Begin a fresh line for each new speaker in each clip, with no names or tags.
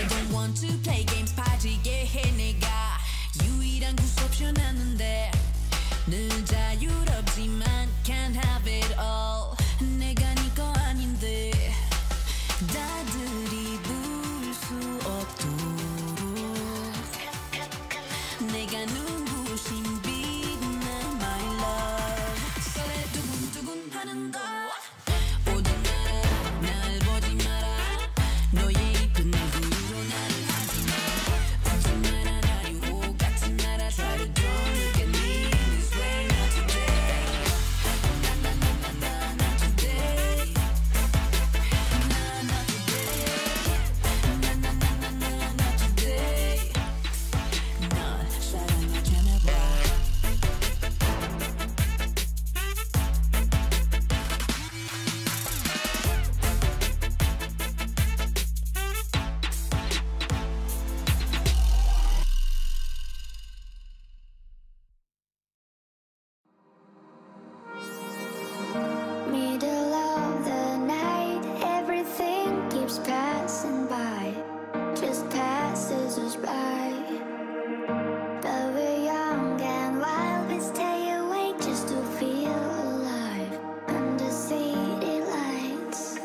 I don't want to play games 빠지게 해 내가 유일한 구속션이었는데 늘 자유롭지만 can't have it all 내가 네 거 아닌데 나들이 부를 수 없도록 내가 눈부신 빛나 my love 설레 두근두근 하는 거 오지 마라 날 보지 마라 너의 이쁜 얼굴로 나를 하지 마 웃지 마라 날 유혹 같지 마라 try to don't look at me this way not today na not today na not today na not today 널 사랑하잖아 봐
Middle of the night, everything keeps passing by, just passes us by. But we're young and wild, we stay awake just to feel alive under city lights.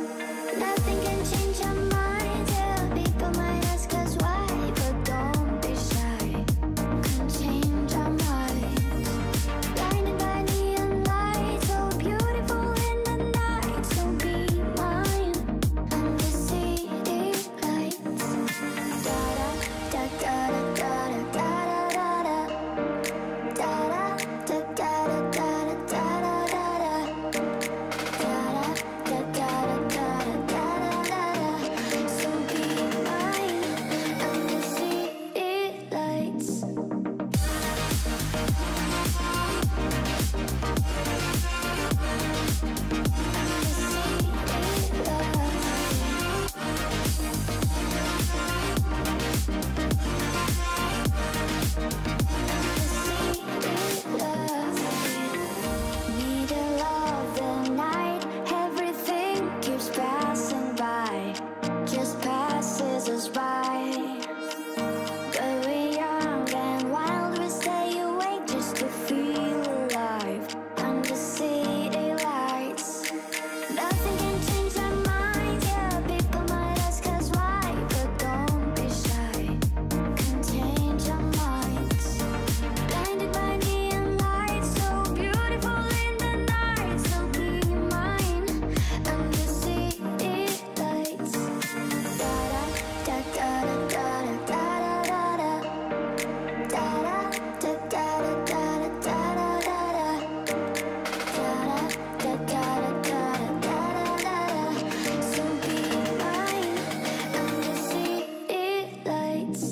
Nothing can change our minds, yeah, people might ask us why, but don't be shy, can change our minds. Blinded by neon lights, so beautiful in the night, so be mine under city lights. Da da da da da da da da da da da da da da da da da da so be mine under city lights. Middle of the night, everything keeps passing by, just passes us by. But we're young and wild, we stay awake just to feel alive under city lights. Nothing can change our minds, yeah, people might ask us why, but don't be shy, can change our minds. Blinded by neon lights, so beautiful in the night, so be mine under city lights. Da da da da da da da da da da da da da da da da so be mine under city lights.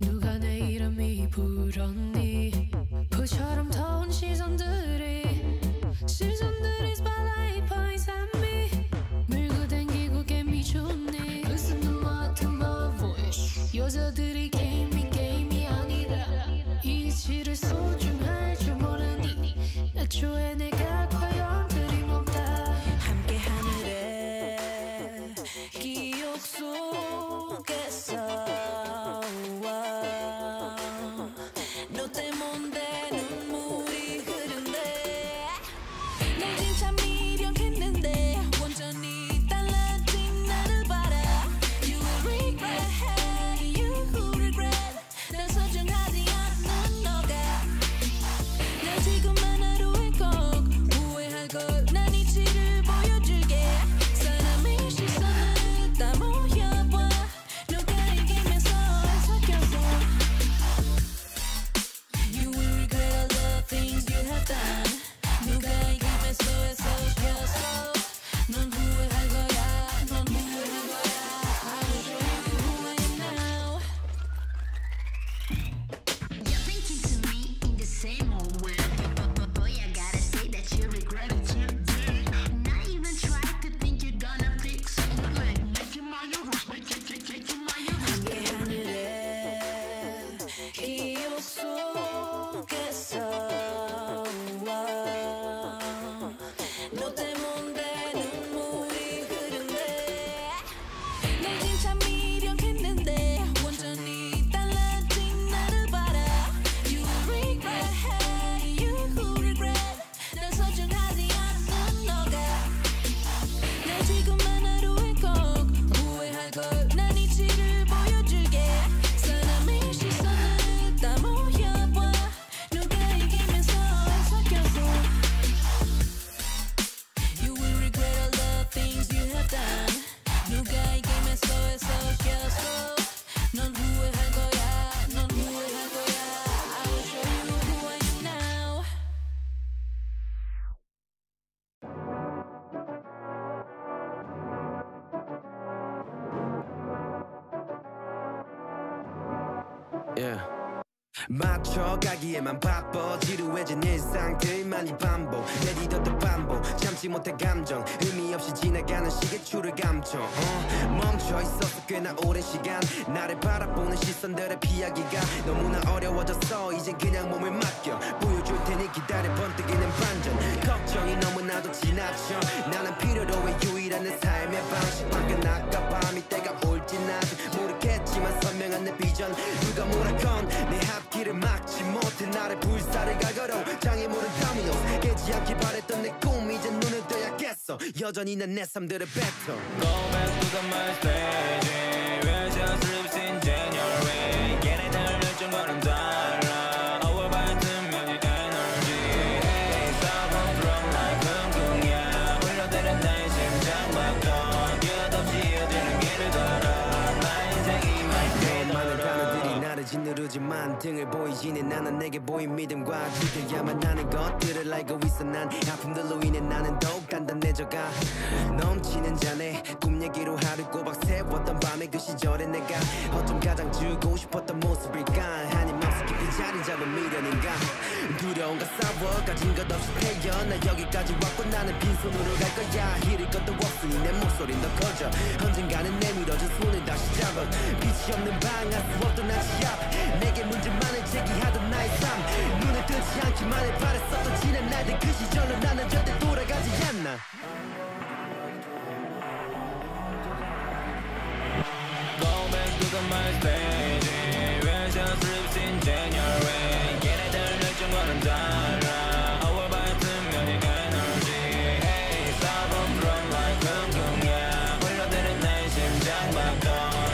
누가 내 이름이 불었니 불처럼 더운 시선들이 spotlight points at me 밀고 댕기고 개미 좋네 Listen to my voice 여자들이 게임이 아니라 이치를 소중할 줄 모르니 애초에 내가 과연 드림없다 함께 하늘에 기억 속에서 너
Yeah. 맞춰가기에만 바빠 지루해진 일상들만이 반복 내리던 반복 참지 못해 감정 의미 없이 지나가는 시계 줄을 감춰 멈춰 있었어 꽤나 오랜 시간 나를 바라보는 시선들의 피하기가 너무나 어려워졌어 이젠 그냥 몸을 맡겨 보여줄 테니 기다려 번뜩이는 반전 걱정이 너무나도 지나쳐 나는 필요로의 유일한 내 삶의 방식 밖에 나가 밤이 때가 올진 아직 모르겠지만 선명한 내 비전 누가 뭐라건 내 앞길을 막지 못해 나를 불사를 갈거로 장애물은 터미널 깨지 않길 바랬던 내 꿈이 이제 눈을 떠야겠어 여전히 난 내 삶들을 뱉어
Go back to the my stage Where just lives in January 걔네들 열정과는 달라 Our 밝은 뮤직 energy Hey stop and from like 쿵쿵이야 흘러대는 나의 심장 박동 끝없이 이어지는 길을 걸어 나 인생이 my day
많은 단어들이 나를 짓누르지만 등을 보이지는 않아 내게 보인 믿음과 지켜야만 하는 것들을 알고 있어 난 아픔들로 인해 나는 더욱 단단해져가 넘치는 잔에 꿈 얘기로 하루 꼬박 세웠던 밤의 그 시절에 내가 어쩜 가장 주고 싶었던 모습일까 한임없이 깊이 자리 잡은 미련인가 두려움과 싸워 가진 것 없이 태어나 여기까지 왔고 나는 빈손으로 갈 거야 잃을 것도 없으니 내 목소리는 더 커져 언젠가는 내밀어진 손을 다시 잡아 빛이 없는 방 알 수 없던 난 시합 내게 문제만을 제기하던 나의 삶 눈을 뜨지 않기만을 바랬었던 지난 날들 그 시절로 나는 절대 돌아가지 않나
Go back to the my stage Where just lives in January 걔네들 열정과는 달라 Our 밝은 뮤직 energy Hey stop and from like 쿵쿵이야 흘러대는 나의 심장 박동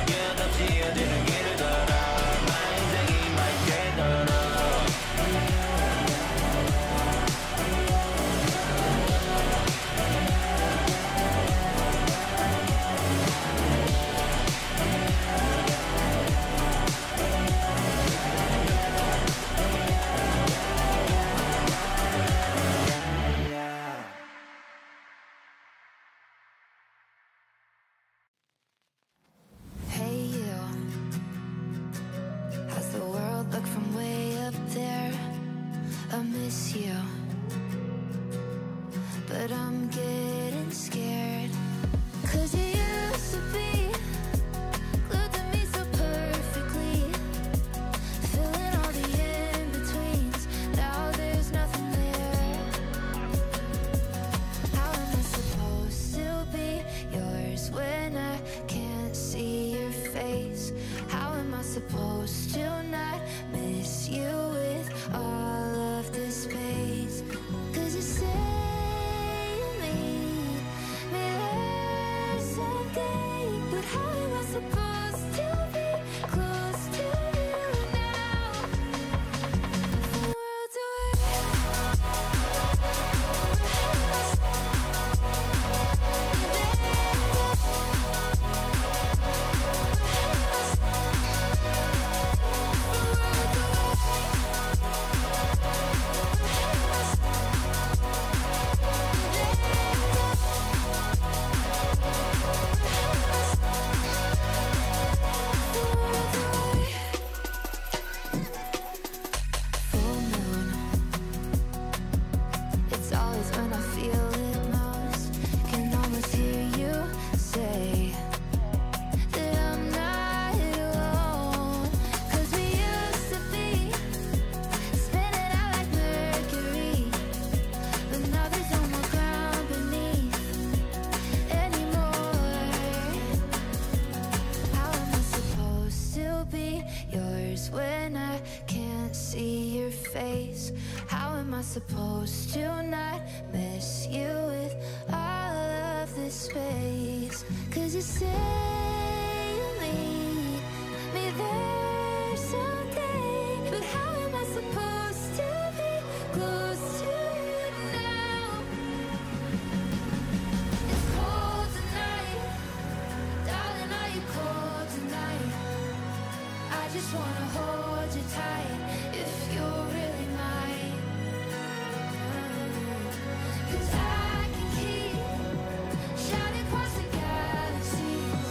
끝없이 이어지는 길을 걸어 나 인생이 my day 걸어
Hey you, how's the world look from way up there? I miss you, but I'm getting scared. 'Cause you used to be glued to me so perfectly, filling all the in-betweens. Now there's nothing there. How am I supposed to be yours when I can't see your face? How am I supposed to not miss you with all of this space? 'Cause you say you need me there someday, but how am I supposed to be close to you now? Worlds full moon. It's always when I feel it most. Can almost hear you say that I'm not alone. 'Cause we used to be spinning out like Mercury, but now there's no more ground beneath anymore. How am I supposed to be yours when I can't see your face? How am I supposed to not miss you with all of this space? 'Cause you say you need me there someday, but how am I supposed to be close to you now? It's cold tonight, darling, are you cold tonight? I just wanna hold you tight if you're really mine. 'Cause I can keep shouting across the galaxies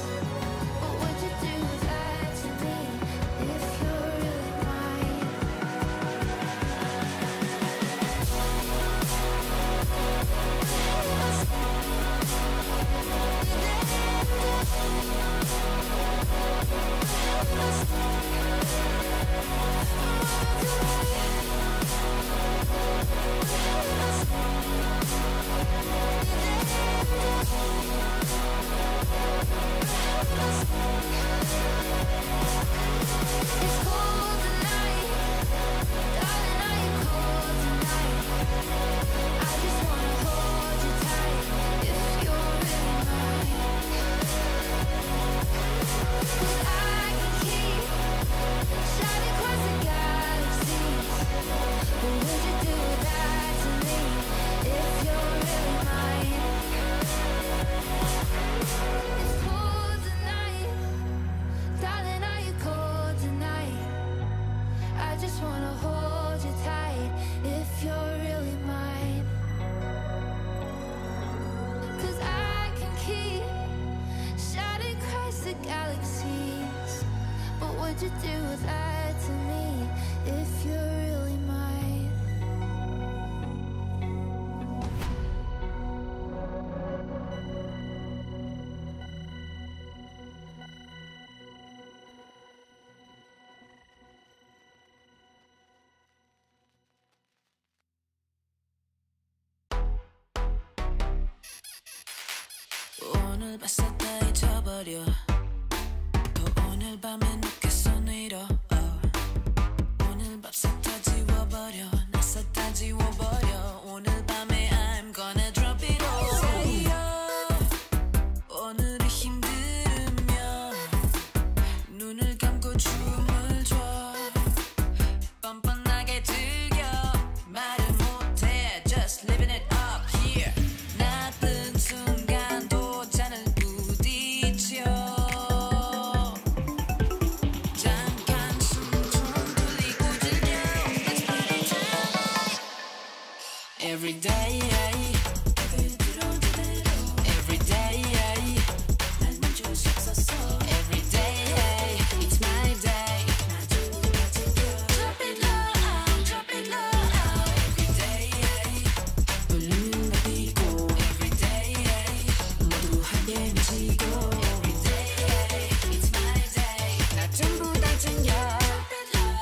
오늘 봤었다 잊어버려 또 오늘 밤에 늦게 손으로 오늘 밥싹 다 지워버려 나싹 다 지워버려 오늘 밤에 I'm gonna drop it all 오늘이 힘들으면 눈을 감고 춤을 춰 뻔뻔하게 즐겨 말을 못해 Just living it up here 나쁜 순간도 잔을 부딪혀 잠깐 숨 좀 돌리고 즐겨 Let's party tonight Every day Every day 날 멈출 수 없었어 Every day It's my day Drop it low Drop it low Every day 볼륨 높이고 Every day 모두 함께 미치고 Every day It's my day 나 전부 다 챙겨 Drop it low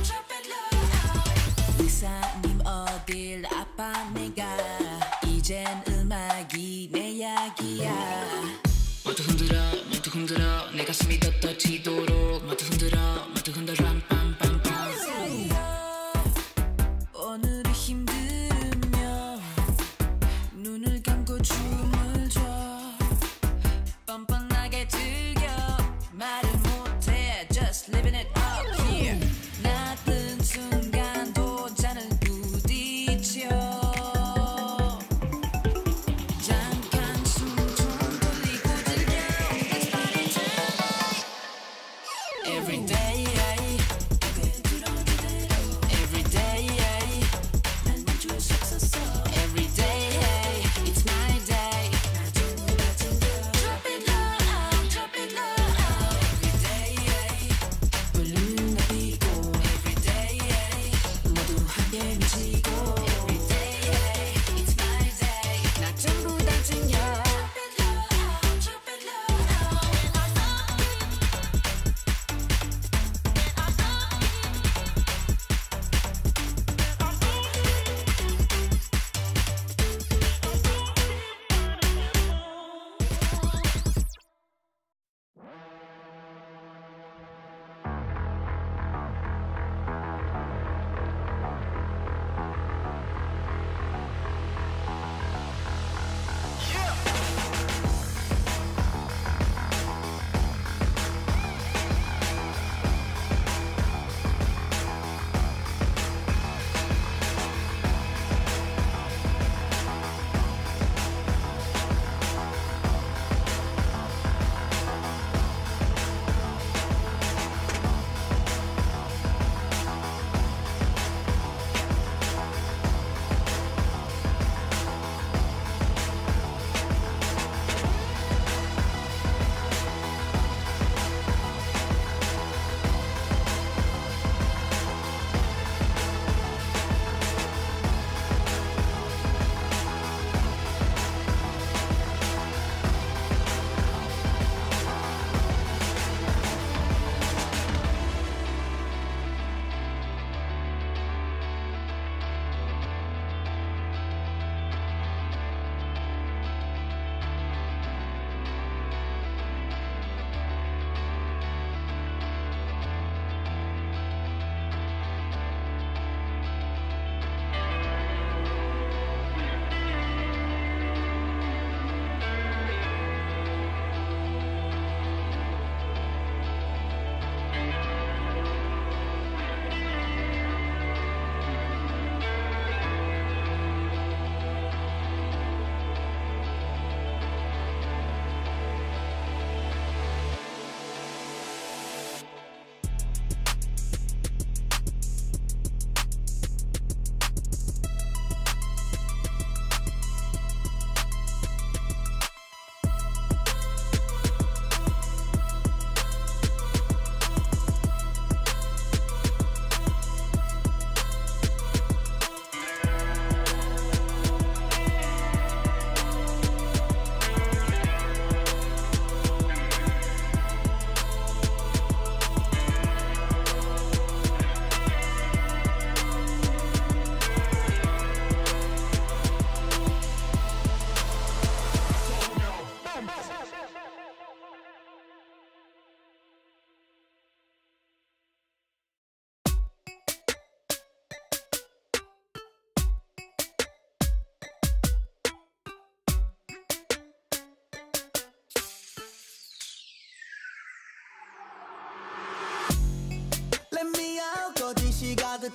Drop it low 의사님 어딜 아파 내가 이젠 음악이 내 약이야
모두 흔들어 내 가슴이 더 떠지도록 모두 흔들어 빰빰빰빰
오늘이 힘들으면 눈을 감고 춤을 춰 뻔뻔하게 즐겨 말을 못해 Just living it up here 나쁜 순간도 잔을 부딪혀 잠깐 숨 좀 돌리고 즐겨 Let's party tonight Every day Every day 날 멈출 수 없었어 Every day It's my day Drop it low Drop it low Every day 볼륨 높이고 Every day 모두 함께 미치고 Every day It's my day 나 전부 다 챙겨 Drop it low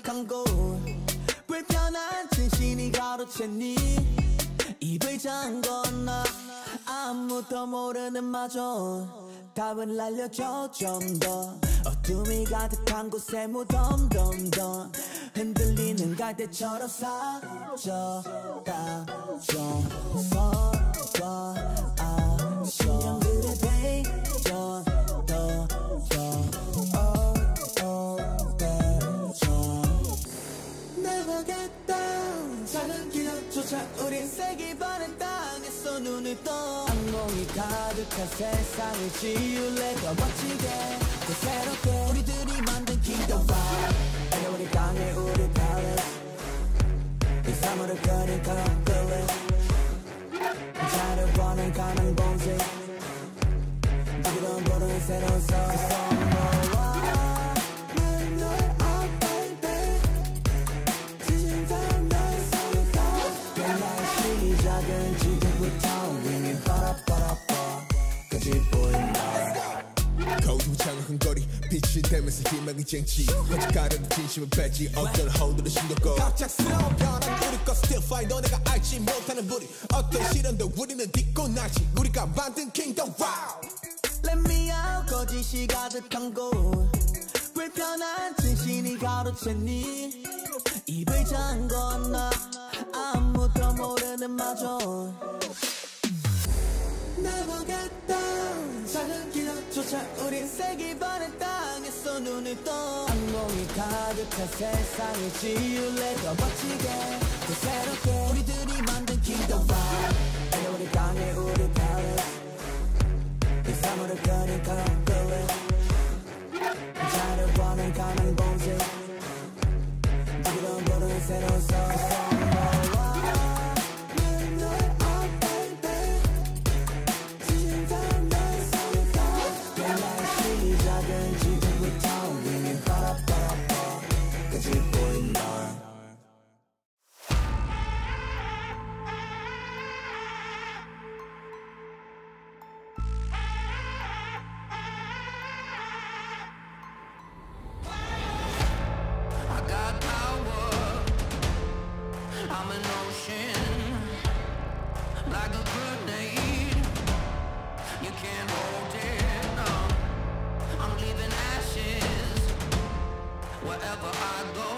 가득한 곳 불편한 진신이 가로챘니 입을 잠궜나 아무도 모르는 마저 답을 알려줘 좀 더 어둠이 가득한 곳에 무덤덤덤 흔들리는 갈대처럼 사져다 좀 서봐 신령들의 배전 Never get down 작은 기적조차 우린 세기 바른 땅에서 눈을 떠 악몽이 가득한 세상을 지울래 더 멋지게 더 새롭게 우리들이 만든 kingdom vibe 이제 우리 땅에 우리 palace 이 사물을 그린 complete 자려보는 가는 봉지 누구든 모르는 새로운 서 시작은 지금부터 윙이 빠라빠라빠 끝이 보인다
거울은 장한 거리 빛이 되면서 희망이 쟁취 어찌 가려도 진심은 뺐지 어떤 허울들은 신경꺼 갑작스러운 변한 우리 거 still fight 너네가 알지 못하는 부리 어떤 시련도 우리는 딛고 나지 우리가 만든 kingdom wow
Let me out 거짓이 가득한 곳 불편한 진신이 가로챘니 입을 잠궜나 아무도 모르는 마저 Never get down 작은 기적조차 우린 세기 바른 땅에서 눈을 떠 악몽이 가득한 세상을 지울래 더 멋지게 더 새롭게 우리들이 만든 kingdom vibe 이제 우리 땅에 우리 palace 이 사물을 그린 complete 자려보는 가는 봉지 누구든 모르는 새로운 서 시작은 지금부터 윙이 빠라빠라빠 끝이 보인다
I got power. I'm an ocean, like a grenade. You can't hold it. No. I'm leaving ashes wherever I go.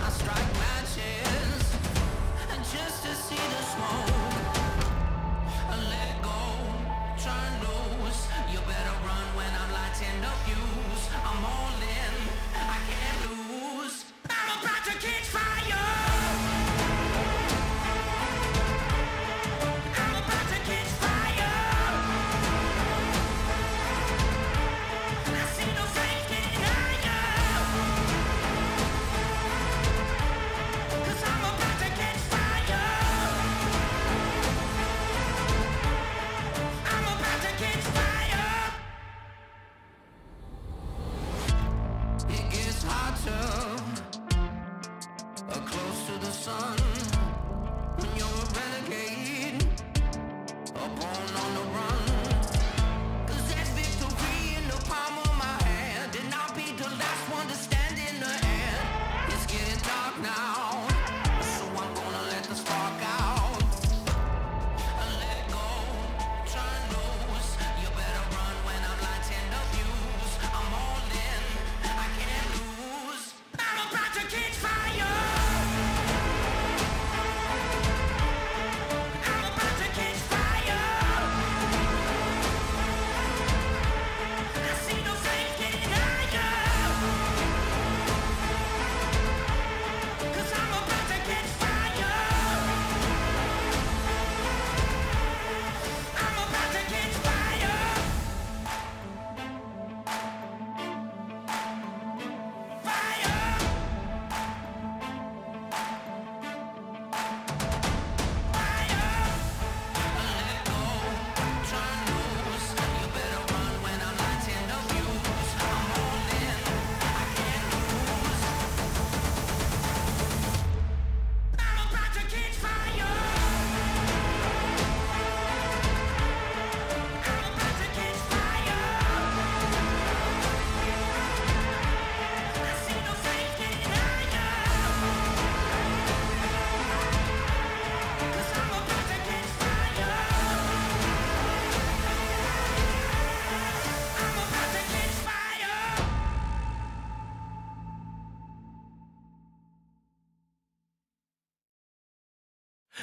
I strike matches, and just to see the smoke, I let go, turn loose. You better run when I'm lighting the fuse. I'm all in, I can't lose. I'm about to catch fire. I'm about to catch fire. I see no flames getting higher. 'Cause I'm about to catch fire. I'm about to catch fire. It gets hotter, close to the sun. When you're a renegade, born on the run. 'Cause there's victory in the palm of my hand, and I'll be the last one to stand in the end. It's getting dark now, so I'm gonna let the spark out. Let go, turn loose. You better run when I'm lighting the fuse. I'm all in, I can't lose. I'm about to catch fire.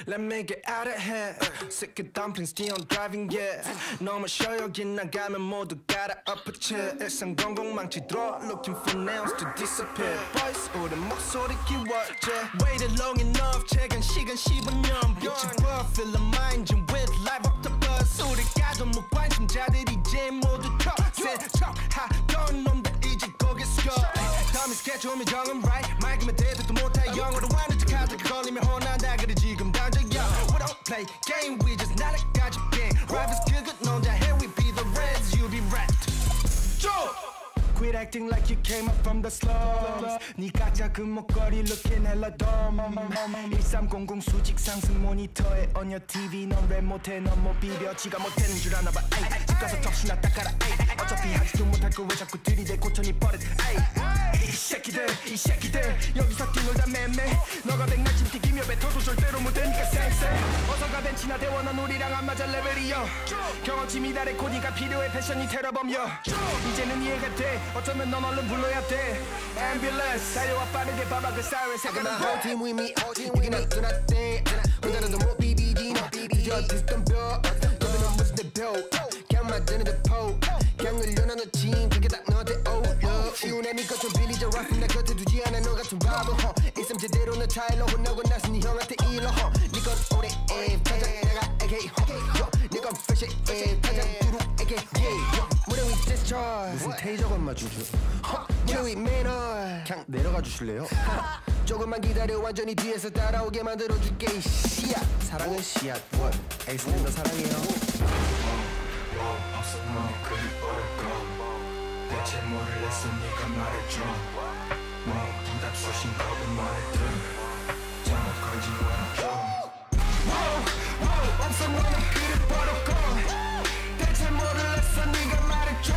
Let me get out of here. Sick of dumplings, Dion driving, yeah. 너무 쉬어 여기 나가면 모두 갈아 엎어쳐. 일상 공공망치 들어 looking for nails to disappear. Boys, 우리 목소리 키워줘. Waited long enough, 최근 시간 15년. 빛이 보여, fill the mind with live octopus. 우리 가도 무관심자들이 이제 모두 켜. 세척하던 놈들 이제 거기 서. 다음에 스케줄 정은 right. 맑으면 대답도 못해 영어로 완전 카드 걸리면 혼난다 그래 지금 당장이야. We don't play game, we just not a gotcha game. Rivals good, 혼자 here we be the reds, you be wrecked. Quit acting like you came up from the slums. 네가 작은 목걸이 looking hella dumb. 1300 수직 상승 모니터에 on your TV 넌 왜 못해 넌 뭐 비벼 지가 못하는 줄 아나 봐. 집 가서 덕시나 닦아라. 어차피 하지도 못할 거 왜 자꾸 들이대 고천이 버릇. 이 새끼들 여기서 뛰놀다 매매. 너가 백날 집 튀기며 뱉어도 절대로 못되니까 쌩쌩. 어서가 벤치나 대워 넌 우리랑 안 맞아 레벨이여. 경험치 미달의 코디가 필요해 패션이 테러범여. 이제는 이해가 돼 어쩌면 넌 얼른 불러야 돼. Ambulance 달려와 빠르게 봐봐 그 사이렌 색깔은 whole team with me. You can do nothing 혼자라도 못 비비지 너 그저 비슷한 벽 너는 무슨 내 벽 그냥 맞드는 내 포 그냥 늘려놔 너 진 그게 딱 너한테 어울려. 쉬운 애미 것좀 빌리자 랩은 내 곁에 두지 않아 너 같은 바보 일삼 제대로 너 차일러 혼나고 나서 네 형한테 일러 니건 오래 타자 내가 에게 니건 fresh 타자 두루에게 무대 위 discharge 무슨 테이저건 맞추죠. 큐이 매너 그냥 내려가 주실래요? 조금만 기다려 완전히 뒤에서 따라오게 만들어줄게. 씨앗 사랑은 씨앗 what 에이스는 너 사랑해요.
없어 너네 그리 어렵고 대체 뭐를 했어 네가 말해줘. 부담 쏘신 거고 말해도 잘못 걸지 말아줘.
없어 너네 그리 어렵고 대체 뭐를 했어 네가 말해줘.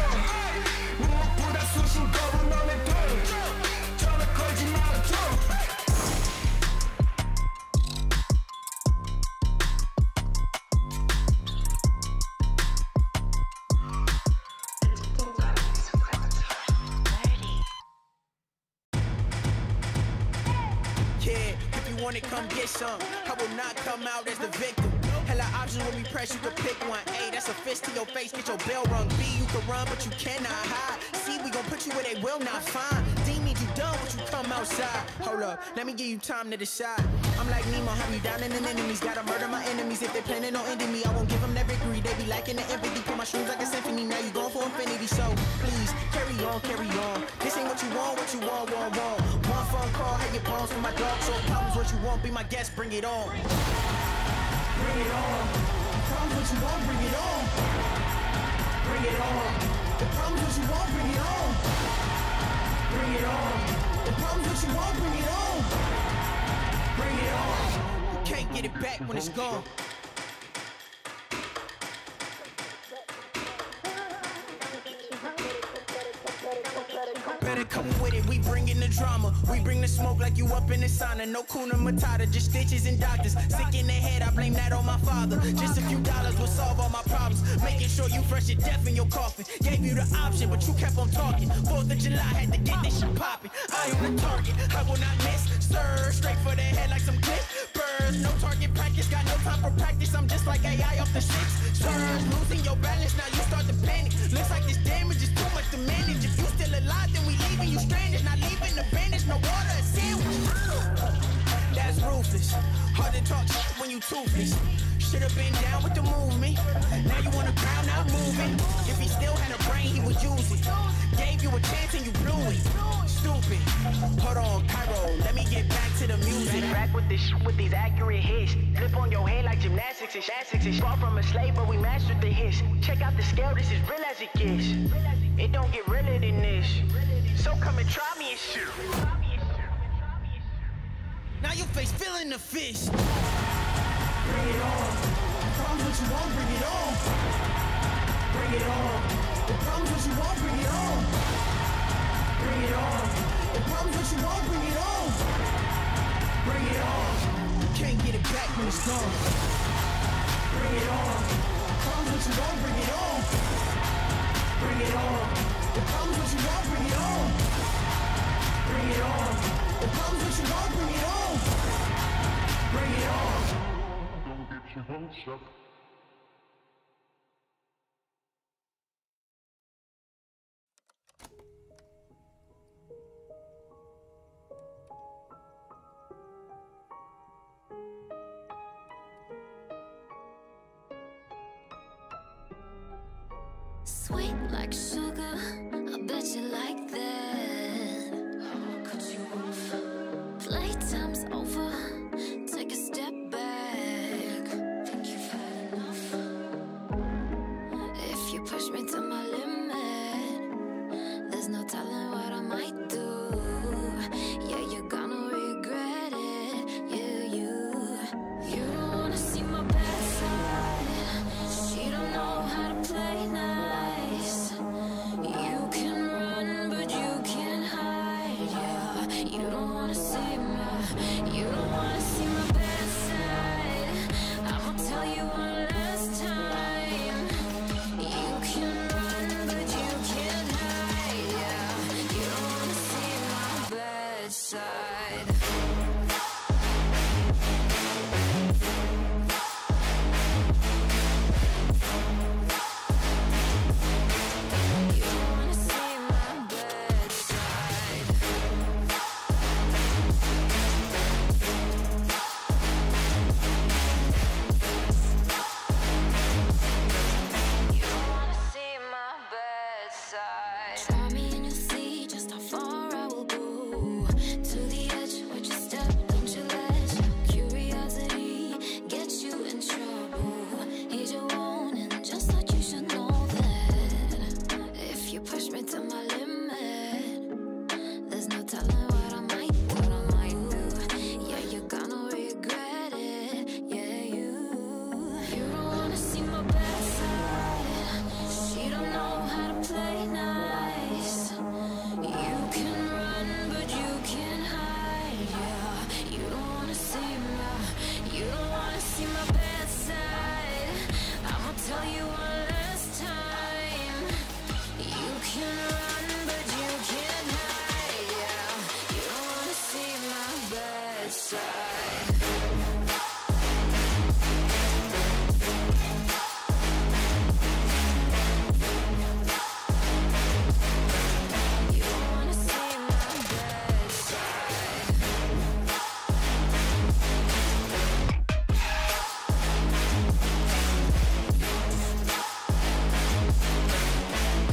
무엇보다 쑤신 거고 너네들 전화 걸지 말아줘.
Yeah, if you want it, come get some. I will not come out as the victim. Hella options when we press, you can pick one. A, that's a fist to your face, get your bell rung. B, you can run, but you cannot hide. C, we gon' put you where they will not find. D means you done when you come outside. Hold up, let me give you time to decide. I'm like Nemo, have you down in an enemies? Gotta murder my enemies if they planning on ending me. I won't give them their victory, they be lacking the empathy. Put my shoes like a symphony, now you going for infinity. So please, carry on, carry on. This ain't what you want, want. One phone call, have your bones for my dog. So problems what you want, be my guest, bring it on. Bring it on. The problems what you want, bring it on. Bring it on. The problems what you want, bring it on. Bring it on. The problems what you want, bring it on. Bring it on. You can't get it back when it's gone. Better come with it, we bring in the drama. We bring the smoke like you up in the sauna. No kuna matata, just stitches and doctors. Sick in the head, I blame that on my father. Just a few dollars will solve all my problems. Making sure you fresh to death in your coffin. Gave you the option, but you kept on talking. 4th of July, had to get this shit poppin'. I am the target, I will not miss. Stir straight for the head like some clippers. No target practice, got no time for practice. I'm just like AI off the 6. Stirs, losing your balance, now you start to panic. Looks like this damage is too much to manage. If you still alive, then we leaving you stranded. Not leaving the bandage, no water, a sandwich. That's ruthless. Hard to talk shit when you toothless. Should've been down with the movement. Now you on the ground, not moving. If he still had a brain, he would use it. Gave you a chance and you blew it. Stupid. Hold on, Cairo, let me get back to the music. Back with this shit with these accurate hits. Flip on your head like gymnastics and statistics. Far from a slave, but we mastered the hits. Check out the scale, this is real as it gets. It don't get realer than this. So come and try me and shit. Now your face feeling the fist. Bring it on. The problems what you want, bring it on. Bring it on. The problems what you want, bring it on. Bring it on. The problems what you want, bring it on. Bring it on. You can't get it back when it's gone. Bring it on. The problems what you want, bring it on. Bring it on. The problems what you want, bring it on. Bring it on. The problems what you want, bring it on. Bring it on.
Sweet like sugar, I bet you like that. I'll cut you off. Playtime's over, take a step back. Think you've had enough? If you push me to my limit, there's no telling what I might do. Yeah, you're gonna regret it. Yeah, you don't wanna see my bad side. She don't know how to play nice. You can run, but you can't hide. Yeah, you don't wanna see my bad side. I'ma tell you one last time. You can run, but you can't hide. Yeah, you don't wanna see my bad side. Try me and you'll see just how far I will go. To the edge, with your step, don't you let curiosity get you in trouble. Heed your warning, just like you should know that. If you push me to my limit, there's no telling what I might do. Yeah, you're gonna regret it. Yeah, you don't wanna see my bad side. She don't know how to play nice. You can run, but you can't hide. Yeah, you don't wanna see my bad side. I'ma tell you one last time. You can run, but you can't hide. Yeah, you don't wanna see my bad side. You don't wanna see my bad side.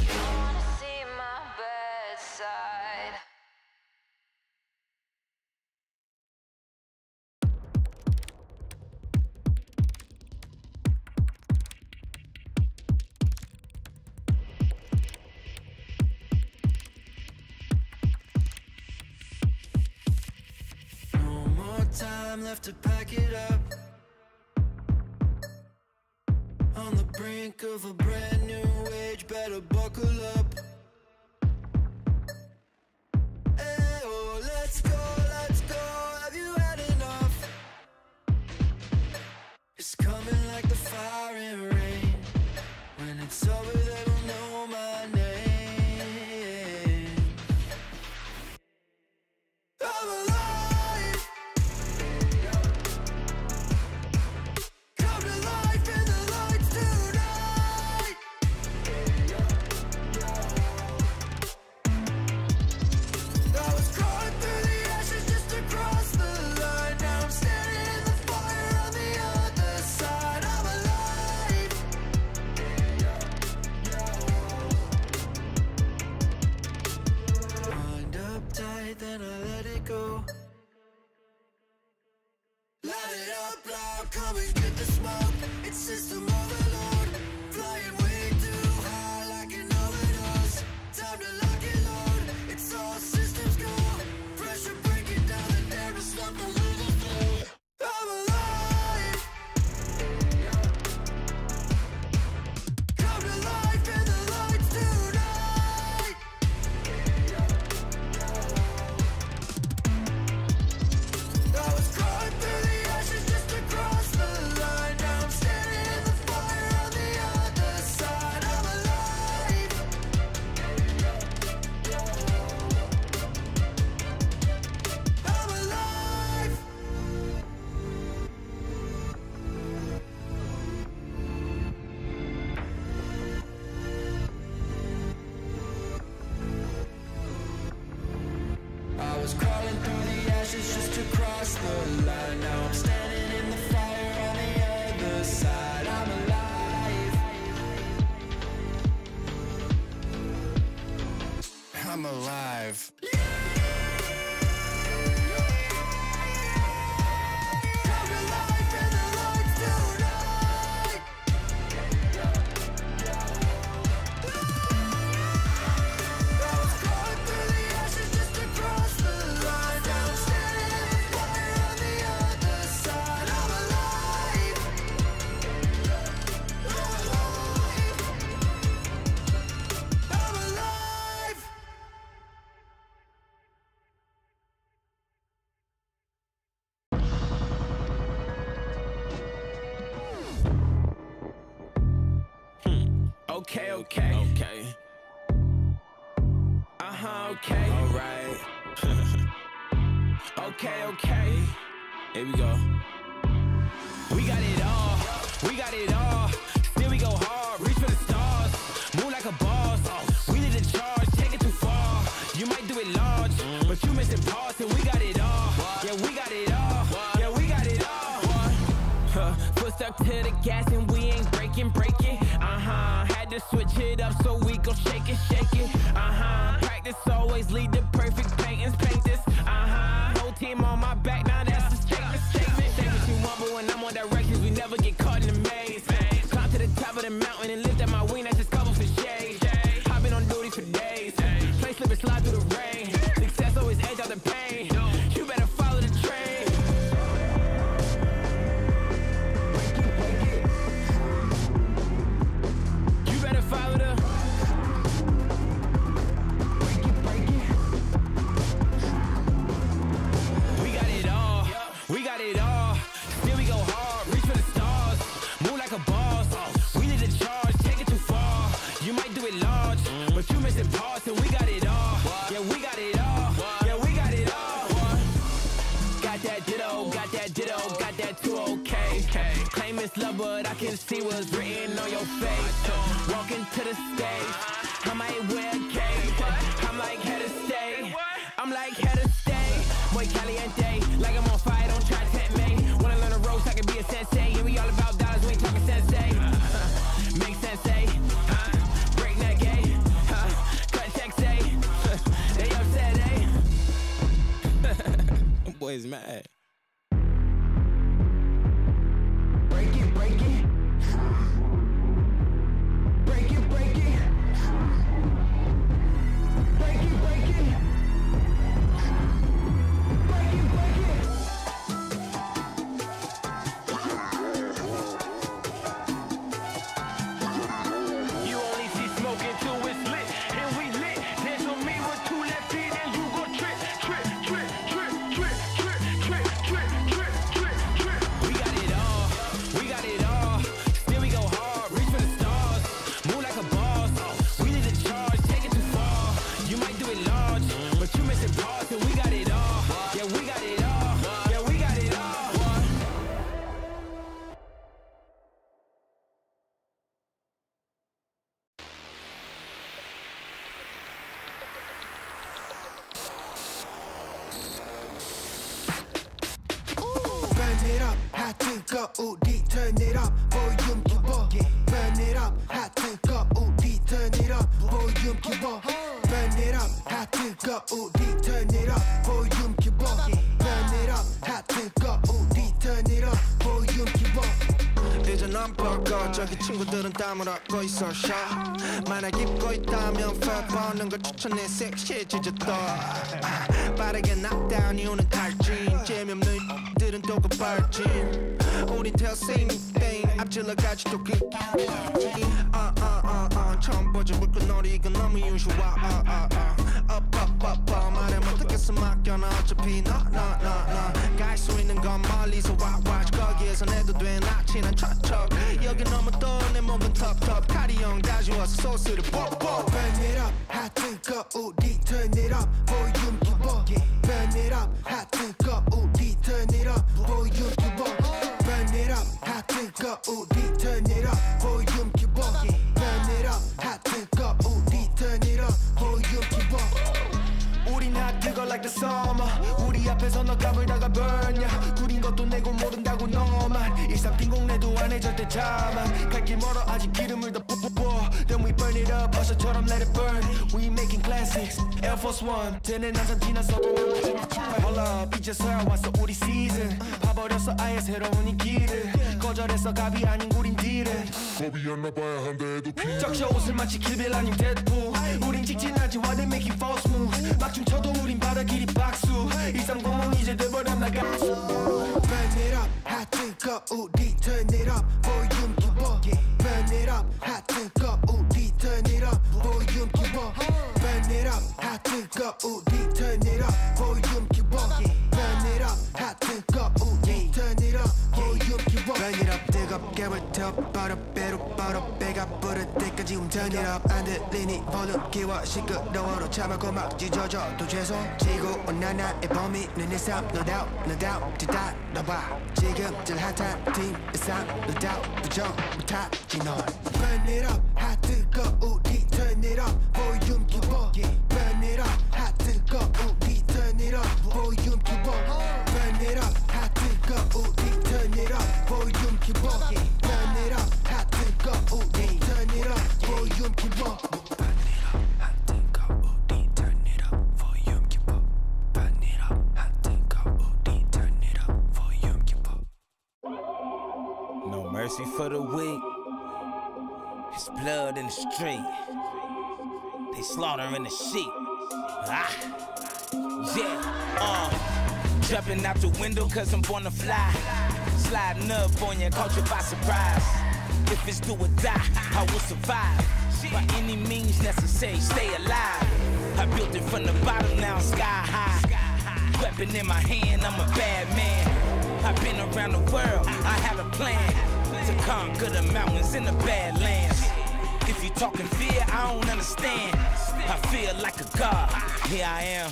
You don't wanna see my bad side.
No more time left to pack it up. On the brink of a brand new age, better buckle up. Hey, oh, let's go, have you had enough? It's coming like the fire and rain. When it's over, they will know my name. I'm alive. Come to life in the lights tonight. I was crawling through the ashes just to cross the line. Now I'm standing in the fire on the other side. I'm alive. Wind up tight, then I let it go. Light it up loud, come and get the smoke. It's system overload, flying way too high like an overdose. Time to lock and load, it's all systems go. Pressure breaking down the dam to stop the little flow. I'm alive. Come to life in the lights tonight. I was crawling through the ashes just to cross the line. Now I'm standing in the
the light. Now I'm standing in the fire on the other side. I'm alive. I'm alive. Okay, okay, okay. Okay. Alright. Okay, okay. Here we go. We got it all. We got it all. Still we go hard. Reach for the stars. Move like a boss. We need a charge. Take it too far. You might do it large, but you missing parts, and we got it all. Yeah, we got it all. Yeah, we got it all. Foot stuck to the gas, and we ain't breaking. Had to switch it up so we gon' shake it. Practice always lead to perfect paint this. Whole team on my back, now that's a statement. Say what you want, but when I'm on directions, we never get caught in the maze. Climb to the top of the mountain and lift at my wing, that's just cover for shade. I've been on duty for days. Play slip and slide through the rain. Success always edge out the pain. You better follow the train. Follow the break it. We got it all. We got it all. Still we go hard. Reach for the stars. Move like a boss. We need a charge. Take it too far. You might do it large, but you missing parts, and we got it all. Yeah, we got it all. Yeah, we got it all. Got that ditto. Got that ditto. Got that too okay. Claim it's love, but I can see what's written on your face. Walking to the stage, I might wear a cape. I'm like head of stay. I'm like head of stay. Muy caliente, like I'm on fire. Don't try to tempt me. Wanna learn the ropes, I can be a sensei. And we all about dollars, we ain't talking sensei. Make sense, eh? Break neck, eh? Cut checks, eh? They upset, eh? Boy's mad. Break it, break it. Break it, break it. Break it, break it. Break it, break it. You only see smoke until it's lit, and we lit. Dance with me with two left feet, and you go trip, trip, trip, trip, trip, trip, trip, trip, trip, trip, trip. We got it all. We got it all. Still we go hard. Reach for the stars. Move like a boss. We need a charge. Take it too far. You might do it large, but you missing parts, and we got it all. Yeah, we got it all. Yeah, we got it all.
Burn it up, hot 뜨거 우리 turn it up, 볼륨 키워. Burn it up, hot 뜨거 우리 turn it up, 볼륨 키워. Burn it up, hot 뜨거 우리 turn it up, 볼륨 키워. Burn it up, hot 뜨거 우리 turn it up, 볼륨 키워. 이제 넌 뻗고 저기 친구들은 땀을 얻고 있어 show. 만약 입고 있다면 fat 버는 걸 추천해 섹시해지졌다. 빠르게 knockdown 이유는 탈진. 재미없는 들은 또 급발진. 우린 tell same thing 앞질러가지 또 그 처음 보지 물건놀이 이건 너무 usual. up 말해 못하겠어 맡겨놔 어차피 no 갈 수 있는 건 멀리서 watch 거기에서 내도 돼 나 친한 척척 여기 너무 또 내 몸은 텁텁 카리형 가져와서 소스를 뽀뽀. Burn it up hot 뜨거 우리 turn it up 볼륨 키워. Burn it up hot 뜨거 우리 turn it up 볼륨 키워. Burn it up hot 뜨거 우리 turn it up 볼륨 키워. Burn it up hot 뜨거 우리 turn it up 볼륨 키워. 우린 hot 뜨거 like the summer. 우리 앞에서 너가 불다가 burn ya.
절대 참아 갈 길 멀어 아직 기름을 더 부어 Then we burn it up 어셔처럼 let it burn We making classics Air Force One 쟤는 한참 지나서 Hold up 이제서야 왔어 우리 season 봐버렸어 아예 새로운 인기를 거절해서 갑이 아닌 우린 딜은
겁이었나봐야 한데도 피
적셔 옷을 마치 킬빌 아님 데드풀 우린 직진하지 while they making false moves 막 춤춰도 우린 바다 길이 박수 1300 이제 돼버렸나 가수
Burn it up 핫 뜨거우리 Turn it up 볼륨 키워 Burn it up 핫 뜨거우리 Turn it up 볼륨 키워 Burn it up 핫 뜨거우리 Turn it up 볼륨 키워 Burn it up 핫 뜨거우리 Turn it up 볼륨 키워
Burn it up 뜨겁게 불태워 버려 배로 벌어 배가 부를 때까지 Turn it up 안 들리니 볼륨 키워 시끄러워로 참아고 막 찢어져도 죄송지고 온 나의 범인은 일삼 No doubt no doubt 뒤따라와 지금 제일 핫한 팀 일삼 No doubt 부정 못하지 널
Burn it up 핫 뜨거우리 Turn it up 볼륨 키워 Burn it up 핫 뜨거우리 Turn it up 볼륨 키워 Burn it up 핫 뜨거우리 Turn it up 볼륨 키워 Burn it up 핫 뜨거우리 Turn it up 볼륨 키워
Burn it up 핫 뜨거우리 Turn it up 볼륨 키워 Burn it up 핫 뜨거우리 Turn it up 볼륨 키워
No mercy for the weak. It's blood in the street. They slaughtering the sheep. Ah, yeah. Jumping out the window 'cause I'm born to fly. Sliding up on you, caught you by surprise. If it's do or die, I will survive. By any means necessary, stay alive. I built it from the bottom, now I'm sky high. Weapon in my hand, I'm a bad man. I've been around the world, I have a plan to conquer the mountains in the Badlands. If you talking fear, I don't understand. I feel like a god, here I am.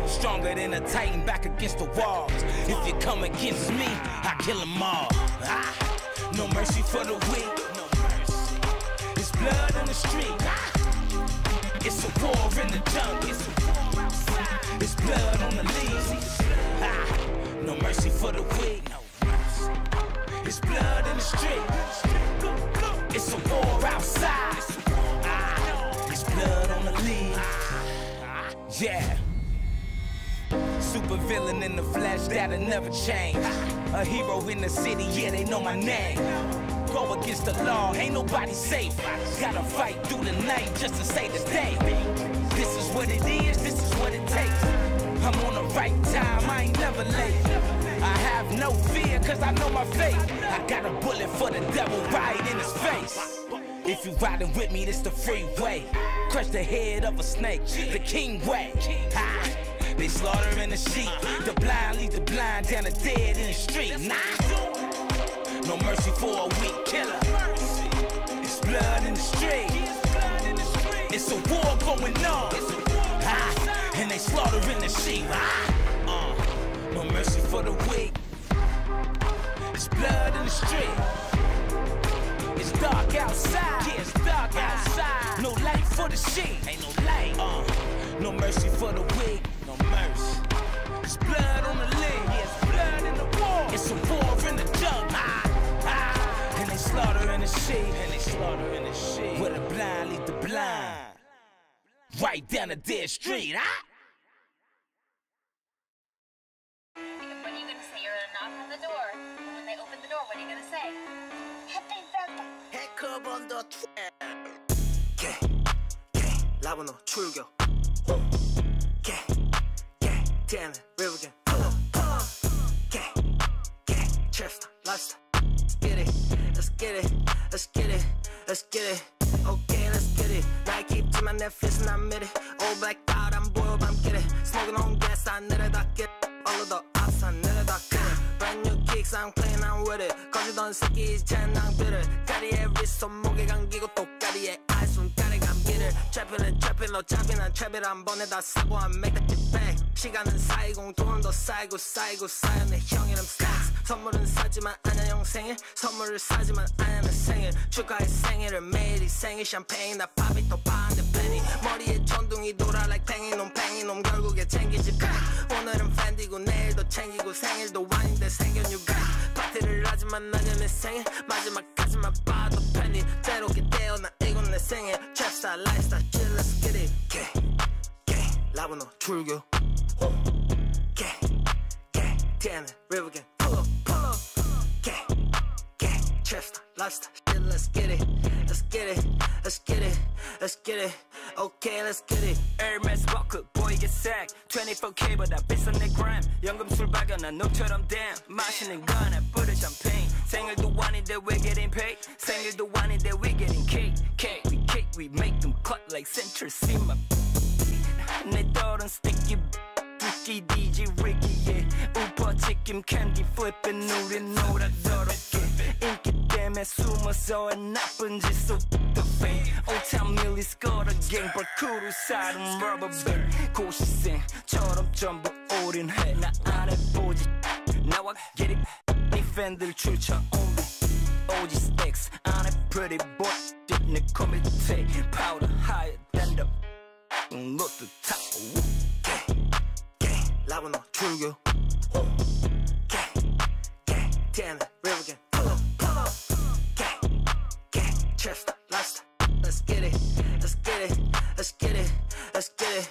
Stronger than a titan back against the walls. If you come against me, I kill them all. Ah, no mercy for the weak. It's blood in the street. It's a war in the jungle. It's blood on the leaves. Ah, no mercy for the weak. It's blood in the street. It's a war outside. Ah, it's blood on the leaves. Yeah. Super villain in the flesh that'll never change. A hero in the city, yeah, they know my name. Go against the law, ain't nobody safe. Gotta fight through the night just to save the day. This is what it is, this is what it takes. I'm on the right time, I ain't never late. I have no fear, 'cause I know my fate. I got a bullet for the devil right in his face. If you riding with me, this the freeway. Crush the head of a snake, the king way. Ha! They slaughtering the sheep. The blind lead the blind down the dead in the street. Nah. No mercy for a weak killer. It's blood in the street. It's a war going on. Ha! And they slaughtering the sheep. No mercy for the weak. It's blood in the street. It's dark outside. Yeah, it's dark outside. No light for the sheep. Ain't no light. No mercy for the weak. No mercy. It's blood on the lid. Yeah, it's blood in the war. It's a war in the jungle. And they slaughtering the sheep. And they slaughtering the sheep. Where the blind lead the blind. Right down the dead street.
What are you gonna say? You're gonna knock on the door. And when they open the door, what are you gonna say? Happy birthday.
Heck on the
라보노 출격 damn it, real again Chester, lifestyle Get it, let's get it, let's get it, let's get it Okay, let's get it Like 입지만 Netflix 난 미리 All blacked out 안 보여 밤 get it Smoking on gas 안 내려다 get it All of the ups 안 내려다 get it Brand new kicks I'm clean I'm with it 거주던 새끼 이제 낭비를 다리에 wrist 손목에 감기고 또 다리에 손가락에 감기를 트래핑은 어차피 난 트랩을 한 번에 다 사고 I make that shit back 시간은 쌓이고 돈도 쌓이고 쌓여 내 형 이름 stacks 선물은 사지만 아냐 형 생일 선물을 사지만 아냐 내 생일 축하해 생일을 매일이 생일 샴페인 나 밥이 또 반대 팬이 머리에 천둥이 돌아 like 팽이 놈 결국에 챙기지 back 오늘은 팬디고 내일도 챙기고 생일도 와인데 생겨 new back 파티를 하지만 나중에
생일 마지막까지만 봐도 팬이 때로게 되어 나 이건 내 생일 랩스타일 라이프스타일 chill let's get it gang 라보노 출교 gang damn it river gang pull up gang 랩스타일 라이프스타일 chill let's get it let's get it okay let's get it
Hermes 버클 보이게 색 24K보다 비싼 내 그램 연금술 박여난 녹처럼 댐 마시는 거나 뿌려 샴페인 생일도 아닌데 we getting paid 생일도 아닌데 we getting cake we make them cut like Central C my 내 떠오른 sticky Ricky DJ Ricky yeah 우퍼 치킨 캔디 flipping 우린 노랗더럽게 인기 때문에 숨어서 나쁜 짓 the fame Old Town Millie's got a gang 벌크루 사는 rubber band 고시생처럼 전부 올인해 나 안 해보지 나와 get it 네 팬들 출처 only OG stacks 안 해 pretty boy 내 코밑에 powder higher than the 너도 타
라보노 출교 gang damn it river gang pull up gang chest last let's get it let's get it let's get it let's get it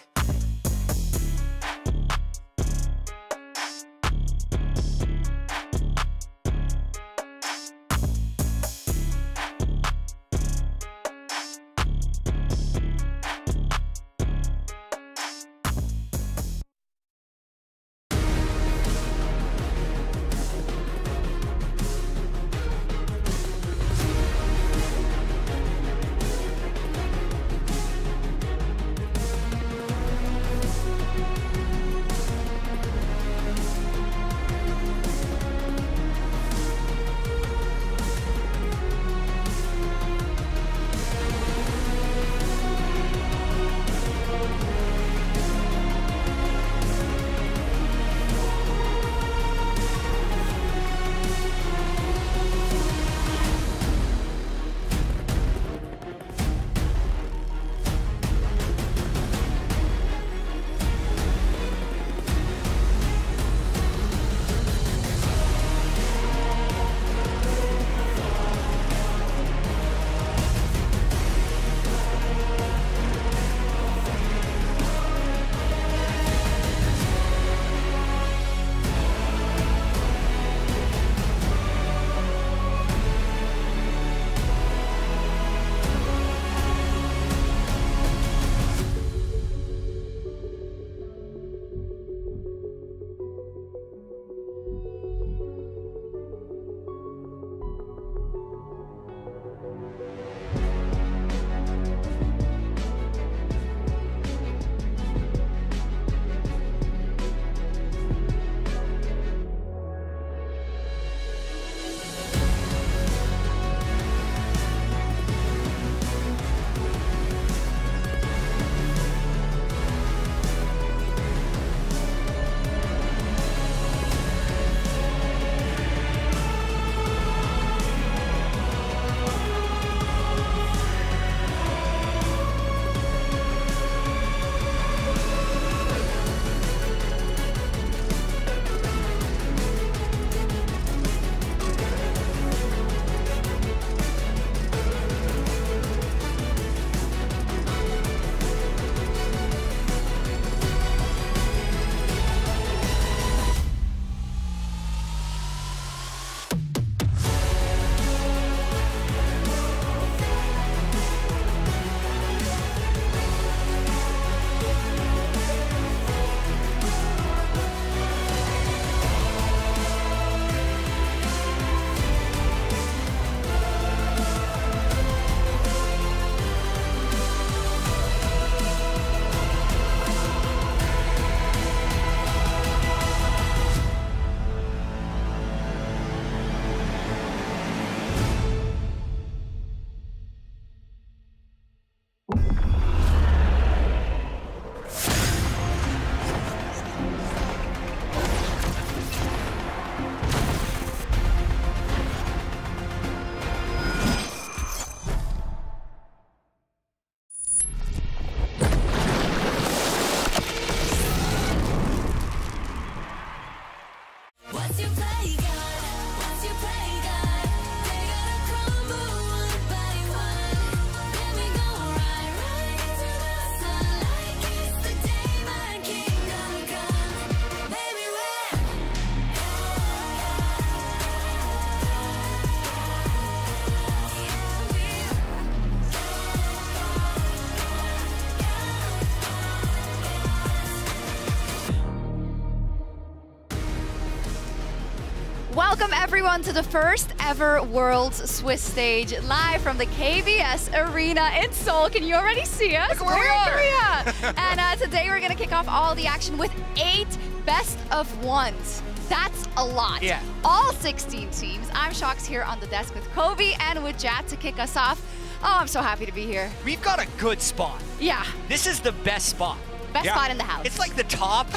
Welcome everyone to the first ever World's Swiss stage, live from the KBS Arena in Seoul. Can you already see us?
Look where we are!
And today we're going to kick off all the action with 8 best of ones. That's a lot.
Yeah.
All 16 teams. I'm Shox here on the desk with Kobe and with Jat to kick us off. Oh, I'm so happy to be here.
We've got a good spot.
Yeah.
This is the best spot.
Best spot in the house.
It's like the top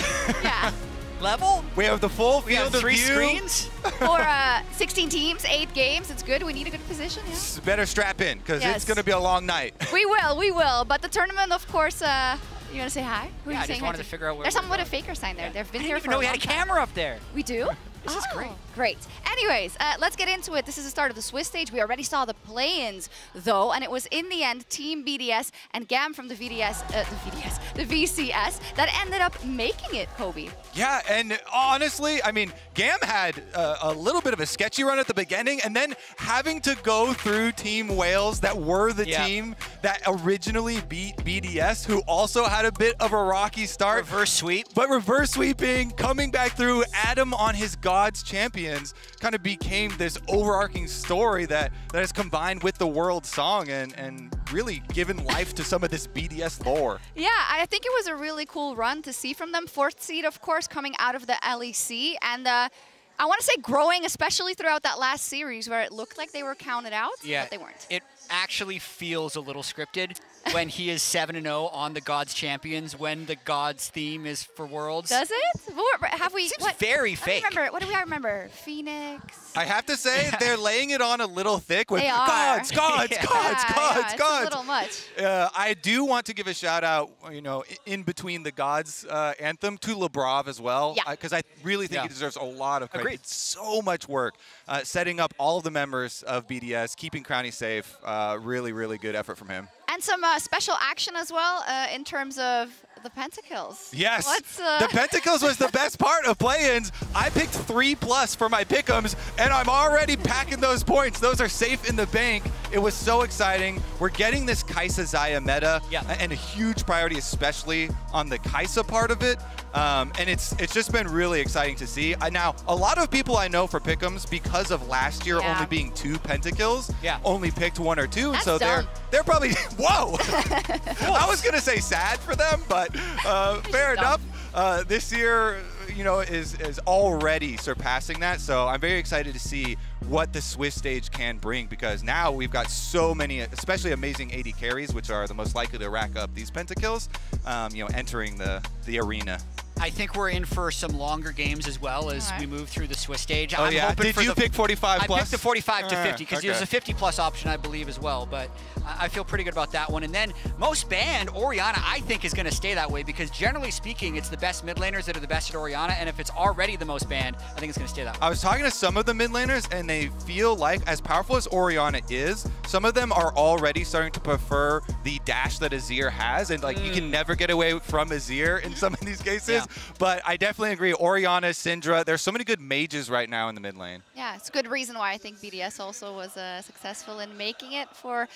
yeah.
level.
We have the full field
We have
of
3
view.
screens.
For 16 teams, 8 games. It's good. We need a good position. Yeah.
Better strap in, because
Yes.
it's going to be a long night.
We will. But the tournament, of course, you want to say hi? Who are
Yeah,
you
I
saying
just
hi
wanted to figure out where
There's
we're
someone with a faker sign there. They've been
I
here
didn't
for
even know
a
we had
long
a
time.
camera up there.
We do?
This is great.
Great. Anyways, let's get into it. This is the start of the Swiss stage. We already saw the play-ins, though, and it was in the end Team BDS and Gam from the VCS that ended up making it, Kobe.
Yeah, and honestly, I mean, Gam had a little bit of a sketchy run at the beginning, and then having to go through Team Wales that were the team that originally beat BDS, who also had a bit of a rocky start.
Reverse sweep.
But reverse sweeping, coming back through, Adam on his God's Champions kind of became this overarching story that is combined with the world song and really given life to some of this BDS lore.
Yeah, I think it was a really cool run to see from them. 4th seed, of course, coming out of the LEC. And I want to say growing, especially throughout that last series where it looked like they were counted out, but they weren't.
It actually feels a little scripted when he is 7-0 on the Gods Champions when the Gods theme is for Worlds.
Does it? Have we?
Seems very fake.
What do I remember? Phoenix.
I have to say, they're laying it on a little thick with
They are.
gods.
It's a little much.
I do want to give a shout out, in between the gods anthem to Lebrov as well, because I really think he deserves a lot of credit.
Agreed.
It's so much work setting up all of the members of BDS, keeping Crownie safe. Really, really good effort from him.
And some special action as well in terms of the pentakills.
Yes,
the
pentakills was the best part of play-ins. I picked 3+ for my pick'ems, and I'm already packing those points. Those are safe in the bank. It was so exciting. We're getting this Kai'Sa Xayah meta, and a huge priority, especially on the Kai'Sa part of it. And it's just been really exciting to see. Now, a lot of people I know for pick'ems, because of last year only being 2 pentakills, only picked 1 or 2, and so
dumb.
they're probably whoa. I was gonna say sad for them, but fair enough. This year, is already surpassing that. So I'm very excited to see what the Swiss stage can bring, because now we've got so many, especially amazing AD carries, which are the most likely to rack up these pentakills, entering the arena.
I think we're in for some longer games as well as we move through the Swiss stage.
Oh, yeah. Did you pick 45+?
I picked the 45 to 50 because there's a
okay.
50+ option, I believe, as well. But I feel pretty good about that one. And then most banned, Orianna, I think, is going to stay that way because generally speaking, it's the best mid laners that are the best at Orianna. And if it's already the most banned, I think it's going to stay that way.
I was talking to some of the mid laners, and they feel like, as powerful as Orianna is, some of them are already starting to prefer the dash that Azir has. And like, you can never get away from Azir in some of these cases. But I definitely agree. Orianna, Syndra, there's so many good mages right now in the mid lane.
Yeah, it's a good reason why I think BDS also was successful in making it for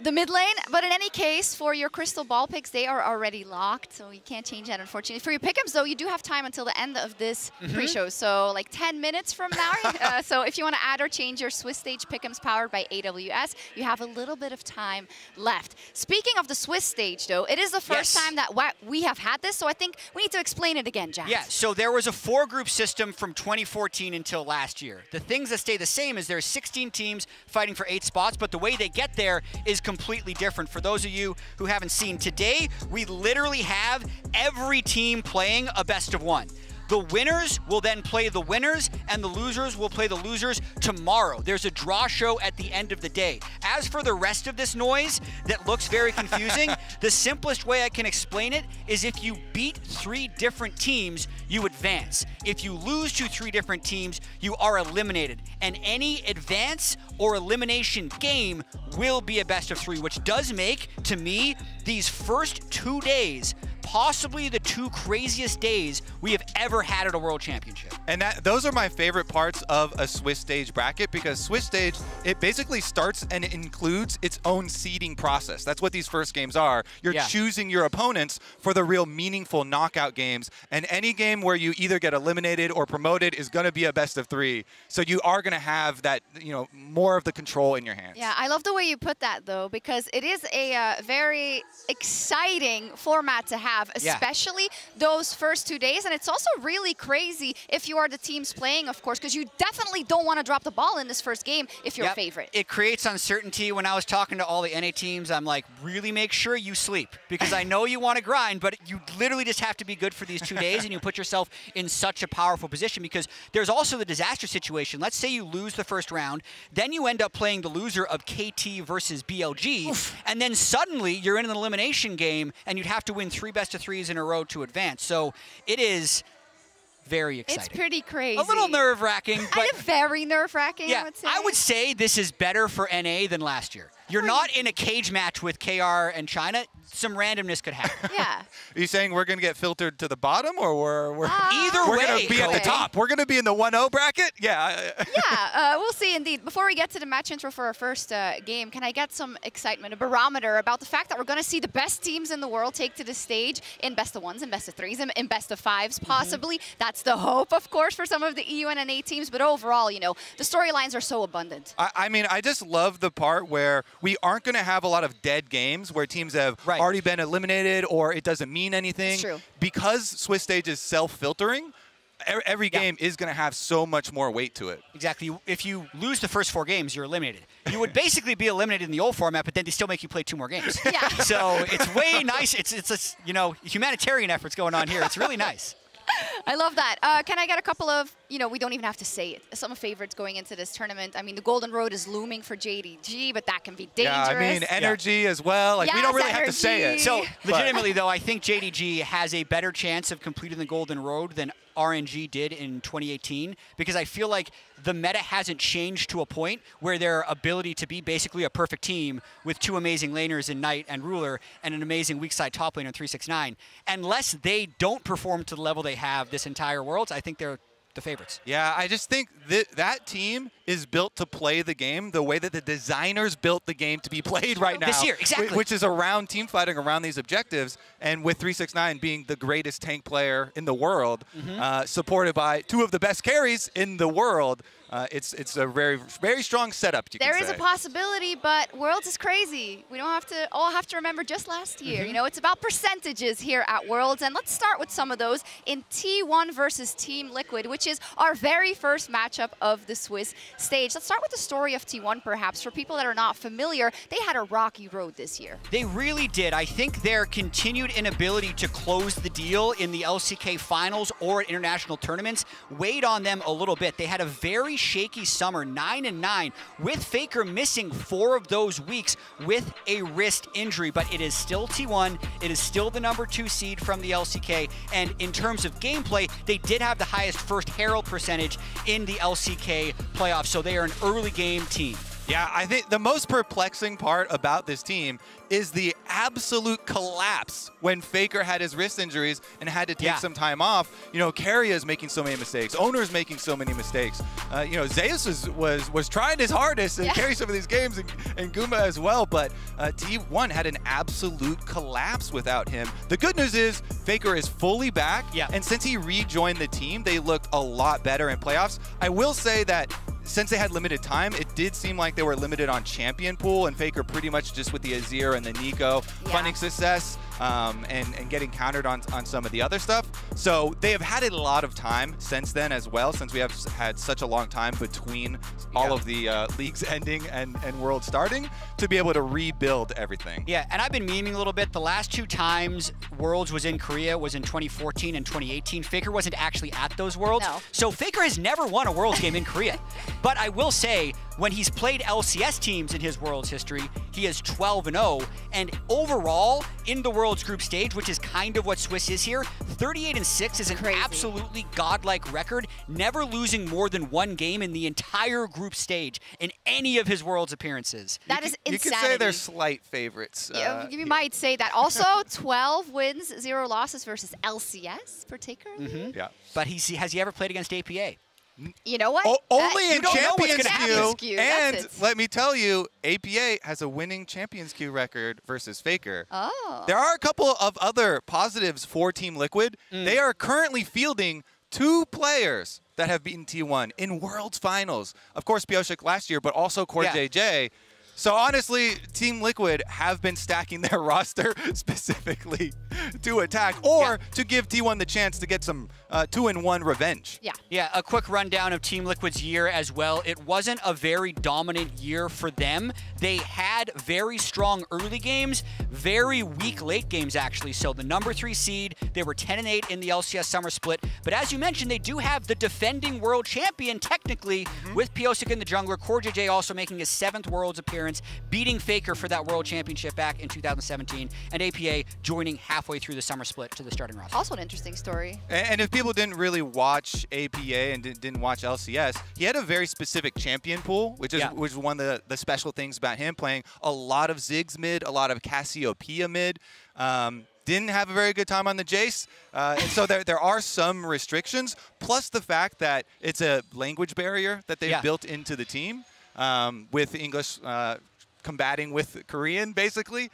the mid lane. But in any case, for your crystal ball picks, they are already locked, so you can't change that, unfortunately. For your pick'ems, though, you do have time until the end of this pre-show, so like 10 minutes from now. So if you want to add or change your Swiss stage pick'ems powered by AWS, you have a little bit of time left. Speaking of the Swiss stage, though, it is the first time that we have had this, so I think we need to explain it again, Jack.
Yeah, so there was a 4-group system from 2014 until last year. The things that stay the same is there's 16 teams fighting for 8 spots, but the way they get there is completely different. For those of you who haven't seen, today we literally have every team playing a best of 1. The winners will then play the winners, and the losers will play the losers tomorrow. There's a draw show at the end of the day. As for the rest of this noise that looks very confusing, the simplest way I can explain it is if you beat 3 different teams, you advance. If you lose to 3 different teams, you are eliminated. And any advance or elimination game will be a best of 3, which does make, to me, these first 2 days possibly the 2 craziest days we have ever had at a World Championship.
And those are my favorite parts of a Swiss stage bracket, because Swiss stage, it basically starts and it includes its own seeding process. That's what these first games are. You're choosing your opponents for the real meaningful knockout games. And any game where you either get eliminated or promoted is going to be a best of 3. So you are going to have that, more of the control in your hands.
Yeah, I love the way you put that, though, because it is a very exciting format to have, especially those first 2 days. And it's also really crazy if you are the teams playing, of course, because you definitely don't want to drop the ball in this first game if you're a favorite.
It creates uncertainty. When I was talking to all the NA teams, I'm like, really make sure you sleep, because I know you want to grind, but you literally just have to be good for these 2 days, and you put yourself in such a powerful position, because there's also the disaster situation. Let's say you lose the first round, then you end up playing the loser of KT versus BLG, and then suddenly you're in an elimination game, and you'd have to win 3 best of 3s in a row to advance. So it is very exciting.
It's pretty crazy.
A little nerve-wracking.
Kind of very nerve-wracking,
yeah,
I would say.
this is better for NA than last year. You're not in a cage match with KR and China. Some randomness could happen.
Yeah.
Are you saying we're going to get filtered to the bottom, or we're
either
we're
way,
going to be at the top? We're going to be in the 1-0 bracket? Yeah.
Yeah, we'll see indeed. Before we get to the match intro for our first game, can I get some excitement, a barometer about the fact that we're going to see the best teams in the world take to the stage in best of 1s and best of 3s and in best of 5s, possibly. That's the hope, of course, for some of the EU and NA teams. But overall, the storylines are so abundant.
I mean, I just love the part where we aren't going to have a lot of dead games where teams have already been eliminated or it doesn't mean anything.
It's true.
Because Swiss stage is self-filtering, every game is going to have so much more weight to it.
Exactly. If you lose the first 4 games, you're eliminated. You would basically be eliminated in the old format, but then they still make you play 2 more games.
Yeah.
So it's way nice. It's humanitarian efforts going on here. It's really nice.
I love that. Can I get a couple of, we don't even have to say it, some favorites going into this tournament? I mean, the Golden Road is looming for JDG, but that can be dangerous.
Yeah, I mean, energy as well. Like, we don't really have to say it.
So, legitimately, though, I think JDG has a better chance of completing the Golden Road than RNG did in 2018, because I feel like the meta hasn't changed to a point where their ability to be basically a perfect team with 2 amazing laners in Knight and Ruler and an amazing weak side top laner in 369, unless they don't perform to the level they have this entire Worlds, I think they're the favorites.
Yeah, I just think that team is built to play the game the way that the designers built the game to be played right now.
This year, exactly.
Which is around team fighting, around these objectives. And with 369 being the greatest tank player in the world, supported by 2 of the best carries in the world, it's a very, very strong setup, you can say.
There is a possibility, but Worlds is crazy. We don't have to all have to remember just last year. It's about percentages here at Worlds. And let's start with some of those in T1 versus Team Liquid, which is our very first matchup of the Swiss stage. Let's start with the story of T1, perhaps. For people that are not familiar, they had a rocky road this year.
They really did. I think their continued inability to close the deal in the LCK finals or at international tournaments weighed on them a little bit. They had a very shaky summer, 9-9, with Faker missing 4 of those weeks with a wrist injury. But it is still T1. It is still the #2 seed from the LCK. And in terms of gameplay, they did have the highest first Herald percentage in the LCK playoffs. So they are an early game team.
Yeah, I think the most perplexing part about this team is the absolute collapse when Faker had his wrist injuries and had to take some time off. Keria is making so many mistakes. Owner's making so many mistakes. Zeus was trying his hardest to carry some of these games, and Guma as well, but T1 had an absolute collapse without him. The good news is Faker is fully back, and since he rejoined the team, they looked a lot better in playoffs. I will say that since they had limited time, it did seem like they were limited on champion pool, and Faker pretty much just with the Azir and the Nico finding success and getting countered on some of the other stuff. So they have had a lot of time since then as well, since we have had such a long time between all of the leagues ending and World starting to be able to rebuild everything.
Yeah, and I've been memeing a little bit. The last 2 times Worlds was in Korea was in 2014 and 2018. Faker wasn't actually at those Worlds.
No.
So Faker has never won a Worlds game in Korea. But I will say, when he's played LCS teams in his Worlds history, he is 12-0. And overall, in the Worlds group stage, which is kind of what Swiss is here, 38-6 is an absolutely godlike record, never losing more than one game in the entire group stage in any of his Worlds appearances.
That is insanity.
You could say they're slight favorites.
You might say that. Also, 12 wins, 0 losses versus LCS for Taker.
Yeah.
But has he ever played against APA?
You know what?
Only in Champions Queue.
And
And let me tell you, APA has a winning Champions Queue record versus Faker.
Oh.
There are a couple of other positives for Team Liquid. They are currently fielding 2 players that have beaten T1 in Worlds Finals. Of course, Pioshik last year, but also QuartJJ. So honestly, Team Liquid have been stacking their roster specifically to attack or to give T1 the chance to get some 2-1 revenge.
Yeah, a quick rundown of Team Liquid's year as well. It wasn't a very dominant year for them. They had very strong early games, very weak late games actually. So the number 3 seed, they were 10-8 in the LCS Summer Split. But as you mentioned, they do have the defending world champion technically with Pioshik in the jungler. QuartJJ also making his 7th Worlds appearance, beating Faker for that World Championship back in 2017, and APA joining halfway through the Summer Split to the starting roster.
Also an interesting story.
And if people didn't really watch APA and didn't watch LCS, he had a very specific champion pool, which is one of the special things about him, playing a lot of Ziggs mid, a lot of Cassiopeia mid. Didn't have a very good time on the Jace. And so there are some restrictions, plus the fact that it's a language barrier that they've built into the team. With English combating with Korean, basically.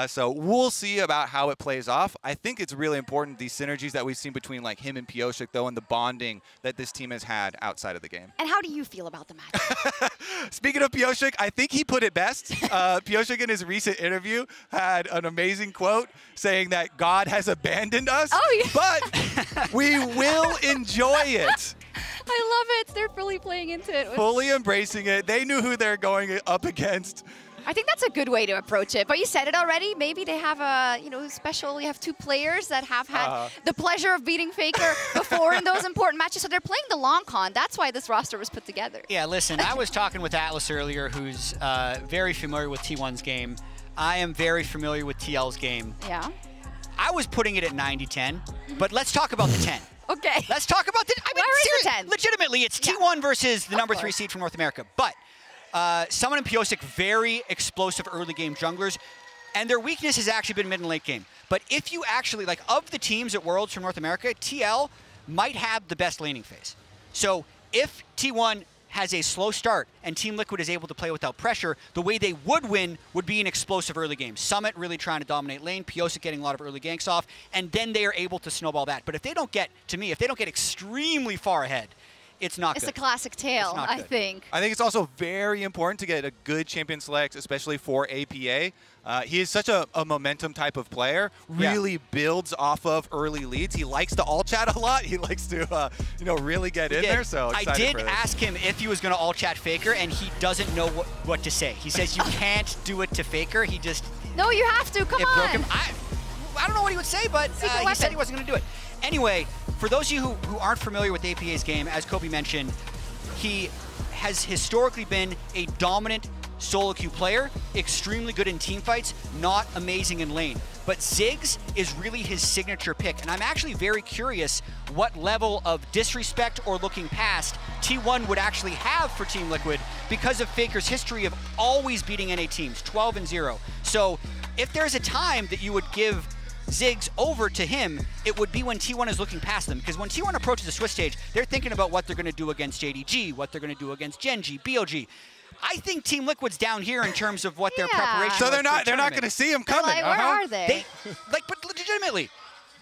So we'll see about how it plays off. I think it's really important, these synergies that we've seen between like him and Pioshik, though, and the bonding that this team has had outside of the game.
And how do you feel about the match?
Speaking of Pioshik, I think he put it best. Pioshik in his recent interview had an amazing quote saying that God has abandoned us, but we will enjoy it.
I love it. They're fully playing into it.
Fully embracing it. They knew who they're going up against.
I think that's a good way to approach it. But you said it already. Maybe they have a, special. You have 2 players that have had the pleasure of beating Faker before in those important matches. So they're playing the long con. That's why this roster was put together.
Yeah, listen, I was talking with Atlas earlier, who's very familiar with T1's game. I am very familiar with TL's game.
Yeah.
I was putting it at 90-10, but let's talk about the 10.
Okay.
Let's talk about the. I mean,
Where is the 10?
Legitimately, it's T1 versus the number 3 seed from North America. But Summon and Pioshik, very explosive early game junglers, and their weakness has actually been mid and late game. But if you actually, like, of the teams at Worlds from North America, TL might have the best laning phase. So if T1 has a slow start and Team Liquid is able to play without pressure, the way they would win would be an explosive early game. Summit really trying to dominate lane, Pioshik getting a lot of early ganks off, and then they are able to snowball that. But if they don't get, to me, if they don't get extremely far ahead, it's not good.
It's a classic tale, I think.
I think it's also very important to get a good champion select, especially for APA. He is such a momentum type of player, really builds off of early leads. He likes to all chat a lot. He likes to, really get in there. So
I did ask him if he was going to all chat Faker, and he doesn't know what to say. He says you can't do it to Faker. He just...
No, you have to. Come on.
Broke him. I don't know what he would say, but he said he wasn't going to do it. Anyway, for those of you who aren't familiar with APA's game, as Kobe mentioned, he has historically been a dominant solo queue player, extremely good in team fights, not amazing in lane. But Ziggs is really his signature pick, and I'm actually very curious what level of disrespect or looking past T1 would actually have for Team Liquid because of Faker's history of always beating NA teams, 12-0. So if there's a time that you would give Ziggs over to him, it would be when T1 is looking past them. Because when T1 approaches the Swiss stage, they're thinking about what they're going to do against JDG, what they're going to do against Genji, BLG. I think Team Liquid's down here in terms of what their preparation.
So they're not going to see him coming.
Like, where are they?
But legitimately.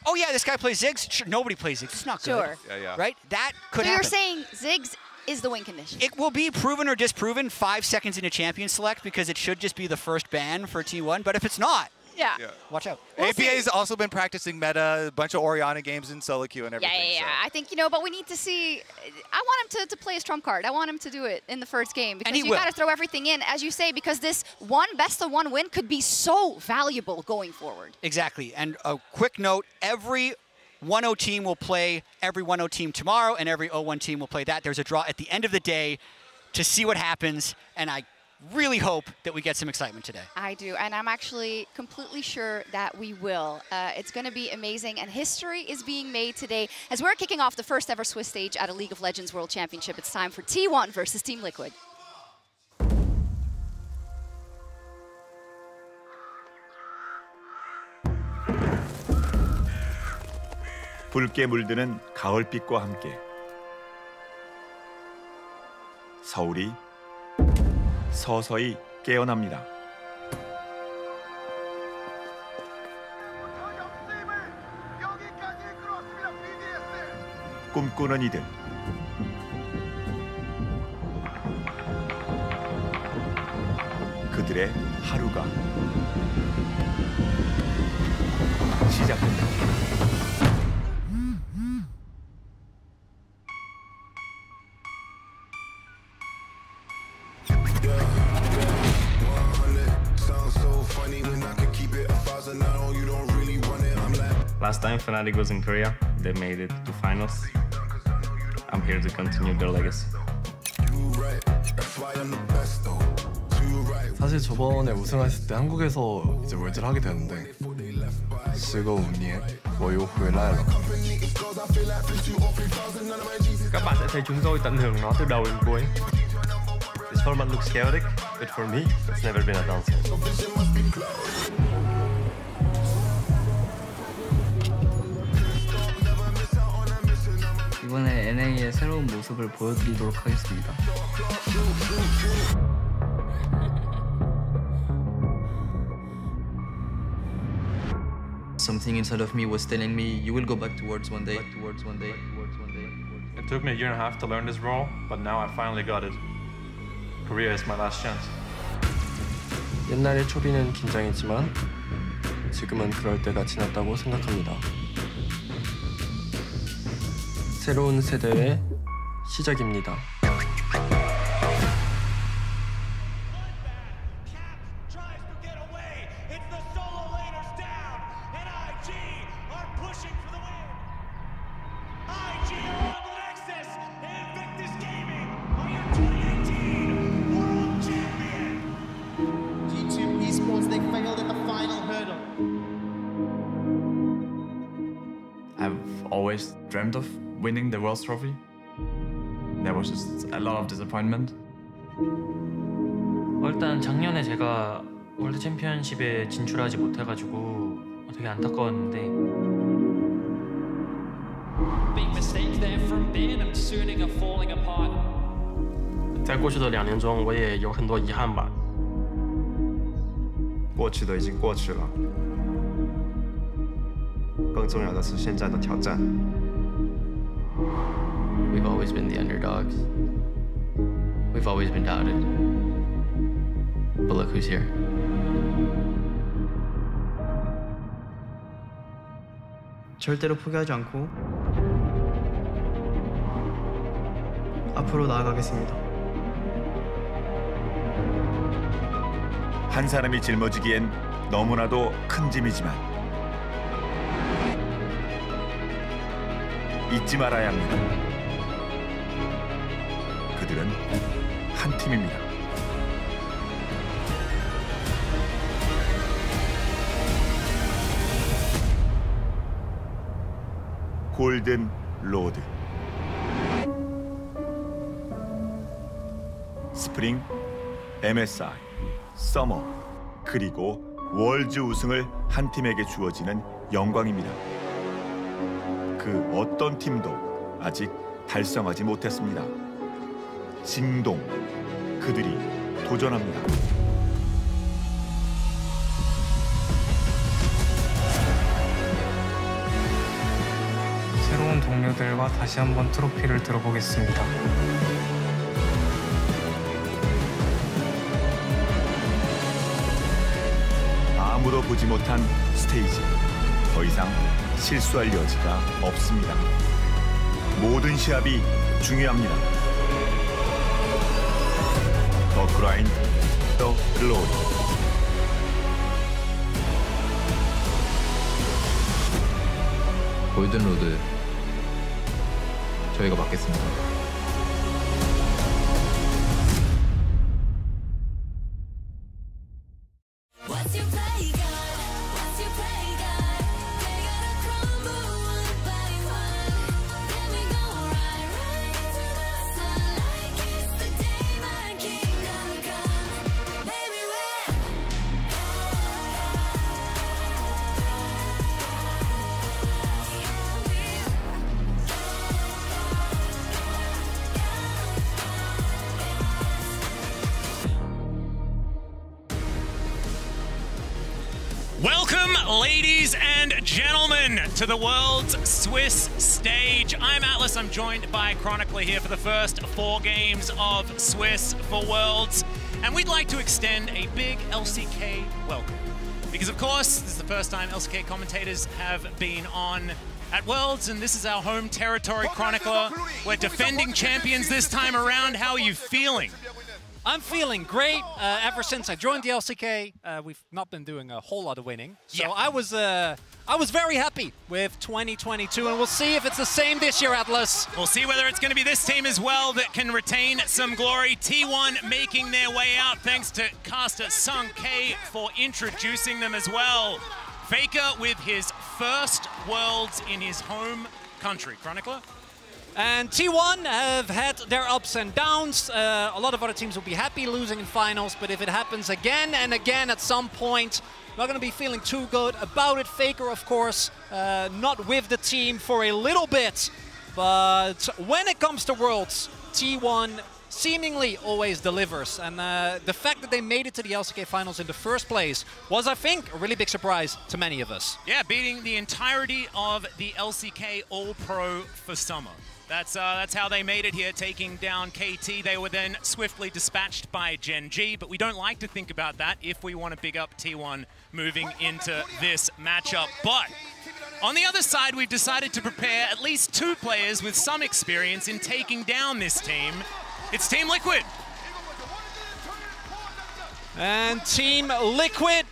Oh yeah, this guy plays Ziggs. Sure, nobody plays Ziggs. It's not good.
Sure.
Yeah.
Right? That could happen.
So you're saying Ziggs is the win condition?
It will be proven or disproven 5 seconds in a champion select because it should just be the first ban for T1. But if it's not, watch out.
APA's also been practicing meta, a bunch of Orianna games in solo queue and everything.
Yeah. I think, but we need to see. I want him to play his trump card. I want him to do it in the first game because you got to throw everything in, as you say, because this best of one win could be so valuable going forward.
Exactly. And a quick note, every 1-0 team will play every 1-0 team tomorrow, and every 0-1 team will play that. There's a draw at the end of the day. to see what happens, and I really hope that we get some excitement today.
I do, and I'm actually completely sure that we will. It's going to be amazing, and history is being made today. As we're kicking off the first ever Swiss stage at a League of Legends World Championship, it's time for T1 versus Team Liquid.
붉게 물드는 가을빛과 함께 서울이 서서히 깨어납니다. 꿈꾸는 이들, 그들의 하루가 시작됩니다.
Last time Fnatic was in Korea, they made it to finals. I'm here to continue their legacy.
사실 저번에 우승했을 때 한국에서 이제 월드를 하게 되는데
Các bạn sẽ thấy chúng tôi tận hưởng nó từ đầu đến cuối. This format looks chaotic, but for me, it's never been a downside.
이번에 NA의 새로운 모습을 보여드리도록 하겠습니다.
Something inside of me was telling me, you will go back towards one day.
It took me a year and a half to learn this role, but now I finally got it. Korea is my last chance.
옛날의 초비는 긴장했지만 지금은 그럴 때가 지났다고 생각합니다. 새로운 세대의 시작입니다.
I've always dreamt of winning the World's Trophy. There was just a lot of disappointment.
일단 작년에 제가 월드 챔피언십에 진출하지 못해가지고 되게 안타까웠는데.
Big mistake there from Ben. I'm suiting are falling apart.
在过去的2年中，我也有很多遗憾吧。
过去的已经过去了，更重要的是现在的挑战。
We've always been the underdogs. We've always been doubted. But look who's here.
절대로 포기하지 않고 앞으로 나아가겠습니다.
한 사람이 짊어지기엔 너무나도 큰 짐이지만 잊지 말아야 합니다. 그들은 한 팀입니다. 골든 로드. 스프링, MSI, 서머, 그리고 월즈 우승을 한 팀에게 주어지는 영광입니다. 그 어떤 팀도 아직 달성하지 못했습니다. 진동, 그들이 도전합니다.
새로운 동료들과 다시 한번 트로피를 들어보겠습니다.
아무도 보지 못한 스테이지. 더 이상 실수할 여지가 없습니다. 모든 시합이 중요합니다. 더 그라인드, 더 글로리.
골든 로드 저희가 맡겠습니다.
ladies and gentlemen, to the world's Swiss stage. I'm Atlas, I'm joined by Chronicler here for the first 4 games of Swiss for Worlds. And we'd like to extend a big LCK welcome. Because of course, this is the first time LCK commentators have been on at Worlds, and this is our home territory, Chronicler. We're defending champions this time around. How are you feeling?
I'm feeling great. Ever since I joined the LCK, we've not been doing a whole lot of winning. So yeah. I was very happy with 2022, and we'll see if it's the same this year, Atlas.
We'll see whether it's going to be this team as well that can retain some glory. T1 making their way out, thanks to caster Sung K for introducing them as well. Faker with his first Worlds in his home country. Chronicler?
And T1 have had their ups and downs. A lot of other teams will be happy losing in finals, but if it happens again and again at some point, not going to be feeling too good about it. Faker, of course, not with the team for a little bit, but when it comes to Worlds, T1 seemingly always delivers. And the fact that they made it to the LCK finals in the first place was, I think, a really big surprise to many of us.
Yeah, beating the entirety of the LCK All-Pro for summer. That's how they made it here, taking down KT. They were then swiftly dispatched by Gen G, but we don't like to think about that if we want to big up T1 moving into this matchup. But on the other side, we've decided to prepare at least 2 players with some experience in taking down this team. It's Team Liquid.
And Team Liquid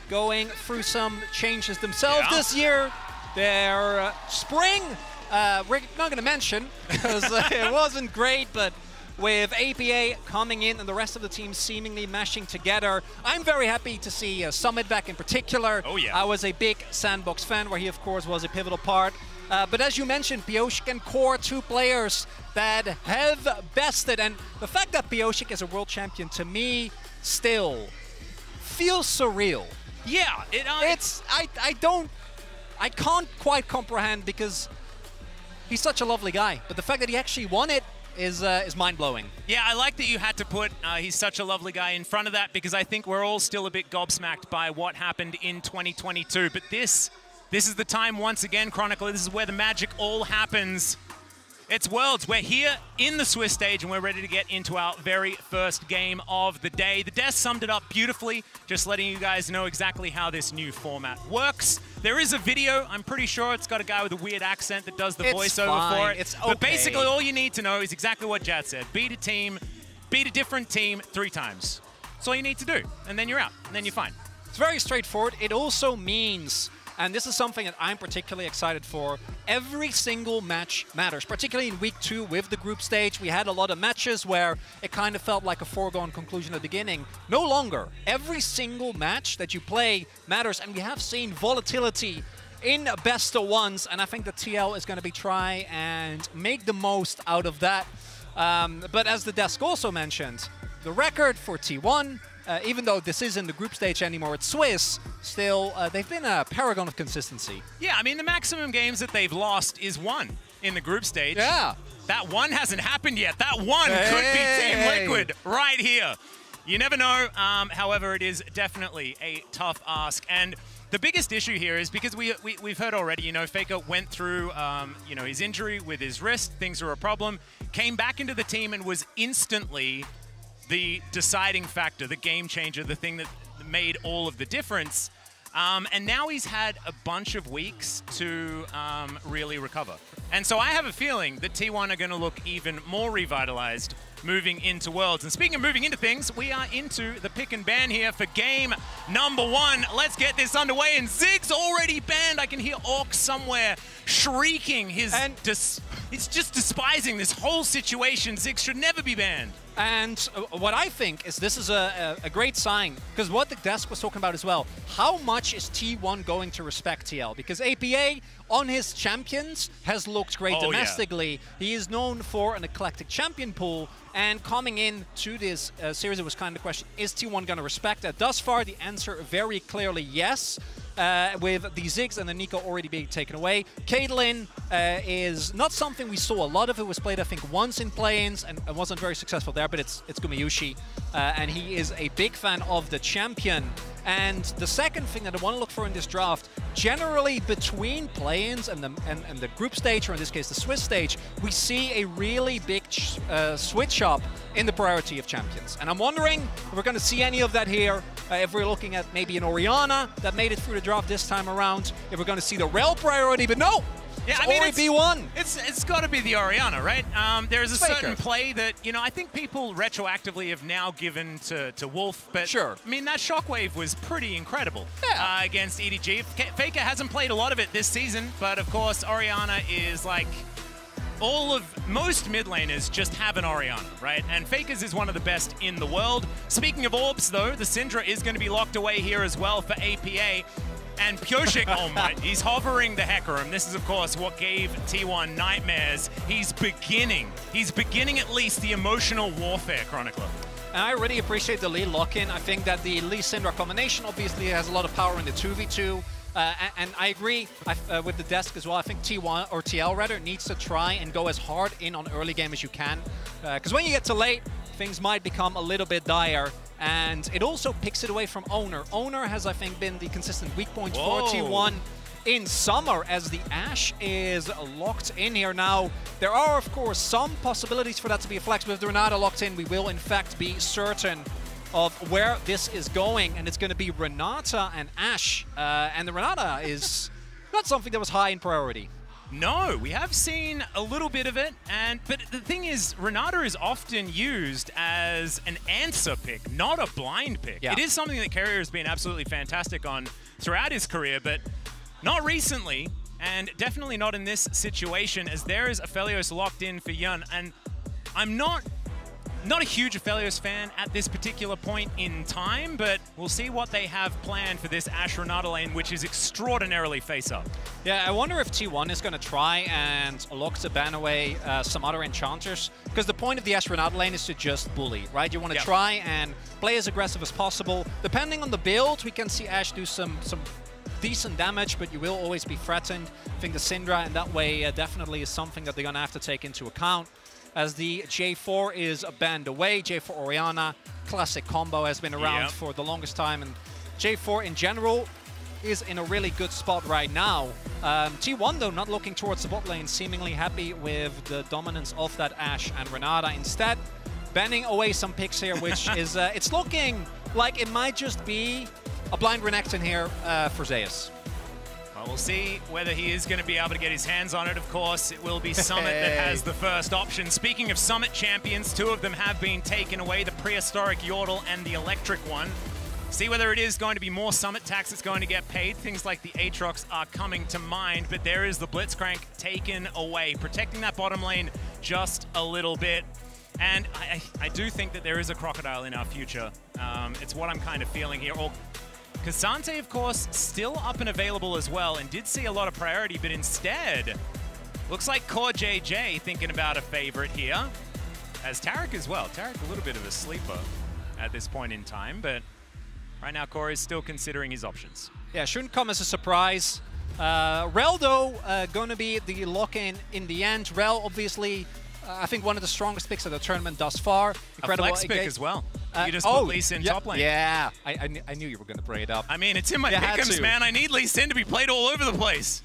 going through some changes themselves this year. Their spring, we're not going to mention because it wasn't great, but with APA coming in and the rest of the team seemingly meshing together, I'm very happy to see Summit back in particular.
Oh yeah.
I was a big Sandbox fan, where he of course was a pivotal part. But as you mentioned, Pioshik and Core, 2 players that have bested, and the fact that Pioshik is a world champion to me still feels surreal.
Yeah,
I can't quite comprehend, because he's such a lovely guy, but the fact that he actually won it is mind-blowing.
Yeah, I like that you had to put he's such a lovely guy in front of that, because I think we're all still a bit gobsmacked by what happened in 2022. But this is the time once again, Chronicler. This is where the magic all happens. It's Worlds. We're here in the Swiss stage, and we're ready to get into our very first game of the day. The desk summed it up beautifully, just letting you guys know exactly how this new format works. There is a video. I'm pretty sure it's got a guy with a weird accent that does the voiceover for it.
It's okay.
But basically, all you need to know is exactly what Jad said. Beat a different team 3 times. That's all you need to do, and then you're out, and then you're fine.
It's very straightforward. It also means, and this is something that I'm particularly excited for, every single match matters, particularly in week 2 with the group stage. We had a lot of matches where it kind of felt like a foregone conclusion at the beginning. No longer. Every single match that you play matters, and we have seen volatility in best of ones, and I think the TL is going to be try and make the most out of that. But as the desk also mentioned, the record for T1, even though this isn't the group stage anymore, it's Swiss, still, they've been a paragon of consistency.
Yeah, I mean, the maximum games that they've lost is 1 in the group stage.
Yeah.
That 1 hasn't happened yet. That 1 could be Team Liquid right here. You never know. However, it is definitely a tough ask. And the biggest issue here is because we've heard already, you know, Faker went through, you know, his injury with his wrist. Things are a problem. Came back into the team and was instantly the deciding factor, the game changer, the thing that made all of the difference. And now he's had a bunch of weeks to really recover. And so I have a feeling that T1 are going to look even more revitalized moving into Worlds. And speaking of moving into things, we are into the pick and ban here for game number 1. Let's get this underway. And Zig's already banned. I can hear Orc somewhere shrieking. He's just despising this whole situation. Zig should never be banned.
And what I think is this is a great sign, because what the desk was talking about as well, how much is T1 going to respect TL? Because APA on his champions has looked great domestically. Yeah. He is known for an eclectic champion pool, and coming in to this series, it was kind of the question, is T1 going to respect that? Thus far, the answer very clearly yes. with the Ziggs and the Nico already being taken away. Caitlyn is not something we saw a lot of. It was played, I think, once in play-ins and wasn't very successful there, but it's Gumayushi, and he is a big fan of the champion. And the second thing that I want to look for in this draft, generally between play-ins and the group stage, or in this case the Swiss stage, we see a really big switch up in the priority of champions. And I'm wondering if we're going to see any of that here, if we're looking at maybe an Orianna that made it through the draft this time around, if we're going to see the Rel priority, but no!
Yeah,
it's
I mean,
only B1.
It's got to be the Orianna, right? There's a certain play that, you know, I think people retroactively have now given to Wolf, but
sure.
I mean, that shockwave was pretty incredible against EDG. Faker hasn't played a lot of it this season, but of course, Orianna is like most mid laners just have an Orianna, right? And Faker's is one of the best in the world. Speaking of orbs, though, the Syndra is going to be locked away here as well for APA. And Pyoshik, oh my, he's hovering the Hecarim. This is, of course, what gave T1 nightmares. He's beginning at least the emotional warfare, Chronicler.
And I really appreciate the Lee lock-in. I think that the Lee Syndra combination obviously has a lot of power in the 2v2. And I agree with the desk as well. I think T1 or TL rather needs to try and go as hard in on early game as you can. Because when you get to late, things might become a little bit dire. And it also picks it away from Owner. Owner has, I think, been the consistent weak point for T1 in summer, as the Ashe is locked in here now. There are, of course, some possibilities for that to be a flex, but with the Renata locked in, we will, in fact, be certain of where this is going. And it's going to be Renata and Ashe. And the Renata is not something that was high in priority.
No, we have seen a little bit of it, but the thing is, Renata is often used as an answer pick, not a blind pick.
Yeah.
It is something that Carrier has been absolutely fantastic on throughout his career, but not recently, and definitely not in this situation, as there is Aphelios locked in for Yun, and I'm not a huge Aphelios fan at this particular point in time, but we'll see what they have planned for this Ashe Renata lane, which is extraordinarily face-up.
Yeah, I wonder if T1 is going to try and look to ban away some other enchanters, because the point of the Ashe Renata lane is to just bully, right? You want to try and play as aggressive as possible. Depending on the build, we can see Ashe do some decent damage, but you will always be threatened. I think the Syndra in that way definitely is something that they're going to have to take into account. As the J4 is banned away, J4 Orianna, classic combo, has been around for the longest time, and J4 in general is in a really good spot right now. T1 though not looking towards the bot lane, seemingly happy with the dominance of that Ashe and Renata. Instead, banning away some picks here, which is, it's looking like it might just be a blind Renekton here for Zeus.
Well, we'll see whether he is going to be able to get his hands on it. Of course, it will be Summit that has the first option. Speaking of Summit champions, two of them have been taken away, the prehistoric Yordle and the electric one. See whether it is going to be more Summit tax that's going to get paid. Things like the Aatrox are coming to mind, but there is the Blitzcrank taken away, protecting that bottom lane just a little bit. And I do think that there is a Crocodile in our future. It's what I'm kind of feeling here. Cassante, of course, still up and available as well, and did see a lot of priority, but instead, looks like Core JJ thinking about a favorite here, as Tarek as well. Tarek a little bit of a sleeper at this point in time, but right now Core is still considering his options.
Yeah, shouldn't come as a surprise. Rel, though, going to be the lock-in the end. Rel, obviously, I think one of the strongest picks of the tournament thus far. Incredible.
A flex pick as well. You just put Lee Sin top lane.
Yeah, I knew you were going to bring it up.
I mean, it's in my pick'ems, man. I need Lee Sin to be played all over the place.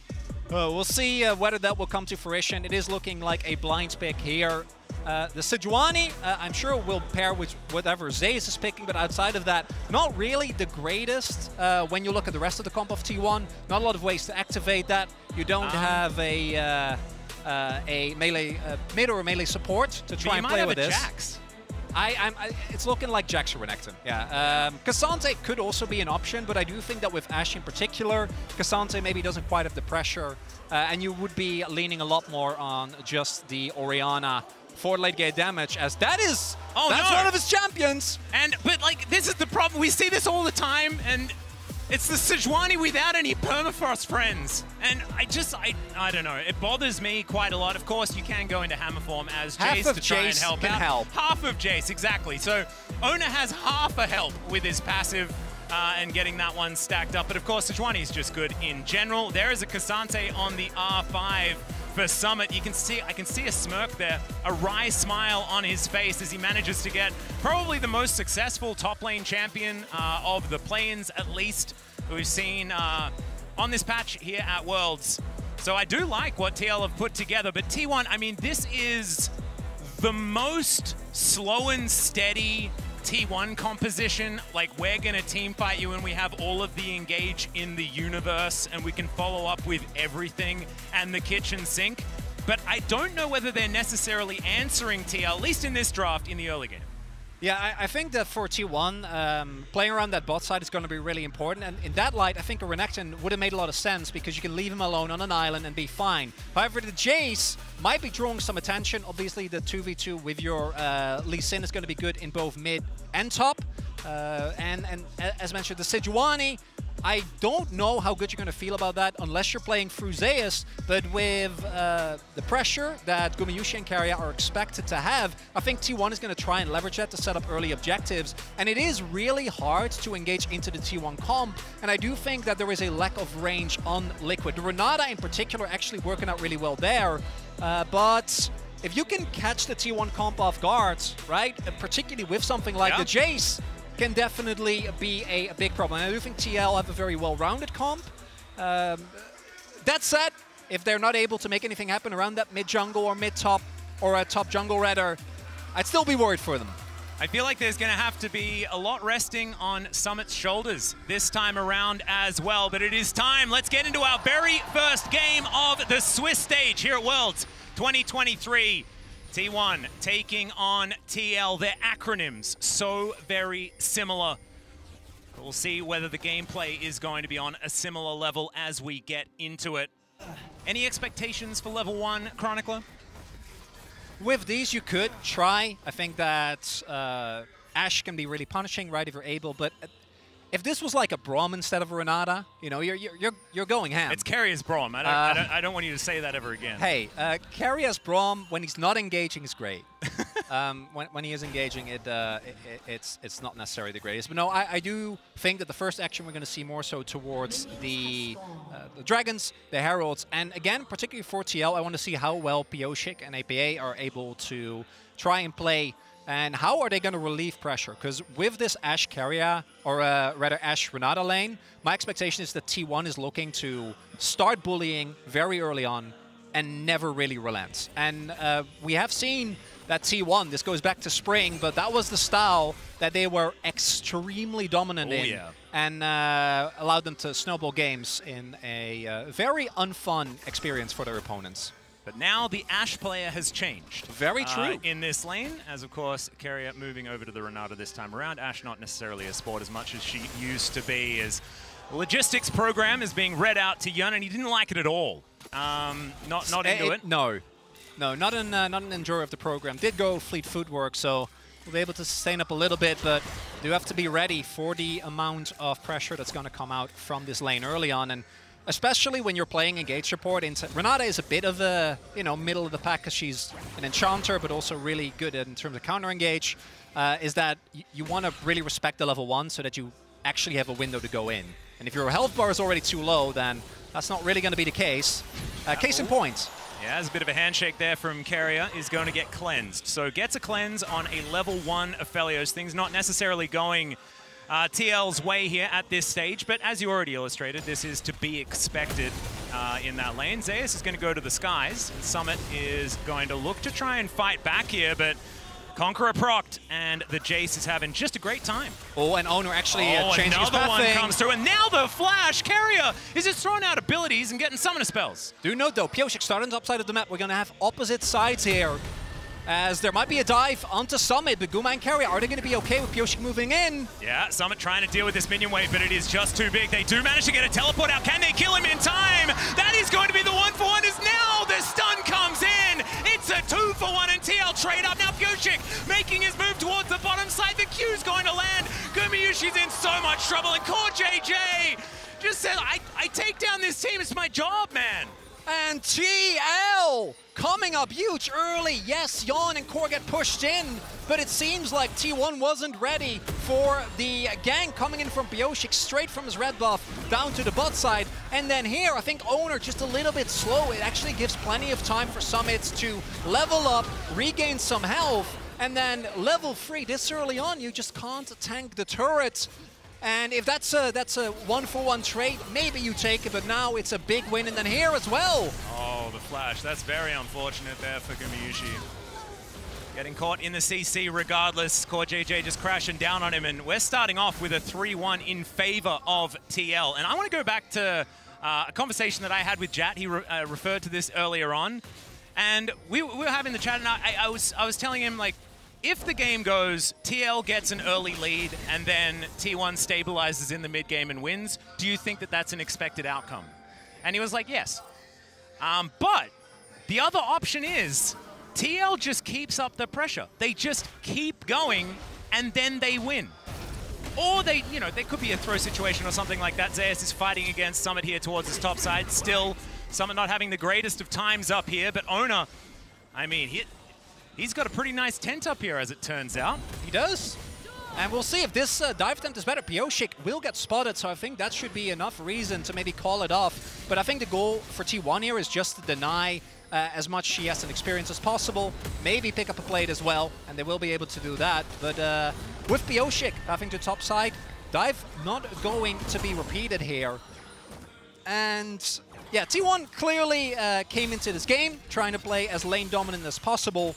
We'll see whether that will come to fruition. It is looking like a blind pick here. The Sejuani, I'm sure will pair with whatever Zeus is picking, but outside of that, not really the greatest when you look at the rest of the comp of T1. Not a lot of ways to activate that. You don't have a melee mid or melee support to try and play with this.
Jax.
It's looking like Jax or Renekton. Yeah. Cassante could also be an option, but I do think that with Ashe in particular, Cassante maybe doesn't quite have the pressure, and you would be leaning a lot more on just the Orianna for late game damage, as that's one of his champions.
But like, this is the problem. We see this all the time, and it's the Sejuani without any permafrost friends. And I don't know. It bothers me quite a lot. Of course, you can go into hammer form as Jace to try and help out. Half of Jace, exactly. So Ona has half a help with his passive. and getting that one stacked up. But of course, Sejuani is just good in general. There is a Cassante on the R5 for Summit. I can see a smirk there, a wry smile on his face as he manages to get probably the most successful top lane champion of the play-ins, at least, we've seen on this patch here at Worlds. So I do like what TL have put together, but T1, I mean, this is the most slow and steady T1 composition. Like, we're gonna team fight you and we have all of the engage in the universe and we can follow up with everything and the kitchen sink. But I don't know whether they're necessarily answering TL, at least in this draft, in the early game.
Yeah, I think that for T1, playing around that bot side is going to be really important. And in that light, I think a Renekton would have made a lot of sense because you can leave him alone on an island and be fine. However, the Jace might be drawing some attention. Obviously, the 2v2 with your Lee Sin is going to be good in both mid and top. And as mentioned, the Sejuani, I don't know how good you're going to feel about that unless you're playing through Zeus, but with the pressure that Gumayusi and Keria are expected to have, I think T1 is going to try and leverage that to set up early objectives, and it is really hard to engage into the T1 comp, and I do think that there is a lack of range on Liquid. The Renata in particular actually working out really well there, but if you can catch the T1 comp off guard, right, particularly with something like the Jace, can definitely be a big problem. And I do think TL have a very well-rounded comp. That said, if they're not able to make anything happen around that mid-jungle or mid-top, or a top jungle rather, I'd still be worried for them.
I feel like there's going to have to be a lot resting on Summit's shoulders this time around as well. But it is time. Let's get into our very first game of the Swiss stage here at Worlds 2023. T1 taking on TL. Their acronyms so very similar. We'll see whether the gameplay is going to be on a similar level as we get into it. Any expectations for level 1, Chronicler?
With these, you could try. I think that Ashe can be really punishing, right, if you're able, but if this was like a Braum instead of a Renata, you know, you're going ham.
It's Keria's Braum. I don't want you to say that ever again.
Hey, Keria's Braum, when he's not engaging, is great. When he is engaging, it's not necessarily the greatest. But no, I do think that the first action we're going to see more so towards the Dragons, the Heralds, and again, particularly for TL, I want to see how well Pioshik and APA are able to try and play. And how are they going to relieve pressure? Because with this Ashe Keria, or rather Ashe Renata lane, my expectation is that T1 is looking to start bullying very early on and never really relents. And we have seen that T1, this goes back to spring, but that was the style that they were extremely dominant in and allowed them to snowball games in a very unfun experience for their opponents.
But now the Ashe player has changed.
Very true.
In this lane, as of course, Keria moving over to the Renata this time around. Ashe not necessarily a sport as much as she used to be, as the logistics program is being read out to Yun, and he didn't like it at all. Not into it.
No, not an enjoyer of the program. Did go Fleet Footwork, so we'll be able to sustain up a little bit, but do have to be ready for the amount of pressure that's going to come out from this lane early on. And especially when you're playing Engage support. Renata is a bit of a, middle of the pack because she's an enchanter, but also really good in terms of counter engage, is that you want to really respect the level 1 so that you actually have a window to go in. And if your health bar is already too low, then that's not really going to be the case. Case in point.
Yeah, there's a bit of a handshake there from Keria, is going to get cleansed. So gets a cleanse on a level 1 Aphelios. Things not necessarily going TL's way here at this stage, but as you already illustrated, this is to be expected in that lane. Zeus is going to go to the skies. Summit is going to look to try and fight back here, but Conqueror procced, and the Jace is having just a great time.
Oh, and Owner actually changing his
another one
pathing.
comes through, and now the flash. Keria is just throwing out abilities and getting summoner spells.
Do note though, Pioshik starting on the top side of the map. We're going to have opposite sides here, as there might be a dive onto Summit, but Guma and Keria, are they going to be okay with Pioshik moving in?
Yeah, Summit trying to deal with this minion wave, but it is just too big. They do manage to get a teleport out. Can they kill him in time? That is going to be the 1-for-1, as now the stun comes in. It's a 2-for-1, and TL trade up. Now Pioshik making his move towards the bottom side. The Q's going to land. Gumayushi's in so much trouble, and Core JJ just said, I take down this team. It's my job, man.
And TL coming up huge early. Yes, Yon and Core get pushed in, but it seems like T1 wasn't ready for the gank coming in from Pioshik, straight from his red buff down to the bot side. And then here, I think Owner just a little bit slow. It actually gives plenty of time for Summit to level up, regain some health, and then level 3. This early on, you just can't tank the turret. And if that's a 1-for-1 trade, maybe you take it, but now it's a big win. And then here as well.
Oh, the flash. That's very unfortunate there for Gumayusi. Getting caught in the CC regardless. QuartJJ just crashing down on him, and we're starting off with a 3-1 in favor of TL. And I want to go back to a conversation that I had with Jat. He referred to this earlier on. And we were having the chat, and I was telling him, like, if the game goes, TL gets an early lead and then T1 stabilizes in the mid game and wins, do you think that that's an expected outcome? And he was like, yes. But the other option is TL just keeps up the pressure. They just keep going and then they win. Or they, you know, there could be a throw situation or something like that. Zeus is fighting against Summit here towards his top side. Still, Summit not having the greatest of times up here, but Owner, I mean, he's got a pretty nice tent up here, as it turns out.
He does. And we'll see if this dive tent is better. Pioshik will get spotted, so I think that should be enough reason to maybe call it off. But I think the goal for T1 here is just to deny as much CS and experience as possible. Maybe pick up a plate as well, and they will be able to do that. But with Pioshik having to top side, dive not going to be repeated here. And yeah, T1 clearly came into this game trying to play as lane dominant as possible.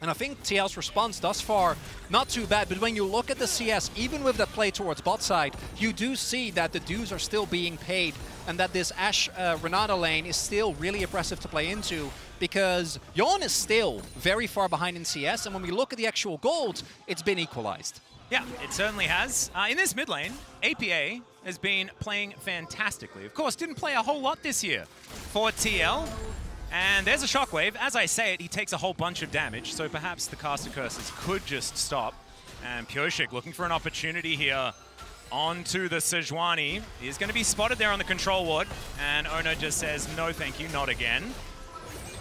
And I think TL's response thus far, not too bad, but when you look at the CS, even with the play towards bot side, you do see that the dues are still being paid and that this Ashe Renata lane is still really oppressive to play into because Yon is still very far behind in CS, and when we look at the actual gold, it's been equalized.
Yeah, it certainly has. In this mid lane, APA has been playing fantastically. Of course, didn't play a whole lot this year for TL. And there's a Shockwave. As I say it, he takes a whole bunch of damage, so perhaps the caster curses could just stop. And Pioshik looking for an opportunity here onto the Sejuani. He's going to be spotted there on the control ward, and Ono just says, no thank you, not again.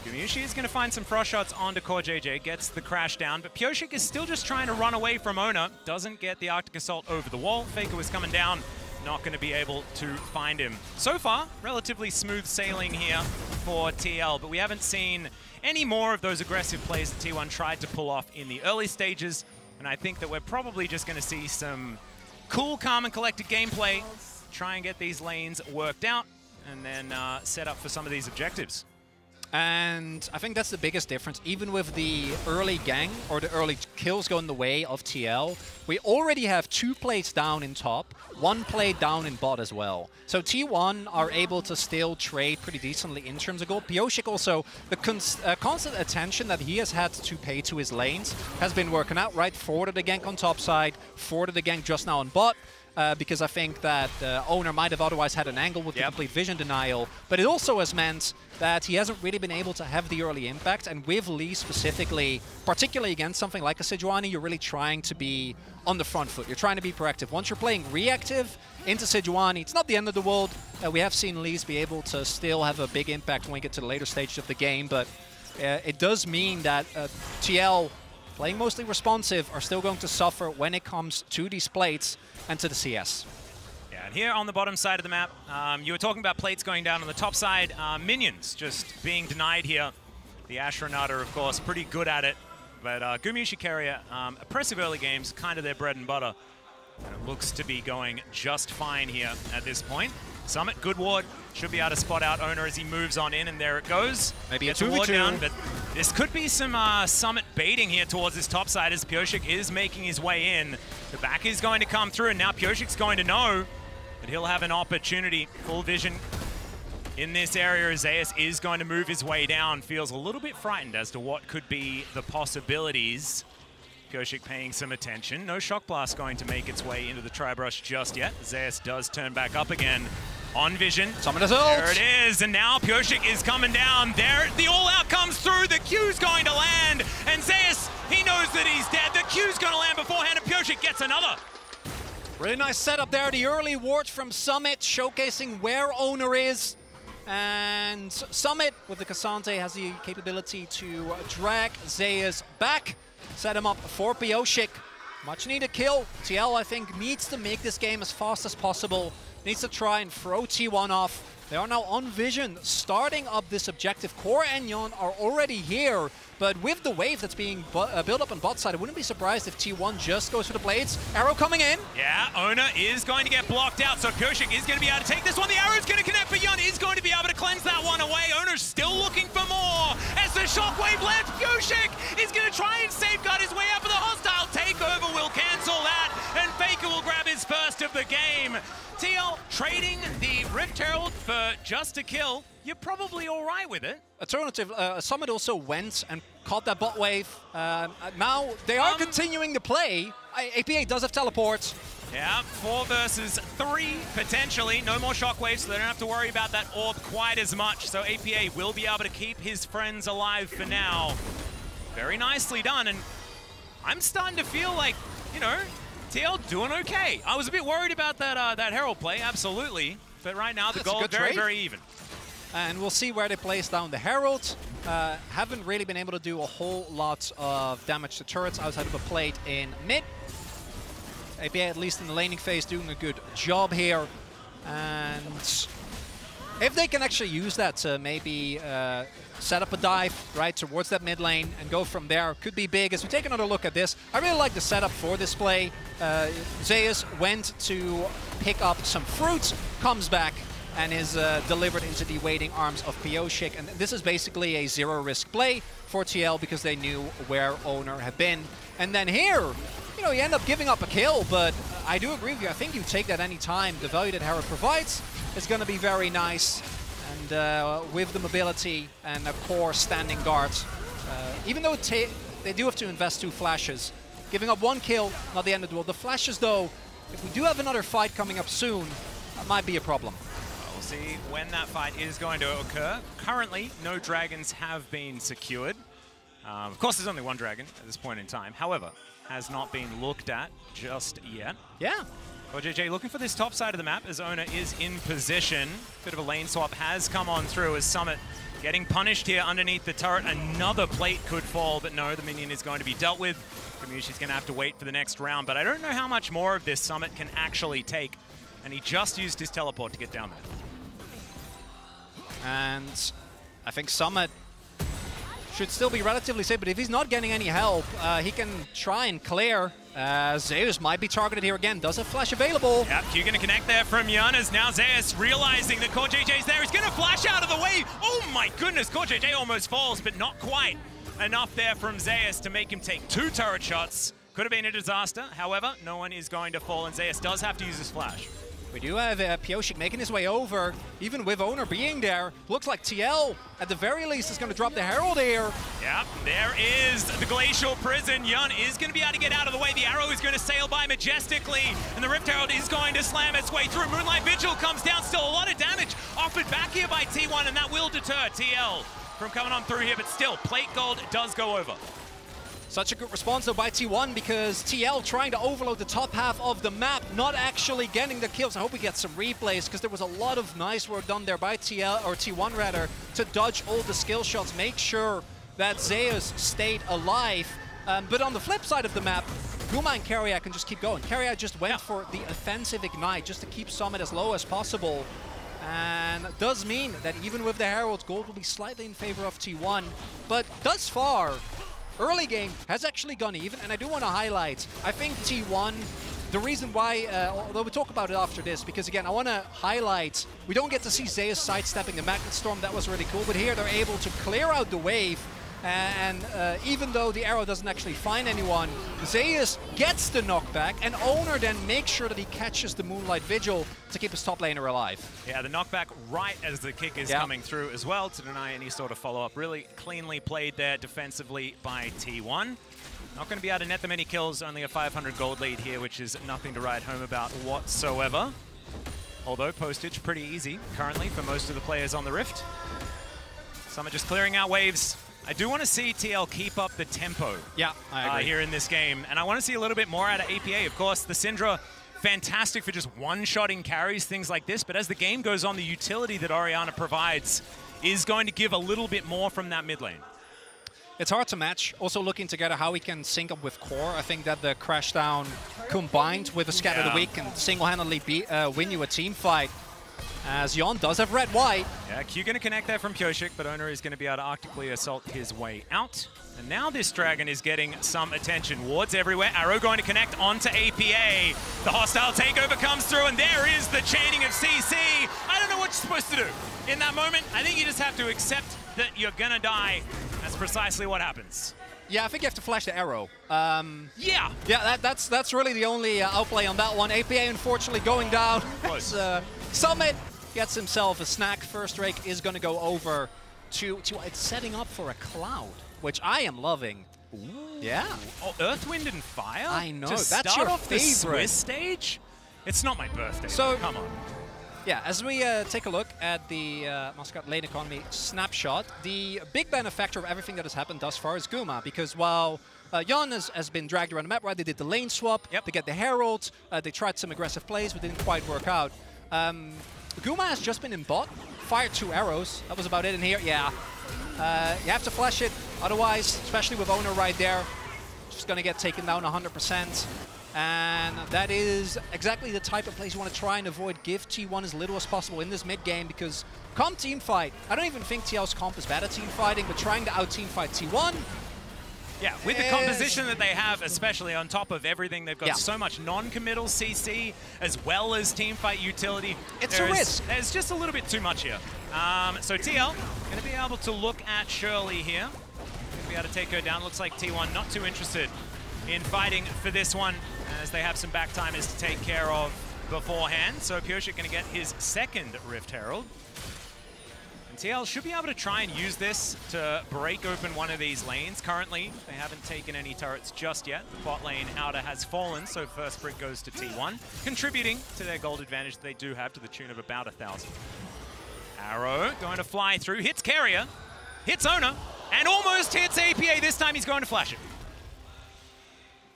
Gumayusi is going to find some frost shots onto QuartJJ, gets the crash down, but Pioshik is still just trying to run away from Ono. Doesn't get the Arctic Assault over the wall. Faker was coming down. Not going to be able to find him. So far, relatively smooth sailing here for TL, but we haven't seen any more of those aggressive plays that T1 tried to pull off in the early stages, and I think that we're probably just going to see some cool, calm, and collected gameplay, try and get these lanes worked out, and then set up for some of these objectives.
And I think that's the biggest difference. Even with the early gang or the early kills going the way of TL, we already have 2 plates down in top, 1 plate down in bot as well. So T1 are able to still trade pretty decently in terms of gold. Pioshik also, the constant attention that he has had to pay to his lanes has been working out, right? Forwarded the gank on top side, forwarded the gank just now on bot. Because I think that Owner might have otherwise had an angle with the complete vision denial, but it also has meant that he hasn't really been able to have the early impact, and with Lee specifically, particularly against something like a Sejuani, you're really trying to be on the front foot. You're trying to be proactive. Once you're playing reactive into Sejuani, it's not the end of the world. We have seen Lees be able to still have a big impact when we get to the later stages of the game, but it does mean that TL, playing mostly responsive, are still going to suffer when it comes to these plates and to the CS.
Yeah, and here on the bottom side of the map, you were talking about plates going down on the top side. Minions just being denied here. The Ashe Renata, of course, pretty good at it. But Gumayusi Carrier, oppressive early games, kind of their bread and butter. And it looks to be going just fine here at this point. Summit, good ward, should be able to spot out Owner as he moves on in, and there it goes.
Maybe
gets a ward down, but this could be some Summit baiting here towards this top side as Pioshik is making his way in. The back is going to come through, and now Pioshik's going to know that he'll have an opportunity. Full vision in this area. Zeus is going to move his way down. Feels a little bit frightened as to what could be the possibilities. Pioshik paying some attention. No Shock Blast going to make its way into the Tri-Brush just yet. Zeus does turn back up again. On vision.
Summon us ult.
There it is, and now Pioshik is coming down. There, the all-out comes through. The Q's going to land, and Zeus, he knows that he's dead. The Q's going to land beforehand, and Pioshik gets another.
Really nice setup there. The early wards from Summit showcasing where Owner is. And Summit with the Cassante has the capability to drag Zeus back. Set him up for Pioshik. Much needed kill. TL, I think, needs to make this game as fast as possible. Needs to try and throw T1 off. They are now on Vision, starting up this objective. Core and Yon are already here, but with the wave that's being built up on bot side, I wouldn't be surprised if T1 just goes for the blades. Arrow coming in.
Yeah, Owner is going to get blocked out, so Koshik is going to be able to take this one. The arrow is going to connect, but Yon is going to be able to cleanse that one away. Owner's still looking for more. As the shockwave lands, Koshik is going to try and safeguard his way out, but the hostile takeover will cancel that, and Faker will grab his first of the game. TL trading the Rift Herald for just a kill. You're probably all right with it.
Alternative, Summit also went and caught that bot wave. Now they are continuing to play. APA does have teleports.
Yeah, 4 versus 3 potentially. No more shockwaves, so they don't have to worry about that orb quite as much. So APA will be able to keep his friends alive for now. Very nicely done, and I'm starting to feel like, you know, TL doing okay. I was a bit worried about that that Herald play, absolutely. But right now, the goal very, very even.
And we'll see where they place down the Herald. Haven't really been able to do a whole lot of damage to turrets outside of a plate in mid. APA, at least in the laning phase, doing a good job here. And if they can actually use that to maybe set up a dive right towards that mid lane and go from there, could be big. As we take another look at this, I really like the setup for this play. Zeus went to pick up some fruits, comes back, and is delivered into the waiting arms of Pioshik. And this is basically a zero-risk play for TL because they knew where Owner had been. And then here, you know, you end up giving up a kill, but I do agree with you. I think you take that any time. The value that Herald provides is going to be very nice. And with the mobility and a core standing guard, even though they do have to invest 2 flashes, giving up 1 kill, not the end of the world. The flashes, though, if we do have another fight coming up soon, that might be a problem.
We'll see when that fight is going to occur. Currently, no dragons have been secured. Of course, there's only 1 dragon at this point in time. However, has not been looked at just yet.
Yeah.
JJ looking for this top side of the map as Owner is in position. Bit of a lane swap has come on through as Summit getting punished here underneath the turret. Another plate could fall, but no, the minion is going to be dealt with. Kamushi's going to have to wait for the next round, but I don't know how much more of this Summit can actually take. And he just used his teleport to get down there.
And I think Summit should still be relatively safe, but if he's not getting any help, he can try and clear. Zeus might be targeted here again. Does have flash available.
Yep, Q going to connect there from Giannis. Now Zeus realizing that CoreJJ's there. He's going to flash out of the way. Oh my goodness, CoreJJ almost falls, but not quite enough there from Zeus to make him take 2 turret shots. Could have been a disaster. However, no one is going to fall, and Zeus does have to use his flash.
We do have Pioshik making his way over, even with Owner being there. Looks like TL, at the very least, is going to drop the Herald here.
Yep, there is the Glacial Prison. Yun is going to be able to get out of the way. The arrow is going to sail by majestically, and the Rift Herald is going to slam its way through. Moonlight Vigil comes down. Still a lot of damage offered back here by T1, and that will deter TL from coming on through here, but still, plate gold does go over.
Such a good response though by T1 because TL trying to overload the top half of the map, not actually getting the kills. I hope we get some replays because there was a lot of nice work done there by TL, or T1 rather, to dodge all the skill shots, make sure that Zeus stayed alive. But on the flip side of the map, Guma and Keria can just keep going. Keria just went for the offensive ignite just to keep Summit as low as possible. And it does mean that even with the Herald, gold will be slightly in favor of T1. But thus far, early game has actually gone even, and I do want to highlight, I think T1, the reason why, although we'll talk about it after this, because again, I want to highlight, we don't get to see Zeus sidestepping the Magnet Storm, that was really cool, but here they're able to clear out the wave, and even though the arrow doesn't actually find anyone, Zeus gets the knockback, and Owner then makes sure that he catches the Moonlight Vigil to keep his top laner alive.
Yeah, the knockback right as the kick is coming through as well to deny any sort of follow-up. Really cleanly played there defensively by T1. Not going to be able to net them any kills, only a 500 gold lead here, which is nothing to write home about whatsoever. Although postage pretty easy currently for most of the players on the Rift. Some are just clearing out waves. I do want to see TL keep up the tempo
I agree.
here in this game. And I want to see a little bit more out of APA. Of course, the Syndra, fantastic for just one-shotting carries, things like this. But as the game goes on, the utility that Orianna provides is going to give a little bit more from that mid lane.
It's hard to match. Also looking together how we can sync up with Core. I think that the Crash Down combined with the Scatter the Weak can single-handedly win you a team fight. As Yon does have red-white.
Yeah, Q going to connect there from Pyoshik, but Owner is going to be able to Arctically assault his way out. And now this Dragon is getting some attention. Wards everywhere. Arrow going to connect onto APA. The hostile takeover comes through, and there is the chanting of CC. I don't know what you're supposed to do in that moment. I think you just have to accept that you're going to die. That's precisely what happens.
Yeah, I think you have to flash the arrow.
Yeah,
that's really the only outplay on that one. APA unfortunately going down. Summit gets himself a snack. First Drake is going to go over to it's setting up for a Cloud, which I am loving.
Ooh.
Yeah.
Oh, Earth, Wind, and Fire?
I know.
To
That's
start
your
off
favorite.
the Swiss stage? It's not my birthday.
So
come on.
Yeah, as we take a look at the Muscat lane economy snapshot, the big benefactor of everything that has happened thus far is Guma, because while Yon has been dragged around the map, right? They did the lane swap, they get the Herald, they tried some aggressive plays, but didn't quite work out. Guma has just been in bot, fired 2 arrows, that was about it in here, yeah. You have to flash it, otherwise, especially with Owner right there, just gonna get taken down 100%. And that is exactly the type of plays you want to try and avoid. Give T1 as little as possible in this mid game, because come team fight, I don't even think TL's comp is bad at team fighting, but trying to out team fight T1.
Yeah, with the composition that they have, especially on top of everything, they've got so much non-committal CC as well as team fight utility.
It's a risk.
There's just a little bit too much here. So TL going to be able to look at Shirley here. Going to be able to take her down. Looks like T1 not too interested in fighting for this one, as they have some back timers to take care of beforehand. So Pyoshik going to get his second Rift Herald. And TL should be able to try and use this to break open one of these lanes. Currently, they haven't taken any turrets just yet. The bot lane outer has fallen, so first brick goes to T1, contributing to their gold advantage that they do have to the tune of about 1,000. Arrow going to fly through, hits Carrier, hits Owner, and almost hits APA. This time he's going to flash it.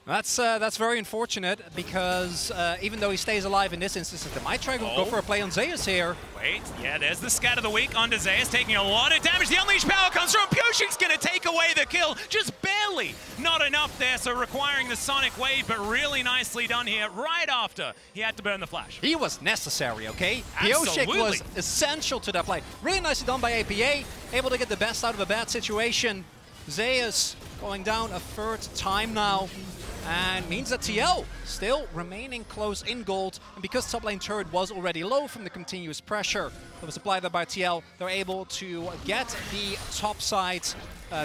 That's very unfortunate, because even though he stays alive in this instance, they might try to go for a play on Zeus here.
Wait, yeah, there's the Scatter the Weak onto Zeus, taking a lot of damage. The Unleashed Power comes from Pyoshik's going to take away the kill, just barely. Not enough there, so requiring the Sonic Wave, but really nicely done here right after he had to burn the flash.
He was necessary, okay?
Absolutely.
Pyoshik was essential to that play. Really nicely done by APA, able to get the best out of a bad situation. Zeus going down a 3rd time now. And means that TL still remaining close in gold. And because top lane turret was already low from the continuous pressure that was applied there by TL, they're able to get the top side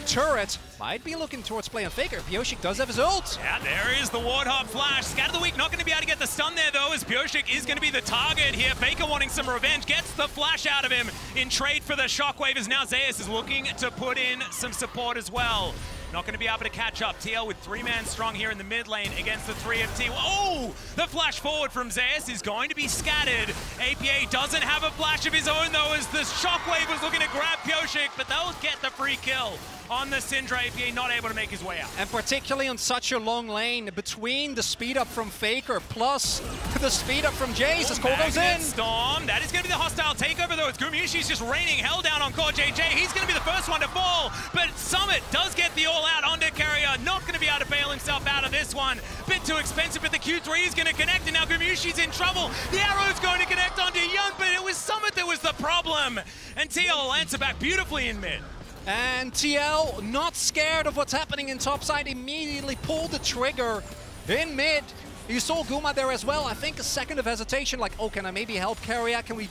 turret. Might be looking towards play on Faker. Pyoshik does have his ult.
Yeah, there is the Warthog flash. Scatter the Weak not going to be able to get the stun there, though, as Pyoshik is going to be the target here. Faker wanting some revenge, gets the flash out of him in trade for the shockwave, as now Zeus is looking to put in some support as well. Not going to be able to catch up. TL with 3-man strong here in the mid lane against the 3 of T. Oh! The flash forward from Zeus is going to be scattered. APA doesn't have a flash of his own, though, as the shockwave was looking to grab Pyoshik, but they'll get the free kill on the Syndra. APA not able to make his way out.
And particularly on such a long lane, between the speed up from Faker plus the speed up from Jace, as Cole goes in.
Storm, that is going to be the hostile takeover, though. It's Gumayushi's just raining hell down on Core JJ. He's going to be the first one to fall, but Summit does get the all out onto Carrier. Not going to be able to bail himself out of this one. Bit too expensive, but the Q3 is going to connect, and now Gumayushi's in trouble. The arrow's going to connect onto Young, but it was Summit that was the problem. And TL will answer back beautifully in mid.
And TL, not scared of what's happening in topside, immediately pulled the trigger in mid. You saw Guma there as well. I think a second of hesitation, like, oh, can I maybe help Carrier? Can we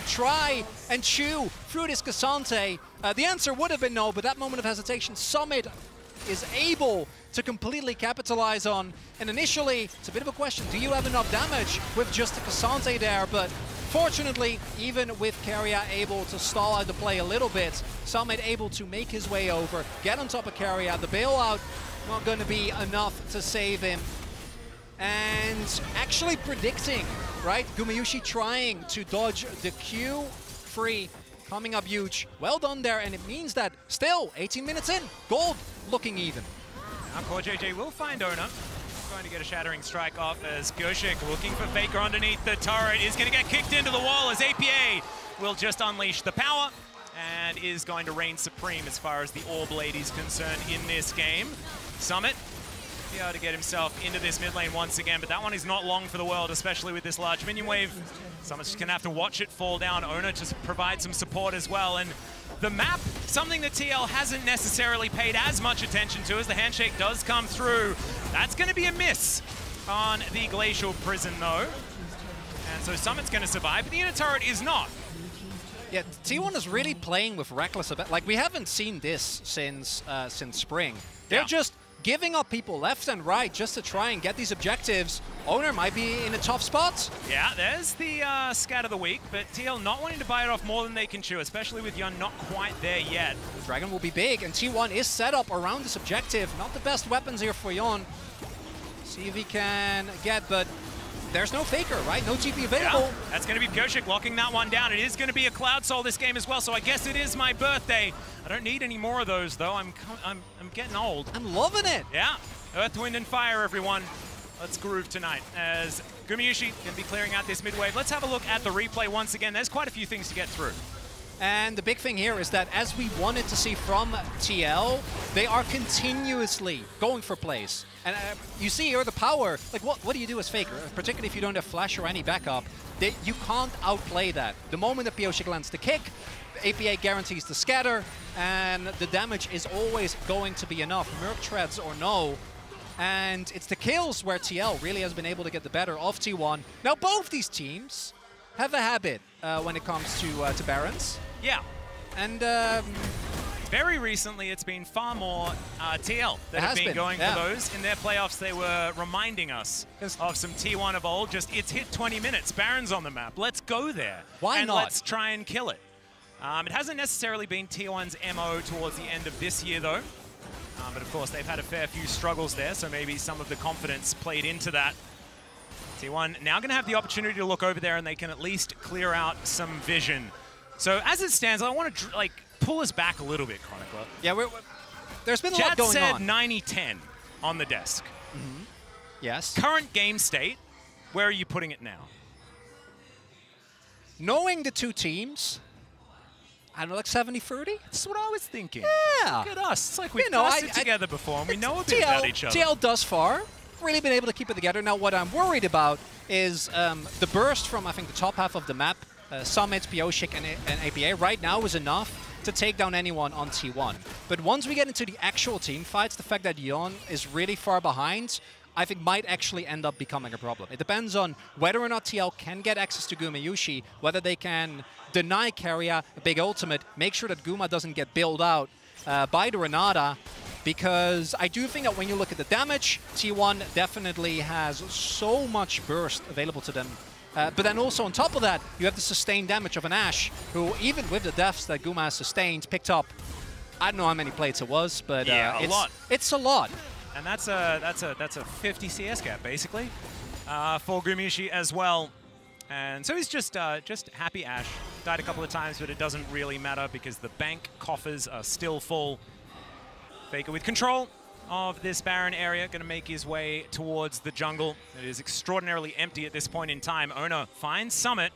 try and chew through this Cassante? The answer would have been no, but that moment of hesitation, Summit is able to completely capitalize on. And initially, it's a bit of a question. Do you have enough damage with just the Cassante there? But fortunately, even with Carrier able to stall out the play a little bit, Summit able to make his way over, get on top of Carrier. The bailout not going to be enough to save him. And actually predicting, right? Gumayushi trying to dodge the Q3, coming up huge. Well done there, and it means that still 18 minutes in, gold looking even.
Now Core JJ will find Owner. Going to get a shattering strike off as Pyoshik looking for Faker underneath the turret. Is going to get kicked into the wall as APA will just unleash the power. and is going to reign supreme as far as the Orb Lady is concerned in this game. Summit be able to get himself into this mid lane once again, but that one is not long for the world, especially with this large minion wave. Summit's just going to have to watch it fall down. Ona just provide some support as well. And the map, something that TL hasn't necessarily paid as much attention to as the handshake does come through. That's going to be a miss on the Glacial Prison though. And so Summit's going to survive, but the inner turret is not.
Yeah, T1 is really playing with reckless a bit. Like, we haven't seen this since spring. They're just giving up people left and right just to try and get these objectives. Owner might be in a tough spot.
Yeah, there's the scat of the week, but TL not wanting to bite it off more than they can chew, especially with Yun not quite there yet.
Dragon will be big, and T1 is set up around this objective. Not the best weapons here for Yun. See if he can get, but there's no Faker, right? No TP available.
Yeah, that's going to be Pioshik locking that one down. It is going to be a Cloud Soul this game as well, so I guess it is my birthday. I don't need any more of those, though. I'm getting old.
I'm loving it.
Yeah. Earth, Wind, and Fire, everyone. Let's groove tonight as Gumayusi going to be clearing out this mid-wave. Let's have a look at the replay once again. There's quite a few things to get through.
And the big thing here is that, as we wanted to see from TL, they are continuously going for plays. And you see here the power. Like, what do you do as Faker? Particularly if you don't have flash or any backup. You can't outplay that. The moment that Pioshik lands the kick, APA guarantees the scatter, and the damage is always going to be enough, Merc Treads or no. And it's the kills where TL really has been able to get the better of T1. Now, both these teams have a habit when it comes to Barons.
Yeah.
And
very recently, it's been far more TL that have been going for those. In their playoffs, they were reminding us of some T1 of old. Just, it's hit 20 minutes. Baron's on the map. Let's go there.
Why
and
not?
Let's try and kill it. It hasn't necessarily been T1's MO towards the end of this year, though. But of course, they've had a fair few struggles there, so maybe some of the confidence played into that. T1 now going to have the opportunity to look over there, and they can at least clear out some vision. So as it stands, I want to pull us back a little bit, Chronicler.
Yeah, there's been a lot going on.
Chat said 90-10 on the desk.
Mm-hmm. Yes.
Current game state, where are you putting it now?
Knowing the two teams, I don't know, like 70-30?
That's what I was thinking.
Yeah.
Look at us. It's like we've busted together before, and we know a bit about each other.
TL thus far really been able to keep it together. Now, what I'm worried about is the burst from, I think, the top half of the map. Summit, Pioshik, and APA right now is enough to take down anyone on T1. But once we get into the actual team fights, the fact that Yon is really far behind, I think might actually end up becoming a problem. It depends on whether or not TL can get access to Gumayusi, whether they can deny Keria a big ultimate, make sure that Guma doesn't get bailed out by the Renata, because I do think that when you look at the damage, T1 definitely has so much burst available to them. But then also on top of that, you have the sustained damage of an Ashe, who even with the deaths that Guma has sustained, picked up, I don't know how many plates it was, but
yeah, a lot.
It's a lot.
And that's a 50 CS gap basically for Gumayusi as well. And so he's just happy Ashe. Died a couple of times, but it doesn't really matter because the bank coffers are still full. Faker with control of this Baron area, going to make his way towards the jungle. It is extraordinarily empty at this point in time. Ona finds Summit.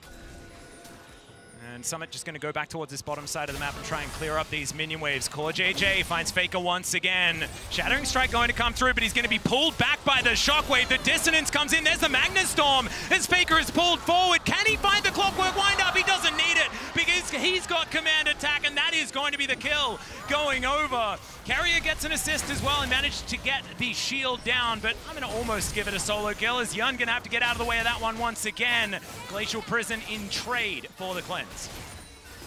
And Summit just going to go back towards this bottom side of the map and try and clear up these minion waves. Core JJ finds Faker once again. Shattering Strike going to come through, but he's going to be pulled back by the Shockwave. The Dissonance comes in. There's the Magnus Storm as Faker is pulled forward. Can he find the Clockwork Wind-Up? He doesn't need it because he's got command attack, and that is going to be the kill going over. Carrier gets an assist as well and managed to get the shield down, but I'm going to almost give it a solo kill as Yun going to have to get out of the way of that one once again. Glacial Prison in trade for the cleanse.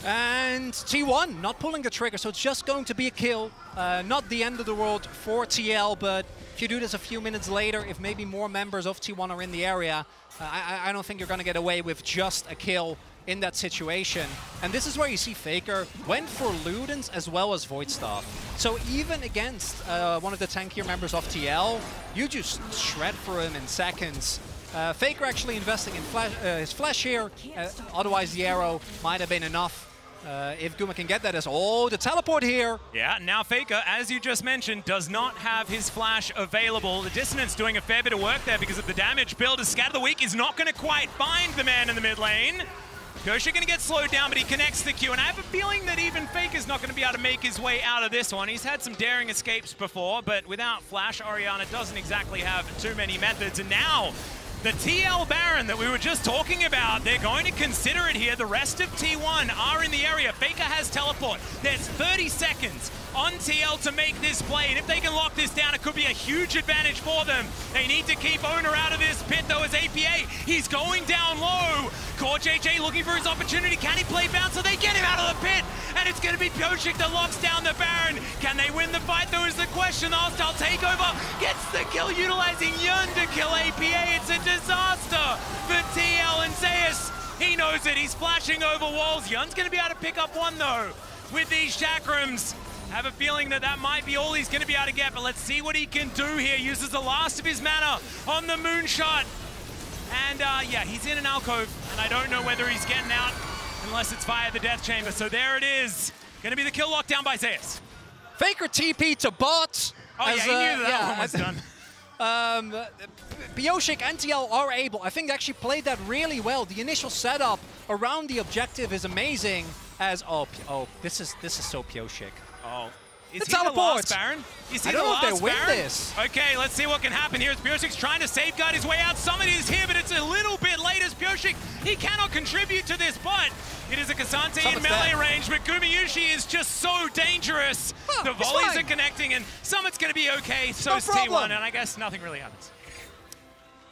And T1 not pulling the trigger, so it's just going to be a kill. Not the end of the world for TL, but if you do this a few minutes later, if maybe more members of T1 are in the area, I don't think you're going to get away with just a kill in that situation. And this is where you see Faker went for Ludens as well as Void Staff. So even against one of the tankier members of TL, you just shred through him in seconds. Faker actually investing in his flash here, otherwise the arrow might have been enough. If Guma can get that as, the teleport here.
Yeah, now Faker, as you just mentioned, does not have his flash available. The Dissonance doing a fair bit of work there because of the damage build. As Scat of the Week is not going to quite find the man in the mid lane. Pyosik going to get slowed down, but he connects the Q, and I have a feeling that even Faker's not going to be able to make his way out of this one. He's had some daring escapes before, but without Flash, Orianna doesn't exactly have too many methods, and now the TL Baron that we were just talking about, they're going to consider it here. The rest of T1 are in the area. Faker has teleport. There's 30 seconds on TL to make this play, and if they can lock this down, it could be a huge advantage for them. They need to keep Owner out of this pit, though, as APA, he's going down low. QuartJJ looking for his opportunity. Can he play bounce so they get him out of the pit? And it's going to be Pyosik that locks down the Baron. Can they win the fight, though, is the question. The hostile takeover gets the kill, utilizing Yun to kill APA. It's a disaster for TL, and Zeus, he knows it. He's flashing over walls. Yun's going to be able to pick up one, though, with these chakrams. I have a feeling that that might be all he's going to be able to get, but let's see what he can do here. Uses the last of his mana on the moonshot. And yeah, he's in an alcove, and I don't know whether he's getting out unless it's via the death chamber. So there it is. Going to be the kill lockdown by Zeus.
Faker TP to bot.
Oh yeah, he knew that one was done.
Pyosik and TL are able, I think they actually played that really well. The initial setup around the objective is amazing as, this is so Pyosik.
Oh, is
the
he
teleport.
the last Baron? Is he
I don't know if they win
Baron?
this.
Okay, let's see what can happen here as Pyosik's trying to safeguard his way out. Summit is here, but it's a little bit late as Pyosik, he cannot contribute to this, but it is a K'Sante in melee range, but Gumayushi is just so dangerous. The volleys are connecting, and Summit's going to be okay, so is T1, and I guess nothing really happens.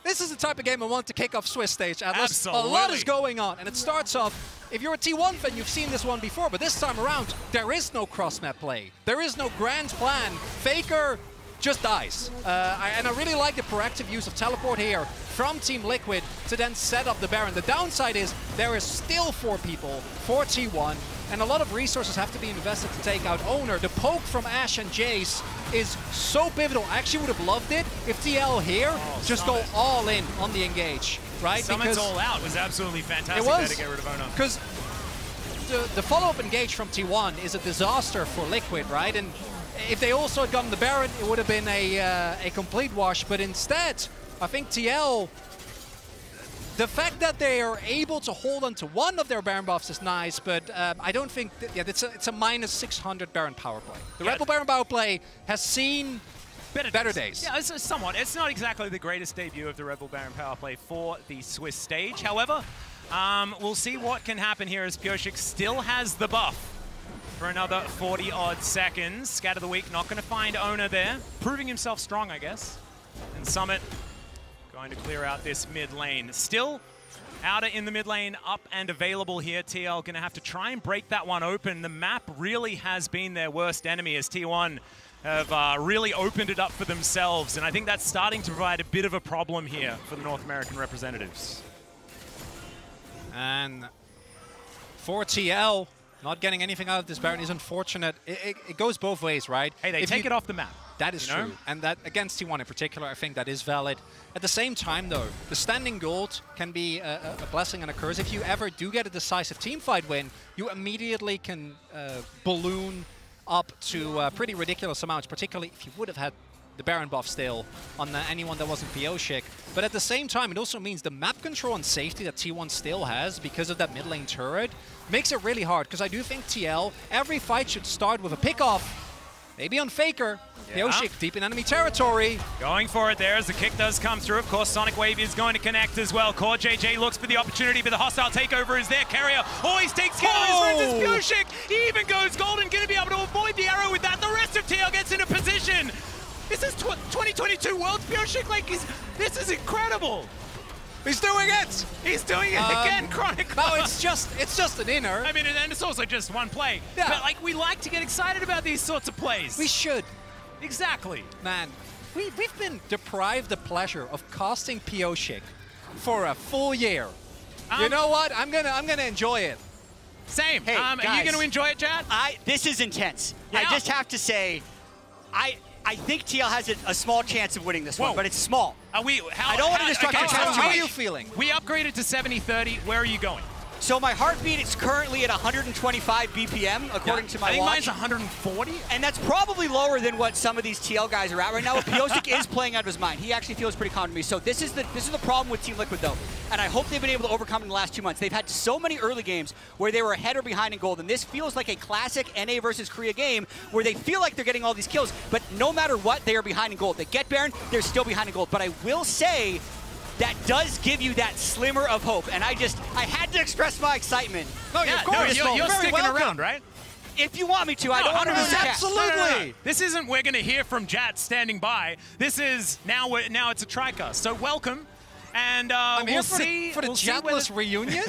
This is the type of game I want to kick off Swiss stage.
Absolutely.
A lot is going on, and it starts off, if you're a T1 fan, you've seen this one before, but this time around, there is no cross-map play. There is no grand plan. Faker just dies. And I really like the proactive use of teleport here from Team Liquid to then set up the Baron. The downside is there is still 4 people for T1, and a lot of resources have to be invested to take out Owner. The poke from Ashe and Jace is so pivotal. I actually would have loved it if TL here just go all in on the engage, right?
Summit's all out was absolutely fantastic there to get rid of Owner.
Because the follow-up engage from T1 is a disaster for Liquid, right? And if they also had gotten the Baron, it would have been a complete wash. But instead, I think TL, the fact that they are able to hold on to one of their Baron buffs is nice, but I don't think, it's a minus 600 Baron power play. The Rebel Baron power play has seen better days.
Yeah, it's somewhat. It's not exactly the greatest debut of the Rebel Baron power play for the Swiss stage. However, we'll see what can happen here as Pyosik still has the buff for another 40-odd seconds. Scat of the week, not going to find Owner there. Proving himself strong, I guess. And Summit going to clear out this mid lane. Still Outer in the mid lane, up and available here. TL going to have to try and break that one open. The map really has been their worst enemy as T1 have really opened it up for themselves. And I think that's starting to provide a bit of a problem here for the North American representatives.
And for TL, not getting anything out of this Baron is unfortunate. It goes both ways, right?
Hey, they take it off the map.
That is true. And that against T1 in particular, I think that is valid. At the same time, though, the standing gold can be a blessing and a curse. If you ever do get a decisive teamfight win, you immediately can balloon up to pretty ridiculous amounts, particularly if you would have had the Baron buff still on anyone that wasn't Pyosik. But at the same time, it also means the map control and safety that T1 still has because of that mid lane turret makes it really hard, because I do think TL, every fight should start with a pick-off. Maybe on Faker.
Yeah.
Pyosik deep in enemy territory.
Going for it there as the kick does come through. Of course, Sonic Wave is going to connect as well. QuartJJ looks for the opportunity, but the hostile takeover is there. Carrier always takes care of his friends. It's Pyosik. He even goes golden, going to be able to avoid the arrow with that. The rest of TL gets into position. This is 2022 Worlds Pyosik. Like, this is incredible.
He's doing it!
He's doing it again, Chronic.
No, it's just an inner.
I mean, and it's also just one play.
Yeah.
But, like, we like to get excited about these sorts of plays.
We should.
Exactly.
Man, we've been deprived the pleasure of casting Pyosik for a full year. You know what? I'm gonna enjoy it.
Same.
Hey,
are you going to enjoy it, Chad?
This is intense.
Yeah.
I just have to say, I think TL has a small chance of winning this one, but it's small.
I don't want to distract
How are you feeling?
We upgraded to 70-30. Where are you going?
So my heartbeat is currently at 125 BPM, according to my watch.
I think mine's 140.
And that's probably lower than what some of these TL guys are at right now. Piosik is playing out of his mind. He actually feels pretty calm to me. So this is the problem with Team Liquid, though. And I hope they've been able to overcome it in the last 2 months. They've had so many early games where they were ahead or behind in gold. And this feels like a classic NA versus Korea game where they feel like they're getting all these kills. But no matter what, they are behind in gold. They get Baron, they're still behind in gold. But I will say, that does give you that slimmer of hope. And I had to express my excitement.
Oh, yeah, of course. You're sticking around, right?
If you want me to, I don't want to lose
absolutely. No. This isn't we're going to hear from Jat standing by. This is now it's a tricast. So welcome. And we'll see
for the Jatless reunion.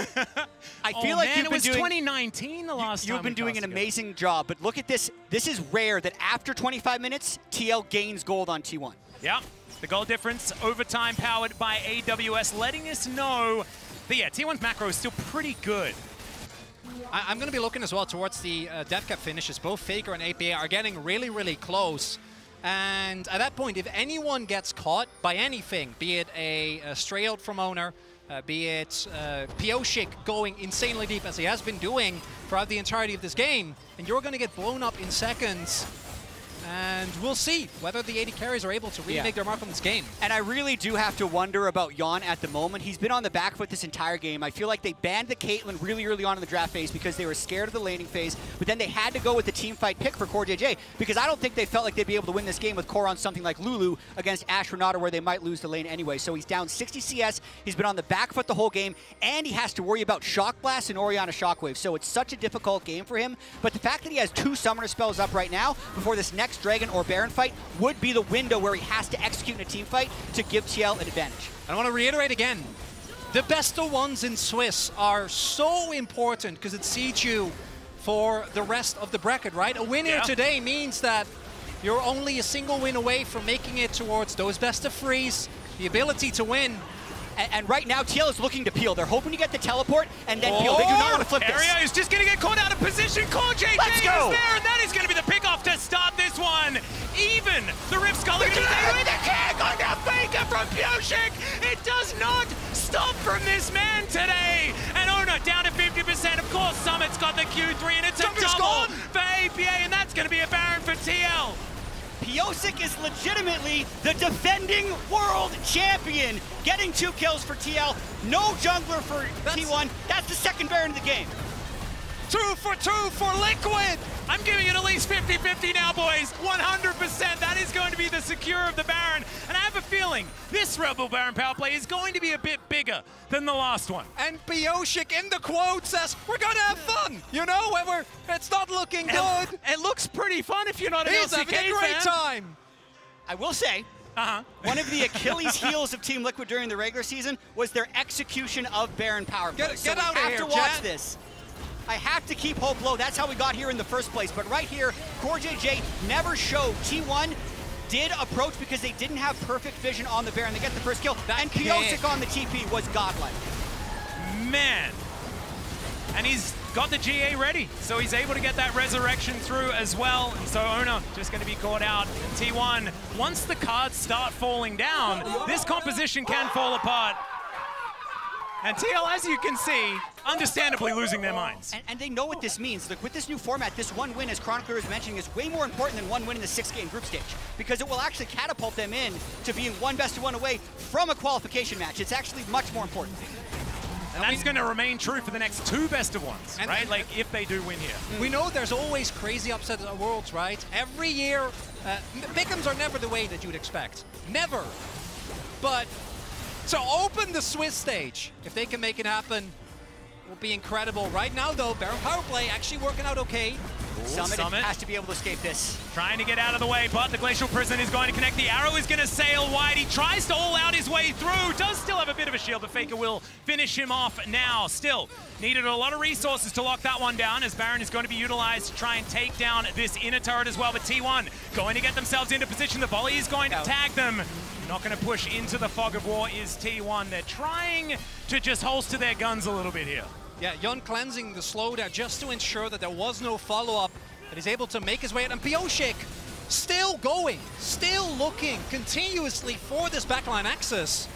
I feel like
it was 2019 the last time.
You've been doing an amazing job, but look at this. This is rare that after 25 minutes, TL gains gold on T1.
Yeah. The goal difference, overtime powered by AWS, letting us know that, yeah, T1's macro is still pretty good.
I'm going to be looking as well towards the death cap finishes. Both Faker and APA are getting really, really close. And at that point, if anyone gets caught by anything, be it a stray out from Owner, be it Piosik going insanely deep as he has been doing throughout the entirety of this game, and you're going to get blown up in seconds. And we'll see whether the AD carries are able to really make their mark on this game.
And I really do have to wonder about Yon at the moment. He's been on the back foot this entire game. I feel like they banned the Caitlyn really early on in the draft phase because they were scared of the laning phase, but then they had to go with the team fight pick for CoreJJ because I don't think they felt like they'd be able to win this game with Core on something like Lulu against Ash Renata where they might lose the lane anyway. So he's down 60 CS, he's been on the back foot the whole game, and he has to worry about Shock Blast and Orianna Shockwave. So it's such a difficult game for him, but the fact that he has 2 Summoner spells up right now before this next Dragon or Baron fight would be the window where he has to execute in a team fight to give TL an advantage.
I want to reiterate again, the best of ones in Swiss are so important because it seeds you for the rest of the bracket, right? A win here today means that you're only a single win away from making it towards those best of threes, the ability to win.
And right now, TL is looking to peel. They're hoping to get the teleport and then peel. They do not want to flip this.
Area is just going to get caught out of position. CoreJJ is there, and that is going to be the pickoff to start this one. Even the Rift Skull is going to stay with the kick on the Faker from Piosik. It does not stop from this man today. And Ona down to 50%. Of course, Summit's got the Q3, and it's a double for APA, and that's going to be a Baron for TL.
Piosik is legitimately the defending world champion, getting 2 kills for TL. No jungler for T1. That's the second Baron of the game.
2 for 2 for Liquid. I'm giving it at least 50-50 now, boys. 100%. That is going to be the secure of the Baron. And I have a feeling this Rebel Baron power play is going to be a bit bigger than the last one.
And Piosik in the quote says, we're going to have fun. You know, it's not looking good.
It looks pretty fun if you're not an
He's
LCK
having a great
fan.
time.
I will say, one of the Achilles heels of Team Liquid during the regular season was their execution of Baron power play.
Get out of here,
to watch this. I have to keep hope low. That's how we got here in the first place. But right here, CoreJJ never showed. T1 did approach because they didn't have perfect vision on the Baron. They get the first kill. And Piosik on the TP was godlike.
Man. And he's got the GA ready. So he's able to get that resurrection through as well. And so Ona just going to be caught out. And T1, once the cards start falling down, this composition can fall apart. And TL, as you can see, understandably losing their minds.
And they know what this means. Look, with this new format, this one win, as Chronicler is mentioning, is way more important than one win in the 6-game group stage, because it will actually catapult them in to being one best of one away from a qualification match. It's actually much more important.
And that's going to remain true for the next 2 best of ones, right? Like, if they do win here.
We know there's always crazy upsets at Worlds, right? Every year, pick'ems are never the way that you'd expect. Never. But to open the Swiss stage, if they can make it happen, will be incredible. Right now, though, Baron power play actually working out okay.
Summit has to be able to escape this.
Trying to get out of the way, but the Glacial Prison is going to connect. The arrow is going to sail wide. He tries to all out his way through. Does still have a bit of a shield, but Faker will finish him off now. Still needed a lot of resources to lock that one down, as Baron is going to be utilized to try and take down this inner turret as well. But T1 going to get themselves into position. The volley is going to tag them. Not going to push into the fog of war is T1. They're trying to just holster their guns a little bit here.
Yeah, Yon cleansing the slow there just to ensure that there was no follow-up, that he's able to make his way out. And Piosik still going, still looking continuously for this backline access.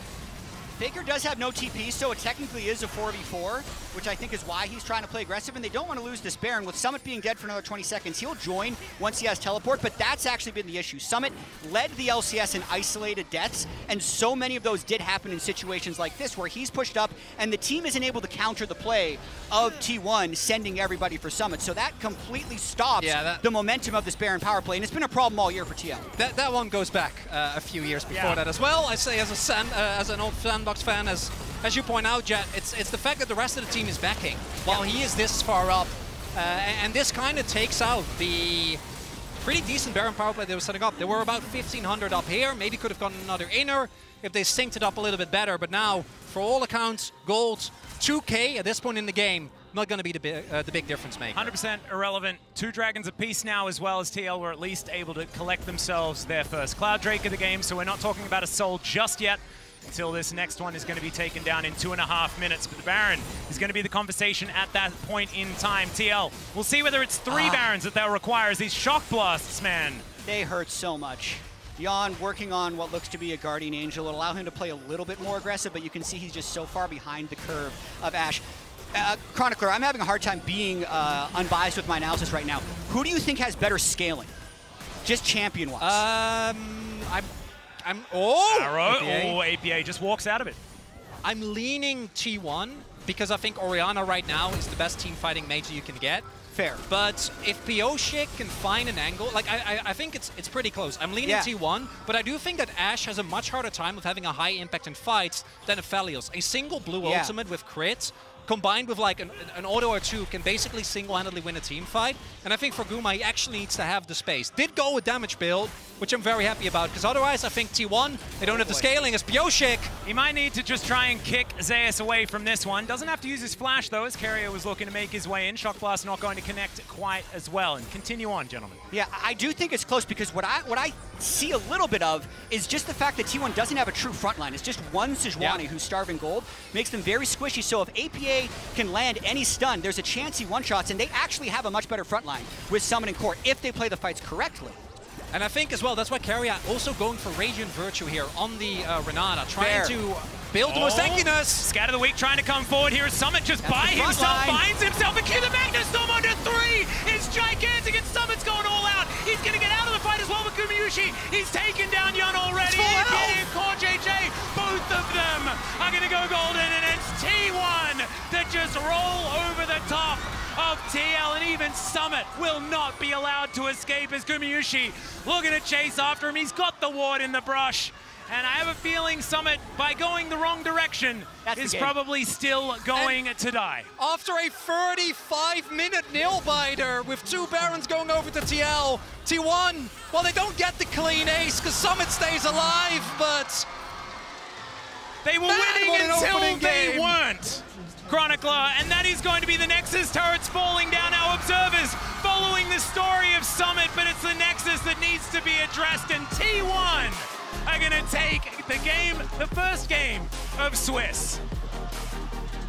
Faker does have no TP, so it technically is a 4v4, which I think is why he's trying to play aggressive, and they don't want to lose this Baron. With Summit being dead for another 20 seconds, he'll join once he has teleport, but that's actually been the issue. Summit led the LCS in isolated deaths, and so many of those did happen in situations like this, where he's pushed up, and the team isn't able to counter the play of T1 sending everybody for Summit, so that completely stops the momentum of this Baron power play, and it's been a problem all year for TL.
That one goes back a few years before that as well. I say as an old Sandbox fan, as you point out, Jet, it's the fact that the rest of the team is backing while he is this far up, and this kind of takes out the pretty decent Baron power play they were setting up. They were about 1,500 up here, maybe could have gotten another inner if they synced it up a little bit better, but now, for all accounts, gold, 2K at this point in the game, not going to be the big difference maker.
100% irrelevant. 2 dragons apiece now, as well as TL were at least able to collect themselves their first Cloud Drake of the game, so we're not talking about a soul just yet until this next one is going to be taken down in 2.5 minutes. But the Baron is going to be the conversation at that point in time. TL, we'll see whether it's 3 Barons that they'll require as these shock blasts, man.
They hurt so much. Jan working on what looks to be a Guardian Angel. It'll allow him to play a little bit more aggressive, but you can see he's just so far behind the curve of Ashe. Chronicler, I'm having a hard time being unbiased with my analysis right now. Who do you think has better scaling? Just champion-wise.
Arrow. APA just walks out of it.
I'm leaning T1 because I think Orianna right now is the best team fighting mage you can get.
Fair.
But if Pioshik can find an angle, like I think it's pretty close. I'm leaning T1, but I do think that Ashe has a much harder time of having a high impact in fights than Aphelios. A single blue ultimate with crits combined with like an auto or 2 can basically single-handedly win a team fight. And I think for Guma, he actually needs to have the space. Did go with damage build, which I'm very happy about, because otherwise I think T1, they don't have the scaling as Pioshik.
He might need to just try and kick Zeus away from this one. Doesn't have to use his flash though, as Carrier was looking to make his way in. Shock Blast not going to connect quite as well. And continue on, gentlemen.
Yeah, I do think it's close, because what I see a little bit of is just the fact that T1 doesn't have a true front line. It's just one Sejuani who's starving gold, makes them very squishy. So if APA can land any stun, there's a chance he one-shots, and they actually have a much better front line with Summon and Core if they play the fights correctly.
And I think as well, that's why Carrier also going for Radiant Virtue here on the Renata, trying to build more tankiness.
Scat of the Week trying to come forward here. Summit just by himself, finds himself, and Q the Magnus Storm under 3 is gigantic, and Summit's going all out. He's going to get out of the fight as well with Gumayushi. He's taken down Yun already. And Core JJ, both of them are going to go golden, and it's T1 that just roll over the top of TL, and even Summit will not be allowed to escape as Gumayushi looking to chase after him. He's got the ward in the brush, and I have a feeling Summit, by going the wrong direction, is probably still going to die.
After a 35-minute nail-biter with 2 Barons going over to TL, T1, well, they don't get the clean ace because Summit stays alive, but
they were winning until they weren't. Chronicler, and that is going to be the Nexus turrets falling down. Our observers following the story of Summit, but it's the Nexus that needs to be addressed, and T1 are going to take the first game of Swiss.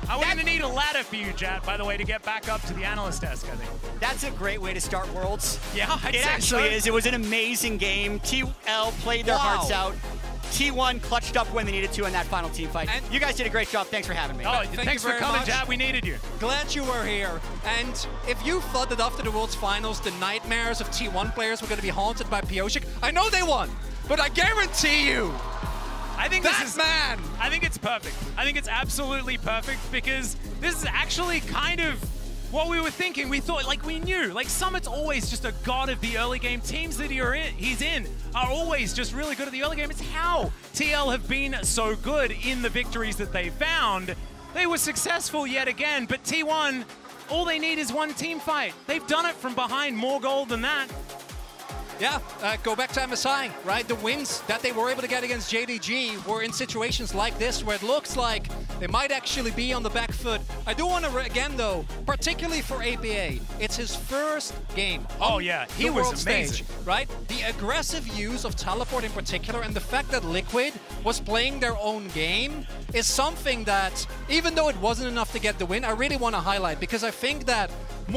We're going to need a ladder for you, Jat, by the way, to get back up to the analyst desk, I think.
That's a great way to start Worlds.
Yeah,
it actually is. It was an amazing game. TL played their hearts out. T1 clutched up when they needed to in that final team fight. And you guys did a great job. Thanks for having me.
Oh, thanks for coming, Jab. We needed you.
Glad you were here. And if you thought that after the World's Finals, the nightmares of T1 players were going to be haunted by Pioshik, I know they won, but I guarantee you,
I think I think it's perfect. I think it's absolutely perfect, because this is actually kind of what we were thinking. We thought, like, we knew, like, Summit's always just a god of the early game. Teams that he's in are always just really good at the early game. It's how TL have been so good in the victories that they found. They were successful yet again, but T1, all they need is one team fight. They've done it from behind, more gold than that.
Yeah, go back to MSI, right? The wins that they were able to get against JDG were in situations like this, where it looks like they might actually be on the back foot. I do want to, again though, particularly for APA, it's his first game.
Oh yeah, he was amazing.
Stage, right? The aggressive use of teleport in particular, and the fact that Liquid was playing their own game is something that, even though it wasn't enough to get the win, I really want to highlight, because I think that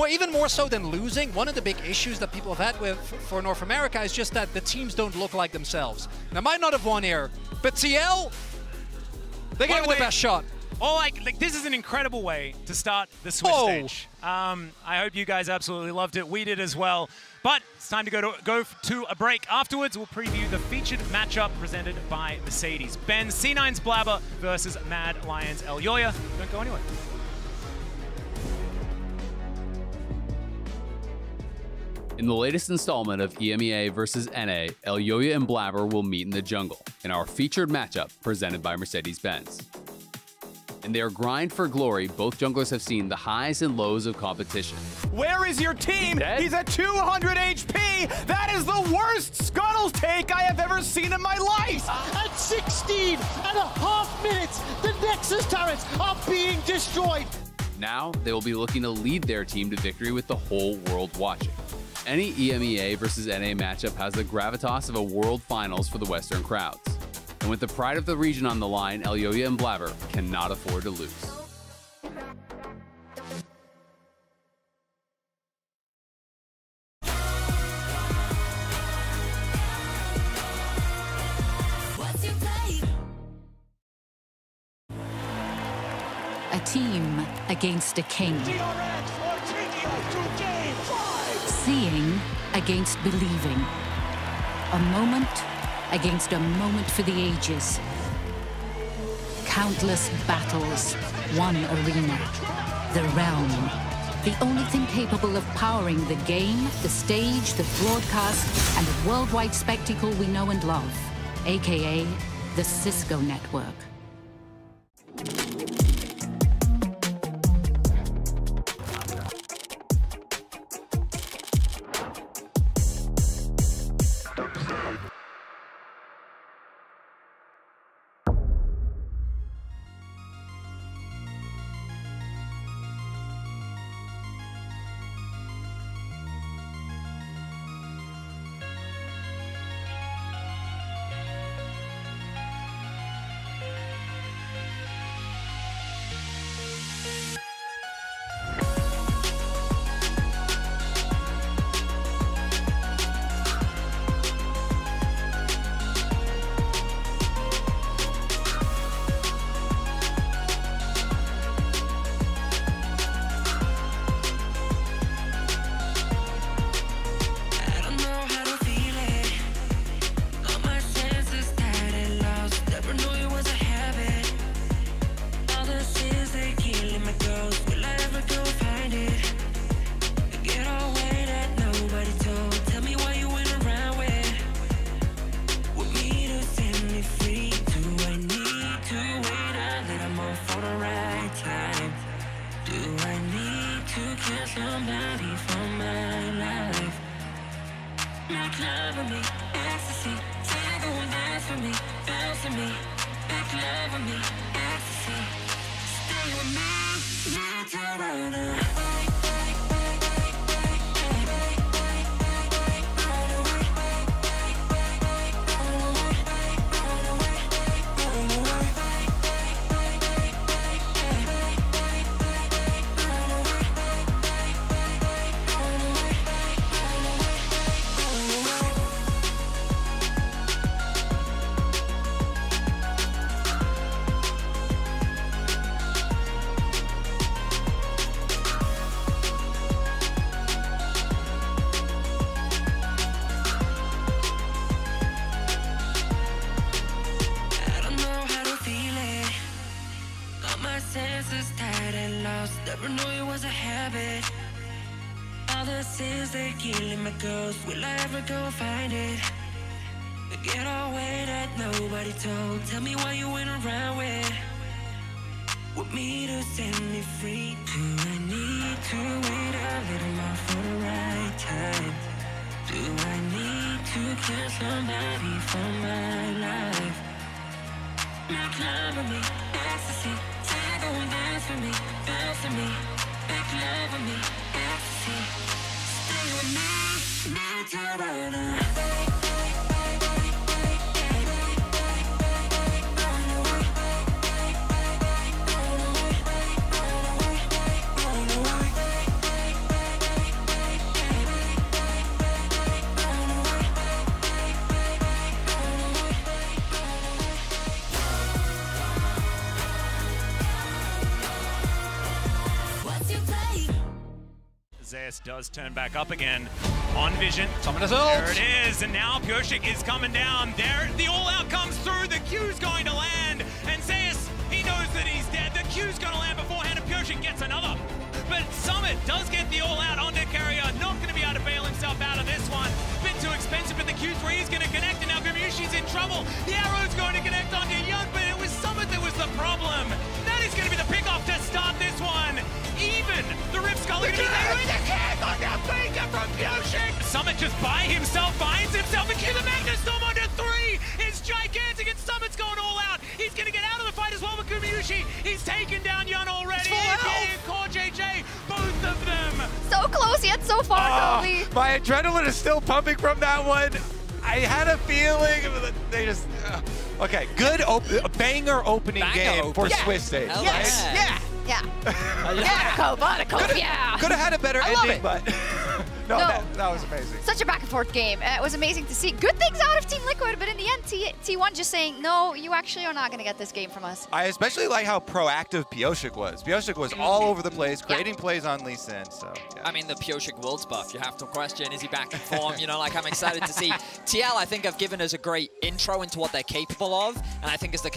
even more so than losing, one of the big issues that people have had for North America is just that the teams don't look like themselves. They might not have won here, but TL, They're getting the best shot.
Or like this is an incredible way to start the Swiss stage. I hope you guys absolutely loved it. We did as well. But it's time to go to a break. Afterwards, we'll preview the featured matchup presented by Mercedes. Ben, C9's Blabber versus Mad Lions El Yoya. Don't go anywhere.
In the latest installment of EMEA vs NA, El Yoya and Blabber will meet in the jungle in our featured matchup presented by Mercedes-Benz. In their grind for glory, both junglers have seen the highs and lows of competition.
Where is your team? He's at 200 HP! That is the worst Scuttles take I have ever seen in my life!
At 16.5 minutes, the Nexus turrets are being destroyed!
Now, they will be looking to lead their team to victory with the whole world watching. Any EMEA vs NA matchup has the gravitas of a world finals for the Western crowds. And with the pride of the region on the line, El Yoya and Blabber cannot afford to lose.
A team against a king. Seeing against believing. A moment against a moment for the ages. Countless battles, one arena, the realm. The only thing capable of powering the game, the stage, the broadcast, and the worldwide spectacle we know and love, aka the Cisco Network.
Never knew it was a habit. All the sins they killing my ghost. Will I ever go find it? Get away that nobody told. Tell me why you went around with me to set me free. Do I need to wait a little more for the right time? Do I need to kill somebody for my life? Now climb with me, ecstasy. Go and dance for me, bounce for me, make love for me, ecstasy. Stay with me, not to run away.
SIS does turn back up again on Vision.
There
it is, and now Pioshik is coming down. There, the all-out comes through. The Q's going to land, and Zeus, he knows that he's dead. The Q's going to land beforehand, and Pioshik gets another. But Summit does get the all-out onto Carrier. Not going to be able to bail himself out of this one. Bit too expensive, but the Q3 is going to connect, and now Gamushi's in trouble. The arrow's going to connect onto Young, but it was Summit that was the problem. That is going to be the pick-off to start this one. Even the Rift Skull is going to be there with the kick on the finger from Pioshik. Summit just by himself, finds himself, and Q the Magnus Storm onto 3. It's gigantic, and Summit's going all out. He's going to get out of the fight as well with Gamushi. He's taken down Yun already. Core JJ, both of them.
So close yet so far, Kobe.
My adrenaline is still pumping from that one. I had a feeling they just... okay, good banger opening game for Swiss Stage.
Yes.
Right?
Yeah.
Could have had a better ending, but no, that was amazing.
Such a back and forth game. It was amazing to see. Good things out of Team Liquid, but in the end, T1 just saying, no, you actually are not going to get this game from us.
I especially like how proactive Pioshik was. Pioshik was all over the place, creating plays on Lee Sin. So,
I mean, the Pioshik Worlds buff, you have to question, is he back in form? You know, like, I'm excited to see. TL, I think, have given us a great intro into what they're capable of, and I think as the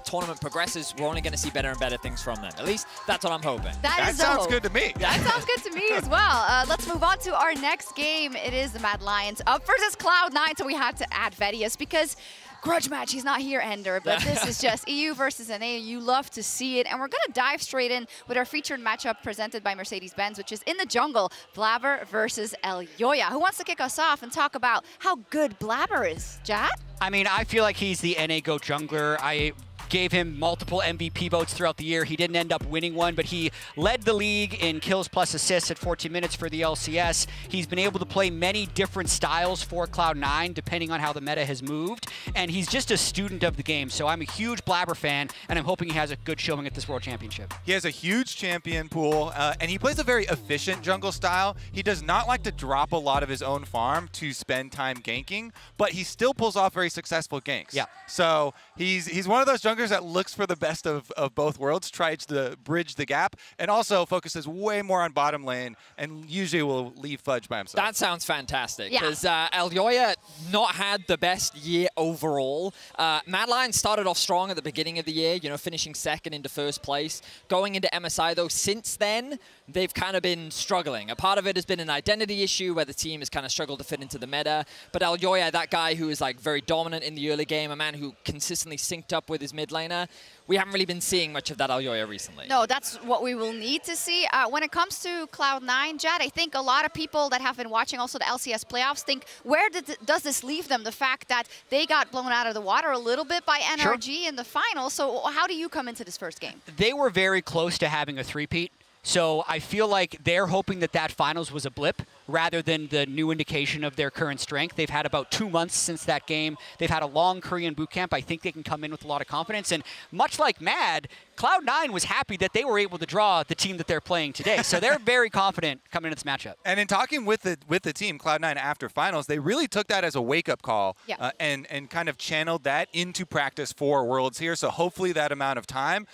tournament progresses, we're only going to see better and better things from them. At least that's what I'm hoping.
That
sounds good to me.
That sounds good to me as well. Let's move on to our next game. It is the Mad Lions up versus Cloud9, so we had to add Vedius because grudge match, he's not here, Ender, but this is just EU versus NA. You love to see it, and we're going to dive straight in with our featured matchup presented by Mercedes-Benz, which is in the jungle, Blabber versus Elyoya. Who wants to kick us off and talk about how good Blabber is? Jad?
I mean, I feel like he's the NA GOAT jungler. I gave him multiple MVP votes throughout the year. He didn't end up winning one, but he led the league in kills plus assists at 14 minutes for the LCS. He's been able to play many different styles for Cloud9, depending on how the meta has moved, and he's just a student of the game. So I'm a huge Blabber fan, and I'm hoping he has a good showing at this World Championship.
He has a huge champion pool, and he plays a very efficient jungle style. He does not like to drop a lot of his own farm to spend time ganking, but he still pulls off very successful ganks.
Yeah.
So he's one of those junglers that looks for the best of both worlds, tries to bridge the gap, and also focuses way more on bottom lane, and usually will leave Fudge by himself.
That sounds fantastic, because Elyoya not had the best year overall. Mad Lions started off strong at the beginning of the year, you know, finishing second into first place. Going into MSI, though, since then, they've kind of been struggling. A part of it has been an identity issue where the team has kind of struggled to fit into the meta. But Elyoya, that guy who is like very dominant in the early game, a man who consistently synced up with his mid laner, we haven't really been seeing much of that Elyoya recently.
No, that's what we will need to see. When it comes to Cloud9, Jad, I think a lot of people that have been watching also the LCS playoffs think, where does this leave them? The fact that they got blown out of the water a little bit by NRG in the final. So how do you come into this first game?
They were very close to having a three-peat. So I feel like they're hoping that that finals was a blip rather than the new indication of their current strength. They've had about 2 months since that game. They've had a long Korean boot camp. I think they can come in with a lot of confidence. And much like Mad, Cloud9 was happy that they were able to draw the team that they're playing today. So they're very confident coming into this matchup.
And in talking with the team, Cloud9 after finals, they really took that as a wake-up call and kind of channeled that into practice for Worlds here. So hopefully that amount of time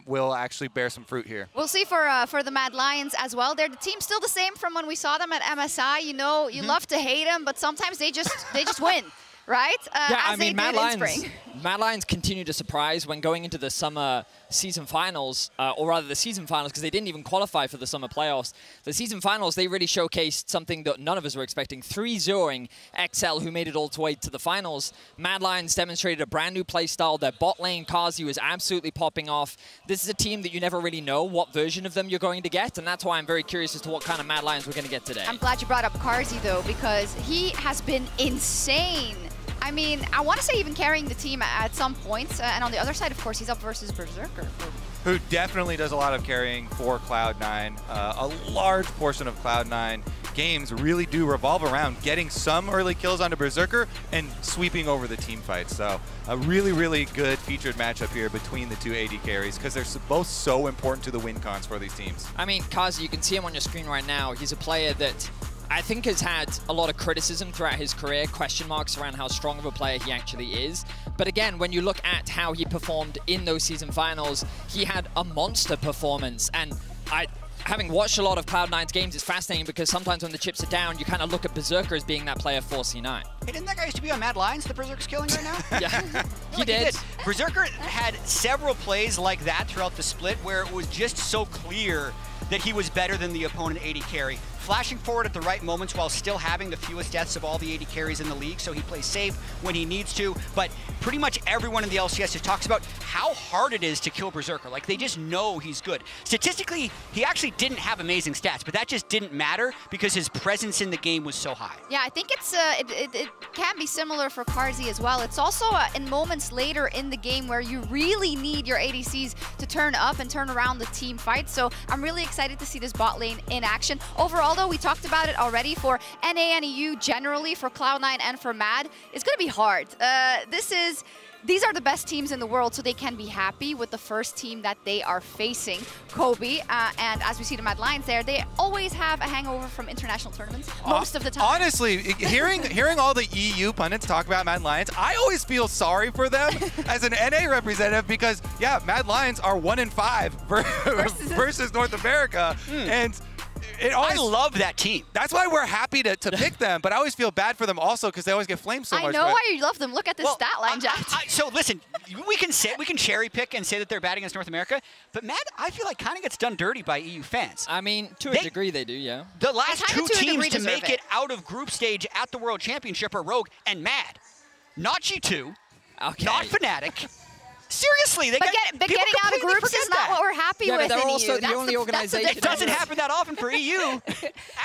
will actually bear some fruit here.
We'll see for the Mad Lions as well. They're the team still the same from when we saw them at MSI. You know, you love to hate them, but sometimes they just win. Right?
Yeah, I mean, Mad Lions continue to surprise when going into the summer season finals, or rather the season finals, because they didn't even qualify for the summer playoffs. The season finals, they really showcased something that none of us were expecting, 3-0ing XL, who made it all the way to the finals. Mad Lions demonstrated a brand new play style. Their bot lane, Kazi, was absolutely popping off. This is a team that you never really know what version of them you're going to get, and that's why I'm very curious as to what kind of Mad Lions we're going to get today.
I'm glad you brought up Kazi, though, because he has been insane. I mean, I want to say even carrying the team at some points. And on the other side, of course, he's up versus Berserker.
Who definitely does a lot of carrying for Cloud9. A large portion of Cloud9 games really do revolve around getting some early kills onto Berserker and sweeping over the team fight. So a really, really good featured matchup here between the two AD carries because they're both so important to the win cons for these teams.
I mean, Kazi, you can see him on your screen right now. He's a player that I think has had a lot of criticism throughout his career, question marks around how strong of a player he actually is. But again, when you look at how he performed in those season finals, he had a monster performance. And having watched a lot of Cloud9's games, it's fascinating because sometimes when the chips are down, you kind of look at Berserker as being that player for C9.
Hey, didn't that guy used to be on Mad Lions, the Berserker's killing right now?
Yeah,
he did. Berserker had several plays like that throughout the split where it was just so clear that he was better than the opponent AD carry. Flashing forward at the right moments while still having the fewest deaths of all the AD carries in the league, so he plays safe when he needs to. But pretty much everyone in the LCS just talks about how hard it is to kill Berserker. Like, they just know he's good. Statistically, he actually didn't have amazing stats, but that just didn't matter because his presence in the game was so high.
Yeah, I think it's it can be similar for Carzzy as well. It's also in moments later in the game where you really need your ADCs to turn up and turn around the team fight. So I'm really excited to see this bot lane in action. Overall, though, we talked about it already, for NA and EU generally, for Cloud9 and for MAD, it's going to be hard. These are the best teams in the world, so they can be happy with the first team that they are facing, Kobe. And as we see the Mad Lions there, they always have a hangover from international tournaments, most of the time.
Honestly, hearing all the EU pundits talk about Mad Lions, I always feel sorry for them as an NA representative because, yeah, Mad Lions are 1-5 versus North America. And I
love that team.
That's why we're happy to pick them, but I always feel bad for them also because they always get flamed so much.
I know why you love them. Look at this stat line, Jack.
So listen, we can cherry pick and say that they're bad against North America, but Mad, I feel like kind of gets done dirty by EU fans.
I mean, to a degrry they do, yeah.
The last two teams to make it out of group stage at the World Championship are Rogue and Mad. Not G2, not Fnatic. Seriously,
but getting out of groups is not what we're happy with.
They're
in
also
EU.
the only organization.
It doesn't happen that often for EU,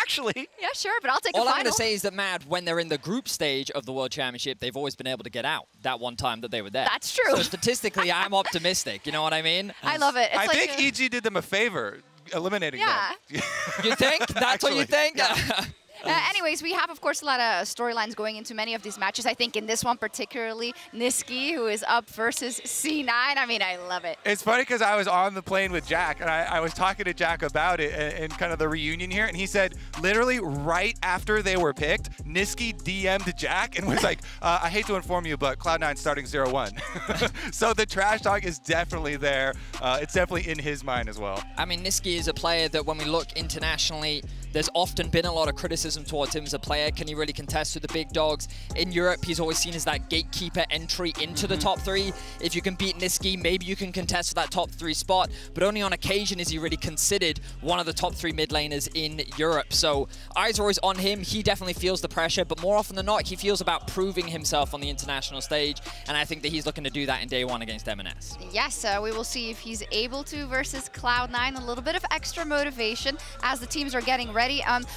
actually.
Yeah, sure, but I'll take
All
a final.
I'm going to say is that Mad, when they're in the group stage of the World Championship, they've always been able to get out that one time that they were there.
That's true.
So statistically, I'm optimistic. You know what I mean?
I love it. It's
I think EG did them a favor, eliminating them.
You think? That's what you think?
Yeah. Anyways, we have, of course, a lot of storylines going into many of these matches. I think in this one particularly, Nisqy, who is up versus C9. I mean, I love it.
It's funny because I was on the plane with Jack, and I was talking to Jack about it and kind of the reunion here, and he said literally right after they were picked, Nisqy DM'd Jack and was like, I hate to inform you, but Cloud9's starting 0-1. So the trash talk is definitely there. It's definitely in his mind as well.
I mean, Nisqy is a player that when we look internationally, there's often been a lot of criticism towards him as a player. Can he really contest with the big dogs? In Europe, he's always seen as that gatekeeper entry into the top 3. If you can beat Nisqy, maybe you can contest for that top 3 spot, but only on occasion is he really considered one of the top 3 mid laners in Europe. So eyes are always on him. He definitely feels the pressure, but more often than not, he feels about proving himself on the international stage, and I think that he's looking to do that in day 1 against M&S.
Yes, we will see if he's able to versus Cloud9. A little bit of extra motivation as the teams are getting ready.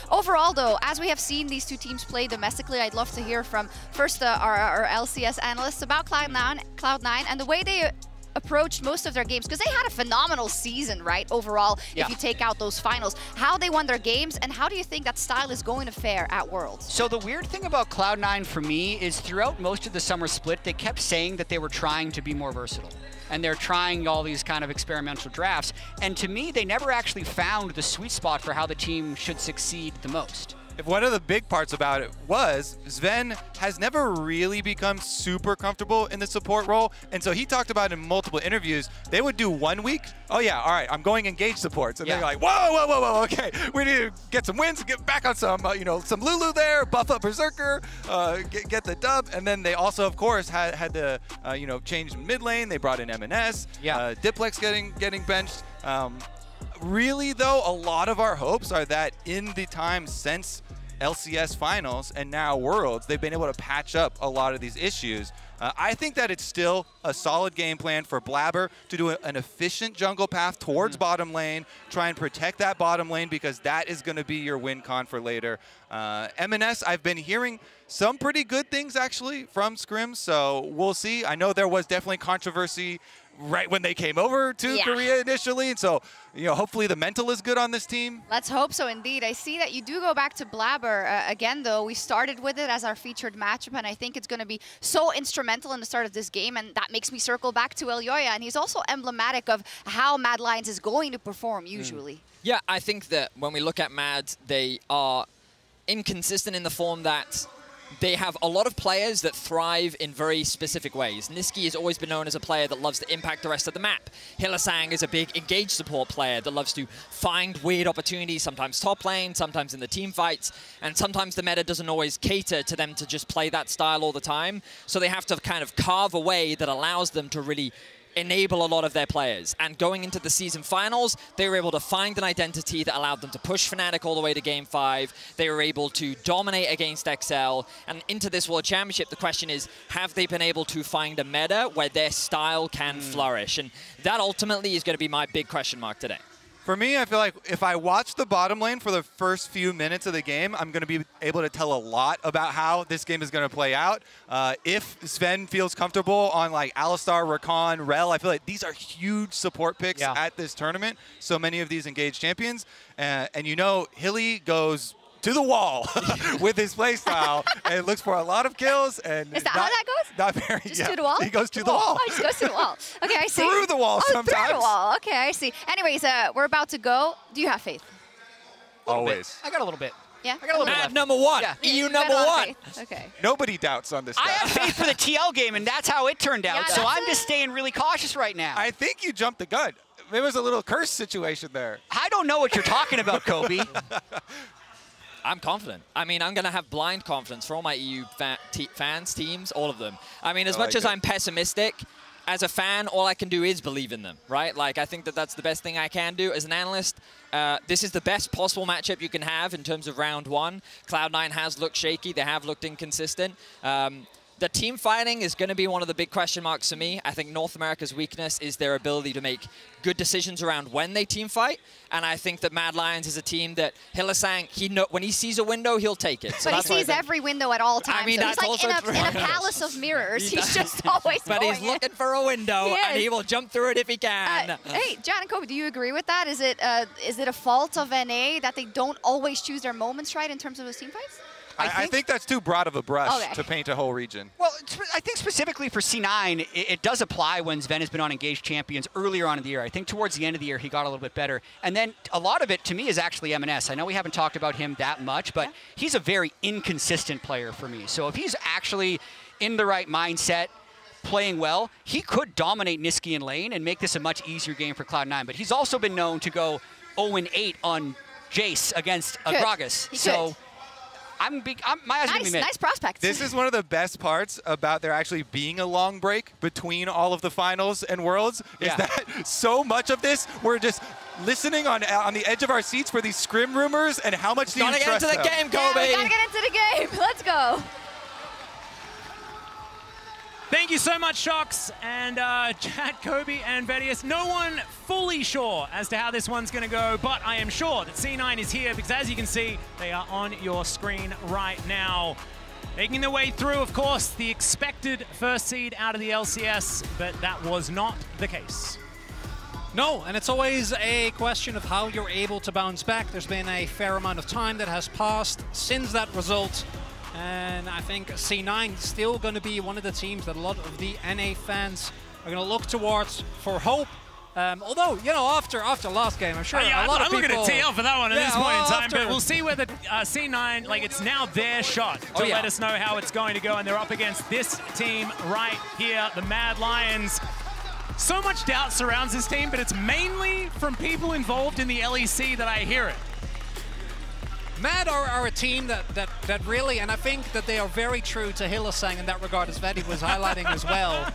Overall, though, as we have seen these two teams play domestically, I'd love to hear from first our LCS analysts about Cloud9 and the way they approached most of their games, because they had a phenomenal season, right, overall, if you take out those finals. How they won their games, and how do you think that style is going to fare at Worlds?
So the weird thing about Cloud9 for me is throughout most of the summer split, they kept saying that they were trying to be more versatile. And they're trying all these kind of experimental drafts. And to me, they never actually found the sweet spot for how the team should succeed the most.
If one of the big parts about it was Sven has never really become super comfortable in the support role. And so he talked about in multiple interviews, they would do 1 week. Oh yeah, all right, I'm going engage supports. And they're like, whoa, okay. We need to get some wins, get back on some, some Lulu there, buff up Berserker, get the dub. And then they also, of course, had to, change mid lane. They brought in M&S, Diplex getting benched. Really, though, a lot of our hopes are that in the time since LCS finals and now Worlds, they've been able to patch up a lot of these issues. I think that it's still a solid game plan for Blabber to do an efficient jungle path towards bottom lane, try and protect that bottom lane because that is going to be your win con for later. M&S, I've been hearing some pretty good things actually from Scrim, so we'll see. I know there was definitely controversy right when they came over to Korea initially, and so hopefully the mental is good on this team.
Let's hope so indeed. I see that you do go back to Blabber again, though. We started with it as our featured matchup, and I think it's going to be so instrumental in the start of this game, and that makes me circle back to Elyoya, and he's also emblematic of how Mad Lions is going to perform usually.
Yeah, I think that when we look at Mad, they are inconsistent in the form that they have a lot of players that thrive in very specific ways. Niski has always been known as a player that loves to impact the rest of the map. Hylissang is a big engaged support player that loves to find weird opportunities, sometimes top lane, sometimes in the team fights, and sometimes the meta doesn't always cater to them to just play that style all the time. So they have to kind of carve a way that allows them to really enable a lot of their players. And going into the season finals, they were able to find an identity that allowed them to push Fnatic all the way to Game 5. They were able to dominate against XL. And into this World Championship, the question is, have they been able to find a meta where their style can flourish? And that ultimately is going to be my big question mark today.
For me, I feel like if I watch the bottom lane for the first few minutes of the game, I'm going to be able to tell a lot about how this game is going to play out. If Sven feels comfortable on like Alistar, Rakan, Rel, I feel like these are huge support picks at this tournament. So many of these engaged champions. And you know, Hilly goes to the wall with his play style and looks for a lot of kills. And
is that how that goes?
Not very.
Just to the wall?
He goes to the wall.
Oh, just goes to the wall. Okay, I see.
Through the wall sometimes.
Through the wall. Okay, I see. Anyways, we're about to go. Do you have faith?
Always.
I got a little bit.
Yeah.
I got a little bit
Mad
left.
number one.
Yeah.
EU number one.
Okay.
Nobody doubts on this guy.
I have faith for the TL game, and that's how it turned out.
Yeah,
So I'm just staying really cautious right now.
I think you jumped the gun. There was a little curse situation there.
I don't know what you're talking about, Kobe.
I'm confident. I mean, I'm going to have blind confidence for all my EU fans, teams, all of them. I mean, as much as I'm pessimistic, as a fan, all I can do is believe in them, right? Like, I think that that's the best thing I can do. As an analyst, this is the best possible matchup you can have in terms of round one. Cloud9 has looked shaky. They have looked inconsistent. The team fighting is going to be one of the big question marks for me. I think North America's weakness is their ability to make good decisions around when they team fight. And I think that Mad Lions is a team that Hylissang, when he sees a window, he'll take it. So
but he sees every window at all times.
I mean,
so
that's
he's like in a palace of mirrors. He's just always
But he's looking for a window, and he will jump through it if he can.
Hey, John and Kobe, do you agree with that? Is it a fault of NA that they don't always choose their moments right in terms of those team fights?
I think that's too broad of a brush
Okay.
to paint a whole region.
Well, I think specifically for C9, it does apply when Sven has been on engaged champions earlier on in the year. I think towards the end of the year, he got a little bit better. And then a lot of it, to me, is actually M&S. I know we haven't talked about him that much, but he's a very inconsistent player for me. So if he's actually in the right mindset, playing well, he could dominate Niski in lane and make this a much easier game for Cloud9. But he's also been known to go 0-8 on Jace against Gragas. So my eyes are gonna be mid.
Nice prospect.
This is one of the best parts about there actually being a long break between all of the finals and worlds, is that so much of this we're just listening on the edge of our seats for these scrim rumors and how much do you trust them.
Gotta get into the game, Kobe.
Yeah, we gotta get into the game. Let's go.
Thank you so much, Shox and Chad, Kobe, and Vedius. No one fully sure as to how this one's going to go, but I am sure that C9 is here because, as you can see, they are on your screen right now. Making their way through, of course, the expected first seed out of the LCS, but that was not the case.
No, and it's always a question of how you're able to bounce back. There's been a fair amount of time that has passed since that result. And I think C9 is still going to be one of the teams that a lot of the NA fans are going to look towards for hope. Although, you know, after last game, I'm sure a lot of people...
I'm looking at TL for that one at this point in time, but we'll see whether C9, like, it's now their shot to let us know how it's going to go, and they're up against this team right here, the Mad Lions. So much doubt surrounds this team, but it's mainly from people involved in the LEC that I hear it.
Mad are a team that really, and I think that they are very true to Hylissang in that regard, as Vedi was highlighting as well.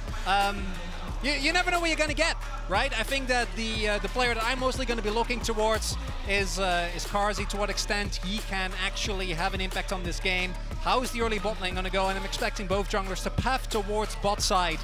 You never know what you're going to get, right? I think that the player that I'm mostly going to be looking towards is Carzzy, to what extent he can actually have an impact on this game. How is the early bot lane going to go? And I'm expecting both junglers to path towards bot side.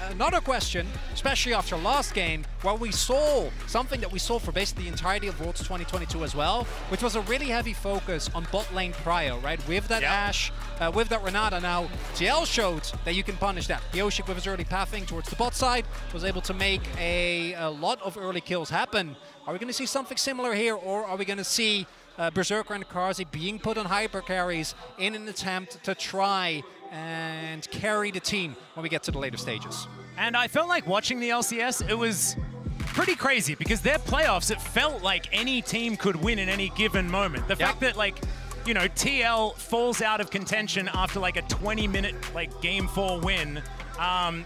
Another question, especially after last game, where we saw something that we saw for basically the entirety of Worlds 2022 as well, which was a really heavy focus on bot lane prio, right? With that Ashe, with that Renata. Now, TL showed that you can punish that. Yoshik with his early pathing towards the bot side was able to make a lot of early kills happen. Are we going to see something similar here, or are we going to see Berserker and Carzzy being put on hyper carries in an attempt to try and carry the team when we get to the later stages?
And I felt like watching the LCS, it was pretty crazy because their playoffs, it felt like any team could win in any given moment. The fact that, like, you know, TL falls out of contention after like a 20-minute like Game 4 win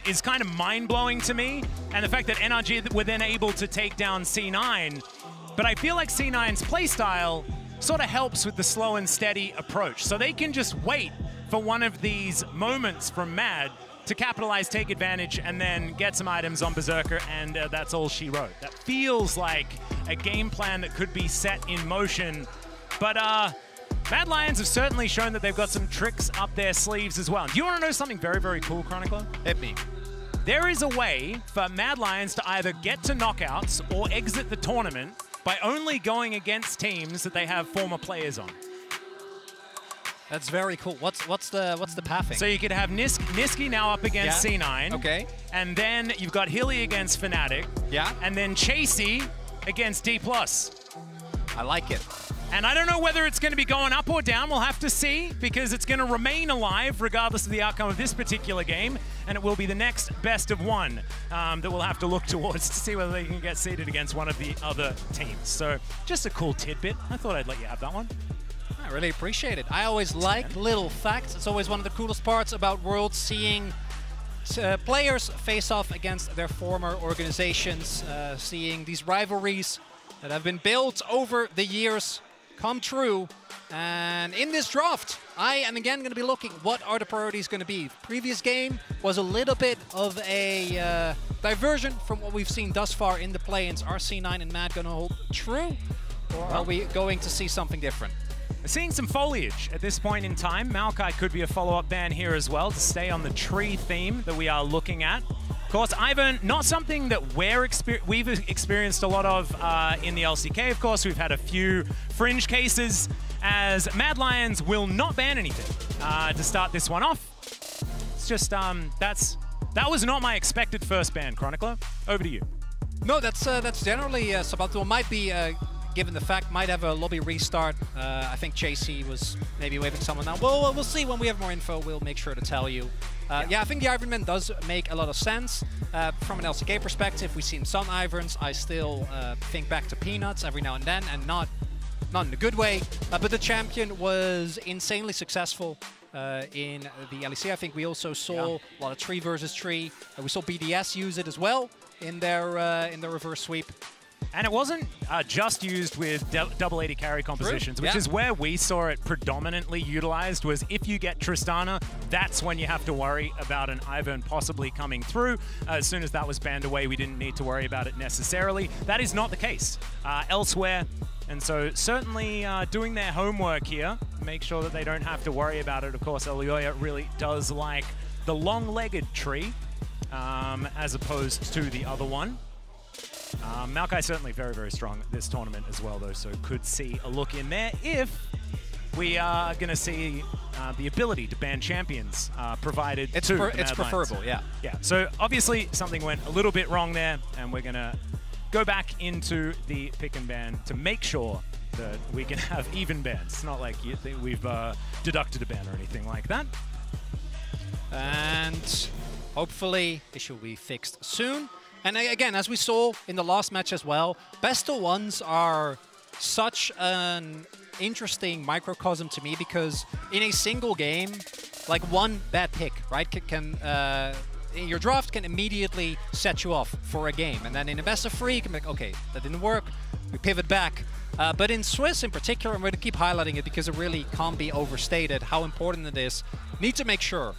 is kind of mind-blowing to me. And the fact that NRG were then able to take down C9. But I feel like C9's playstyle sort of helps with the slow and steady approach. So they can just wait for one of these moments from Mad to capitalize, take advantage, and then get some items on Berserker, and that's all she wrote. That feels like a game plan that could be set in motion. But Mad Lions have certainly shown that they've got some tricks up their sleeves as well. Do you want to know something very, very cool, Chronicler?
Hit me.
There is a way for Mad Lions to either get to knockouts or exit the tournament by only going against teams that they have former players on.
That's very cool. What's the pathing?
So you could have Niski now up against C9.
Okay.
And then you've got Hilly against Fnatic.
Yeah.
And then Chasey against D+.
I like it.
And I don't know whether it's going to be going up or down. We'll have to see, because it's going to remain alive regardless of the outcome of this particular game. And it will be the next best of one that we'll have to look towards to see whether they can get seeded against one of the other teams. So just a cool tidbit. I thought I'd let you have that one.
I really appreciate it. I always like little facts. It's always one of the coolest parts about Worlds, seeing players face off against their former organizations, seeing these rivalries that have been built over the years come true. And in this draft, I am again going to be looking, what are the priorities going to be? The previous game was a little bit of a diversion from what we've seen thus far in the play-ins. Are C9 and Mad going to hold true, or are we going to see something different?
We're seeing some foliage at this point in time. Maokai could be a follow-up ban here as well to stay on the tree theme that we are looking at. Of course, Ivern, not something that we've experienced a lot of in the LCK. Of course, we've had a few fringe cases, as Mad Lions will not ban anything to start this one off. It's just, that was not my expected first ban, Chronicler. Over to you.
No, that's generally suboptimal. Might be, given the fact, might have a lobby restart. I think Chasey was maybe waving someone now. Well, we'll see when we have more info. We'll make sure to tell you. Yeah, I think the Iron Man does make a lot of sense. From an LCK perspective, we've seen some Iverns. I still think back to Peanuts every now and then, and not in a good way. But the champion was insanely successful in the LEC. I think we also saw a lot of tree versus tree. We saw BDS use it as well in their reverse sweep.
And it wasn't just used with double 80 carry compositions, which is where we saw it predominantly utilized, was if you get Tristana, that's when you have to worry about an Ivern possibly coming through. As soon as that was banned away, we didn't need to worry about it necessarily. That is not the case elsewhere. And so certainly doing their homework here, make sure that they don't have to worry about it. Of course, Elioya really does like the long-legged tree as opposed to the other one. Maokai certainly very, very strong this tournament as well, though, so could see a look in there if we are going to see the ability to ban champions provided to the Mad
It's preferable,
Lions. Yeah, so obviously something went a little bit wrong there, and we're going to go back into the pick and ban to make sure that we can have even bans. It's not like we've deducted a ban or anything like that.
And hopefully this will be fixed soon. And again, as we saw in the last match as well, best of ones are such an interesting microcosm to me, because in a single game, like one bad pick, right, your draft can immediately set you off for a game. And then in a best of 3, you can be like, okay, that didn't work, we pivot back. But in Swiss in particular, I'm going to keep highlighting it because it really can't be overstated how important it is. Need to make sure,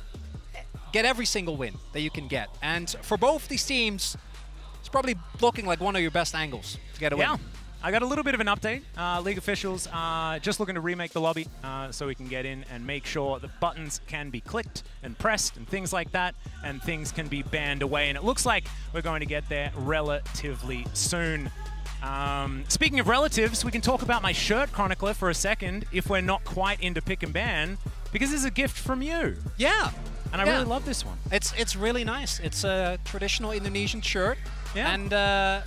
get every single win that you can get. And for both these teams, it's probably looking like one of your best angles to get a win.
Yeah, I got a little bit of an update. League officials just looking to remake the lobby so we can get in and make sure that buttons can be clicked and pressed and things like that, and things can be banned away. And it looks like we're going to get there relatively soon. Speaking of relatives, we can talk about my shirt, Chronicler, for a second, if we're not quite into pick and ban, because this is a gift from you.
Yeah.
And I really love this one.
It's really nice. It's a traditional Indonesian shirt.
Yeah.
And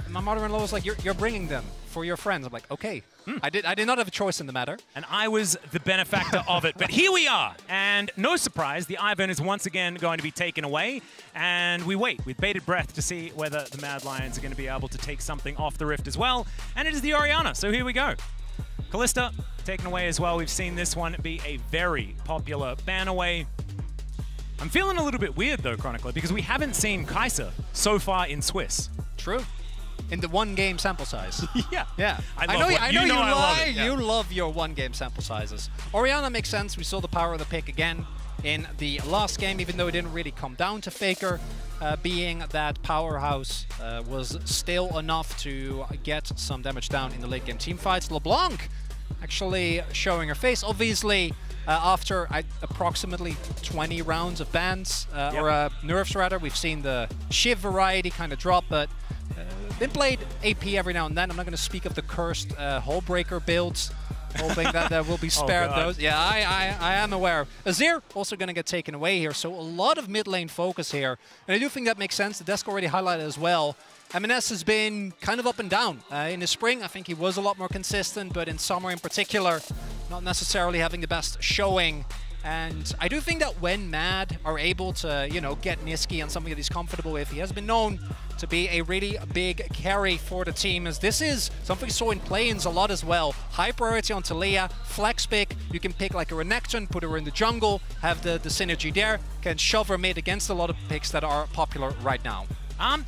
my mother-in-law was like, you're bringing them for your friends. I'm like, okay. I did not have a choice in the matter.
And I was the benefactor of it. But here we are. And no surprise, the Ivern is once again going to be taken away. And we wait with bated breath to see whether the Mad Lions are going to be able to take something off the Rift as well. And it is the Orianna. So here we go. Kalista taken away as well. We've seen this one be a very popular ban away. I'm feeling a little bit weird though, Chronicler, because we haven't seen Kai'Sa so far in Swiss.
True. In the one-game sample size.
Yeah.
Yeah. I know you love your one-game sample sizes. Orianna makes sense. We saw the power of the pick again in the last game, even though it didn't really come down to Faker. Being that powerhouse was still enough to get some damage down in the late game team fights. LeBlanc actually showing her face. Obviously, after approximately 20 rounds of bans, or nerfs rather, we've seen the Shiv variety kind of drop, but been played AP every now and then. I'm not going to speak of the cursed Hullbreaker builds, hoping that will be spared those. Yeah, I am aware. Azir also going to get taken away here, so a lot of mid lane focus here. And I do think that makes sense. The desk already highlighted as well. MNS has been kind of up and down. In the spring, I think he was a lot more consistent, but in summer in particular, not necessarily having the best showing. And I do think that when Mad are able to, you know, get Niski on something that he's comfortable with, he has been known to be a really big carry for the team, as this is something we saw in play-ins a lot as well. High priority on Taliyah, flex pick, you can pick like a Renekton, put her in the jungle, have the synergy there, can shove her mid against a lot of picks that are popular right now.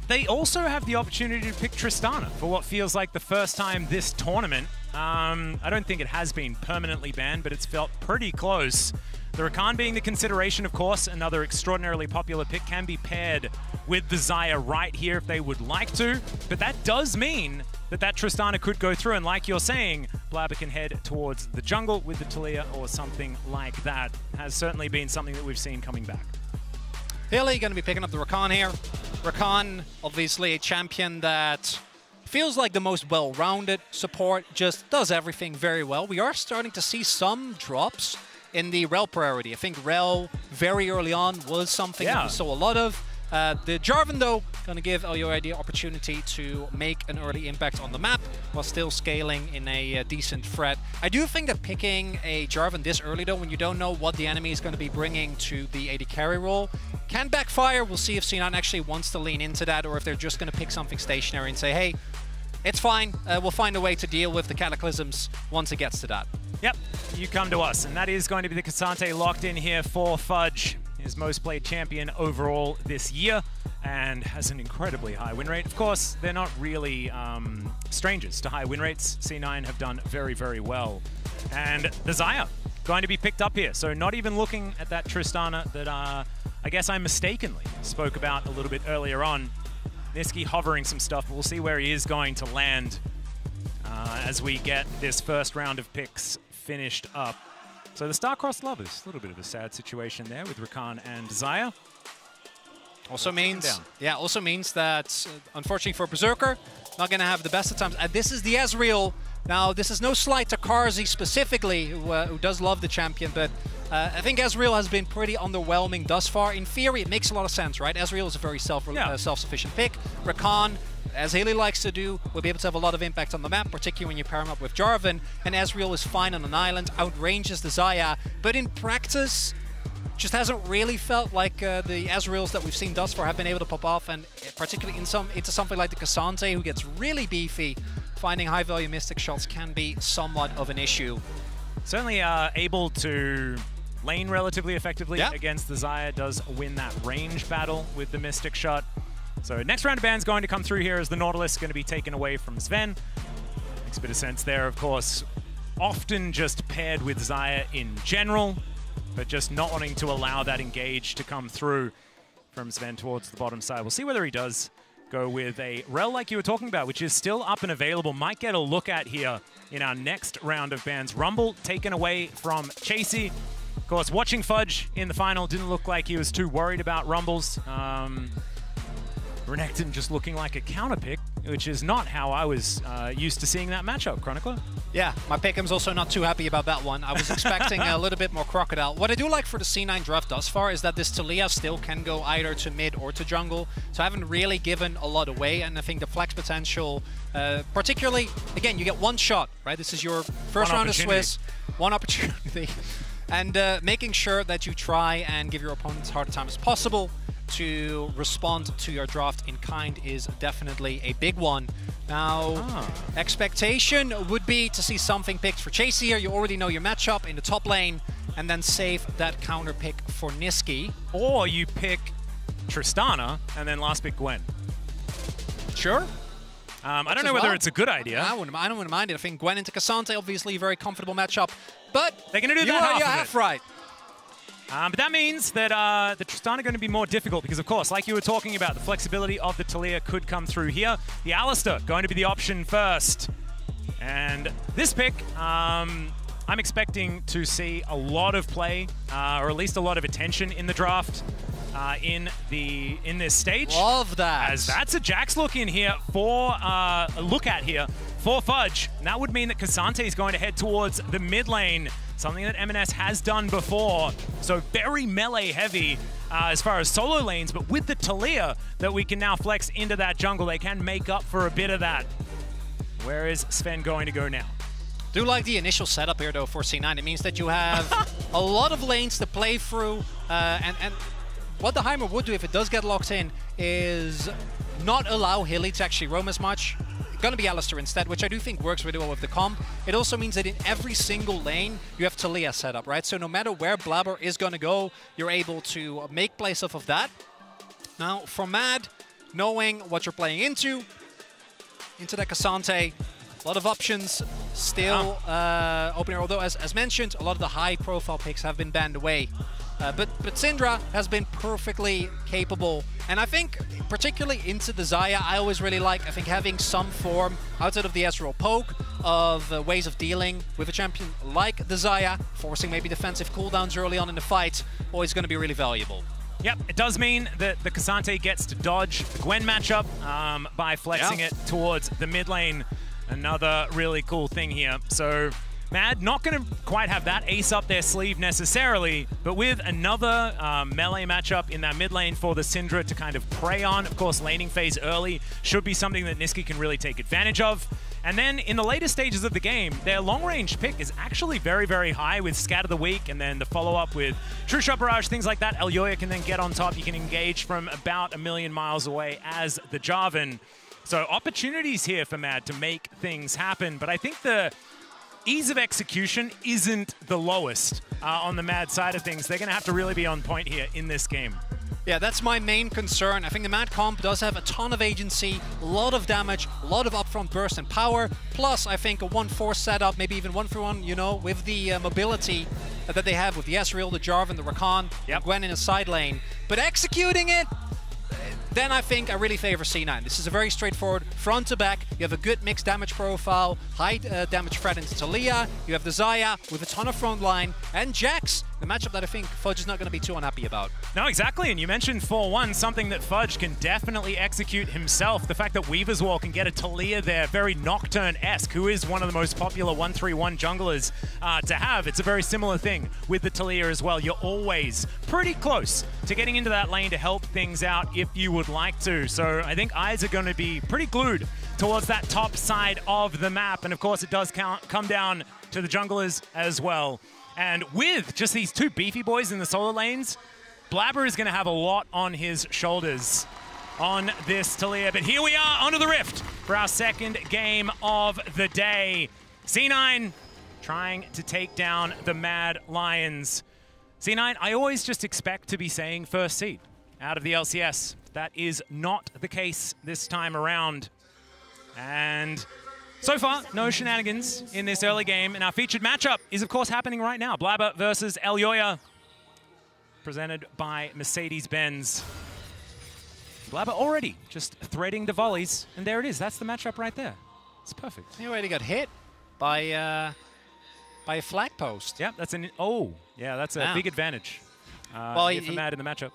They also have the opportunity to pick Tristana for what feels like the first time this tournament. I don't think it has been permanently banned, but it's felt pretty close. The Rakan being the consideration, of course, another extraordinarily popular pick, can be paired with the Xayah right here if they would like to, but that does mean that Tristana could go through, and like you're saying, Blabber can head towards the jungle with the Taliyah or something like that. Has certainly been something that we've seen coming back.
Hilly going to be picking up the Rakan here. Rakan, obviously a champion that feels like the most well-rounded support, just does everything very well. We are starting to see some drops in the Rel priority. I think Rel very early on was something that we saw a lot of. The Jarvan, though, going to give LUID the opportunity to make an early impact on the map while still scaling in a decent threat. I do think that picking a Jarvan this early, though, when you don't know what the enemy is going to be bringing to the AD carry role, can backfire. We'll see if C9 actually wants to lean into that, or if they're just going to pick something stationary and say, hey, it's fine, we'll find a way to deal with the Cataclysms once it gets to that.
Yep, you come to us, and that is going to be the K'Sante locked in here for Fudge, his most played champion overall this year, and has an incredibly high win rate. Of course, they're not really strangers to high win rates. C9 have done very, very well. And the Xayah going to be picked up here, so not even looking at that Tristana that I guess I mistakenly spoke about a little bit earlier on. Niski hovering some stuff, but we'll see where he is going to land as we get this first round of picks finished up. So the Star-Crossed Lovers, a little bit of a sad situation there with Rakan and Xayah.
Also means, also means that, unfortunately for Berserker, not going to have the best of times. And this is the Ezreal. Now, this is no slight to Karzi specifically, who does love the champion, but I think Ezreal has been pretty underwhelming thus far. In theory, it makes a lot of sense, right? Ezreal is a very self-sufficient pick. Rakan, as Haley likes to do, will be able to have a lot of impact on the map, particularly when you pair him up with Jarvan. And Ezreal is fine on an island, outranges the Xayah, but in practice, just hasn't really felt like the Ezreals that we've seen thus far have been able to pop off, and particularly into something like the K'Sante, who gets really beefy. Finding high-value Mystic shots can be somewhat of an issue.
Certainly able to lane relatively effectively against the Xayah, does win that range battle with the Mystic shot. So next round of bans going to come through here as the Nautilus going to be taken away from Sven. Makes a bit of sense there, of course. Often just paired with Xayah in general, but just not wanting to allow that engage to come through from Sven towards the bottom side. We'll see whether he does go with a Rel like you were talking about, which is still up and available. Might get a look at here in our next round of bans. Rumble taken away from Chasey. Of course, watching Fudge in the final, didn't look like he was too worried about Rumbles. Renekton just looking like a counter pick, which is not how I was used to seeing that matchup, Chronicler.
Yeah, my Pickham's also not too happy about that one. I was expecting a little bit more Crocodile. What I do like for the C9 draft thus far is that this Taliyah still can go either to mid or to jungle, so I haven't really given a lot away, and I think the flex potential, particularly, again, you get one shot, right? This is your first round of Swiss, one opportunity, and making sure that you try and give your opponent as hard a time as possible. to respond to your draft in kind is definitely a big one. Now, expectation would be to see something picked for Chase here. You already know your matchup in the top lane, and then save that counter pick for Nisqy.
Or you pick Tristana, and then last pick Gwen.
Sure.
I don't know whether it's a good idea.
I wouldn't mind it. I think Gwen into Cassante, obviously a very comfortable matchup. But
they're going to do
that
half
you're
of
half right.
But that means that the Tristana are going to be more difficult because, of course, like you were talking about, the flexibility of the Taliyah could come through here. The Alistar going to be the option first. And this pick, I'm expecting to see a lot of play, or at least a lot of attention in the draft in this stage.
Love that.
As that's a Jax look in here for for Fudge. And that would mean that Cassante is going to head towards the mid lane, something that M&S has done before. So very melee heavy as far as solo lanes, but with the Taliyah that we can now flex into that jungle, they can make up for a bit of that. Where is Sven going to go now?
Do like the initial setup here though for C9. It means that you have a lot of lanes to play through, and what the Heimer would do if it does get locked in is not allow Hilly to actually roam as much. Gonna be Alistar instead, which I do think works really well with the comp. It also means that in every single lane, you have Taliyah set up, right? So no matter where Blabber is gonna go, you're able to make plays off of that. Now, for Mad, knowing what you're playing into that Cassante, a lot of options still open here, although as mentioned, a lot of the high-profile picks have been banned away. But Syndra has been perfectly capable, and I think particularly into the Xayah, I always really like, I think having some form outside of the Ezreal poke of ways of dealing with a champion like the Xayah, forcing maybe defensive cooldowns early on in the fight, always going to be really valuable.
Yep, it does mean that the Cassante gets to dodge the Gwen matchup by flexing it towards the mid lane. Another really cool thing here. So Mad not going to quite have that ace up their sleeve necessarily, but with another melee matchup in that mid lane for the Syndra to kind of prey on. Of course, laning phase early should be something that Nisqy can really take advantage of. And then in the later stages of the game, their long-range pick is actually very, very high with Scatter the Weak, and then the follow-up with True Shot Barrage, things like that. Elyoya can then get on top. You can engage from about 1,000,000 miles away as the Jarvan. So opportunities here for Mad to make things happen, but I think the ease of execution isn't the lowest on the Mad side of things. They're going to have to really be on point here in this game.
Yeah, that's my main concern. I think the Mad comp does have a ton of agency, a lot of damage, a lot of upfront burst and power, plus I think a 1-4 setup, maybe even 1-for-1, you know, with the mobility that they have with the Ezreal, the Jarvan, the Rakan, and Gwen in a side lane. But executing it, then I think I really favor C9. This is a very straightforward front to back. You have a good mixed damage profile, high damage threat into Taliyah. You have the Xayah with a ton of front line, and Jax, the matchup that I think Fudge is not going to be too unhappy about.
No, exactly, and you mentioned 4-1, something that Fudge can definitely execute himself. The fact that Weaver's Wall can get a Taliyah there, very Nocturne-esque, who is one of the most popular 1-3-1 junglers to have. It's a very similar thing with the Taliyah as well. You're always pretty close to getting into that lane to help things out if you would like to. So I think eyes are going to be pretty glued towards that top side of the map, and of course it does come down to the junglers as well. And with just these two beefy boys in the solo lanes, Blabber is going to have a lot on his shoulders on this Taliyah. But here we are onto the Rift for our second game of the day. C9 trying to take down the Mad Lions. C9, I always just expect to be saying first seed out of the LCS. That is not the case this time around. And so far, no shenanigans in this early game, and our featured matchup is, of course, happening right now. Blabber versus Elyoya, presented by Mercedes-Benz. Blabber already just threading the volleys, and there it is. That's the matchup right there. It's perfect.
He already got hit by a flag post.
Yeah, that's that's a big advantage for Mad in the matchup.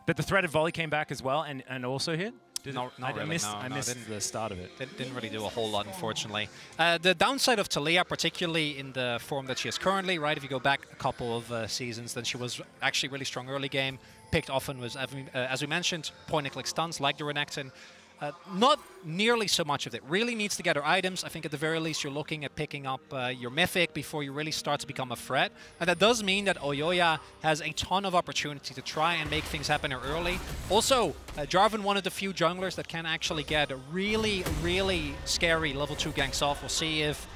But the threaded volley came back as well, and also hit. I missed the start of it.
Didn't really do a whole lot, unfortunately. The downside of Taliyah, particularly in the form that she is currently, right? If you go back a couple of seasons, then she was actually really strong early game. Picked often was, as we mentioned, point-and-click stuns like the Renekton. not nearly so much of it. Really needs to get her items. I think at the very least you're looking at picking up your Mythic before you really start to become a threat. And that does mean that Aoyaya has a ton of opportunity to try and make things happen early. Also, Jarvan, one of the few junglers that can actually get a really, really scary level 2 ganks off. We'll see if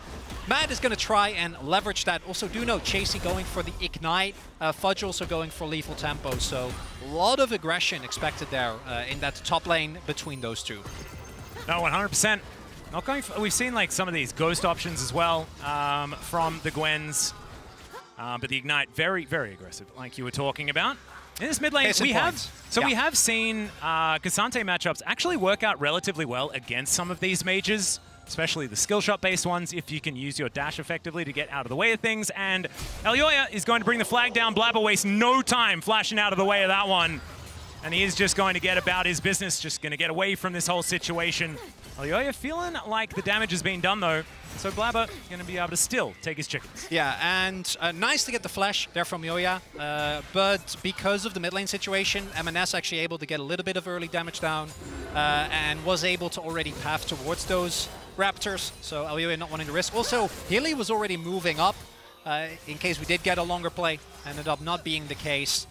Matt is going to try and leverage that. Also, do note Chasey going for the Ignite, Fudge also going for Lethal Tempo, so a lot of aggression expected there in that top lane between those two.
No, 100%. Not going for, we've seen like some of these ghost options as well from the Gwens, but the Ignite very, very aggressive, like you were talking about. In this mid lane, we have seen K'Sante matchups actually work out relatively well against some of these mages, especially the skill shot based ones, if you can use your dash effectively to get out of the way of things. And Elyoya is going to bring the flag down. Blabber wastes no time flashing out of the way of that one. And he is just going to get about his business, just going to get away from this whole situation. Elyoya feeling like the damage has been done though, so Blabber going to be able to still take his chickens.
Yeah, and nice to get the flash there from Yoya, but because of the mid lane situation, MNS actually able to get a little bit of early damage down and was able to already path towards those Raptors, so Elyoya not wanting to risk. Also, Hilly was already moving up in case we did get a longer play. Ended up not being the case.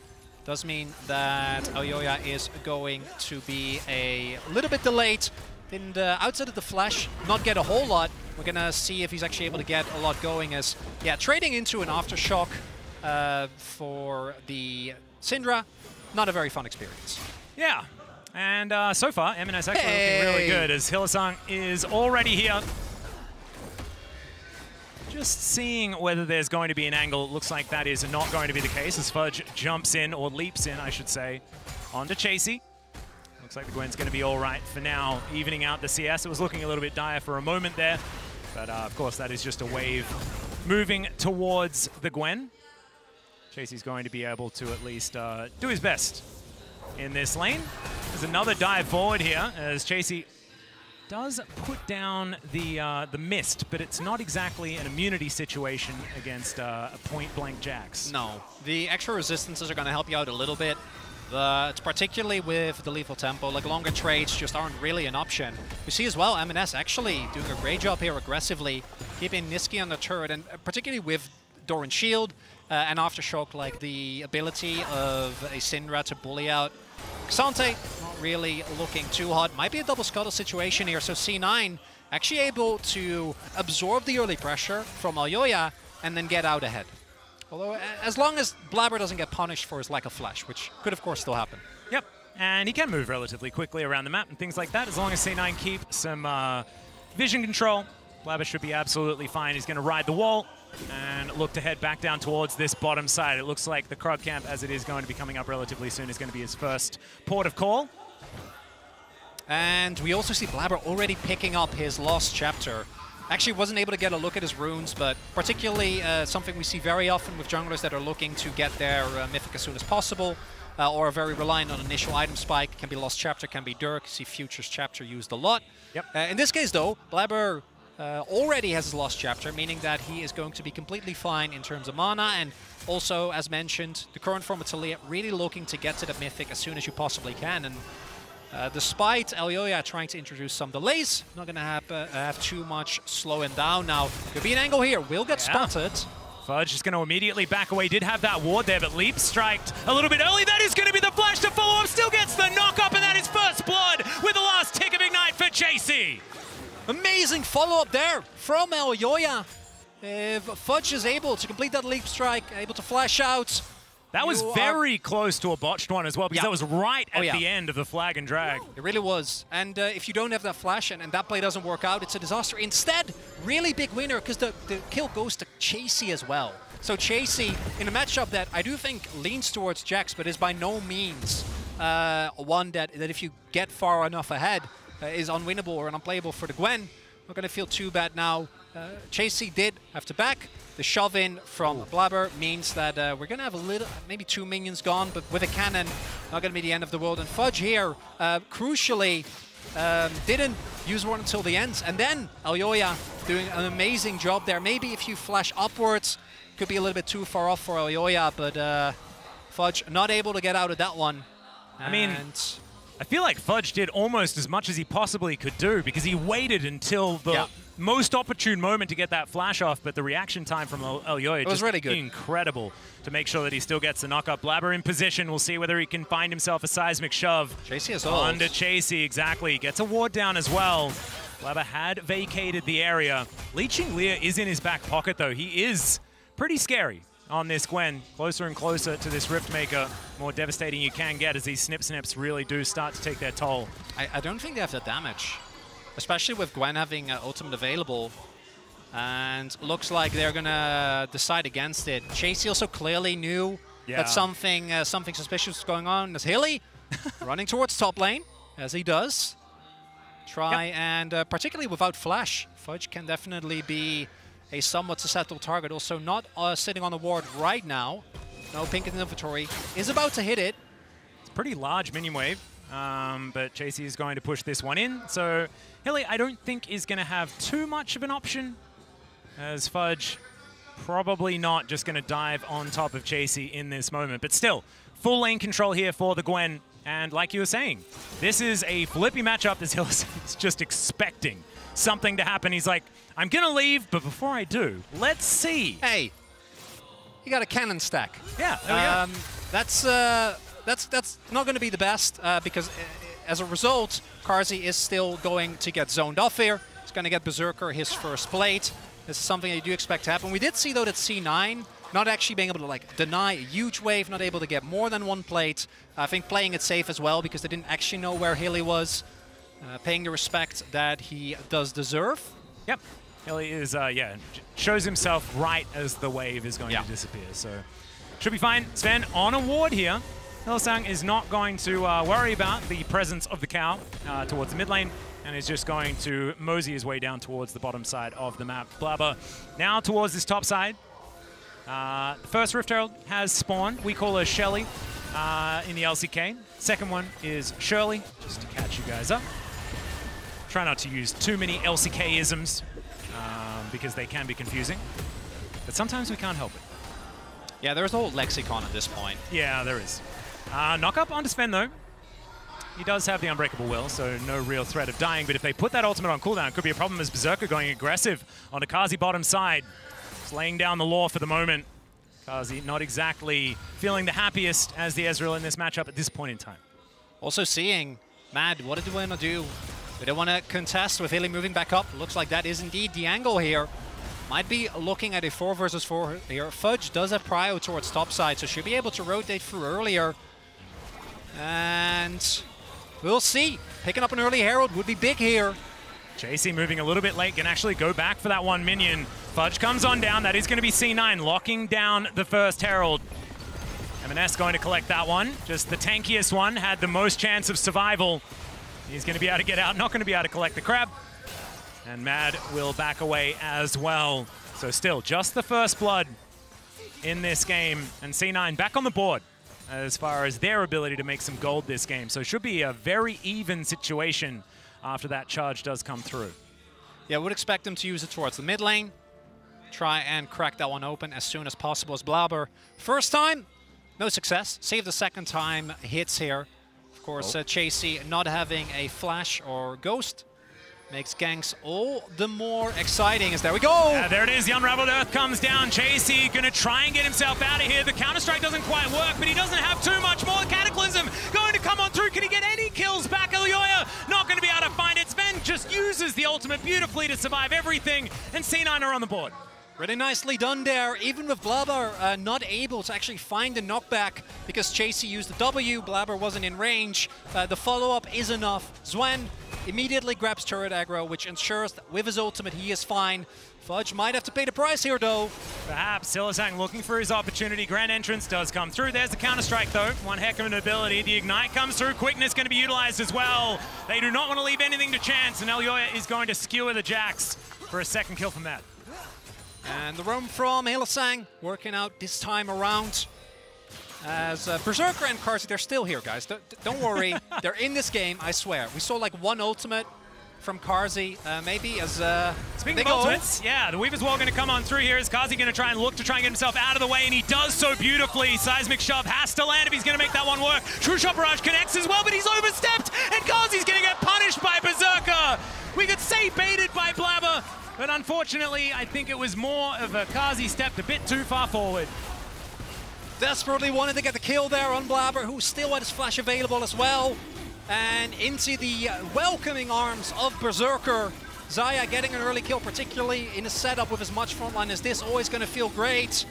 Does mean that Elyoya is going to be a little bit delayed. And outside of the flash, not get a whole lot. We're going to see if he's actually able to get a lot going as, yeah, trading into an Aftershock for the Syndra, not a very fun experience.
Yeah. And so far, MNS actually looking really good as Hylissang is already here. Just seeing whether there's going to be an angle. It looks like that is not going to be the case as Fudge jumps in, or leaps in, I should say, onto Chasey. Looks like the Gwen's going to be all right for now, evening out the CS. It was looking a little bit dire for a moment there, but of course that is just a wave moving towards the Gwen. Chasey's going to be able to at least do his best in this lane. There's another dive forward here as Chasey does put down the mist, but it's not exactly an immunity situation against a point-blank Jax.
No, the extra resistances are going to help you out a little bit. It's particularly with the lethal tempo, like longer trades just aren't really an option. We see as well M&S actually doing a great job here aggressively, keeping Niski on the turret, and particularly with Doran Shield and Aftershock, like the ability of a Syndra to bully out K'Sante, not really looking too hot. Might be a double scuttle situation here, so C9 actually able to absorb the early pressure from Elyoya and then get out ahead. Although, as long as Blabber doesn't get punished for his lack of flash, which could, of course, still happen.
Yep, and he can move relatively quickly around the map and things like that. As long as C9 keep some vision control, Blabber should be absolutely fine. He's going to ride the wall and look to head back down towards this bottom side. It looks like the Krug camp, as it is going to be coming up relatively soon, is going to be his first port of call.
And we also see Blabber already picking up his lost chapter. Actually wasn't able to get a look at his runes, but particularly something we see very often with junglers that are looking to get their Mythic as soon as possible, or are very reliant on initial item spike. Can be Lost Chapter, can be Dirk. See Futures Chapter used a lot.
Yep.
In this case, though, Blabber already has his Lost Chapter, meaning that he is going to be completely fine in terms of mana, and also, as mentioned, the current form of Talia really looking to get to the Mythic as soon as you possibly can. And despite Elyoya trying to introduce some delays, not going to have too much slowing down now. Could be an angle here, will get spotted.
Fudge is going to immediately back away. Did have that ward there, but Leap striked a little bit early. That is going to be the flash to follow up. Still gets the knock up, and that is first blood with the last tick of Ignite for Chasey.
Amazing follow-up there from Elyoya. If Fudge is able to complete that Leap strike, able to flash out.
That was very close to a botched one as well, because that was right at the end of the flag and drag.
It really was. And if you don't have that flash and that play doesn't work out, it's a disaster. Instead, really big winner, because the kill goes to Chasey as well. So Chasey, in a matchup that I do think leans towards Jax, but is by no means one that if you get far enough ahead, is unwinnable or unplayable for the Gwen. Not going to feel too bad now. Chasey did have to back. The shove-in from Blabber means that we're going to have a little, maybe 2 minions gone, but with a cannon, not going to be the end of the world. And Fudge here, crucially, didn't use one until the end. And then Elyoya doing an amazing job there. Maybe if you flash upwards, could be a little bit too far off for Elyoya, but Fudge not able to get out of that one.
I mean, I feel like Fudge did almost as much as he possibly could do because he waited until the most opportune moment to get that flash off, but the reaction time from Elyoya
was really good.
Incredible to make sure that he still gets the knock-up. Blabber in position. We'll see whether he can find himself a seismic shove.
Chasey has ult.
Onto Chasey, exactly. Gets a ward down as well. Blabber had vacated the area. Leeching Lear is in his back pocket, though. He is pretty scary on this Gwen. Closer and closer to this Riftmaker. More devastating you can get as these snips really do start to take their toll.
I don't think they have the damage, especially with Gwen having ultimate available. And looks like they're going to decide against it. Chasey also clearly knew that something suspicious was going on. As Hilly running towards top lane, as he does. And particularly without Flash, Fudge can definitely be a somewhat susceptible target. Also not sitting on the ward right now. No pink in the inventory. Is about to hit it.
It's a pretty large minion wave, but Chasey is going to push this one in. So Hilly, I don't think is going to have too much of an option, as Fudge probably not just going to dive on top of Chasey in this moment. But still, full lane control here for the Gwen. And like you were saying, this is a flippy matchup. This Hilly is just expecting something to happen. He's like, I'm going to leave, but before I do, let's see.
Hey, you got a cannon stack.
Yeah, there we go.
That's not going to be the best because as a result, Carzzy is still going to get zoned off here. He's going to get Berserker his first plate. This is something I do expect to happen. We did see, though, that C9 not actually being able to like deny a huge wave, not able to get more than one plate. I think playing it safe as well because they didn't actually know where Hilly was. Paying the respect that he does deserve.
Yep. Hilly is, shows himself right as the wave is going to disappear. So should be fine. Sven on a ward here. Hylissang is not going to worry about the presence of the cow towards the mid lane and is just going to mosey his way down towards the bottom side of the map. Blabber now towards this top side. The first Rift Herald has spawned. We call her Shelly in the LCK. Second one is Shirley, just to catch you guys up. Try not to use too many LCK-isms because they can be confusing. But sometimes we can't help it.
Yeah, there's a whole lexicon at this point.
Yeah, there is. Knock up onto Sven, though. He does have the Unbreakable Will, so no real threat of dying. But if they put that ultimate on cooldown, it could be a problem as Berserker going aggressive on the Carzzy bottom side. Just laying down the law for the moment. Carzzy not exactly feeling the happiest as the Ezreal in this matchup at this point in time.
Also seeing, Mad, what do we want to do? We don't want to contest with Hilly moving back up. Looks like that is indeed the angle here. Might be looking at a 4 versus 4 here. Fudge does have prio towards top side, so should be able to rotate through earlier. And we'll see. Picking up an early Herald would be big here.
Chasey moving a little bit late, can actually go back for that one minion. Fudge comes on down, that is going to be C9, locking down the first Herald. M&S going to collect that one. Just the tankiest one, had the most chance of survival. He's going to be able to get out, not going to be able to collect the crab. And Mad will back away as well. So still, just the first blood in this game. And C9 back on the board as far as their ability to make some gold this game. So it should be a very even situation after that charge does come through.
Yeah, would expect them to use it towards the mid lane. Try and crack that one open as soon as possible as Blabber. First time, no success. Save the second time hits here. Of course, Chasey not having a flash or ghost makes ganks all the more exciting as there we go.
Yeah, there it is. The Unraveled Earth comes down. Chasey going to try and get himself out of here. The Counter-Strike doesn't quite work, but he doesn't have too much more. Cataclysm going to come on through. Can he get any kills back? Elyoya not going to be able to find it. Sven just uses the ultimate beautifully to survive everything, and C9 are on the board.
Really nicely done there, even with Blabber not able to actually find the knockback because Chasey used the W, Blabber wasn't in range. The follow-up is enough. Zwen immediately grabs turret aggro, which ensures that with his ultimate he is fine. Fudge might have to pay the price here, though.
Perhaps Hylissang looking for his opportunity. Grand Entrance does come through. There's the Counter-Strike, though. One heck of an ability. The Ignite comes through. Quickness going to be utilized as well. They do not want to leave anything to chance, and Elyoya is going to skewer the Jax for a second kill from that.
And the roam from Hylissang working out this time around. As Berserker and Carzzy, they're still here, guys. Don't worry. They're in this game, I swear. We saw like one ultimate from Carzzy, maybe as
Speaking of ultimates, yeah, the Weaver's Wall going to come on through here. Is Carzzy going to try and get himself out of the way, and he does so beautifully. Seismic Shove has to land if he's going to make that one work. True Shot Barrage connects as well, but he's overstepped, and Carzzy's going to get punished by Berserker. We could say baited by Blabber, but unfortunately, I think it was more of a Carzzy stepped a bit too far forward.
Desperately wanted to get the kill there on Blabber, who still had his flash available as well. And into the welcoming arms of Berserker. Xayah getting an early kill, particularly in a setup with as much frontline as this, always going to feel great.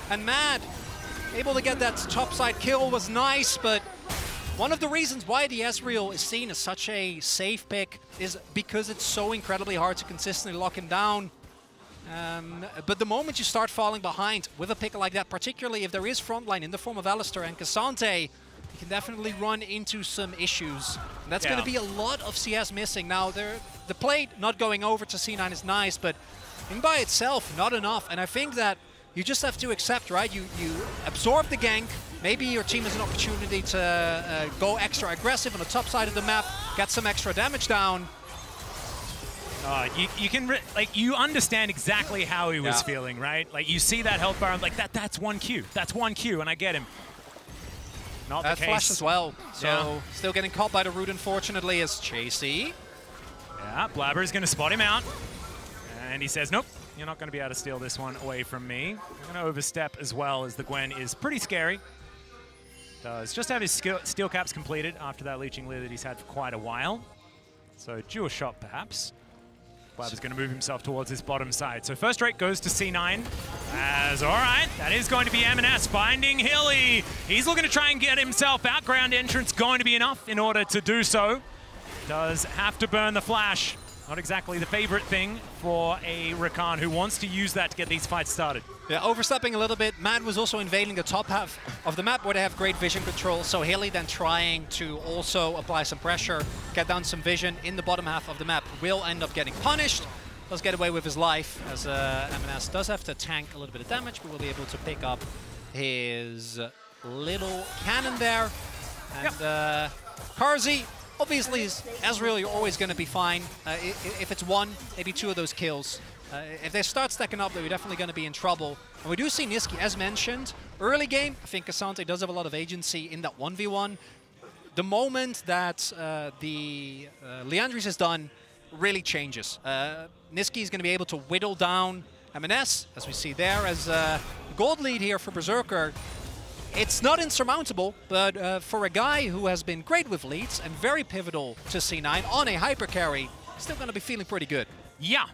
And Mad, able to get that topside kill was nice, but one of the reasons why the Ezreal is seen as such a safe pick is because it's so incredibly hard to consistently lock him down. But the moment you start falling behind with a pick like that, particularly if there is frontline in the form of Alistar and Cassante, you can definitely run into some issues. And that's going to be a lot of CS missing. Now, the plate not going over to C9 is nice, but in by itself, not enough. And I think that you just have to accept, right? You absorb the gank. Maybe your team has an opportunity to go extra aggressive on the top side of the map, get some extra damage down.
You can you understand exactly how he was feeling, right? Like you see that health bar, I'm like that's 1Q, that's 1Q, and I get him. Not the case.
Flash as well, so still getting caught by the root, unfortunately, as Chasey.
Yeah, Blabber's going to spot him out, and he says, nope, you're not going to be able to steal this one away from me. I'm going to overstep as well, as the Gwen is pretty scary. Does just have his steel caps completed after that leeching lead that he's had for quite a while. So dual shot, perhaps. Blabber's going to move himself towards this bottom side. So first rate goes to C9. As all right, that is going to be M&S finding Hilly. He's looking to try and get himself out. Ground entrance going to be enough in order to do so. Does have to burn the flash. Not exactly the favorite thing for a Rakan who wants to use that to get these fights started.
Yeah, overstepping a little bit. Mad was also invading the top half of the map where they have great vision control. So Hilly then trying to also apply some pressure, get down some vision in the bottom half of the map. Will end up getting punished. Does get away with his life, as M&S does have to tank a little bit of damage, but will be able to pick up his little cannon there. And Carzzy, obviously, Ezreal, you're always going to be fine. If it's one, maybe two of those kills. If they start stacking up, though, you're definitely going to be in trouble. And we do see Niski, as mentioned, early game, I think Cassante does have a lot of agency in that 1v1. The moment that the Liandry's is done, really changes. Niski is going to be able to whittle down M&S, as we see there, as gold lead here for Berserker. It's not insurmountable, but for a guy who has been great with leads and very pivotal to C9 on a hyper carry, still going to be feeling pretty good.
Yeah,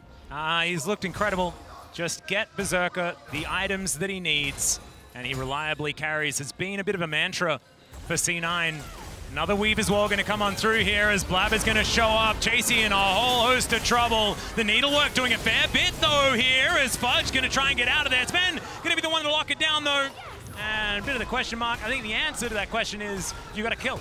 he's looked incredible. Just get Berserker the items that he needs, and he reliably carries. It's been a bit of a mantra for C9. Another Weaver's Wall going to come on through here as Blabber's going to show up, chasing in a whole host of trouble. The Needlework doing a fair bit, though, here as Fudge going to try and get out of there. Sven going to be the one to lock it down, though. And a bit of the question mark. I think the answer to that question is you got to kill.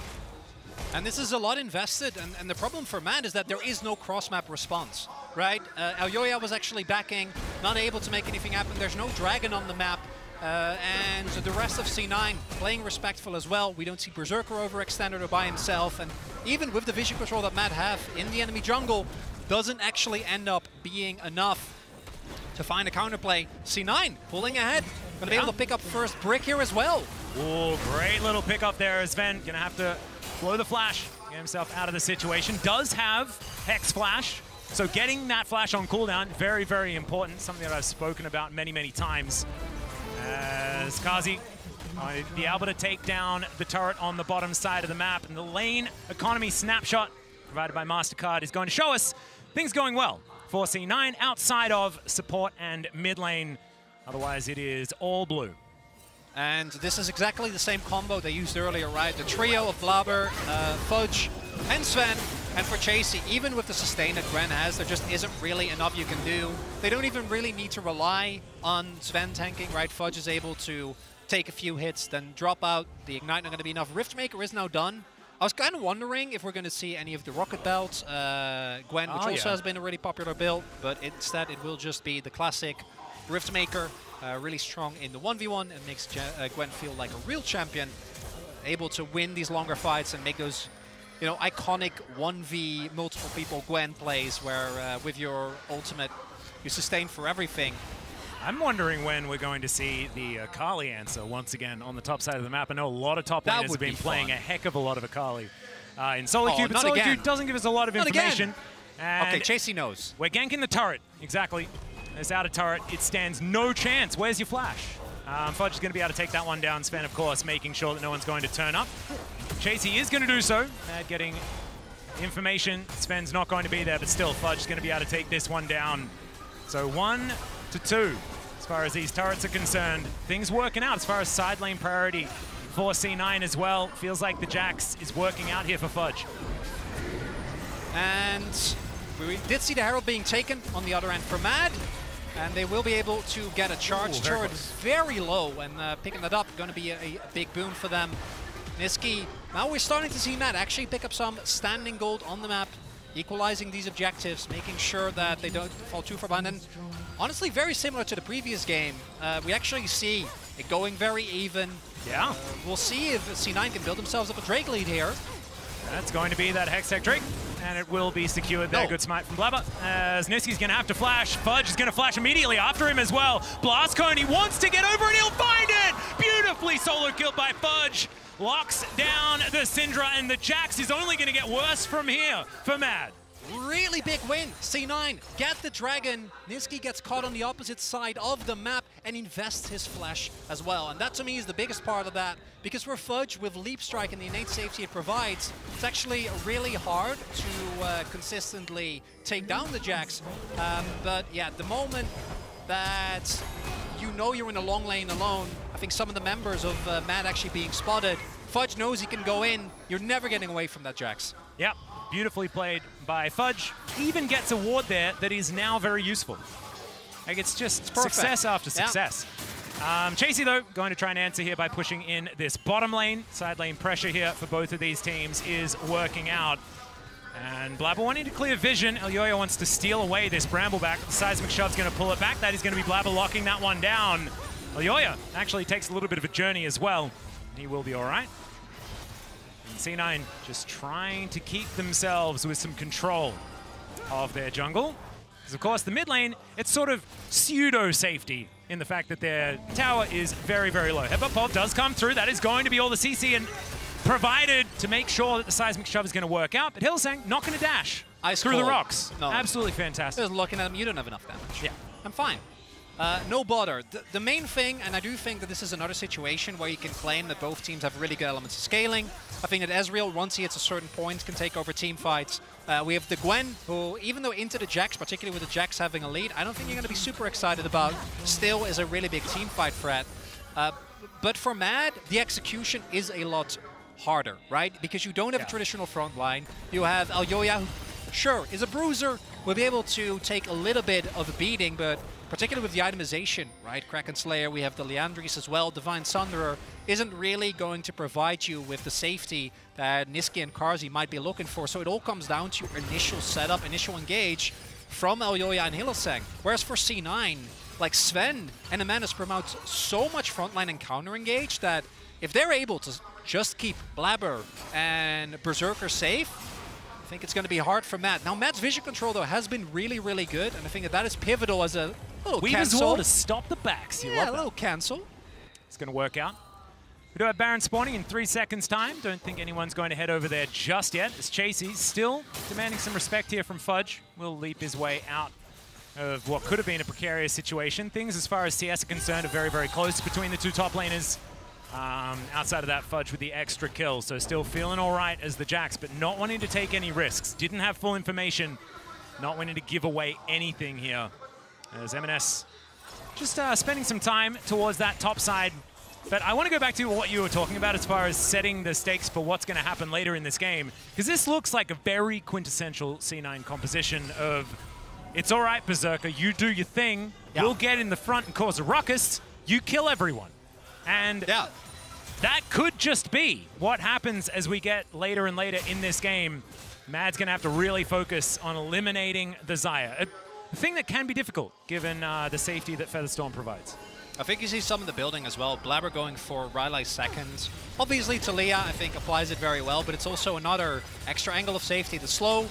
And this is a lot invested, and the problem for Mad is that there is no cross-map response, right? Alyoya was actually backing, not able to make anything happen. There's no dragon on the map. And the rest of C9 playing respectful as well. We don't see Berserker overextended or by himself, and even with the vision control that Mad have in the enemy jungle, doesn't actually end up being enough to find a counterplay. C9 pulling ahead, gonna be able to pick up first brick here as well.
Oh, great little pickup there as Sven gonna have to blow the flash, get himself out of the situation. Does have Hex Flash, so getting that flash on cooldown, very, very important, something that I've spoken about many, many times. As Carzzy might be able to take down the turret on the bottom side of the map. And the lane economy snapshot provided by MasterCard is going to show us things going well for C9 outside of support and mid lane. Otherwise, it is all blue.
And this is exactly the same combo they used earlier, right? The trio of Blabber, Fudge, and Sven. And for Chasey, even with the sustain that Gwen has, there just isn't really enough you can do. They don't even really need to rely on Sven tanking, right? Fudge is able to take a few hits, then drop out. The Ignite not going to be enough. Riftmaker is now done. I was kind of wondering if we're going to see any of the Rocket Belt, Gwen, which also has been a really popular build, but instead it will just be the classic Riftmaker, really strong in the 1v1 and makes Gwen feel like a real champion, able to win these longer fights and make those you know, iconic 1v multiple people Gwen plays where with your ultimate, you sustain for everything.
I'm wondering when we're going to see the Akali answer once again on the top side of the map. I know a lot of top laners have been playing a heck of a lot of Akali in solo queue, but solo queue doesn't give us a lot of information.
Okay, Chasey knows.
We're ganking the turret, exactly. There's out of turret, it stands no chance. Where's your flash? Fudge is going to be able to take that one down. Sven, of course, making sure that no one's going to turn up. Chasey is going to do so. Getting information. Sven's not going to be there, but still, Fudge is going to be able to take this one down. So 1-2. As far as these turrets are concerned, things working out as far as side lane priority for C9 as well. Feels like the Jax is working out here for Fudge.
And we did see the Herald being taken on the other end for Mad, and they will be able to get a charge turret very low, and picking that up going to be a big boon for them. Nisqy, now we're starting to see Mad actually pick up some standing gold on the map, equalizing these objectives, making sure that they don't fall too far behind. And honestly, very similar to the previous game. We actually see it going very even.
Yeah.
We'll see if C9 can build themselves up a Drake lead here.
That's going to be that Hextech Drake, and it will be secured there. Good smite from Blabber, as Nisqy's going to have to flash. Fudge is going to flash immediately after him as well. Blast Cone, he wants to get over and he'll find it! Beautifully solo killed by Fudge. Locks down the Syndra, and the Jax is only going to get worse from here for Mad.
Really big win. C9 get the dragon. Nisqy gets caught on the opposite side of the map and invests his flash as well. And that to me is the biggest part of that, because for Fudge with Leap Strike and the innate safety it provides, it's actually really hard to consistently take down the Jax. But yeah, the moment that you know you're in a long lane alone, I think some of the members of Mad actually being spotted, Fudge knows he can go in. You're never getting away from that Jax.
Yep. Beautifully played by Fudge. Even gets a ward there that is now very useful. Like, it's just success after success. Chasey, though, going to try and answer here by pushing in this bottom lane. Side lane pressure here for both of these teams is working out. And Blabber wanting to clear vision. Elyoya wants to steal away this Brambleback. The Seismic Shove's going to pull it back. That is going to be Blabber locking that one down. Elyoya actually takes a little bit of a journey as well. He will be all right. C9 just trying to keep themselves with some control of their jungle. Because, of course, the mid lane, it's sort of pseudo-safety in the fact that their tower is very, very low. Headbutt Pulse does come through. That is going to be all the CC and provided to make sure that the Seismic Shove is going to work out. But Hylissang not going to dash through the rocks. No. Absolutely fantastic.
Just looking at him, you don't have enough damage.
Yeah.
I'm fine. No bother. The main thing, and I do think that this is another situation where you can claim that both teams have really good elements of scaling. I think that Ezreal, once he hits a certain point, can take over team fights. We have the Gwen, who, even though into the Jax, particularly with the Jax having a lead, I don't think you're going to be super excited about, still is a really big team fight threat. But for Mad, the execution is a lot harder, right? Because you don't have a traditional front line. You have Elyoya, who, sure, is a bruiser, will be able to take a little bit of a beating, but particularly with the itemization, right? Kraken Slayer, we have the Liandry's as well. Divine Sunderer isn't really going to provide you with the safety that Nisqy and Karzi might be looking for. So it all comes down to your initial setup, initial engage from Elyoya and Hylissang. Whereas for C9, like Sven and Amanus promote so much frontline and counter engage that if they're able to just keep Blabber and Berserker safe, I think it's going to be hard for Matt. Now, Matt's vision control, though, has been really, really good, and I think that is pivotal as a little
Weaver's Wall to stop the backs. You love
a little cancel.
It's going to work out. We do have Baron spawning in 3 seconds' time. Don't think anyone's going to head over there just yet. As Chasey's still demanding some respect here from Fudge. Will leap his way out of what could have been a precarious situation. Things, as far as CS are concerned, are very, very close between the two top laners. Outside of that, Fudge with the extra kill, so still feeling all right as the Jax, but not wanting to take any risks. Didn't have full information, not wanting to give away anything here. As M&S just spending some time towards that top side. But I want to go back to what you were talking about as far as setting the stakes for what's going to happen later in this game, because this looks like a very quintessential C9 composition of, it's all right, Berserker, you do your thing, we'll get in the front and cause a ruckus, you kill everyone. And that could just be what happens as we get later and later in this game. Mad's going to have to really focus on eliminating the Xayah. A thing that can be difficult, given the safety that Featherstorm provides.
I think you see some in the building as well. Blabber going for Riley second. Obviously, Talia, I think, applies it very well, but it's also another extra angle of safety. The slow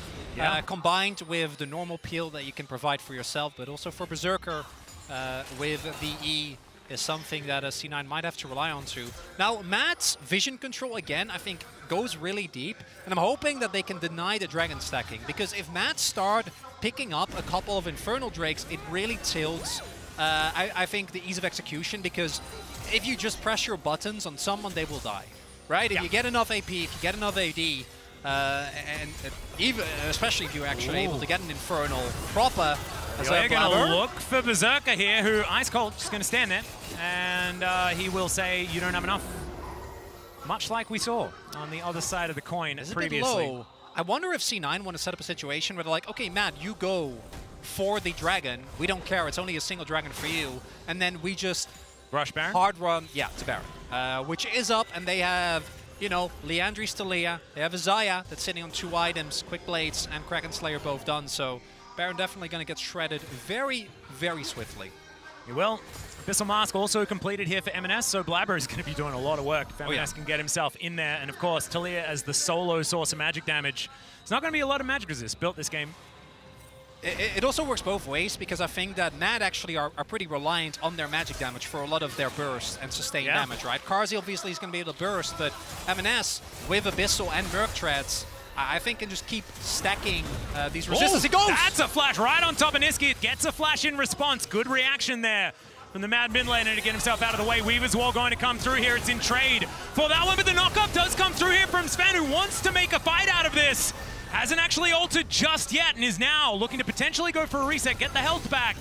combined with the normal peel that you can provide for yourself, but also for Berserker with the E is something that C9 might have to rely on too. Now, Matt's vision control, again, I think goes really deep, and I'm hoping that they can deny the dragon stacking, because if Matt start picking up a couple of Infernal Drakes, it really tilts I think the ease of execution, because if you just press your buttons on someone, they will die, right? If you get enough AP, if you get enough AD, and even especially if you're actually able to get an Infernal proper.
They're going to look for Berserker here, who Ice Cold just going to stand there, and he will say, "You don't have enough." Much like we saw on the other side of the coin previously.
Low. I wonder if C9 want to set up a situation where they're like, "Okay, Matt, you go for the dragon. We don't care. It's only a single dragon for you." And then we just
rush Baron?
Hard run, yeah, to Baron. Which is up, and they have, you know, Leandri Stalia. They have Isaiah that's sitting on 2 items, Quick Blades and Kraken Slayer both done. So Baron definitely going to get shredded very, very swiftly.
He will. Abyssal Mask also completed here for M&S, so Blabber is going to be doing a lot of work if M&S can get himself in there. And of course, Talia as the solo source of magic damage. It's not going to be a lot of magic resist built this game.
It also works both ways, because I think that Mad actually are pretty reliant on their magic damage for a lot of their burst and sustained damage, right? Karzi obviously is going to be able to burst, but M&S with Abyssal and Merc Treads, I think can just keep stacking these resistances. He goes!
That's a flash right on top of Niski. It gets a flash in response. Good reaction there from the Mad mid laner to get himself out of the way. Weaver's Wall going to come through here. It's in trade for that one, but the knockup does come through here from Sven, who wants to make a fight out of this. Hasn't actually ulted just yet and is now looking to potentially go for a reset, get the health back.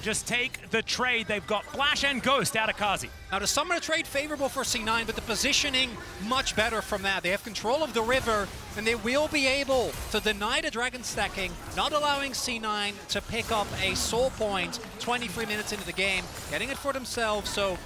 Just take the trade. They've got Flash and Ghost out of Kazi.
Now the summoner trade favorable for C9, but the positioning much better from that. They have control of the river, and they will be able to deny the dragon stacking, not allowing C9 to pick up a soul point 23 minutes into the game, getting it for themselves. So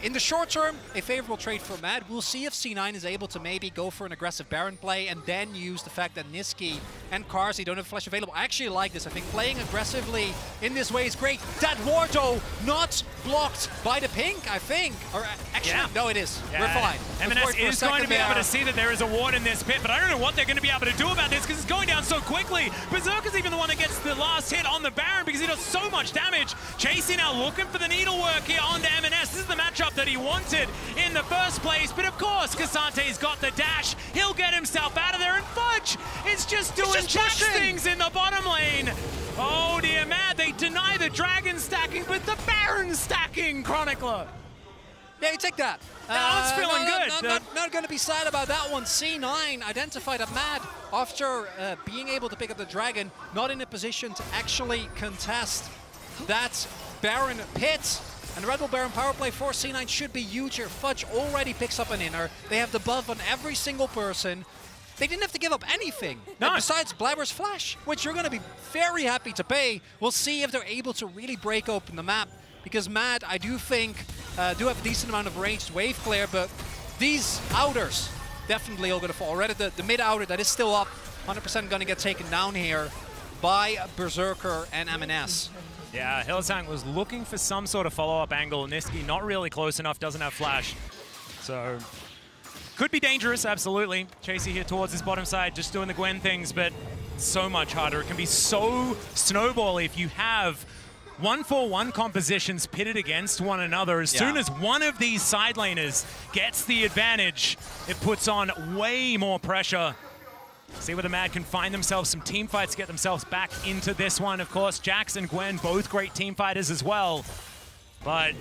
in the short term, a favorable trade for Mad. We'll see if C9 is able to maybe go for an aggressive Baron play and then use the fact that Niski and Karzi don't have Flash available. I actually like this. I think playing aggressively in this way is great. That ward, though, not blocked by the pink, I think. Or actually, no, it is. We're fine.
M&S is going to be able to see that there is a ward in this pit, but I don't know what they're going to be able to do about this, because it's going down so quickly. Berserker's even the one that gets the last hit on the Baron because he does so much damage. Chasing now looking for the needlework here onto M&S. This is the matchup that he wanted in the first place, but of course Kasante's got the dash. He'll get himself out of there, and Fudge is just doing Jax things in the bottom lane. Oh dear, Mad, they deny the dragon stacking, but the Baron stacking, Chronicler.
Yeah, you take that.
It's feeling good.
Not going to be sad about that one. C9 identified a Mad after being able to pick up the dragon, not in a position to actually contest that Baron pit. And the Red Bull Baron power play for C9 should be huge here. Fudge already picks up an inner. They have the buff on every single person. They didn't have to give up anything besides Blabber's Flash, which you're going to be very happy to pay. We'll see if they're able to really break open the map, because Mad, I do think, do have a decent amount of ranged wave clear, but these outers definitely all going to fall. Already the mid outer that is still up, 100% going to get taken down here by Berserker and M&S.
Yeah, Hillsang was looking for some sort of follow-up angle. Niski not really close enough, doesn't have Flash. So, could be dangerous, absolutely. Chasey here towards his bottom side, just doing the Gwen things, but so much harder. It can be so snowbally if you have 1-for-1 compositions pitted against one another. As soon as one of these side laners gets the advantage, it puts on way more pressure. See whether Mad can find themselves some team fights to get themselves back into this one. Of course, Jax and Gwen, both great team fighters as well. But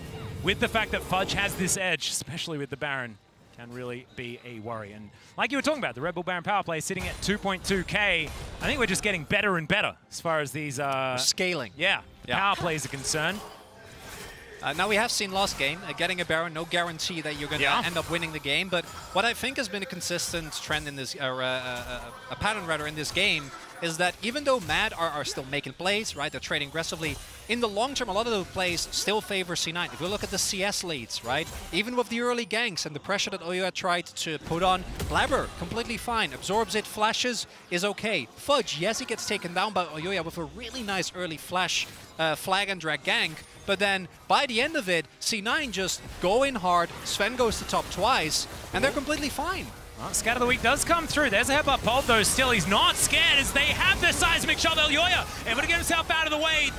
with the fact that Fudge has this edge, especially with the Baron, can really be a worry. And like you were talking about, the Red Bull Baron power play sitting at 2.2k. I think we're just getting better and better as far as these...
scaling.
Yeah, power plays are concerned.
Now we have seen last game, getting a Baron, no guarantee that you're going to end up winning the game, but what I think has been a consistent trend in this, a pattern rather, in this game, is that even though Mad are still making plays, right, they're trading aggressively, in the long term, a lot of those plays still favor C9. If we look at the CS leads, right, even with the early ganks and the pressure that Oyoya tried to put on, Blabber, completely fine, absorbs it, flashes, is okay. Fudge, yes, he gets taken down by Oyoya with a really nice early flash flag and drag gank, but then by the end of it, C9 just go in hard, Sven goes to top twice, and they're completely fine.
Well, Scat of the Week does come through. There's a headbutt pulp, though. Still, he's not scared as they have the seismic shot. Elyoya able to get himself out of the way.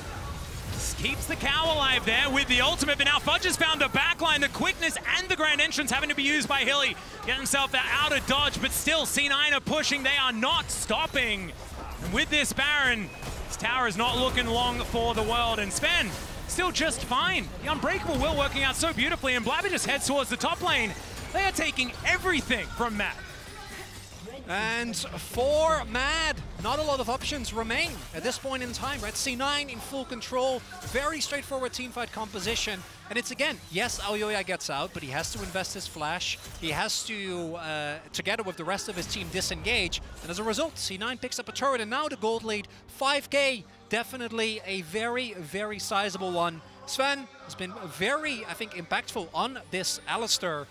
Keeps the cow alive there with the ultimate, but now Fudge has found a backline. The quickness and the grand entrance having to be used by Hilly. Get himself out of dodge, but still C9 are pushing. They are not stopping. And with this Baron, his tower is not looking long for the world. And Sven still just fine. The Unbreakable will working out so beautifully, and Blabber just heads towards the top lane. They are taking everything from Mad.
And for Mad, not a lot of options remain at this point in time, right? C9 in full control, very straightforward teamfight composition. And it's again, yes, Elyoya gets out, but he has to invest his flash. He has to, together with the rest of his team, disengage. And as a result, C9 picks up a turret, and now the gold lead, 5K, definitely a very, very sizable one. Sven has been very, I think, impactful on this Alistar.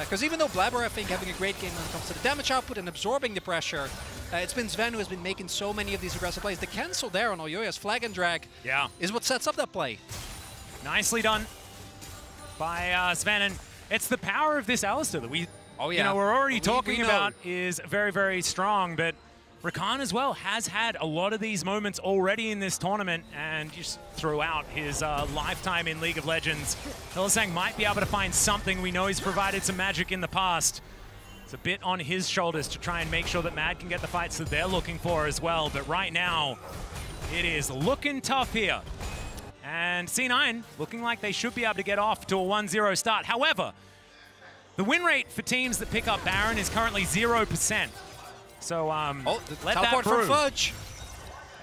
Because even though Blabber, I think, having a great game when it comes to the damage output and absorbing the pressure, it's been Sven who has been making so many of these aggressive plays. The cancel there on Oyoya's flag and drag is what sets up that play.
Nicely done by Sven, and it's the power of this Alistar that we, you know, we're already talking about is very, very strong, but Rakan as well has had a lot of these moments already in this tournament, and just throughout his lifetime in League of Legends, Hylissang might be able to find something. We know he's provided some magic in the past. It's a bit on his shoulders to try and make sure that Mad can get the fights that they're looking for as well, but right now, it is looking tough here. And C9 looking like they should be able to get off to a 1-0 start. However, the win rate for teams that pick up Baron is currently 0%. So, let
teleport
that prove.
from Fudge.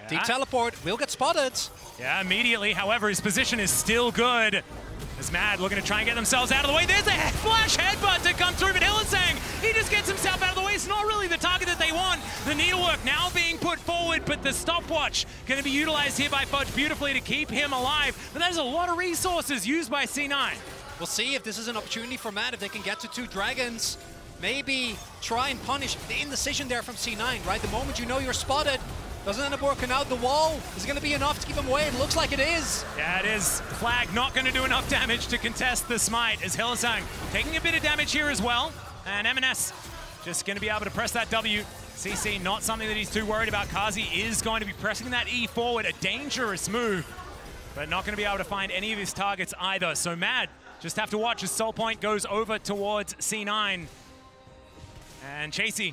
Deep teleport will get spotted.
Yeah, immediately. However, his position is still good. As Mad looking to try and get themselves out of the way. There's a flash headbutt to come through, but Hylissang, he just gets himself out of the way. It's not really the target that they want. The needlework now being put forward, but the stopwatch going to be utilized here by Fudge beautifully to keep him alive. But there's a lot of resources used by C9.
We'll see if this is an opportunity for Mad, if they can get to 2 dragons. Maybe try and punish the indecision there from C9, right? The moment you know you're spotted, doesn't end up working out. The wall is going to be enough to keep him away. It looks like it is.
Yeah, it is. Flag not going to do enough damage to contest the smite, as Hylissang taking a bit of damage here as well. And M&S just going to be able to press that W. CC not something that he's too worried about. Kazi is going to be pressing that E forward, a dangerous move, but not going to be able to find any of his targets either. So Mad just have to watch as Soul Point goes over towards C9. And Chasey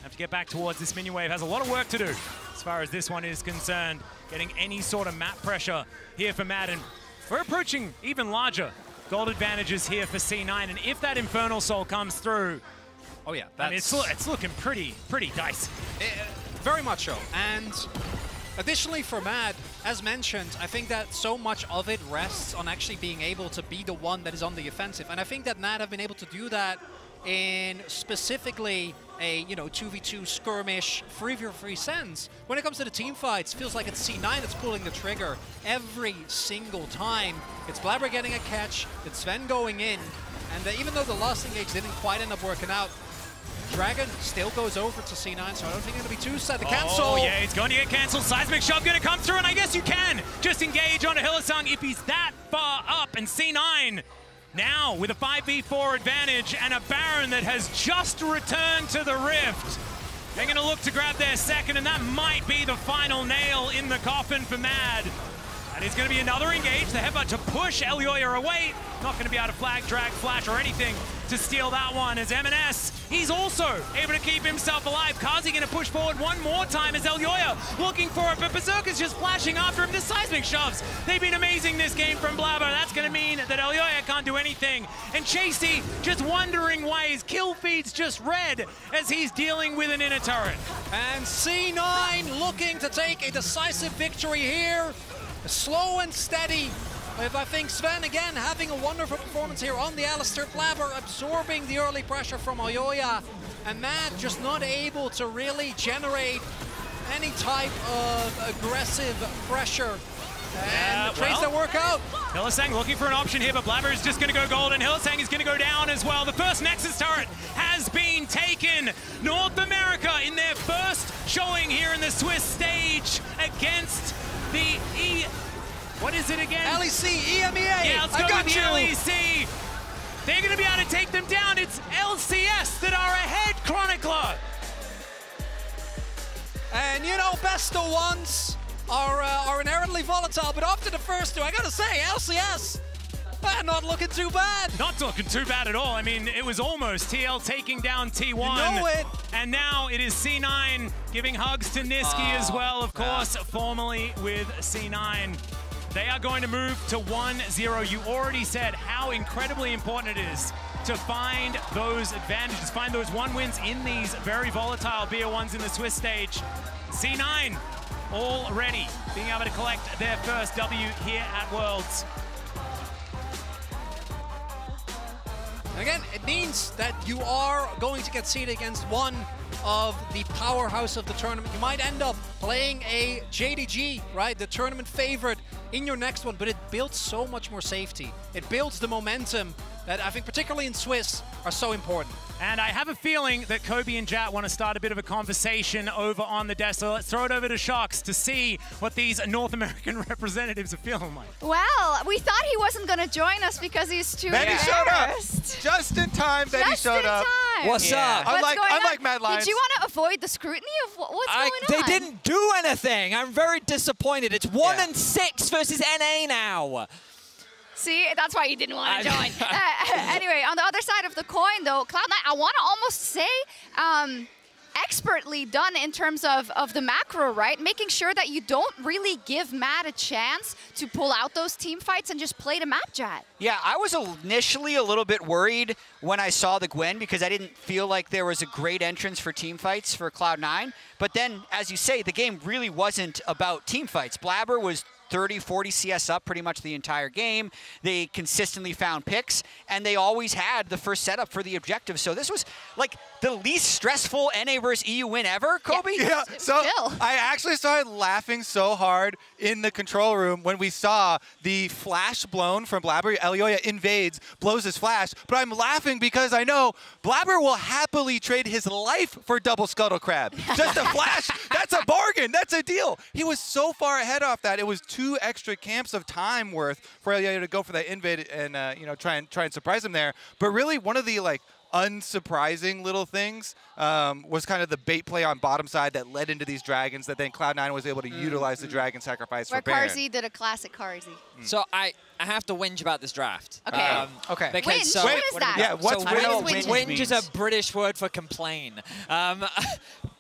have to get back towards this minion wave. Has a lot of work to do as far as this one is concerned. Getting any sort of map pressure here for Mad. And we're approaching even larger gold advantages here for C9. And if that Infernal Soul comes through,
oh yeah,
I mean, it's looking pretty dicey.
Very much so. And additionally for Mad, as mentioned, I think that so much of it rests on actually being able to be the one that is on the offensive. And I think that Mad have been able to do that in specifically a 2v2 skirmish 3v3 sense. When it comes to the team fights, feels like it's C9 that's pulling the trigger every single time. It's Blabber getting a catch, it's Sven going in, and even though the last engage didn't quite end up working out, Dragon still goes over to C9, so I don't think it's going to be too sad. The cancel!
Oh yeah, it's going to get cancelled. Seismic Shove going to come through, and I guess you can just engage onto Hylissang if he's that far up, and C9 now with a 5v4 advantage and a Baron that has just returned to the Rift. They're going to look to grab their second, and that might be the final nail in the coffin for Mad. That is going to be another engage. The headbutt to push Elyoya away. Not going to be able to flag, drag, flash, or anything to steal that one as M&S. He's also able to keep himself alive. Kazi going to push forward one more time as Elyoya looking for it, but Berserker's just flashing after him. The seismic shoves. They've been amazing this game from Blabber. That's going to mean that Elyoya can't do anything. And Chasey just wondering why his kill feed's just red as he's dealing with an inner turret.
And C9 looking to take a decisive victory here. Slow and steady. I think Sven, again, having a wonderful performance here on the Alistar. Blabber absorbing the early pressure from Elyoya. And Mad just not able to really generate any type of aggressive pressure. And trades that work out.
Hylissang looking for an option here, but Blabber is just going to go gold, and Hylissang is going to go down as well. The first Nexus turret has been taken. North America in their first showing here in the Swiss stage against the what is it again?
LEC, EMEA.
Yeah, let's go with the LEC. They're going to be able to take them down. It's LCS that are ahead, Chronicler.
And you know, best of ones are inherently volatile, but after the first two, I gotta say, LCS, not looking too bad.
Not looking too bad at all. I mean, it was almost TL taking down T1.
You know it.
And now it is C9 giving hugs to Niski as well, of course, formerly with C9. They are going to move to 1-0. You already said how incredibly important it is to find those advantages, find those 1 wins in these very volatile BO1s in the Swiss stage. C9 already being able to collect their first W here at Worlds.
Again, it means that you are going to get seeded against one of the powerhouse of the tournament. You might end up playing a JDG, right? The tournament favorite in your next one, but it builds so much more safety. It builds the momentum that I think, particularly in Swiss, are so important.
And I have a feeling that Kobe and Jat want to start a bit of a conversation over on the desk. So let's throw it over to Shox to see what these North American representatives are feeling like.
Well, we thought he wasn't going to join us because he's too
Benny showed up. Just in time, Benny showed up.
What's up?
Unlike Mad Lions.
Did you want to avoid the scrutiny of what's going on?
They didn't do anything. I'm very disappointed. It's 1-6 versus NA now.
See, that's why you didn't want to join. Anyway, on the other side of the coin, though, Cloud9, I want to almost say expertly done in terms of the macro, right? Making sure that you don't really give Mad a chance to pull out those team fights and just play the map, Jat.
Yeah, I was initially a little bit worried when I saw the Gwen because I didn't feel like there was a great entrance for team fights for Cloud9. But then, as you say, the game really wasn't about team fights. Blabber was 30, 40 CS up pretty much the entire game. They consistently found picks, and they always had the first setup for the objective. So this was like the least stressful NA versus EU win ever, Kobe?
Yeah, so I actually started laughing so hard in the control room when we saw the flash blown from Blabber. Elioya invades, blows his flash, but I'm laughing because I know Blabber will happily trade his life for double Scuttle Crab. Just a flash, that's a bargain, that's a deal. He was so far ahead off that, it was 2 extra camps of time worth for Elioya to go for that invade and you know, try and surprise him there. But really, one of the like unsurprising little things was kind of the bait play on bottom side that led into these dragons that then Cloud9 was able to utilize the dragon sacrifice for Baron.
Carzzy did a classic Carzzy.
So I have to whinge about this draft.
Okay.
Okay.
Because
Whinge, what is that?
Yeah, what's
whinge is a British word for complain.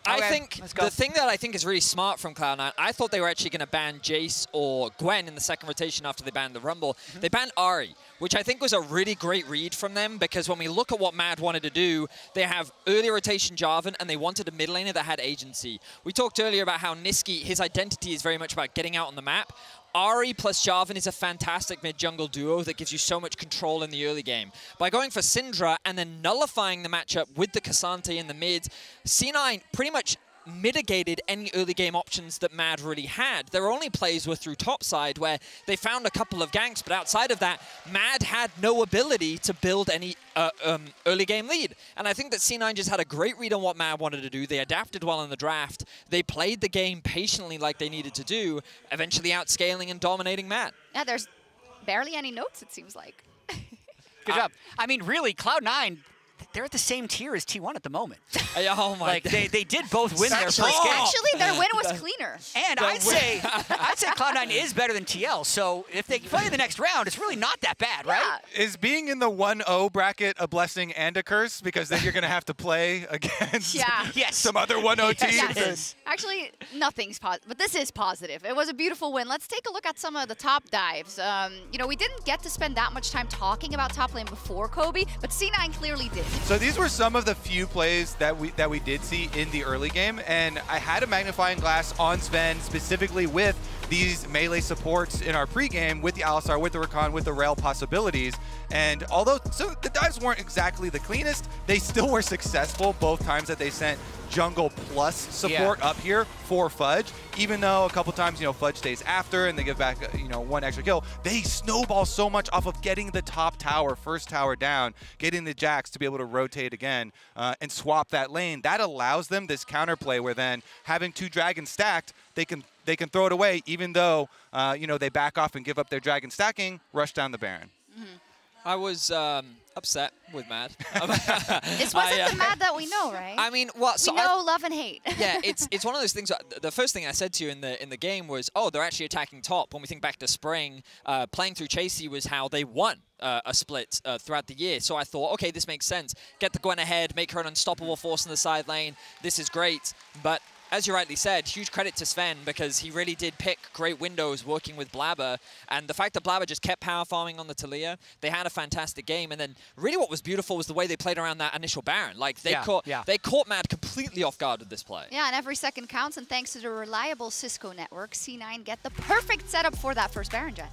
I think the thing that I think is really smart from Cloud9, I thought they were actually going to ban Jace or Gwen in the second rotation after they banned the Rumble. They banned Ahri, which I think was a really great read from them, because when we look at what Mad wanted to do, they have early rotation Jarvan, and they wanted a mid laner that had agency. We talked earlier about how Niski, his identity is very much about getting out on the map. Ahri plus Jarvan is a fantastic mid-jungle duo that gives you so much control in the early game. By going for Syndra and then nullifying the matchup with the Cassante in the mid, C9 pretty much mitigated any early game options that Mad really had. Their only plays were through topside, where they found a couple of ganks, but outside of that, Mad had no ability to build any early game lead. And I think that C9 just had a great read on what Mad wanted to do. They adapted well in the draft. They played the game patiently like they needed to do, eventually outscaling and dominating Mad.
Yeah, there's barely any notes, it seems like.
Good job. I mean, really, Cloud9, they're at the same tier as T1 at the moment.
Oh my!
Like they did both win their first game.
Actually, their win was cleaner.
And I'd say Cloud9 is better than TL. So if they play the next round, it's really not that bad, right?
Is being in the 1-0 bracket a blessing and a curse? Because then you're going to have to play against some other 1-0 teams.
Yes. Actually, nothing's positive, but this is positive. It was a beautiful win. Let's take a look at some of the top dives. You know, we didn't get to spend that much time talking about top lane before Kobe, but C9 clearly did.
So these were some of the few plays that we did see in the early game, and I had a magnifying glass on Sven specifically with these melee supports in our pregame with the Alistar, with the Rakan, with the Rail possibilities. And although the dives weren't exactly the cleanest, they still were successful both times that they sent jungle plus support up here for Fudge. Even though a couple times, Fudge stays after and they give back, one extra kill, they snowball so much off of getting the top tower, first tower down, getting the Jax to be able to rotate again and swap that lane. That allows them this counterplay where then having 2 dragons stacked, they can throw it away even though, they back off and give up their dragon stacking, rush down the Baron.
I was upset with Mad.
It wasn't the Mad that we know, right?
I mean, what? So
we know love and hate.
Yeah, it's one of those things. The first thing I said to you in the game was, oh, they're actually attacking top. When we think back to spring, playing through Chasey was how they won a split throughout the year. So I thought, okay, this makes sense. Get the Gwen ahead, make her an unstoppable force in the side lane. This is great, but as you rightly said, huge credit to Sven because he really did pick great windows working with Blabber. And the fact that Blabber just kept power farming on the Talia, they had a fantastic game. And then really what was beautiful was the way they played around that initial Baron. Like they caught Mad completely off guard with this play.
Yeah, and every second counts. And thanks to the reliable Cisco network, C9 get the perfect setup for that first Baron gen.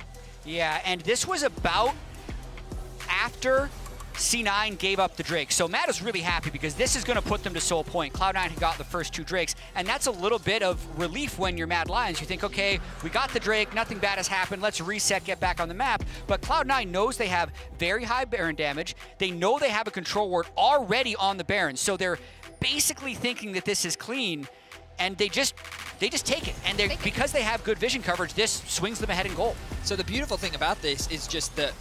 Yeah, and this was about after C9 gave up the Drake. So Matt is really happy because this is going to put them to soul point. Cloud9 had got the first 2 Drakes, and that's a little bit of relief when you're Mad Lions. You think, okay, we got the Drake, nothing bad has happened, let's reset, get back on the map. But Cloud9 knows they have very high Baron damage. They know they have a control ward already on the Baron, so they're basically thinking that this is clean, and they just take it. And because they have good vision coverage, this swings them ahead in goal.
So the beautiful thing about this is just that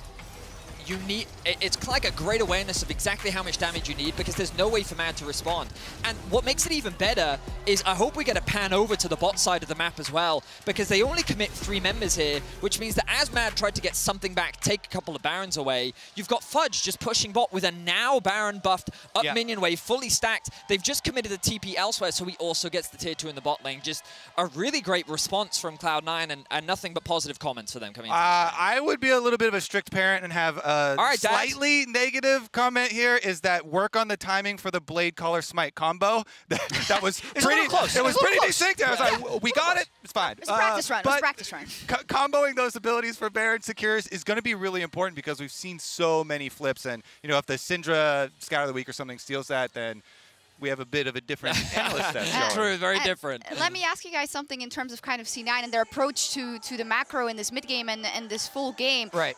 it's like a great awareness of exactly how much damage you need because there's no way for Mad to respond. And what makes it even better is I hope we get a pan over to the bot side of the map as well because they only commit 3 members here, which means that as Mad tried to get something back, take a couple of Barons away, you've got Fudge just pushing bot with a now Baron buffed up minion wave, fully stacked. They've just committed a TP elsewhere, so he also gets the tier 2 in the bot lane. Just a really great response from Cloud9 and nothing but positive comments for them coming in.
I would be a little bit of a strict parent and have slightly negative comment here is that work on the timing for the Blade Caller Smite combo. That was pretty close. It was pretty distinct. I was like, we got it. It's fine.
It's practice run. It's practice run.
Comboing those abilities for Baron Secures is going to be really important because we've seen so many flips. And, if the Syndra Scout of the Week or something steals that, then we have a bit of a different analyst set.
True, very different.
Let me ask you guys something in terms of kind of C9 and their approach to the macro in this mid game and this full game.
Right.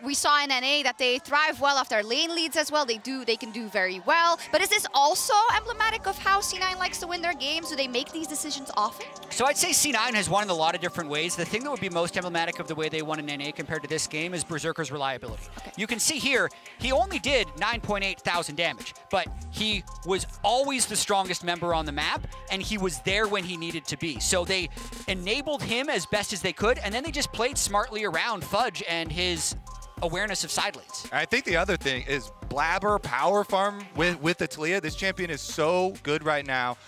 We saw in NA that they thrive well after lane leads as well. They can do very well. But is this also emblematic of how C9 likes to win their games? Do they make these decisions often?
So I'd say C9 has won in a lot of different ways. The thing that would be most emblematic of the way they won in NA compared to this game is Berserker's reliability. Okay. You can see here, he only did 9,800 damage, but he was always the strongest member on the map, and he was there when he needed to be. So they enabled him as best as they could, and then they just played smartly around Fudge and his awareness of side lanes.
I think the other thing is Blabber power farm with the Talia. This champion is so good right now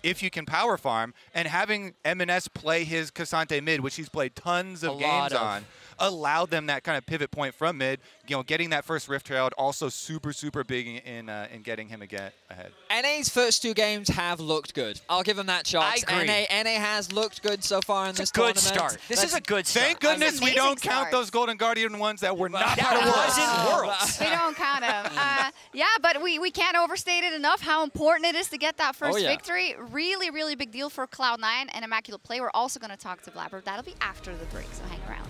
if you can power farm, and having MNS play his Cassante mid, which he's played tons of games on, allowed them that kind of pivot point from mid. Getting that first Rift Herald also super big in getting him ahead.
NA's first 2 games have looked good. I'll give them that shot.
I agree.
NA has looked good so far in this tournament.
Good start. This is a good start.
Thank goodness we don't count those Golden Guardian ones that were not part of
Worlds.
We don't count them. Yeah, but we can't overstate it enough how important it is to get that first victory. Really big deal for Cloud9 and Immaculate Play. We're also going to talk to Blabber. That'll be after the break, so hang around.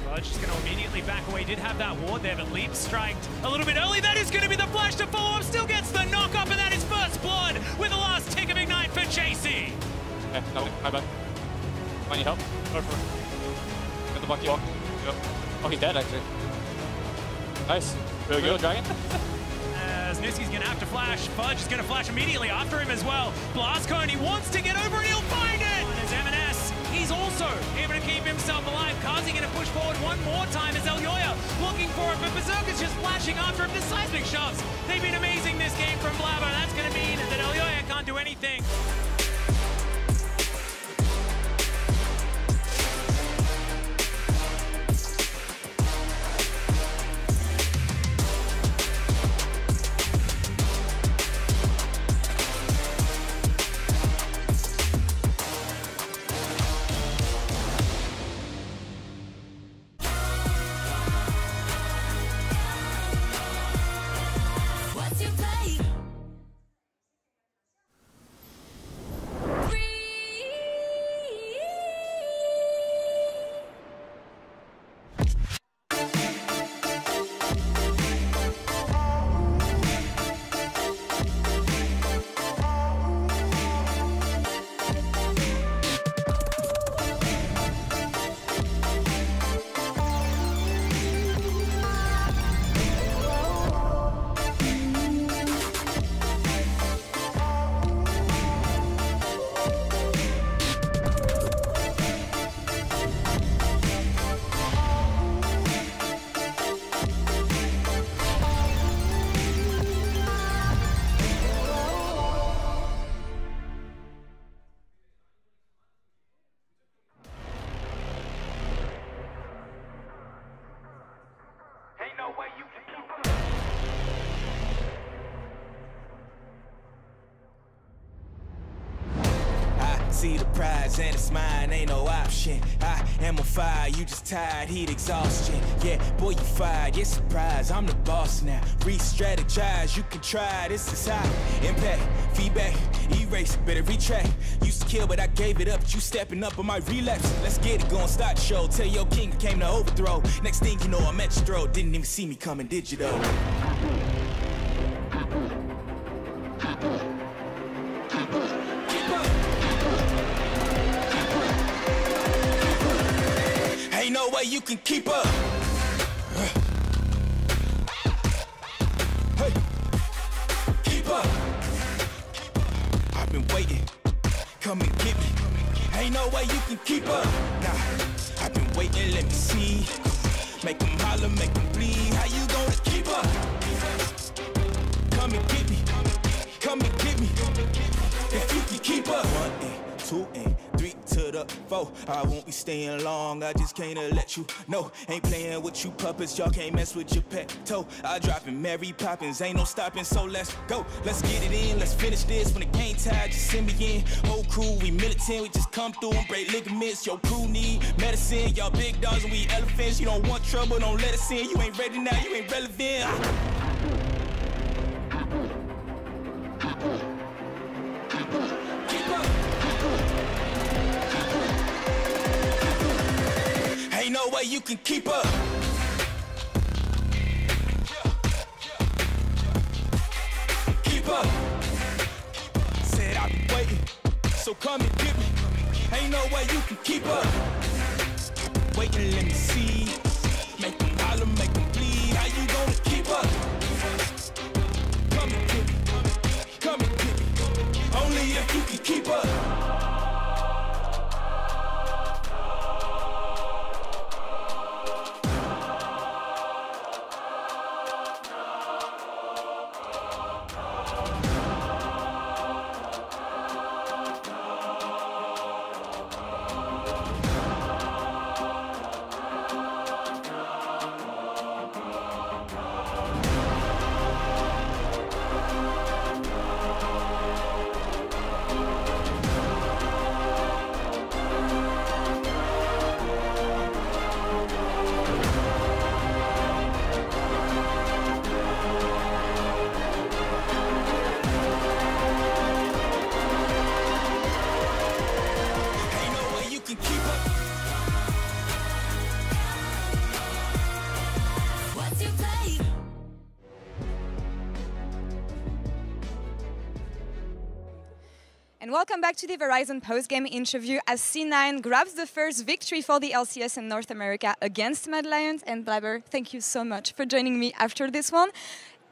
Fudge just going to immediately back away. Did have that ward there, but Leap striked a little bit early. That is going to be the flash to follow up. Still gets the knock up, and that is first blood with the last tick of Ignite for Chasey.
Okay, no, my bad. I need help. Go for it. Get the Bucky walk. Yep. Oh, he's dead, actually. Nice. Really good, Dragon.
As Niski's going to have to flash. Fudge is going to flash immediately after him as well. Blast Cone, he wants to get over and he'll find it! And as M&S, he's also able to keep himself alive. Kazi going to push forward one more time as Elyoya looking for it, but Berserker's just flashing after him. The seismic shoves. They've been amazing this game from Blabber. That's going to mean that Elyoya can't do anything.
see the prize and it's mine, ain't no option. I am on fire, you just tired, heat exhaustion. Yeah, boy, you fired, yeah, surprise, I'm the boss now. Re-strategize, you can try, this is how. Impact, feedback, erase, better retract. Used to kill, but I gave it up, but you stepping up on my relapse. Let's get it going, start the show. Tell your king came to overthrow. Next thing you know, I'm at your throat. Didn't even see me coming, did you though? Ain't no way you can keep up. Hey, keep up. I've been waiting. Come and get me. Ain't no way you can keep up. Nah, I've been waiting. Let me see. Make them holler, make them bleed. How you gonna keep up? Come and get me. Come and get me. If you can keep up. 1 and 2 and 3 to the 4. I won't be staying long, I just can't let you know. Ain't playing with you puppets, y'all can't mess with your pet toe. I dropping Mary Poppins, ain't no stopping, so let's go. Let's get it in, let's finish this. When the game tired, just send me in. Whole crew, we militant, we just come through and break ligaments. Your crew need medicine, y'all big dogs and we elephants. You don't want trouble, don't let us in. You ain't ready now, you ain't relevant. Ain't no way you can keep up. Keep up. Said I've been waiting, so come and get me. Ain't no way you can keep up. Waiting, let me see. Make them holler, make them bleed. How you gonna keep up? Come and get me. Come and get me. Only if you can keep up.
And welcome back to the Verizon post-game interview as C9 grabs the first victory for the LCS in North America against Mad Lions. And Blabber, thank you so much for joining me after this one.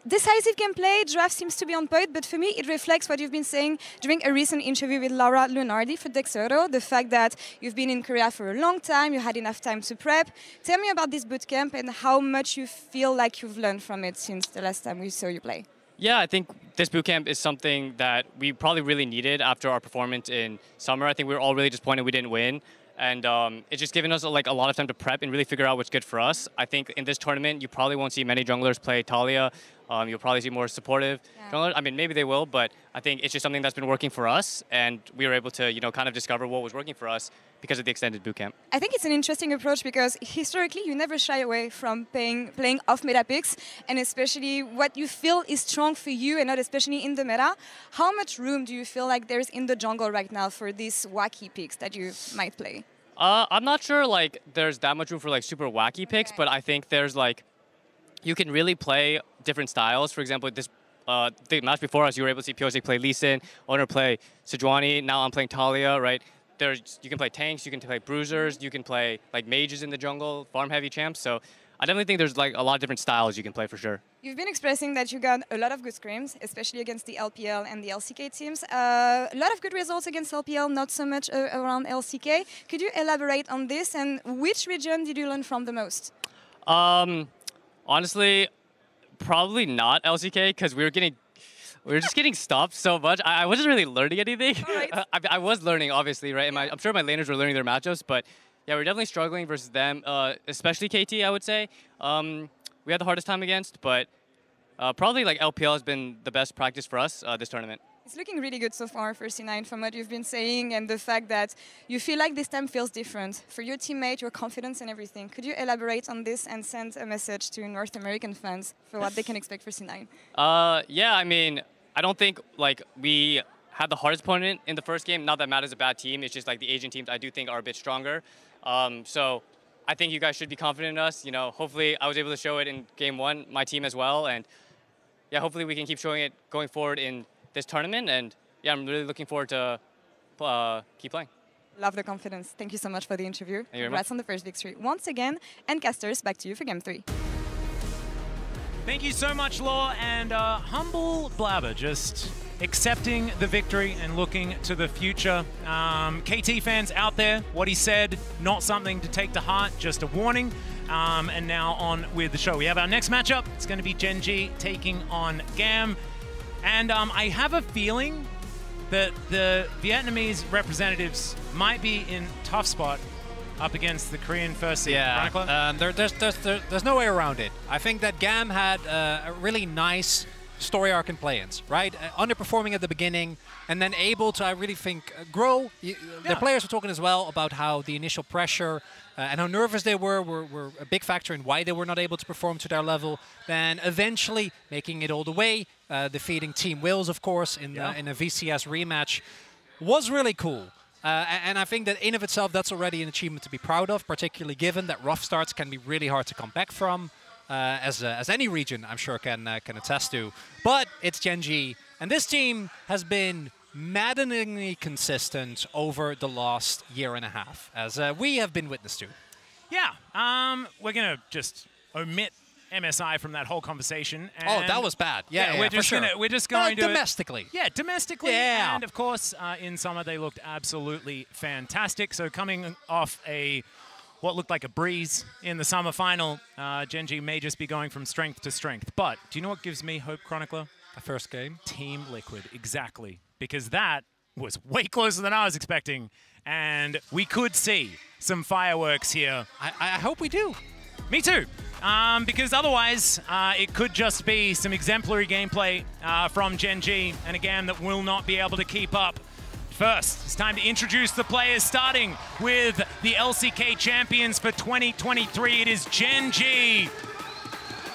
Decisive gameplay, draft seems to be on point, but for me it reflects what you've been saying during a recent interview with Laura Lunardi for Dexero, the fact that you've been in Korea for a long time, you had enough time to prep. Tell me about this bootcamp and how much you feel like you've learned from it since the last time we saw you play.
Yeah, I think this bootcamp is something that we probably really needed after our performance in summer. I think we were all really disappointed we didn't win. And it's just given us like a lot of time to prep and really figure out what's good for us. I think in this tournament, you probably won't see many junglers play Talia. You'll probably see more supportive junglers. I mean, maybe they will, but I think it's just something that's been working for us. And we were able to, kind of discover what was working for us because of the extended bootcamp.
I think it's an interesting approach because historically you never shy away from playing off-meta picks, and especially what you feel is strong for you and not especially in the meta. How much room do you feel like there's in the jungle right now for these wacky picks that you might play?
I'm not sure like there's that much room for like super wacky picks, but I think there's like you can really play different styles. For example, this the match before us, you were able to see Pyosik play Lee Sin, Owner play Sejuani. Now I'm playing Talia, right? You can play tanks, you can play bruisers, you can play like mages in the jungle, farm heavy champs. So I definitely think there's like a lot of different styles you can play for sure.
You've been expressing that you got a lot of good scrims, especially against the LPL and the LCK teams. A lot of good results against LPL, not so much around LCK. Could you elaborate on this, and which region did you learn from the most?
Honestly, probably not LCK, because we were just getting stopped so much. I wasn't really learning anything. Right. I was learning, obviously, right? Yeah. I'm sure my laners were learning their matchups, but yeah, we're definitely struggling versus them, especially KT, I would say. We had the hardest time against, but probably like LPL has been the best practice for us this tournament.
It's looking really good so far for C9 from what you've been saying, and the fact that you feel like this time feels different. For your teammate, your confidence and everything. Could you elaborate on this and send a message to North American fans for what they can expect for C9?
Yeah, I mean, I don't think like we had the hardest opponent in the first game. Not that Matt is a bad team. It's just like the Asian teams I do think are a bit stronger. So I think you guys should be confident in us. You know, hopefully I was able to show it in game 1, my team as well. And yeah, hopefully we can keep showing it going forward in this tournament. And yeah, I'm really looking forward to keep playing.
Love the confidence. Thank you so much for the interview.
Congrats
on the first victory once again. And casters, back to you for game 3.
Thank you so much, Law, and humble Blabber just accepting the victory and looking to the future. KT fans out there, what he said, not something to take to heart, just a warning. And now on with the show. We have our next matchup. It's going to be Gen G taking on GAM. And I have a feeling that the Vietnamese representatives might be in tough spot up against the Korean first seed.
Yeah, there's no way around it. I think that GAM had a really nice story arc in play-ins, right? Underperforming at the beginning and then able to, I really think, grow. The players were talking as well about how the initial pressure and how nervous they were a big factor in why they were not able to perform to their level. Then eventually making it all the way, defeating Team Wills, of course, in a VCS rematch was really cool. And I think that in of itself, that's already an achievement to be proud of, particularly given that rough starts can be really hard to come back from, as any region, I'm sure, can attest to. But it's Gen G, and this team has been maddeningly consistent over the last year and a half, as we have been witness to.
Yeah, we're going to just omit MSI from that whole conversation.
Oh, that was bad. Yeah,
we're just going to
domestically.
Yeah, domestically.
Yeah.
And of course, in summer they looked absolutely fantastic. So coming off what looked like a breeze in the summer final, Gen G may just be going from strength to strength. But do you know what gives me hope, Chronicler?
The first game.
Team Liquid, exactly. Because that was way closer than I was expecting, and we could see some fireworks here.
I hope we do.
Me too. Because otherwise, it could just be some exemplary gameplay from Gen G, and a game that will not be able to keep up. First, it's time to introduce the players, starting with the LCK champions for 2023. It is Gen G.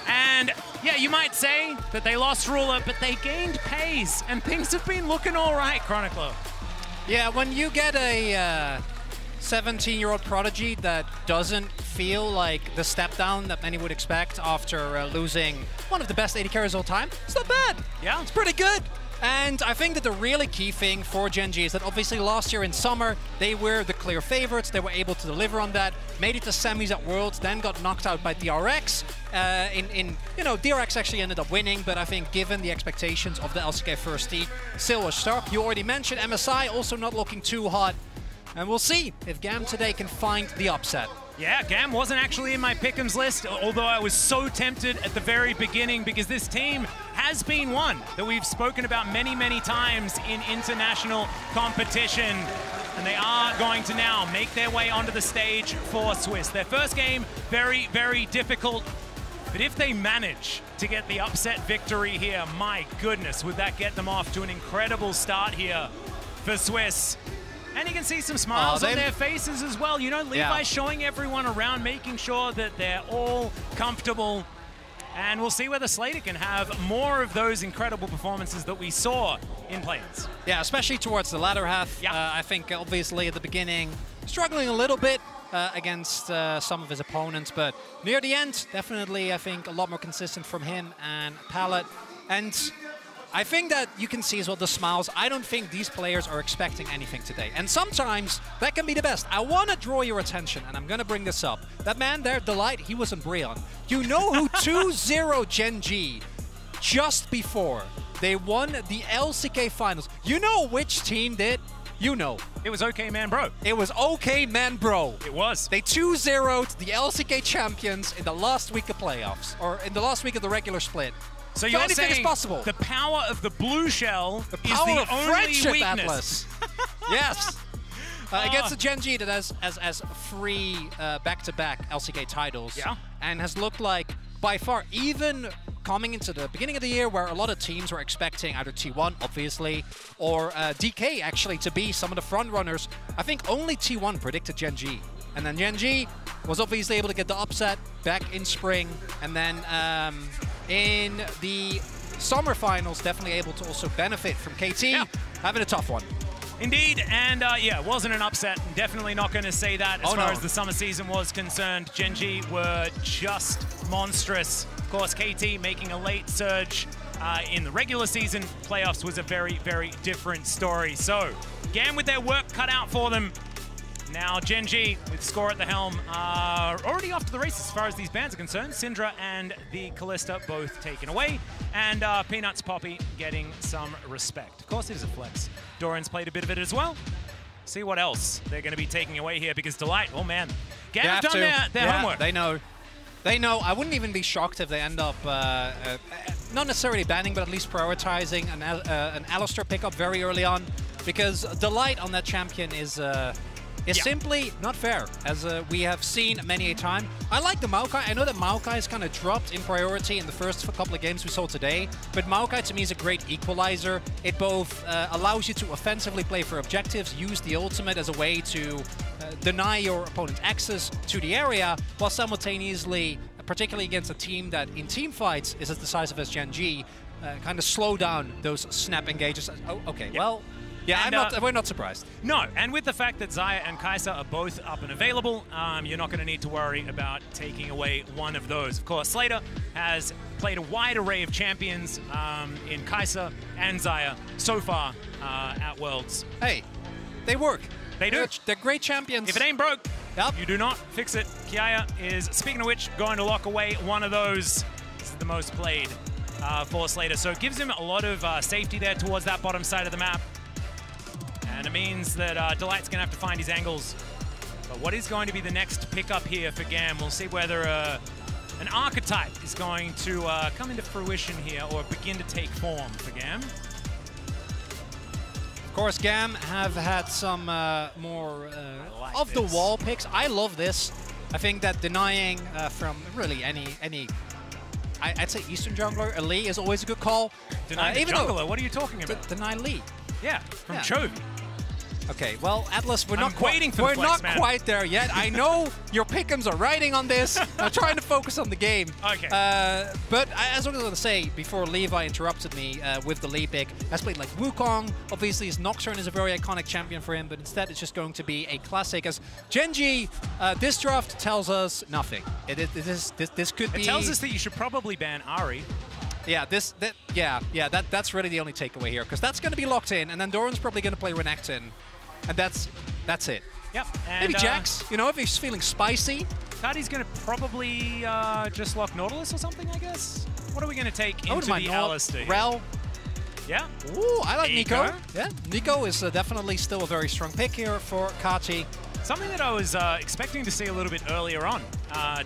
And yeah, you might say that they lost Ruler, but they gained Paze, and things have been looking all right, Chronicler.
Yeah, when you get a 17-year-old prodigy that doesn't feel like the step down that many would expect after losing one of the best AD carriers of all time, it's not bad.
Yeah.
It's pretty good. And I think that the really key thing for Gen G is that obviously last year in summer, they were the clear favorites. They were able to deliver on that, made it to semis at Worlds, then got knocked out by DRX. DRX actually ended up winning, but I think given the expectations of the LCK first seed, still was stark. You already mentioned MSI also not looking too hot. And we'll see if GAM today can find the upset.
Yeah, GAM wasn't actually in my pick'ems list, although I was so tempted at the very beginning because this team has been one that we've spoken about many, many times in international competition. And they are going to now make their way onto the stage for Swiss. Their first game, very, very difficult. But if they manage to get the upset victory here, my goodness, would that get them off to an incredible start here for Swiss. And you can see some smiles on their faces as well. You know, Levi's showing everyone around, making sure that they're all comfortable. And we'll see whether Slater can have more of those incredible performances that we saw in play-ins.
Yeah, especially towards the latter half. I think obviously at the beginning, struggling a little bit against some of his opponents. But near the end, definitely, I think, a lot more consistent from him and Pallet. And I think that you can see as well the smiles. I don't think these players are expecting anything today. And sometimes that can be the best. I want to draw your attention, and I'm going to bring this up. That man there, Delight, he was in Breon. You know who 2-0 Gen G just before they won the LCK finals? You know which team did? You know.
It was OK Man Bro.
It was OK Man Bro.
It was.
They 2-0'd the LCK champions in the last week of playoffs, or in the last week of the regular split.
So you're
anything
saying
is possible.
The power of the blue shell
the
is
power
the
of
only
friendship,
weakness.
Atlas. Yes. Against the Gen G that has 3 back-to-back LCK titles.
Yeah.
And has looked like, by far, even coming into the beginning of the year where a lot of teams were expecting either T1, obviously, or DK, actually, to be some of the front runners. I think only T1 predicted Gen G. And then Gen G was obviously able to get the upset back in spring. And then in the summer finals, definitely able to also benefit from KT having a tough one.
Indeed, and yeah, wasn't an upset. Definitely not going to say that as far as the summer season was concerned. Gen G were just monstrous. Of course, KT making a late surge in the regular season. Playoffs was a very, very different story. So, GAM with their work cut out for them. Now Gen G with Score at the helm are already off to the races as far as these bans are concerned. Syndra and the Callista both taken away, and Peanuts Poppy getting some respect. Of course, it is a flex. Doran's played a bit of it as well. See what else they're going to be taking away here, because Delight, oh man, GAM have done their homework.
They know. They know. I wouldn't even be shocked if they end up not necessarily banning, but at least prioritizing an Alistar pickup very early on, because Delight on that champion is simply not fair, as we have seen many a time. I like the Maokai. I know that Maokai is kind of dropped in priority in the first couple of games we saw today, but Maokai to me is a great equalizer. It both allows you to offensively play for objectives, use the ultimate as a way to deny your opponent access to the area, while simultaneously, particularly against a team that in team fights is as decisive as Gen G, kind of slow down those snap engages. Oh, okay, well... Yeah, and, we're not surprised.
No, and with the fact that Xayah and Kai'Sa are both up and available, you're not going to need to worry about taking away one of those. Of course, Slater has played a wide array of champions in Kai'Sa and Xayah so far at Worlds.
Hey, they work.
They do.
They're great champions.
If it ain't broke, you do not fix it. Kiaya is, speaking of which, going to lock away one of those. This is the most played for Slater. So it gives him a lot of safety there towards that bottom side of the map. And it means that Delight's going to have to find his angles. But what is going to be the next pickup here for GAM? We'll see whether an archetype is going to come into fruition here or begin to take form for GAM.
Of course, GAM have had some more off-the-wall picks. I love this. I think that denying from really any I'd say Eastern jungler, Lee is always a good call.
Deny even jungler? What are you talking about?
Deny Lee.
Yeah, from Chovy.
Okay, well, Atlas, we're not
quite
there yet. I know your pick'ems are riding on this. I'm trying to focus on the game.
Okay.
But as I was going to say before Levi interrupted me with the Lee pick, has played like Wukong. Obviously, his Nocturne is a very iconic champion for him, but instead it's just going to be a classic. As Gen G, this draft tells us nothing. This could be...
It tells us that you should probably ban Ahri.
Yeah, that's really the only takeaway here, because that's going to be locked in, and then Doran's probably going to play Renekton, and that's it.
Yep. And
maybe Jax, you know, if he's feeling spicy.
Cardi's going to probably just lock Nautilus or something, I guess. What are we going to take into the Alistar?
Rel.
Yeah.
Ooh, I like Nico. Yeah, Nico is definitely still a very strong pick here for Kati.
Something that I was expecting to see a little bit earlier on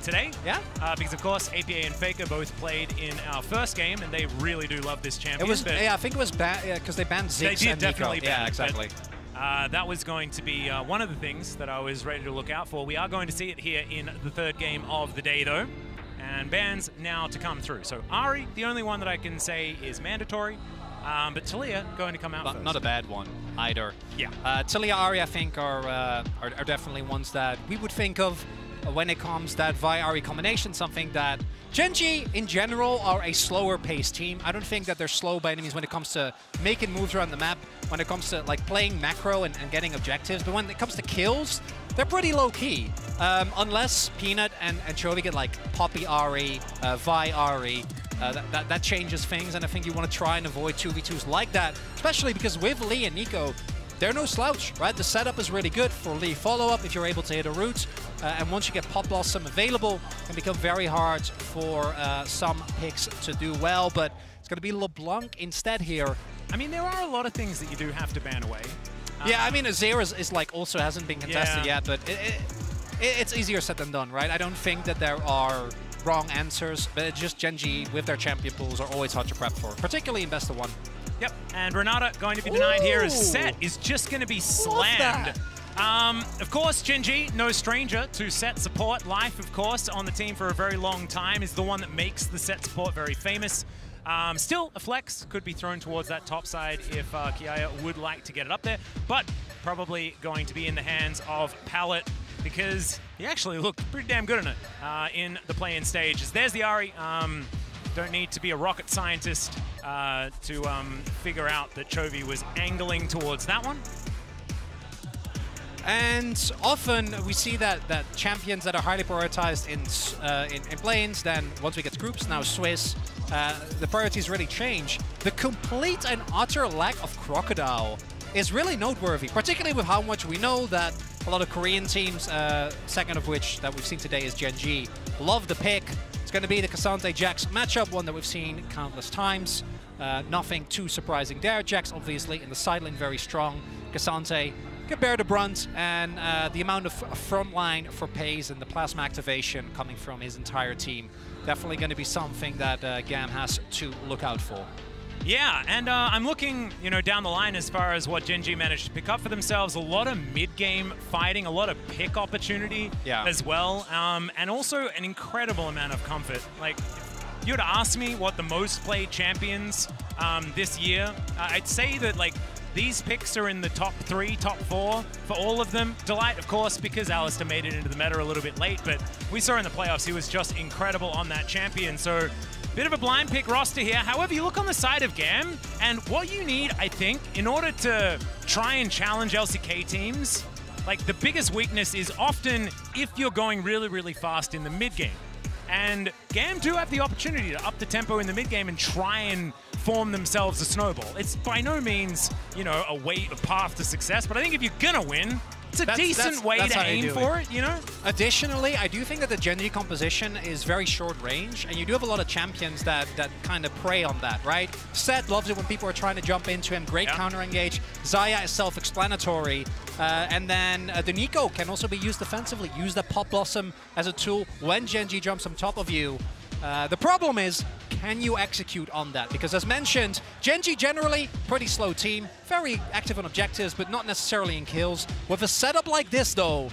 today.
Yeah.
Because, of course, APA and Faker both played in our first game, and they really do love this champion.
It was, yeah, I think it was because they banned Ziggs.
They did definitely ban
it. Yeah, exactly.
That was going to be one of the things that I was ready to look out for. We are going to see it here in the third game of the day, though. And bans now to come through. So Ahri, the only one that I can say is mandatory. But Talia going to come out first.
Not a bad one either.
Yeah.
Talia, Ahri, I think, are definitely ones that we would think of when it comes that Vi-Ahri combination, something that Gen G in general are a slower paced team. I don't think that they're slow by any means when it comes to making moves around the map, when it comes to like playing macro and getting objectives, but when it comes to kills, they're pretty low key. Unless Peanut and Chovy get like Poppy Ahri, Vi Ahri, that changes things, and I think you want to try and avoid 2v2s like that, especially because with Lee and Nico, they're no slouch, right? The setup is really good for Lee follow-up if you're able to hit a root, and once you get Pop Blossom available, it can become very hard for some picks to do well, but it's going to be LeBlanc instead here.
I mean, there are a lot of things that you do have to ban away.
Yeah, I mean, Azir is like also hasn't been contested yet, but it's easier said than done, right? I don't think that there are wrong answers, but it's just Gen G with their champion pools are always hard to prep for, particularly in best of one.
Yep, and Renata going to be denied here as Set is just going to be slammed Of course, Gen.G, no stranger to set support. Life, of course, on the team for a very long time, is the one that makes the set support very famous. Still, a flex could be thrown towards that top side if Kiaya would like to get it up there, but probably going to be in the hands of Pallet because he actually looked pretty damn good in it in the play-in stages. There's the Ahri. Don't need to be a rocket scientist to figure out that Chovy was angling towards that one.
And often we see that champions that are highly prioritized in play-ins, then once we get to groups, now Swiss, the priorities really change. The complete and utter lack of Crocodile is really noteworthy, particularly with how much we know that a lot of Korean teams, second of which that we've seen today is Gen.G, love the pick. It's going to be the Cassante Jax matchup, one that we've seen countless times. Nothing too surprising there. Jax obviously in the side lane very strong. Cassante can bear the brunt, and the amount of front line for pace and the plasma activation coming from his entire team, definitely going to be something that GAM has to look out for.
Yeah, and I'm looking, down the line as far as what Gen.G managed to pick up for themselves. A lot of mid-game fighting, a lot of pick opportunity as well, and also an incredible amount of comfort. Like, if you were to ask me what the most played champions this year, I'd say that, like, these picks are in the top 3, top 4 for all of them. Delight, of course, because Alistair made it into the meta a little bit late, but we saw in the playoffs he was just incredible on that champion. So, bit of a blind pick roster here. However, you look on the side of GAM, and what you need, I think, in order to try and challenge LCK teams, like, the biggest weakness is often if you're going really, really fast in the mid-game. And GAM do have the opportunity to up the tempo in the mid-game and try and form themselves a snowball. It's by no means, a path to success, but I think if you're gonna win, it's a decent way to aim for it,
Additionally, I do think that the Gen.G composition is very short range, and you do have a lot of champions that kind of prey on that, right? Seth loves it when people are trying to jump into him. Great counter engage. Xayah is self-explanatory. And then the Nico can also be used defensively. Use the Pop Blossom as a tool when Gen.G jumps on top of you. The problem is, can you execute on that? Because as mentioned, Gen.G generally pretty slow team, very active on objectives, but not necessarily in kills. With a setup like this though,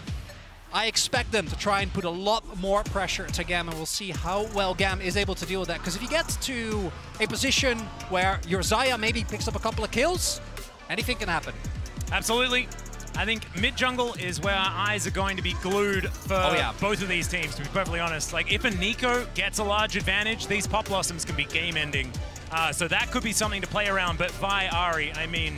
I expect them to try and put a lot more pressure to GAM, and we'll see how well GAM is able to deal with that. Because if you get to a position where your Xayah maybe picks up a couple of kills, anything can happen.
Absolutely. I think mid-jungle is where our eyes are going to be glued for both of these teams, to be perfectly honest. Like, if a Nico gets a large advantage, these Pop Blossoms can be game-ending. So that could be something to play around. But Vi Ahri, I mean,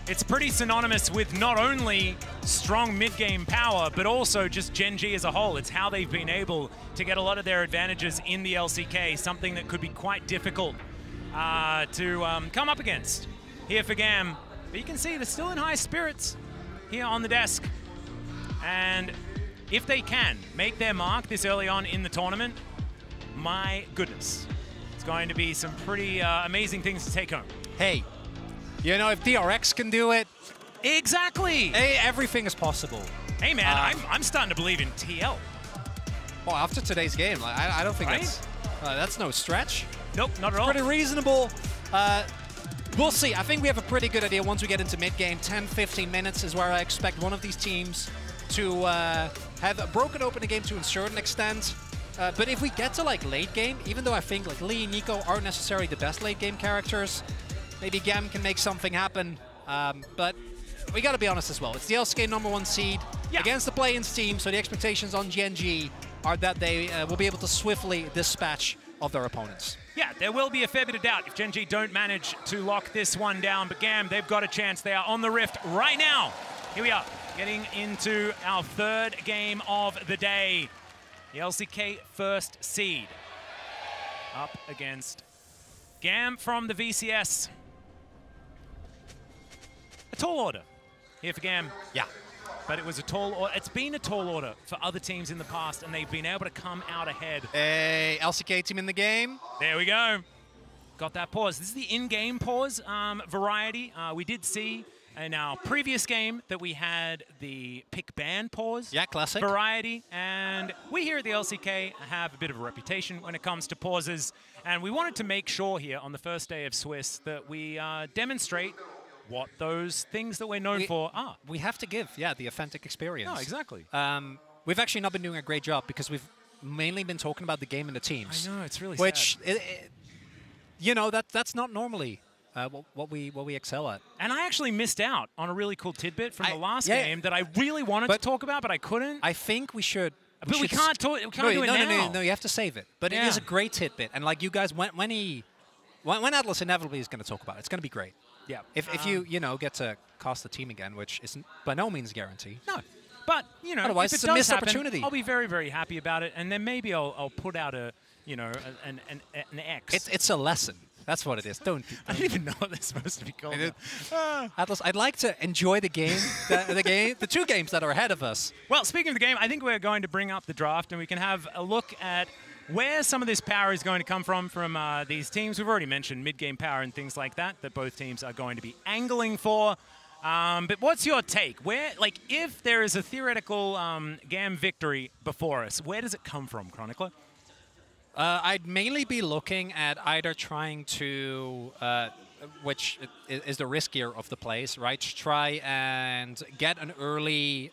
it's pretty synonymous with not only strong mid-game power, but also just Gen.G as a whole. It's how they've been able to get a lot of their advantages in the LCK, something that could be quite difficult to come up against here for GAM. But you can see they're still in high spirits here on the desk. And if they can make their mark this early on in the tournament, my goodness, it's going to be some pretty amazing things to take home.
Hey, if DRX can do it,
exactly.
Hey, everything is possible.
Hey man, I'm starting to believe in TL.
Oh, after today's game, like, I don't think that's no stretch.
Nope, not at all.
Pretty reasonable. We'll see. I think we have a pretty good idea once we get into mid-game. 10-15 minutes is where I expect one of these teams to have broken open a game to a certain extent. But if we get to late game, even though I think Lee and Nico aren't necessarily the best late game characters, maybe GAM can make something happen. But we got to be honest as well. It's the LCK #1 seed against the play-ins team, so the expectations on Gen.G are that they will be able to swiftly dispatch of their opponents.
Yeah, there will be a fair bit of doubt if Gen.G don't manage to lock this one down, but GAM, they've got a chance. They are on the rift right now. Here we are, getting into our third game of the day. The LCK first seed up against GAM from the VCS. A tall order here for GAM.
Yeah.
But it was a tall order. It's been a tall order for other teams in the past, and they've been able to come out ahead.
Hey, LCK team in the game.
There we go. Got that pause. This is the in-game pause variety. We did see in our previous game that we had the pick ban pause
classic
variety, and we here at the LCK have a bit of a reputation when it comes to pauses, and we wanted to make sure here on the first day of Swiss that we demonstrate what those things that we're known for are.
We have to give, the authentic experience.
No, exactly.
We've actually not been doing a great job because we've mainly been talking about the game and the teams.
I know, it's really
which,
sad.
You know, that's not normally what we excel at.
And I actually missed out on a really cool tidbit from the last game that I really wanted to talk about, but I couldn't.
I think we should.
But we can't do it now.
No, you have to save it. But it is a great tidbit. And like you guys, when Atlas inevitably is going to talk about it, it's going to be great.
Yeah.
If you get to cast the team again, which is by no means a guarantee.
No. But,
otherwise
if
it's
it
a
does
missed
happen,
opportunity.
I'll be very, very happy about it. And then maybe I'll put out an X.
It's a lesson. That's what it is. Don't.
I don't even know what they're supposed to be called.
Atlas, I'd like to enjoy the game, the two games that are ahead of us.
Well, speaking of the game, I think we're going to bring up the draft and we can have a look at where some of this power is going to come from these teams. We've already mentioned mid-game power and things like that both teams are going to be angling for. But what's your take? If there is a theoretical GAM victory before us, where does it come from, Chronicler?
I'd mainly be looking at either trying to, which is the riskier of the plays, right? To try and get an early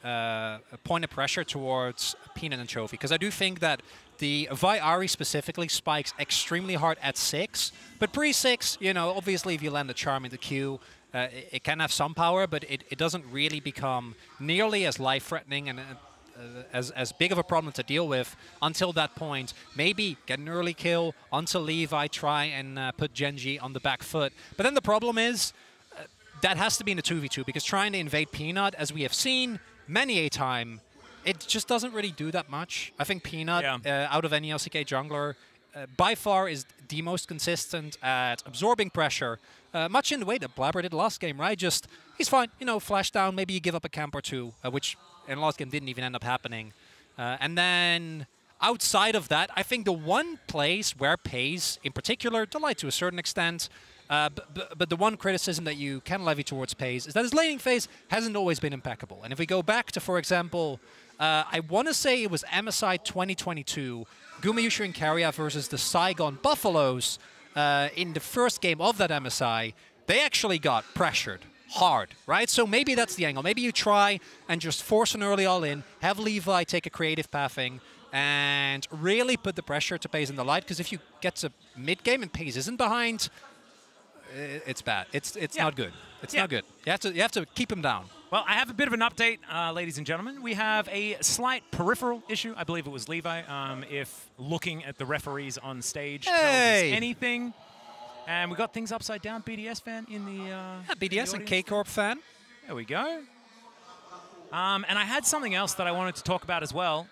point of pressure towards Peanut and Chovy. Because I do think that the Vi Ahri specifically spikes extremely hard at 6. But pre-6, obviously if you land the Charm in the Q, it can have some power, but it doesn't really become nearly as life-threatening and as big of a problem to deal with until that point. Maybe get an early kill until Levi try and put Genji on the back foot. But then the problem is that has to be in a 2v2 because trying to invade Peanut, as we have seen many a time, it just doesn't really do that much. I think Peanut, out of any LCK jungler, by far is the most consistent at absorbing pressure, much in the way that Blabber did last game, right? He's fine, flash down, maybe you give up a camp or two, which in last game didn't even end up happening. And then outside of that, I think the one place where PaYS, in particular, Delight to a certain extent, but the one criticism that you can levy towards PaYS is that his laning phase hasn't always been impeccable. And if we go back to, for example, I want to say it was MSI 2022, Gumayushi and Keria versus the Saigon Buffaloes in the first game of that MSI, they actually got pressured hard, right? So maybe that's the angle. Maybe you try and just force an early all-in, have Levi take a creative pathing, and really put the pressure to PaYS in the light, because if you get to mid-game and PaYS isn't behind, it's bad. It's not good. It's not good. You have to keep him down.
Well, I have a bit of an update, ladies and gentlemen. We have a slight peripheral issue. I believe it was Levi, if looking at the referees on stage tells us anything. And we got things upside down. BDS fan in the
BDS and K-Corp fan.
There we go. And I had something else that I wanted to talk about as well,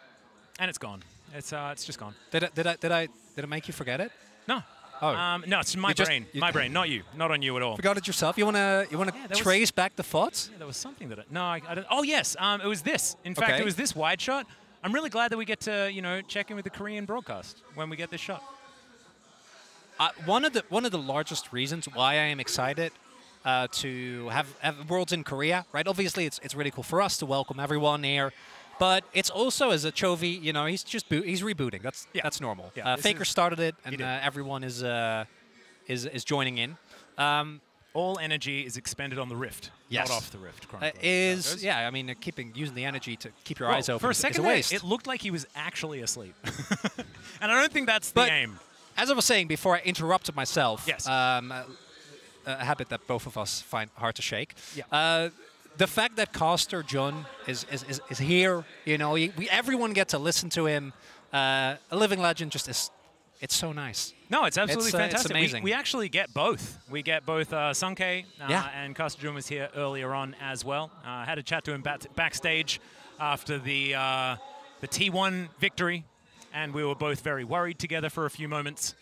and it's gone. It's just gone.
Did it make you forget it?
No.
Oh.
No, it's my brain. My brain, not you. Not on you at all.
Forgot it yourself. You wanna trace back the thoughts?
Yeah, there was something that I don't. Oh yes, it was this. In fact, it was this wide shot. I'm really glad that we get to check in with the Korean broadcast when we get this shot.
One of the largest reasons why I am excited to have Worlds in Korea, right? Obviously, it's really cool for us to welcome everyone here, but it's also as a Chovy, he's rebooting. That's normal.
Yeah,
Faker started it, and everyone is joining in.
All energy is expended on the Rift, not off the Rift.
I mean, using the energy to keep your eyes open
for a second
is a waste.
It looked like he was actually asleep, and I don't think that's the aim.
As I was saying before, I interrupted myself.
Yes.
A habit that both of us find hard to shake.
Yeah.
The fact that Caster Jun is here, everyone gets to listen to him. A living legend, it's so nice.
No, it's absolutely fantastic.
It's amazing.
We actually get both. We get both Sunke and Caster Jun was here earlier on as well. I had a chat to him backstage after the T1 victory. And we were both very worried together for a few moments.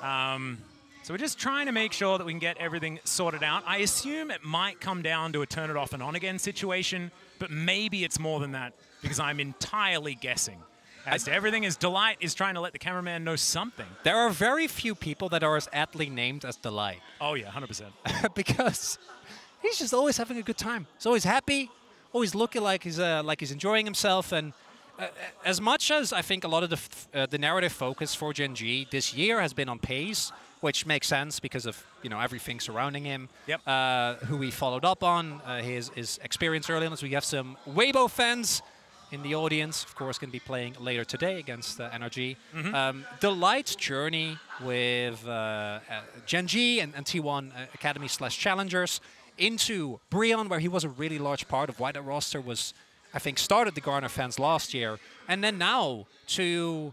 So we're just trying to make sure that we can get everything sorted out. I assume it might come down to a turn it off and on again situation, but maybe it's more than that because I'm entirely guessing as to everything as Delight is trying to let the cameraman know something.
There are very few people that are as aptly named as Delight.
Oh yeah, 100%.
Because he's just always having a good time. He's always happy, always looking like he's enjoying himself, and as much as I think a lot of the narrative focus for Gen G this year has been on pace, which makes sense because of everything surrounding him, who we followed up on, his experience early on. So we have some Weibo fans in the audience, of course, going to be playing later today against NRG. The Light's journey with Gen G and T1 Academy / Challengers into Breon, where he was a really large part of why the roster was, I think, started the Garner fans last year, and then now to,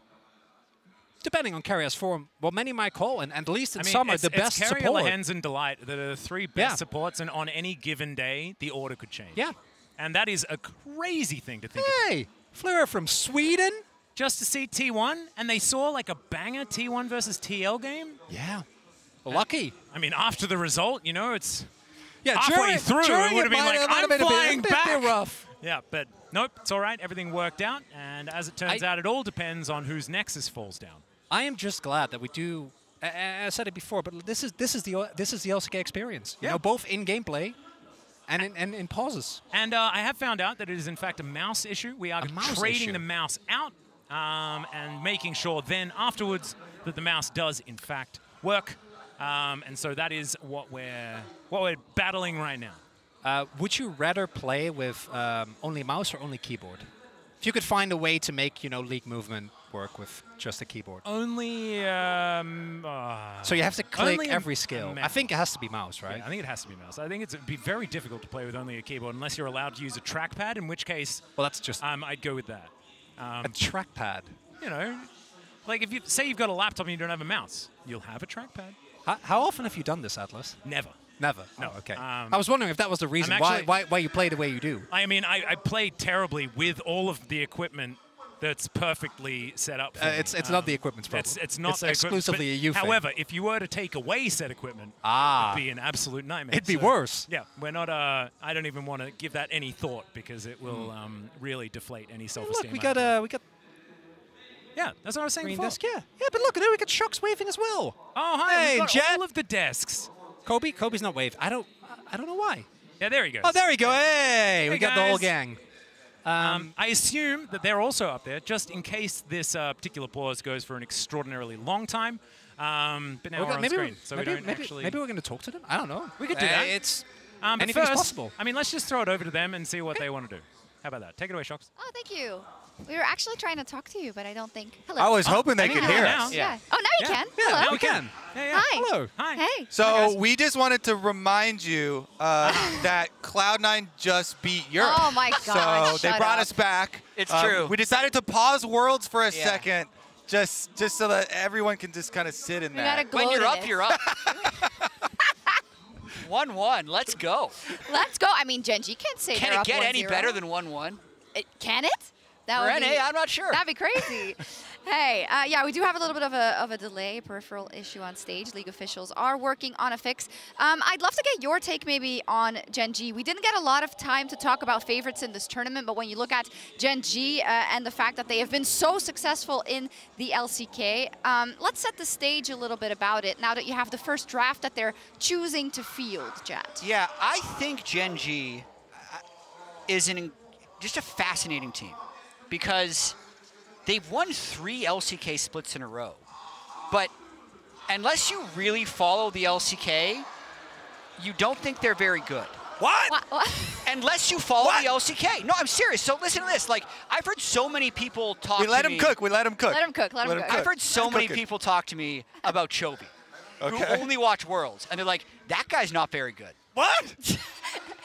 depending on Carrier's form, what many might call, and at least in summer, the best support.
Carrier, Lehens, and Delight, the 3 best supports, and on any given day, the order could change.
Yeah.
And that is a crazy thing to think of.
Hey, Fleur from Sweden.
Just to see T1, and they saw like a banger T1 versus TL game.
Yeah. Lucky.
I mean, after the result, it's
yeah,
halfway through, it would have been like, I'm flying back.
A bit rough.
Yeah, but nope, it's all right. Everything worked out, and as it turns out, it all depends on whose Nexus falls down.
I am just glad that we do. I said it before, but this is the LCK experience. You know, both in gameplay and in pauses.
And I have found out that it is in fact a mouse issue. We are trading the mouse out and making sure then afterwards that the mouse does in fact work. And so that is what we're battling right now.
Would you rather play with only mouse or only keyboard? If you could find a way to make League movement work with just a keyboard.
Only.
So you have to click every skill. I think it has to be mouse, right?
Yeah, I think it has to be mouse. I think it'd be very difficult to play with only a keyboard unless you're allowed to use a trackpad. In which case,
well, that's just.
I'd go with that.
A trackpad.
Like if you say you've got a laptop and you don't have a mouse, you'll have a trackpad.
How often have you done this, Atlas?
Never.
Never?
No.
Oh, okay. I was wondering if that was the reason why you play the way you do.
I mean, I play terribly with all of the equipment that's perfectly set up for
it's not the equipment's problem.
It's not the
exclusively a you thing.
However, if you were to take away said equipment, it'd be an absolute nightmare.
It'd be worse.
Yeah, we're not. I don't even want to give that any thought because it will really deflate any self-esteem.
Look, we got.
Yeah, that's what I was saying
green
before.
desk, yeah, but look, there we got Shocks waving as well.
Oh, hi,
hey,
we've got
Jet.
all of the desks.
Kobe's not waved. I don't know why.
Yeah, there he goes.
Oh, there we go. Hey, we got the whole gang.
I assume that they're also up there, just in case this particular pause goes for an extraordinarily long time. But now we're on screen, so we don't actually...
Maybe we're going to talk to them? I don't know.
We could do that.
It's
anything's
first, possible.
I mean, let's just throw it over to them and see what they want to do. How about that? Take it away, Shocks.
Oh, thank you. We were actually trying to talk to you, but I don't think... Hello.
I was hoping they could hear us.
Yeah. Oh, now you can.
Yeah,
Hello.
now we can.
Yeah.
Hi.
Hello.
Hi.
Hey.
So we just wanted to remind you that Cloud9 just beat Europe.
Oh, my God.
So they brought us back.
It's true.
We decided to pause Worlds for a second, just so that everyone can just kind of sit in that.
When you're up, you're up. 1-1. Let's go.
Let's go. I mean, Gen G can't say
Can
they're
it get
up
any
1-0.
better than 1-1?
Can it? That
For
would
NA,
be,
I'm not sure.
That'd be crazy. Hey, yeah, we do have a little bit of a delay, peripheral issue on stage. League officials are working on a fix. I'd love to get your take maybe on Gen G. We didn't get a lot of time to talk about favorites in this tournament, but when you look at Gen G and the fact that they have been so successful in the LCK, let's set the stage a little bit about it now that you have the first draft that they're choosing to field, Jet.
Yeah, I think Gen G is just a fascinating team because they've won 3 LCK splits in a row. But unless you really follow the LCK, you don't think they're very good.
What?
Unless you follow the LCK. No, I'm serious. So listen to this. Like, I've heard so many people talk to me.
We let him cook.
Let him cook.
I've heard so many people talk to me about Chovy, who only watch Worlds. And they're like, that guy's not very good.
What?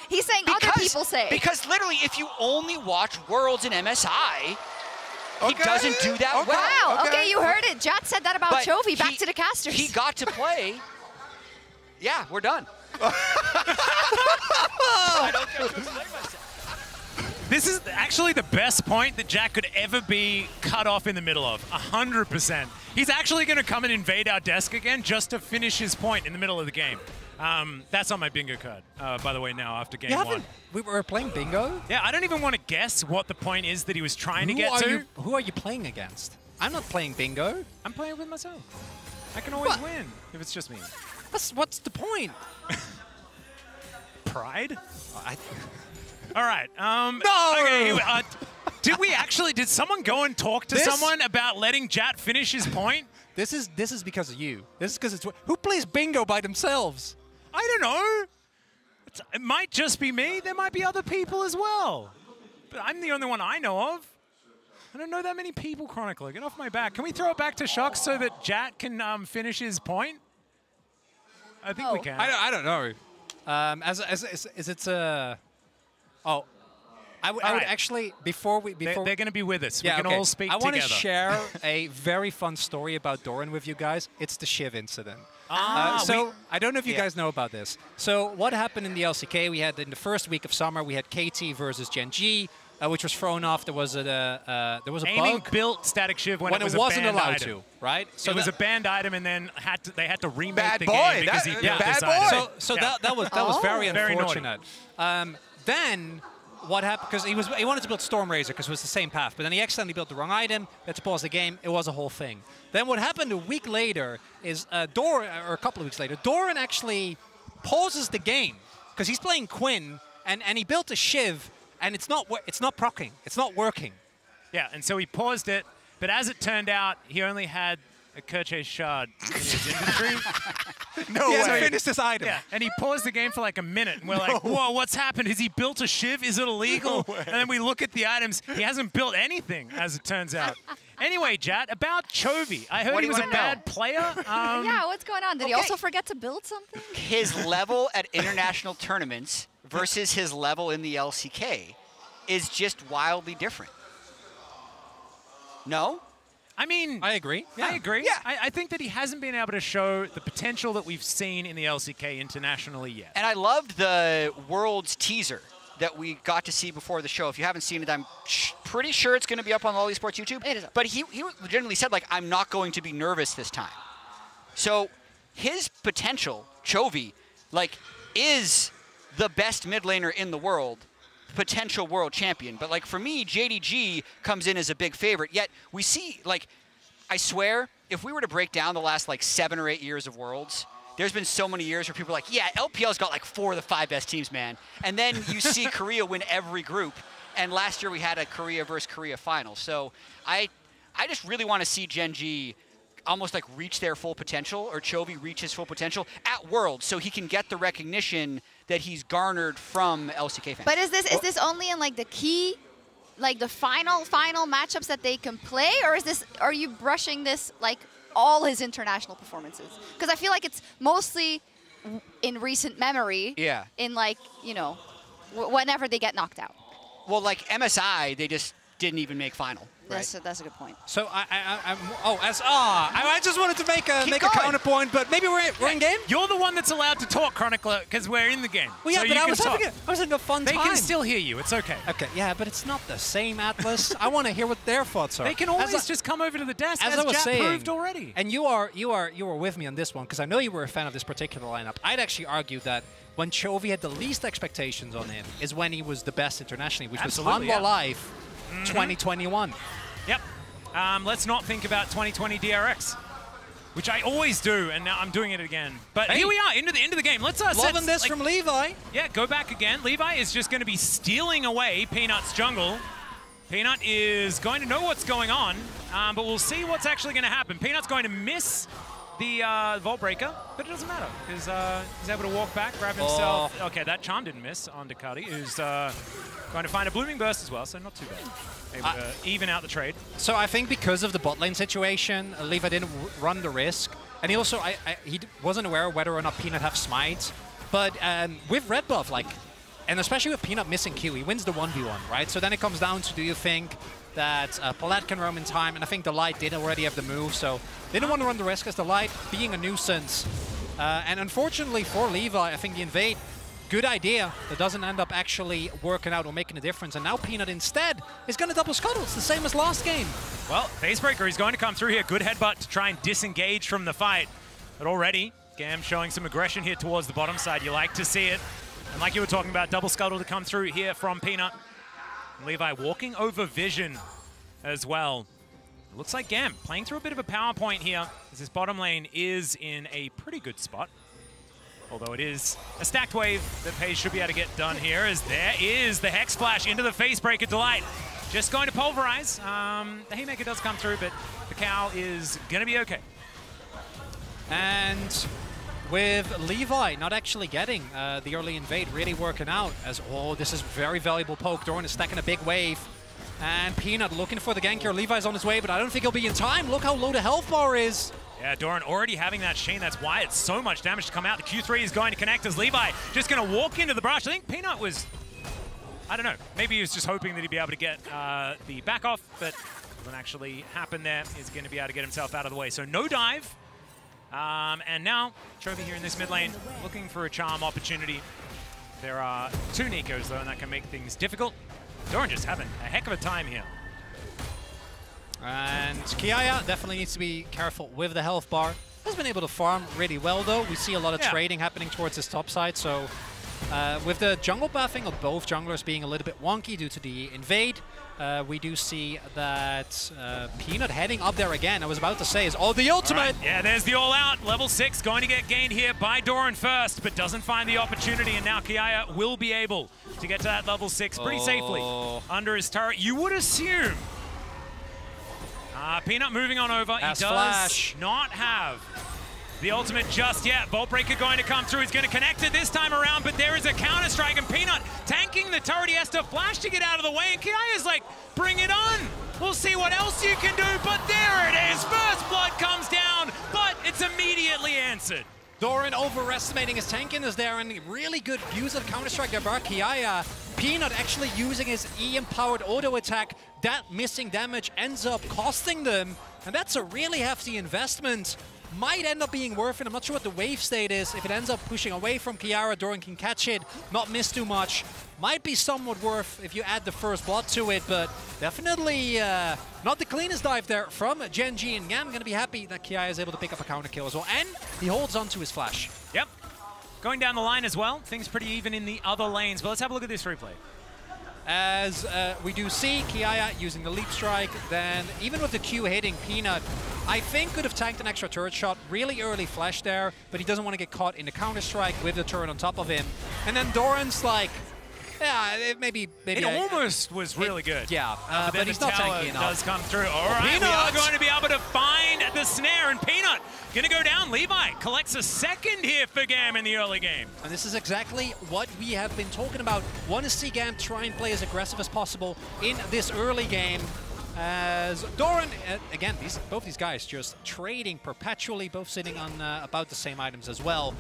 He's saying other people say.
Because literally, if you only watch Worlds in MSI, he doesn't do that well.
Wow, okay, you heard it. Jat said that about Chovy. Back to the casters.
He got to play. Yeah, we're done. I don't get to explain myself.
This is actually the best point that Jack could ever be cut off in the middle of, 100%. He's actually going to come and invade our desk again just to finish his point in the middle of the game. That's on my bingo card, by the way, now after game 1.
We were playing bingo?
Yeah, I don't even want to guess what the point is that he was trying to get to.
Who are you playing against? I'm not playing bingo.
I'm playing with myself. I can always win if it's just me.
What's the point?
Pride? All right.
No!
Okay, Did someone go and talk to someone about letting Jat finish his point?
This is because of you. This is because it's who plays bingo by themselves.
I don't know. It might just be me. There might be other people as well. But I'm the only one I know of. I don't know that many people, Chronicler. Get off my back. Can we throw it back to Shock so that Jat can finish his point? I think we can.
I don't know. I would actually, before
they're going to be with us.
Yeah,
we can all speak together.
I want to share a very fun story about Doran with you guys. It's the Shiv incident. I don't know if you guys know about this. So what happened in the LCK? We had in the first week of summer, we had KT versus Gen G, which was thrown off. There was a
Aiming
bug.
built Static Shiv when it
wasn't
a banned
allowed
item.
to, right?
So it was a banned item, and then they had to remake
Bad
the
boy.
game because he built this item.
So that was very
Very
unfortunate. Then what happened? Because he wanted to build Stormrazor because it was the same path, but then he accidentally built the wrong item. Had to pause the game. It was a whole thing. Then what happened a week later is a couple of weeks later, Doran actually pauses the game because he's playing Quinn, and he built a Shiv, and it's not proccing. It's not working.
Yeah, and so he paused it, but as it turned out, he only had a Kerchase shard in his inventory.
No way. He finished this item.
Yeah, and he paused the game for like a minute, and we're like, whoa, what's happened? Has he built a Shiv? Is it illegal? And then we look at the items. He hasn't built anything, as it turns out. Anyway, Jat, about Chovy. I heard he was a bad player.
Yeah, what's going on? Did he also forget to build something?
His level at international tournaments versus his level in the LCK is just wildly different. No?
I mean,
I agree.
Yeah. I agree. Yeah. I think that he hasn't been able to show the potential that we've seen in the LCK internationally yet.
And I loved the Worlds teaser that we got to see before the show. If you haven't seen it, I'm pretty sure it's going to be up on LoL Esports YouTube.
It is.
But he legitimately said, like, I'm not going to be nervous this time. So his potential, Chovy, like, is the best mid laner in the world, potential world champion. But, like, for me, JDG comes in as a big favorite. Yet we see, like, I swear, if we were to break down the last, like, 7 or 8 years of Worlds, there's been so many years where people are like, yeah, LPL's got like 4 of the 5 best teams, man. And then you see Korea win every group. And last year we had a Korea versus Korea final. So I just really want to see Gen G almost like reach their full potential, or Chovy reach his full potential at Worlds, so he can get the recognition that he's garnered from LCK fans.
But is this only in like the key, like the final matchups that they can play, or are you brushing this like all his international performances? Because I feel like it's mostly in recent memory.
Yeah.
In like, you know, whenever they get knocked out.
Well, like MSI, they just didn't even make final. Right?
That's a good point.
So I just wanted to make a counterpoint, but maybe we're in game.
You're the one that's allowed to talk, Chronicler, because we're in the game.
Well, yeah,
so
but
I
was having a fun
They
time.
can still hear you. It's okay.
Okay, yeah, but it's not the same, Atlas. I want to hear what their thoughts are.
They can always just come over to the desk, as
I was
Jat
saying,
proved already.
And you were with me on this one, because I know you were a fan of this particular lineup. I'd actually argue that when Chovy had the least expectations on him is when he was the best internationally, which was Hanwha Life 2021.
Yep. Let's not think about 2020 DRX, which I always do, and now I'm doing it again. But here we are, into the game. Let's
loving this from Levi.
Yeah, go back again. Levi is just going to be stealing away Peanut's jungle. Peanut is going to know what's going on, but we'll see what's actually going to happen. Peanut's going to miss the Vault Breaker, but it doesn't matter, because he's able to walk back, grab himself. Okay, that charm didn't miss on Ducati, who's going to find a Blooming Burst as well, so not too bad. Able to even out the trade.
So I think because of the bot lane situation, Levi didn't run the risk. And he also, he wasn't aware of whether or not Peanut have smites. But with red buff, like, and especially with Peanut missing Q, he wins the 1v1, right? So then it comes down to, do you think that Palat can roam in time? And I think the Light did already have the move, so they didn't want to run the risk as the Light being a nuisance. And unfortunately for Levi, I think the invade, good idea, that doesn't end up actually working out or making a difference. And now Peanut instead is going to double scuttle. It's the same as last game.
Well, Facebreaker is going to come through here. Good headbutt to try and disengage from the fight. But already, Gam showing some aggression here towards the bottom side. You like to see it. And like you were talking about, double scuttle to come through here from Peanut. And Levi walking over Vision as well. It looks like Gam playing through a bit of a power point here, as his bottom lane is in a pretty good spot. Although it is a stacked wave that FaZe should be able to get done here, as there is the Hex Flash into the Facebreaker Delight. just going to pulverize. The Haymaker does come through, but the cow is going to be okay.
And with Levi not actually getting the early invade really working out as, oh, this is very valuable poke. Doran is stacking a big wave. And Peanut looking for the gank here. Levi's on his way, but I don't think he'll be in time. Look how low the health bar is.
Yeah, Doran already having that chain. That's why it's so much damage to come out. The Q3 is going to connect as Levi just going to walk into the brush. I think Peanut was, I don't know, maybe he was just hoping that he'd be able to get the back off, but doesn't actually happen there. He's going to be able to get himself out of the way. So no dive. And now, Chovy here in this mid lane, looking for a charm opportunity. There are 2 Nikos, though, and that can make things difficult. Doran just having a heck of a time here.
And Kiaya definitely needs to be careful with the health bar. Has been able to farm really well, though. We see a lot of trading happening towards his top side, so with the jungle buffing of both junglers being a little bit wonky due to the invade, we do see that Peanut heading up there again. I was about to say, is the ultimate!
Right. Yeah, there's the all-out. Level 6 going to get gained here by Doran first, but doesn't find the opportunity, and now Kiaya will be able to get to that level 6 pretty safely under his turret. You would assume. Peanut moving on over. He does not have the ultimate just yet. Vault Breaker going to come through. He's going to connect it this time around, but there is a counter-strike, and Peanut tanking the turret. He has to flash to get out of the way, and Kiaya's like, bring it on. We'll see what else you can do, but there it is. First blood comes down, but it's immediately answered.
Doran overestimating his tankiness there, and really good use of Counter-Strike there by Kiaya. Peanut actually using his E-empowered auto attack. That missing damage ends up costing them, and that's a really hefty investment. Might end up being worth it. I'm not sure what the wave state is. If it ends up pushing away from Kiara, Doran can catch it, not miss too much. Might be somewhat worth if you add the first blood to it, but definitely not the cleanest dive there from Gen.G, and Gam going to be happy that Kiaya is able to pick up a counter kill as well, and he holds on to his flash.
Yep. Going down the line as well. Things pretty even in the other lanes, but let's have a look at this replay.
As we do see Kiaya using the leap strike, then even with the Q hitting Peanut, I think could have tanked an extra turret shot, really early flash there, but he doesn't want to get caught in the counter strike with the turret on top of him. And then Doran's like, yeah, maybe
it almost was really good.
Yeah,
but
he's not tanky enough.
Does come through. All right, we are going to be able to find the snare, and Peanut going to go down. Levi collects a second here for Gam in the early game.
And this is exactly what we have been talking about. Want to see Gam try and play as aggressive as possible in this early game. As Doran, again, both these guys just trading perpetually, both sitting on about the same items as well.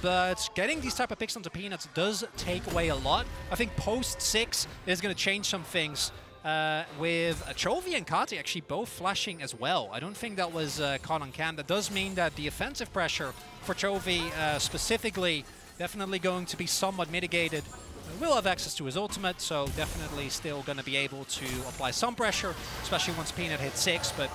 But getting these type of picks onto Peanuts does take away a lot. I think post-6 is going to change some things with Chovy and Kati actually both flashing as well. I don't think that was caught on cam. That does mean that the offensive pressure for Chovy specifically definitely going to be somewhat mitigated. Will have access to his ultimate, so definitely still going to be able to apply some pressure, especially once Peanut hits 6. But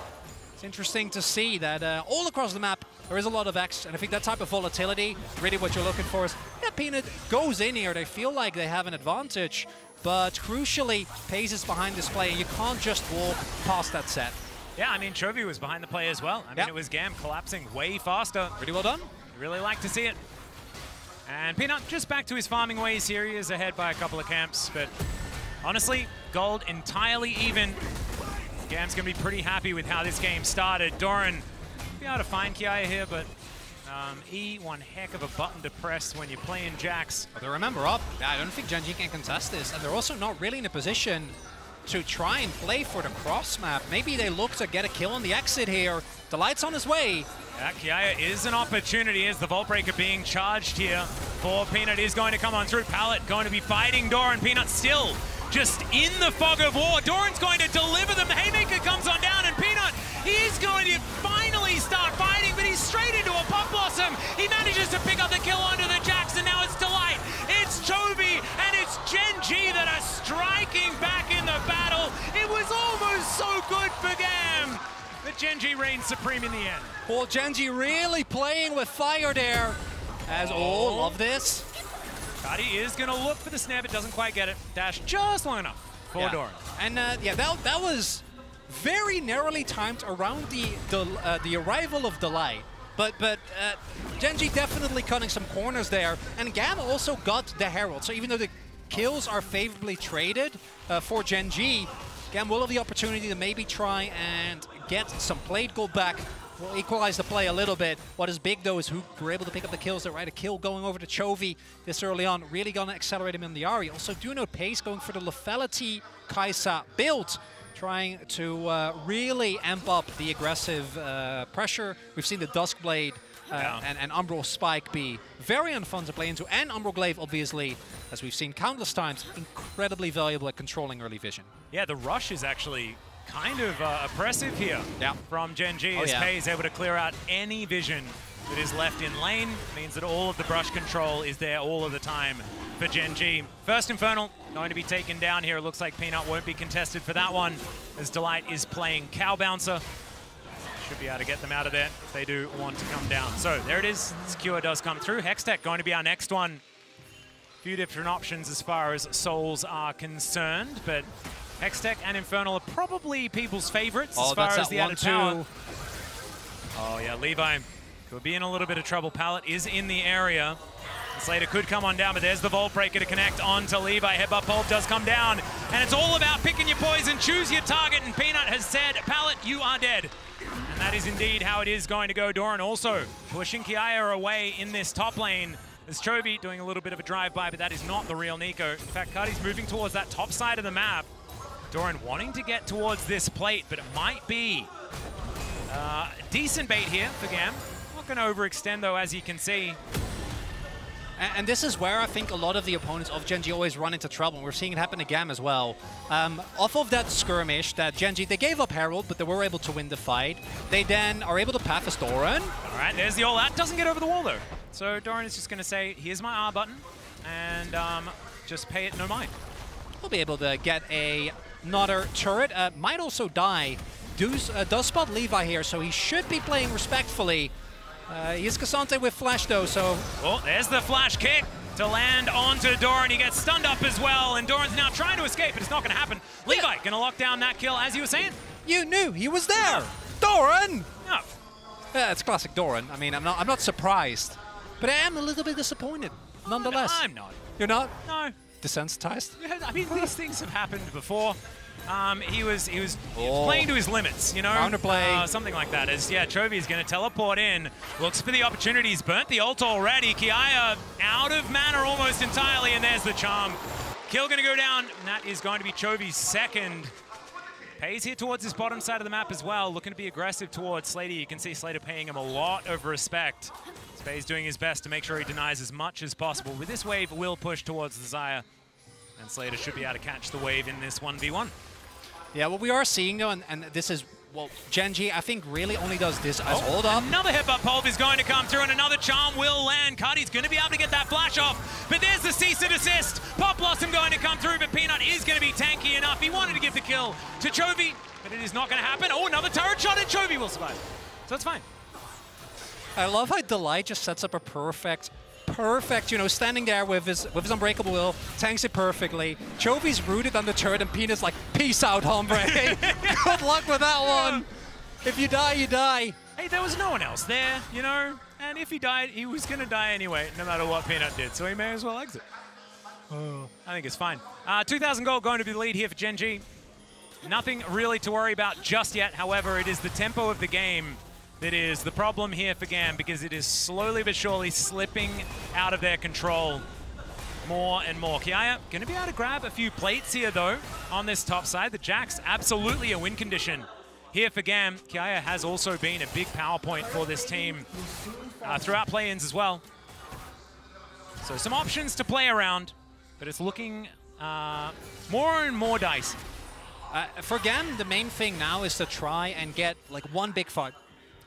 it's interesting to see that all across the map there is a lot of X, and I think that type of volatility, really what you're looking for is, yeah, Peanut goes in here, they feel like they have an advantage, but crucially, Pace is behind this play, and you can't just walk past that set.
Yeah, I mean, Chovy was behind the play as well. I mean, it was Gam collapsing way faster.
Pretty well done.
Really like to see it. And Peanut just back to his farming ways here. He is ahead by a couple of camps, but honestly, gold entirely even. Gam's going to be pretty happy with how this game started. Doran be able to find Kiaya here, but E, one heck of a button to press when you're playing Jax.
But they remember up. I don't think Gen.G can contest this, and they're also not really in a position to try and play for the cross map. Maybe they look to get a kill on the exit here. The light's on his way.
Yeah, Kiaya is an opportunity as the Vault Breaker being charged here for Peanut is going to come on through. Pallet going to be fighting Doran. Peanut still just in the fog of war. Doran's going to deliver them. The Haymaker comes on down, and Peanut, he's going to finally start fighting, but he's straight into a Pop Blossom. He manages to pick up the kill onto the Jax, and now it's Delight. It's Chovy, and it's Gen.G that are striking back in the battle. It was almost so good for Gam. But Gen.G reigns supreme in the end.
Well, Gen.G really playing with fire there. As, oh, love this.
Kati is going to look for the snare, but doesn't quite get it. Dash just long enough for Doran.
And yeah, that was very narrowly timed around the arrival of Delight. But Gen.G definitely cutting some corners there. And Gam also got the Herald. So even though the kills are favorably traded for Gen.G, Again, will have the opportunity to maybe try and get some plate gold back. Will equalize the play a little bit. What is big, though, is who were able to pick up the kills. There, right? A kill going over to Chovy this early on. Really going to accelerate him in the Ahri. Also, do note Pace going for the lethality Kai'Sa build, trying to really amp up the aggressive pressure. We've seen the Duskblade and Umbral Spike be very unfun to play into, and Umbral Glaive, obviously, as we've seen countless times, incredibly valuable at controlling early vision.
Yeah, the rush is actually kind of oppressive here from Gen G, as Pei is able to clear out any vision that is left in lane. Means that all of the brush control is there all of the time for Gen G. First Infernal going to be taken down here. It looks like Peanut won't be contested for that one, as Delight is playing Cow Bouncer. Should be able to get them out of there if they do want to come down. So there it is. Skewer does come through. Hextech going to be our next one. A few different options as far as souls are concerned, but Hextech and Infernal are probably people's favorites as far as the added power. Oh yeah, Levi could be in a little bit of trouble. Pallet is in the area. Slater could come on down, but there's the Vault Breaker to connect onto Levi. Headbutt Pulp does come down, and it's all about picking your poison, choose your target, and Peanut has said, Pallet, you are dead. And that is indeed how it is going to go. Doran also pushing Kiaya away in this top lane. As Chovy doing a little bit of a drive-by, but that is not the real Nico. In fact, Cardi's moving towards that top side of the map. Doran wanting to get towards this plate, but it might be decent bait here for Gam. Not going to overextend, though, as you can see.
And this is where I think a lot of the opponents of Gen G always run into trouble. We're seeing it happen to Gam as well. Off of that skirmish, that Gen G, they gave up Herald, but they were able to win the fight. They then are able to path as Doran. All
right, there's the all-out. Doesn't get over the wall, though. So Doran is just going to say, here's my R button, and just pay it no mind.
We'll be able to get another turret. Might also die. Does spot Levi here, so he should be playing respectfully. He's Cassante with flash, though, so...
Oh, there's the flash kick to land onto Doran. He gets stunned up as well, and Doran's now trying to escape, but it's not going to happen. Levi going to lock down that kill, as you were saying.
You knew he was there! Doran! No. Yeah, it's classic Doran. I mean, I'm not surprised, but I am a little bit disappointed, nonetheless.
I'm not.
You're not?
No.
Desensitized?
I mean, these things have happened before. He was playing to his limits, you know?
Counterplay.
Something like that. As, yeah, Chovy is going to teleport in. Looks for the opportunities. Burnt the ult already. Kiaya out of mana almost entirely, and there's the charm. Kill going to go down, and that is going to be Chovy's second. Pays here towards his bottom side of the map as well, looking to be aggressive towards Slater. You can see Slater paying him a lot of respect. Spade's doing his best to make sure he denies as much as possible. With this wave, will push towards the Xayah, and Slater should be able to catch the wave in this 1v1.
Yeah, what we are seeing, though, and this is, well, Gen G, I think, really only does this as hold up.
Another headbutt pulp is going to come through, and another charm will land. Cardi's going to be able to get that flash off, but there's the cease and desist. Pop Blossom going to come through, but Peanut is going to be tanky enough. He wanted to give the kill to Chovy, but it is not going to happen. Oh, another turret shot, and Chovy will survive. So it's fine.
I love how Delight just sets up a perfect, you know, standing there with his Unbreakable Will, tanks it perfectly. Chovy's rooted on the turret, and Peanut's like, peace out, hombre. Good luck with that one. If you die, you die.
Hey, there was no one else there, you know? And if he died, he was going to die anyway, no matter what Peanut did, so he may as well exit. I think it's fine. 2,000 gold going to be the lead here for Gen G. Nothing really to worry about just yet. However, it is the tempo of the game that is the problem here for GAM, because it is slowly but surely slipping out of their control more and more. Kiaya going to be able to grab a few plates here, though, on this top side. The Jack's absolutely a win condition here for GAM. Kiaya has also been a big power point for this team throughout play-ins as well. So some options to play around, but it's looking more and more dicey.
For GAM, the main thing now is to try and get like one big fight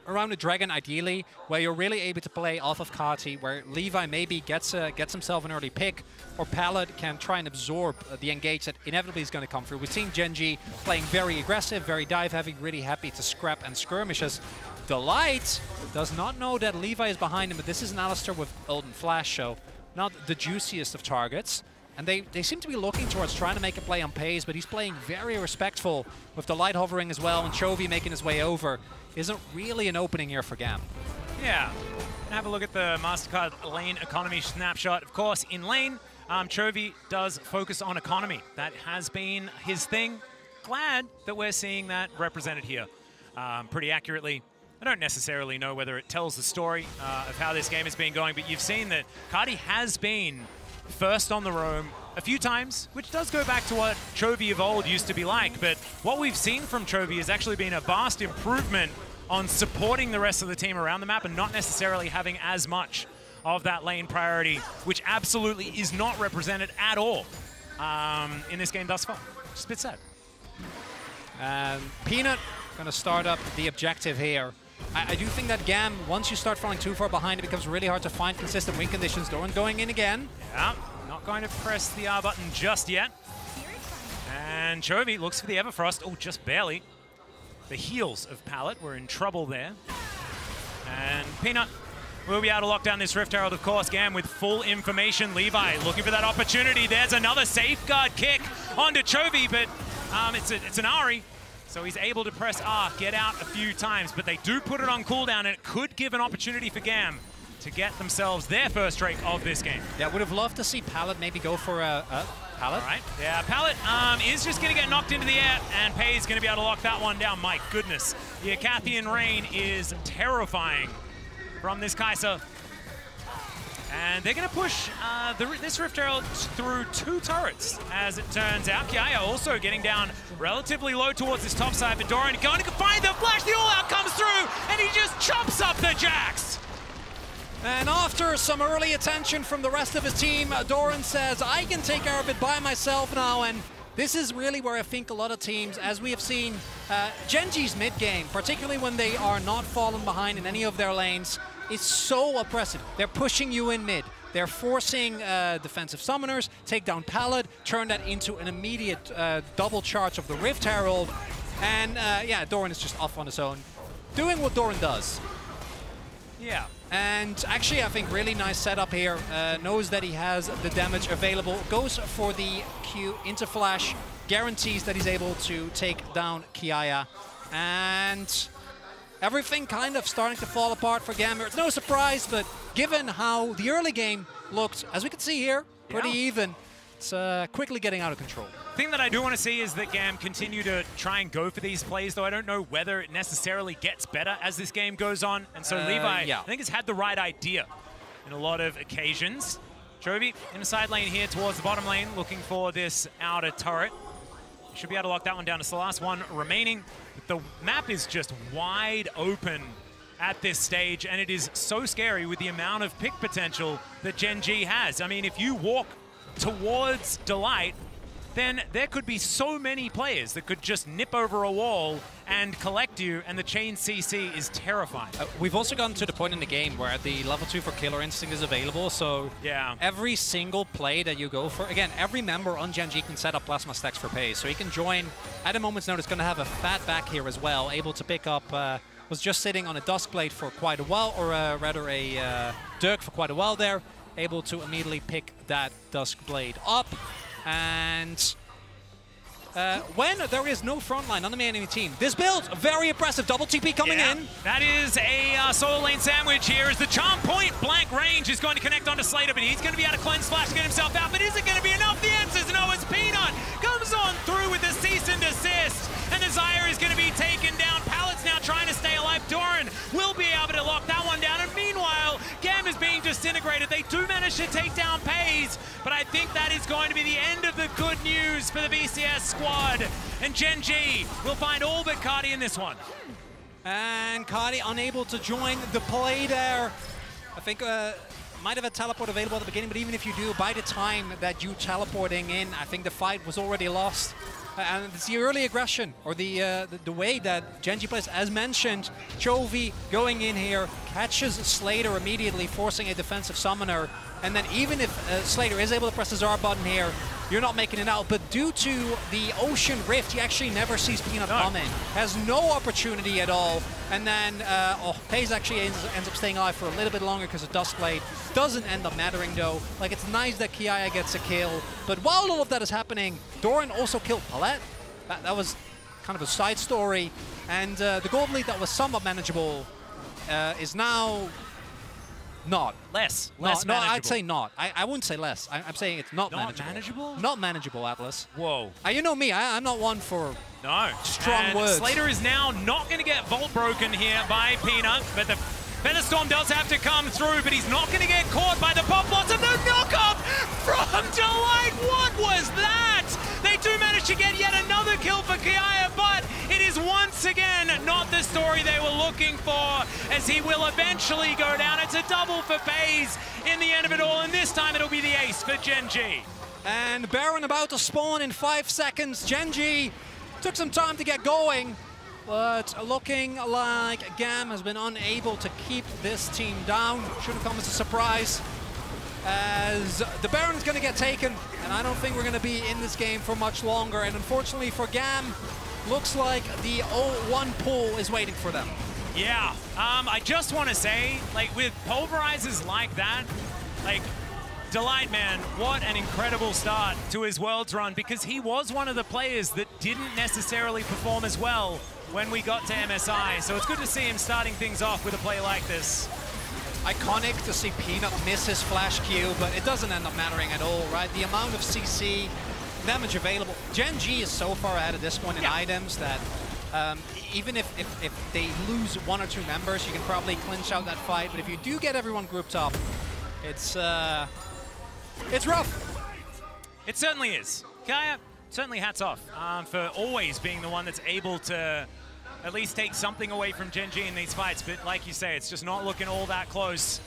around the Dragon, ideally, where you're really able to play off of Kati, where Levi maybe gets himself an early pick, or Pallet can try and absorb the engage that inevitably is going to come through. We've seen Gen G playing very aggressive, very dive-heavy, really happy to scrap and skirmishes. Delight does not know that Levi is behind him, but this is an Alistair with ult and flash, so not the juiciest of targets. And they seem to be looking towards trying to make a play on Pace, but he's playing very respectful with the light hovering as well, and Chovy making his way over. Isn't really an opening here for GAM.
Yeah. Have a look at the MasterCard lane economy snapshot. Of course, in lane, Chovy does focus on economy. That has been his thing. glad that we're seeing that represented here pretty accurately. I don't necessarily know whether it tells the story of how this game has been going, but you've seen that Cardi has been first on the roam a few times, which does go back to what Chovy of old used to be like. But what we've seen from Chovy has actually been a vast improvement on supporting the rest of the team around the map and not necessarily having as much of that lane priority, which absolutely is not represented at all in this game thus far. Just a bit sad.
Peanut gonna start up the objective here. I do think that Gam, once you start falling too far behind, it becomes really hard to find consistent win conditions. Doran going in again.
Yeah, not going to press the R button just yet. And Chovy looks for the Everfrost. Oh, just barely. The heels of Pallet were in trouble there. And Peanut will be able to lock down this Rift Herald, of course. Gam with full information. Levi looking for that opportunity. There's another safeguard kick onto Chovy, but it's an Ari. So he's able to press R, get out a few times, but they do put it on cooldown, and it could give an opportunity for Gam to get themselves their first rake of this game.
Yeah, would have loved to see Pallet maybe go for a Pallet.
All right, yeah, Pallet is just going to get knocked into the air, and Pay's going to be able to lock that one down. My goodness, the Acathian Rain is terrifying from this Kai'Sa. And they're going to push this Rift Herald through 2 turrets, as it turns out. Kiaya also getting down relatively low towards this top side, but Doran going to find the flash. The all-out comes through, and he just chops up the Jax.
And after some early attention from the rest of his team, Doran says, I can take care of it by myself now. And this is really where I think a lot of teams, as we have seen, Gen.G's mid-game, particularly when they are not falling behind in any of their lanes, is so oppressive. They're pushing you in mid. They're forcing defensive summoners, take down Pallet, turn that into an immediate double charge of the Rift Herald. And yeah, Doran is just off on his own, doing what Doran does.
Yeah.
And actually, I think really nice setup here. Knows that he has the damage available. Goes for the Q into flash. Guarantees that he's able to take down Kiaya. And everything kind of starting to fall apart for Gamer. It's no surprise, but given how the early game looked, as we can see here, pretty even, it's quickly getting out of control.
The thing that I do want to see is that Gam continue to try and go for these plays, though I don't know whether it necessarily gets better as this game goes on. And so Levi, I think, has had the right idea in a lot of occasions. Chovy in the side lane here towards the bottom lane, looking for this outer turret. Should be able to lock that one down. It's the last one remaining. The map is just wide open at this stage, and it is so scary with the amount of pick potential that Gen.G has. I mean, if you walk towards Delight, then there could be so many players that could just nip over a wall and collect you, and the chain CC is terrifying.
We've also gotten to the point in the game where the level 2 for Killer Instinct is available, so every single play that you go for, again, every member on Gen.G can set up plasma stacks for Pay, so he can join at a moment's notice. Going to have a fat back here as well, able to pick up, was just sitting on a Duskblade for quite a while, or rather a Dirk for quite a while there, able to immediately pick that Duskblade up. And when there is no frontline on the enemy team, this build, very impressive. Double TP coming in.
That is a solo lane sandwich here as the charm point blank range is going to connect onto Slater, but he's going to be able to cleanse flash to get himself out. But is it going to be enough? The answer is no, as Peanut comes on through with the cease and desist. And Desire is going to be taken down. Pallet's now trying to stay alive. Doran will be able to lock that one down. And meanwhile, Gam is being disintegrated. They do manage to take down Pays, but I think that is going to be the end of the good news for the VCS squad. And Gen.G will find all but Cardi in this one.
And Cardi unable to join the play there. I think might have a teleport available at the beginning, but even if you do, by the time that you teleporting in, I think the fight was already lost. And it's the early aggression, or the way that Gen.G plays. As mentioned, Chovy going in here, catches Slater immediately, forcing a defensive summoner. And then even if Slater is able to press his R button here, you're not making it out. But due to the Ocean Rift, he actually never sees Peanut come in. Has no opportunity at all. And then Pays actually ends up staying alive for a little bit longer because of Duskblade. Doesn't end up mattering though. Like, it's nice that Kiaya gets a kill. But while all of that is happening, Doran also killed Palette. That was kind of a side story. And the gold lead that was somewhat manageable is now not.
Less
no,
manageable.
I'd say not. I wouldn't say less. I'm saying it's not manageable.
Not manageable?
Not manageable, Atlas.
Whoa.
You know me, I'm not one for
No.
Strong words.
Slater is now not going to get vault broken here by Peanut, but the Featherstorm does have to come through, but he's not going to get caught by the Pop Blossom. No knock-up from Delight. What was that? They do manage to get yet another kill for Kiaya, but it is once again not the story they were looking for, as he will eventually go down. It's a double for FaZe in the end of it all, and this time it'll be the ace for Gen G.
And Baron about to spawn in 5 seconds. Gen G took some time to get going, but looking like GAM has been unable to keep this team down. Shouldn't come as a surprise, as the Baron's going to get taken, and I don't think we're going to be in this game for much longer. And unfortunately for GAM, looks like the 0-1 pull is waiting for them.
Yeah, I just want to say, like, with pulverizers like that, like, Delight, man, what an incredible start to his Worlds run, because he was one of the players that didn't necessarily perform as well when we got to MSI. So it's good to see him starting things off with a play like this.
Iconic to see Peanut miss his flash Q, but it doesn't end up mattering at all, right? The amount of CC damage available. Gen G is so far ahead at this point in items that even if they lose 1 or 2 members, you can probably clinch out that fight. But if you do get everyone grouped up, it's rough.
It certainly is. Kaya, certainly hats off for always being the one that's able to at least take something away from Gen G in these fights. But like you say, it's just not looking all that close.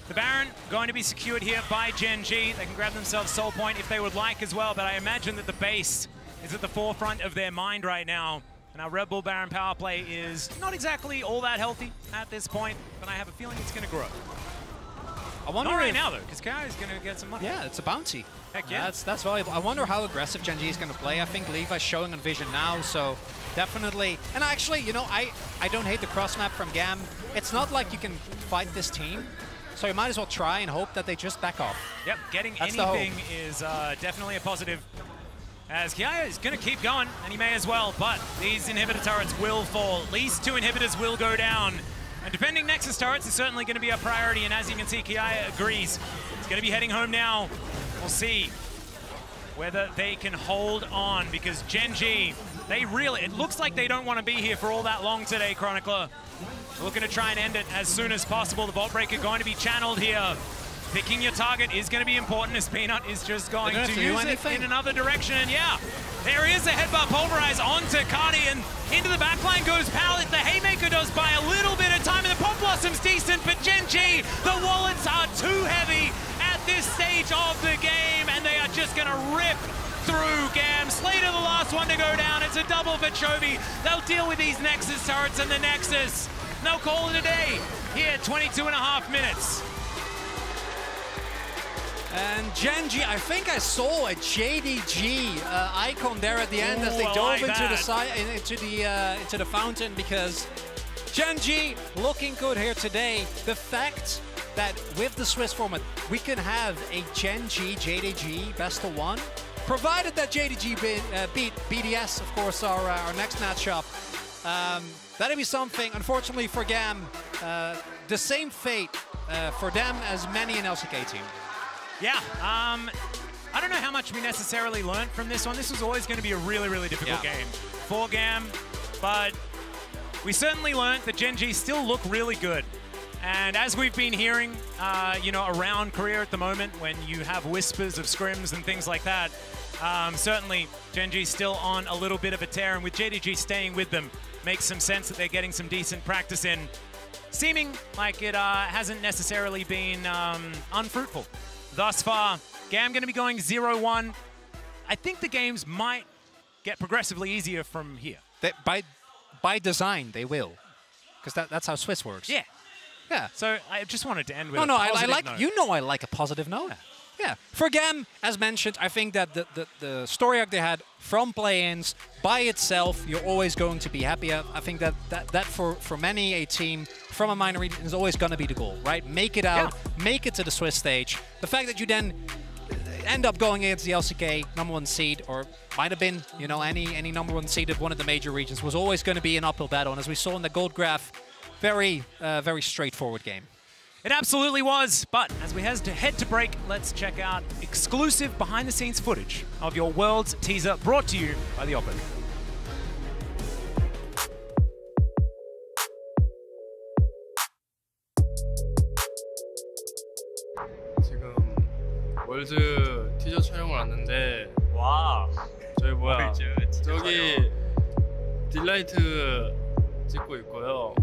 The Baron going to be secured here by Gen G. They can grab themselves Soul Point if they would like as well, but I imagine that the base is at the forefront of their mind right now. And our Red Bull Baron power play is not exactly all that healthy at this point, but I have a feeling it's going to grow.
I wonder
not right now, though, because Kai is going to get some money.
Yeah, it's a bounty.
Heck yeah.
That's valuable. I wonder how aggressive Gen G is going to play. I think Levi's showing on Vision now, so definitely. And actually, you know, I don't hate the cross map from GAM. It's not like you can fight this team, so you might as well try and hope that they just back off.
Yep, getting anything is definitely a positive. As Kiaya is going to keep going, and he may as well, but these inhibitor turrets will fall. At least 2 inhibitors will go down. And defending Nexus turrets is certainly going to be a priority, and as you can see, Kiaya agrees. He's going to be heading home now. We'll see whether they can hold on, because Gen G, it looks like they don't want to be here for all that long today, Chronicler. Looking to try and end it as soon as possible. The Vault Breaker going to be channeled here. Picking your target is going to be important, as Peanut is just going to use it in another direction. And yeah, there is a headbutt pulverize onto Cardi, and into the backline goes Pallet. The Haymaker does buy a little bit of time, and the Pop Blossom's decent, but Gen G, the wallets are too heavy at this stage of the game, and they are just going to rip through GAM. Slater, the last one to go down. It's a double for Chovy. They'll deal with these Nexus turrets and the Nexus. They'll call it a day here, 22.5 minutes.
And Gen G, I think I saw a JDG icon there at the end as they dove into the side, into the fountain, because Gen G looking good here today. The fact that with the Swiss format we can have a Gen G JDG best of 1, provided that JDG beat BDS, of course, our next matchup. That'd be something. Unfortunately for GAM, the same fate for them as many an LCK team.
Yeah, I don't know how much we necessarily learned from this one. This was always going to be a really, really difficult game for GAM, but we certainly learned that Gen G still look really good. And as we've been hearing, you know, around Korea at the moment, when you have whispers of scrims and things like that, certainly Gen G still on a little bit of a tear, and with JDG staying with them, makes some sense that they're getting some decent practice in, seeming like it hasn't necessarily been unfruitful thus far. GAM going to be going 0-1. I think the games might get progressively easier from here.
By design, they will, because that's how Swiss works.
Yeah.
Yeah.
So I just wanted to end with
I like
note.
You know, I like a positive note. Yeah. For GAM, as mentioned, I think that the story arc they had from play-ins by itself, you're always going to be happy. I think that for many a team from a minor region is always going to be the goal, right? Make it out, make it to the Swiss stage. The fact that you then end up going against the LCK #1 seed, or might have been, you know, any #1 seed of one of the major regions, was always going to be an uphill battle. And as we saw in the gold graph, very straightforward game.
It absolutely was, but as we head to break, let's check out exclusive behind-the-scenes footage of your Worlds teaser brought to you by the Oppo.
지금 월즈 티저 촬영을 왔는데 와 저희 뭐야 저기 딜라이트 찍고 있고요.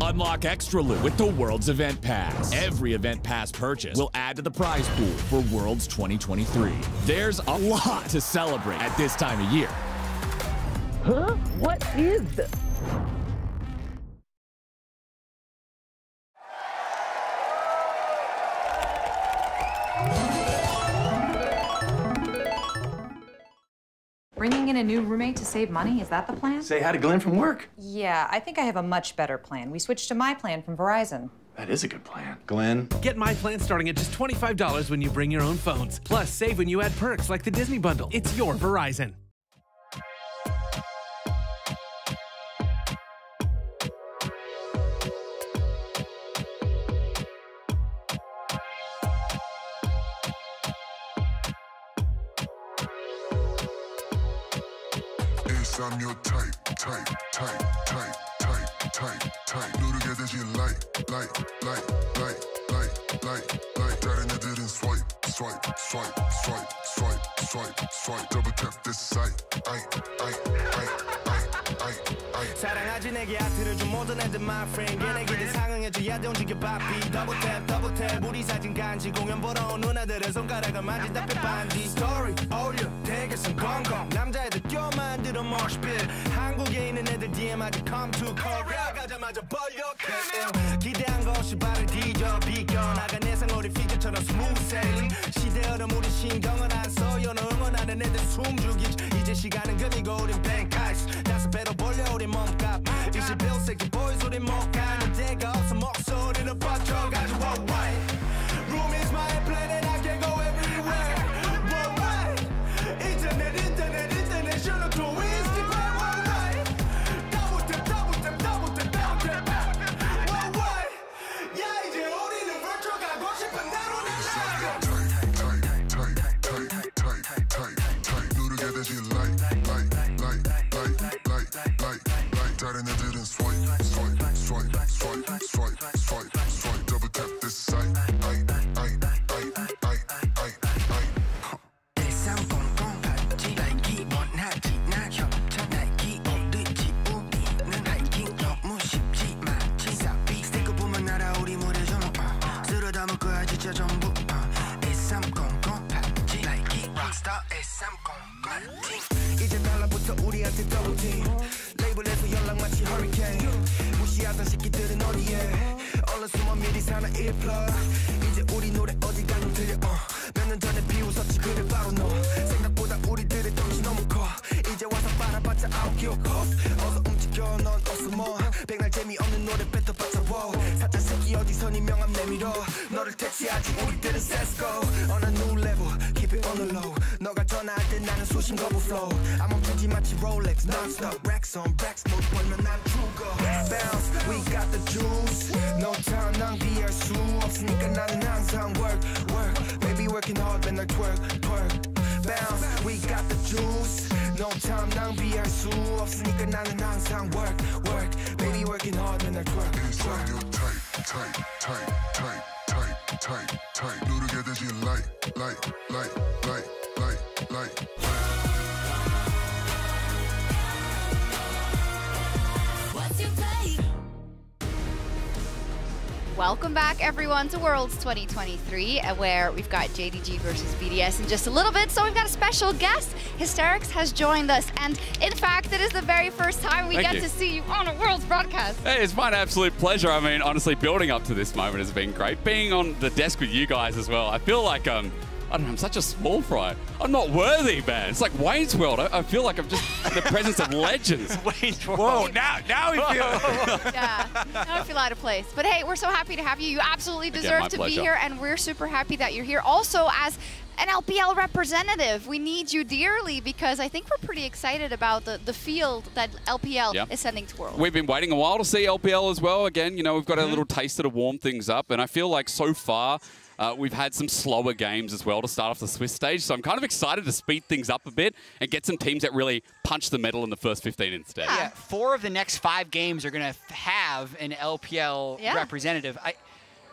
Unlock extra loot with the Worlds Event Pass. Every Event Pass purchase will add to the prize pool for Worlds 2023. There's a lot to celebrate at this time of year.
Huh? What is this?
Bringing in a new roommate to save money, is that the plan?
Say hi to Glenn from work.
Yeah, I think I have a much better plan. We switched to my plan from Verizon.
That is a good plan. Glenn.
Get my plan starting at just $25 when you bring your own phones. Plus, save when you add perks like the Disney Bundle. It's your Verizon.
I'm your type. 누르게 되지 like. 다른 애들은 swipe. Double tap this site.
사랑하지 내게 아트를 준 모든 애들 my friend 걔네기들 상응해줘야 돼 움직여 바삐 double tap 우리 사진 간지 공연 보러 온 누나들은 손가락을 만지다 빼반디 스토리 올려 대결선 건강 남자애들 껴 만들어 moshpit 한국에 있는 애들 DM 아직 come to Korea 가자마자 벌려해 기대한 것이 발을 뒤져 비껴나가 내 생활이 피규처럼 smooth sailing 시대 흐름 우리 신경을 안 써요 너 응원하는 애들 숨죽이지 이제 시간은 금이고 우린 bank ice 다섯 배로 벌려 우리 몸값 21세기 boys 우리 못 가는 데가 없어 목소리를 뻗쳐가지고 worldwide room is my planet I can go everywhere worldwide internet international to Instagram worldwide double tap worldwide 야 이제 우리는 virtual 가고 싶은 대로 날아가 누르게 되지 like 다른 애들은 swipe double tap this site 일상공공 같이 나이키 원하지 나 협찬 나이키 어디지 우리는 하이킹 너무 쉽지 마치 사비 스티커 보면 날아오리 무대 좀 쓸어 담을 거야 진짜 전부 1300 같이 나이키 락스타 1300 이제 달라붙어 우리한테 더블팀 레이블에서 연락 마치 허리케인 무시하던 새끼들은 어디에 얼른 숨어 미리 사나 1플러 이제 우리 노래 어디 가면 들려 몇 년 전에 비웃었지 그래 바로 너 생각보다 우리들의 덩치 너무 커 이제 와서 빨아봤자 아홉 기억 어서 움직여 넌 어스머 백날 재미없는 노래 뱉어봤자 사자 새끼 어디서 네 명함 내밀어 너를 퇴치하지 우리들은 세스고 on a new level keep it on the low 너가 전화할 때 나는 수신 거부 flow 안 멈추지 마치 Rolex non-stop racks on racks 못 벌면 난 죽어 bounce we got the juice no time 낭비할 수 없으니까 나는 항상 work baby working hard 맨날 twerk bounce we got the juice no time 낭비할 수 없으니까 나는 항상 work baby working hard 맨날 twerk tight 누르게 되지 like
welcome back everyone to Worlds 2023, where we've got JDG versus BDS in just a little bit. So we've got a special guest. Hysterics has joined us, and in fact, it is the very first time we get to see you on a Worlds broadcast.
Hey, it's my absolute pleasure. I mean, honestly, building up to this moment has been great. Being on the desk with you guys as well, I feel like I don't know, I'm such a small fry. I'm not worthy, man. It's like Wayne's World. I feel like I'm just in the presence of legends.
Wayne's World.
Whoa, now we feel...
Yeah, now I feel out of place. But hey, we're so happy to have you. You absolutely deserve to be here, and we're super happy that you're here. Also, as an LPL representative, we need you dearly because I think we're pretty excited about the field that LPL is sending to Worlds.
We've been waiting a while to see LPL as well. Again, you know, we've got a little taster to warm things up, and I feel like so far, we've had some slower games as well to start off the Swiss stage, so I'm kind of excited to speed things up a bit and get some teams that really punch the metal in the first 15 instead.
Yeah, 4 of the next 5 games are going to have an LPL representative.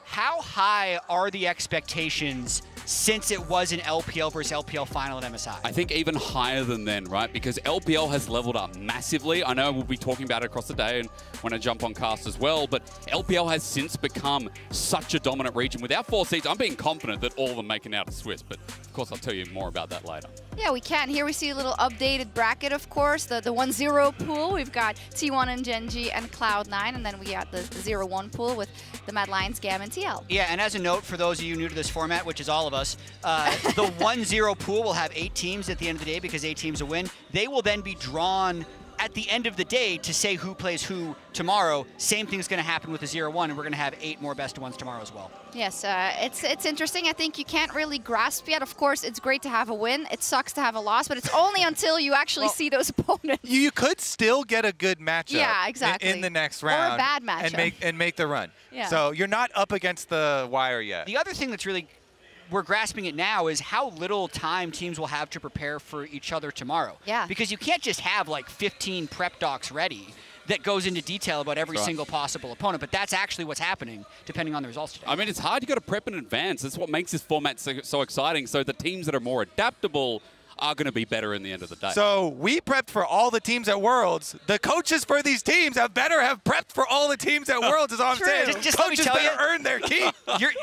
How high are the expectations since it was an LPL versus LPL final at MSI?
I think even higher than then, right? Because LPL has leveled up massively. I know we'll be talking about it across the day and when I jump on cast as well, but LPL has since become such a dominant region. With our 4 seeds, I'm being confident that all of them make it out of Swiss, but of course I'll tell you more about that later.
Yeah, we can. Here we see a little updated bracket, of course, the 1-0 pool. We've got T1 and Gen.G and Cloud9, and then we got the 0-1 pool with the Mad Lions, GAM, and TL.
Yeah, and as a note for those of you new to this format, which is all of us, the 1-0 pool will have 8 teams at the end of the day because 8 teams will win. They will then be drawn at the end of the day to say who plays who tomorrow. Same thing's going to happen with the 0-1, and we're going to have 8 more best of ones tomorrow as well.
Yes, it's interesting. I think you can't really grasp yet. Of course, it's great to have a win. It sucks to have a loss, but it's only until you actually see those opponents.
You could still get a good matchup in the next round.
Or a bad matchup.
And make the run.
Yeah.
So you're not up against the wire yet.
The other thing that's really we're grasping it now is how little time teams will have to prepare for each other tomorrow.
Yeah.
Because you can't just have like 15 prep docs ready that goes into detail about every single possible opponent, but that's actually what's happening depending on the results today.
I mean, it's hard. You got to prep in advance. That's what makes this format so exciting. So the teams that are more adaptable are going to be better in the end of the day.
So we prepped for all the teams at Worlds. The coaches for these teams have prepped for all the teams at Worlds, is all I'm saying.
Just
coaches
let me tell you,
earn their keep.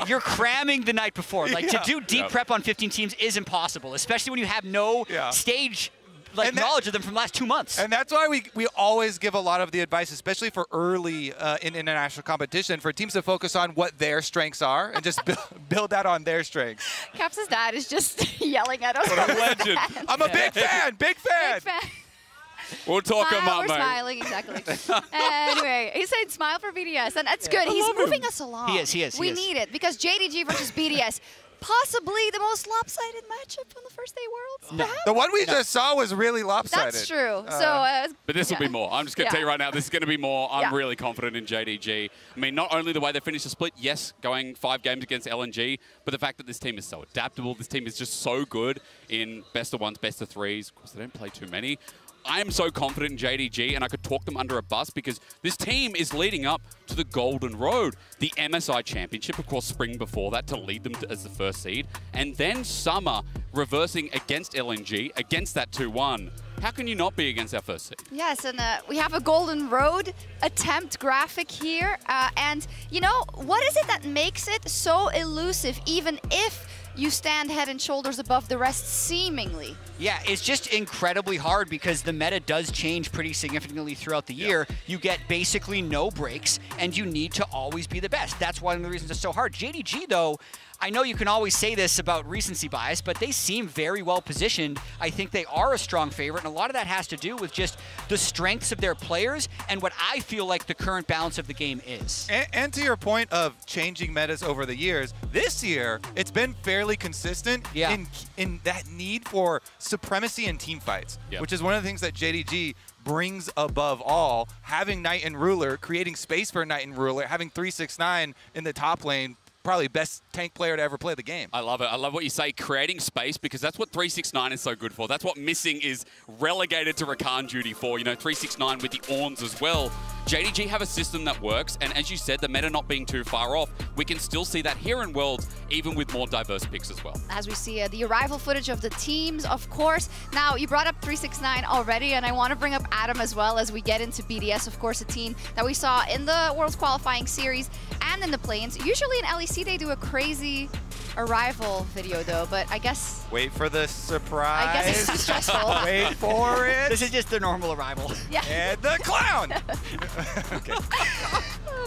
You're cramming the night before. Like, to do deep prep on 15 teams is impossible, especially when you have no stage knowledge of them from the last 2 months.
And that's why we always give a lot of the advice, especially for early in international competition, for teams to focus on what their strengths are and just build that on their strengths.
Caps' dad is just yelling at us.
What a legend.
I'm a big fan, big fan.
Big fan.
We'll talk him up,
we're
mate.
smiling, exactly. Anyway, he said smile for BDS, and that's good. He's moving us along.
He is.
We need it, because JDG versus BDS, possibly the most lopsided matchup on the first day Worlds.
No. The one we just saw was really lopsided.
That's true.
But this will be more. I'm just going to tell you right now, this is going to be more. I'm really confident in JDG. I mean, not only the way they finished the split, yes, going 5 games against LNG, but the fact that this team is so adaptable. This team is just so good in best of 1s, best of 3s. Of course, they don't play too many. I am so confident in JDG, and I could talk them under a bus because this team is leading up to the Golden Road, the MSI Championship, of course, spring before that to lead them as the first seed, and then summer reversing against LNG, against that 2-1. How can you not be against our first seed?
Yes, and we have a Golden Road attempt graphic here, and you know, what is it that makes it so elusive, even if you stand head and shoulders above the rest, seemingly?
Yeah, it's just incredibly hard because the meta does change pretty significantly throughout the year. You get basically no breaks, and you need to always be the best. That's one of the reasons it's so hard. JDG, though, I know you can always say this about recency bias, but they seem very well positioned. I think they are a strong favorite, and a lot of that has to do with just the strengths of their players and what I feel like the current balance of the game is.
And to your point of changing metas over the years, this year it's been fairly consistent in that need for supremacy in team fights, which is one of the things that JDG brings above all. Having Knight and Ruler, creating space for Knight and Ruler, having 369 in the top lane, probably best tank player to ever play the game.
I love it. I love what you say, creating space, because that's what 369 is so good for. That's what Missing is relegated to Rakan duty for. You know, 369 with the Orns as well. JDG have a system that works, and as you said, the meta not being too far off, we can still see that here in Worlds even with more diverse picks as well.
As we see the arrival footage of the teams, of course. Now, you brought up 369 already, and I want to bring up Adam as well as we get into BDS, of course, a team that we saw in the Worlds qualifying series and in the play-ins. Usually in LEC, they do a crazy arrival video, though, but I guess...
Wait for the surprise.
I guess it's too stressful.
Wait for it.
This is just the normal arrival.
Yeah.
And the clown.
Okay.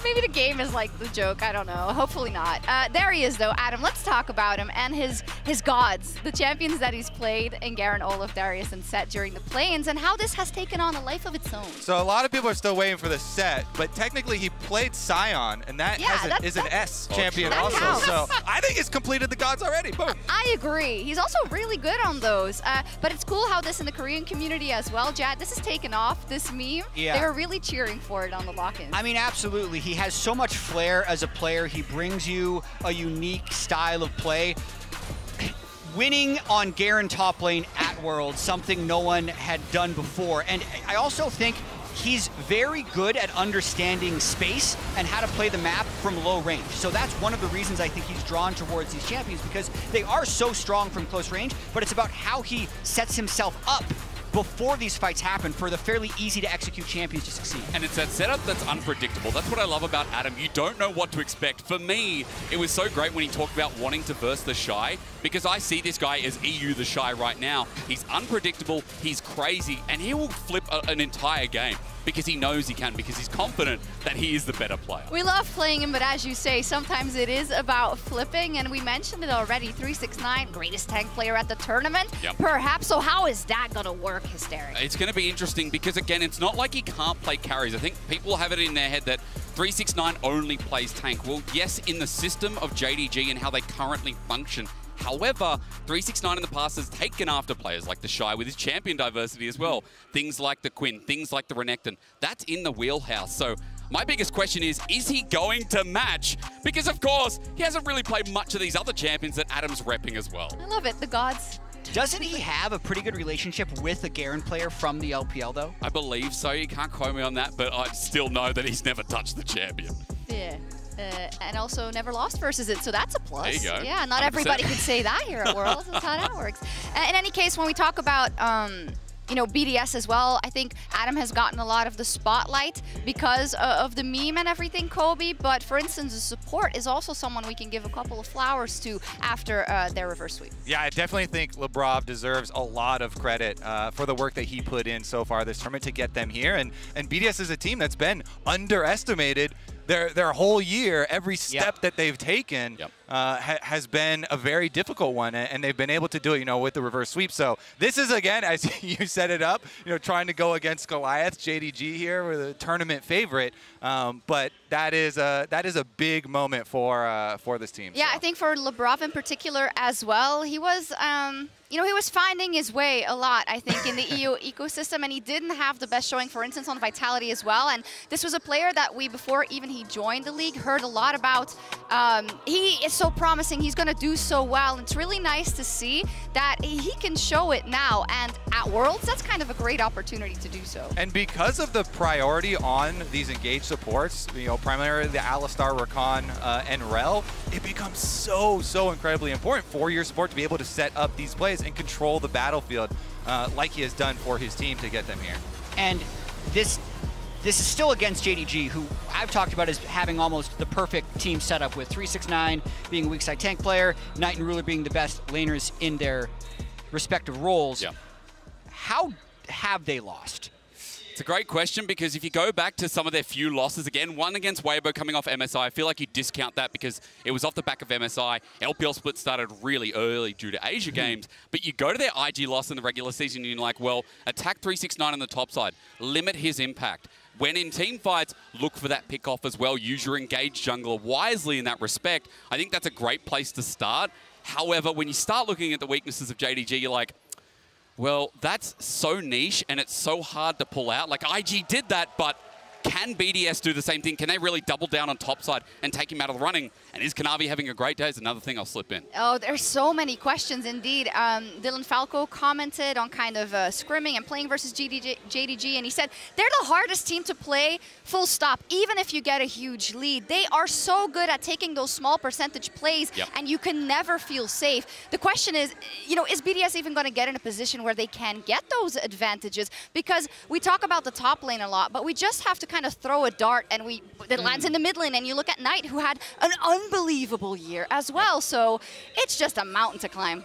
Maybe the game is like the joke. I don't know. Hopefully not. There he is, though. Adam, let's talk about him and his gods, the champions that he's played in Garen, Olaf, Darius, and Set during the play-ins, and how this has taken on a life of its own.
So a lot of people are still waiting for the Set, but technically he played Sion, and that is an S champion also.
Counts.
So I think he's completed the gods already. Boom.
I agree. He's also really good on those. But it's cool how this in the Korean community as well, Jad, this has taken off, this meme.
Yeah.
They were really cheering for it on the lock-in.
I mean, absolutely. He has so much flair as a player. He brings you a unique style of play. Winning on Garen top lane at Worlds, something no one had done before. And I also think he's very good at understanding space and how to play the map from low range. So that's one of the reasons I think he's drawn towards these champions, because they are so strong from close range, but it's about how he sets himself up before these fights happen for the fairly easy to execute champions to succeed.
And it's that setup that's unpredictable. That's what I love about Adam. You don't know what to expect. For me, it was so great when he talked about wanting to verse the Shy, because I see this guy as EU the Shy right now. He's unpredictable, he's crazy, and he will flip an entire game because he knows he can, because he's confident that he is the better player.
We love playing him, but as you say, sometimes it is about flipping, and we mentioned it already. 369, greatest tank player at the tournament, perhaps. So how is that going to work, Hysteric?
It's going to be interesting because, again, it's not like he can't play carries. I think people have it in their head that 369 only plays tank. Well, yes, in the system of JDG and how they currently function. However, 369 in the past has taken after players like the Shy with his champion diversity as well. Things like the Quinn, things like the Renekton. That's in the wheelhouse. So my biggest question is he going to match? Because, of course, he hasn't really played much of these other champions that Adam's repping as well.
I love it, the gods.
Doesn't he have a pretty good relationship with a Garen player from the LPL, though?
I believe so. You can't quote me on that, but I still know that he's never touched the champion.
Yeah. And also never lost versus it, so that's a plus.
There you go.
Yeah, not 100%. Everybody can say that here at Worlds. That's how that works. In any case, when we talk about you know, BDS as well, I think Adam has gotten a lot of the spotlight because of the meme and everything, Kobe. But for instance, the support is also someone we can give a couple of flowers to after their reverse sweep.
Yeah, I definitely think Lebrov deserves a lot of credit for the work that he put in so far this tournament to get them here. And BDS is a team that's been underestimated their whole year. Every step that they've taken has been a very difficult one, and they've been able to do it, you know, with the reverse sweep. So this is, again, as you set it up, you know, trying to go against Goliath, JDG here, with a tournament favorite. But that is a big moment for this team.
Yeah, so. I think for Lebrov in particular as well, he was you know, he was finding his way a lot, I think, in the EU ecosystem, and he didn't have the best showing, for instance, on Vitality as well. And this was a player that we, before even he joined the league, heard a lot about. He is so promising. He's going to do so well. And it's really nice to see that he can show it now. And at Worlds, that's kind of a great opportunity to do so.
And because of the priority on these engaged supports, you know, primarily the Alistar, Rakan, and Rel, it becomes so incredibly important for your support to be able to set up these plays and control the battlefield like he has done for his team to get them here.
And this is still against JDG, who I've talked about as having almost the perfect team setup, with 369 being a weak side tank player, Knight and Ruler being the best laners in their respective roles.
Yeah.
How have they lost?
It's a great question, because if you go back to some of their few losses, again, one against Weibo coming off MSI, I feel like you discount that because it was off the back of MSI. LPL split started really early due to Asia games, but you go to their IG loss in the regular season and you're like, well, attack 369 on the top side, limit his impact. When in team fights, look for that pick off as well. Use your engaged jungler wisely in that respect. I think that's a great place to start. However, when you start looking at the weaknesses of JDG, you're like, well, that's so niche and it's so hard to pull out. Like, IG did that, but can BDS do the same thing? Can they really double down on topside and take him out of the running? And is Kanavi having a great day is another thing I'll slip in.
Oh, there's so many questions indeed. Dylan Falco commented on kind of scrimming and playing versus JDG, and he said, they're the hardest team to play, full stop, even if you get a huge lead. They are so good at taking those small percentage plays, and you can never feel safe. The question is, you know, is BDS even going to get in a position where they can get those advantages? Because we talk about the top lane a lot, but we just have to kind of throw a dart and it lands in the mid lane, and you look at Knight, who had an unbelievable year as well. So it's just a mountain to climb.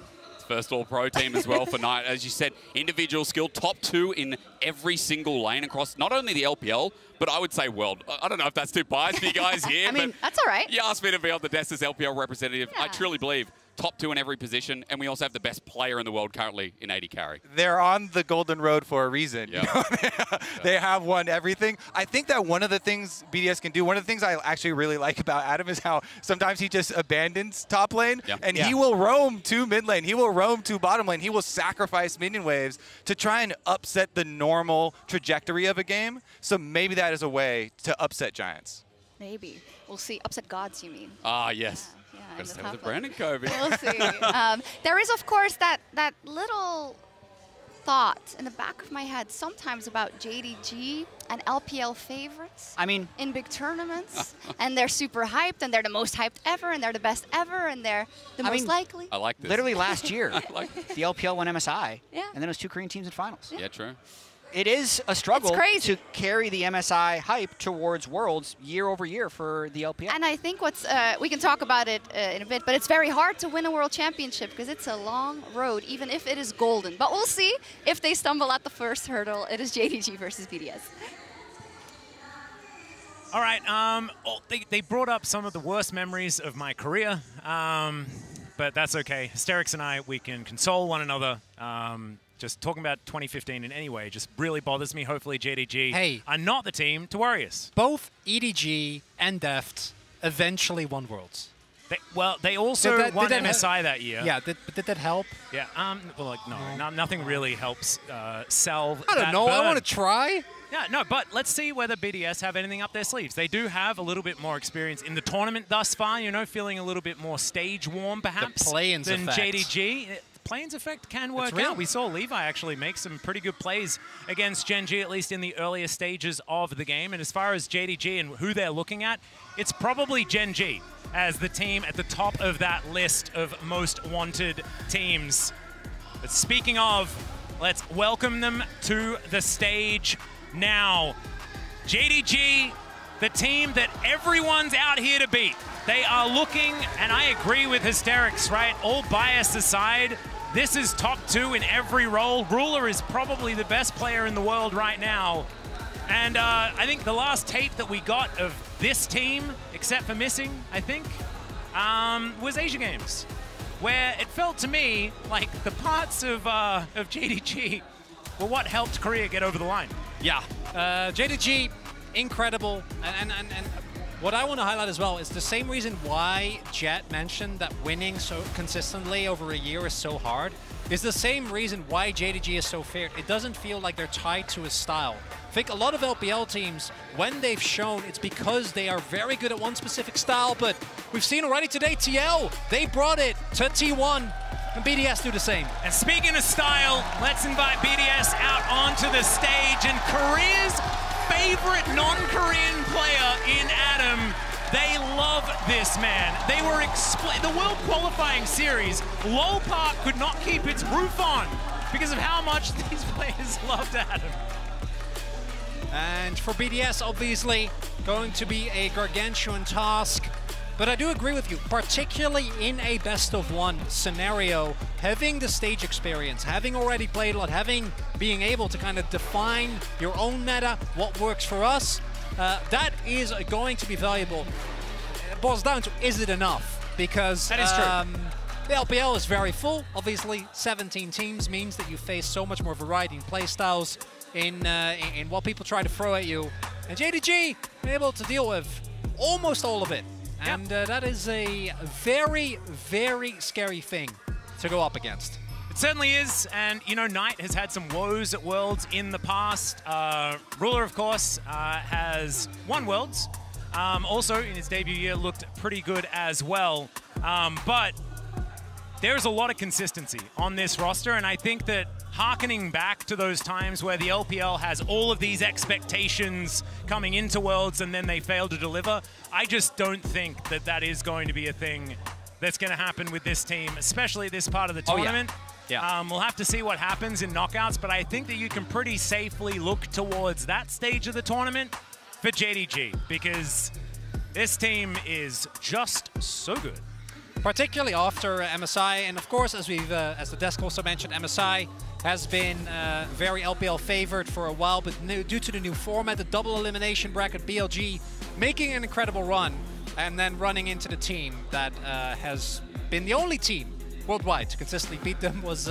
First all-pro team as well for Knight. As you said, individual skill, top 2 in every single lane across not only the LPL, but I would say world. I don't know if that's too biased for you guys here.
I mean, that's all right.
You asked me to be on the desk as LPL representative. Yeah. I truly believe top 2 in every position, and we also have the best player in the world currently in AD Carry.
They're on the golden road for a reason. Yep. You know? They have won everything. I think that one of the things BDS can do, one of the things I actually really like about Adam is how sometimes he just abandons top lane, and he will roam to mid lane. He will roam to bottom lane. He will sacrifice minion waves to try and upset the normal trajectory of a game. So maybe that is a way to upset Giants.
Maybe. We'll see. Upset gods, you mean?
Ah, yes.
Yeah,
stay with the Brandon Kobe.
We'll see. There is, of course, that little thought in the back of my head sometimes about JDG and LPL favorites.
I mean,
in big tournaments, and they're super hyped, and they're the most hyped ever, and they're the best ever, and they're the most likely.
I like this.
Literally last year, the LPL won MSI, and then it was 2 Korean teams in finals.
Yeah, true.
It is a struggle to carry the MSI hype towards Worlds year over year for the LPL.
And I think what's, we can talk about it in a bit, but it's very hard to win a World Championship because it's a long road, even if it is golden. But we'll see if they stumble at the first hurdle. It is JDG versus BDS.
All right, they brought up some of the worst memories of my career, but that's okay. Hysterics and I, we can console one another. Just talking about 2015 in any way just really bothers me. Hopefully JDG are not the team to worry us.
Both EDG and Deft eventually won Worlds.
They also won MSI that year.
Yeah, but did that help?
Yeah, well, like, no, nothing really helps salve
I don't know,
burn.
I want to try.
Yeah, no, but let's see whether BDS have anything up their sleeves. They do have a little bit more experience in the tournament thus far, you know, feeling a little bit more stage warm perhaps
than
JDG. Plains effect can work out. We saw Levi actually make some pretty good plays against Gen G, at least in the earlier stages of the game. And as far as JDG and who they're looking at, it's probably Gen G as the team at the top of that list of most wanted teams. But speaking of, let's welcome them to the stage now. JDG, the team that everyone's out here to beat. They are looking, and I agree with Hysterics, right? All bias aside, this is top 2 in every role. Ruler is probably the best player in the world right now. And I think the last tape that we got of this team, except for missing, I think, was Asia Games, where it felt to me like the parts of JDG were what helped Korea get over the line.
Yeah, JDG, incredible. And what I want to highlight as well is the same reason why Jet mentioned that winning so consistently over a year is so hard is the same reason why JDG is so feared. It doesn't feel like they're tied to his style. I think a lot of LPL teams, when they've shown, it's because they are very good at one specific style, but we've seen already today, TL, they brought it to T1, and BDS do the same.
And speaking of style, let's invite BDS out onto the stage, and Korea's favorite non-Korean player in Adam. They love this man. They were the World Qualifying Series, LoL Park could not keep its roof on because of how much these players loved Adam.
And for BDS, obviously, going to be a gargantuan task. But I do agree with you, particularly in a best-of-1 scenario, having the stage experience, having already played a lot, being able to kind of define your own meta, what works for us, that is going to be valuable. It boils down to, is it enough? Because
that is true.
The LPL is very full. Obviously, 17 teams means that you face so much more variety in playstyles, in what people try to throw at you. And JDG able to deal with almost all of it. And that is a very, very scary thing to go up against.
It certainly is, and you know, Knight has had some woes at Worlds in the past. Ruler, of course, has won Worlds. Also, in his debut year, looked pretty good as well. But there's a lot of consistency on this roster, and I think that harkening back to those times where the LPL has all of these expectations coming into Worlds and then they fail to deliver, I just don't think that that is going to be a thing that's going to happen with this team, especially this part of the tournament. We'll have to see what happens in knockouts, but I think that you can pretty safely look towards that stage of the tournament for JDG, because this team is just so good.
Particularly after MSI, and of course, as the desk also mentioned, MSI has been very LPL favored for a while, but due to the new format, the double elimination bracket, BLG making an incredible run, and then running into the team that has been the only team worldwide to consistently beat them was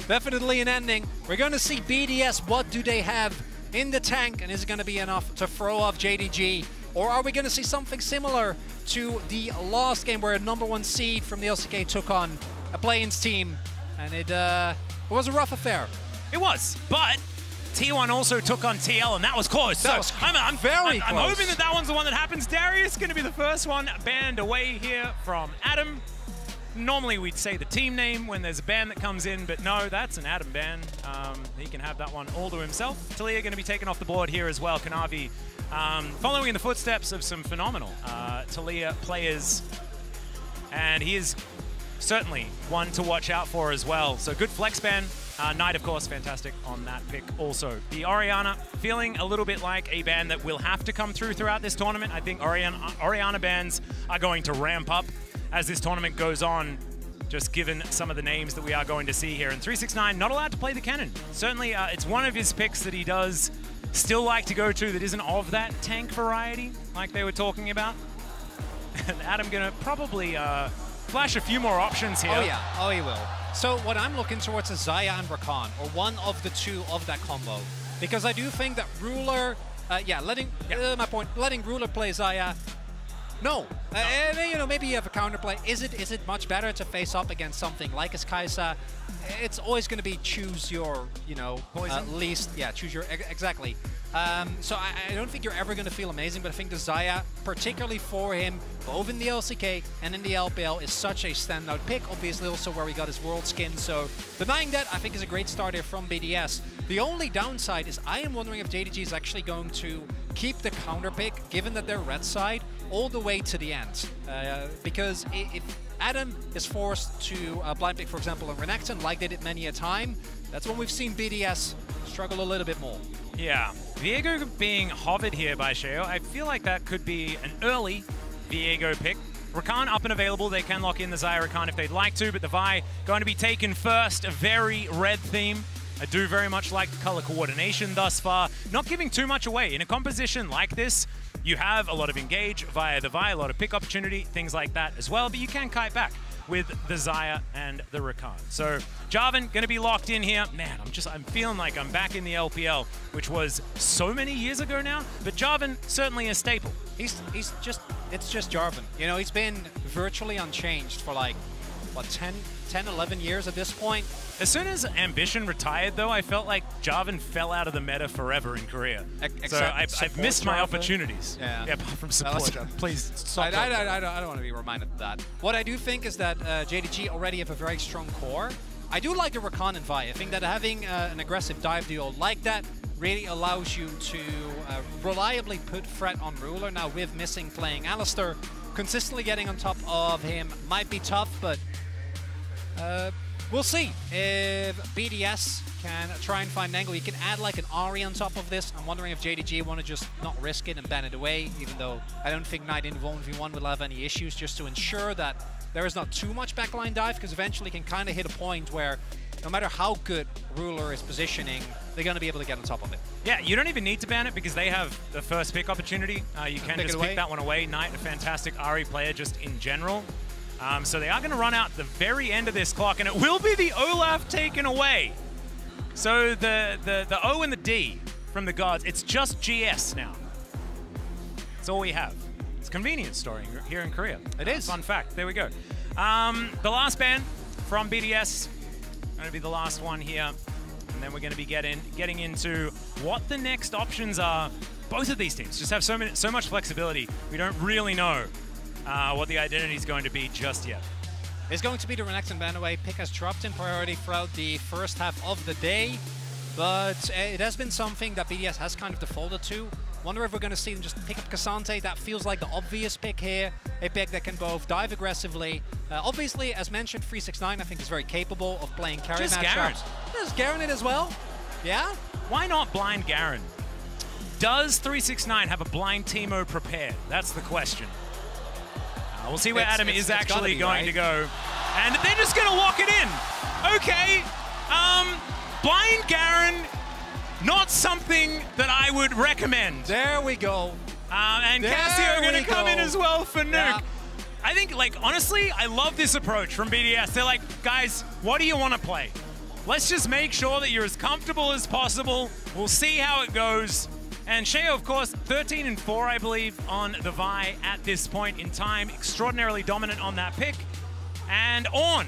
definitely an ending. We're going to see BDS, what do they have in the tank, and is it going to be enough to throw off JDG? Or are we going to see something similar to the last game where a #1 seed from the LCK took on a play-ins team, and it was a rough affair?
It was, but T1 also took on TL, and that was close.
That was very close.
I'm hoping that that one's the one that happens. Darius is going to be the first one banned away here from Adam. Normally we'd say the team name when there's a ban that comes in, but no, that's an Adam ban. He can have that one all to himself. Talia going to be taken off the board here as well. Kanavi following in the footsteps of some phenomenal Talia players, and he is certainly one to watch out for as well. So good flex ban. Knight, of course, fantastic on that pick also. The Orianna, feeling a little bit like a ban that will have to come throughout this tournament. I think Orianna bans are going to ramp up as this tournament goes on, just given some of the names that we are going to see here. And 369 not allowed to play the cannon. Certainly, it's one of his picks that he does still like to go to that isn't of that tank variety, like they were talking about. And Adam gonna probably flash a few more options here.
Oh yeah, oh he will. So what I'm looking towards is Xayah and Rakan, or one of the two of that combo. Because I do think that Ruler, my point, letting Ruler play Xayah, no. You know, maybe you have a counterplay. Is it much better to face up against something like a Kaisa? It's always going to be choose your, you know, least. Yeah, choose your exactly. So I don't think you're ever going to feel amazing, but I think the Xayah, particularly for him, both in the LCK and in the LPL, is such a standout pick. Obviously, also where he got his world skin. So denying that, I think, is a great start here from BDS. The only downside is I am wondering if JDG is actually going to keep the counter pick, given that they're red side, all the way to the end. Because if Adam is forced to blind pick, for example, a Renekton, like they did many a time, that's when we've seen BDS struggle a little bit more.
Yeah, Viego being hovered here by Sheo, I feel like that could be an early Viego pick. Rakan up and available, they can lock in the Xayah Rakan if they'd like to, but the Vi going to be taken first, a very red theme. I do very much like the color coordination thus far, not giving too much away. In a composition like this, you have a lot of engage via the Vi, a lot of pick opportunity, things like that as well, but you can kite back with the Xayah and the Rakan. So Jarvan going to be locked in here. Man, I'm feeling like I'm back in the LPL, which was so many years ago now, but Jarvan certainly a staple.
It's just Jarvan. You know, he's been virtually unchanged for like, what, 10, 11 years at this point.
As soon as Ambition retired, though, I felt like Jarvan fell out of the meta forever in Korea. So I've missed my opportunities. Yeah, apart from support. Please stop.
I don't want to be reminded of that. What I do think is that JDG already have a very strong core. I do like the Rakan and Vi. I think that having an aggressive dive duo like that really allows you to reliably put threat on Ruler. Now, with missing playing Alistar, consistently getting on top of him might be tough, but we'll see if BDS can try and find an angle. You can add like an Ahri on top of this. I'm wondering if JDG want to just not risk it and ban it away, even though I don't think Knight in 1v1 will have any issues, just to ensure that there is not too much backline dive, because eventually can kind of hit a point where no matter how good Ruler is positioning, they're going to be able to get on top of it.
Yeah, you don't even need to ban it because they have the first pick opportunity. You can just pick that one away. Knight, a fantastic Ahri player just in general. So they are going to run out the very end of this clock, and it will be the Olaf taken away. So the O and the D from the gods, it's just GS now. That's all we have. It's a convenience store here in Korea.
It is.
Fun fact. There we go. The last ban from BDS. going to be the last one here. And then we're going to be getting into what the next options are. Both of these teams just have so much flexibility. We don't really know what the identity is going to be just yet.
It's going to be the Renekton Banaway pick has dropped in priority throughout the first half of the day, but it has been something that BDS has kind of defaulted to. Wonder if we're going to see them just pick up Cassante. That feels like the obvious pick here. A pick that can both dive aggressively. Obviously, as mentioned, 369 I think is very capable of playing carry matchups. Does Garen it as well? Yeah?
Why not blind Garen? Does 369 have a blind Teemo prepared? That's the question. We'll see where Adam is actually going to go. And they're just going to lock it in. Okay. Blind Garen, not something that I would recommend.
There we go.
And Cassio going to come in as well for Nuke. Yeah. I think, like, honestly, I love this approach from BDS. They're like, guys, what do you want to play? Let's just make sure that you're as comfortable as possible. We'll see how it goes. And Sheo, of course, 13-4, I believe, on the Vi at this point in time. Extraordinarily dominant on that pick. And Ornn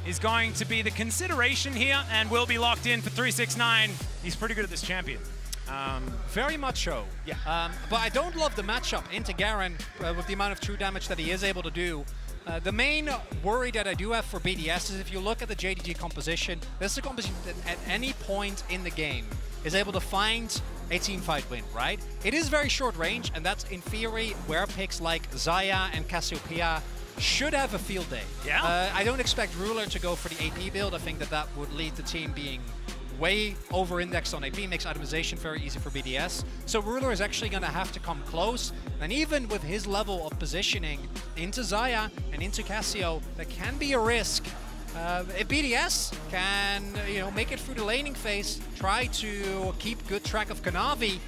is going to be the consideration here and will be locked in for 369. He's pretty good at this champion.
Very much so. Yeah. But I don't love the matchup into Garen with the amount of true damage that he is able to do. The main worry that I do have for BDS is if you look at the JDG composition, this is a composition that at any point in the game is able to find a teamfight win, right? It is very short range, and that's in theory where picks like Xayah and Cassiopeia should have a field day.
Yeah.
I don't expect Ruler to go for the AP build. I think that would lead the team being way over-indexed on AP, makes itemization very easy for BDS. So Ruler is actually going to have to come close, and even with his level of positioning into Xayah and into Cassio, that can be a risk. If BDS can, make it through the laning phase, try to keep good track of Kanavi,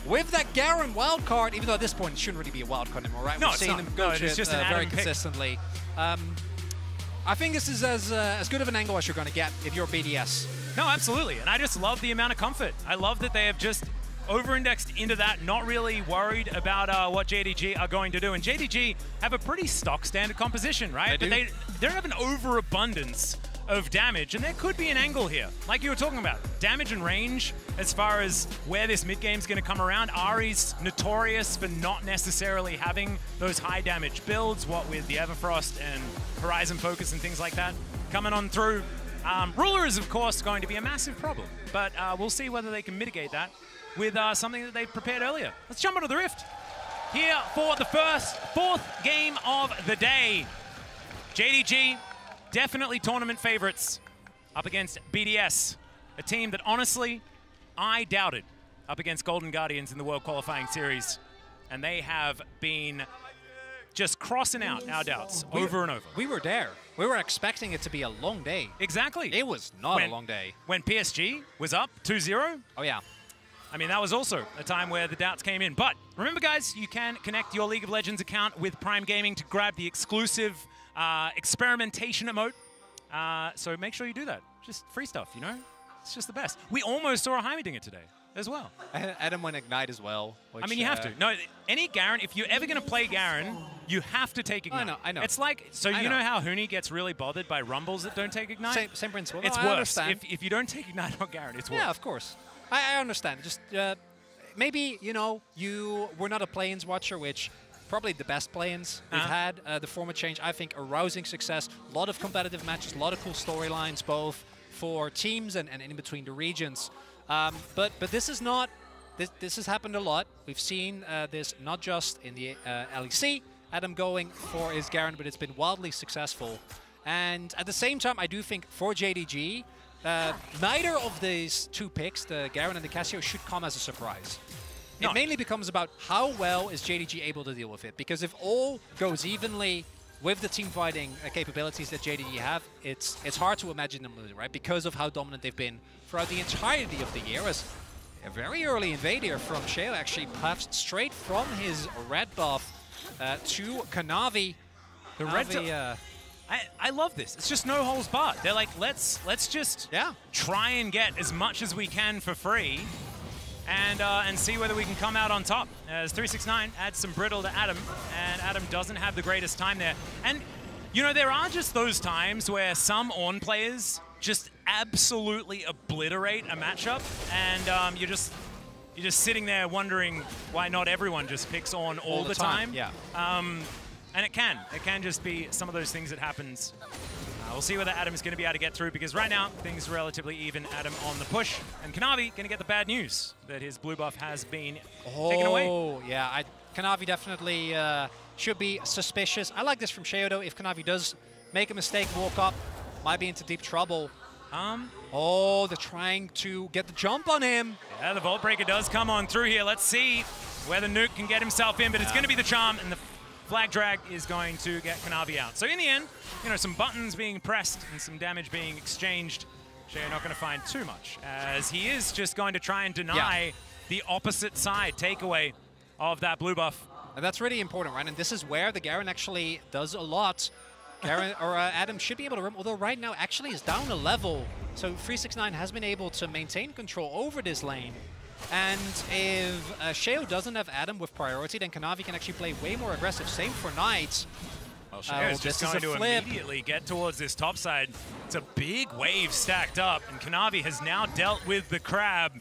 with that Garen wildcard, even though at this point it shouldn't really be a wildcard anymore, right?
No,
We've seen them go to
it's just an
very
Adam
consistently. I think this is as good of an angle as you're going to get if you're BDS.
No, absolutely. And I just love the amount of comfort. I love that they have just over-indexed into that, not really worried about what JDG are going to do. And JDG have a pretty stock standard composition, right? But they don't have an overabundance of damage, and there could be an angle here, like you were talking about. Damage and range, as far as where this mid-game's going to come around. Ari's notorious for not necessarily having those high damage builds, what with the Everfrost and Horizon Focus and things like that coming on through. Ruler is, of course, going to be a massive problem, but we'll see whether they can mitigate that with something that they prepared earlier. Let's jump onto the Rift here for the fourth game of the day. JDG, definitely tournament favorites up against BDS, a team that honestly I doubted up against Golden Guardians in the World Qualifying Series, and they have been just crossing out our doubts over and over.
We were there. We were expecting it to be a long day.
Exactly.
It was not a long day.
When PSG was up 2-0.
Oh, yeah.
I mean, that was also a time where the doubts came in. But remember, guys, you can connect your League of Legends account with Prime Gaming to grab the exclusive experimentation emote. So make sure you do that. Just free stuff, It's just the best. We almost saw a Heimerdinger today as well.
Adam went Ignite as well. Which,
I mean, you have to. No, any Garen, if you're ever going to play Garen, you have to take Ignite.
I know.
It's like, so you know how Huni gets really bothered by Rumbles that don't take Ignite?
Same principle.
It's
no,
worse. If you don't take Ignite on Garen, it's worse.
Yeah, of course. I understand. Just maybe, you were not a play-ins watcher, which probably the best play-ins we've had. The format change, I think, a rousing success. A lot of competitive matches, a lot of cool storylines, both for teams and in between the regions. But this is not, this has happened a lot. We've seen this not just in the LEC, Adam going for his Garen, but it's been wildly successful. And at the same time, I do think for JDG, neither of these two picks, the Garen and the Cassio, should come as a surprise. It mainly becomes about how well is JDG able to deal with it. Because if all goes evenly with the team fighting capabilities that JDG have, it's hard to imagine them losing, right? Because of how dominant they've been throughout the entirety of the year. As a very early invade here from Shale actually passed straight from his red buff to Kanavi.
The red I love this. It's just no holes barred. They're like, let's just try and get as much as we can for free, and see whether we can come out on top. As 369 adds some brittle to Adam, and Adam doesn't have the greatest time there. And there are just those times where some Ornn players just absolutely obliterate a matchup, and you're just sitting there wondering why not everyone just picks on all the time.
Yeah.
And it can just be some of those things that happens. We'll see whether Adam's going to be able to get through, because right now things are relatively even. Adam on the push, and Kanavi going to get the bad news that his blue buff has been taken away.
Oh, yeah. Kanavi definitely should be suspicious. I like this from Sheo, though. If Kanavi does make a mistake, walk up, might be into deep trouble. Oh, they're trying to get the jump on him.
Yeah, the Vault Breaker does come on through here. Let's see whether Nuke can get himself in, but it's going to be the charm, and the flag drag is going to get Kanavi out. So in the end, you know, some buttons being pressed and some damage being exchanged. Sheo not going to find too much, as he is just going to try and deny the opposite side takeaway of that blue buff.
And that's really important, right? And this is where the Garen actually does a lot. Garen or Adam should be able to, although right now actually is down a level. So 369 has been able to maintain control over this lane. And if Sheo doesn't have Adam with priority, then Kanavi can actually play way more aggressive. Same for Knight.
Well, Sheo's just going to immediately get towards this top side. It's a big wave stacked up, and Kanavi has now dealt with the crab.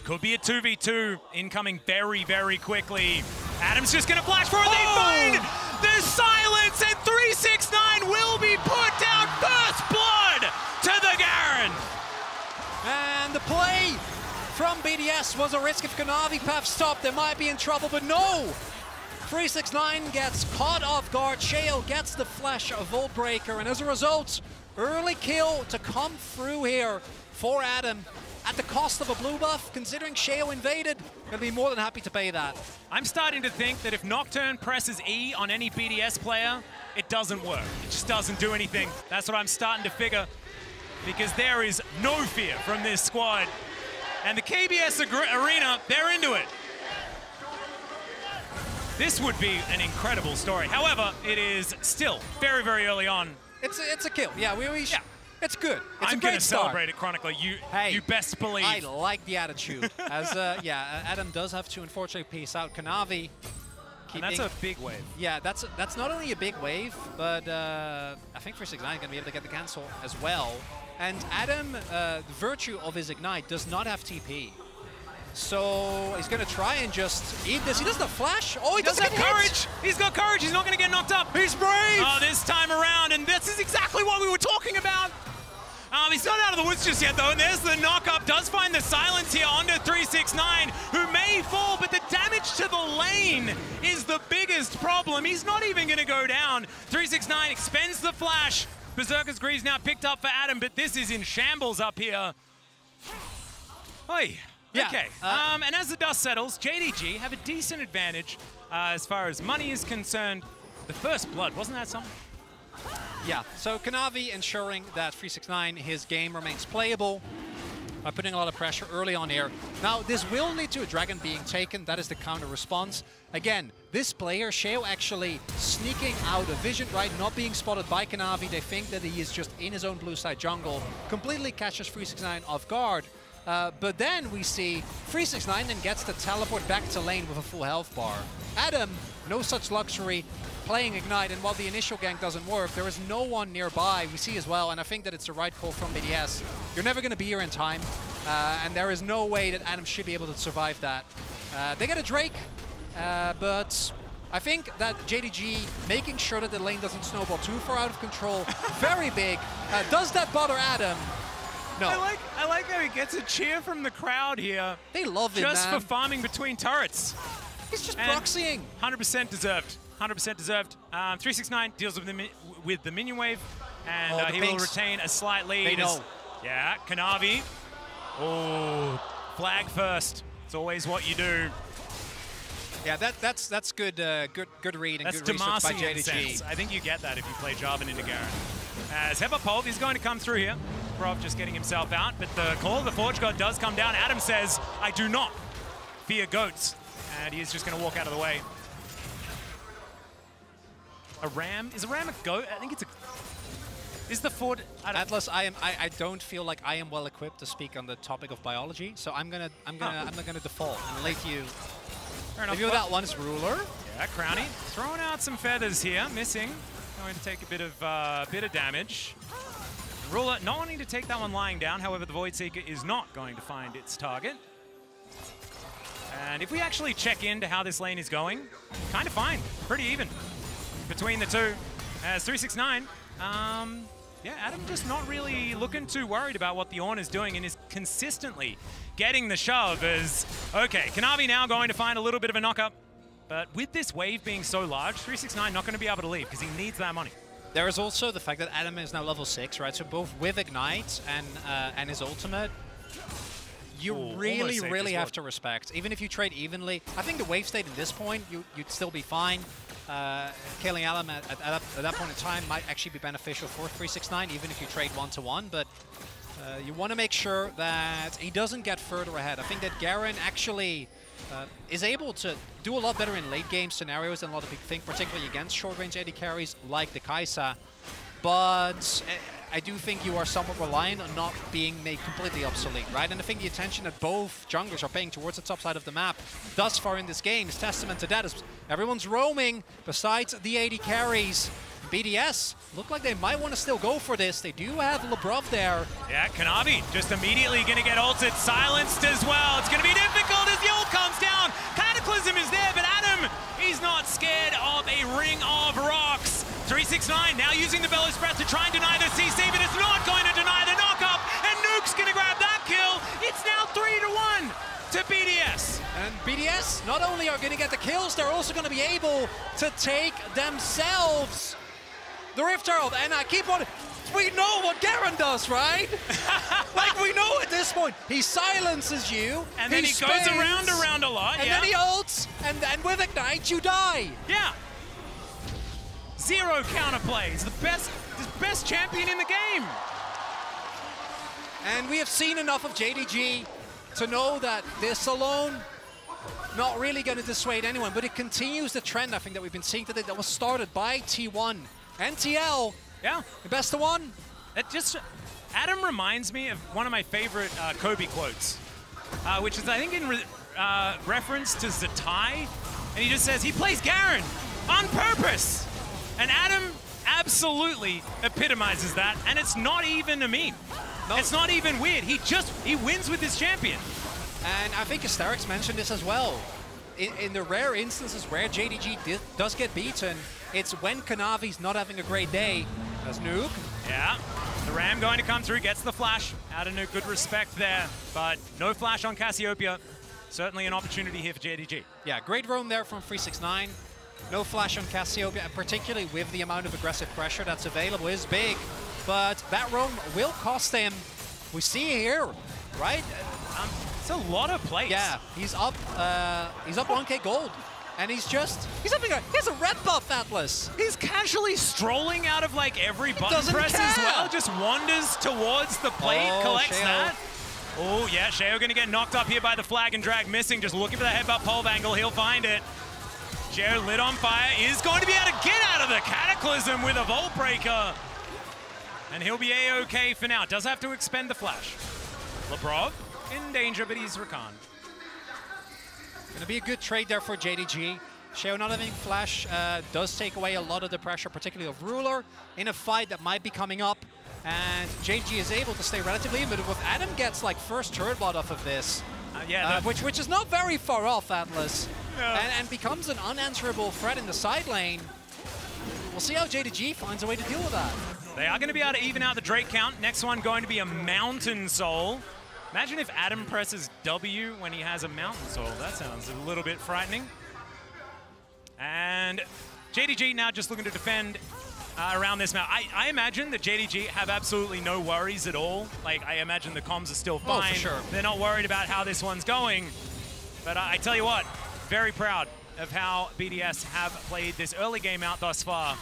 Could be a 2v2 incoming very, very quickly. Adam's just going to flash forward. They find the silence, and 369 will be put down. First blood to the Garen.
And the play from BDS was a risk. If Kanavi path stopped, they might be in trouble, but no! 369 gets caught off guard. Sheo gets the flash of Vault Breaker, and as a result, early kill to come through here for Adam at the cost of a blue buff. Considering Sheo invaded, gonna be more than happy to pay that.
I'm starting to think that if Nocturne presses E on any BDS player, it doesn't work. It just doesn't do anything. That's what I'm starting to figure, because there is no fear from this squad. And the KBS Arena, they're into it. This would be an incredible story. However, it is still very, very early on.
It's a kill. Yeah, it's good. It's
I'm
going to
celebrate it chronically. You best believe.
I like the attitude. As Adam does have to unfortunately peace out. Kanavi.
And that's a big wave.
Yeah, that's not only a big wave, but I think 369 is going to be able to get the cancel as well. And Adam, the virtue of his Ignite, does not have TP. So he's going to try and just eat this. He doesn't have flash. Oh, he doesn't have
courage. He's got courage. He's not going to get knocked up.
He's brave.
Oh, this time around. And this is exactly what we were talking about. He's not out of the woods just yet, though. And there's the knock-up. Does find the silence here onto 369, who may fall, but the damage to the lane is the biggest problem. He's not even going to go down. 369 expends the flash. Berserker's Greaves now picked up for Adam, but this is in shambles up here. Oi.
Yeah,
okay. And as the dust settles, JDG have a decent advantage as far as money is concerned. The first blood, wasn't that something?
Yeah, so Kanavi ensuring that 369, his game remains playable by putting a lot of pressure early on here. Now, this will lead to a dragon being taken. That is the counter response. Again, this player, Sheo, actually sneaking out of vision, right? Not being spotted by Kanavi. They think that he is just in his own blue side jungle. Completely catches 369 off guard. But then we see 369 then gets to teleport back to lane with a full health bar. Adam, no such luxury, playing Ignite, and while the initial gank doesn't work, there is no one nearby, we see as well, and I think that it's the right call from BDS. You're never going to be here in time, and there is no way that Adam should be able to survive that. They get a Drake, but I think that JDG making sure that the lane doesn't snowball too far out of control, very big. Does that bother Adam? No.
I like how he gets a cheer from the crowd here.
They love him,
just for farming between turrets.
He's just proxying.
100% deserved. 100% deserved. 369 deals with the minion wave, and he will retain a slight lead.
They know.
Yeah, Kanavi. Oh, flag first. It's always what you do.
Yeah, that's good. Good read and
that's
good research by
JDG.
JDG.
I think you get that if you play Jarvan into Garen. As Hepapov is going to come through here. Brov just getting himself out, but the call of the Forge God does come down. Adam says, I do not fear goats. And he is just going to walk out of the way. A ram? Is a ram a goat? I think it's a... Is the Ford...
Atlas, I don't feel like I am well equipped to speak on the topic of biology, so I'm gonna default and let you review that one's ruler.
Yeah, Crowny throwing out some feathers here, missing. Going to take a bit of damage. Ruler not wanting to take that one lying down, however, the Void Seeker is not going to find its target. And if we actually check into how this lane is going, kind of fine, pretty even between the two. As 369, yeah, Adam just not really looking too worried about what the Ornn is doing and is consistently getting the shove as, okay, Kanavi now going to find a little bit of a knock-up. But with this wave being so large, 369 not going to be able to leave because he needs that money.
There is also the fact that Adam is now level 6, right? So both with Ignite and his ultimate, you really have to respect. Even if you trade evenly, I think the wave state at this point, you'd still be fine. Killing Alam at that point in time might actually be beneficial for 369, even if you trade 1-to-1, but you want to make sure that he doesn't get further ahead. I think that Garen actually is able to do a lot better in late game scenarios than a lot of people think, particularly against short range AD carries like the Kai'Sa. But I do think you are somewhat reliant on not being made completely obsolete, right? And I think the attention that both junglers are paying towards the top side of the map thus far in this game is testament to that. As everyone's roaming besides the AD carries. BDS look like they might want to still go for this. They do have Lebrov there.
Yeah, Kanavi just immediately going to get ulted, silenced as well. It's going to be difficult as the ult comes down. Cataclysm is there, but Adam, he's not scared of a ring of rocks. 369 now using the Bellows Breath to try and deny the CC, but it's not going to deny the knock-up, and Nuke's going to grab that kill. It's now 3-1 to BDS.
And BDS not only are going to get the kills, they're also going to be able to take themselves the Rift Herald. And I keep on, we know what Garen does, right? Like, we know at this point, he silences you,
and then he goes around a lot,
and then he ults, and then with Ignite, you die.
Yeah. Zero counterplays, the best champion in the game.
And we have seen enough of JDG to know that this alone, not really going to dissuade anyone, but it continues the trend, I think, that we've been seeing today that was started by T1. NTL,
yeah,
the best of one.
It just, Adam reminds me of one of my favorite Kobe quotes, which is, I think, in reference to Zatai, and he just says, he plays Garen on purpose. And Adam absolutely epitomizes that, and it's not even a meme. No. It's not even weird. He wins with his champion.
And I think Asterix mentioned this as well. In the rare instances where JDG does get beaten, it's when Kanavi's not having a great day. As Nuke.
Yeah, the Ram going to come through, gets the flash. Out of Nuke, good respect there, but no flash on Cassiopeia. Certainly an opportunity here for JDG.
Yeah, great roam there from 369. No flash on Cassiopeia, and particularly with the amount of aggressive pressure that's available is big. But that roam will cost him. We see here, right?
It's a lot of plays.
Yeah, he's up 1k gold. And he has a red buff, Atlas.
He's casually strolling out of like every button press as well. Just wanders towards the plate, collects that. Oh yeah, Sheo gonna get knocked up here by the flag and drag, missing. Just looking for that headbutt pole angle, he'll find it. Sheo lit on fire, is going to be able to get out of the Cataclysm with a Volt Breaker. And he'll be A-OK for now. Does have to expend the flash. Lebrov in danger, but he's Rakan.
Gonna be a good trade there for JDG. Sheo not having flash does take away a lot of the pressure, particularly of Ruler, in a fight that might be coming up. And JDG is able to stay relatively even, but if Adam gets like first turret blood off of this, which is not very far off, Atlas, and becomes an unanswerable threat in the side lane, we'll see how JDG finds a way to deal with that.
They are going to be able to even out the Drake count. Next one going to be a Mountain Soul. Imagine if Adam presses W when he has a Mountain Soul. That sounds a little bit frightening. And JDG now just looking to defend around this map. I imagine that JDG have absolutely no worries at all. Like, I imagine the comms are still fine.
Oh, for sure.
They're not worried about how this one's going. But I tell you what, very proud of how BDS have played this early game out thus far.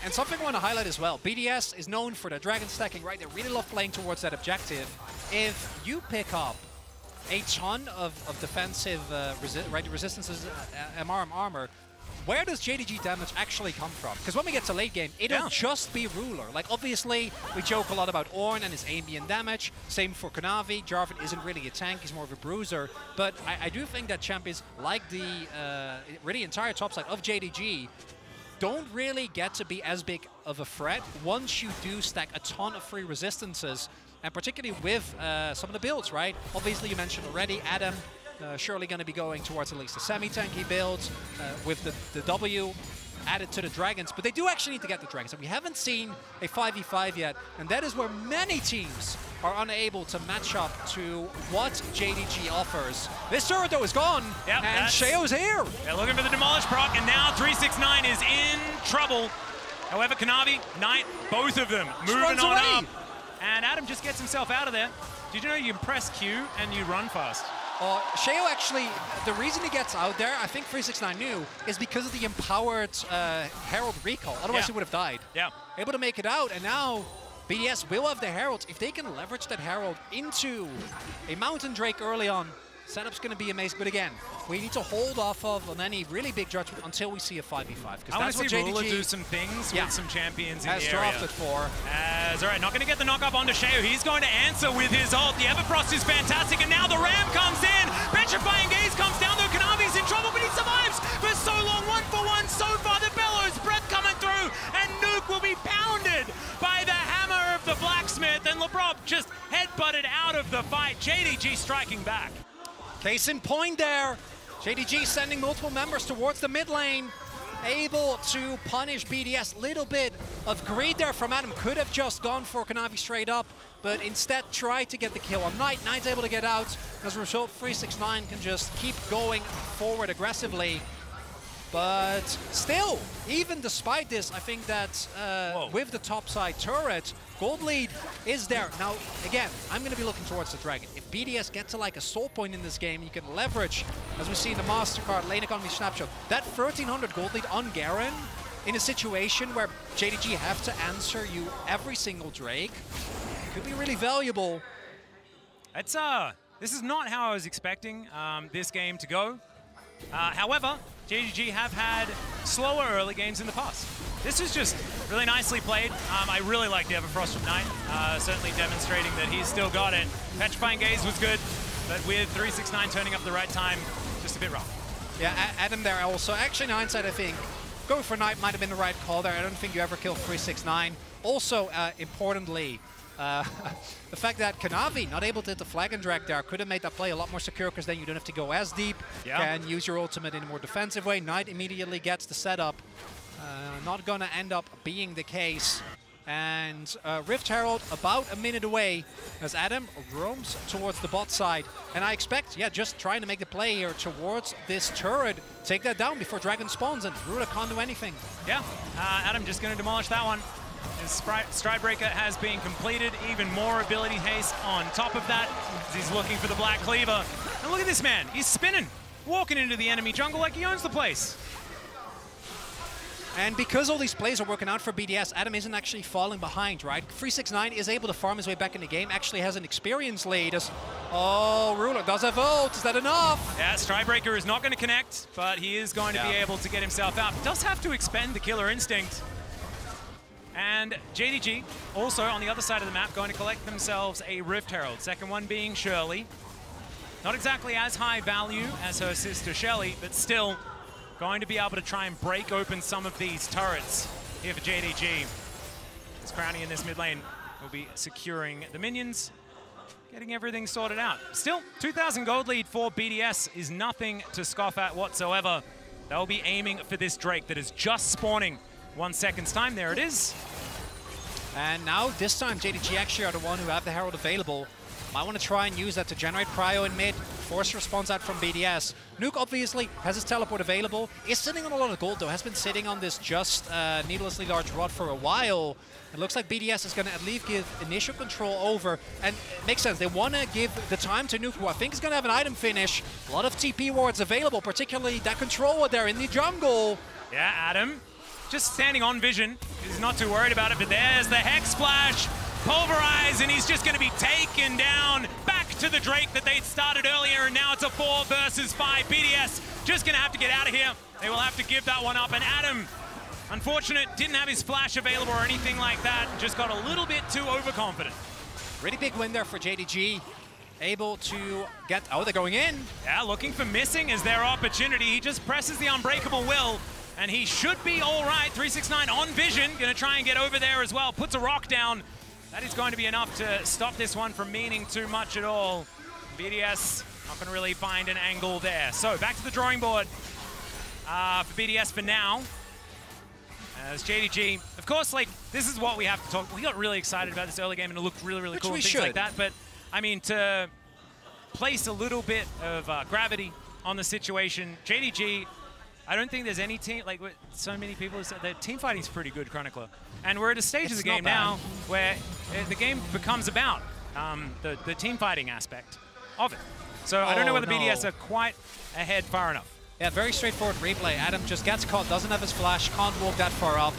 And something I want to highlight as well, BDS is known for their dragon stacking, right? They really love playing towards that objective. If you pick up a ton of defensive resistances, MRM armor, where does JDG damage actually come from? Because when we get to late game, it'll just be Ruler. Like, obviously, we joke a lot about Ornn and his ambient damage. Same for Kanavi. Jarvan isn't really a tank, he's more of a bruiser. But I do think that champions like the really entire top side of JDG don't really get to be as big of a threat once you do stack a ton of free resistances, and particularly with some of the builds, right? Obviously, you mentioned already, Adam surely going to be going towards at least the semi-tanky builds with the W added to the Dragons, but they do actually need to get the Dragons, and we haven't seen a 5v5 yet, and that is where many teams are unable to match up to what JDG offers. This turret, though, is gone, and Sheo's here.
They're looking for the Demolish proc, and now 369 is in trouble. However, Kanavi, Knight, both of them moving on up, and Adam just gets himself out of there. Did you know you can press Q and you run fast?
Sheo actually, the reason he gets out there, I think 369 knew, is because of the empowered Herald recall. Otherwise, he would have died.
Yeah.
Able to make it out, and now BDS will have the Herald. If they can leverage that Herald into a Mountain Drake early on, setup's going to be amazing. But again, we need to hold off on any really big judgment until we see a 5v5.
I want to see Ruler do some things with some champions in the area.
As drafted for.
All right, not going to get the knock-up onto Sheo. He's going to answer with his ult. The Everfrost is fantastic, and now the Ram comes in. Petrifying Gaze comes down, though Kanavi's in trouble, but he survives for so long. 1-for-1 so far. The Bellows breath coming through, and Nuke will be pounded by the hammer of the Blacksmith, and LeBron just headbutted out of the fight. JDG striking back.
Case in point there. JDG sending multiple members towards the mid lane. Able to punish BDS. Little bit of greed there from Adam. Could have just gone for Kanavi straight up, but instead tried to get the kill on Knight. Knight's able to get out. As a result, 369 can just keep going forward aggressively. But still, even despite this, I think that with the topside turret, gold lead is there. Now, again, I'm going to be looking towards the Dragon. If BDS get to like a soul point in this game, you can leverage, as we see in the MasterCard lane economy snapshot, that 1300 gold lead on Garen in a situation where JDG have to answer you every single Drake could be really valuable.
It's this is not how I was expecting this game to go. However, JDG have had slower early games in the past. This was just really nicely played. I really like the Everfrost from Knight, certainly demonstrating that he's still got it. Petrifying Gaze was good, but with 369 turning up the right time, just a bit rough.
Yeah, Adam there also. Actually, in hindsight, I think going for Knight might have been the right call there. I don't think you ever killed 369. Also, importantly, the fact that Kanavi not able to hit the flag and drag there could have made that play a lot more secure, because then you don't have to go as deep. Can use your ultimate in a more defensive way. Knight immediately gets the setup. Not gonna end up being the case. And Rift Herald about a minute away as Adam roams towards the bot side. And I expect, just trying to make the play here towards this turret. Take that down before Dragon spawns, and Ruda can't do anything.
Yeah, Adam just gonna demolish that one. His Stridebreaker has been completed. Even more ability haste on top of that, as he's looking for the Black Cleaver. And look at this man, he's spinning, walking into the enemy jungle like he owns the place.
And because all these plays are working out for BDS, Adam isn't actually falling behind, right? 369 is able to farm his way back in the game, actually has an experience lead. Ruler does have ult, is that enough?
Yeah, Stridebreaker is not going to connect, but he is going to be able to get himself out. He does have to expend the Killer Instinct. And JDG, also on the other side of the map, going to collect themselves a Rift Herald. Second one being Shirley. Not exactly as high value as her sister Shelly, but still going to be able to try and break open some of these turrets here for JDG. As Crownie in this mid lane will be securing the minions, getting everything sorted out. Still, 2,000 gold lead for BDS is nothing to scoff at whatsoever. They'll be aiming for this Drake that is just spawning 1 second's time. There it is.
And now, this time, JDG actually are the one who have the Herald available. Might want to try and use that to generate prio in mid, force response out from BDS. Nuke obviously has his teleport available, is sitting on a lot of gold though, has been sitting on this just needlessly large rod for a while. It looks like BDS is going to at least give initial control over, and it makes sense. They want to give the time to Nuke, who I think is going to have an item finish. A lot of TP wards available, particularly that controller there in the jungle.
Yeah, Adam just standing on vision. He's not too worried about it, but there's the Hex Splash. Pulverize, and he's just going to be taken down back to the Drake that they'd started earlier, and now it's a 4 versus 5. BDS just going to have to get out of here. They will have to give that one up, and Adam, unfortunate, didn't have his flash available or anything like that, just got a little bit too overconfident.
Really big win there for JDG. Able to get, they're going in.
Yeah, looking for missing as their opportunity. He just presses the Unbreakable Will. And he should be all right. 369 on vision. Going to try and get over there as well. Puts a rock down. That is going to be enough to stop this one from meaning too much at all. BDS not going to really find an angle there. So back to the drawing board for BDS for now. As JDG, of course, like, this is what we have to talk. We got really excited about this early game and it looked really, really cool and things like that. But, I mean, to place a little bit of gravity on the situation, JDG, I don't think there's any team, like so many people said that team fighting is pretty good, Chronicler. And we're at a stage of the game now where the game becomes about the team fighting aspect of it. So I don't know whether BDS are quite ahead far enough.
Yeah, very straightforward replay. Adam just gets caught, doesn't have his flash, can't walk that far up.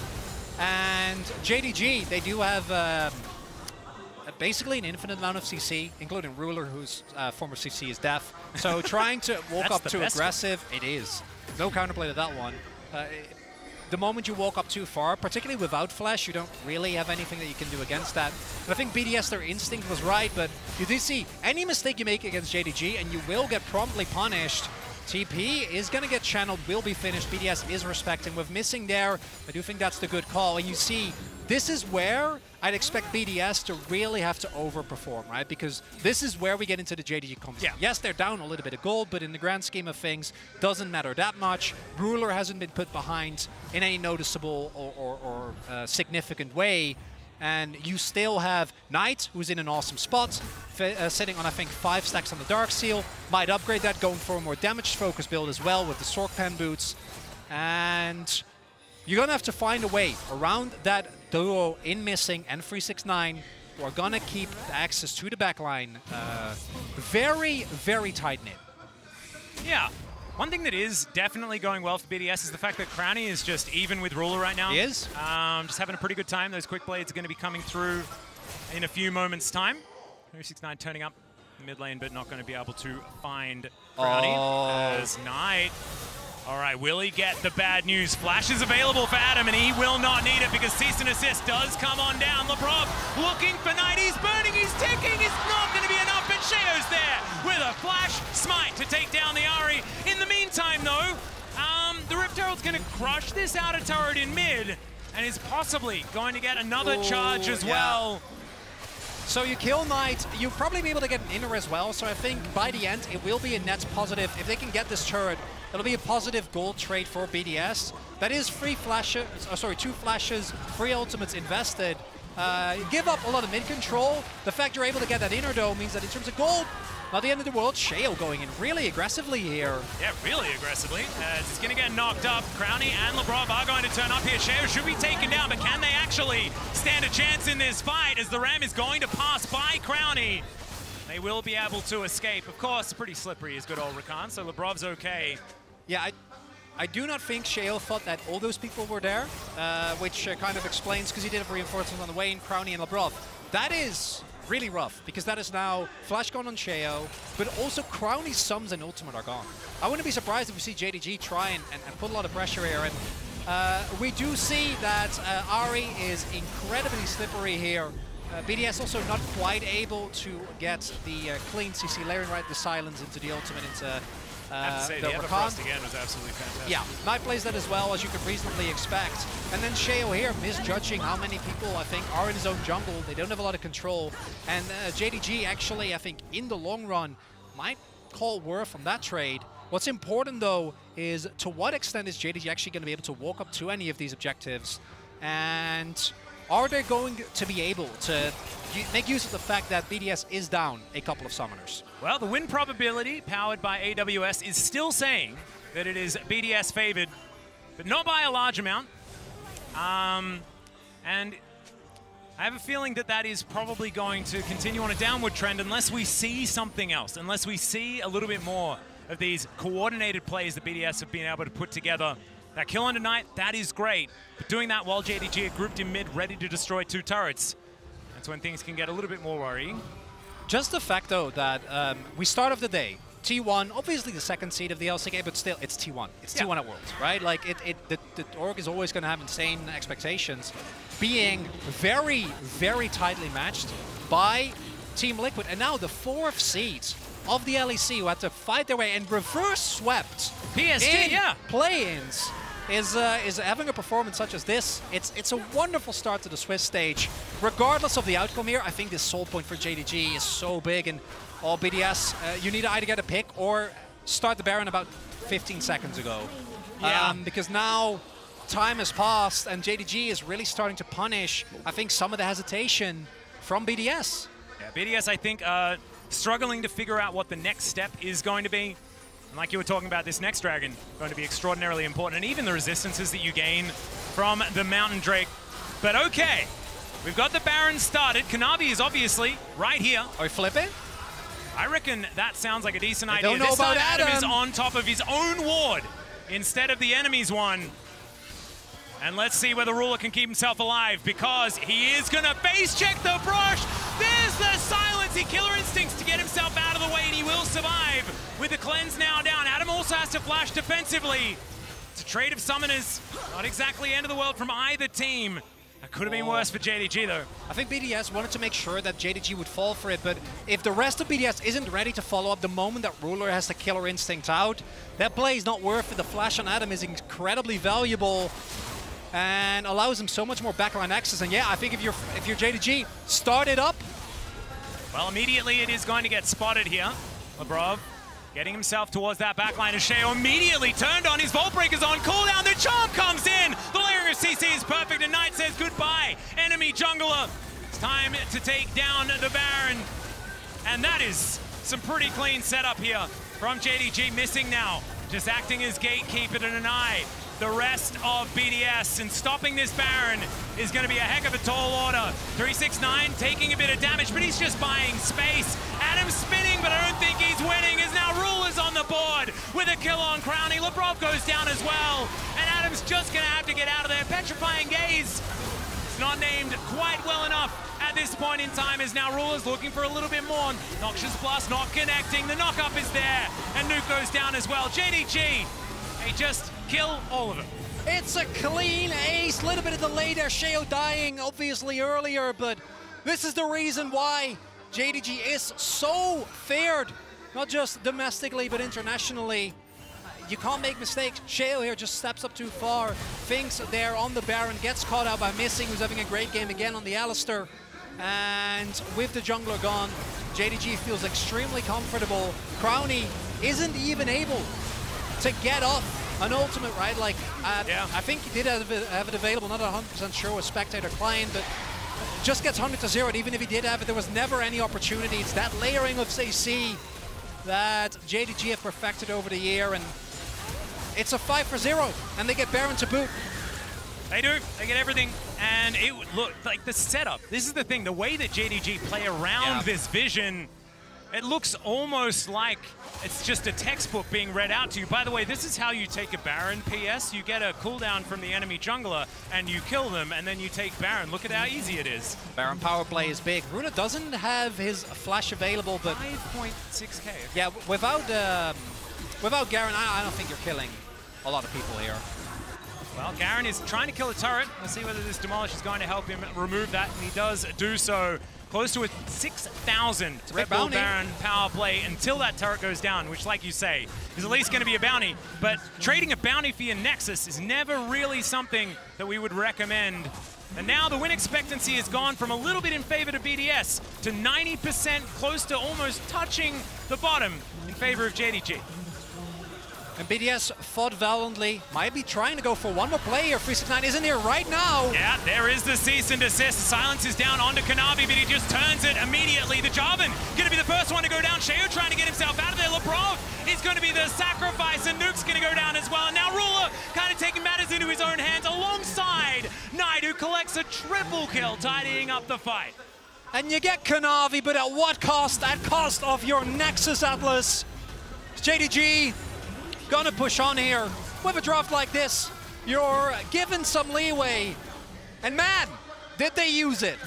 And JDG, they do have basically an infinite amount of CC, including Ruler, whose former CC is deaf. So trying to walk up too aggressive, it is. No counterplay to that one. The moment you walk up too far, particularly without flash, you don't really have anything that you can do against that. And I think BDS, their instinct was right, but you do see any mistake you make against JDG and you will get promptly punished. TP is going to get channeled, will be finished. BDS is respecting. With missing there, I do think that's the good call. And you see, this is where I'd expect BDS to really have to overperform, right? Because this is where we get into the JDG comps. Yeah. Yes, they're down a little bit of gold, but in the grand scheme of things, doesn't matter that much. Ruler hasn't been put behind in any noticeable or significant way. And you still have Knight, who's in an awesome spot, sitting on, I think, 5 stacks on the Dark Seal. Might upgrade that, going for a more damage-focused build as well with the Sork Pen boots. And you're going to have to find a way around that duo in Missing and 369 who are going to keep the access to the backline very, very tight-knit.
Yeah. One thing that is definitely going well for BDS is the fact that Crownie is just even with Ruler right now.
He is.
Just having a pretty good time. Those quick blades are going to be coming through in a few moments' time. 369 turning up mid lane, but not going to be able to find Crownie as Knight. All right, will he get the bad news? Flash is available for Adam, and he will not need it because cease and assist does come on down. Lebrov looking for Knight. He's burning, he's ticking. It's not going to be enough, and Sheo's there with a flash smite to take down the Ahri. In the meantime, though, the Rift Herald's going to crush this outer turret in mid and is possibly going to get another charge as well.
So you kill Knight, you'll probably be able to get an inner as well, so I think by the end it will be a net positive. If they can get this turret, it'll be a positive gold trade for BDS. That is 2 flashes, 3 ultimates invested. Give up a lot of mid control. The fact you're able to get that inner though means that in terms of gold, not the end of the world. Sheo going in really aggressively here.
Yeah, really aggressively. It's going to get knocked up. Crownie and Lebrov are going to turn up here. Sheo should be taken down, but can they actually stand a chance in this fight as the Ram is going to pass by Crownie? They will be able to escape. Of course, pretty slippery is good old Rakan, so Lebrov's okay.
Yeah, I do not think Sheo thought that all those people were there, which kind of explains, because he did have reinforcements on the way in, Crownie and Lebrov. That is really rough, because that is now flash gone on Sheo, but also Crownie's sums and ultimate are gone. I wouldn't be surprised if we see JDG try and put a lot of pressure here, and we do see that Ahri is incredibly slippery here. BDS also not quite able to get the clean CC, layering right the silence into the ultimate, into
I have to say, the Everfrost again was absolutely fantastic.
Yeah, Knight plays that as well, as you could reasonably expect. And then Sheo here, misjudging how many people, I think, are in his own jungle. They don't have a lot of control. And JDG actually, I think, in the long run, might call worth on that trade. What's important, though, is to what extent is JDG actually going to be able to walk up to any of these objectives? And are they going to be able to make use of the fact that BDS is down a couple of summoners?
Well, the win probability, powered by AWS, is still saying that it is BDS favored, but not by a large amount. And I have a feeling that that is probably going to continue on a downward trend unless we see something else, unless we see a little bit more of these coordinated plays that BDS have been able to put together. That kill under Knight, that is great. But doing that while JDG are grouped in mid, ready to destroy 2 turrets, that's when things can get a little bit more worrying.
Just the fact, though, that we start off the day, T1, obviously the second seed of the LCK, but still, it's T1. It's T1 at Worlds, right? Like, the org is always going to have insane expectations. Being very, very tightly matched by Team Liquid, and now the 4th seed of the LEC, who had to fight their way and reverse swept
PSG,
in play-ins. is having a performance such as this. It's a wonderful start to the Swiss stage. Regardless of the outcome here, I think this soul point for JDG is so big, and all BDS, you need to either get a pick or start the Baron about 15 seconds ago.
Yeah.
Because now time has passed and JDG is really starting to punish, I think, some of the hesitation from BDS.
Yeah, BDS, I think, struggling to figure out what the next step is going to be. And like you were talking about, this next dragon going to be extraordinarily important, and even the resistances that you gain from the Mountain Drake. But okay, we've got the Baron started. Kanavi is obviously right here.
Are we flipping?
I reckon that sounds like a decent idea.
Don't know
this
about
time Adam is
Adam.
on top of his own ward instead of the enemy's one. And let's see whether Ruler can keep himself alive, because he is going to base check the brush. There's the silence. He killer instincts to get himself out of the way, and he will survive with the cleanse now down. Adam also has to flash defensively. It's a trade of summoners. Not exactly end of the world from either team. That could have been worse for JDG, though.
I think BDS wanted to make sure that JDG would fall for it, but if the rest of BDS isn't ready to follow up the moment that Ruler has the killer instinct out, that play is not worth it. The flash on Adam is incredibly valuable and allows him so much more backline access. And yeah, I think if you're JDG, start it up.
Well, immediately it is going to get spotted here. Labrov getting himself towards that backline. Sheo immediately turned on. His Vault Breaker's on cooldown. The charm comes in. The layering of CC is perfect, and Knight says goodbye. Enemy jungler. It's time to take down the Baron. And that is some pretty clean setup here from JDG. Missing now, just acting as gatekeeper to deny the rest of BDS, and stopping this Baron is going to be a heck of a tall order. 369 taking a bit of damage, but he's just buying space. Adam's spinning, but I don't think he's winning, as now Ruler's on the board with a kill on Crownie. Labrov goes down as well, and Adam's just going to have to get out of there. Petrifying Gaze. It's not named quite well enough at this point in time, as now Ruler's looking for a little bit more. Noxious Blast not connecting. The knock-up is there, and Nuke goes down as well. JDG, they just kill all of them.
It's a clean ace. A little bit of delay there. Sheo dying obviously earlier, but this is the reason why JDG is so feared, not just domestically, but internationally. You can't make mistakes. Sheo here just steps up too far, thinks they're on the Baron, gets caught out by Missing, who's having a great game again on the Alistair. And with the jungler gone, JDG feels extremely comfortable. Crownie isn't even able to get off an ultimate, right? Like, I think he did have it available, not 100% sure with Spectator Client, but just gets 100 to 0. And even if he did have it, there was never any opportunity. It's that layering of CC that JDG have perfected over the year, and it's a 5-0, and they get Baron to boot.
They do. They get everything, and it look like the setup. This is the thing, the way that JDG play around this vision, it looks almost like it's just a textbook being read out to you. By the way, this is how you take a Baron, PS. You get a cooldown from the enemy jungler, and you kill them, and then you take Baron. Look at how easy it is.
Baron power play is big. Runa doesn't have his flash available, but
5.6k.
Yeah, without Garen, I don't think you're killing a lot of people here.
Well, Garen is trying to kill a turret. Let's see whether this Demolish is going to help him remove that, and he does do so. Close to a 6,000 typical Baron power play until that turret goes down, which, like you say, is at least going to be a bounty. But trading a bounty for your Nexus is never really something that we would recommend. And now the win expectancy has gone from a little bit in favor to BDS to 90%, close to almost touching the bottom in favor of JDG.
And BDS fought valiantly, might be trying to go for one more play here. 369 isn't here right now.
Yeah, there is the cease and desist. The silence is down onto Kanavi, but he just turns it immediately. The Jarvan going to be the first one to go down. Sheo trying to get himself out of there. Labrov is going to be the sacrifice, and Nuke's going to go down as well. And now Ruler kind of taking matters into his own hands alongside Knight, who collects a triple kill, tidying up the fight.
And you get Kanavi, but at what cost? At cost of your Nexus Atlas. JDG gonna push on here. With a draft like this, you're given some leeway. And man, did they use it.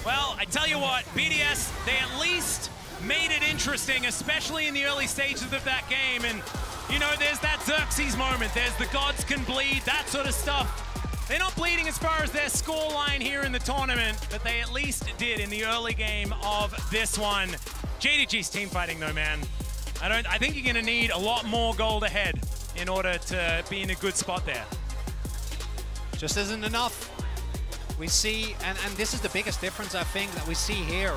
Well, I tell you what, BDS, they at least made it interesting, especially in the early stages of that game. And, you know, there's that Xerxes moment. There's the gods can bleed, that sort of stuff. They're not bleeding as far as their scoreline here in the tournament, but they at least did in the early game of this one. JDG's team fighting though, man. I think you're going to need a lot more gold ahead in order to be in a good spot there.
Just isn't enough. We see, and this is the biggest difference I think that we see here.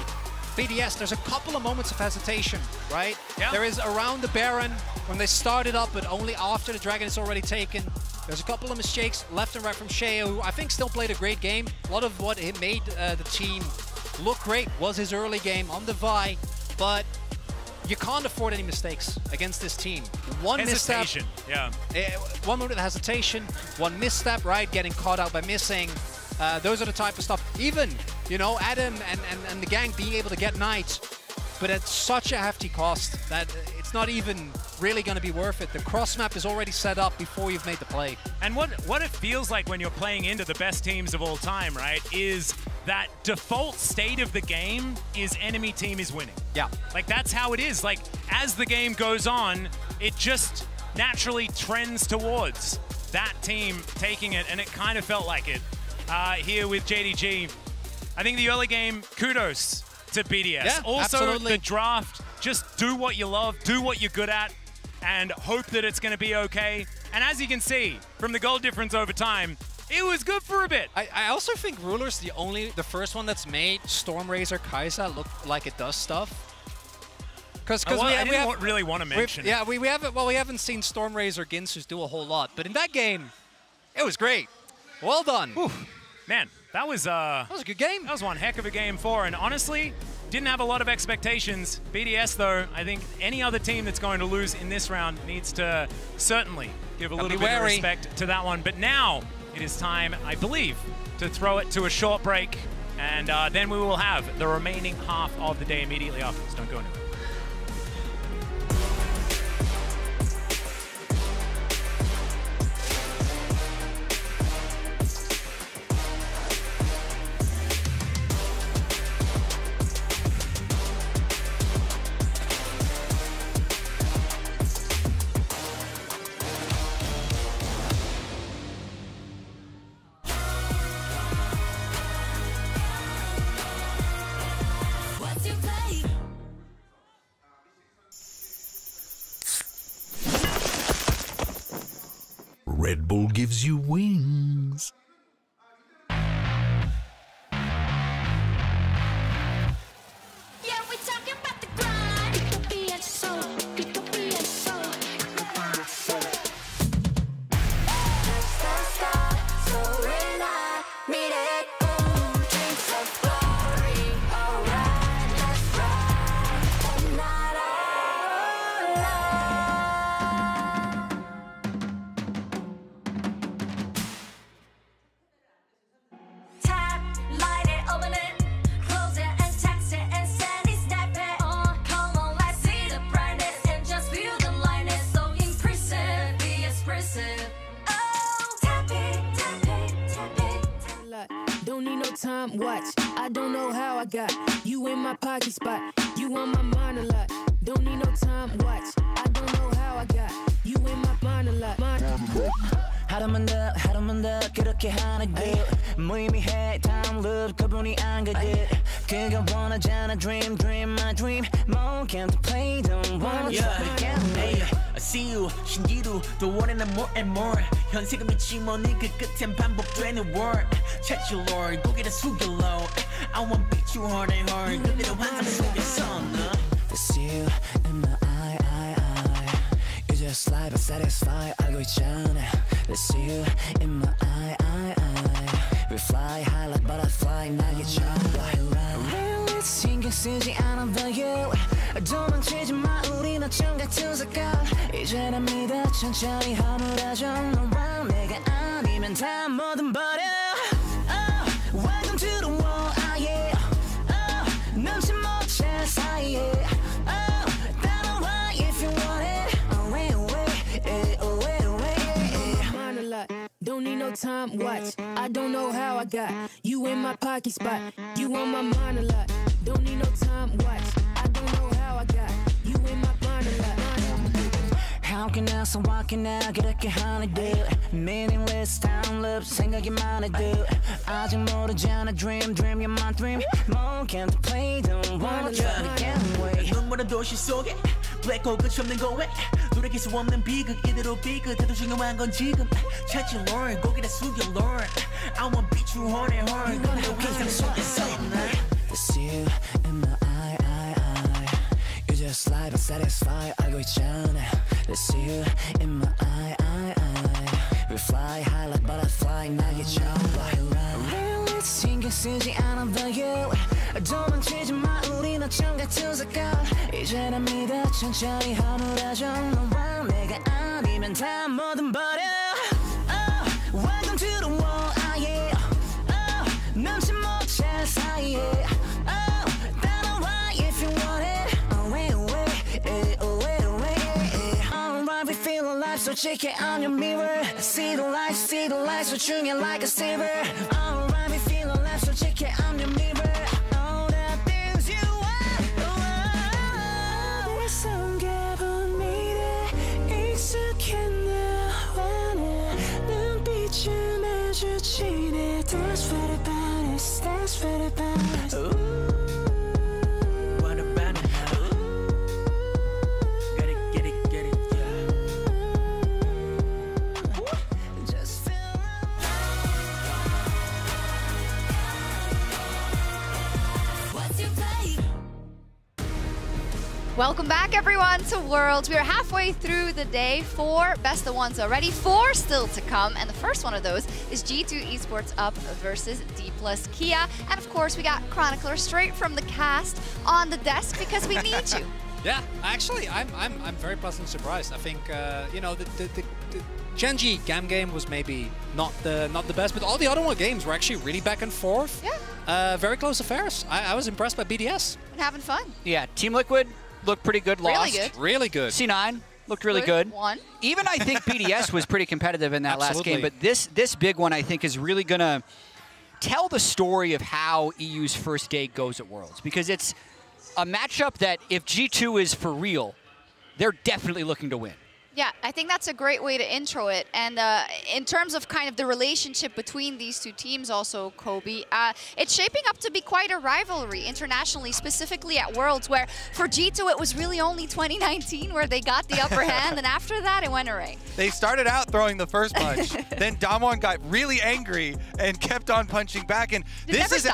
BDS, there's a couple of moments of hesitation, right?
Yeah.
There is around the Baron when they started up, but only after the Dragon is already taken. There's a couple of mistakes left and right from Shea, who I think still played a great game. A lot of what it made the team look great was his early game on the Vi, but you can't afford any mistakes against this team. One
hesitation,
misstep, one moment of hesitation, one misstep, right? Getting caught out by missing. Those are the type of stuff. Even, you know, Adam and the gang being able to get Knight, but at such a hefty cost that it's not even really going to be worth it. The cross map is already set up before you've made the play.
And what it feels like when you're playing into the best teams of all time, right, is that default state of the game is enemy team is winning.
Yeah.
Like, that's how it is. Like, as the game goes on, it just naturally trends towards that team taking it, and it kind of felt like it here with JDG. I think the early game, kudos to BDS.
Yeah,
also,
absolutely.
the draft, just do what you love, do what you're good at, and hope that it's going to be okay. And as you can see, from the goal difference over time, it was good for a bit.
I also think Ruler's the first one that's made Stormrazor Kai'Sa look like it does stuff. Because
I didn't really want to mention it.
Yeah, we haven't seen Stormrazor Ginsus do a whole lot, but in that game, it was great. Well done.
Whew. Man, that was a
good game.
That was one heck of a game for, and honestly, didn't have a lot of expectations. BDS, though, I think any other team that's going to lose in this round needs to certainly give a little bit of respect to that one. But now it is time, I believe, to throw it to a short break, and then we will have the remaining half of the day immediately afterwards. Don't go anywhere.
Red Bull gives you wings.
Yeah, we talking about the grind. People being so, people being so. Let's start, so when I meet it, boom, drinks of glory. Alright, let's ride, and not tap, light it, open it, close it, and text it, and send it, snap it. Come on, let's see the brightness, and just feel the lightness. So impressive, be expressive. Oh, tap it, tap it, tap it.
Don't need no time, watch. I don't know how I got you in my pocket spot. You on my mind a lot. Don't need no time, watch. I don't know how I got you in my mind a lot.
하루만 더 그렇게 하는 듯 무의미해 다음 룹 그분이 안 가듯 그가 원하잖아 dream my dream more can't play don't wanna try to get me
I see you 신기루 또 원하는 more and more 현실과 미치 뭐니 그 끝엔 반복되는 word Check your lord 고개를 숙여 low I won't beat you hard and hard 그대로 환상 속에서 너
It's you in my eye You just lie but satisfy 알고 있잖아 It's you in my eye We fly high like butterfly 날개처럼 Really 신경 쓰지 않아도 you 도망치지 마 우리 너처럼 같은 색깔 이제 난 믿어 천천히 허물어져 너랑 내가 아니면 다 뭐든 버려 Oh, welcome to the wall, ah yeah Oh, 눈치 못 챌 사이에 Oh, 따라와 if you want it Oh, wait, oh, wait
Mind a lot. Don't need no time, watch. I don't know how I got you in my pocket spot. You on my mind a lot. Don't need no time, watch. I don't know how I got you in my mind a lot.
How can I so why can I 그렇게 하는 듯 Meaningless time loop 생각이 많은 듯 아직 모르잖아 dream you're my dream More can't play don't wanna try to get away
눈물은 도시 속에 블랙홀 끝이 없는 고해 누락일 수 없는 비극 이대로 비극해도 중요한 건 지금 찾지 Lord 고개를 숙여 Lord I wanna beat you hard and hard 그대로 인상 속에서
It's you in my eye. You just lie but satisfy 알고 있잖아. It's you in my eye. We fly high like butterfly 날개처럼 Really 신경 쓰지 않아도 you 도망치지 마 우리 너처럼 같은 색깔 이제 난 믿어 천천히 허물어져 너와 내가 아니면 다 뭐든 버려 Welcome to the world yeah 눈치 못 챌 사이에 따라와 if you want it Alright we feel alive so check it on your mirror See the light so 중요해 like a silver Alright we feel alive so check it on your mirror All the things you want 내 숨겨본 미래 익숙해 나와 내 눈빛을 마주치네 That's what about it That's what about it What about it Get it Just feel What's your play?
Welcome back, everyone, to Worlds. We are halfway through the day. 4 best of ones already, 4 still to come. And the first one of those is G2 Esports up versus D+ Kia. And of course, we got Chronicler straight from the cast on the desk because we need you.
Yeah, actually, I'm very pleasantly surprised. I think you know the Gen.G Gam game was maybe not the best, but all the other games were actually really back and forth.
Yeah.
Very close affairs. I was impressed by BDS.
And having fun.
Yeah, Team Liquid looked pretty good.
Really
Lost.
good.
Really good.
C9 looked really good.
Won.
Even I think BDS was pretty competitive in that last game, but this big one I think is really gonna tell the story of how EU's first day goes at Worlds, because it's a matchup that if G2 is for real, they're definitely looking to win.
Yeah, I think that's a great way to intro it. And in terms of kind of the relationship between these two teams also, Kobe, it's shaping up to be quite a rivalry internationally, specifically at Worlds, where for G2 it was really only 2019 where they got the upper hand, and after that it went away.
They started out throwing the first punch, then Damwon got really angry and kept on punching back. And this is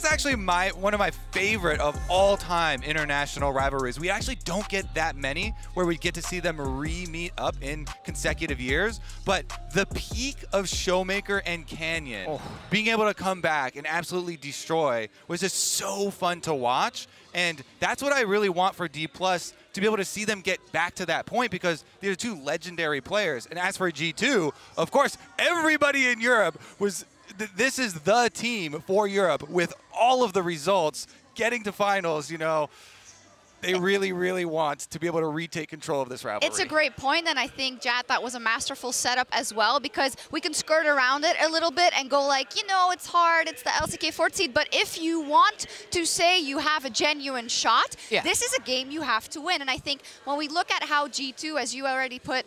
actually one of my favorite of all time international rivalries. We actually don't get that many where we get to see them meet up in consecutive years, but the peak of Showmaker and Canyon being able to come back and absolutely destroy was just so fun to watch. And that's what I really want for D+, to be able to see them get back to that point, because these are two legendary players. And as for G2, of course, everybody in Europe was, this is the team for Europe with all of the results, getting to finals, you know. They really, really want to be able to retake control of this rivalry.
It's a great point, and I think, Jat, that was a masterful setup as well, because we can skirt around it a little bit and go like, you know, it's hard, it's the LCK 4th seed, but if you want to say you have a genuine shot, this is a game you have to win. And I think when we look at how G2, as you already put,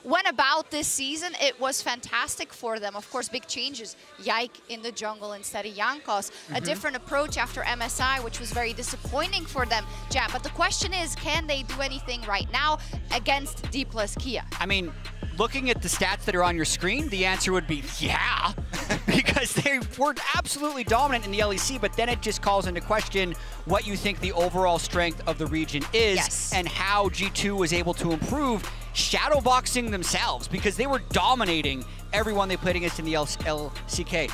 went about this season, it was fantastic for them. Of course, big changes. Yike in the jungle instead of Jankos. A different approach after MSI, which was very disappointing for them, Jat. But the question is, can they do anything right now against D+ Kia?
I mean, looking at the stats that are on your screen, the answer would be yeah, because they were absolutely dominant in the LEC, but then it just calls into question what you think the overall strength of the region is and how G2 was able to improve shadowboxing themselves, because they were dominating everyone they played against in the LEC.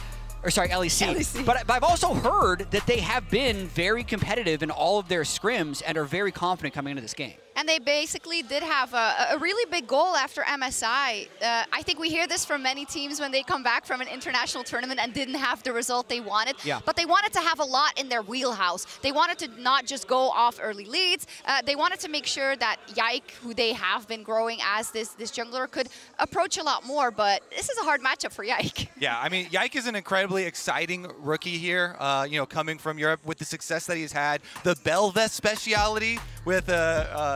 But I've also heard that they have been very competitive in all of their scrims and are very confident coming into this game.
And they basically did have a really big goal after MSI. I think we hear this from many teams when they come back from an international tournament and didn't have the result they wanted. But they wanted to have a lot in their wheelhouse. They wanted to not just go off early leads. They wanted to make sure that Yike, who they have been growing as this jungler, could approach a lot more. But this is a hard matchup for Yike.
Yeah, I mean, Yike is an incredibly exciting rookie here, you know, coming from Europe with the success that he's had. The Belvest speciality with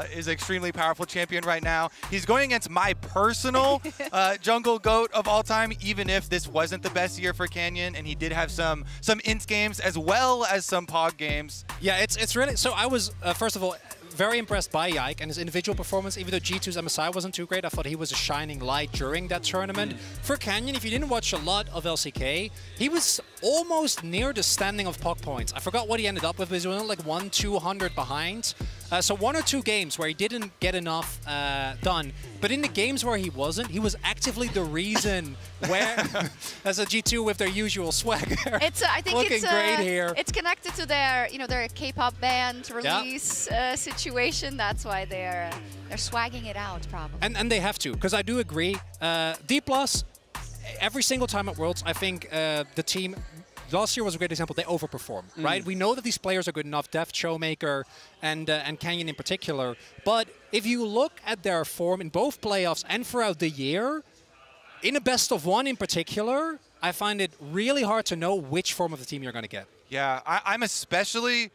is an extremely powerful champion right now. He's going against my personal jungle GOAT of all time, even if this wasn't the best year for Canyon, and he did have some INTS games as well as some POG games.
Yeah, it's really, so I was, first of all, very impressed by Yike and his individual performance. Even though G2's MSI wasn't too great, I thought he was a shining light during that tournament. For Canyon, if you didn't watch a lot of LCK, he was almost near the standing of puck points. I forgot what he ended up with, but he was only like 100-200 behind. So 1 or 2 games where he didn't get enough done. But in the games where he wasn't, he was actively the reason where, as a G2 with their usual swagger.
I think
looking great here.
It's connected to their, their K-pop band release situation. That's why they're swagging it out, probably.
And they have to, because I do agree. D+, every single time at Worlds, I think the team. Last year was a great example. They overperform, right? We know that these players are good enough, Deft, Showmaker, and Canyon in particular. But if you look at their form in both playoffs and throughout the year, in a best-of-1 in particular, I find it really hard to know which form of the team you're going to get.
Yeah, I'm especially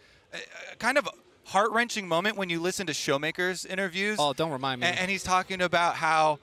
kind of heart-wrenching moment when you listen to Showmaker's interviews.
Oh, don't remind me.
And he's talking about how,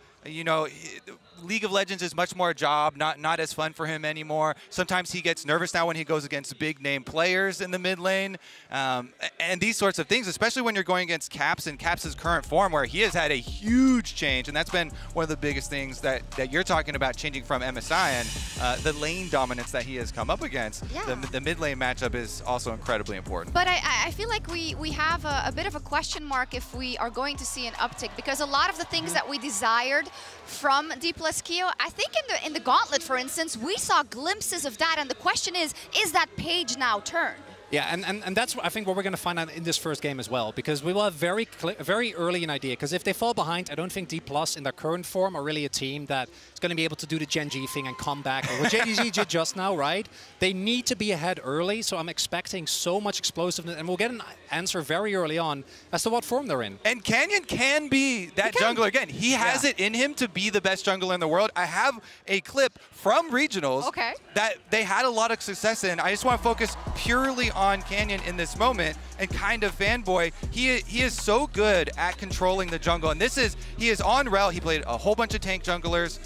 League of Legends is much more a job, not as fun for him anymore. Sometimes he gets nervous now when he goes against big-name players in the mid lane. And these sorts of things, especially when you're going against Caps and Caps' current form, where he has had a huge change. And that's been one of the biggest things that you're talking about, changing from MSI and the lane dominance that he has come up against.
Yeah.
The mid lane matchup is also incredibly important.
But I feel like we have a bit of a question mark if we are going to see an uptick, because a lot of the things that we desired from D+Keo, I think in the Gauntlet, for instance, we saw glimpses of that, and the question is that page now turned?
Yeah, and that's, I think, what we're going to find out in this first game as well, because we will have very early an idea, because if they fall behind, I don't think D+ in their current form are really a team that is going to be able to do the Gen G thing and come back, or what JDG did just now, right? They need to be ahead early, so I'm expecting so much explosiveness, and we'll get an answer very early on as to what form they're in.
And Canyon can be that jungler again. He has it in him to be the best jungler in the world. I have a clip from regionals that they had a lot of success in. I just want to focus purely on Canyon in this moment and kind of fanboy. He is so good at controlling the jungle, and he is on Rel. He played a whole bunch of tank junglers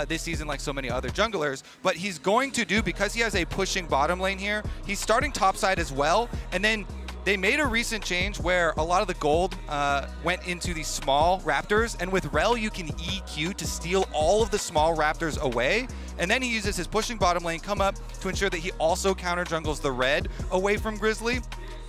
this season, like so many other junglers, but he's going to do, because he has a pushing bottom lane here, he's starting topside as well. And then they made a recent change where a lot of the gold went into these small raptors, and with Rel you can EQ to steal all of the small raptors away, and then he uses his pushing bottom lane come up to ensure that he also counter jungles the red away from Grizzly.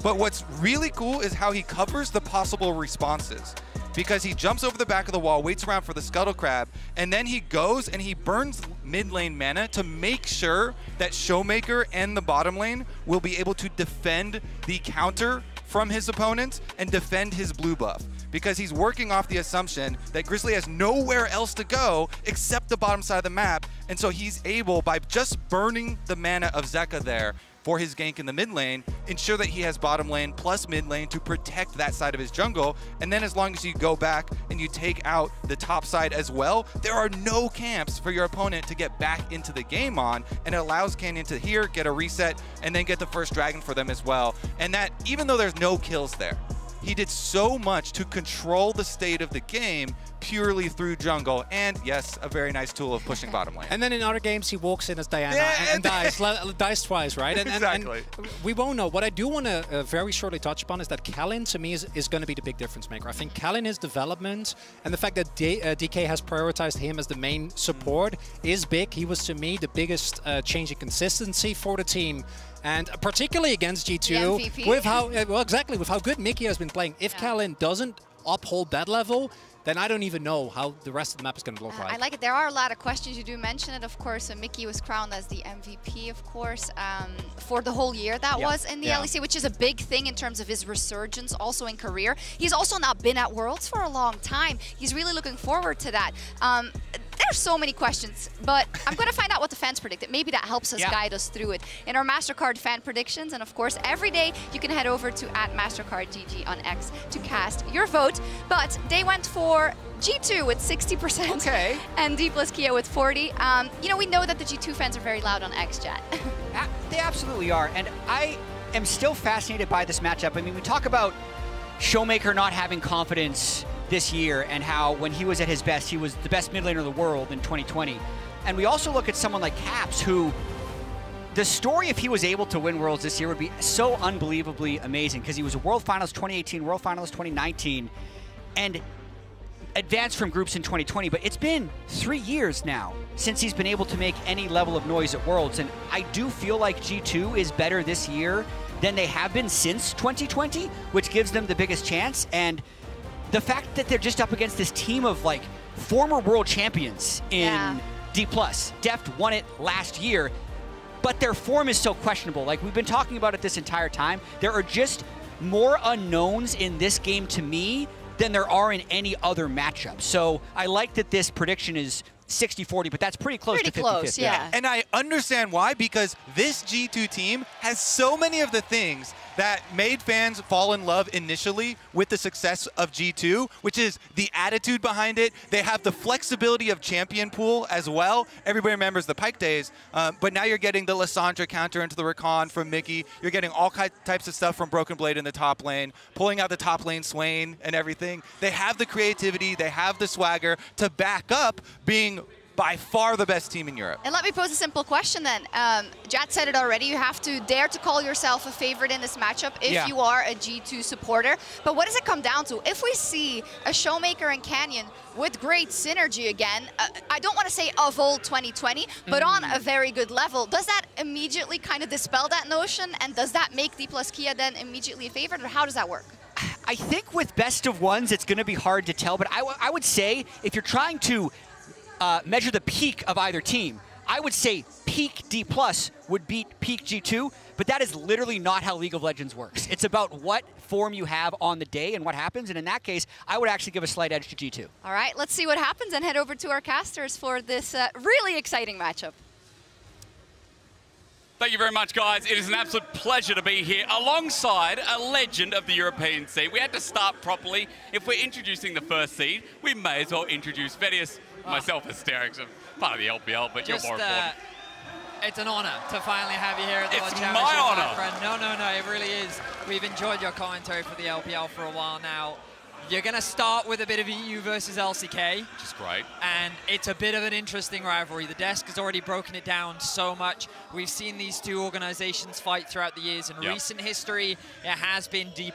But what's really cool is how he covers the possible responses, because he jumps over the back of the wall, waits around for the Scuttle Crab, and then he goes and he burns mid lane mana to make sure that Showmaker and the bottom lane will be able to defend the counter from his opponents and defend his blue buff, because he's working off the assumption that Grizzly has nowhere else to go except the bottom side of the map. And so he's able, by just burning the mana of Zeka there for his gank in the mid lane, ensure that he has bottom lane plus mid lane to protect that side of his jungle. And then as long as you go back and you take out the top side as well, there are no camps for your opponent to get back into the game on, and it allows Canyon to here get a reset and then get the first dragon for them as well. And that, even though there's no kills there, he did so much to control the state of the game purely through jungle, and yes, a very nice tool of pushing bottom lane.
And then in other games, he walks in as Diana and dies twice, right? And,
exactly.
And we won't know. What I do want to very shortly touch upon is that Kalin, to me, is going to be the big difference maker. I think Kalin, his development, and the fact that DK has prioritized him as the main support is big. He was, to me, the biggest change in consistency for the team. And particularly against G2, with how with how good Mickey has been playing. If Kalin doesn't uphold that level, then I don't even know how the rest of the map is going to look like.
I like it. There are a lot of questions. You do mention it, of course. Mickey was crowned as the MVP, of course, for the whole year that was in the LEC, which is a big thing in terms of his resurgence, also in career. He's also not been at Worlds for a long time. He's really looking forward to that. There's so many questions, but I'm going to find out what the fans predicted. Maybe that helps us guide us through it in our MasterCard fan predictions. And of course, every day you can head over to @MasterCardGG on X to cast your vote. But they went for G2 with 60% and D+Keo with 40%. You know, we know that the G2 fans are very loud on X chat.
They absolutely are. And I am still fascinated by this matchup. I mean, we talk about Showmaker not having confidence this year and how when he was at his best, he was the best mid laner in the world in 2020. And we also look at someone like Caps, who the story, if he was able to win Worlds this year, would be so unbelievably amazing because he was a World Finals 2018, World Finals 2019, and advanced from groups in 2020. But it's been 3 years now since he's been able to make any level of noise at Worlds, and I do feel like G2 is better this year than they have been since 2020, which gives them the biggest chance. And the fact that they're just up against this team of like former world champions in D+. Deft won it last year, but their form is so questionable. Like we've been talking about it this entire time. There are just more unknowns in this game to me than there are in any other matchup. So I like that this prediction is 60-40, but that's pretty close to 50-50.
Close, yeah.
And I understand why, because this G2 team has so many of the things that made fans fall in love initially with the success of G2, which is the attitude behind it. They have the flexibility of champion pool as well. Everybody remembers the Pyke days, but now you're getting the Lissandra counter into the Rakan from Mickey. You're getting all types of stuff from Broken Blade in the top lane, pulling out the top lane Swain and everything. They have the creativity, they have the swagger to back up being by far the best team in Europe.
And let me pose a simple question then. Jat said it already, you have to dare to call yourself a favorite in this matchup if you are a G2 supporter. But what does it come down to? If we see a Showmaker and Canyon with great synergy again, I don't want to say of old 2020, but on a very good level, does that immediately kind of dispel that notion? And does that make D plus Kia then immediately a favorite, or how does that work?
I think with best of ones, it's going to be hard to tell, but I would say if you're trying to measure the peak of either team, I would say peak D+ would beat peak G2, but that is literally not how League of Legends works. It's about what form you have on the day and what happens, and in that case, I would actually give a slight edge to G2.
All right, let's see what happens and head over to our casters for this really exciting matchup.
Thank you very much, guys. It is an absolute pleasure to be here alongside a legend of the European scene. We had to start properly. If we're introducing the first seed, we may as well introduce Vedius. Myself as Sterix, I'm part of the LPL, but you're more important.
It's an honor to finally have you here at the World Championship.
It's my honor.
My friend. No, it really is. We've enjoyed your commentary for the LPL for a while now. You're going to start with a bit of EU versus LCK.
Which is great.
And it's a bit of an interesting rivalry. The desk has already broken it down so much. We've seen these two organizations fight throughout the years. In recent history, it has been D+.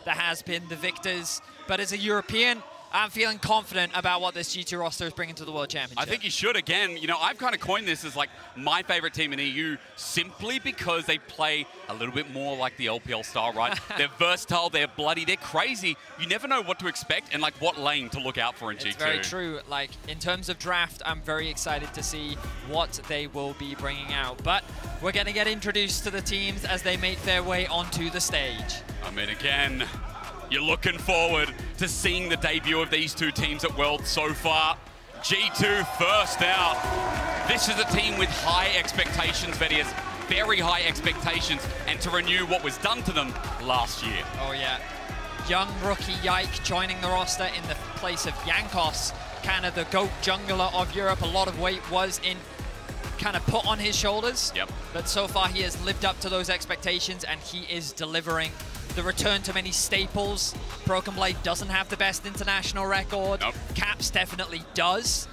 There has been the victors. But as a European, I'm feeling confident about what this G2 roster is bringing to the World Championship.
I think you should. Again, you know, I've kind of coined this as like my favorite team in EU simply because they play a little bit more like the LPL style, right? They're versatile, they're bloody, they're crazy. You never know what to expect and like what lane to look out for in G2.
It's very true. Like in terms of draft, I'm very excited to see what they will be bringing out. But we're going to get introduced to the teams as they make their way onto the stage.
I mean, again, you're looking forward to seeing the debut of these two teams at Worlds so far. G2 first out. This is a team with high expectations, Vedius. Very high expectations, and to renew what was done to them last year.
Oh yeah. Young rookie Yike joining the roster in the place of Jankos, kind of the GOAT jungler of Europe. A lot of weight was kind of put on his shoulders.
Yep.
But so far he has lived up to those expectations and he is delivering. The return to many staples. Broken Blade doesn't have the best international record.
Nope.
Caps definitely does.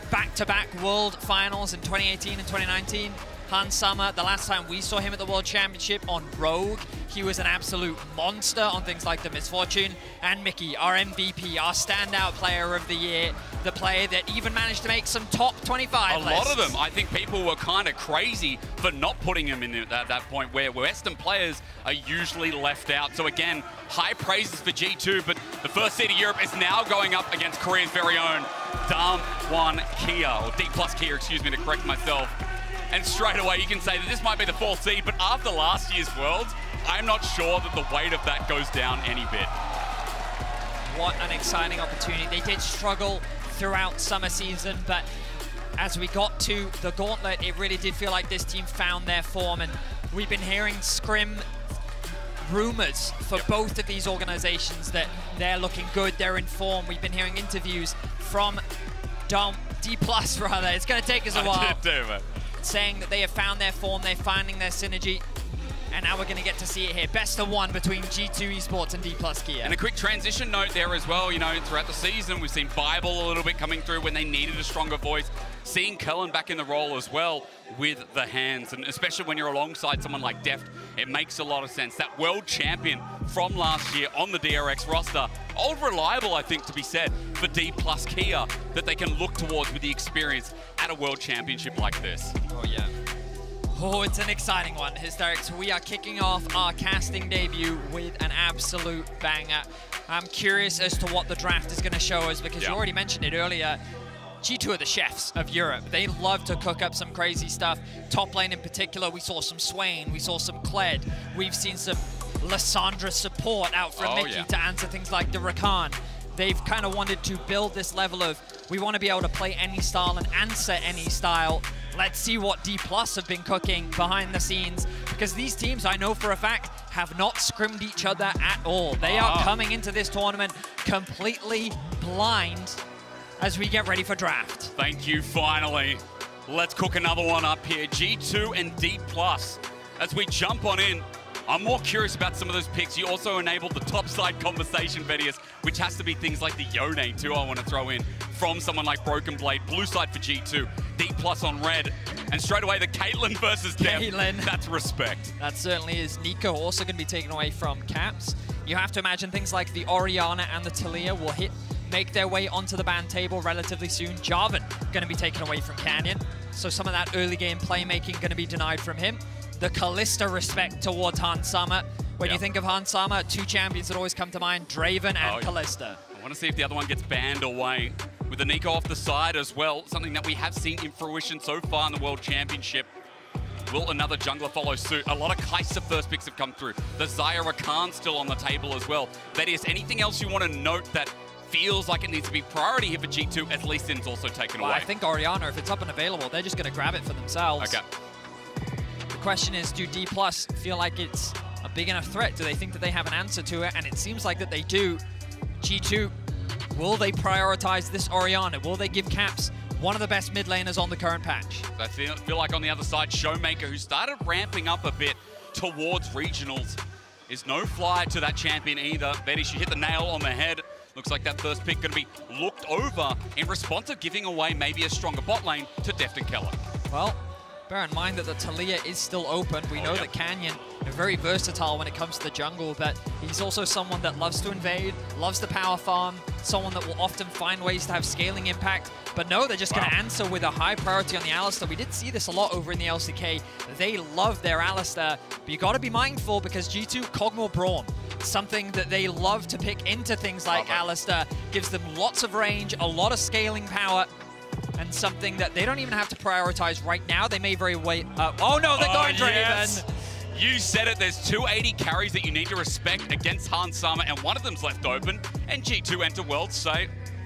Back-to-back World Finals in 2018 and 2019. Hans Sommer, the last time we saw him at the World Championship on Rogue, he was an absolute monster on things like the Misfortune. And Mickey, our MVP, our standout player of the year, the player that even managed to make some top 25 lists.
A lot of them. I think people were kind of crazy for not putting him in at that point where Western players are usually left out. So again, high praises for G2, but the first seed of Europe is now going up against Korea's very own Damwon Kia, or D+ Kia, excuse me, to correct myself. And straight away, you can say that this might be the 4th seed, but after last year's Worlds, I'm not sure that the weight of that goes down any bit.
What an exciting opportunity. They did struggle throughout summer season, but as we got to the gauntlet, it really did feel like this team found their form, and we've been hearing scrim rumors for both of these organizations that they're looking good, they're in form. We've been hearing interviews from D+, rather. It's going to take us a while.
I did do it.
Saying that they have found their form, they're finding their synergy, and now we're going to get to see it here. Best of one between G2 Esports and D+ Kia.
And a quick transition note there as well, you know, throughout the season, we've seen Bible a little bit coming through when they needed a stronger voice. Seeing Cullen back in the role as well with the hands, and especially when you're alongside someone like Deft, it makes a lot of sense. That world champion from last year on the DRX roster, old reliable, I think, to be said, for D+ Kia, that they can look towards with the experience at a world championship like this.
Oh, yeah. Oh, it's an exciting one, Hysterics. We are kicking off our casting debut with an absolute banger. I'm curious as to what the draft is going to show us, because you already mentioned it earlier. G2 are the chefs of Europe. They love to cook up some crazy stuff. Top lane in particular, we saw some Swain, we saw some Kled. We've seen some Lissandra support out from Mickey to answer things like the Rakan. They've kind of wanted to build this level of, we want to be able to play any style and answer any style. Let's see what D+ have been cooking behind the scenes, because these teams, I know for a fact, have not scrimmed each other at all. They are coming into this tournament completely blind as we get ready for draft.
Thank you, finally. Let's cook another one up here. G2 and D+. As we jump on in, I'm more curious about some of those picks. You also enabled the topside conversation, Vedius, which has to be things like the Yone too, I want to throw in, from someone like Broken Blade. Blue side for G2, D+ on red, and straight away the Caitlyn versus Deft. That's respect.
That certainly is. Nico also going to be taken away from Caps. You have to imagine things like the Orianna and the Talia will make their way onto the ban table relatively soon. Jarvan going to be taken away from Canyon, so some of that early game playmaking going to be denied from him. The Kalista respect towards Hans Sama. When you think of Hans Sama, two champions that always come to mind, Draven and Kalista.
I want to see if the other one gets banned away. With the Nico off the side as well, something that we have seen in fruition so far in the World Championship. Will another jungler follow suit? A lot of Kai'Sa first picks have come through. The Xayah Rakan still on the table as well. Vedius, anything else you want to note that feels like it needs to be priority here for G2, as Lee Sin's also taken away?
I think Orianna, if it's up and available, they're just going to grab it for themselves.
Okay.
The question is, do D+ feel like it's a big enough threat? Do they think that they have an answer to it? And it seems like that they do. G2, will they prioritize this Orianna? Will they give Caps one of the best mid laners on the current patch?
I feel like on the other side, Showmaker, who started ramping up a bit towards regionals, is no fly to that champion either. Betty, she hit the nail on the head. Looks like that first pick going to be looked over in response of giving away maybe a stronger bot lane to Deft and Keller.
Well, bear in mind that the Talia is still open. We know that Canyon is very versatile when it comes to the jungle, but he's also someone that loves to invade, loves to power farm, someone that will often find ways to have scaling impact. But no, they're just going to answer with a high priority on the Alistar. We did see this a lot over in the LCK. They love their Alistar, but you got to be mindful because G2 Kog'Maw Braum, something that they love to pick into things like Alistar, gives them lots of range, a lot of scaling power, and something that they don't even have to prioritize right now. They may very wait. Oh no, they're going Draven.
Yes. You said it, there's 280 carries that you need to respect against Hans Sama, and one of them's left open, and G2 enter Worlds, so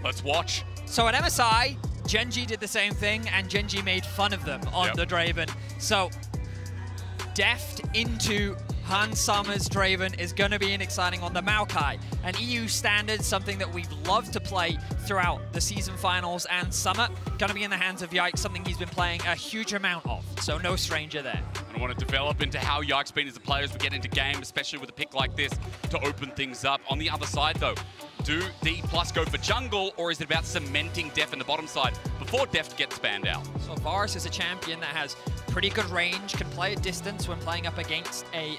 let's watch.
So at MSI, Genji did the same thing, and Genji made fun of them on the Draven. So Deft into Hans Sama's Draven is going to be an exciting one. The Maokai, an EU standard, something that we've loved to play throughout the season finals and summer. Going to be in the hands of Yikes, something he's been playing a huge amount of, so no stranger there.
And I want to develop into how Yikes been as a player as we get into game, especially with a pick like this to open things up. On the other side though, do D+ go for jungle, or is it about cementing Deft in the bottom side before Deft gets banned out?
So Varus is a champion that has pretty good range, can play at distance when playing up against a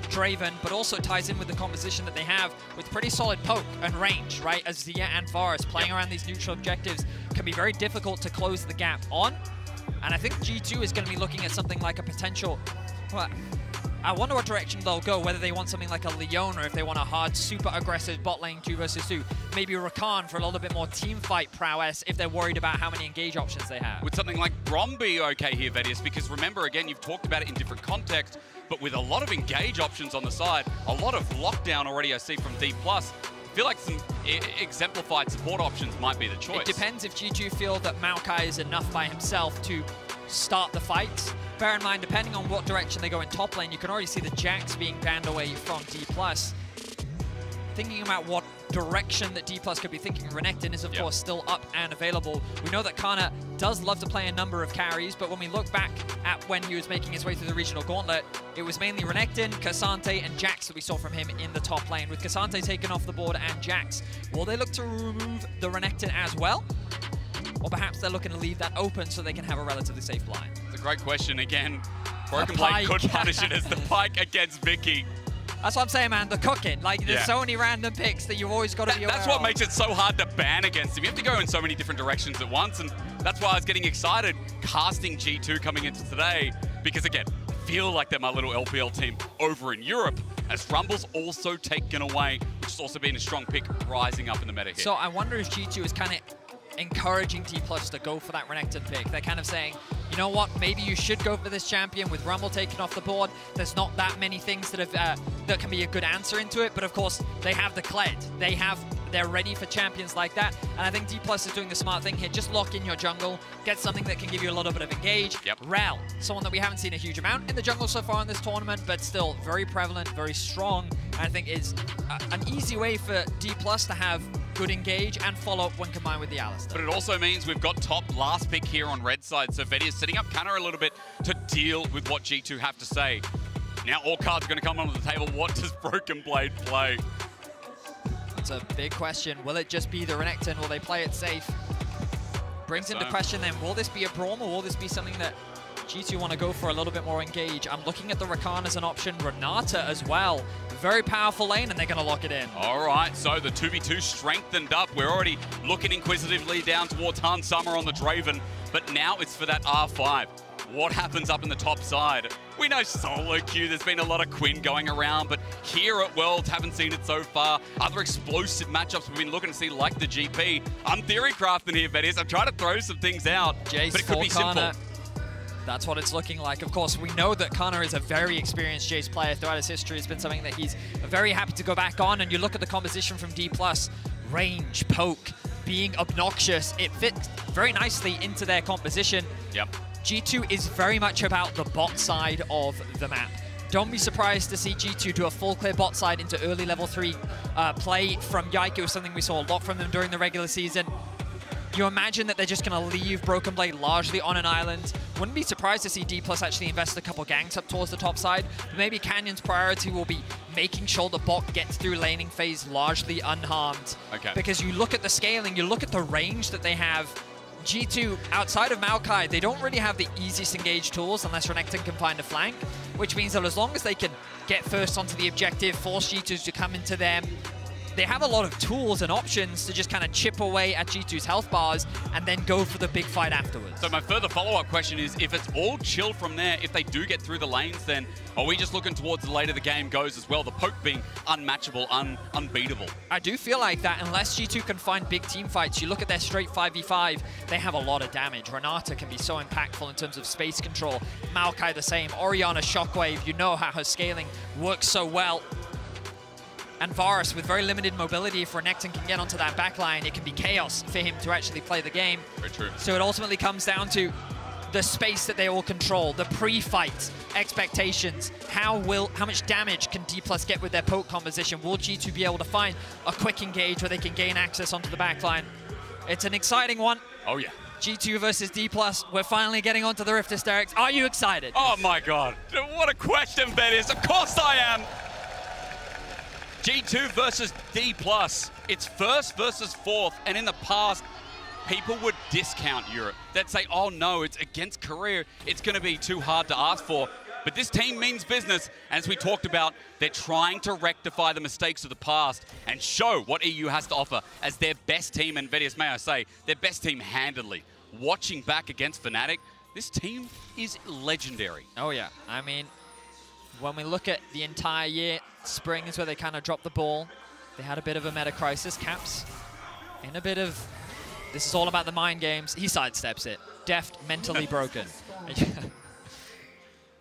Draven, but also ties in with the composition that they have with pretty solid poke and range, right? As Zia and Varus playing around these neutral objectives can be very difficult to close the gap on. And I think G2 is going to be looking at something like a potential... Well, I wonder what direction they'll go, whether they want something like a Leon or if they want a hard, super aggressive bot lane 2 versus 2. Maybe Rakan for a little bit more team fight prowess if they're worried about how many engage options they have.
Would something like Braum be okay here, Vedius? Because remember, again, you've talked about it in different contexts, but with a lot of engage options on the side, a lot of lockdown already I see from D+, I feel like some exemplified support options might be the choice.
It depends if G2 feel that Maokai is enough by himself to start the fights. Bear in mind, depending on what direction they go in top lane, you can already see the Jax being banned away from D+. Thinking about what direction that D+ could be thinking. Renekton is, of course, still up and available. We know that Kana does love to play a number of carries, but when we look back at when he was making his way through the regional gauntlet, it was mainly Renekton, Cassante, and Jax that we saw from him in the top lane. With Cassante taken off the board and Jax, will they look to remove the Renekton as well? Or perhaps they're looking to leave that open so they can have a relatively safe line?
It's a great question. Again, Broken Blade could punish it as the Pyke against Vicky.
That's what I'm saying, man. The cooking. Like, there's so many random picks that you've always got to be aware of.
That's what makes it so hard to ban against him. You have to go in so many different directions at once, and that's why I was getting excited casting G2 coming into today, because, again, I feel like they're my little LPL team over in Europe, as Rumble's also taken away, which has also been a strong pick rising up in the meta here.
So I wonder if G2 is kind of encouraging D+ to go for that Renekton pick. They're kind of saying, you know what, maybe you should go for this champion with Rumble taken off the board. There's not that many things that have that can be a good answer into it, but of course they have the Kled. They're ready for champions like that, and I think D+ is doing the smart thing here. Just lock in your jungle, get something that can give you a little bit of engage. Rel, someone that we haven't seen a huge amount in the jungle so far in this tournament, but still very prevalent, very strong, and I think is an easy way for D+ to have good engage and follow up when combined with the Alistar.
But it also means we've got top last pick here on red side, so Vedi is setting up Kana a little bit to deal with what G2 have to say. Now all cards are going to come onto the table. What does Broken Blade play?
That's a big question. Will it just be the Renekton? Will they play it safe? Brings into question then, will this be a Braum or will this be something that G2 want to go for a little bit more engage? I'm looking at the Rakan as an option, Renata as well. Very powerful lane, and they're going to lock it in.
All right, so the 2v2 strengthened up. We're already looking inquisitively down towards Han Summer on the Draven, but now it's for that R5. What happens up in the top side? We know solo queue, there's been a lot of Quinn going around, but here at Worlds, haven't seen it so far. Other explosive matchups we've been looking to see, like the GP. I'm theory crafting here, Bettis. I'm trying to throw some things out,
Jace,
but it could be simple.
That's what it's looking like. Of course, we know that Connor is a very experienced Jace player throughout his history. It's been something that he's very happy to go back on, and you look at the composition from D+, range, poke, being obnoxious, it fits very nicely into their composition. G2 is very much about the bot side of the map. Don't be surprised to see G2 do a full clear bot side into early level 3 play from Yike. It was something we saw a lot from them during the regular season. You imagine that they're just going to leave Broken Blade largely on an island. Wouldn't be surprised to see D+ actually invest a couple ganks up towards the top side. But maybe Canyon's priority will be making sure the bot gets through laning phase largely unharmed. Because you look at the scaling, you look at the range that they have. G2, outside of Maokai, they don't really have the easiest engage tools unless Renekton can find a flank, which means that as long as they can get first onto the objective, force G2 to come into them, they have a lot of tools and options to just kind of chip away at G2's health bars and then go for the big fight afterwards.
So my further follow-up question is, if it's all chill from there, if they do get through the lanes, then are we just looking towards the later the game goes as well, the poke being unmatchable, unbeatable?
I do feel like that unless G2 can find big team fights. You look at their straight 5v5, they have a lot of damage. Renata can be so impactful in terms of space control. Maokai the same. Orianna Shockwave, you know how her scaling works so well. And Varus, with very limited mobility, if Renekton can get onto that backline, it can be chaos for him to actually play the game.
Very true.
So it ultimately comes down to the space that they all control, the pre-fight expectations. How much damage can D+ get with their poke composition? Will G2 be able to find a quick engage where they can gain access onto the backline? It's an exciting one.
Oh, yeah.
G2 versus D+. We're finally getting onto the Rift Hysterics. Are you excited?
Oh, my God. What a question that is. Of course I am. G2 versus D+. It's first versus fourth, and in the past, people would discount Europe. They'd say, oh no, it's against Korea. It's going to be too hard to ask for. But this team means business. As we talked about, they're trying to rectify the mistakes of the past and show what EU has to offer as their best team, and Vedius, may I say, their best team handedly. Watching back against Fnatic, this team is legendary.
Oh yeah, I mean, when we look at the entire year, spring is where they kind of dropped the ball. They had a bit of a meta crisis. Caps in a bit of, this is all about the mind games. He sidesteps it. Deft, mentally broken.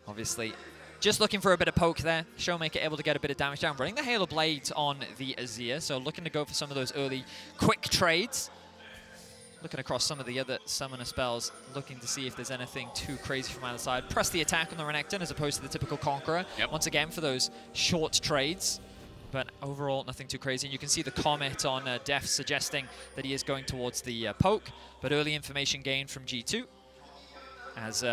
Obviously, just looking for a bit of poke there. Showmaker able to get a bit of damage down. Running the Halo Blades on the Azir, so looking to go for some of those early quick trades. Looking across some of the other summoner spells, looking to see if there's anything too crazy from either side. Press the attack on the Renekton as opposed to the typical Conqueror. Once again for those short trades. But overall, nothing too crazy. And you can see the comment on Def suggesting that he is going towards the poke, but early information gained from G2. As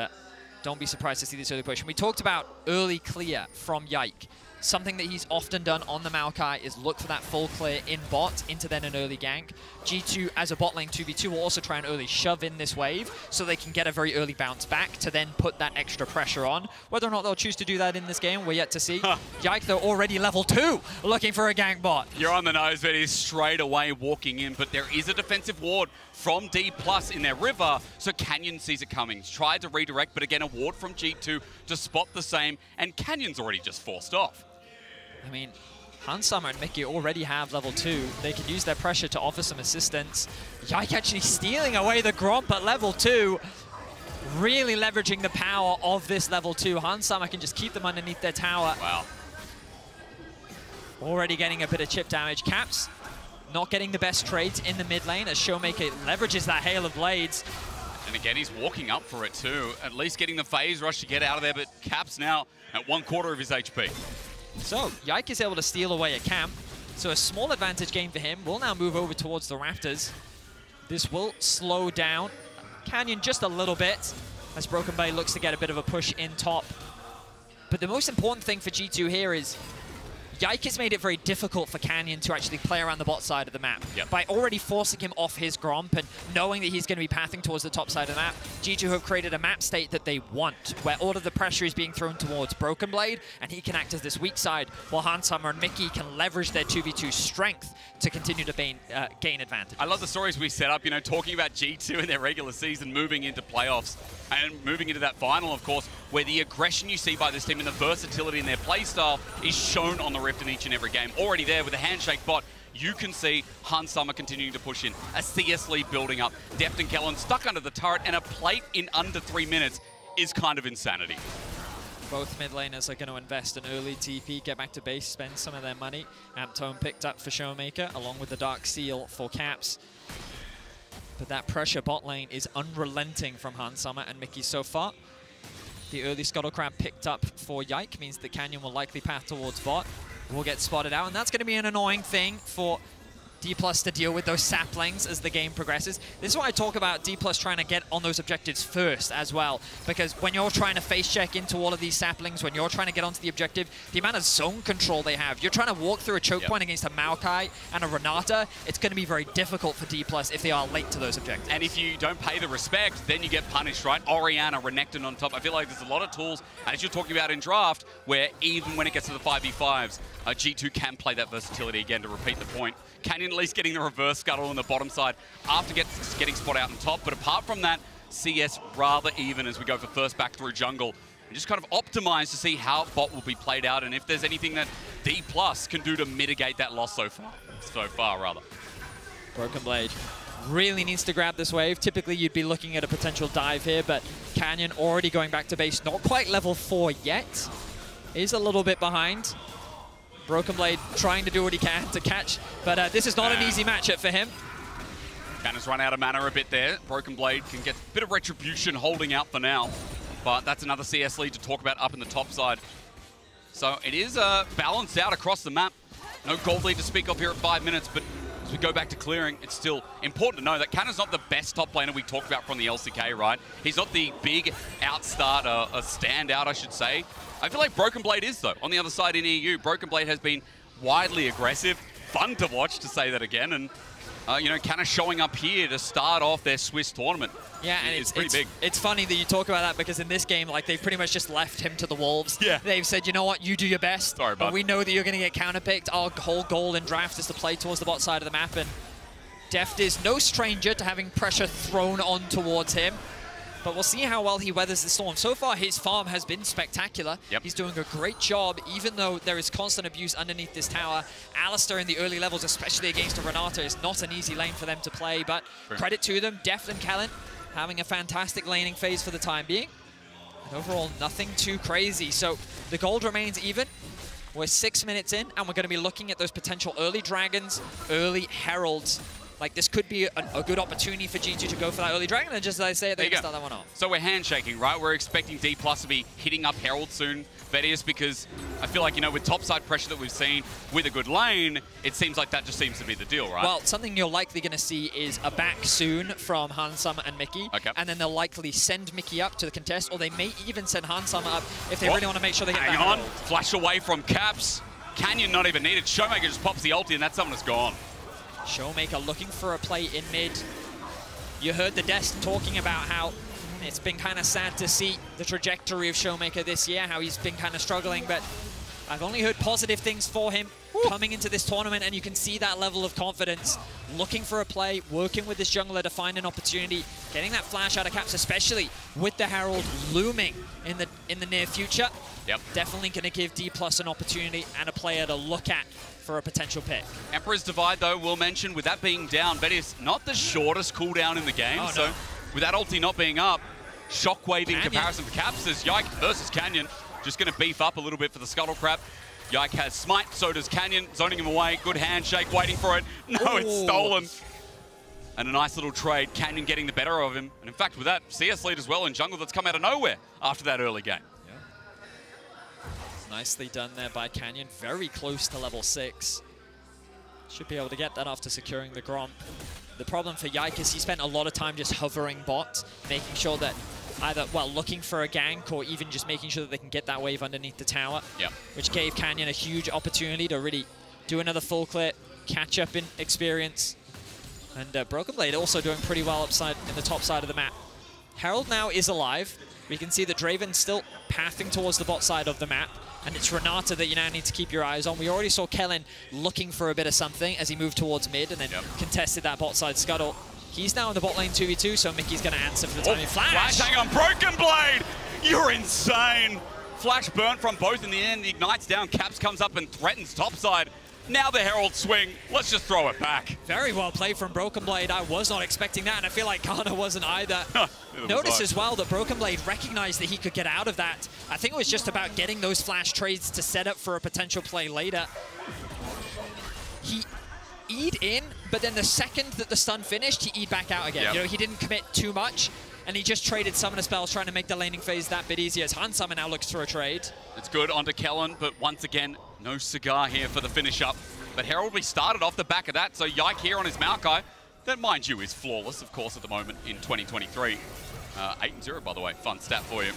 don't be surprised to see this early push. And we talked about early clear from Yike. Something that he's often done on the Maokai is look for that full clear in bot into then an early gank. G2 as a bot lane 2v2 will also try and early shove in this wave so they can get a very early bounce back to then put that extra pressure on. Whether or not they'll choose to do that in this game, we're yet to see. Yike, though, already level 2 looking for a gank bot.
You're on the nose, but he's straight away walking in. But there is a defensive ward from D+ in their river, so Canyon sees it coming. He's tried to redirect, but again, a ward from G2 to spot the same, and Canyon's already just forced off.
I mean, Hansama and Mickey already have level 2. They can use their pressure to offer some assistance. Yike actually stealing away the Gromp at level 2. Really leveraging the power of this level 2. Hansama can just keep them underneath their tower.
Wow.
Already getting a bit of chip damage. Caps not getting the best trades in the mid lane as Showmaker leverages that Hail of Blades.
And again, he's walking up for it too. At least getting the phase rush to get out of there, but Caps now at 1/4 of his HP.
So, Yike is able to steal away a camp. So a small advantage gain for him. Will now move over towards the Raptors. This will slow down Canyon just a little bit as Broken Blade looks to get a bit of a push in top. But the most important thing for G2 here is Yike has made it very difficult for Canyon to actually play around the bot side of the map.
Yep.
By already forcing him off his Gromp and knowing that he's going to be pathing towards the top side of the map, G2 have created a map state that they want, where all of the pressure is being thrown towards Broken Blade, and he can act as this weak side, while Hansama and Mickey can leverage their 2v2 strength to continue to gain advantage.
I love the stories we set up, you know, talking about G2 in their regular season, moving into playoffs, and moving into that final, of course, where the aggression you see by this team and the versatility in their playstyle is shown on the Rift in each and every game. Already there with a handshake bot, you can see Hansama continuing to push in, a CS lead building up, Deft and Kellen stuck under the turret, and a plate in under 3 minutes is kind of insanity.
Both mid laners are going to invest an early TP, get back to base, spend some of their money. Amptone picked up for Showmaker, along with the Dark Seal for Caps. But that pressure bot lane is unrelenting from Hansama and Mickey so far. The early Scuttle Crab picked up for Yike means that Canyon will likely path towards bot. Will get spotted out, and that's going to be an annoying thing for D+ to deal with those saplings as the game progresses. This is why I talk about D+ trying to get on those objectives first as well, because when you're trying to face check into all of these saplings, when you're trying to get onto the objective, the amount of zone control they have, you're trying to walk through a choke point against a Maokai and a Renata, it's going to be very difficult for D+ if they are late to those objectives.
And if you don't pay the respect, then you get punished, right? Orianna, Renekton on top. I feel like there's a lot of tools, as you're talking about in draft, where even when it gets to the 5v5s, G2 can play that versatility again to repeat the point. Canyon at least getting the reverse scuttle on the bottom side after getting spot out on top. But apart from that, CS rather even as we go for first back through jungle. And just kind of optimize to see how bot will be played out and if there's anything that D+ can do to mitigate that loss so far.
Broken Blade really needs to grab this wave. Typically you'd be looking at a potential dive here, but Canyon already going back to base, not quite level 4 yet. Is a little bit behind. Broken Blade trying to do what he can to catch, but this is not an easy matchup for him.
Cannon's run out of mana a bit there. Broken Blade can get a bit of retribution holding out for now, but that's another CS lead to talk about up in the top side. So it is balanced out across the map. No gold lead to speak of here at 5 minutes, but as we go back to clearing, it's still important to know that Cannon's not the best top laner we talked about from the LCK, right? He's not the big outstarter, a standout, I should say. I feel like Broken Blade is, though. On the other side in EU, Broken Blade has been widely aggressive. Fun to watch, to say that again. And, you know, kind of showing up here to start off their Swiss tournament.
Yeah, and
it's pretty big.
It's funny that you talk about that because in this game, like, they've pretty much just left him to the wolves.
Yeah.
They've said, you know what, you do your best.
Sorry, bud.
But we know that you're going to get counterpicked. Our whole goal in draft is to play towards the bot side of the map. And Deft is no stranger to having pressure thrown on towards him. But we'll see how well he weathers the storm. So far, his farm has been spectacular.
Yep.
He's doing a great job, even though there is constant abuse underneath this tower. Alistair in the early levels, especially against a Renata, is not an easy lane for them to play, but credit to them. Deft and Kellen having a fantastic laning phase for the time being. And overall, nothing too crazy. So the gold remains even. We're 6 minutes in, and we're going to be looking at those potential early dragons, early heralds like this could be a good opportunity for G2 to go for that early dragon, and just as I say it, they can start that one off.
So we're handshaking, right? We're expecting D+ to be hitting up Herald soon, Vedius, because I feel like, you know, with topside pressure that we've seen with a good lane, it seems like that just seems to be the deal, right?
Well, something you're likely going to see is a back soon from Hansama and Mickey, and then they'll likely send Mickey up to the contest, or they may even send Hansama up if they really want to make sure they get that
Hang on,
Herald.
flash away from Caps. Canyon not even needed. Showmaker just pops the ulti and that summon is gone.
Showmaker looking for a play in mid. You heard the Dest talking about how it's been kind of sad to see the trajectory of Showmaker this year, how he's been kind of struggling, but I've only heard positive things for him coming into this tournament, and you can see that level of confidence, looking for a play, working with this jungler to find an opportunity, getting that flash out of Caps, especially with the Herald looming in the near future.
Yep.
Definitely going to give D+ an opportunity and a player to look at for a potential pick.
Emperor's Divide, though, we'll mention, with that being down, Vedius, not the shortest cooldown in the game, so with that ulti not being up, Shockwave in comparison for Caps as Yike versus Canyon, just going to beef up a little bit for the Scuttle Crab. Yike has Smite, so does Canyon, zoning him away. Good handshake, waiting for it. No, it's stolen. And a nice little trade, Canyon getting the better of him. And in fact, with that, CS lead as well in jungle that's come out of nowhere after that early game.
Nicely done there by Canyon, very close to level 6. Should be able to get that after securing the Gromp. The problem for Yike is he spent a lot of time just hovering bot, making sure that either, well, looking for a gank or even just making sure that they can get that wave underneath the tower, which gave Canyon a huge opportunity to really do another full clear, catch up in experience. And Broken Blade also doing pretty well upside in the top side of the map. Herald now is alive. We can see that Draven's still pathing towards the bot side of the map. And it's Renata that you now need to keep your eyes on. We already saw Kellen looking for a bit of something as he moved towards mid and then contested that bot side scuttle. He's now in the bot lane 2v2, so Mickey's going to answer for the timing. Flash!
Hang on, Broken Blade! You're insane! Flash burnt from both in the end. The Ignite's down, Caps comes up and threatens topside. Now the Herald swing. Let's just throw it back.
Very well played from Broken Blade. I was not expecting that, and I feel like Ghana wasn't either. Notice as well that Broken Blade recognized that he could get out of that. I think it was just about getting those flash trades to set up for a potential play later. He E'd in, but then the second that the stun finished, he E'd back out again. You know, he didn't commit too much, and he just traded summoner spells, trying to make the laning phase that bit easier as Hansama now looks for a trade.
It's good onto Kellen, but once again, no cigar here for the finish up. But Herald, we started off the back of that, so Yike here on his Maokai, that mind you is flawless, of course, at the moment in 2023. 8-0, by the way, fun stat for you.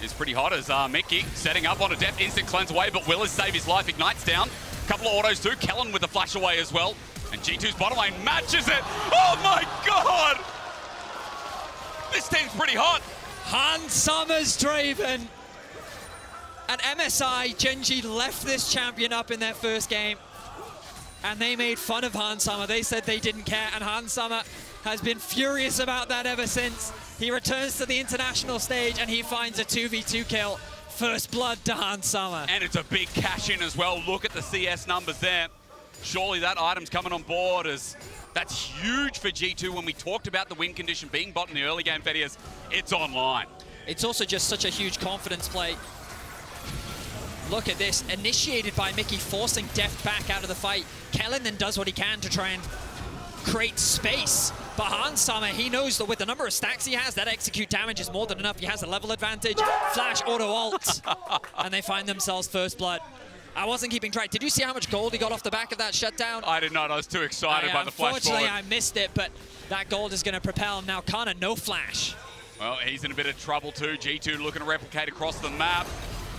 Is pretty hot as Mickey setting up on a depth, instant cleanse away, but will save his life, Ignites down. Couple of autos too, Kellen with the flash away as well. And G2's bottom lane matches it. Oh my God! This team's pretty hot.
Hansama's Draven. And MSI, Genji left this champion up in their first game. And they made fun of Hansama. They said they didn't care, and Hansama has been furious about that ever since. He returns to the international stage and he finds a 2v2 kill. First blood to Hansama.
And it's a big cash in as well. Look at the CS numbers there. Surely that item's coming on board as that's huge for G2 when we talked about the win condition being bot in the early game, Vedius. It's online.
It's also just such a huge confidence play. Look at this, initiated by Mickey, forcing Deft back out of the fight. Kellen then does what he can to try and create space. But Hansama, he knows that with the number of stacks he has, that execute damage is more than enough. He has a level advantage. Flash, auto ult, and they find themselves first blood. I wasn't keeping track. Did you see how much gold he got off the back of that shutdown?
I did not. I was too excited by the flash forward.
Unfortunately, I missed it, but that gold is going to propel him. Now, Kana, no flash.
Well, he's in a bit of trouble too. G2 looking to replicate across the map.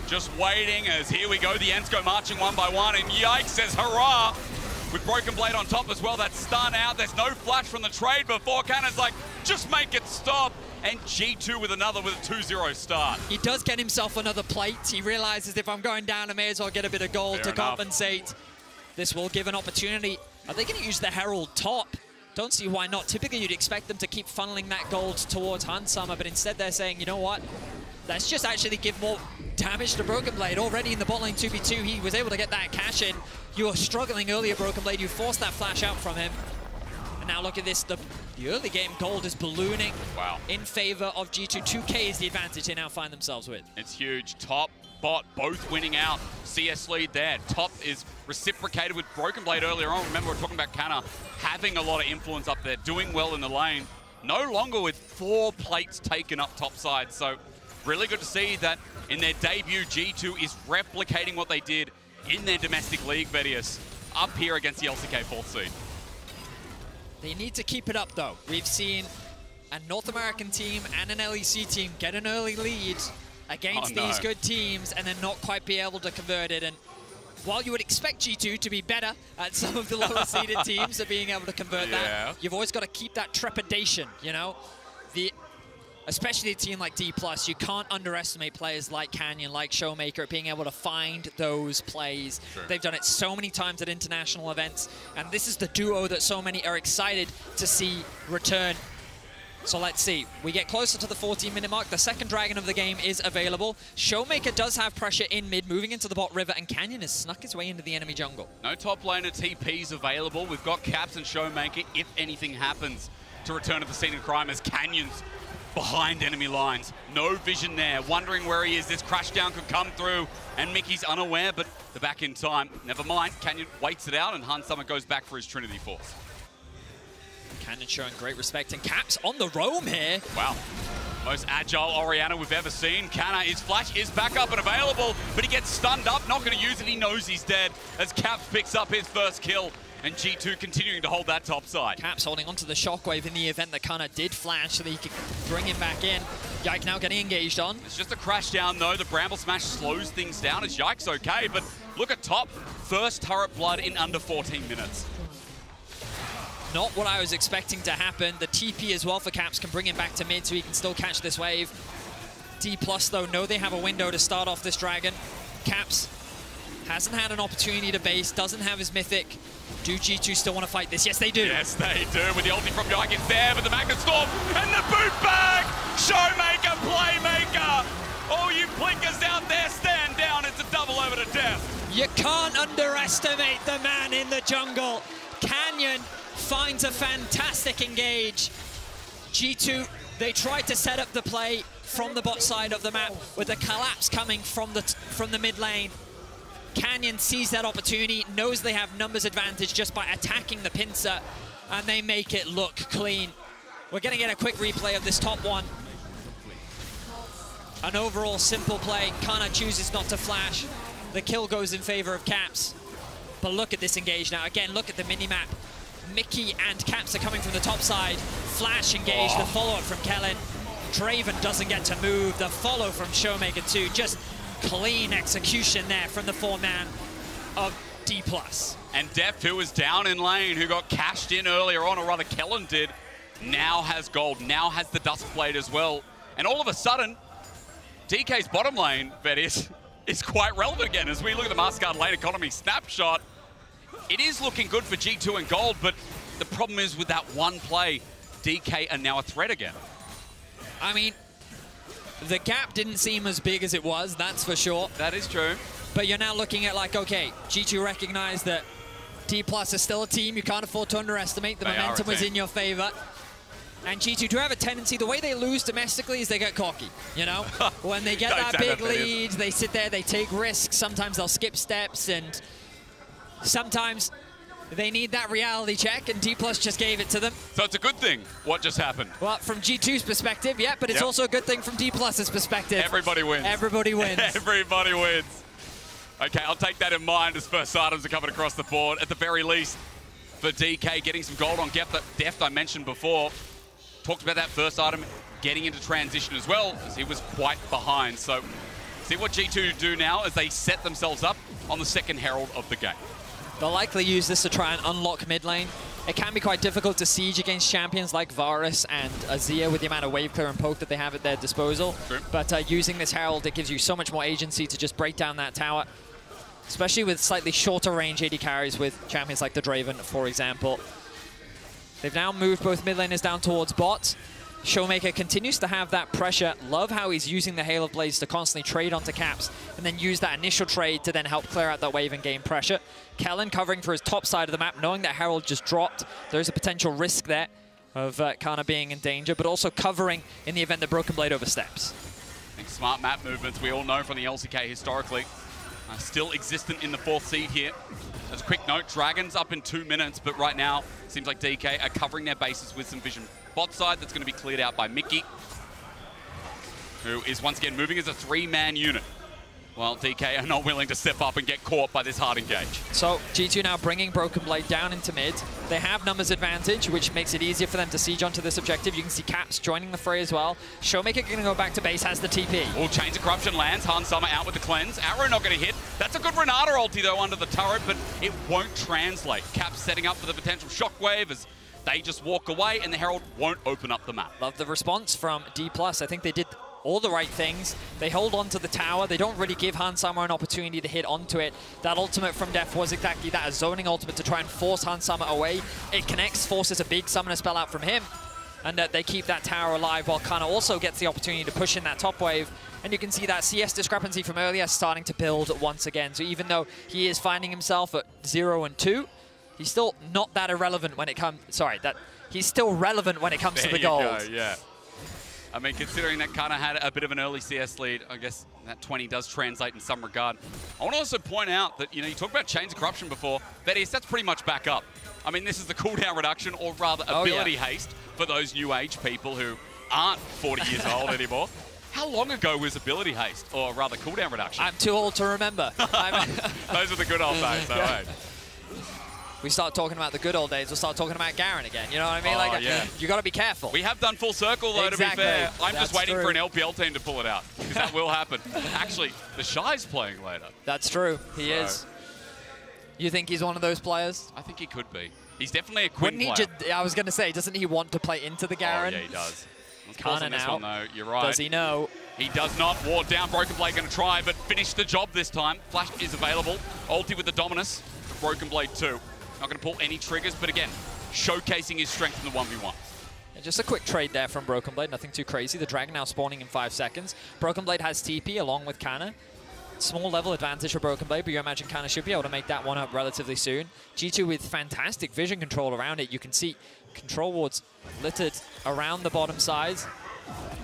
Just waiting as here we go. The Ents go marching one by one, and Yike says hurrah. With Broken Blade on top as well. That's stun out. There's no flash from the trade before. Cannon's like, just make it stop. And G2 with another with a 2-0 start.
He does get himself another plate. He realizes if I'm going down, I may as well get a bit of gold to compensate. This will give an opportunity. Are they going to use the Herald top? Don't see why not. Typically, you'd expect them to keep funneling that gold towards Hansama, but instead they're saying, you know what? Let's just actually give more damage to Broken Blade. Already in the bot lane 2v2, he was able to get that cash in. You were struggling earlier, Broken Blade. You forced that flash out from him. And now look at this. The early game gold is ballooning in favor of G2. 2K is the advantage they now find themselves with.
It's huge. Top, bot, both winning out. CS lead there. Top is reciprocated with Broken Blade earlier on. Remember, we're talking about Canna having a lot of influence up there, doing well in the lane. No longer with 4 plates taken up topside. So really good to see that in their debut, G2 is replicating what they did in their domestic league, Vedius, up here against the LCK 4th seed.
They need to keep it up, though. We've seen a North American team and an LEC team get an early lead against these good teams and then not quite be able to convert it. And while you would expect G2 to be better at some of the lower seeded teams at being able to convert that, you've always got to keep that trepidation, you know? Especially a team like D+, you can't underestimate players like Canyon, like Showmaker, being able to find those plays. Sure. They've done it so many times at international events, and this is the duo that so many are excited to see return. So let's see. We get closer to the 14-minute mark. The second Dragon of the game is available. Showmaker does have pressure in mid, moving into the bot river, and Canyon has snuck his way into the enemy jungle. No top laner TPs available. We've got Caps and Showmaker, if anything happens, to return to the scene of crime as Canyon's behind enemy lines. No vision there, wondering where he is. This crash down could come through, and Mickey's unaware, but they're back in time. Never mind, Canyon waits it out, and Hun Summer goes back for his Trinity Force. Canyon showing great respect, and Caps on the roam here.
Wow. Most agile Orianna we've ever seen. Canna, his flash is back up and available, but he gets stunned up, not going to use it. He knows he's dead as Caps picks up his first kill. And G2 continuing to hold that top side. Caps holding onto the shockwave in the event that Kana did flash so that he could bring him back in. Yike now getting engaged on. It's just a crash down though. The Bramble Smash slows things down as Yike's okay, but look at top. First turret blood in under 14 minutes. Not what I was expecting to happen. The TP as well for Caps can bring him back to mid so he can still catch this wave. D+ though know they have a window to start off this Dragon. Caps hasn't had an opportunity to base, doesn't have his Mythic. Do G2 still want to fight this? Yes, they do. Yes, they do. With the ulti from Yike, it's there, but the Magnet Storm and the boot bag! Showmaker, playmaker! All you blinkers out there, stand down. It's a double over to death. You can't underestimate the man in the jungle. Canyon finds a fantastic engage. G2, they tried to set up the play from the bot side of the map with the collapse coming from the mid lane. Canyon sees that opportunity, knows they have numbers advantage just by attacking the pincer, and they make it look clean. We're going to get a quick replay of this top one. An overall simple play. Kana chooses not to flash. The kill goes in favor of Caps. But look at this engage now. Again, look at the mini-map. Mickey and Caps are coming from the top side. Flash engage, the follow-up from Kellen. Draven doesn't get to move. The follow from Showmaker too. Just clean execution there from the 4-man of D+. And Def, who was down in lane, who got cashed in earlier on, or rather Kellen did, now has gold, now has the Dusk Blade as well. And all of a sudden, DK's bottom lane, Vedius, is quite relevant again. As we look at the Mastercard lane economy snapshot, it is looking good for G2 and gold, but the problem is with that one play, DK are now a threat again. I mean, the gap didn't seem as big as it was, that's for sure. That is true. But you're now looking at like, okay, G2 recognize that D+ is still a team you can't afford to underestimate. The momentum was in your favor. And G2 do have a tendency, the way they lose domestically is they get cocky, you know? When they get that big lead, they sit there, they take risks. Sometimes they'll skip steps, and sometimes they need that reality check, and D+ just gave it to them. So it's a good thing, what just happened? Well, from G2's perspective, yeah, but it's also a good thing from D+'s perspective. Everybody wins. Everybody wins. Everybody wins. Okay, I'll take that in mind as first items are covered across the board. At the very least, for DK, getting some gold on depth I mentioned before. Talked about that first item, getting into transition as well, as he was quite behind. So see what G2 do now as they set themselves up on the second Herald of the game. They'll likely use this to try and unlock mid lane. It can be quite difficult to siege against champions like Varus and Azir with the amount of wave clear and poke that they have at their disposal. True. But using this Herald, it gives you so much more agency to just break down that tower, especially with slightly shorter range AD carries with champions like the Draven, for example. They've now moved both mid laners down towards bot. Showmaker continues to have that pressure. Love how he's using the Hail of Blades to constantly trade onto Caps and then use that initial trade to then help clear out that wave and gain pressure. Kellen covering for his top side of the map, knowing that Herald just dropped. There's a potential risk there of Kana being in danger, but also covering in the event that Broken Blade oversteps. I think smart map movements, we all know from the LCK historically. Still existent in the 4th seed here. As a quick note, Dragons up in 2 minutes, but right now, seems like DK are covering their bases with some vision bot side that's going to be cleared out by Mickey, who is once again moving as a 3-man unit. Well, DK are not willing to step up and get caught by this hard engage.
So G2 now bringing Broken Blade down into mid. They have numbers advantage, which makes it easier for them to siege onto this objective. You can see Caps joining the fray as well. Showmaker going to go back to base, has the TP.
All Chains of Corruption lands. Han Summer out with the cleanse. Arrow not going to hit. That's a good Renata ulti though under the turret, but it won't translate. Caps setting up for the potential shockwave as they just walk away and the Herald won't open up the map.
Love the response from D+. I think they did all the right things. They hold on to the tower. They don't really give Han Summer an opportunity to hit onto it. That ultimate from Def was exactly that, a zoning ultimate to try and force Han Summer away. It connects, forces a big summoner spell out from him, and they keep that tower alive while Kana also gets the opportunity to push in that top wave. And you can see that CS discrepancy from earlier starting to build once again. So even though he is finding himself at 0 and 2, he's still not that irrelevant when it comes... Sorry, he's still relevant when it comes to the gold.
There you go, yeah. I mean, considering that Kana had a bit of an early CS lead, I guess that 20 does translate in some regard. I want to also point out that, you talked about Chains of Corruption before. Vedius, that's pretty much back up. I mean, this is the cooldown reduction, or rather ability haste, for those new age people who aren't 40 years old anymore. How long ago was ability haste, or rather cooldown reduction?
I'm too old to remember.
Those are the good old days, though, right?
We start talking about the good old days, we'll start talking about Garen again. You know what I mean? You got to be careful.
We have done full circle, though, to be fair. I'm just waiting for an LPL team to pull it out, because that will happen. Actually, the Shy's playing later.
That's true. He is. You think he's one of those players?
I think he could be. He's definitely a Quinn player.
I was going to say, doesn't he want to play into the Garen?
Oh, yeah, he does. Let's
Kana
pause on this one, though. You're right.
Does he know?
He does not. Ward down. Broken Blade going to try, but finish the job this time. Flash is available. Ulti with the Dominus for Broken Blade 2. Not going to pull any triggers, but again, showcasing his strength in the 1v1.
Yeah, just a quick trade there from Broken Blade, nothing too crazy. The Dragon now spawning in 5 seconds. Broken Blade has TP along with Kana. Small level advantage for Broken Blade, but you imagine Kana should be able to make that one up relatively soon. G2 with fantastic vision control around it. You can see control wards littered around the bottom sides.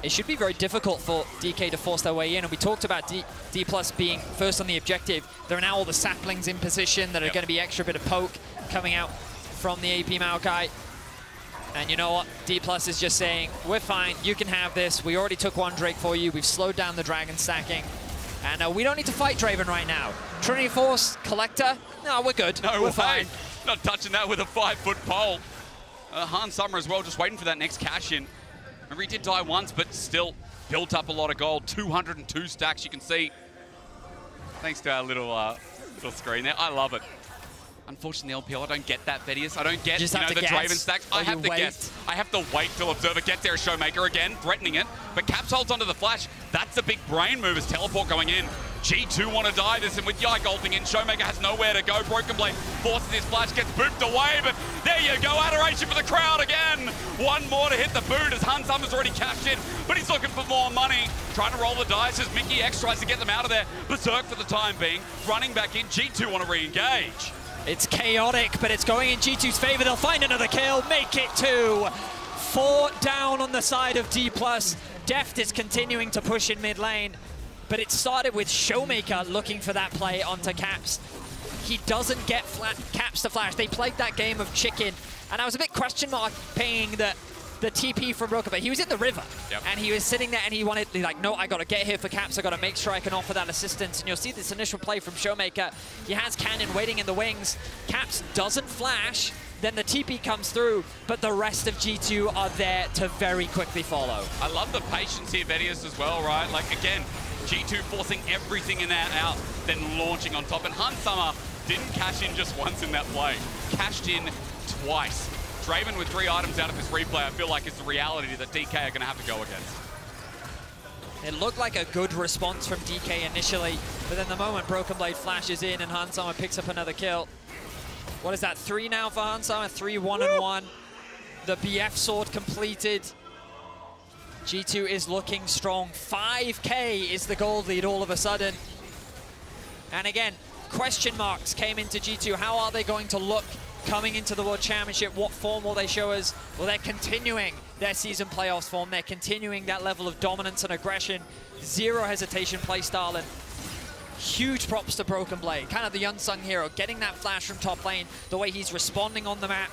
It should be very difficult for DK to force their way in, and we talked about D+ being first on the objective. There are now all the saplings in position that are going to be extra bit of poke coming out from the AP Maokai. And you know what? D+ is just saying, we're fine, you can have this. We already took one Drake for you. We've slowed down the Dragon stacking. And we don't need to fight Draven right now. Trinity Force, Collector, no, we're good.
No,
we're fine.
Not touching that with a 5-foot pole. Han Summer as well, just waiting for that next cash in. Remember, he did die once, but still built up a lot of gold. 202 stacks, you can see. Thanks to our little screen there. I love it. Unfortunately, LPL, I don't get that, Vedius. I don't get, the Draven stacks. I have to guess. I have to wait till Observer gets there. Showmaker again, threatening it. But Caps holds onto the flash. That's a big brain move as teleport going in. G2 want to die this, and with Yike ulting in, Showmaker has nowhere to go. Broken Blade forces his flash, gets booped away, but there you go. Adoration for the crowd again. One more to hit the boot as Han Summer's already cashed in, but he's looking for more money. Trying to roll the dice as Mickey X tries to get them out of there. Berserk for the time being. Running back in, G2 want to re-engage.
It's chaotic, but it's going in G2's favor. They'll find another kill, make it 2. 4 down on the side of D+. Deft is continuing to push in mid lane, but it started with Showmaker looking for that play onto Caps. He doesn't get Caps to flash. They played that game of chicken, and I was a bit question mark paying the TP from Broken, but he was in the river, and he was sitting there, and he wanted, like, no, I got to get here for Caps. I got to make sure I can offer that assistance. And you'll see this initial play from Showmaker. He has Cannon waiting in the wings. Caps doesn't flash. Then the TP comes through, but the rest of G2 are there to very quickly follow.
I love the patience here, Vedius, as well, right? Like, again, G2 forcing everything in that out, then launching on top. And Han Summer didn't cash in just once in that play. Cashed in twice. Draven with 3 items out of this replay, I feel like is the reality that DK are going to have to go against.
It looked like a good response from DK initially, but then the moment Broken Blade flashes in and Han Summer picks up another kill. What is that, 3 now for Han Summer? 3, 1 and 1. The BF sword completed. G2 is looking strong. 5K is the gold lead all of a sudden. And again, question marks came into G2. How are they going to look coming into the World Championship? What form will they show us? Well, they're continuing their season playoffs form. They're continuing that level of dominance and aggression. Zero hesitation play style. And huge props to Broken Blade, kind of the unsung hero, getting that flash from top lane, the way he's responding on the map.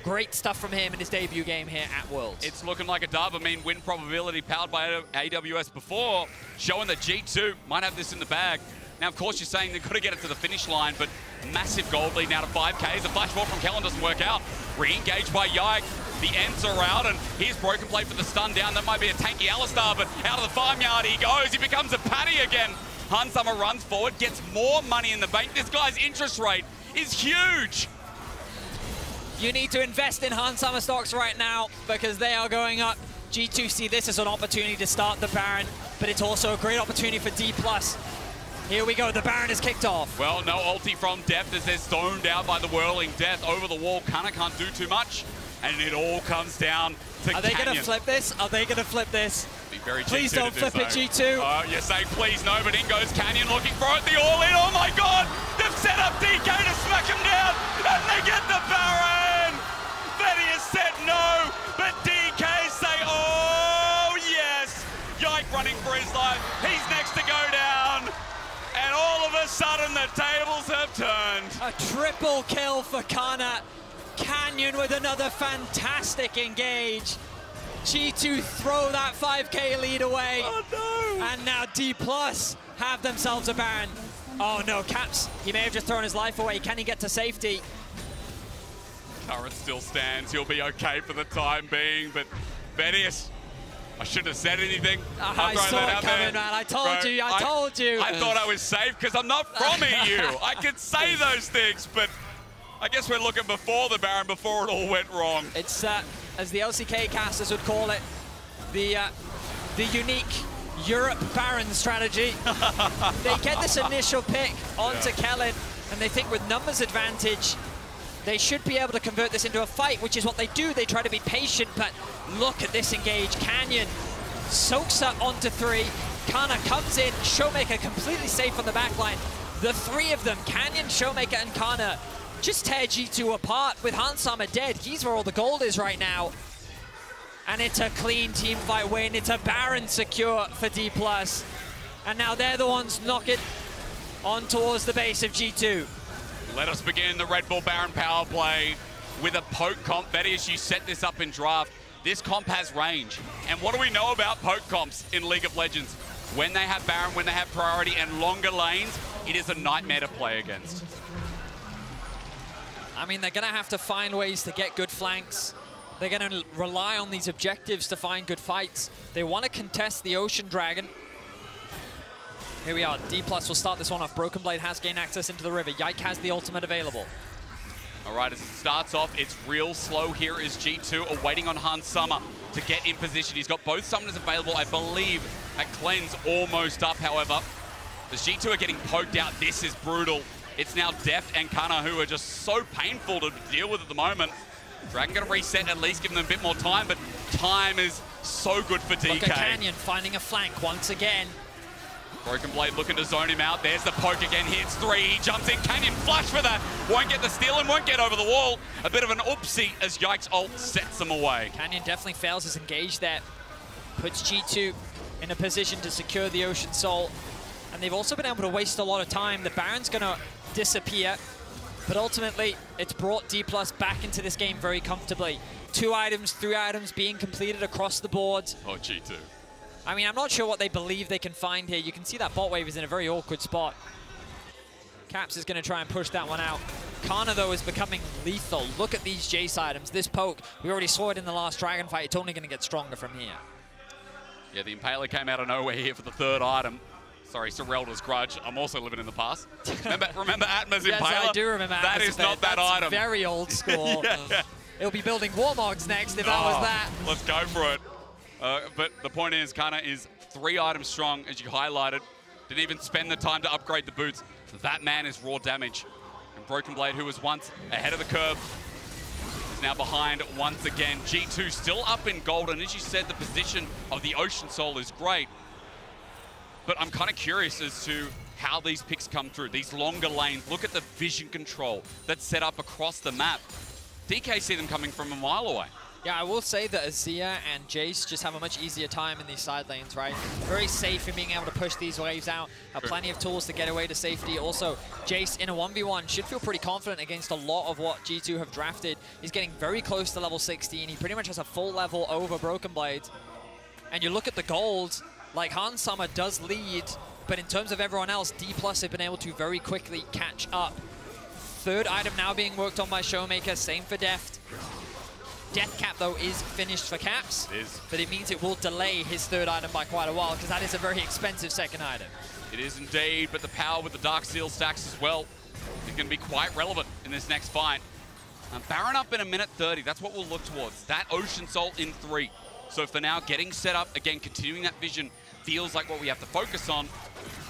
Great stuff from him in his debut game here at Worlds.
It's looking like a dub. I mean, win probability powered by AWS before, showing that G2 might have this in the bag. Now, of course, you're saying they've got to get it to the finish line, but massive gold lead now to 5Ks. The flash ball from Kellen doesn't work out. Re-engaged by Yike. The ends are out, and here's Broken Blade for the stun down. That might be a tanky Alistar, but out of the farmyard he goes. He becomes a Paddy again. Hansama runs forward, gets more money in the bank. This guy's interest rate is huge.
You need to invest in Hansama stocks right now because they are going up. G2 see this as an opportunity to start the Baron, but it's also a great opportunity for D+. Here we go, the Baron is kicked off.
Well, no ulti from Deft as they're stoned out by the Whirling Death. Over the wall, Kana can't do too much, and it all comes down to
Are they
Canyon.
going to flip this? Are they going to flip this?
Be very
Please
G2
don't
to
flip
do
it,
so.
G2.
You're saying please no, but in goes Canyon looking for it. The all-in, oh my God! They've set up DK to smack him down, and they get the Baron! Vedius said no, but DK say, oh yes! Yike running for his life. He's next to go down. And all of a sudden, the tables have turned.
A triple kill for Kana. Canyon with another fantastic engage. G2 throw that 5K lead away.
Oh no!
And now D+ have themselves a Baron. Oh no, Caps, he may have just thrown his life away. Can he get to safety?
Current still stands. He'll be okay for the time being, but Vedius, I shouldn't have said anything.
I saw it coming, man. I told you. I told you.
I thought I was safe because I'm not from EU. I could say those things, but I guess we're looking before the Baron, before it all went wrong.
It's, as the LCK casters would call it, the unique Europe Baron strategy. They get this initial pick onto Kellen, and they think with numbers advantage, they should be able to convert this into a fight, which is what they do. They try to be patient, but look at this engage. Canyon soaks up onto 3. Kana comes in. Showmaker completely safe on the backline. The 3 of them, Canyon, Showmaker, and Kana, just tear G2 apart. With Hansama dead, he's where all the gold is right now. And it's a clean team fight win. It's a Baron secure for D+. And now they're the ones knocking on towards the base of G2.
Let us begin the Red Bull Baron power play with a poke comp. Vedius, you set this up in draft. This comp has range. And what do we know about poke comps in League of Legends? When they have Baron, when they have priority and longer lanes, it is a nightmare to play against.
I mean, they're going to have to find ways to get good flanks. They're going to rely on these objectives to find good fights. They want to contest the Ocean Dragon. Here we are. D+ will start this one off. Broken Blade has gained access into the river. Yike has the ultimate available.
All right, as it starts off, it's real slow. Here is G2 awaiting on Hansama to get in position. He's got both summoners available, I believe, at Cleanse almost up, however. As G2 are getting poked out, this is brutal. It's now Deft and Kana who are just so painful to deal with at the moment. Dragon going to reset, at least give them a bit more time, but time is so good for DK.
Look at Canyon finding a flank once again.
Broken Blade looking to zone him out. There's the poke again. Hits 3. He jumps in. Canyon flash for that. Won't get the steal and won't get over the wall. A bit of an oopsie as Yike's ult sets them away.
Canyon definitely fails his engage there. Puts G2 in a position to secure the Ocean Soul. And they've also been able to waste a lot of time. The Baron's going to disappear. But ultimately, it's brought D+ back into this game very comfortably. 2 items, 3 items being completed across the board.
Oh, G2.
I mean, I'm not sure what they believe they can find here. You can see that bot wave is in a very awkward spot. Caps is going to try and push that one out. Kana, though, is becoming lethal. Look at these Jace items. This poke, we already saw it in the last Dragon fight. It's only going to get stronger from here.
Yeah, the Impaler came out of nowhere here for the 3rd item. Sorry, Sorelda's grudge. I'm also living in the past. Remember Atma's Impaler?
Yes, I do remember Atma's
That is not that item.
Very old school.
Yeah.
It'll be building Warmogs next if that was that.
Let's go for it. But the point is, Kana is 3 items strong, as you highlighted. Didn't even spend the time to upgrade the boots. That man is raw damage. And Broken Blade, who was once ahead of the curve, is now behind once again. G2 still up in gold, and as you said, the position of the Ocean Soul is great. But I'm kind of curious as to how these picks come through. These longer lanes, look at the vision control that's set up across the map. DK see them coming from a mile away.
Yeah, I will say that Azir and Jace just have a much easier time in these side lanes, right? Very safe in being able to push these waves out, have plenty of tools to get away to safety. Also, Jace in a 1v1 should feel pretty confident against a lot of what G2 have drafted. He's getting very close to level 16. He pretty much has a full level over Broken Blade. And you look at the gold, like Hans Summer does lead, but in terms of everyone else, D+ have been able to very quickly catch up. Third item now being worked on by Showmaker, same for Deft. Death Cap, though, is finished for Caps, but it means it will delay his third item by quite a while, because that is a very expensive second item.
It is indeed, but the power with the Dark Seal stacks as well is going to be quite relevant in this next fight. Baron up in 1:30, that's what we'll look towards. That Ocean Soul in 3. So for now, getting set up, again, continuing that vision feels like what we have to focus on.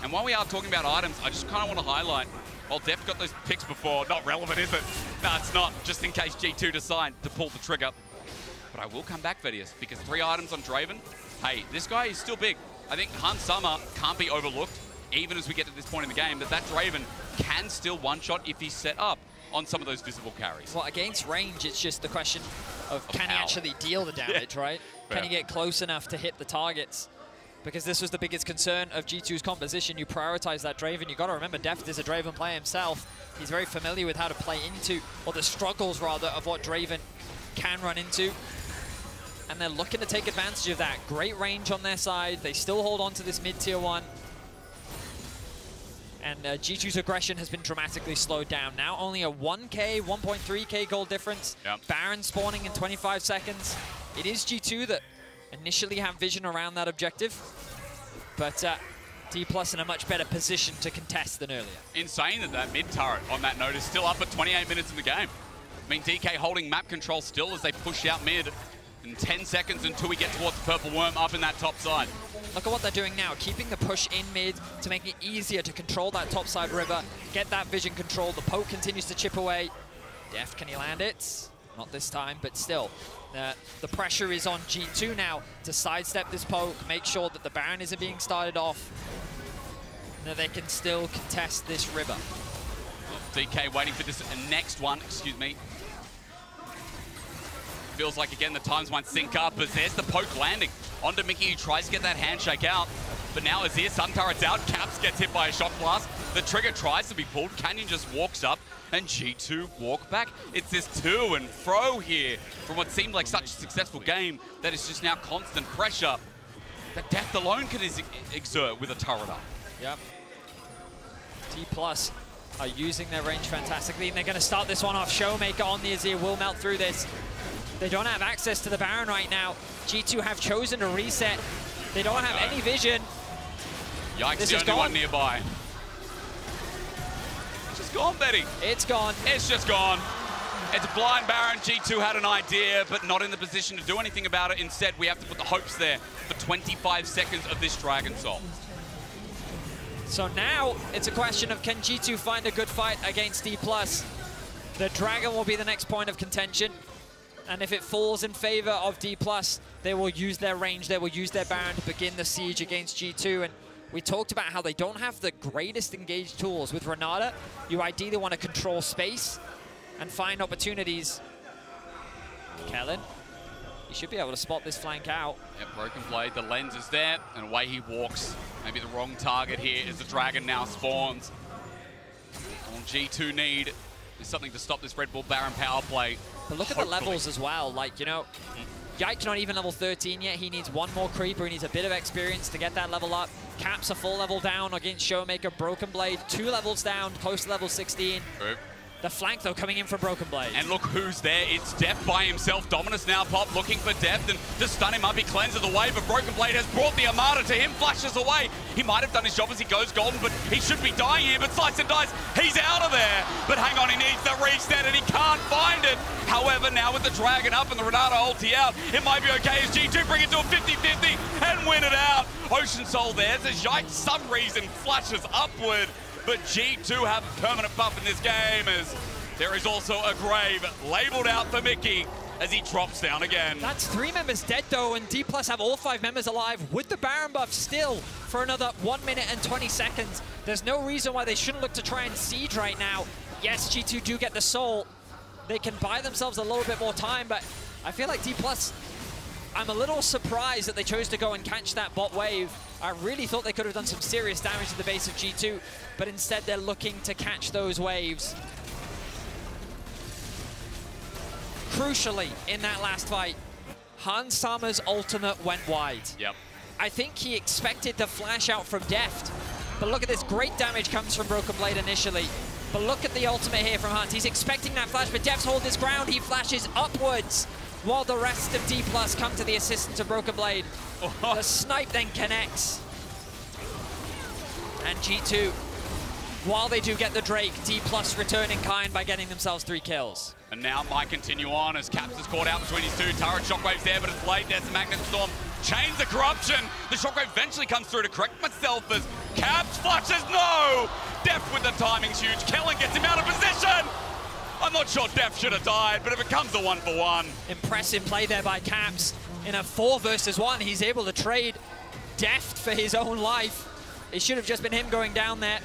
And while we are talking about items, I just kind of want to highlight, while Def got those picks before, not relevant, is it? No, it's not, just in case G2 decide to pull the trigger. But I will come back, Vedius, because 3 items on Draven. Hey, this guy is still big. I think Hans Summer can't be overlooked, even as we get to this point in the game, that Draven can still one-shot if he's set up on some of those visible carries.
Well, against range, it's just the question of can he actually deal the damage, right? Can he get close enough to hit the targets? Because this was the biggest concern of G2's composition. You prioritize that Draven. You've got to remember, Deft is a Draven player himself. He's very familiar with how to play into, or the struggles rather, of what Draven can run into. And they're looking to take advantage of that. Great range on their side. They still hold on to this mid-tier 1. And G2's aggression has been dramatically slowed down. Now only a 1K, 1.3K gold difference. Baron spawning in 25 seconds. It is G2 that initially have vision around that objective, but D+ in a much better position to contest than earlier.
Insane that that mid turret on that note is still up at 28 minutes in the game. I mean, DK holding map control still as they push out mid in 10 seconds until we get towards the Purple Worm up in that top side.
Look at what they're doing now, keeping the push in mid to make it easier to control that top side river, get that vision control. The poke continues to chip away. Deft, can he land it? Not this time, but still. The pressure is on G2 now to sidestep this poke, make sure that the Baron isn't being started off, and that they can still contest this river.
DK waiting for this next one, excuse me. Feels like, again, the times might sync up as there's the poke landing onto Mickey, who tries to get that handshake out. But now Azir, Sun Turret's out, Caps gets hit by a shock blast. The trigger tries to be pulled, Canyon just walks up, and G2 walk back. It's this to and fro here from what seemed like such a successful game that is just now constant pressure that Death alone can exert with a turret up.
Yep. D+ are using their range fantastically, and they're going to start this one off. Showmaker on the Azir will melt through this. They don't have access to the Baron right now. G2 have chosen to reset. They don't have any vision.
Yikes, this the only one nearby. It's just gone, Betty.
It's gone.
It's just gone. It's a blind Baron. G2 had an idea, but not in the position to do anything about it. Instead, we have to put the hopes there for 25 seconds of this Dragon Soul.
So now it's a question of, can G2 find a good fight against D+? The Dragon will be the next point of contention. And if it falls in favor of D+, they will use their range, they will use their Baron to begin the siege against G2. And we talked about how they don't have the greatest engaged tools. With Renata, you ideally want to control space and find opportunities. Kellen, he should be able to spot this flank out.
Yeah, Broken Blade, the lens is there, and away he walks. Maybe the wrong target here as the Dragon now spawns. All G2 need is something to stop this Red Bull Baron power play.
But look at the levels as well. Like, you know, Yike's not even level 13 yet. He needs one more creeper. He needs a bit of experience to get that level up. Caps a full level down against Showmaker. Broken Blade, 2 levels down, close to level 16.
True.
The flank, though, coming in from Broken Blade.
And look who's there. It's Deft by himself. Dominus now pop looking for Deft, and to stun him up, he cleanses the way, but Broken Blade has brought the Armada to him, flashes away. He might have done his job as he goes golden, but he should be dying here, but Slice and Dice, he's out of there. But hang on, he needs the reset, and he can't find it. However, now with the Dragon up and the Renata ulti out, it might be okay as G2 bring it to a 50-50 and win it out. Ocean Soul there, as Yike, some reason, flashes upward, but G2 have a permanent buff in this game as there is also a grave labeled out for Mickey as he drops down again.
That's 3 members dead, though, and D+ have all 5 members alive with the Baron buff still for another 1 minute and 20 seconds. There's no reason why they shouldn't look to try and siege right now. Yes, G2 do get the soul. They can buy themselves a little bit more time, but I feel like D+, I'm a little surprised that they chose to go and catch that bot wave. I really thought they could have done some serious damage to the base of G2, but instead they're looking to catch those waves. Crucially, in that last fight, Hans Sama's ultimate went wide.
Yep.
I think he expected the flash out from Deft, but look at this, great damage comes from Broken Blade initially. But look at the ultimate here from Hans. He's expecting that flash, but Deft's hold his ground. He flashes upwards while the rest of D+ come to the assistance of Broken Blade. The snipe then connects. And G2, while they do get the Drake, D+ return in kind by getting themselves 3 kills.
And now might continue on as Caps is caught out between his two. Turret Shockwave's there, but it's late. There's the Magnet Storm. Chains of corruption. The Shockwave eventually comes through to correct myself as Caps flushes. No! Deft with the timing's huge. Kellen gets him out of position. I'm not sure Deft should have died, but it becomes a 1-for-1.
Impressive play there by Caps. In a 4 versus 1, he's able to trade Deft for his own life. It should have just been him going down there,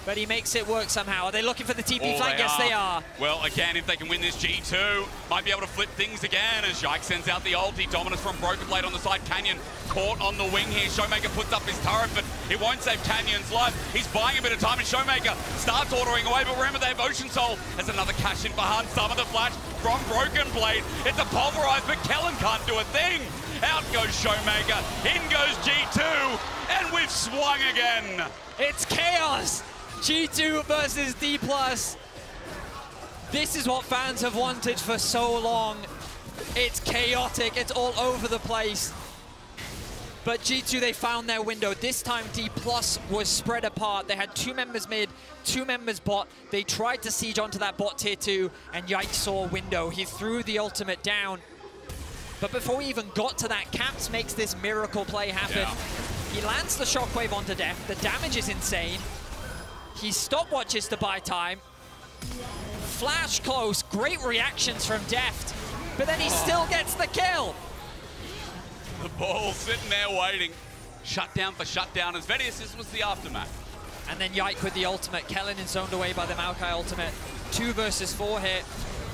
but he makes it work somehow. Are they looking for the TP flank? Yes, they are.
Well, again, if they can win this G2, might be able to flip things again as Yike sends out the ulti. Dominance from Broken Blade on the side. Canyon caught on the wing here. Showmaker puts up his turret, but it won't save Canyon's life. He's buying a bit of time, and Showmaker starts ordering away, but remember, they have Ocean Soul. There's another cash in for Hans. Some of the flash from Broken Blade. It's a pulverized, but Kellen can't do a thing. Out goes Showmaker. In goes G2, and we've swung again.
It's chaos. G2 versus D+. This is what fans have wanted for so long. It's chaotic, it's all over the place. But G2, they found their window. This time D+ was spread apart. They had 2 members mid, 2 members bot. They tried to siege onto that bot tier 2, and Yike saw a window. He threw the ultimate down. But before we even got to that, Caps makes this miracle play happen.
Yeah.
He lands the shockwave onto Deft. The damage is insane. He stopwatches to buy time. Flash close, great reactions from Deft, but then he still gets the kill.
The ball sitting there waiting. Shutdown for shutdown as Vedius, this was the aftermath.
And then Yike with the ultimate. Kellen is zoned away by the Maokai ultimate. 2 versus 4 here.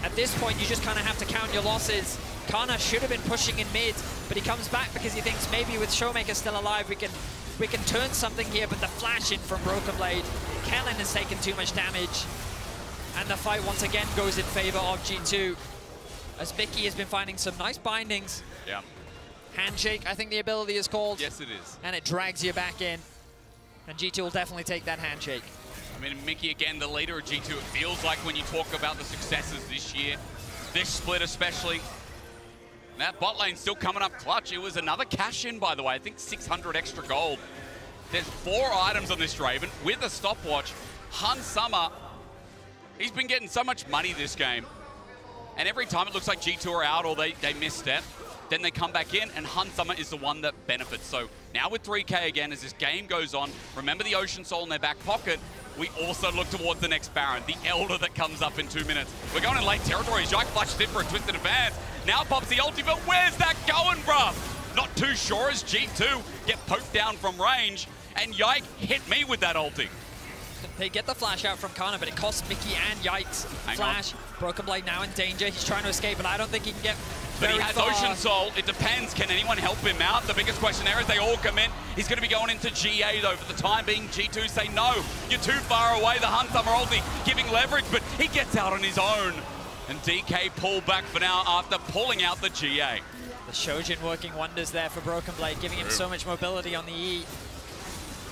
At this point, you just kind of have to count your losses. Kana should have been pushing in mid, but he comes back because he thinks maybe with Showmaker still alive, we can turn something here, but the flash in from Broken Blade. Kellen has taken too much damage. And the fight once again goes in favor of G2, as Vicky has been finding some nice bindings.
Yeah.
Handshake, I think the ability is called.
Yes, it is.
And it drags you back in. And G2 will definitely take that handshake.
I mean, Mickey, again, the leader of G2, it feels like when you talk about the successes this year, this split especially, that bot lane still coming up clutch. It was another cash in, by the way. I think 600 extra gold. There's 4 items on this Draven with a stopwatch. Hans Summer, he's been getting so much money this game. And every time it looks like G2 are out or they misstep, then they come back in, and Hans Summer is the one that benefits. So now with 3K again, as this game goes on, remember the Ocean Soul in their back pocket. We also look towards the next Baron, the Elder that comes up in 2 minutes. We're going in late territory. Yike flashes in for a twisted advance. Now pops the ulti, but where's that going, bruh? Not too sure as G2 get poked down from range, and Yike hit me with that ulti.
They get the flash out from Kana, but it costs Mickey and Yike's flash. Broken Blade now in danger. He's trying to escape, but I don't think he can get
But
very
he has
far.
Ocean Soul. It depends. Can anyone help him out? The biggest question there is they all come in. He's going to be going into GA, though. For the time being, G2 say, no, you're too far away. The Hans Summer ulti giving leverage, but he gets out on his own. And DK pull back for now after pulling out the GA.
The Shojin working wonders there for Broken Blade, giving him so much mobility on the E.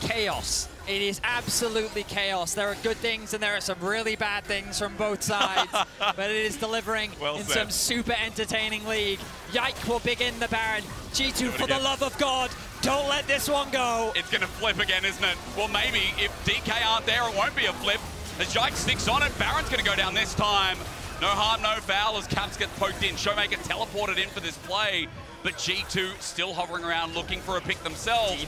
Chaos. It is absolutely chaos. There are good things and there are some really bad things from both sides, but it is delivering in some super entertaining league. Yike will begin the Baron. G2, for the love of God, don't let this one go.
It's going to flip again, isn't it? Well, maybe if DK aren't there, it won't be a flip. As Yike sticks on it, Baron's going to go down this time. No harm, no foul as Caps gets poked in. Showmaker teleported in for this play, but G2 still hovering around looking for a pick themselves.
D+.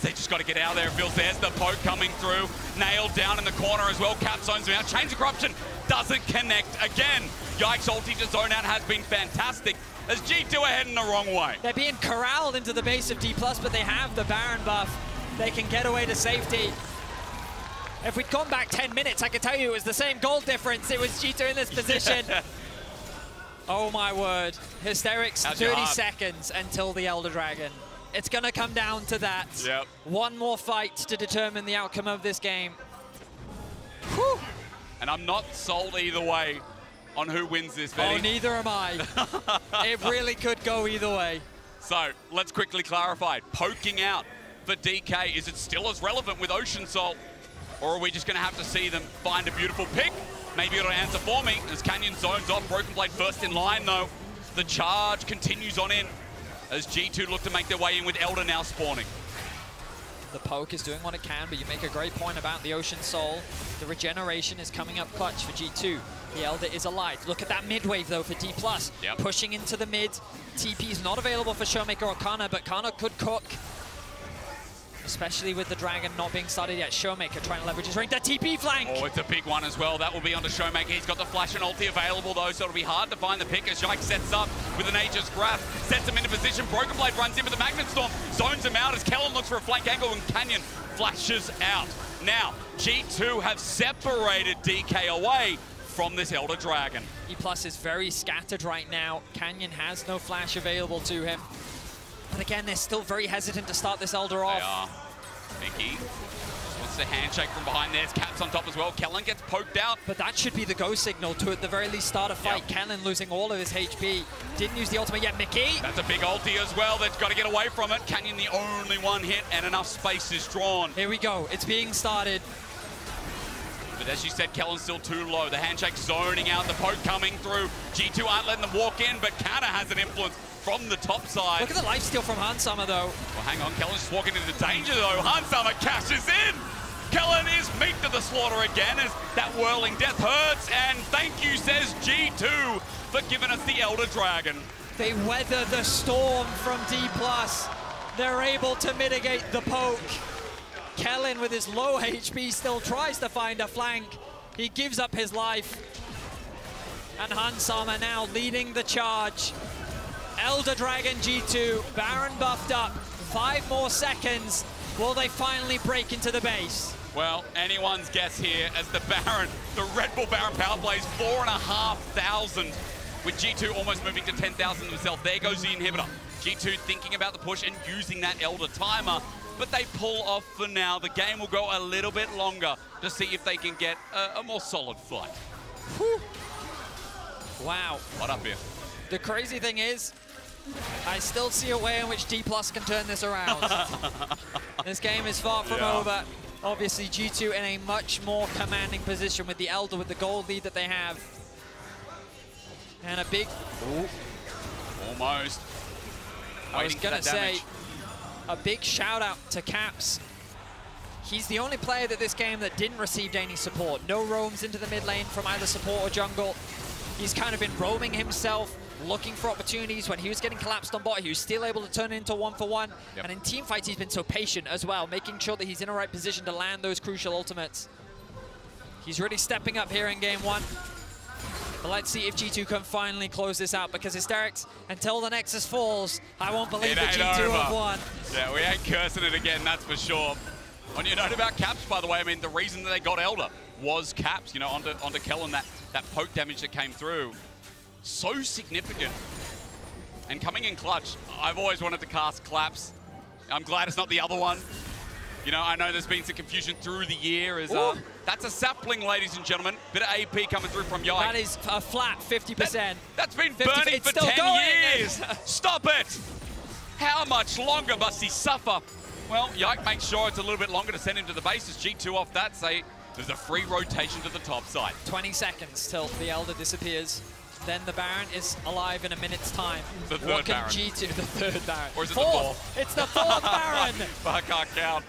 They just got to get out there. It feels there's the poke coming through. Nailed down in the corner as well. Caps zones him out. Chains of corruption doesn't connect again. Yike's ulti to zone out has been fantastic as G2 are heading the wrong way.
They're being corralled into the base of D+, but they have the Baron buff. They can get away to safety. If we'd gone back 10 minutes, I could tell you it was the same goal difference. It was G2 in this position. Oh my word. Hysterics, 30 seconds until the Elder Dragon. It's going to come down to that.
Yep.
One more fight to determine the outcome of this game. Whew.
And I'm not sold either way on who wins this, Betty.
Oh, neither am I. It really could go either way.
So, let's quickly clarify. Poking out for DK, is it still as relevant with Ocean Salt? Or are we just going to have to see them find a beautiful pick? Maybe it'll answer for me as Canyon zones off. Broken Blade first in line, though. The charge continues on in as G2 look to make their way in with Elder now spawning.
The poke is doing what it can, but you make a great point about the Ocean Soul. The regeneration is coming up clutch for G2. The Elder is alive. Look at that mid wave, though, for D+.
Yep.
Pushing into the mid. TP is not available for Showmaker or Kana, but Kana could cook. Especially with the Dragon not being started yet. Showmaker trying to leverage his range. That TP flank!
Oh, it's a big one as well. That will be onto Showmaker. He's got the flash and ulti available, though, so it'll be hard to find the pick as Yike sets up with an Aegis grasp. Sets him into position. Broken Blade runs in with the Magnet Storm. Zones him out as Kellen looks for a flank angle and Canyon flashes out. Now, G2 have separated DK away from this Elder Dragon.
E+ is very scattered right now. Canyon has no flash available to him. But again, they're still very hesitant to start this Elder off.
They are. Mickey wants the handshake from behind. There's Caps on top as well. Kellen gets poked out.
But that should be the go signal to, at the very least, start a fight. Yep. Kellen losing all of his HP. Didn't use the ultimate yet. Mickey.
That's a big ulti as well. They've got to get away from it. Canyon the only one hit and enough space is drawn.
Here we go. It's being started.
But as you said, Kellen's still too low. The handshake zoning out, the poke coming through. G2 aren't letting them walk in, but Kana has an influence from the top side.
Look at the lifesteal from Hansama, though.
Well, hang on. Kellen's just walking into danger, though. Hansama cashes in. Kellen is meat to the slaughter again as that whirling death hurts. And thank you, says G2, for giving us the Elder Dragon.
They weather the storm from D+. They're able to mitigate the poke. Kellen, with his low HP, still tries to find a flank. He gives up his life. And Hansama now leading the charge. Elder Dragon G2, Baron buffed up. 5 more seconds. Will they finally break into the base?
Well, anyone's guess here as the Baron, the Red Bull Baron power plays 4,500 with G2 almost moving to 10,000 themselves. There goes the inhibitor. G2 thinking about the push and using that Elder timer, but they pull off for now. The game will go a little bit longer to see if they can get a more solid fight.
Whew. Wow.
What up here?
The crazy thing is, I still see a way in which D+ can turn this around. This game is far from over. Obviously, G2 in a much more commanding position with the Elder, with the gold lead that they have. And a big...
Ooh. Almost.
I was going to say, a big shout out to Caps. He's the only player that this game that didn't receive any support. No roams into the mid lane from either support or jungle. He's kind of been roaming himself, looking for opportunities. When he was getting collapsed on bot, he was still able to turn it into 1-for-1. Yep. And in team fights, he's been so patient as well, making sure that he's in the right position to land those crucial ultimates. He's really stepping up here in game 1. But let's see if G2 can finally close this out, because Hysterics, until the Nexus falls, I won't believe that G2 have won.
Yeah, we ain't cursing it again, that's for sure. On your note about Caps, by the way, I mean, the reason that they got Elder was Caps, you know, onto Kellen, that poke damage that came through. So significant. And coming in clutch, I've always wanted to cast Claps. I'm glad it's not the other one. You know, I know there's been some confusion through the year. That's a sapling, ladies and gentlemen. Bit of AP coming through from Yike.
That is a flat 50%.
That's been burning for 10 years. Stop it! How much longer must he suffer? Well, Yike makes sure it's a little bit longer to send him to the bases. G2 off that, say there's a free rotation to the top side.
20 seconds till the Elder disappears. Then the Baron is alive in a minute's time.
The third Baron.
G2, the third Baron.
Or is it
fourth?
The fourth?
It's the fourth Baron.
I can't count.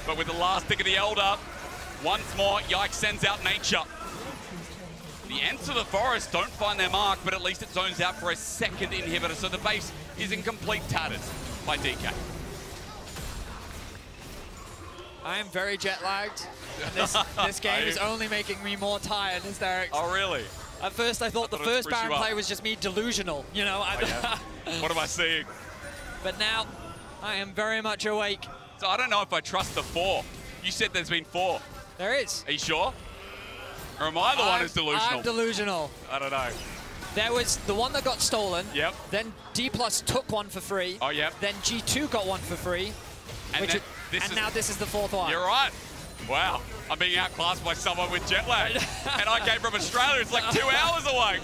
But with the last tick of the Elder, once more, Yike sends out nature. The Ents of the Forest don't find their mark, but at least it zones out for a second inhibitor, so the base is in complete tatters by DK.
I am very jet-lagged. This game is only making me more tired, Hysterics.
Oh, really?
At first, I thought the first Baron play was just me delusional, you know?
What am I seeing?
But now, I am very much awake.
So I don't know if I trust the 4. You said there's been 4.
There is.
Are you sure? Or am I the one who's delusional?
I'm delusional.
I don't know.
There was the one that got stolen.
Yep.
Then D+ took one for free.
Oh, yep.
Then G2 got one for free. And, now this is the fourth one.
You're right. Wow. I'm being outclassed by someone with jet lag. And I came from Australia. It's like 2 hours away.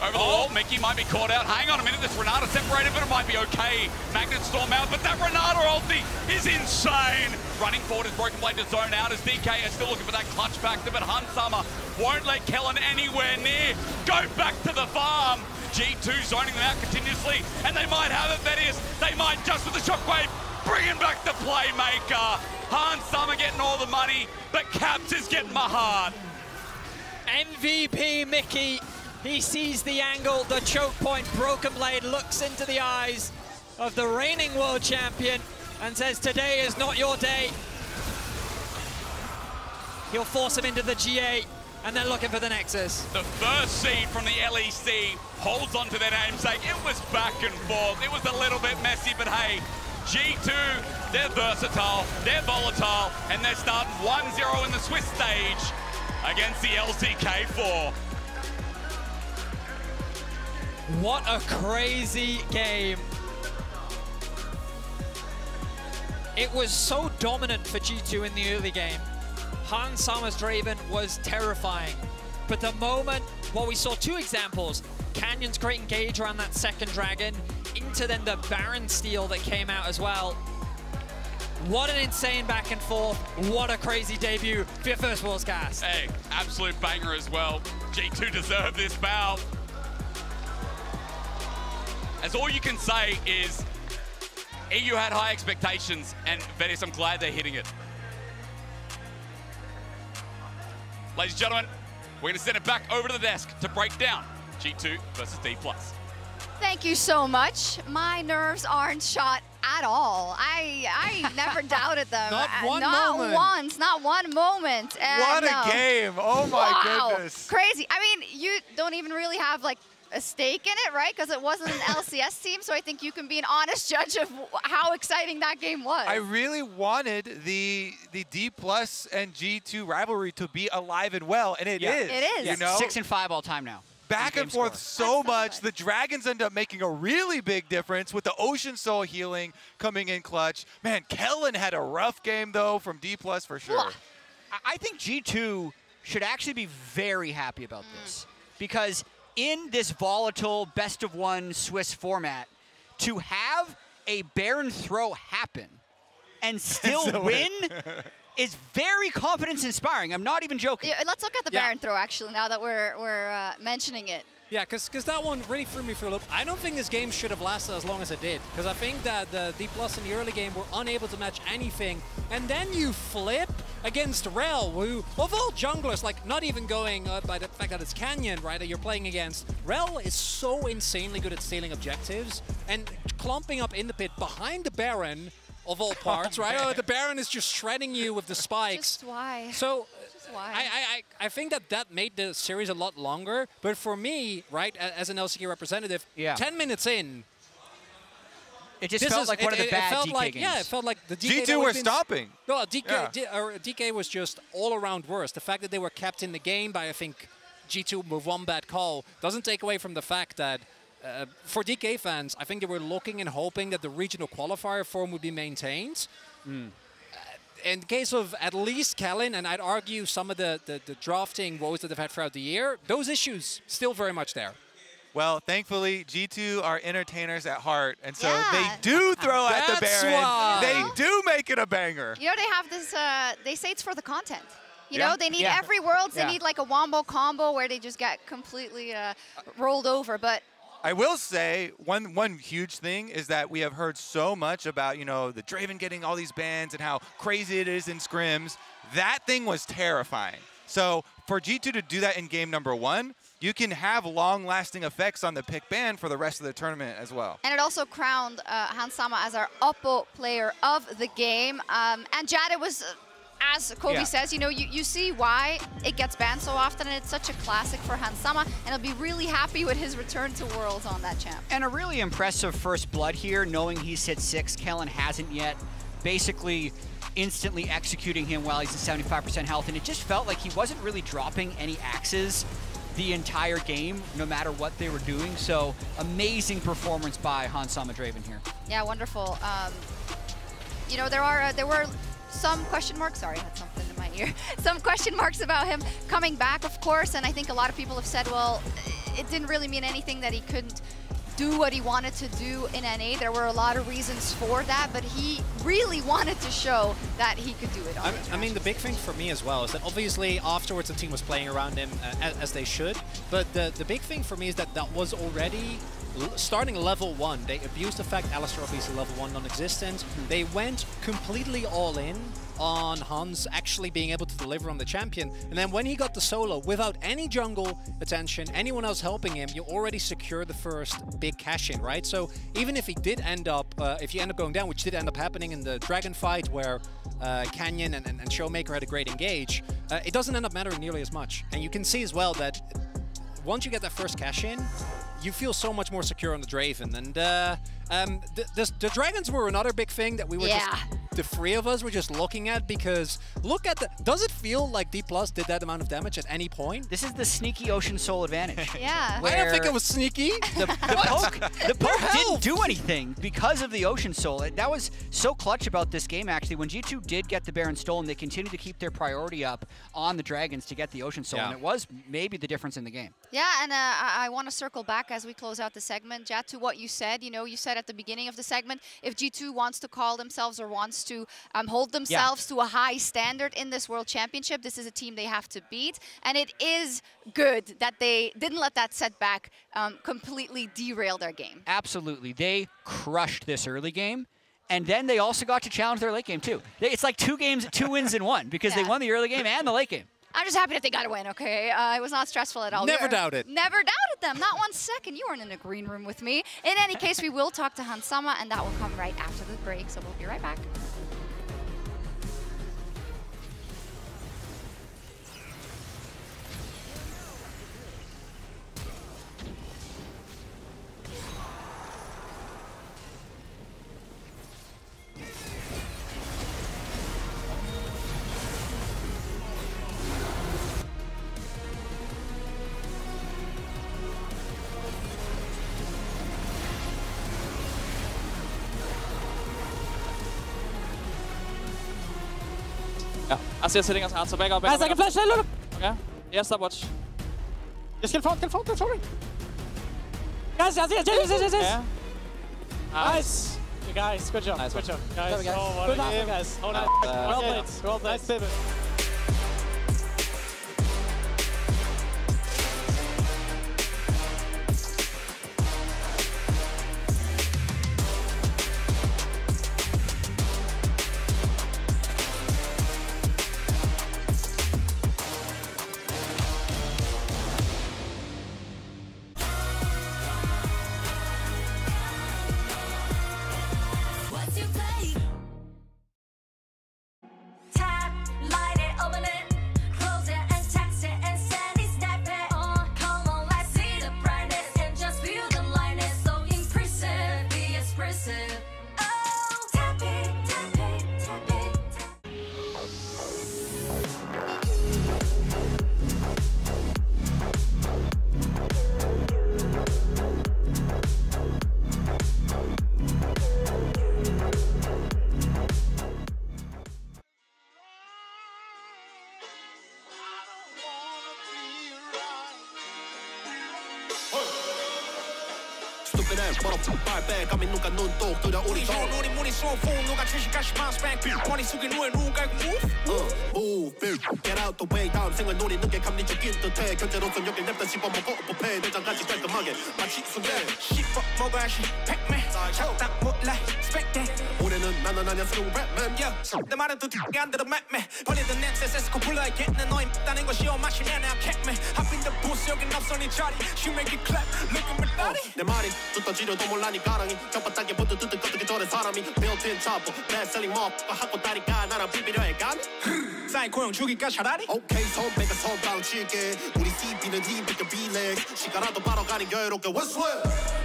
Over the wall, Mickey might be caught out. Hang on a minute, this Renata separated, but it might be okay. Magnet Storm out, but that Renata ulti is insane. Running forward as Broken Blade to zone out as DK is still looking for that clutch factor, but Hansama won't let Kellen anywhere near. Go back to the farm. G2 zoning them out continuously, and they might have it, Vedius. They might just with the shockwave, bringing back the playmaker. Hansama getting all the money, but Caps is getting my heart.
MVP Mickey. He sees the angle, the choke point. Broken Blade looks into the eyes of the reigning world champion and says, today is not your day. He'll force him into the GA, and they're looking for the Nexus.
The first seed from the LEC holds on to their namesake. It was back and forth. It was a little bit messy, but hey, G2, they're versatile, they're volatile, and they're starting 1-0 in the Swiss stage against the LCK4.
What a crazy game. It was so dominant for G2 in the early game. Hansama's Draven was terrifying. But the moment, well, we saw two examples. Canyon's great engage around that second dragon, into then the Baron steal that came out as well. What an insane back and forth. What a crazy debut for your first Worlds cast.
Hey, absolute banger as well. G2 deserve this bow. As all you can say is, EU had high expectations, and Venice, I'm glad they're hitting it. Ladies and gentlemen, we're going to send it back over to the desk to break down G2 versus D+.
Thank you so much. My nerves aren't shot at all. I never doubted them.
Not one
not
moment.
Once, not one moment.
What a game. Oh my goodness.
Crazy. I mean, you don't even really have like a stake in it, right? Because it wasn't an LCS team, so I think you can be an honest judge of how exciting that game was.
I really wanted the D+ and G2 rivalry to be alive and well, and it is.
It is.
You know?
6-5 all time now.
Back and forth so much. The Dragons end up making a really big difference with the Ocean Soul healing coming in clutch. Man, Kellen had a rough game, though, from D+ for sure.
I think G2 should actually be very happy about this, because in this volatile best-of-1 Swiss format, to have a Baron throw happen and still win is very confidence-inspiring. I'm not even joking.
Yeah, let's look at the Baron throw, actually, now that we're mentioning it.
Yeah, because that one really threw me for a loop. I don't think this game should have lasted as long as it did, because I think that the D+ in the early game were unable to match anything, and then you flip against Rel, who, of all junglers, like not even going by the fact that it's Canyon, right, that you're playing against, Rel is so insanely good at stealing objectives, and clumping up in the pit behind the Baron, of all parts, right? Oh, the Baron is just shredding you with the spikes.
Just why?
So
Just why?
I think that made the series a lot longer. But for me, right, as an LCK representative, 10 minutes in,
it just felt like one of the bad DK games.
Yeah, it felt like the DK
G2 were stopping.
No, DK was just all around worse. The fact that they were kept in the game by, I think, G2 with one bad call doesn't take away from the fact that for DK fans, I think they were looking and hoping that the regional qualifier form would be maintained. In the case of at least Kellen, and I'd argue some of the drafting woes that they've had throughout the year, those issues still very much there.
Well, thankfully, G2 are entertainers at heart, and so they do throw at the Baron. They do make it a banger.
You know, they have this, they say it's for the content. You know, they need every Worlds, they need like a wombo combo where they just get completely rolled over, but
I will say one huge thing is that we have heard so much about, you know, the Draven getting all these bans and how crazy it is in scrims. That thing was terrifying. So for G2 to do that in game number 1, you can have long-lasting effects on the pick ban for the rest of the tournament as well.
And it also crowned Hansama as our Oppo player of the game. And Jada was, as Kobe says, you know, you see why it gets banned so often, and it's such a classic for Hansama, and he'll be really happy with his return to Worlds on that champ.
And a really impressive first blood here, knowing he's hit 6. Kellen hasn't yet. Basically instantly executing him while he's at 75% health, and it just felt like he wasn't really dropping any axes the entire game, no matter what they were doing. So amazing performance by Hansama Draven here.
Yeah, wonderful. You know, there were some question marks. Sorry, I had something in my ear. Some question marks about him coming back, of course. And I think a lot of people have said, well, it didn't really mean anything that he couldn't do what he wanted to do in NA. There were a lot of reasons for that, but he really wanted to show that he could do it.
I mean, the big thing for me as well is that obviously afterwards the team was playing around him as they should, but the big thing for me is that that was already starting level 1. They abused the fact Alistar obviously level 1 non-existent. They went completely all in on Hans actually being able to deliver on the champion. And then when he got the solo, without any jungle attention, anyone else helping him, you already secured the first big cash-in, right? So even if he did end up, if you end up going down, which did end up happening in the Dragon fight where Canyon and Showmaker had a great engage, it doesn't end up mattering nearly as much. And you can see as well that once you get that first cash-in, you feel so much more secure on the Draven. And the Dragons were another big thing that we were just, the three of us were just looking at, because look at the, does it feel like D+ did that amount of damage at any point?
This is the sneaky Ocean Soul advantage.
Yeah.
I don't think it was sneaky.
The poke didn't do anything because of the Ocean Soul. That was so clutch about this game, actually. When G2 did get the Baron stolen, they continued to keep their priority up on the Dragons to get the Ocean Soul, and it was maybe the difference in the game.
Yeah, and I want to circle back as we close out the segment, Jat, to what you said. You know, you said at the beginning of the segment, if G2 wants to call themselves or wants to hold themselves to a high standard in this World Championship, this is a team they have to beat. And it is good that they didn't let that setback completely derail their game.
Absolutely. They crushed this early game. And then they also got to challenge their late game, too. It's like 2 wins in 1, because they won the early game and the late game.
I'm just happy that they got a win, okay? It was not stressful at all.
Never doubted.
Never doubted them, not 1 second. You weren't in the green room with me. In any case, we will talk to Hansama, and that will come right after the break, so we'll be right back.
Yeah, I see us hitting us out, so back up, back up.
Nice, I can flash, look!
Okay, yes, stop watch.
Just kill front, sorry! Yes!
Yeah.
Nice! You guys, good job,
nice
good job. Guys,
good
job, guys.
Oh, nice.
Well played, well played. Nice pivot.
감히 누가 눈독 들여 우리 우리 문이 소풍 누가 70까지 bounce back 머리 숙인 후에 누가 move get out the way 다음 생을 노리는 게 감리적인 듯해 견제로선 여길 냅다 씹어먹고 부패 내장까지 깔끔하게 마치 순대 씹어 먹어야지 팩맨 작딱 몰라 스펙대 올해는 나는 아냐 스루 랩맨 내 말은 또 뒤가 안 들어 맵맨 벌리던 냄새 세스코 불러야겠네 너희 따는 거 시험 마시면 I'm cat-man I've been the boss 여긴 없어 네 자리 She make it clap look at my body 내 말이 뚜떠 지려도 몰라 니 가랑이 겹바닥에 붙어 뜯을 것 저래 사람이 built-in chopper best-selling motherfucker 하고 다니까 나랑 비비려 해간 사이코형 죽일까 차라리 오케이 선배가 선방 칠게 우리 CB는 힘들게 relax 시간라도 바로 가는 여유롭게 what's what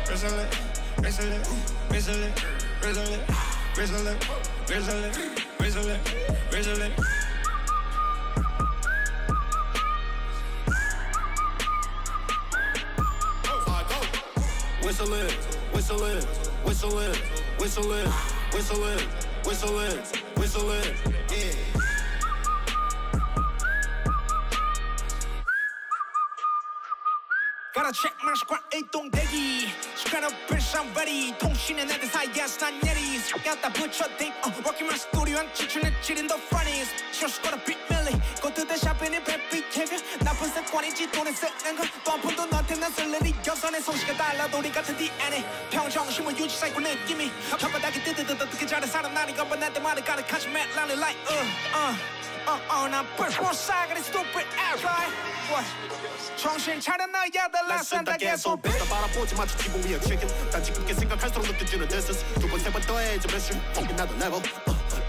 resilient resilient resilient resilient resilient resilient resilient resilient whistling, whistling, whistling, whistling, whistling, whistling, whistling, yeah.
Gotta check my squad 이동대기 시간 없을 I'm ready 통신의 애들 사이에서 난 예리 갖다 붙여대 Rocking my studio 한 지출내 지린 the funniest Just gotta beat Millie Go to the shop in a bad behavior 나쁜 습관이지 돈을 쓰는 거또 한 푼도 너한테 난 쓸 일이 없어 내 손씨가 달라도 우리 같은 DNA 평정심을 유지하고 느낌이 혓바닥에 뜨뜨뜨 어떻게 잘해 사람 나니 겁은 나한테 말을 가득하지 man lalli like 난 불포 싸가리 stupid ass right what 정신 차려 너야 the last time that gets so big
바라보지 마치 기분 위에 chicken 단지 그렇게 생각할수록 느껴지는 distance 두번 세 번 더해져 몇 fucking another level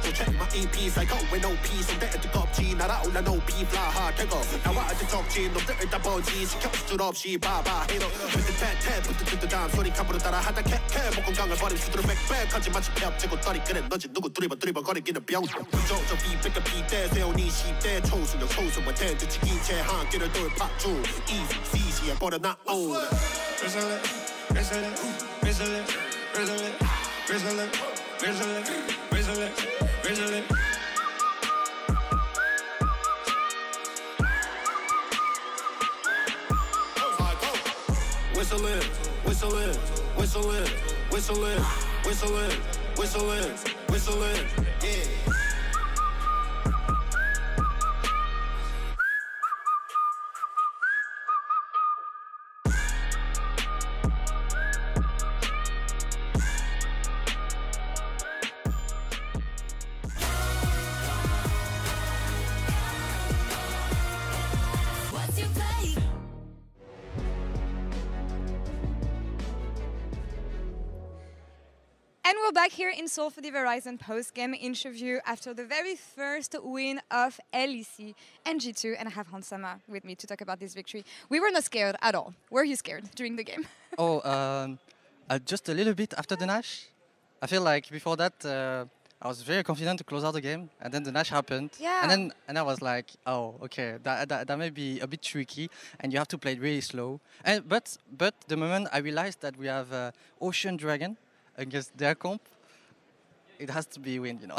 So check my EP cycle with no peace 근데 뜨겁지 날아올라 no beef fly hard take off 나와 아직 적지 놈들 다 번지 시켜 줄 없이 봐봐 hater with the tat 부뚜뚜뚜 다음 소리 카부로 따라 하다 캣캣 목공강을 버린 수두를 백백하지 마치 폐업제고 떨이 그래 너지 누구 두리번 거리기는 병 부정적 비백과 비대 세우니 10대 초수력 초수와 텐트 치기체 한길을 돌파 중 easy easy에 버려놔 own
Grizzly, grizzly, grizzly, grizzly, grizzly, grizzly, grizzly, grizzly.
Whistling, whistling, whistling, whistling, whistling, whistling, whistling, yeah.
And we're back here in Seoul for the Verizon post-game interview after the very first win of LEC and G2. And I have Hansama with me to talk about this victory. We were not scared at all. Were you scared during the game?
Just a little bit after the Nash. I feel like before that, I was very confident to close out the game. And then the Nash happened.
Yeah.
And I was like, oh, okay, that may be a bit tricky. And you have to play it really slow. But the moment I realized that we have Ocean Dragon against their comp, it has to be win, you know.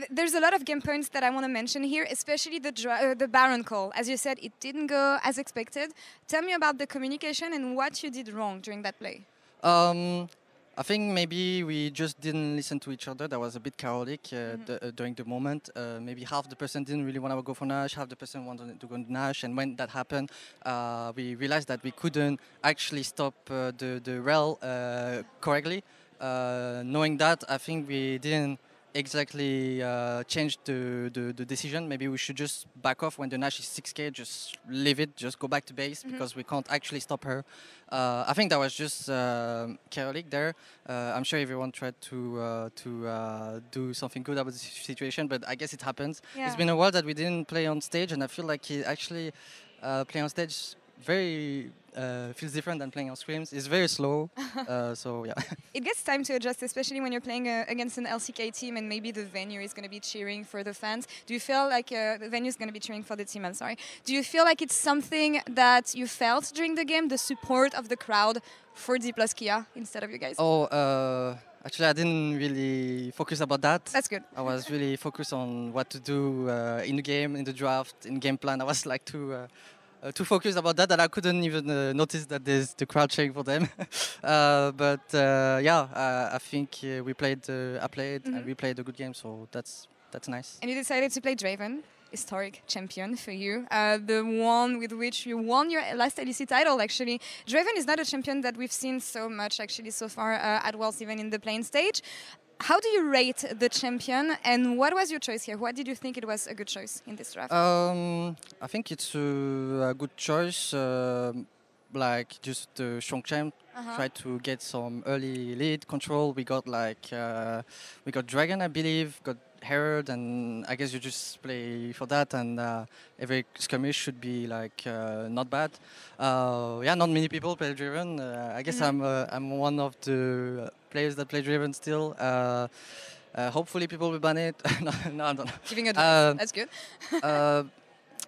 There's a lot of game points that I want to mention here, especially the Baron call. As you said, it didn't go as expected. Tell me about the communication and what you did wrong during that play.
I think maybe we just didn't listen to each other. That was a bit chaotic during the moment. Maybe half the person didn't really want to go for Nash, half the person wanted to go Nash. And when that happened, we realized that we couldn't actually stop the rail correctly. Knowing that, I think we didn't exactly change the decision. Maybe we should just back off when the Nash is 6k, just leave it, just go back to base because we can't actually stop her. I think that was just chaotic there. I'm sure everyone tried to do something good about the situation, but I guess it happens.
Yeah.
It's been a while that we didn't play on stage, and I feel like actually playing on stage very feels different than playing on screens. It's very slow, so yeah.
It gets time to adjust, especially when you're playing against an LCK team and maybe the venue is going to be cheering for the fans. Do you feel like the venue is going to be cheering for the team? I'm sorry. Do you feel like it's something that you felt during the game, the support of the crowd for D plus Kia instead of you guys?
Actually, I didn't really focus about that.
That's good.
I was really focused on what to do in the game, in the draft, in game plan. I was like too focused about that I couldn't even notice that there's the crowd cheering for them. I think we played. I played, and we played a good game, so that's nice.
And you decided to play Draven, historic champion for you, the one with which you won your last LEC title. Actually, Draven is not a champion that we've seen so much actually so far at Worlds, even in the playing stage. How do you rate the champion, and what was your choice here? What did you think it was a good choice in this draft?
I think it's a good choice, like just the strong champ. Try to get some early lead control. We got Dragon, I believe, got Herald, and I guess you just play for that, and every skirmish should be like not bad. Not many people play Draven. I guess I'm one of the players that play Draven still. Hopefully people will ban it. No, I don't know.
Giving advice, that's good.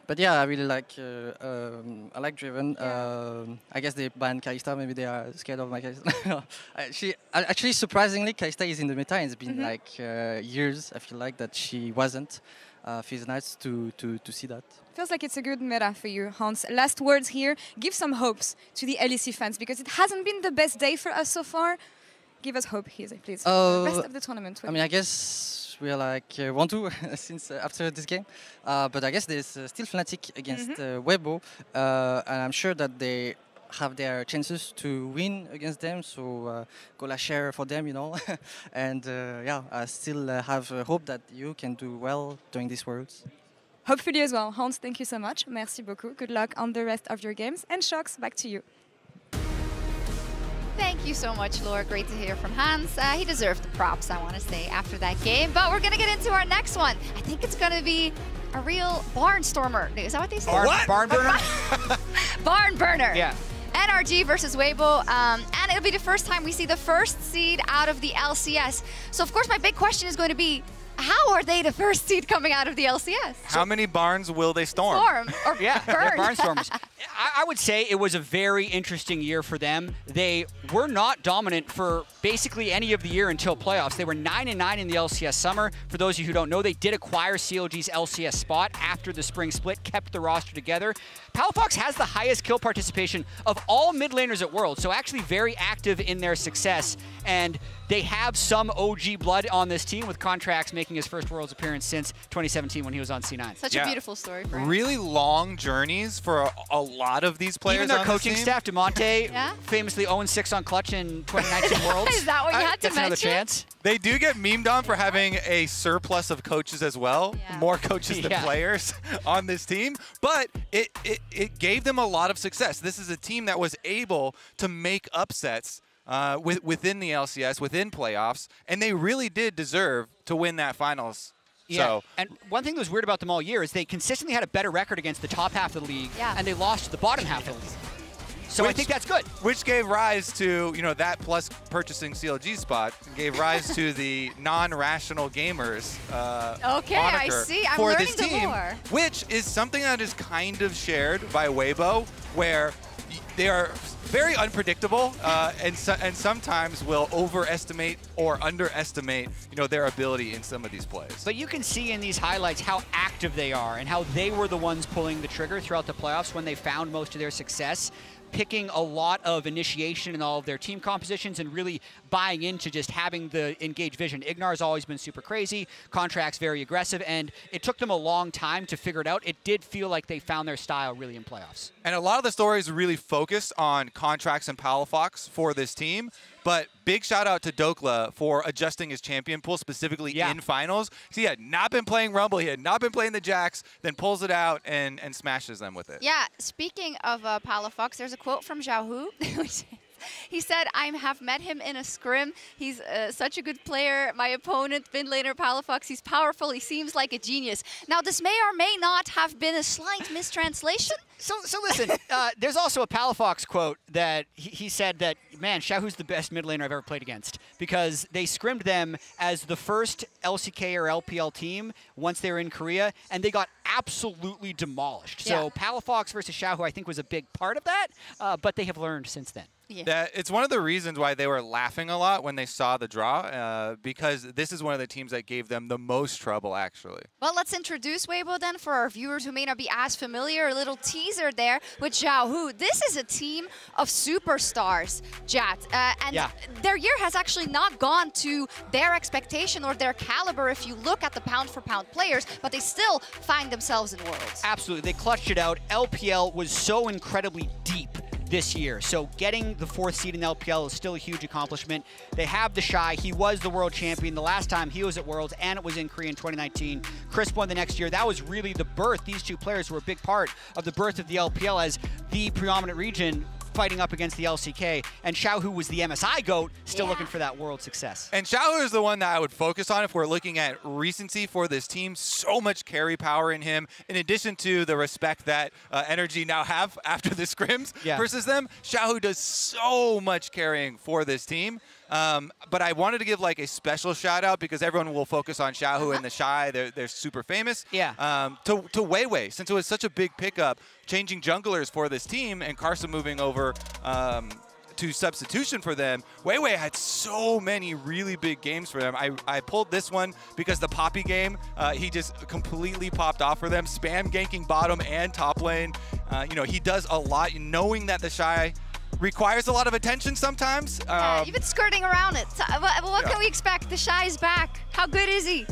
But yeah, I really like I like Driven. I guess they banned Kalista. Maybe they are scared of my Kalista. Actually, surprisingly, Kalista is in the meta. It's been like years. I feel like that she wasn't. Feels nice to see that.
Feels like it's a good meta for you, Hans. Last words here. Give some hopes to the LEC fans because it hasn't been the best day for us so far. Give us hope here, please. The rest of the tournament.
I mean, I guess we are like 1-2 since after this game, but I guess there's still Fnatic against Weibo, and I'm sure that they have their chances to win against them. So go la share for them, you know. And yeah, I still have hope that you can do well during these Worlds.
Hopefully as well. Hans, thank you so much. Merci beaucoup. Good luck on the rest of your games. And Shox, back to you.
Thank you so much, Laura. Great to hear from Hans. He deserved the props, I want to say, after that game. But we're going to get into our next one. I think it's going to be a real barnstormer. Is that what they say?
Barn burner?
Barn burner.
Yeah.
NRG versus Weibo. And it'll be the first time we see the first seed out of the LCS. So, of course, my big question is going to be, how are they the first seed coming out of the LCS?
How many barns will they storm?
Or
yeah,
burn.
barnstormers. I would say it was a very interesting year for them. They were not dominant for basically any of the year until playoffs. They were 9-9 in the LCS summer. For those of you who don't know, they did acquire CLG's LCS spot after the spring split, kept the roster together. Palafox has the highest kill participation of all mid laners at Worlds, so actually very active in their success. And they have some OG blood on this team, with Contracts making his first Worlds appearance since 2017 when he was on C9.
Such a beautiful story for him.
Really long journeys for a lot of these players.
Even their
on
coaching
this team.
staff, DeMonte, famously 0-6 on Clutch in 2019 Worlds.
Is that what you had to mention?
Another chance.
They do get memed on for having a surplus of coaches as well. Yeah. More coaches than players on this team. But it gave them a lot of success. This is a team that was able to make upsets within the LCS, within playoffs, and they really did deserve to win that finals.
Yeah,
so.
And one thing that was weird about them all year is they consistently had a better record against the top half of the league, and they lost to the bottom half of the league. So I think that's good.
Which gave rise to, you know, that plus purchasing CLG spot, gave rise to the non-rational gamers
okay, I see. I'm learning the lore.
Which is something that is kind of shared by Weibo, where they are very unpredictable and sometimes will overestimate or underestimate, you know, their ability in some of these plays.
But you can see in these highlights how active they are and how they were the ones pulling the trigger throughout the playoffs when they found most of their success, picking a lot of initiation in all of their team compositions and really buying into just having the engaged vision. Ignar's always been super crazy, Contracts very aggressive, and it took them a long time to figure it out. It did feel like they found their style really in playoffs.
And a lot of the stories really focused on Contracts and Palafox for this team. But big shout out to Dokla for adjusting his champion pool specifically in finals. He had not been playing Rumble, he had not been playing the Jax, then pulls it out and smashes them with it.
Yeah, speaking of Palafox, there's a quote from Xiaohu. He said, I have met him in a scrim. He's such a good player. My opponent, mid laner Palafox, he's powerful. He seems like a genius. Now, this may or may not have been a slight mistranslation.
So listen, there's also a Palafox quote that he said that, man, Xiaohu's the best mid laner I've ever played against, because they scrimmed them as the first LCK or LPL team once they were in Korea, and they got absolutely demolished. So Palafox versus Xiaohu, I think, was a big part of that, but they have learned since then.
That it's one of the reasons why they were laughing a lot when they saw the draw, because this is one of the teams that gave them the most trouble, actually.
Well, let's introduce Weibo then for our viewers who may not be as familiar. A little teaser there with Xiaohu. This is a team of superstars, Jat, and their year has actually not gone to their expectation or their caliber if you look at the pound-for-pound players, but they still find themselves in Worlds.
Absolutely, they clutched it out. LPL was so incredibly deep this year. So getting the 4th seed in LPL is still a huge accomplishment. They have the Shy. He was the world champion the last time he was at Worlds, and it was in Korea in 2019. Crisp won the next year. That was really the birth. These two players were a big part of the birth of the LPL as the predominant region fighting up against the LCK, and Xiaohu was the MSI GOAT, still looking for that world success.
And Xiaohu is the one that I would focus on if we're looking at recency for this team. So much carry power in him, in addition to the respect that Energy now have after the scrims versus them. Xiaohu does so much carrying for this team. But I wanted to give like a special shout out because everyone will focus on Xiaohu and the Shy. They're super famous.
Yeah.
To Weiwei, since it was such a big pickup, changing junglers for this team and Carson moving over to substitution for them, Weiwei had so many really big games for them. I pulled this one because the Poppy game, he just completely popped off for them, spam ganking bottom and top lane. You know, he does a lot, knowing that the Shy requires a lot of attention sometimes.
You've been skirting around it. So, what can we expect? The Shy's back. How good is he?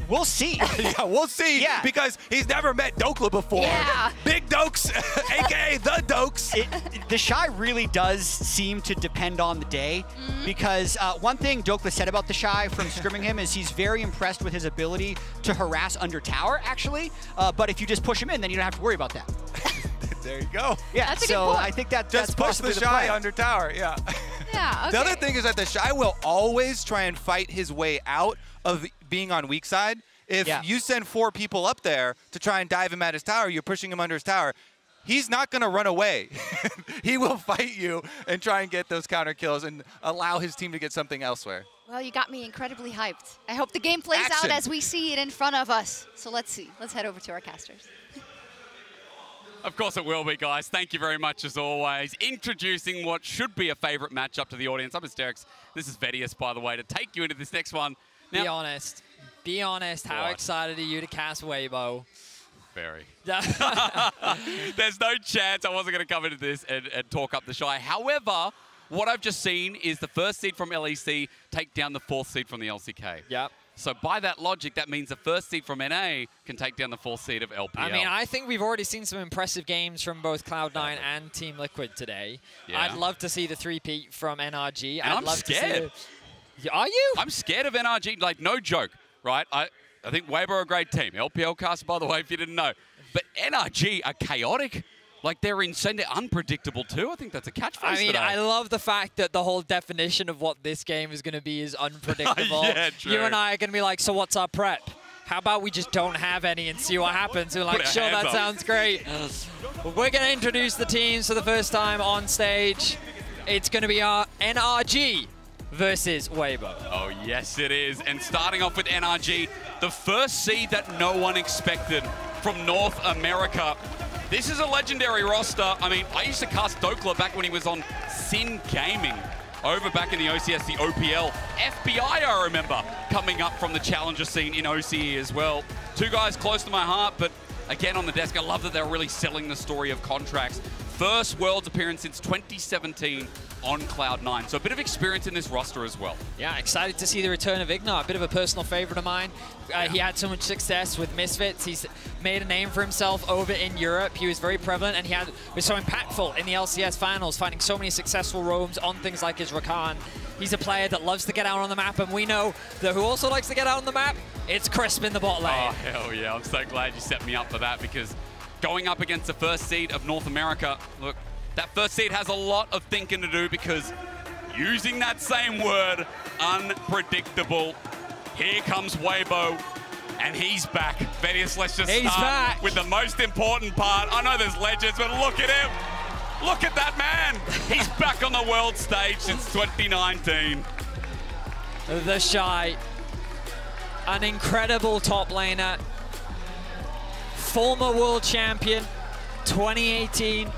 We'll see.
Yeah, we'll see.
Yeah.
Because he's never met Dokla before.
Yeah.
Big Dokes, a.k.a. the Dokes.
The Shy really does seem to depend on the day because one thing Dokla said about the Shy from scrimming him is he's very impressed with his ability to harass under tower, actually. But if you just push him in, then you don't have to worry about that.
There you go.
Yeah,
That's a
so
good point.
I think that's
Just push
possibly
the
the
Shy
plan.
under tower, yeah.
Yeah, okay.
The other thing is that the Shy will always try and fight his way out of being on weak side. If you send 4 people up there to try and dive him at his tower, you're pushing him under his tower, he's not going to run away. He will fight you and try and get those counter kills and allow his team to get something elsewhere.
Well, you got me incredibly hyped. I hope the game plays out as we see it in front of us. So let's see. Let's head over to our casters.
Of course it will be, guys. Thank you very much, as always. Introducing what should be a favorite matchup to the audience. I'm Asterix. This is Vedius, by the way, to take you into this next one. Now,
be honest. Be honest. How excited are you to cast Weibo?
Very. There's no chance I wasn't going to come into this and talk up the Shy. However, what I've just seen is the first seed from LEC take down the 4th seed from the LCK.
Yep.
So by that logic, that means the first seed from NA can take down the 4th seed of LPL.
I mean, I think we've already seen some impressive games from both Cloud9 and Team Liquid today.
Yeah.
I'd love to see the 3-peat from NRG.
And I'm scared.
Are you?
I'm scared of NRG, like no joke, right? I think Weibo are a great team. LPL cast, by the way, if you didn't know. But NRG are chaotic. Like, they're insane. They're unpredictable, too. I think that's a catchphrase
I mean,
today.
I love the fact that the whole definition of what this game is going to be is unpredictable.
Yeah, true.
You and I are going to be like, so what's our prep? How about we just don't have any and see what happens? We're like, sure, that sounds great. We're going to introduce the teams for the first time on stage. It's going to be our NRG versus Weibo.
Oh, yes, it is. And starting off with NRG, the first seed that no one expected from North America. This is a legendary roster. I mean, I used to cast Dokla back when he was on Sin Gaming over back in the OCS, the OPL. FBI, I remember, coming up from the challenger scene in OCE as well. 2 guys close to my heart, but again on the desk, I love that they're really selling the story of contracts. First Worlds appearance since 2017 on Cloud9. So a bit of experience in this roster as well.
Yeah, excited to see the return of Ignar, a bit of a personal favorite of mine. He had so much success with Misfits. He's made a name for himself over in Europe. He was very prevalent, and he was so impactful in the LCS finals, finding so many successful roams on things like his Rakan. He's a player that loves to get out on the map, and we know that who also likes to get out on the map? It's Crisp in the bot lane.
Oh, hell yeah. I'm so glad you set me up for that, because going up against the first seed of North America, look, that first seed has a lot of thinking to do, because using that same word, unpredictable, here comes Weibo, and he's back. Vedius, let's just start with the most important part. I know there's legends, but look at him. Look at that man. He's back on the world stage since 2019.
The Shy, an incredible top laner, former world champion, 2018.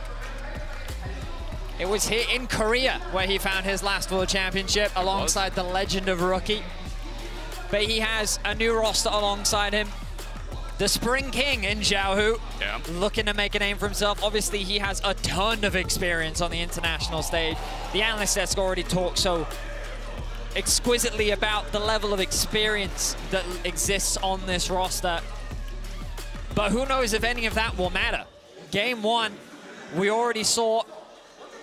It was here in Korea where he found his last world championship alongside the legend of Rookie. But he has a new roster alongside him. The Spring King in Xiaohu, looking to make a name for himself. Obviously, he has a ton of experience on the international stage. The analyst desk already talked so exquisitely about the level of experience that exists on this roster. But who knows if any of that will matter. Game 1, we already saw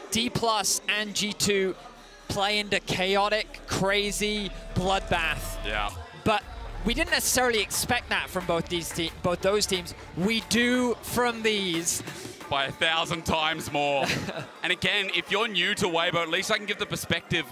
D+ and G2 play into chaotic, crazy bloodbath.
Yeah.
But we didn't necessarily expect that from both those teams. We do from these.
By 1,000 times more. And again, if you're new to Weibo, at least I can give the perspective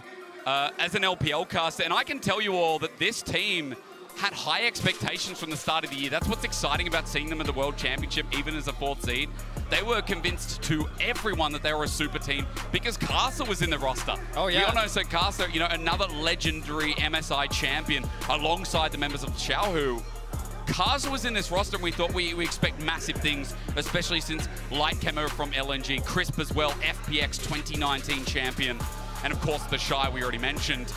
as an LPL caster. And I can tell you all that this team had high expectations from the start of the year. That's what's exciting about seeing them at the World Championship, even as a 4th seed. They were convinced to everyone that they were a super team because Kasa was in the roster.
Oh, yeah.
We all know, so Kasa, you know, another legendary MSI champion alongside the members of Xiaohu. Kasa was in this roster, and we thought we expect massive things, especially since Light Camo from LNG, Crisp as well, FPX 2019 champion, and of course the Shy we already mentioned.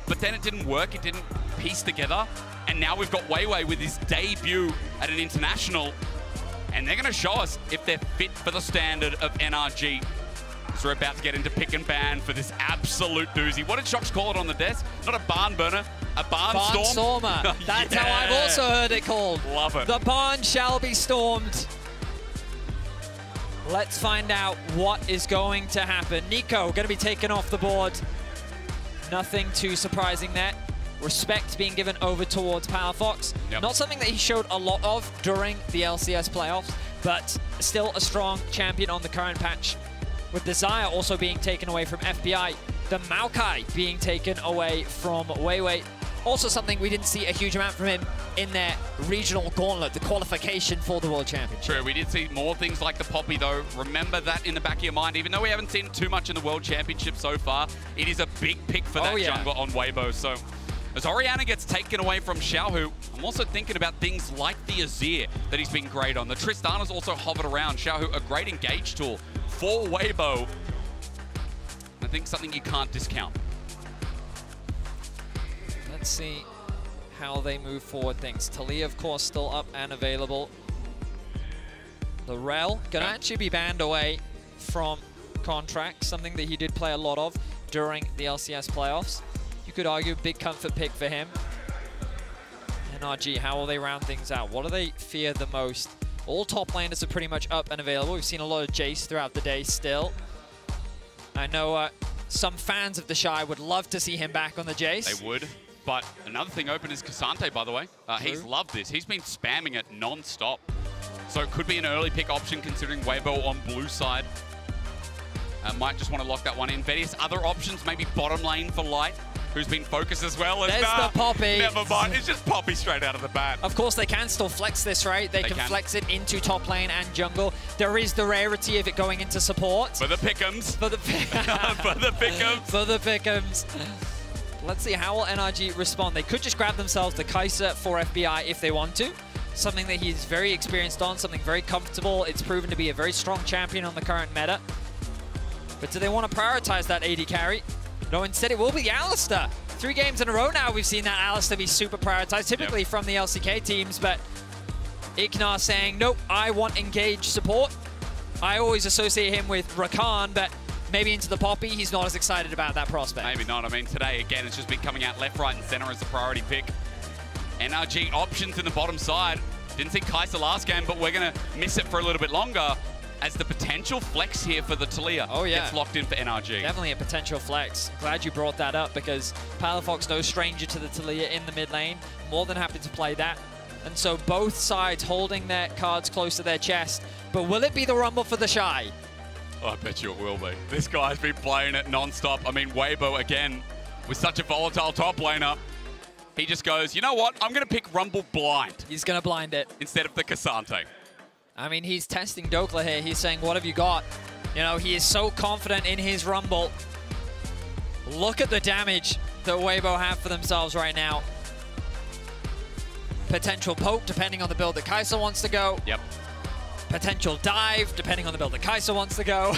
But then it didn't work, it didn't piece together, and now we've got Weiwei with his debut at an international, and they're going to show us if they're fit for the standard of NRG. So we're about to get into pick and ban for this absolute doozy. What did Shox call it on the desk? Not a barn burner, a barnstorm?
Barnstormer. That's how I've also heard it called.
Love it.
The barn shall be stormed. Let's find out what is going to happen. Nico going to be taken off the board. Nothing too surprising there. Respect being given over towards Powerfox.
Yep.
Not something that he showed a lot of during the LCS playoffs, but still a strong champion on the current patch. With Desire also being taken away from FBI, the Maokai being taken away from Weiwei. Also something we didn't see a huge amount from him in their regional gauntlet, the qualification for the World Championship.
True, we did see more things like the Poppy though. Remember that in the back of your mind, even though we haven't seen too much in the World Championship so far, it is a big pick for that jungler on Weibo. So as Orianna gets taken away from Xiaohu, I'm also thinking about things like the Azir that he's been great on. The Tristana's also hovered around. Xiaohu, a great engage tool for Weibo. I think something you can't discount.
Let's see how they move forward things. Talia, of course, still up and available. The Rel gonna actually be banned away from contract, something that he did play a lot of during the LCS playoffs. You could argue big comfort pick for him. NRG, how will they round things out? What do they fear the most? All top laners are pretty much up and available. We've seen a lot of Jace throughout the day still. I know some fans of the Shy would love to see him back on the Jace.
They would. But another thing open is Cassante, by the way. He's loved this. He's been spamming it non-stop. So it could be an early pick option considering Weibo on blue side. Might just want to lock that one in. Various other options, maybe bottom lane for Light, who's been focused as well.
There's the Poppy.
Never mind, it's just Poppy straight out of the bat.
Of course, they can still flex this, right? They can flex it into top lane and jungle. There is the rarity of it going into support.
For the pick'ems.
For the
For the pick'ems.
For the pick'ems. Let's see, how will NRG respond? They could just grab themselves the Kai'Sa for FBI if they want to. Something that he's very experienced on, something very comfortable. It's proven to be a very strong champion on the current meta. But do they want to prioritize that AD carry? No, instead it will be Alistar. 3 games in a row now we've seen that Alistar be super prioritized, typically from the LCK teams, but Iknar saying, nope, I want engaged support. I always associate him with Rakan, but maybe into the Poppy, he's not as excited about that prospect.
Maybe not. I mean, today, again, it's just been coming out left, right, and center as a priority pick. NRG options in the bottom side. Didn't see Kai'Sa last game, but we're going to miss it for a little bit longer as the potential flex here for the Talia gets locked in for NRG.
Definitely a potential flex. Glad you brought that up because Powerfox, no stranger to the Talia in the mid lane. More than happy to play that. And so both sides holding their cards close to their chest. But will it be the Rumble for the Shy?
Oh, I bet you it will be. This guy's been playing it non-stop. I mean, Weibo, again, with such a volatile top laner, he just goes, you know what? I'm going to pick Rumble blind.
He's going to blind it.
Instead of the Cassante.
I mean, he's testing Dokla here. He's saying, what have you got? You know, he is so confident in his Rumble. Look at the damage that Weibo have for themselves right now. Potential poke, depending on the build that Kai'Sa wants to go.
Yep.
Potential dive, depending on the build that Kai'Sa wants to go.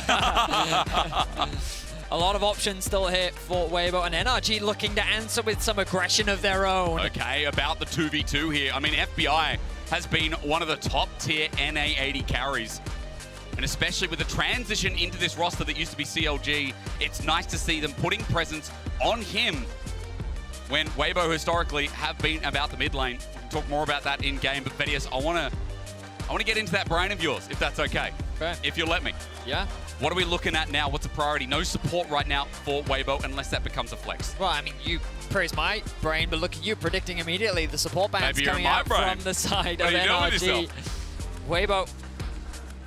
A lot of options still here for Weibo, and NRG looking to answer with some aggression of their own.
Okay, about the 2v2 here. I mean, FBI has been one of the top tier NA 80 carries. And especially with the transition into this roster that used to be CLG, it's nice to see them putting presence on him when Weibo historically have been about the mid lane. We'll talk more about that in game, but Vedius, I want to get into that brain of yours, if that's okay.
Okay.
If you'll let me.
Yeah.
What are we looking at now? What's a priority? No support right now for Weibo unless that becomes a flex.
Well, I mean, you praise my brain, but look at you predicting immediately the support bans coming out from the side of NRG. Weibo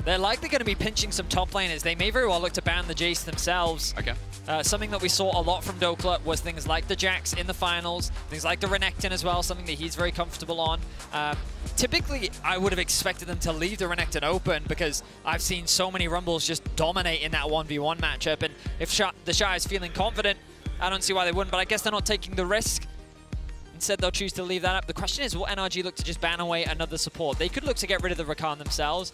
They're likely going to be pinching some top laners. They may very well look to ban the Jace themselves.
Okay.
Something that we saw a lot from Dokla was things like the Jax in the finals, things like the Renekton as well, something that he's very comfortable on. Typically, I would have expected them to leave the Renekton open because I've seen so many Rumbles just dominate in that 1v1 matchup. And if the Shy is feeling confident, I don't see why they wouldn't, but I guess they're not taking the risk. Instead, they'll choose to leave that up. The question is, will NRG look to just ban away another support? They could look to get rid of the Rakan themselves.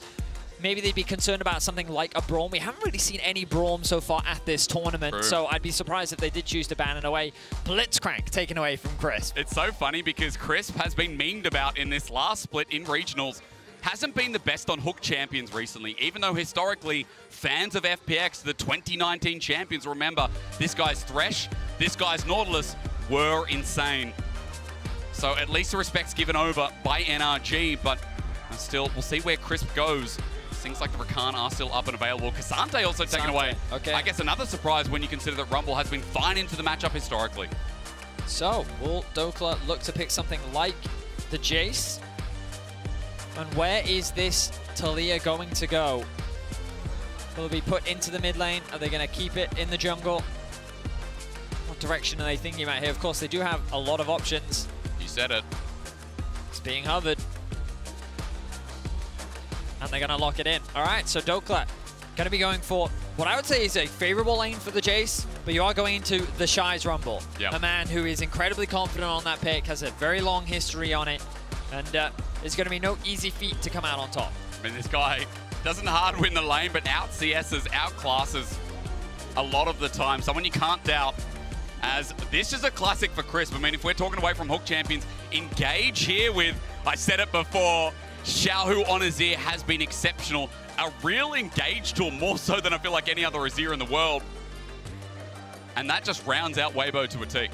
Maybe they'd be concerned about something like a Braum. We haven't really seen any Braum so far at this tournament,
True.
so I'd be surprised if they did choose to ban it away. Blitzcrank taken away from Crisp.
It's so funny because Crisp has been memed about in this last split in regionals. Hasn't been the best on Hook champions recently, even though historically fans of FPX, the 2019 champions, remember this guy's Thresh, this guy's Nautilus were insane. So at least the respect's given over by NRG, but still, we'll see where Crisp goes. Things like the Rakan are still up and available. Cassante also taken away.
Okay.
I guess another surprise when you consider that Rumble has been fine into the matchup historically.
So, will Dokla look to pick something like the Jace? And where is this Talia going to go? Will it be put into the mid lane? Are they going to keep it in the jungle? What direction are they thinking about here? Of course, they do have a lot of options.
You said it.
It's being hovered. And they're going to lock it in. All right, so Dokla going to be going for what I would say is a favorable lane for the Jace, but you are going into the Shy's Rumble.
Yep.
A man who is incredibly confident on that pick, has a very long history on it, and it's going to be no easy feat to come out on top.
I mean, this guy doesn't hard win the lane, but out CS's, outclasses a lot of the time. Someone you can't doubt, as this is a classic for Crisp. I mean, if we're talking away from Hook champions, engage here with, I said it before, Xiaohu on Azir has been exceptional. A real engage tool, more so than I feel like any other Azir in the world. And that just rounds out Weibo to a T.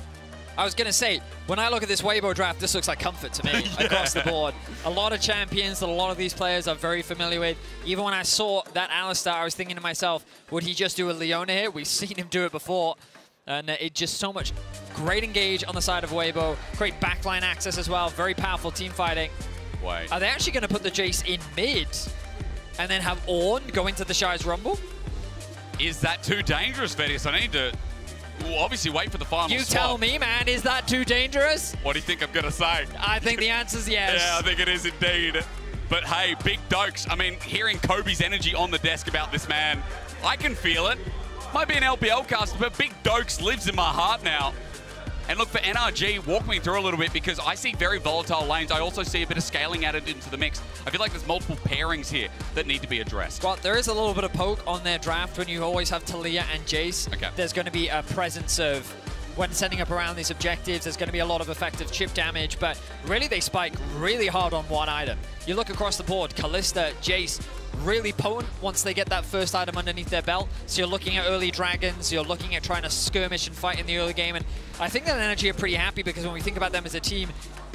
I was going to say, when I look at this Weibo draft, this looks like comfort to me across the board. A lot of champions that a lot of these players are very familiar with. Even when I saw that Alistar, I was thinking to myself, would he just do a Leona here? We've seen him do it before. And it just so much great engage on the side of Weibo. Great backline access as well. Very powerful team fighting.
Wait.
Are they actually going to put the Jace in mid and then have Ornn go into the Shy's Rumble?
Is that too dangerous, Vedius? I need to obviously wait for the final
You
swap.
tell me, man. Is that too dangerous?
What do you think I'm going to say?
I think the answer's yes.
Yeah, I think it is indeed. But hey, Big Dokes, I mean, hearing Kobe's energy on the desk about this man, I can feel it. Might be an LPL caster, but Big Dokes lives in my heart now. And look, for NRG, walk me through a little bit, because I see very volatile lanes. I also see a bit of scaling added into the mix. I feel like there's multiple pairings here that need to be addressed.
Well, there is a little bit of poke on their draft when you always have Talia and Jace.
Okay.
There's going to be a presence of, when setting up around these objectives, there's going to be a lot of effective chip damage, but really they spike really hard on one item. You look across the board, Kalista, Jace, really potent once they get that first item underneath their belt. So you're looking at early dragons, you're looking at trying to skirmish and fight in the early game, and I think that NRG are pretty happy, because when we think about them as a team,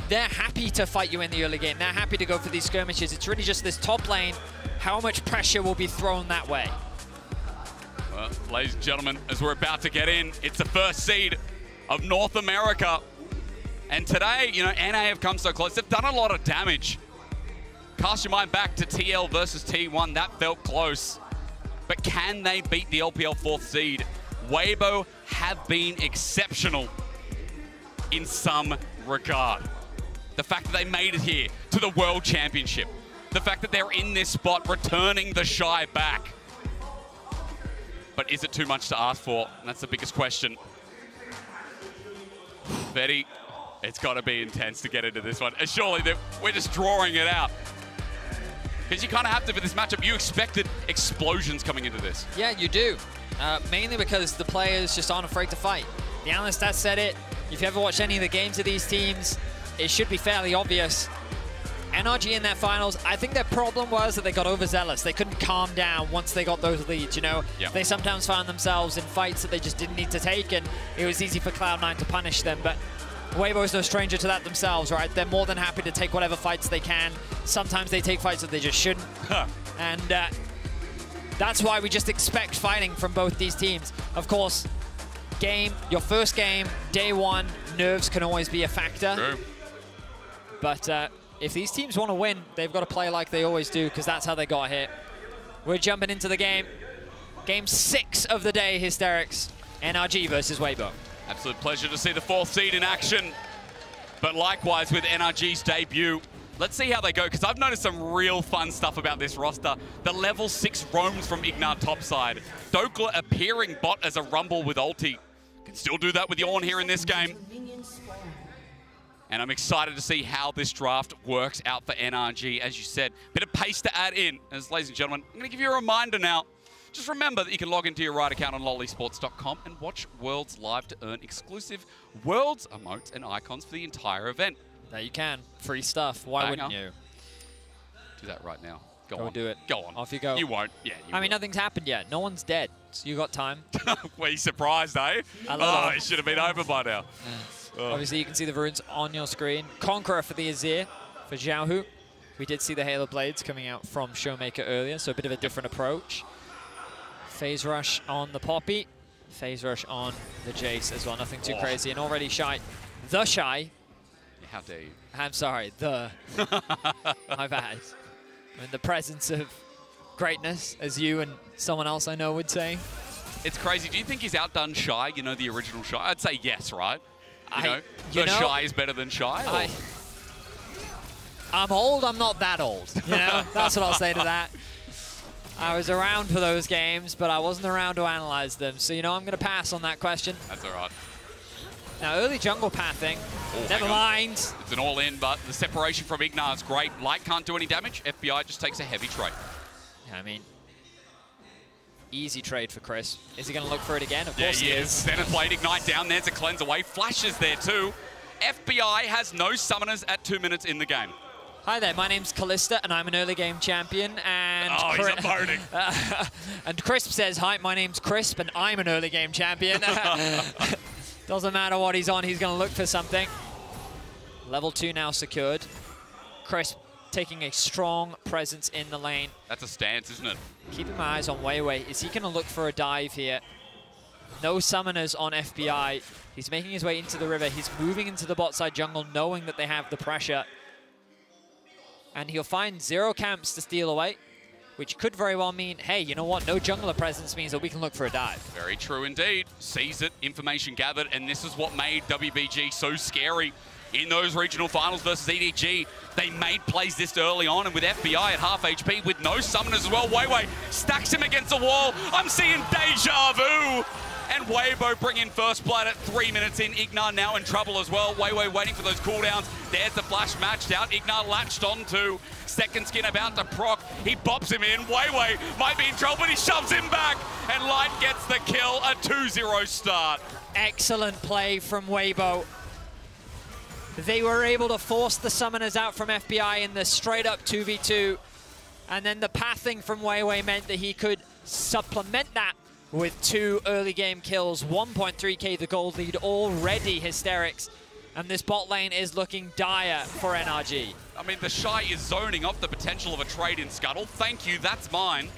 they're happy to fight you in the early game. They're happy to go for these skirmishes. It's really just this top lane, how much pressure will be thrown that way.
Well, ladies and gentlemen, as we're about to get in, it's the first seed of North America. And today, you know, NA have come so close. They've done a lot of damage. Cast your mind back to TL versus T1. That felt close. But can they beat the LPL 4th seed? Weibo have been exceptional in some regard. The fact that they made it here to the World Championship. The fact that they're in this spot, returning the Shy back. But is it too much to ask for? And that's the biggest question. Betty, it's got to be intense to get into this one. And surely we're just drawing it out. Because you kind of have to for this matchup. You expected explosions coming into this.
Yeah, you do. Mainly because the players just aren't afraid to fight. The analyst has said it. If you ever watch any of the games of these teams, it should be fairly obvious. NRG in their finals, I think their problem was that they got overzealous. They couldn't calm down once they got those leads, you know?
Yep.
They sometimes found themselves in fights that they just didn't need to take, and it was easy for Cloud9 to punish them. But Weibo is no stranger to that themselves, right? They're more than happy to take whatever fights they can. Sometimes they take fights that they just shouldn't. And that's why we just expect fighting from both these teams. Of course, your first game, day one, nerves can always be a factor.
True.
But if these teams want to win, they've got to play like they always do, because that's how they got here. We're jumping into the game. Game 6 of the day, Hysterics. NRG versus Weibo.
Absolute pleasure to see the 4th seed in action. But likewise with NRG's debut, let's see how they go, because I've noticed some real fun stuff about this roster. The level 6 roams from Ignar topside. Dokla appearing bot as a rumble with ulti. Can still do that with Yorn here in this game. And I'm excited to see how this draft works out for NRG. As you said, bit of pace to add in. As ladies and gentlemen, I'm going to give you a reminder now. Just remember that you can log into your right account on LoLEsports.com and watch Worlds live to earn exclusive Worlds emotes and icons for the entire event.
There you can. Free stuff. Why wouldn't you?
Do that right now. Go
Go
on.
do it.
Go on.
Off you go.
You won't. Yeah, you
I mean, nothing's happened yet. No one's dead. So you got time.
Were you surprised, eh? Oh, it should have been over by now.
Obviously, you can see the runes on your screen. Conqueror for the Azir, for Xiaohu. We did see the Halo Blades coming out from Showmaker earlier, so a bit of a different approach. Phase Rush on the Poppy. Phase Rush on the Jace as well. Nothing too crazy. And already Shy. The Shy.
How dare you?
I'm sorry. The. My bad. I'm in the presence of greatness, as you and someone else I know would say.
It's crazy. Do you think he's outdone Shy, you know, the original Shy? I'd say yes, right?
You know,
Shy is better than Shy?
I'm old, I'm not that old. You know, that's what I'll say to that. I was around for those games, but I wasn't around to analyze them. So, you know, I'm going to pass on that question.
That's all right.
Now, early jungle pathing. Never mind.
It's an all-in, but the separation from Ignar is great. Light can't do any damage. FBI just takes a heavy trade.
Yeah, I mean, easy trade for Chris. Is he going to look for it again? Of
Yeah,
course he is.
Center plate, Ignite down. There's a cleanse away. Flashes there too. FBI has no summoners at 2 minutes in the game.
Hi there, my name's Callista, and I'm an early game champion. And
he's emoting.
And Crisp says, hi, my name's Crisp, and I'm an early game champion. Doesn't matter what he's on, he's going to look for something. Level 2 now secured. Crisp taking a strong presence in the lane.
That's a stance, isn't it?
Keeping my eyes on Weiwei. Is he going to look for a dive here? No summoners on FBI. He's making his way into the river. He's moving into the bot side jungle, knowing that they have the pressure. And he'll find 0 camps to steal away, which could very well mean, hey, you know what? No jungler presence means that we can look for a dive.
Very true indeed. Sees it, information gathered, and this is what made WBG so scary in those regional finals versus EDG. They made plays this early on, and with FBI at half HP, with no summoners as well, Weiwei stacks him against the wall. I'm seeing deja vu. And Weibo bring in first blood at 3 minutes in. Ignar now in trouble as well. Weiwei waiting for those cooldowns. There's the flash matched out. Ignar latched onto. Second skin about to proc. He bops him in. Weiwei might be in trouble, but he shoves him back. And Light gets the kill. A 2-0 start.
Excellent play from Weibo. They were able to force the summoners out from FBI in the straight-up 2v2. And then the pathing from Weiwei meant that he could supplement that with 2 early game kills. 1.3k the gold lead already, Hysterics. And this bot lane is looking dire for NRG.
I mean, the Shy is zoning off the potential of a trade in Scuttle. Thank you, that's mine.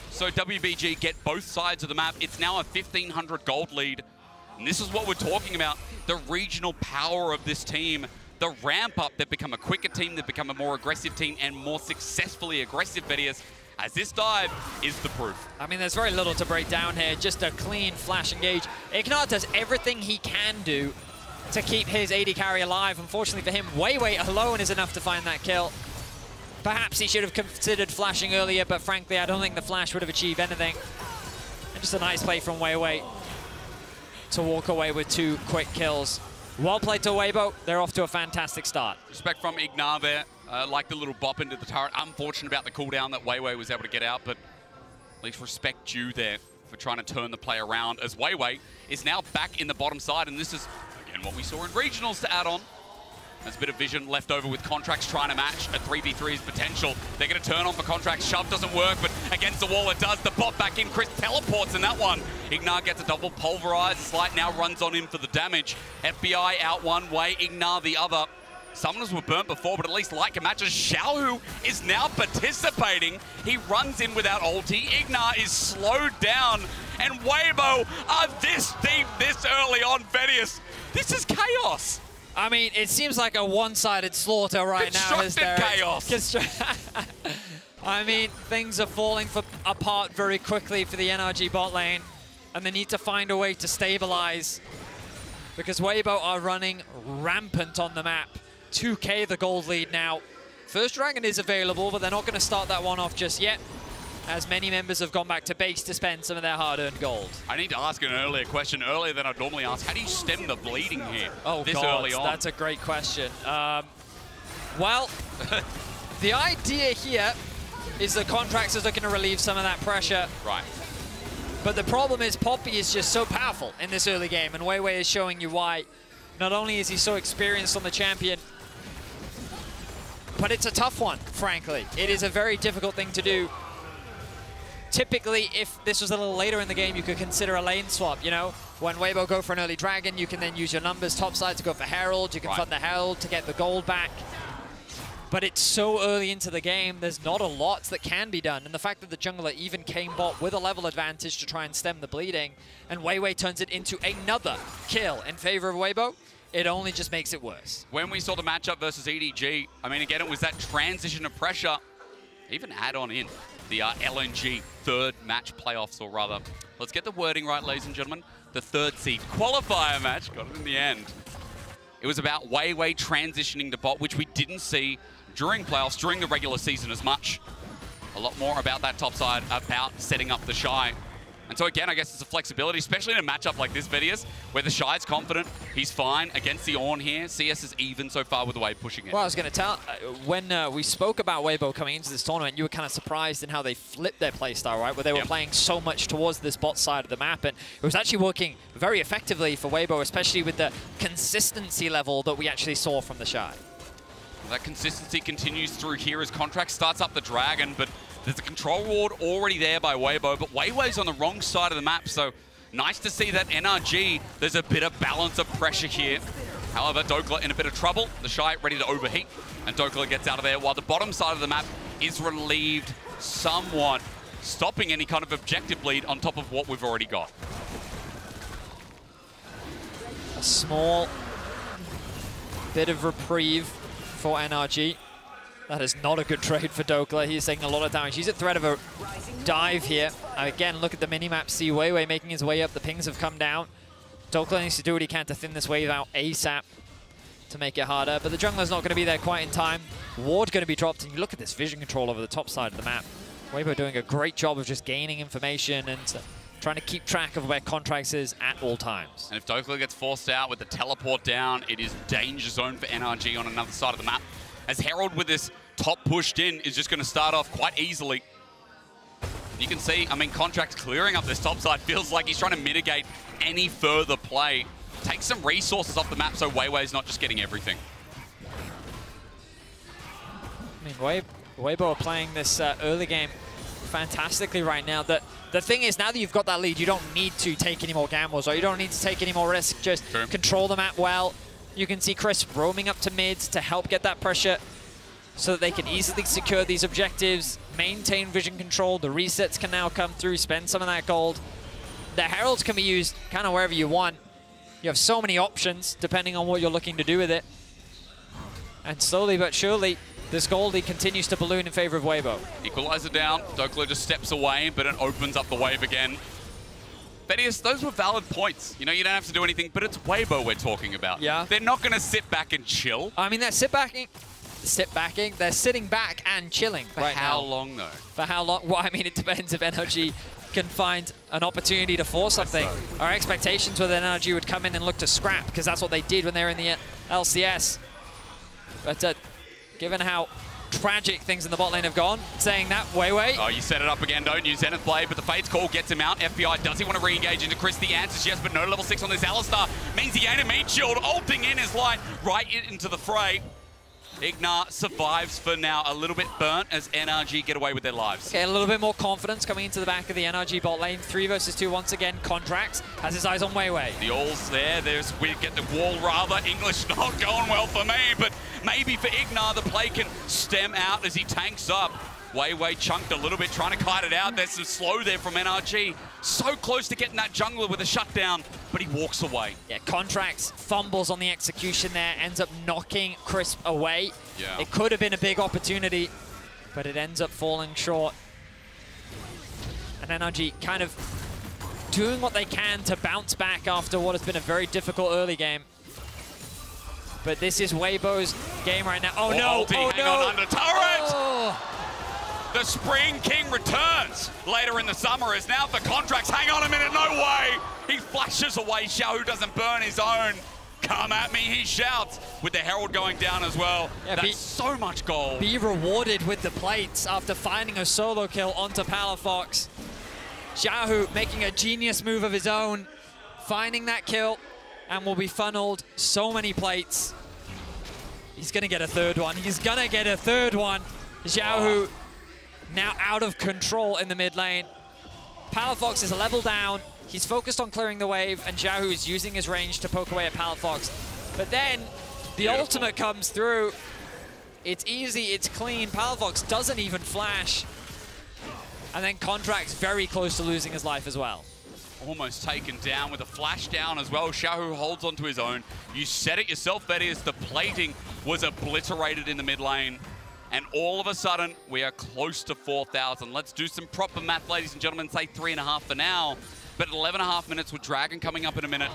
So WBG get both sides of the map. It's now a 1,500 gold lead. And this is what we're talking about. The regional power of this team. The ramp up, they've become a quicker team, they've become a more aggressive team, and more successfully aggressive, Vedius, as this dive is the proof.
I mean, there's very little to break down here. Just a clean flash engage. Ignar does everything he can do to keep his AD carry alive. Unfortunately for him, Weiwei alone is enough to find that kill. Perhaps he should have considered flashing earlier, but frankly, I don't think the flash would have achieved anything. And just a nice play from Weiwei to walk away with 2 quick kills. Well played to Weibo. They're off to a fantastic start.
Respect from Ignar there. Like the little bop into the turret. Unfortunate about the cooldown that Weiwei was able to get out, but at least respect due there for trying to turn the play around, as Weiwei is now back in the bottom side, and this is, again, what we saw in regionals to add on. There's a bit of vision left over with Contracts trying to match a 3v3's potential. They're going to turn on for Contracts. Shove doesn't work, but against the wall it does. The bot back in. Chris teleports in that one. Ignar gets a double pulverize. Slight now runs on him for the damage. FBI out one way, Ignar the other. Summoners were burnt before, but at least Light can match. Xiaohu is now participating. He runs in without ulti. Ignar is slowed down, and Weibo are this deep this early on. Vedius, this is chaos.
I mean, it seems like a one-sided slaughter right now.
Constructed chaos.
I mean, things are falling apart very quickly for the NRG bot lane, and they need to find a way to stabilize because Weibo are running rampant on the map. 2K the gold lead now. First Dragon is available, but they're not going to start that one off just yet, as many members have gone back to base to spend some of their hard-earned gold.
I need to ask an earlier question, earlier than I'd normally ask. How do you stem the bleeding here this early on?
That's a great question. Well, the idea here is the Contracts is looking to relieve some of that pressure.
Right.
But the problem is Poppy is just so powerful in this early game, and Weiwei is showing you why. Not only is he so experienced on the champion, but it's a tough one, frankly. It is a very difficult thing to do. Typically, if this was a little later in the game, you could consider a lane swap, you know? When Weibo go for an early Dragon, you can then use your numbers topside to go for Herald. You can fund the Herald to get the gold back. But it's so early into the game, there's not a lot that can be done. And the fact that the jungler even came bot with a level advantage to try and stem the bleeding, and Weiwei turns it into another kill in favor of Weibo, it only just makes it worse.
When we saw the matchup versus EDG, I mean, again, it was that transition of pressure, even add on in the LNG third match playoffs, or rather, let's get the wording right, ladies and gentlemen, the third seed qualifier match, got it in the end. It was about Weiwei transitioning to bot, which we didn't see during playoffs, during the regular season as much. A lot more about that top side, about setting up the Shy. And so again, I guess it's a flexibility, especially in a matchup like this, Vidius, where the Shy's confident, he's fine against the Ornn here. CS is even so far with the way pushing it.
Well, I was going to tell, when we spoke about Weibo coming into this tournament, you were kind of surprised in how they flipped their playstyle, right? Where they were playing so much towards this bot side of the map, and it was actually working very effectively for Weibo, especially with the consistency level that we actually saw from the Shy.
That consistency continues through here as Contract starts up the Dragon, but there's a control ward already there by Weibo, but Weiwei's on the wrong side of the map, so nice to see that NRG, there's a bit of balance of pressure here. However, Dokla in a bit of trouble, the Shy ready to overheat, and Dokla gets out of there, while the bottom side of the map is relieved somewhat, stopping any kind of objective bleed on top of what we've already got.
A small bit of reprieve for NRG. That is not a good trade for Dokla. He's taking a lot of damage. He's at threat of a dive here. Again, look at the minimap. See Weiwei making his way up. The pings have come down. Dokla needs to do what he can to thin this wave out ASAP to make it harder. But the jungler's not going to be there quite in time. Ward going to be dropped. And you look at this vision control over the top side of the map. Weibo doing a great job of just gaining information and trying to keep track of where Contracts is at all times.
And if Dokla gets forced out with the teleport down, it is danger zone for NRG on another side of the map. As Herald with this top pushed in is just going to start off quite easily. You can see, I mean, Contract clearing up this top side feels like he's trying to mitigate any further play. Take some resources off the map so Weiwei's not just getting everything.
I mean, Weibo are playing this early game fantastically right now. The thing is, now that you've got that lead, you don't need to take any more gambles, or you don't need to take any more risk. Just control the map well. You can see Chris roaming up to mids to help get that pressure so that they can easily secure these objectives, maintain vision control. The resets can now come through, spend some of that gold. The Heralds can be used kind of wherever you want. You have so many options depending on what you're looking to do with it. And slowly but surely, this gold lead continues to balloon in favor of Weibo.
Equalizer down, Dokla just steps away, but it opens up the wave again. Vidius, those were valid points. You know, you don't have to do anything, but it's Weibo we're talking about.
Yeah.
They're not going to sit back and chill.
I mean, they're they're sitting back and chilling right now.
For how long, though?
For how long? Well, I mean, it depends if NRG can find an opportunity to force something. Our expectations were that NRG would come in and look to scrap, because that's what they did when they were in the LCS. But given how tragic things in the bot lane have gone, saying that, Weiwei.
Oh, you set it up again, don't you? Zenith play, but the Fate's call gets him out. FBI, does he want to re-engage into Chris? The answer is yes, but no level 6 on this Alistar. Means he ain't a meat shield, ulting in his light right into the fray. Ignar survives for now, a little bit burnt as NRG get away with their lives.
Okay, a little bit more confidence coming into the back of the NRG bot lane. 3 versus 2 once again. Contracts has his eyes on Weiwei.
The all's there. We get the wall rather. English not going well for me, but maybe for Ignar, the play can stem out as he tanks up. Weiwei chunked a little bit, trying to kite it out. There's some slow there from NRG. So close to getting that jungler with a shutdown, but he walks away.
Yeah, Contracts fumbles on the execution there, ends up knocking Crisp away.
Yeah.
It could have been a big opportunity, but it ends up falling short. And NRG kind of doing what they can to bounce back after what has been a very difficult early game. But this is Weibo's game right now. Oh no!
Oh
no!
On under turret!
Oh.
The Spring King returns later in the summer as now for contracts. Hang on a minute, no way! He flashes away. Xiaohu doesn't burn his own. Come at me, he shouts, with the Herald going down as well. Yeah, that's so much gold.
Be rewarded with the plates after finding a solo kill onto Palafox. Xiaohu making a genius move of his own, finding that kill, and will be funneled so many plates. He's gonna get a third one. He's gonna get a third one. Xiaohu now out of control in the mid lane. Palafox is a level down. He's focused on clearing the wave, and Xiaohu is using his range to poke away at Palafox. But then the ultimate comes through. It's easy, it's clean. Palafox doesn't even flash. And then Contract's very close to losing his life as well.
Almost taken down with a flash down as well. Xiaohu holds onto his own. You said it yourself, Betty, as the plating was obliterated in the mid lane. And all of a sudden, we are close to 4,000. Let's do some proper math, ladies and gentlemen. Say 3.5 for now. But 11.5 minutes with Dragon coming up in a minute.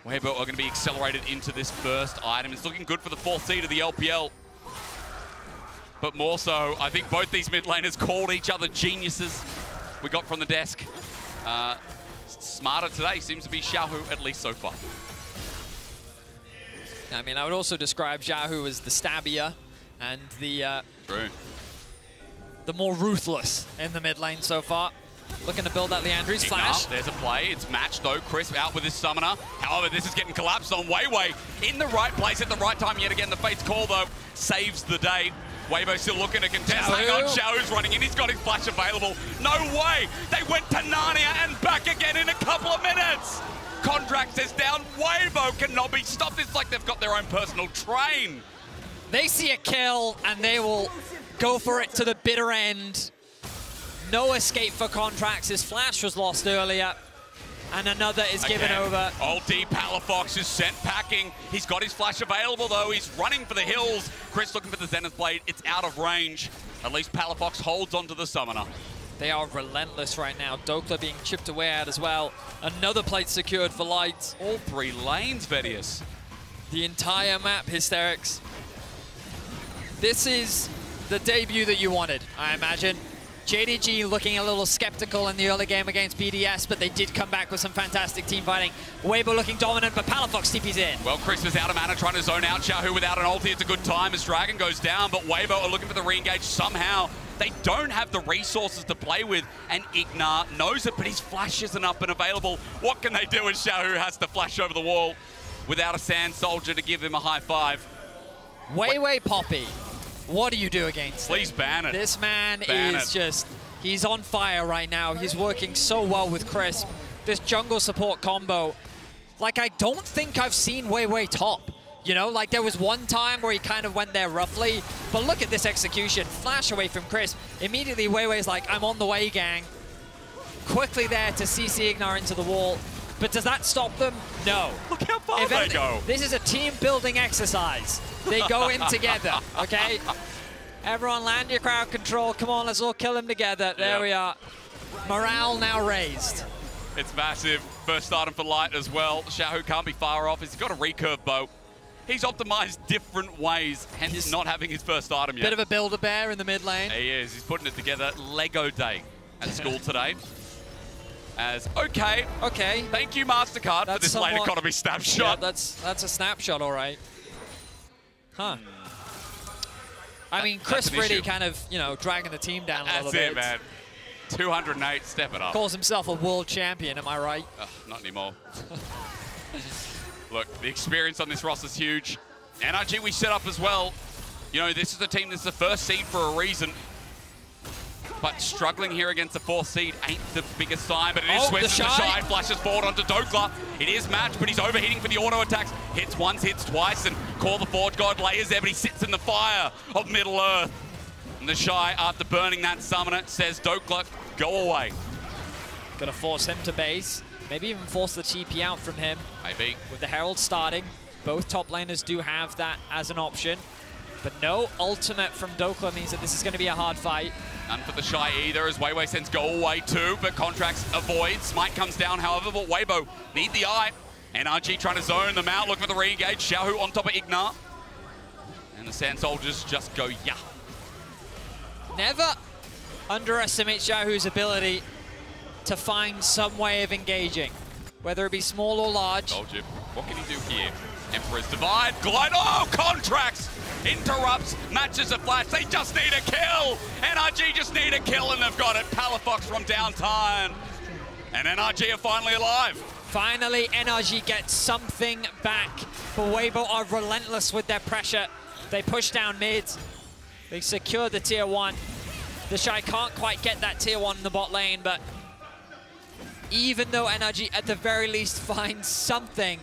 Weibo are going to be accelerated into this first item. It's looking good for the 4th seed of the LPL. But more so, I think both these mid laners called each other geniuses. We got from the desk. Smarter today seems to be Xiaohu, at least so far.
I mean, I would also describe Xiaohu as the stabbier and the more ruthless in the mid lane so far. Looking to build that Leandri's flash.
There's a play. It's matched though. Crisp out with his summoner. However, this is getting collapsed on Weiwei. In the right place at the right time yet again. The Fate's Call though saves the day. Weibo still looking to contest. Hang on, Xiaohu's running in. He's got his flash available. No way! They went to Narnia and back again in a couple of minutes! Contracts is down. Weibo cannot be stopped. It's like they've got their own personal train.
They see a kill and they will go for it to the bitter end. No escape for Contracts. His flash was lost earlier. And another is given over.
Old D Palafox is sent packing. He's got his flash available though. He's running for the hills. Chris looking for the Zenith Blade. It's out of range. At least Palafox holds onto the summoner.
They are relentless right now. Dokla being chipped away at as well. Another plate secured for Light.
All 3 lanes, Vedius.
The entire map, Hysterics. This is the debut that you wanted, I imagine. JDG looking a little skeptical in the early game against BDS, but they did come back with some fantastic team fighting. Weibo looking dominant, but Palafox TP's in.
Well, Chris is out of mana, trying to zone out Xiaohu without an ulti. It's a good time as Dragon goes down, but Weibo are looking for the re-engage somehow. They don't have the resources to play with, and Ignar knows it, but his flash isn't up and available. What can they do as Xiaohu has to flash over the wall without a Sand Soldier to give him a high five?
Weiwei Poppy. What do you do against
Please
him?
ban it.
This man is just, he's on fire right now. He's working so well with Crisp. This jungle support combo, like I don't think I've seen Weiwei top. You know, like there was one time where he kind of went there roughly, but look at this execution. Flash away from Crisp. Immediately Weiwei's like, I'm on the way, gang. Quickly there to CC Ignar into the wall. But does that stop them? No.
Look how far they go.
This is a team building exercise. They go in together, okay? Everyone land your crowd control. Come on, let's all kill him together. There we are. Morale now raised.
It's massive. First item for Light as well. Xiaohu can't be far off. He's got a recurve bow. He's optimized different ways, hence not having his first item yet.
Bit of a Build-A-Bear in the mid lane.
He is. He's putting it together. Lego day at school today. As okay, thank you MasterCard for this late economy snapshot.
Yeah, that's a snapshot, all right. Huh. I mean, Chris really kind of, you know, dragging the team down a little bit.
That's it, man. 208, step it up.
Calls himself a world champion, am I right?
Not anymore. Look, the experience on this roster is huge. NRG we set up as well. You know, this is a team that's the first seed for a reason. But struggling here against the 4th seed ain't the biggest sign, but it is Swiss. The Shy flashes forward onto Dokla. It is matched, but he's overheating for the auto attacks. Hits once, hits twice, and Call the Forge God layers there, but he sits in the fire of Middle Earth. And the Shy, after burning that summoner, says, Dokla, go away.
Gonna force him to base. Maybe even force the TP out from him.
Maybe.
With the Herald starting. Both top laners do have that as an option. But no ultimate from Dokla means that this is going to be a hard fight.
None for the Shy either, as Weiwei sends Go away too, but Contracts avoids. Smite comes down, however, but Weibo need the eye. NRG trying to zone them out, look for the re-engage. Xiaohu on top of Ignar. And the Sand Soldiers just go, yeah.
Never underestimate Xiaohu's ability to find some way of engaging, whether it be small or large.
Told you. What can he do here? Emperor's Divide, Glide, oh, Contracts! Interrupts, matches a flash, they just need a kill! NRG just need a kill and they've got it. Palafox from downtown. And NRG are finally alive.
Finally, NRG gets something back. But Weibo are relentless with their pressure. They push down mid. They secure the tier 1. The Shy can't quite get that tier 1 in the bot lane, but even though NRG at the very least finds something,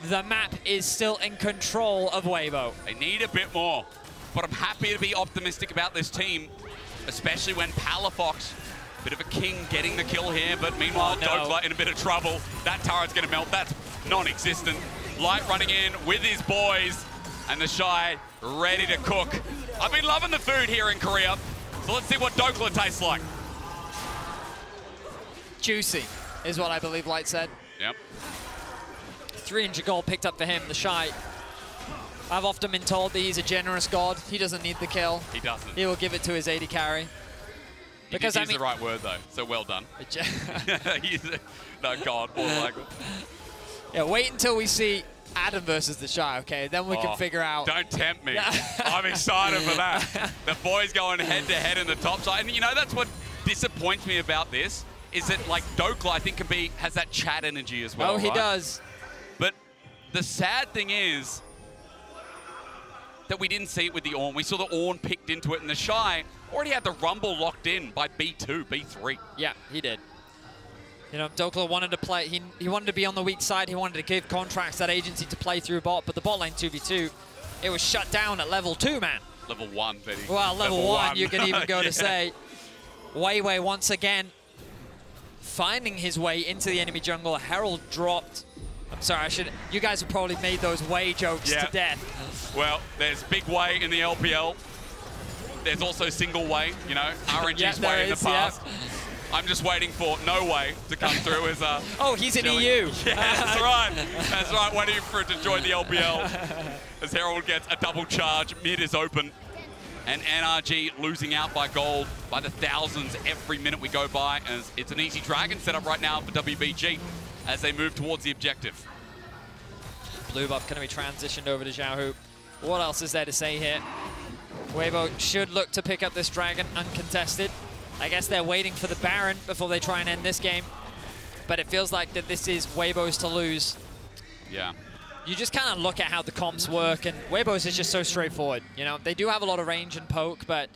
the map is still in control of Weibo.
They need a bit more, but I'm happy to be optimistic about this team, especially when Palafox, bit of a king getting the kill here, but meanwhile Dokla in a bit of trouble. That turret's gonna melt, that's non-existent. Light running in with his boys, and the Shy ready to cook. I've been loving the food here in Korea, so let's see what Dokla tastes like.
Juicy is what I believe Light said.
Yep.
300 gold picked up for him, the Shy. I've often been told that he's a generous god. He doesn't need the kill.
He doesn't.
He will give it to his AD carry.
Because I mean, the right word though, so well done. No, God, more like it.
Yeah, wait until we see Adam versus the Shy, okay? Then we can figure out.
Don't tempt me. I'm excited for that. The boys going head to head in the top side. And you know, that's what disappoints me about this, is that like Dokla, I think has that chat energy as well.
Oh, he
right?
does.
But the sad thing is that we didn't see it with the Ornn. We saw the Ornn picked into it, and the Shy already had the Rumble locked in by B2, B3.
Yeah, he did. You know, Dokla wanted to play, he wanted to be on the weak side. He wanted to give Contracts that agency to play through bot, but the bot lane 2v2, it was shut down at level 2, man.
Level 1, Betty.
Well, level 1, you can even go to say. Weiwei once again finding his way into the enemy jungle. Herald dropped. I'm sorry, you guys have probably made those Wei jokes to death.
Well, there's big Wei in the LPL. There's also single Wei, you know, RNG's Wei in the past. I'm just waiting for no Wei to come through as a...
Oh, he's in EU.
Yeah, that's right. That's right, waiting for it to join the LPL. As Herald gets a double charge, mid is open. And NRG losing out by gold by the thousands every minute we go by. As it's an easy dragon setup right now for WBG as they move towards the objective.
Blue buff going to be transitioned over to Xiaohu. What else is there to say here? Weibo should look to pick up this dragon uncontested. I guess they're waiting for the Baron before they try and end this game. But it feels like that this is Weibo's to lose.
Yeah.
You just kind of look at how the comps work, and Weibo's is just so straightforward. You know, they do have a lot of range and poke, but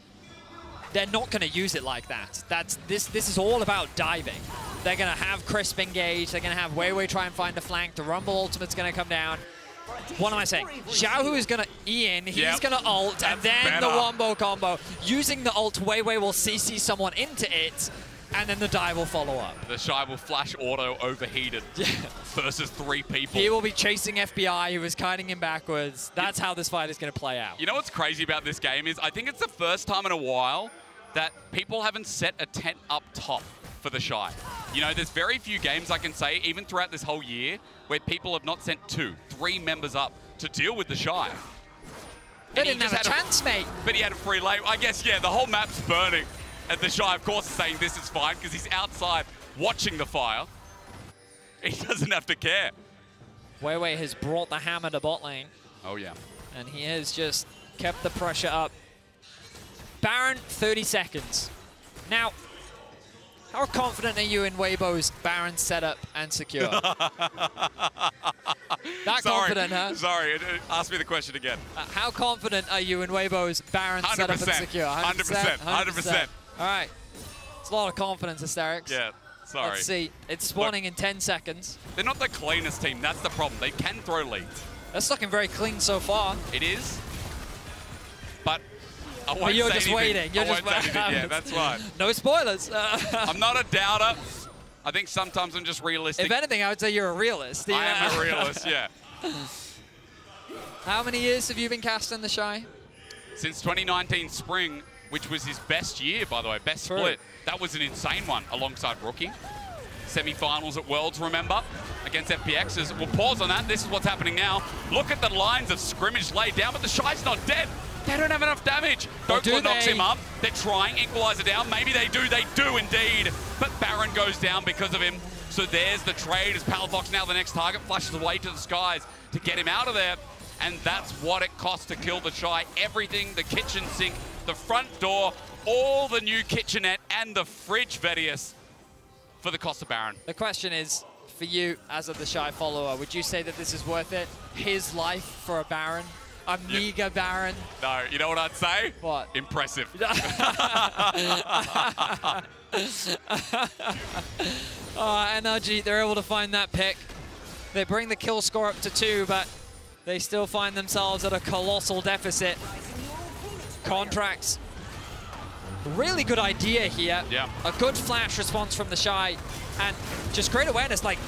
they're not going to use it like that. This is all about diving. They're going to have Crisp engage. They're going to have Weiwei try and find the flank. The Rumble ultimate's going to come down. What am I saying? Xiaohu is going to E in. He's going to ult, and then the wombo combo. Using the ult, Weiwei will CC someone into it, and then the dive will follow up.
The Shy will flash auto overheated versus 3 people.
He will be chasing FBI, who is kiting him backwards. That's how this fight is going to play out.
You know what's crazy about this game is I think it's the first time in a while that people haven't set a tent up top for the Shy. You know, there's very few games I can say, even throughout this whole year, where people have not sent 2, 3 members up to deal with the Shy.
They didn't have a chance, mate.
But he had a free lane. I guess, yeah, the whole map's burning. And the Shy, of course, is saying this is fine because he's outside watching the fire. He doesn't have to care.
Weiwei has brought the hammer to bot lane.
Oh, yeah.
And he has just kept the pressure up. Baron, 30 seconds. Now, how confident are you in Weibo's Baron setup and secure? Confident, huh?
Sorry, ask me the question again.
How confident are you in Weibo's Baron setup and secure?
100%. 100%.
All right. It's a lot of confidence, Asterix.
Yeah, sorry.
Let's see. It's spawning in 10 seconds.
They're not the cleanest team. That's the problem. They can throw leads.
That's looking very clean so far.
It is. But I won't
but you're
say
just
anything.
waiting. You're just
waiting. Yeah, that's right.
No spoilers.
I'm not a doubter. I think sometimes I'm just realistic.
If anything, I would say you're a realist.
I am a realist, yeah.
How many years have you been casting the Shy?
Since 2019 spring, which was his best year, by the way, best split. That was an insane one alongside Rookie. Semi-finals at Worlds, remember, against FPXs. We'll pause on that. This is what's happening now. Look at the lines of scrimmage laid down, but the Shy's not dead. They don't have enough damage. Dokla knocks him up. They're trying, equalizer down. Maybe they do indeed. But Baron goes down because of him. So there's the trade as Palafox now the next target, flashes away to the skies to get him out of there. And that's what it costs to kill the Shy. Everything, the kitchen sink, the front door, all the new kitchenette, and the fridge, Vedius, for the cost of Baron.
The question is, for you as a the Shy follower, would you say that this is worth it? His life for a Baron? A meager Baron?
No, you know what I'd say?
What?
Impressive.
NRG, they're able to find that pick. They bring the kill score up to 2, but they still find themselves at a colossal deficit. Contracts. Really good idea here.
Yeah.
A good flash response from the Shy. And just great awareness. Like,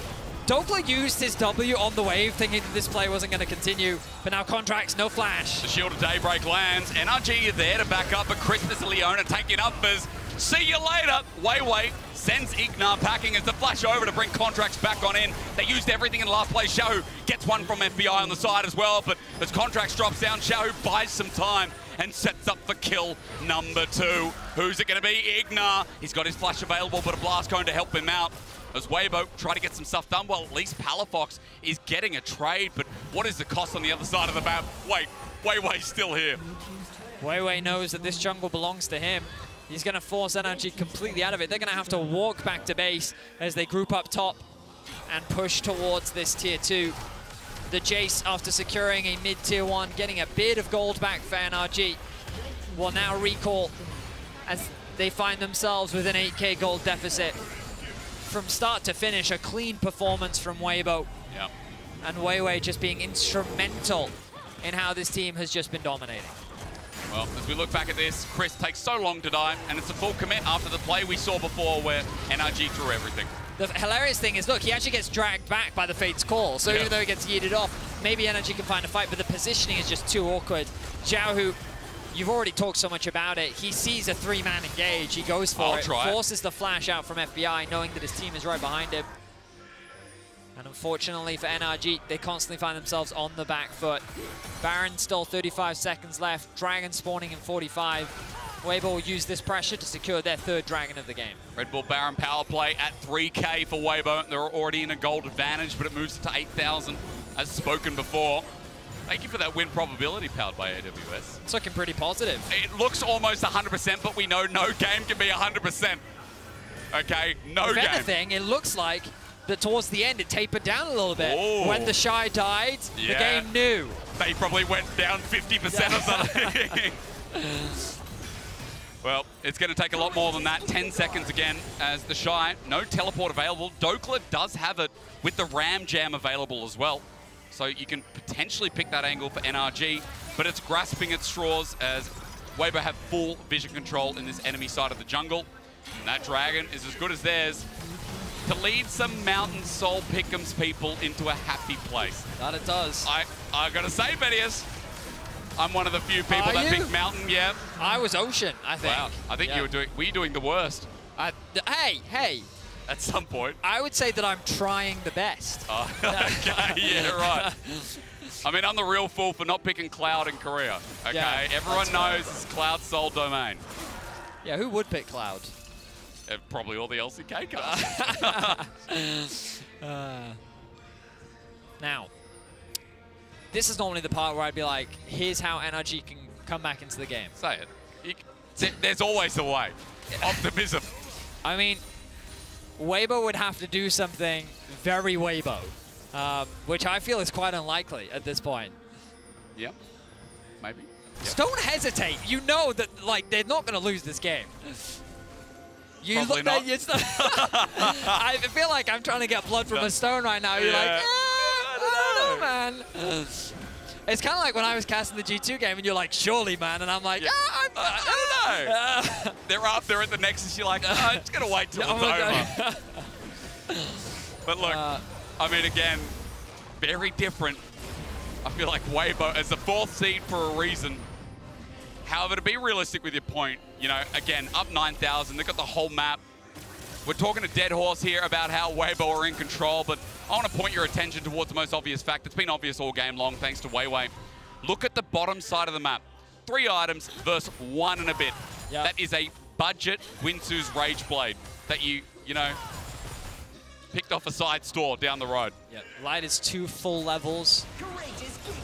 Dokla used his W on the wave, thinking that this play wasn't going to continue. But now Contracts, no flash.
The Shield of Daybreak lands. NRG are there to back up, but Christmas and Leona taking uppers. See you later. Wei sends Ignar packing as the flash over to bring Contracts back on in. They used everything in the last play. Xiaohu gets one from FBI on the side as well, but as Contracts drops down, Xiaohu buys some time and sets up for kill number 2. Who's it going to be? Ignar. He's got his flash available, but a blast cone to help him out. As Weibo try to get some stuff done, well, at least Palafox is getting a trade, but what is the cost on the other side of the map? Wait, Weiwei's still here.
Weiwei knows that this jungle belongs to him. He's going to force NRG completely out of it. They're going to have to walk back to base as they group up top and push towards this tier 2. The Jace, after securing a mid-tier 1, getting a bit of gold back for NRG, will now recall as they find themselves with an 8k gold deficit. From start to finish, a clean performance from Weibo.
Yep.
And Weiwei just being instrumental in how this team has just been dominating.
Well, as we look back at this, Chris takes so long to die, and it's a full commit after the play we saw before where NRG threw everything.
The hilarious thing is, look, he actually gets dragged back by the Fate's Call, so even though he gets yeeted off, maybe NRG can find a fight, but the positioning is just too awkward. Xiaohu, you've already talked so much about it. He sees a 3-man engage, he goes for it, forces the flash out from FBI, knowing that his team is right behind him. And unfortunately for NRG, they constantly find themselves on the back foot. Baron still 35 seconds left, Dragon spawning in 45. Weibo will use this pressure to secure their 3rd Dragon of the game.
Red Bull Baron power play at 3k for Weibo. They're already in a gold advantage, but it moves to 8,000, as spoken before. Thank you for that win probability powered by AWS.
It's looking pretty positive.
It looks almost 100%, but we know no game can be 100%. Okay, no game.
If anything, it looks like that towards the end it tapered down a little bit.
Ooh.
When the Shy died, the game knew.
They probably went down 50% or something. Well, it's going to take a lot more than that. 10 seconds again as the Shy, no teleport available. Dokla does have it with the Ram Jam available as well. So you can potentially pick that angle for NRG, but it's grasping at straws as Weibo have full vision control in this enemy side of the jungle. And that Dragon is as good as theirs to lead some Mountain Soul Pick'ems people into a happy place.
That it does.
I gotta say, Vedius, I'm one of the few people that picked Mountain, yeah.
I was Ocean, I think.
Wow, I think you were doing the worst.
Hey.
At some point.
I would say that I'm trying the best.
Oh, okay, yeah, right. I mean, I'm the real fool for not picking Cloud in Korea, okay?
Yeah,
everyone knows it's Cloud's sole domain.
Yeah, who would pick Cloud?
Probably all the LCK cards.
Now, this is normally the part where I'd be like, here's how NRG can come back into the game.
Say it. There's always a way. Optimism.
I mean, Weibo would have to do something very Weibo, which I feel is quite unlikely at this point.
Yep. Maybe.
Yep. Don't hesitate. You know that, like, they're not going to lose this game.
Probably not.
I feel like I'm trying to get blood from a stone right now. You're like, I don't know, man. It's kind of like when I was casting the G2 game and you're like, surely, man. And I'm like,
I don't know. They're up there at the Nexus. You're like, I'm just going to wait till it's over. But look, I mean, again, very different. I feel like Weibo, as the 4th seed for a reason, However, to be realistic with your point, you know, again, up 9,000, they've got the whole map. We're talking to Dead Horse here about how Weibo are in control, but I want to point your attention towards the most obvious fact. It's been obvious all game long, thanks to Weiwei. Look at the bottom side of the map. 3 items versus 1 and a bit. Yep. That is a budget Winsu's Rage Blade that you know, picked off a side store down the road.
Yep. Light is 2 full levels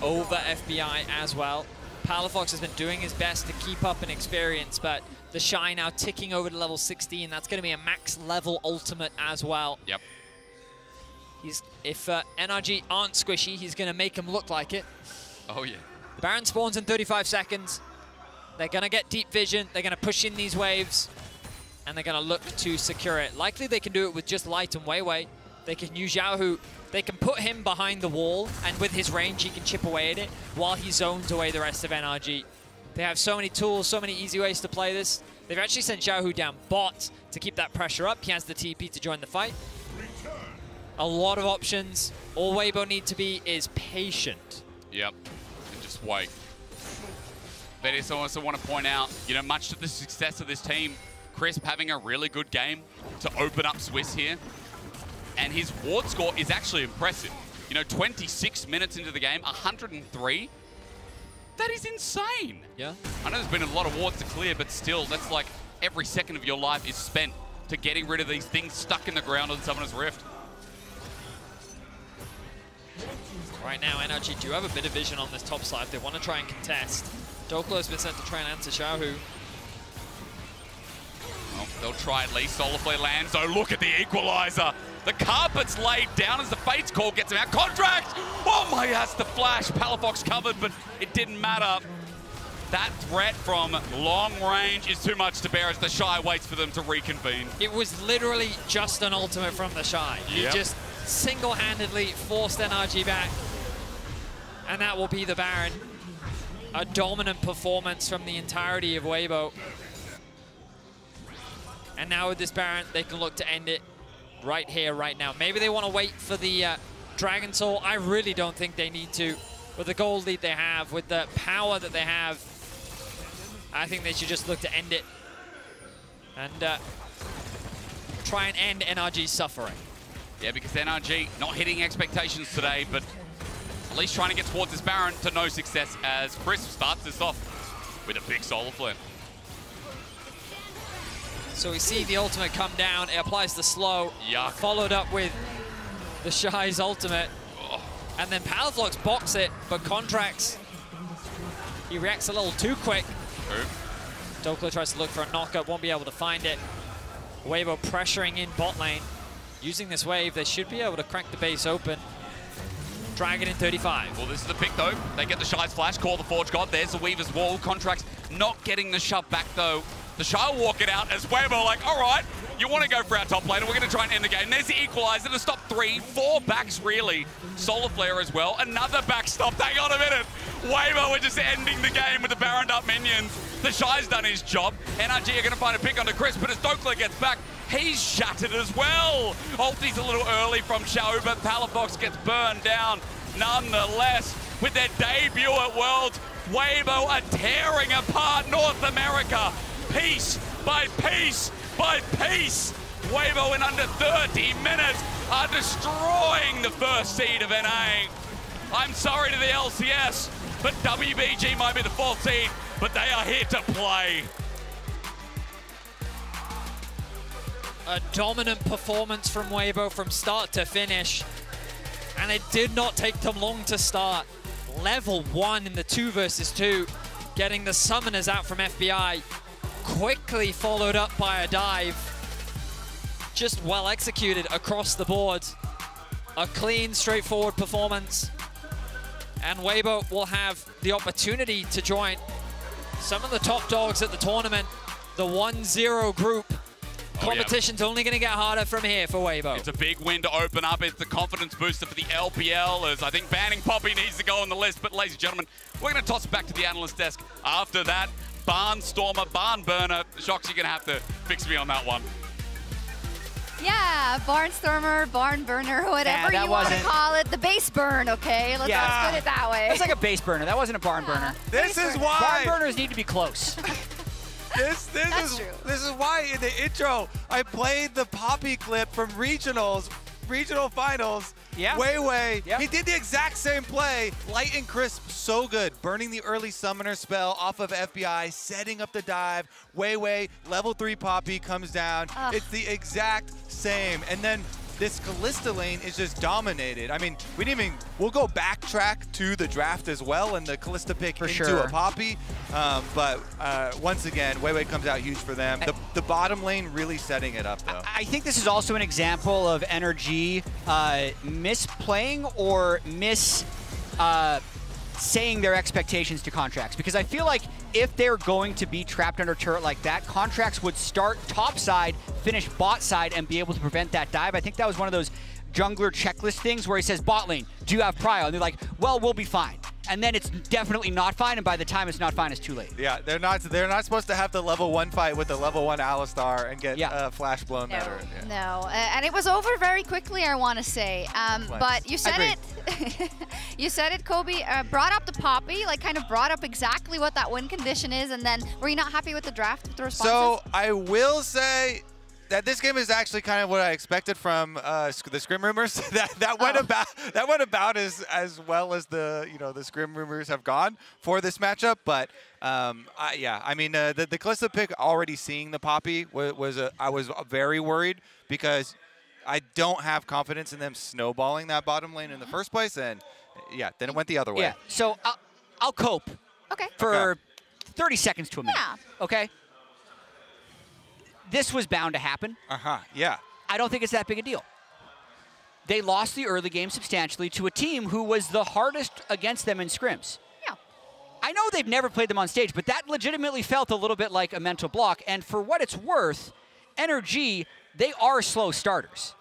over FBI as well. Palafox has been doing his best to keep up in experience, but the Shy now ticking over to level 16. That's going to be a max level ultimate as well.
Yep.
If NRG aren't squishy, he's going to make him look like it.
Oh, yeah.
Baron spawns in 35 seconds. They're going to get deep vision. They're going to push in these waves, and they're going to look to secure it. Likely they can do it with just Light and Weiwei. They can use Xiaohu. They can put him behind the wall, and with his range, he can chip away at it while he zones away the rest of NRG. They have so many tools, so many easy ways to play this. They've actually sent Xiaohu down bot to keep that pressure up. He has the TP to join the fight. A lot of options. All Weibo need to be is patient.
Yep, and just wait. But I also want to point out, you know, much to the success of this team, Crisp having a really good game to open up Swiss here. And his ward score is actually impressive. You know, 26 minutes into the game, 103. That is insane.
Yeah.
I know there's been a lot of wards to clear, but still, that's like every second of your life is spent to getting rid of these things stuck in the ground on Summoner's Rift.
Right now, NRG do have a bit of vision on this top side. They want to try and contest. Doklo has been sent to try and answer Xiaohu.
Well, they'll try at least. Solarflare lands. Oh, look at the equalizer. The carpet's laid down as the Fates call gets him out. Contract! Oh my, that's the flash. Palafox covered, but it didn't matter. That threat from long range is too much to bear as the Shy waits for them to reconvene.
It was literally just an ultimate from the Shy. He just single-handedly forced NRG back. And that will be the Baron. A dominant performance from the entirety of Weibo. And now with this Baron, they can look to end it right here, right now. Maybe they want to wait for the Dragon Soul. I really don't think they need to. With the gold lead they have, with the power that they have, I think they should just look to end it. And try and end NRG's suffering.
Yeah, because NRG not hitting expectations today, but at least trying to get towards this Baron to no success as Crisp starts this off with a big Solar Flare.
So we see the ultimate come down. It applies the slow.
Yuck.
Followed up with the Shy's ultimate.
Oh.
And then Palafox blocks it, but Contracts, he reacts a little too quick. Doklo tries to look for a knockup, won't be able to find it. Weibo pressuring in bot lane. Using this wave, they should be able to crack the base open. Dragon in 35.
Well, this is the pick, though. They get the Shy's flash, call the Forge God. There's the Weaver's wall. Contracts not getting the shove back, though. The Shy will walk it out as Weibo like, all right, you want to go for our top laner. We're going to try and end the game. There's the equalizer to stop 3, 4 backs, really. Solar Flare as well. Another backstop. Hang on a minute. Weibo are just ending the game with the Baroned up minions. The Shy's done his job. NRG are going to find a pick onto Chris, but as Doklo gets back, he's shattered as well. Ulti's a little early from Xiao, but Palafox gets burned down nonetheless. With their debut at Worlds, Weibo are tearing apart North America. Piece by piece by piece. Weibo in under 30 minutes are destroying the first seed of NA. I'm sorry to the LCS, but WBG might be the 4th seed, but they are here to play.
A dominant performance from Weibo from start to finish. And it did not take them long to start. Level 1 in the 2 versus 2, getting the summoners out from FBI. Quickly followed up by a dive. Just well executed across the board. A clean, straightforward performance. And Weibo will have the opportunity to join some of the top dogs at the tournament. The 1-0 group. Competition's only going to get harder from here for Weibo.
It's a big win to open up. It's the confidence booster for the LPL, as I think banning Poppy needs to go on the list. But ladies and gentlemen, we're going to toss it back to the analyst desk. After that, Barnstormer, Barn Burner. Shocks, you're going to have to fix me on that one.
Yeah, Barnstormer, Barn Burner, whatever you want to call it. The base burn, okay? Let's put it that way.
It's like a base burner. That wasn't a barn burner.
This is why.
Barn burners need to be close.
This is why in the intro I played the Poppy clip from regional finals.
Yeah.
Weiwei. Yep. He did the exact same play. Light and crisp, so good. Burning the early summoner spell off of FBI, setting up the dive. Weiwei, level 3 Poppy comes down. It's the exact same. And then this Kalista lane is just dominated. I mean, we'll go backtrack to the draft as well and the Kalista pick into a Poppy. But once again, Weiwei comes out huge for them. The bottom lane really setting it up, though.
I think this is also an example of NRG misplaying or saying their expectations to Contracts. Because I feel like if they're going to be trapped under turret like that, Contracts would start top side, finish bot side, and be able to prevent that dive. I think that was one of those jungler checklist things where he says, bot lane, do you have prio? And they're like, well, we'll be fine. And then it's definitely not fine, and by the time it's not fine, it's too late.
Yeah, they're not supposed to have the level 1 fight with the level 1 Alistar and get flash blown.
No, and it was over very quickly, I want to say. But you said it. You said it, Kobe. Brought up the Poppy, like kind of brought up exactly what that win condition is, and then were you not happy with the draft, with the responses?
So I will say that this game is actually kind of what I expected from the Scrim rumors. that went about as well as the the Scrim rumors have gone for this matchup. But I mean the Kalista pick, already seeing the Poppy I was very worried because I don't have confidence in them snowballing that bottom lane in the first place, and then it went the other way.
Yeah. So I'll cope.
Okay.
For 30 seconds to a minute.
Yeah.
Okay. This was bound to happen.
Yeah.
I don't think it's that big a deal. They lost the early game substantially to a team who was the hardest against them in scrims.
Yeah.
I know they've never played them on stage, but that legitimately felt a little bit like a mental block. And for what it's worth, NRG, they are slow starters.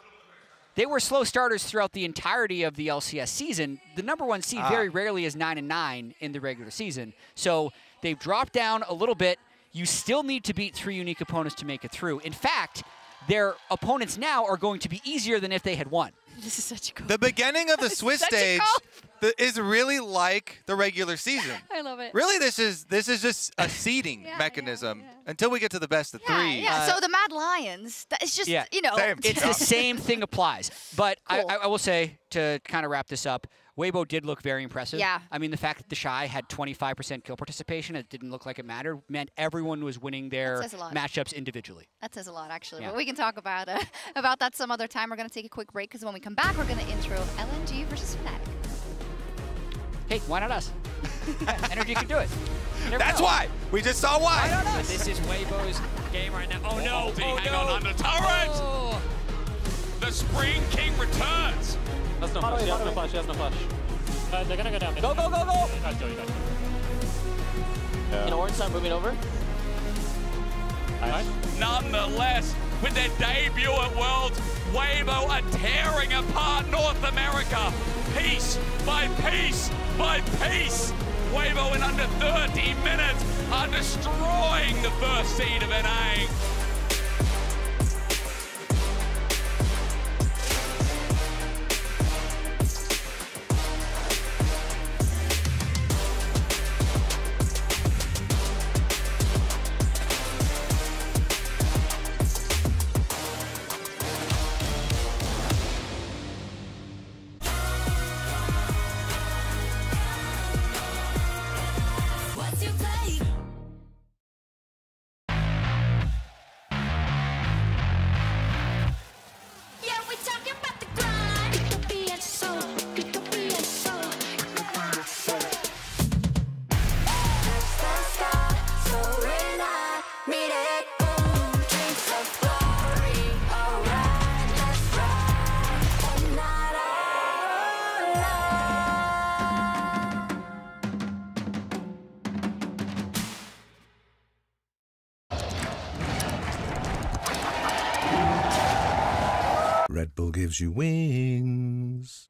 They were slow starters throughout the entirety of the LCS season. The #1 seed very rarely is 9-9 in the regular season. So they've dropped down a little bit. You still need to beat 3 unique opponents to make it through. In fact, their opponents now are going to be easier than if they had won.
This is such a cool.
The beginning of the Swiss stage is really like the regular season.
I love it.
Really, this is just a seeding mechanism until we get to the best of 3.
Yeah, so the Mad Lions, it's just,
It's the same thing applies. But I will say, to kind of wrap this up, Weibo did look very impressive.
Yeah.
I mean, the fact that the Shy had 25% kill participation, it didn't look like it mattered, meant everyone was winning their matchups individually.
That says a lot, actually.
Yeah.
But we can talk about that some other time. We're going to take a quick break, because when we come back, we're going to intro LNG versus Fnatic.
Hey, why not us? NRG can do it.
That's why. We just saw why.
Why not us?
This is Weibo's game right now. Oh no!
Hang on under turret!
Oh.
The Spring King returns.
That's no flash. He has no flash. He has no flash. They're gonna go down.
Go, go, go, go!
You guys go. You know, orange side moving over. Nice.
Nonetheless, with their debut at Worlds, Weibo are tearing apart North America. Piece by piece by piece. Weibo in under 30 minutes are destroying the first seed of NA.
Red Bull gives you wings.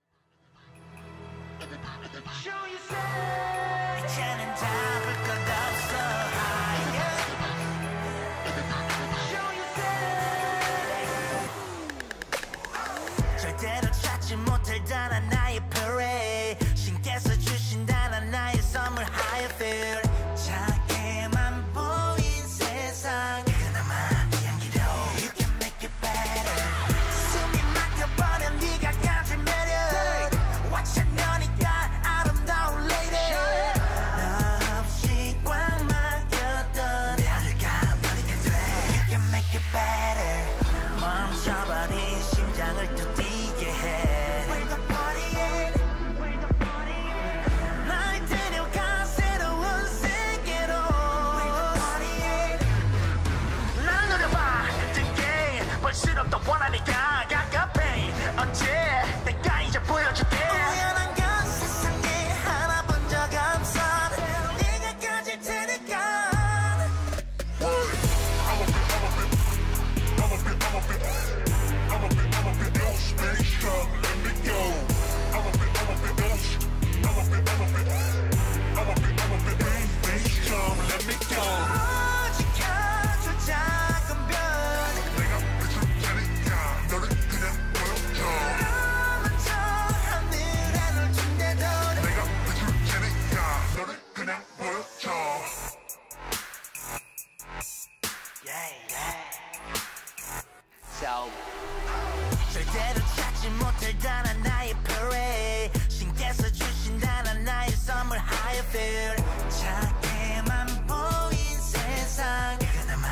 절대로 찾지 못할 다른 나의 parade 신께서 주신다는 나의 선물 How you feel 작게만 보인 세상 그나마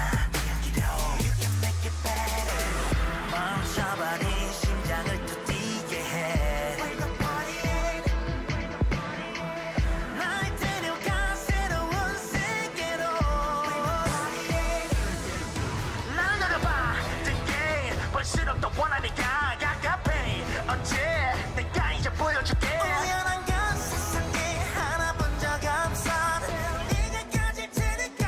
여기도 You can make it better 멈춰버린 심장을 또 뛰게 해 Wake up party 날 데려가 새로운 세계로 날 노려봐 The game 볼수록 더 원하니까 어째 내가 이제 보여줄게 우연한 건 세상에 하나 본 적 없어 네가 가질 테니까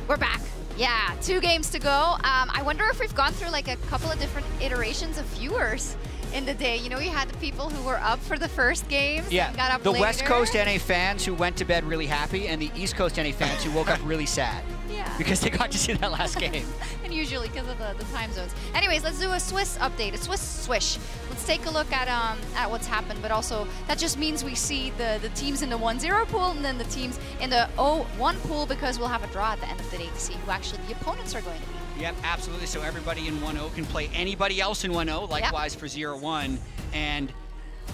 We're back. Yeah, 2 games to go. I wonder if we've gone through like a couple of different iterations of viewers in the day. You know, you had the people who were up for the first games and got up
the
later.
West Coast NA fans who went to bed really happy, and the East Coast NA fans who woke up really sad.
Yeah.
Because they got to see that last game.
And usually because of the time zones. Anyways, let's do a Swiss update, a Swiss swish. Let's take a look at what's happened, but also that just means we see the teams in the 1-0 pool and then the teams in the 0-1 pool, because we'll have a draw at the end of the day to see who actually the opponents are going to be.
Yep, absolutely. So everybody in 1-0 can play anybody else in 1-0, likewise for 0-1. And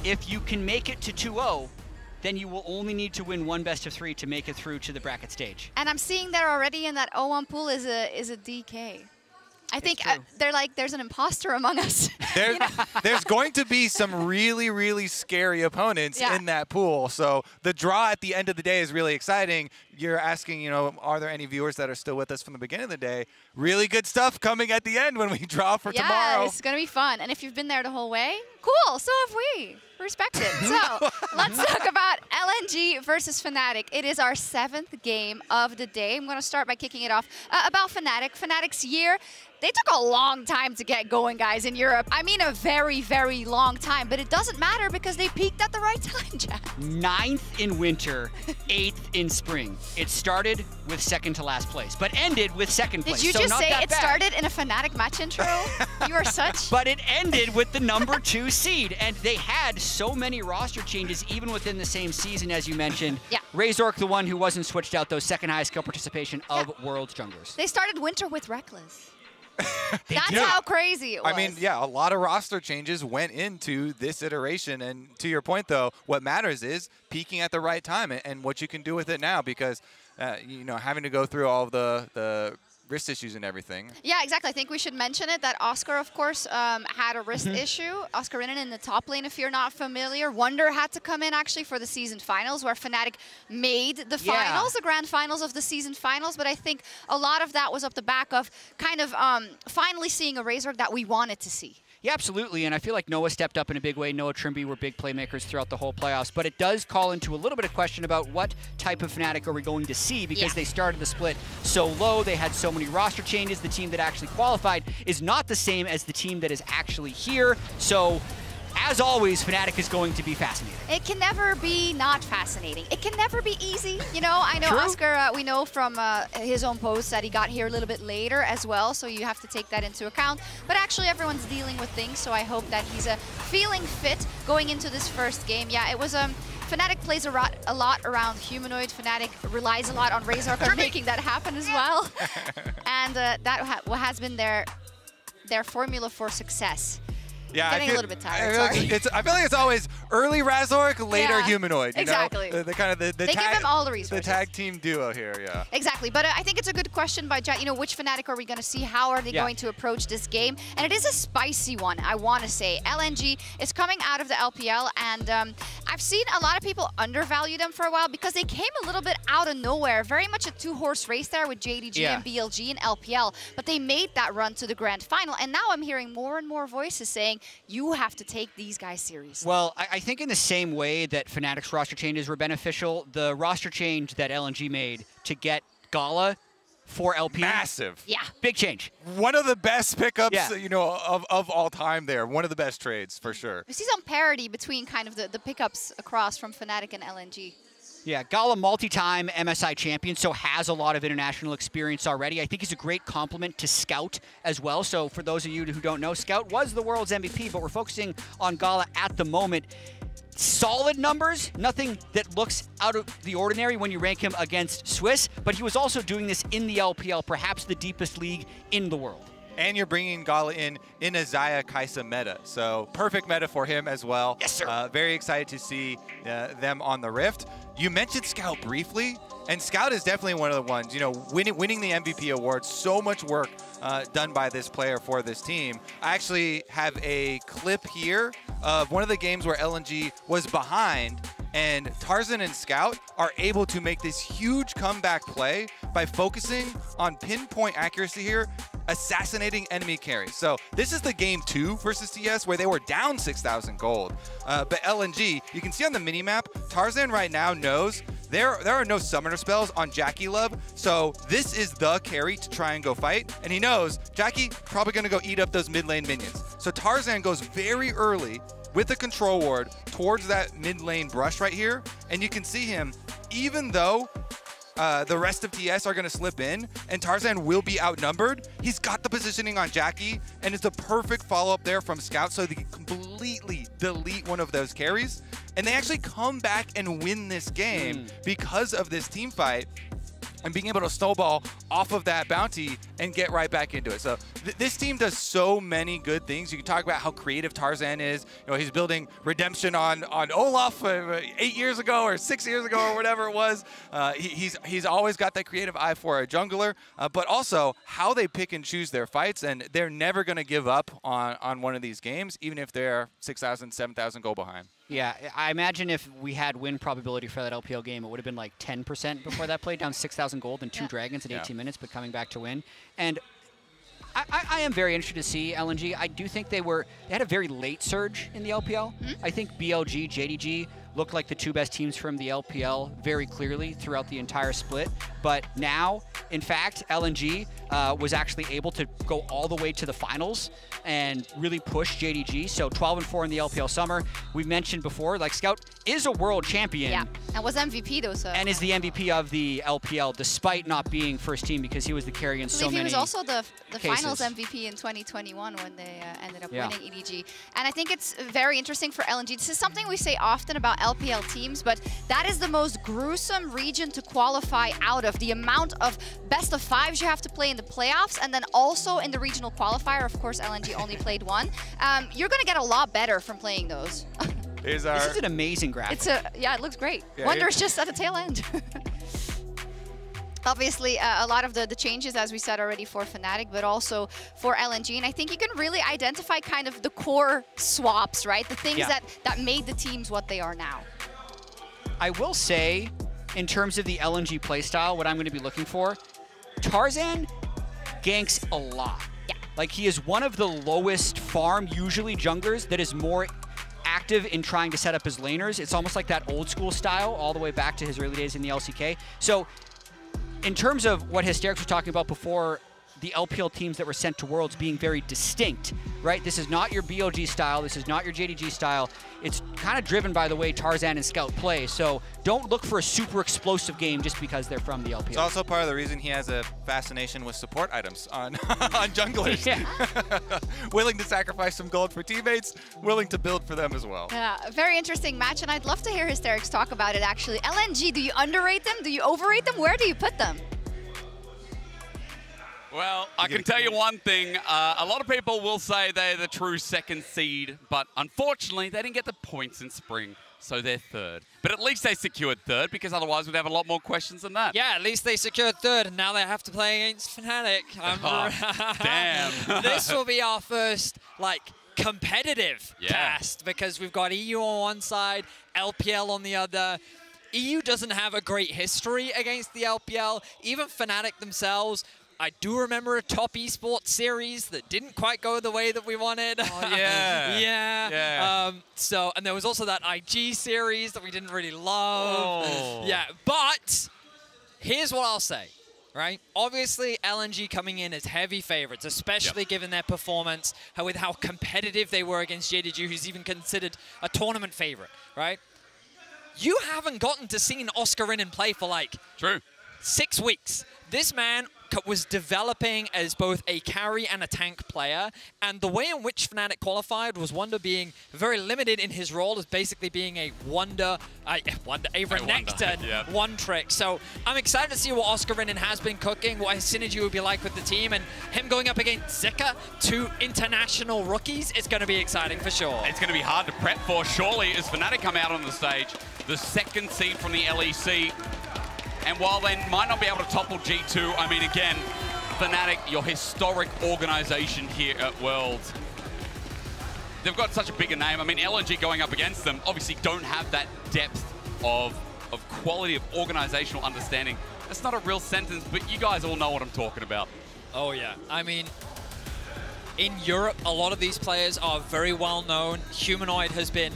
if you can make it to 2-0, then you will only need to win 1 best-of-3 to make it through to the bracket stage.
And I'm seeing there already in that 0-1 pool is a DK. I think they're like, there's an imposter among us.
There's going to be some really, really scary opponents in that pool. So the draw at the end of the day is really exciting. You're asking, you know, are there any viewers that are still with us from the beginning of the day? Really good stuff coming at the end when we draw for tomorrow.
Yeah, it's going to be fun. And if you've been there the whole way, cool, so have we. Respect it. So let's talk about LNG versus Fnatic. It is our 7th game of the day. I'm going to start by kicking it off about Fnatic. Fnatic's year, they took a long time to get going, guys, in Europe. I mean, a very, very long time. But it doesn't matter because they peaked at the right time, Jack. 9th
in winter, 8th in spring. It started with 2nd to last place, but ended with 2nd place.
Did you just say it started in a Fnatic match intro? You are such...
But it ended with the number 2 seed, and they had so many roster changes even within the same season, as you mentioned.
Yeah.
Razork, the one who wasn't switched out, though, 2nd highest skill participation of World Junglers.
They started winter with Reckless. That's how crazy it was.
I mean, yeah, a lot of roster changes went into this iteration. And to your point, though, what matters is peaking at the right time and what you can do with it now, because, you know, having to go through all of the wrist issues and everything.
Yeah, exactly. I think we should mention it, that Oscar, of course, had a wrist issue. Oscar Rinnan in the top lane, if you're not familiar. Wonder had to come in, actually, for the season finals, where Fnatic made the finals, the grand finals of the season finals. But I think a lot of that was up the back of kind of finally seeing a Razork that we wanted to see.
Yeah, absolutely, and I feel like Noah stepped up in a big way. Noah Trimby were big playmakers throughout the whole playoffs, but it does call into a little bit of question about what type of Fnatic are we going to see, because they started the split so low, they had so many roster changes. The team that actually qualified is not the same as the team that is actually here, so as always, Fnatic is going to be fascinating.
It can never be not fascinating. It can never be easy. You know, I know Oscar, we know from his own post that he got here a little bit later as well, so you have to take that into account. But actually, everyone's dealing with things, so I hope that he's feeling fit going into this first game. Yeah, it was Fnatic plays a lot around Humanoid. Fnatic relies a lot on Razork on making that happen as well. And that has been their formula for success.
Yeah,
Getting a little bit tired,
I feel like it's always early Razork, later Humanoid. You
exactly.
know? The kind of the
they give him all the resources.
The tag team duo here, yeah.
Exactly, but I think it's a good question by Jack. You know, which Fnatic are we going to see? How are they going to approach this game? And it is a spicy one, I want to say. LNG is coming out of the LPL, and I've seen a lot of people undervalue them for a while because they came a little bit out of nowhere. Very much a two-horse race there with JDG and BLG and LPL, but they made that run to the grand final, and now I'm hearing more and more voices saying, you have to take these guys seriously.
Well, I think in the same way that Fnatic's roster changes were beneficial, the roster change that LNG made to get Gala for LP.
Massive.
Yeah.
Big change.
One of the best pickups, you know, of all time there. One of the best trades, for sure.
We see some parity between kind of the pickups across from Fnatic and LNG.
Yeah, Gala, multi-time MSI champion, so has a lot of international experience already. I think he's a great complement to Scout as well. So for those of you who don't know, Scout was the world's MVP, but we're focusing on Gala at the moment. Solid numbers, nothing that looks out of the ordinary when you rank him against Swiss, but he was also doing this in the LPL, perhaps the deepest league in the world.
And you're bringing Gala in a Xayah Kai'Sa meta. So perfect meta for him as well.
Yes, sir.
Very excited to see them on the Rift. You mentioned Scout briefly, and Scout is definitely one of the ones, you know, winning the MVP award. So much work done by this player for this team. I actually have a clip here of one of the games where LNG was behind, and Tarzan and Scout are able to make this huge comeback play by focusing on pinpoint accuracy here, assassinating enemy carries. So this is the game 2 versus TS where they were down 6,000 gold. But LNG, you can see on the minimap, Tarzan right now knows there are no summoner spells on Jackie Love, so this is the carry to try and go fight, and he knows Jackie probably going to go eat up those mid lane minions. So Tarzan goes very early with the control ward towards that mid lane brush right here, and you can see him, even though the rest of TS are going to slip in, and Tarzan will be outnumbered, he's got the positioning on Jackie, and it's a perfect follow-up there from Scout, so they can completely delete one of those carries, and they actually come back and win this game because of this team fight and being able to snowball off of that bounty and get right back into it. So this team does so many good things. You can talk about how creative Tarzan is. You know, he's building redemption on Olaf 8 years ago or 6 years ago or whatever it was. He's always got that creative eye for a jungler, but also how they pick and choose their fights, and they're never going to give up on one of these games, even if they're 6,000, 7,000 goal behind.
Yeah, I imagine if we had win probability for that LPL game, it would have been like 10% before that play, down 6,000 gold and 2 dragons in 18 minutes, but coming back to win. And I am very interested to see LNG. I do think they had a very late surge in the LPL. I think BLG, JDG looked like the 2 best teams from the LPL very clearly throughout the entire split. But now, in fact, LNG was actually able to go all the way to the finals and really push JDG. So 12-4 in the LPL summer. We mentioned before, like, Scout is a world champion.
Yeah, and was MVP though, so.
And is the MVP of the LPL, despite not being first team, because he was the carry in so many
he was also the
cases.
finals MVP in 2021 when they ended up winning EDG. And I think it's very interesting for LNG. This is something we say often about LPL teams, but that is the most gruesome region to qualify out of. The amount of best of 5s you have to play in the playoffs, and then also in the regional qualifier. Of course, LNG only played 1. You're going to get a lot better from playing those.
This is an amazing graphic.
Yeah, it looks great.
Yeah,
Wonder's just at the tail end. Obviously, a lot of the changes, as we said already, for Fnatic, but also for LNG. And I think you can really identify kind of the core swaps, right? The things that made the teams what they are now.
I will say, in terms of the LNG playstyle, what I'm going to be looking for, Tarzan ganks a lot.
Yeah.
Like, he is one of the lowest farm, usually junglers, that is more active in trying to set up his laners. It's almost like that old school style, all the way back to his early days in the LCK. So, in terms of what Hysterics was talking about before, the LPL teams that were sent to Worlds being very distinct, right? This is not your BLG style. This is not your JDG style. It's kind of driven by the way Tarzan and Scout play. So don't look for a super explosive game just because they're from the LPL.
It's also part of the reason he has a fascination with support items on junglers. Willing to sacrifice some gold for teammates, willing to build for them as well.
Yeah, a very interesting match, and I'd love to hear Hysterics talk about it, actually. LNG, do you underrate them? Do you overrate them? Where do you put them?
Well, I can tell you one thing. A lot of people will say they're the true second seed, but unfortunately, they didn't get the points in spring, so they're third. But at least they secured third, because otherwise we'd have a lot more questions than that.
Yeah, at least they secured third, and now they have to play against Fnatic.
Damn.
This will be our first, like, competitive cast, because we've got EU on one side, LPL on the other. EU doesn't have a great history against the LPL. Even Fnatic themselves, I do remember a top esports series that didn't quite go the way that we wanted.
Oh, yeah.
Yeah. And there was also that IG series that we didn't really love.
Oh.
Yeah, but here's what I'll say, right? Obviously, LNG coming in as heavy favorites, especially given their performance, with how competitive they were against JDG, who's even considered a tournament favorite, right? You haven't gotten to see Oscarinen play for, like, 6 weeks. This man was developing as both a carry and a tank player, and the way in which Fnatic qualified was Wunder being very limited in his role as basically being a Renekton one trick. So I'm excited to see what Oscarinen has been cooking, what his synergy would be like with the team, and him going up against Zika, 2 international rookies, it's going to be exciting for sure.
It's going to be hard to prep for, surely, as Fnatic come out on the stage, the second seed from the LEC. And while they might not be able to topple G2, I mean, again, Fnatic, your historic organization here at Worlds, they've got such a bigger name. I mean, LNG going up against them obviously don't have that depth of quality of organizational understanding. That's not a real sentence, but you guys all know what I'm talking about.
Oh, yeah. I mean, in Europe, a lot of these players are very well known. Humanoid has been...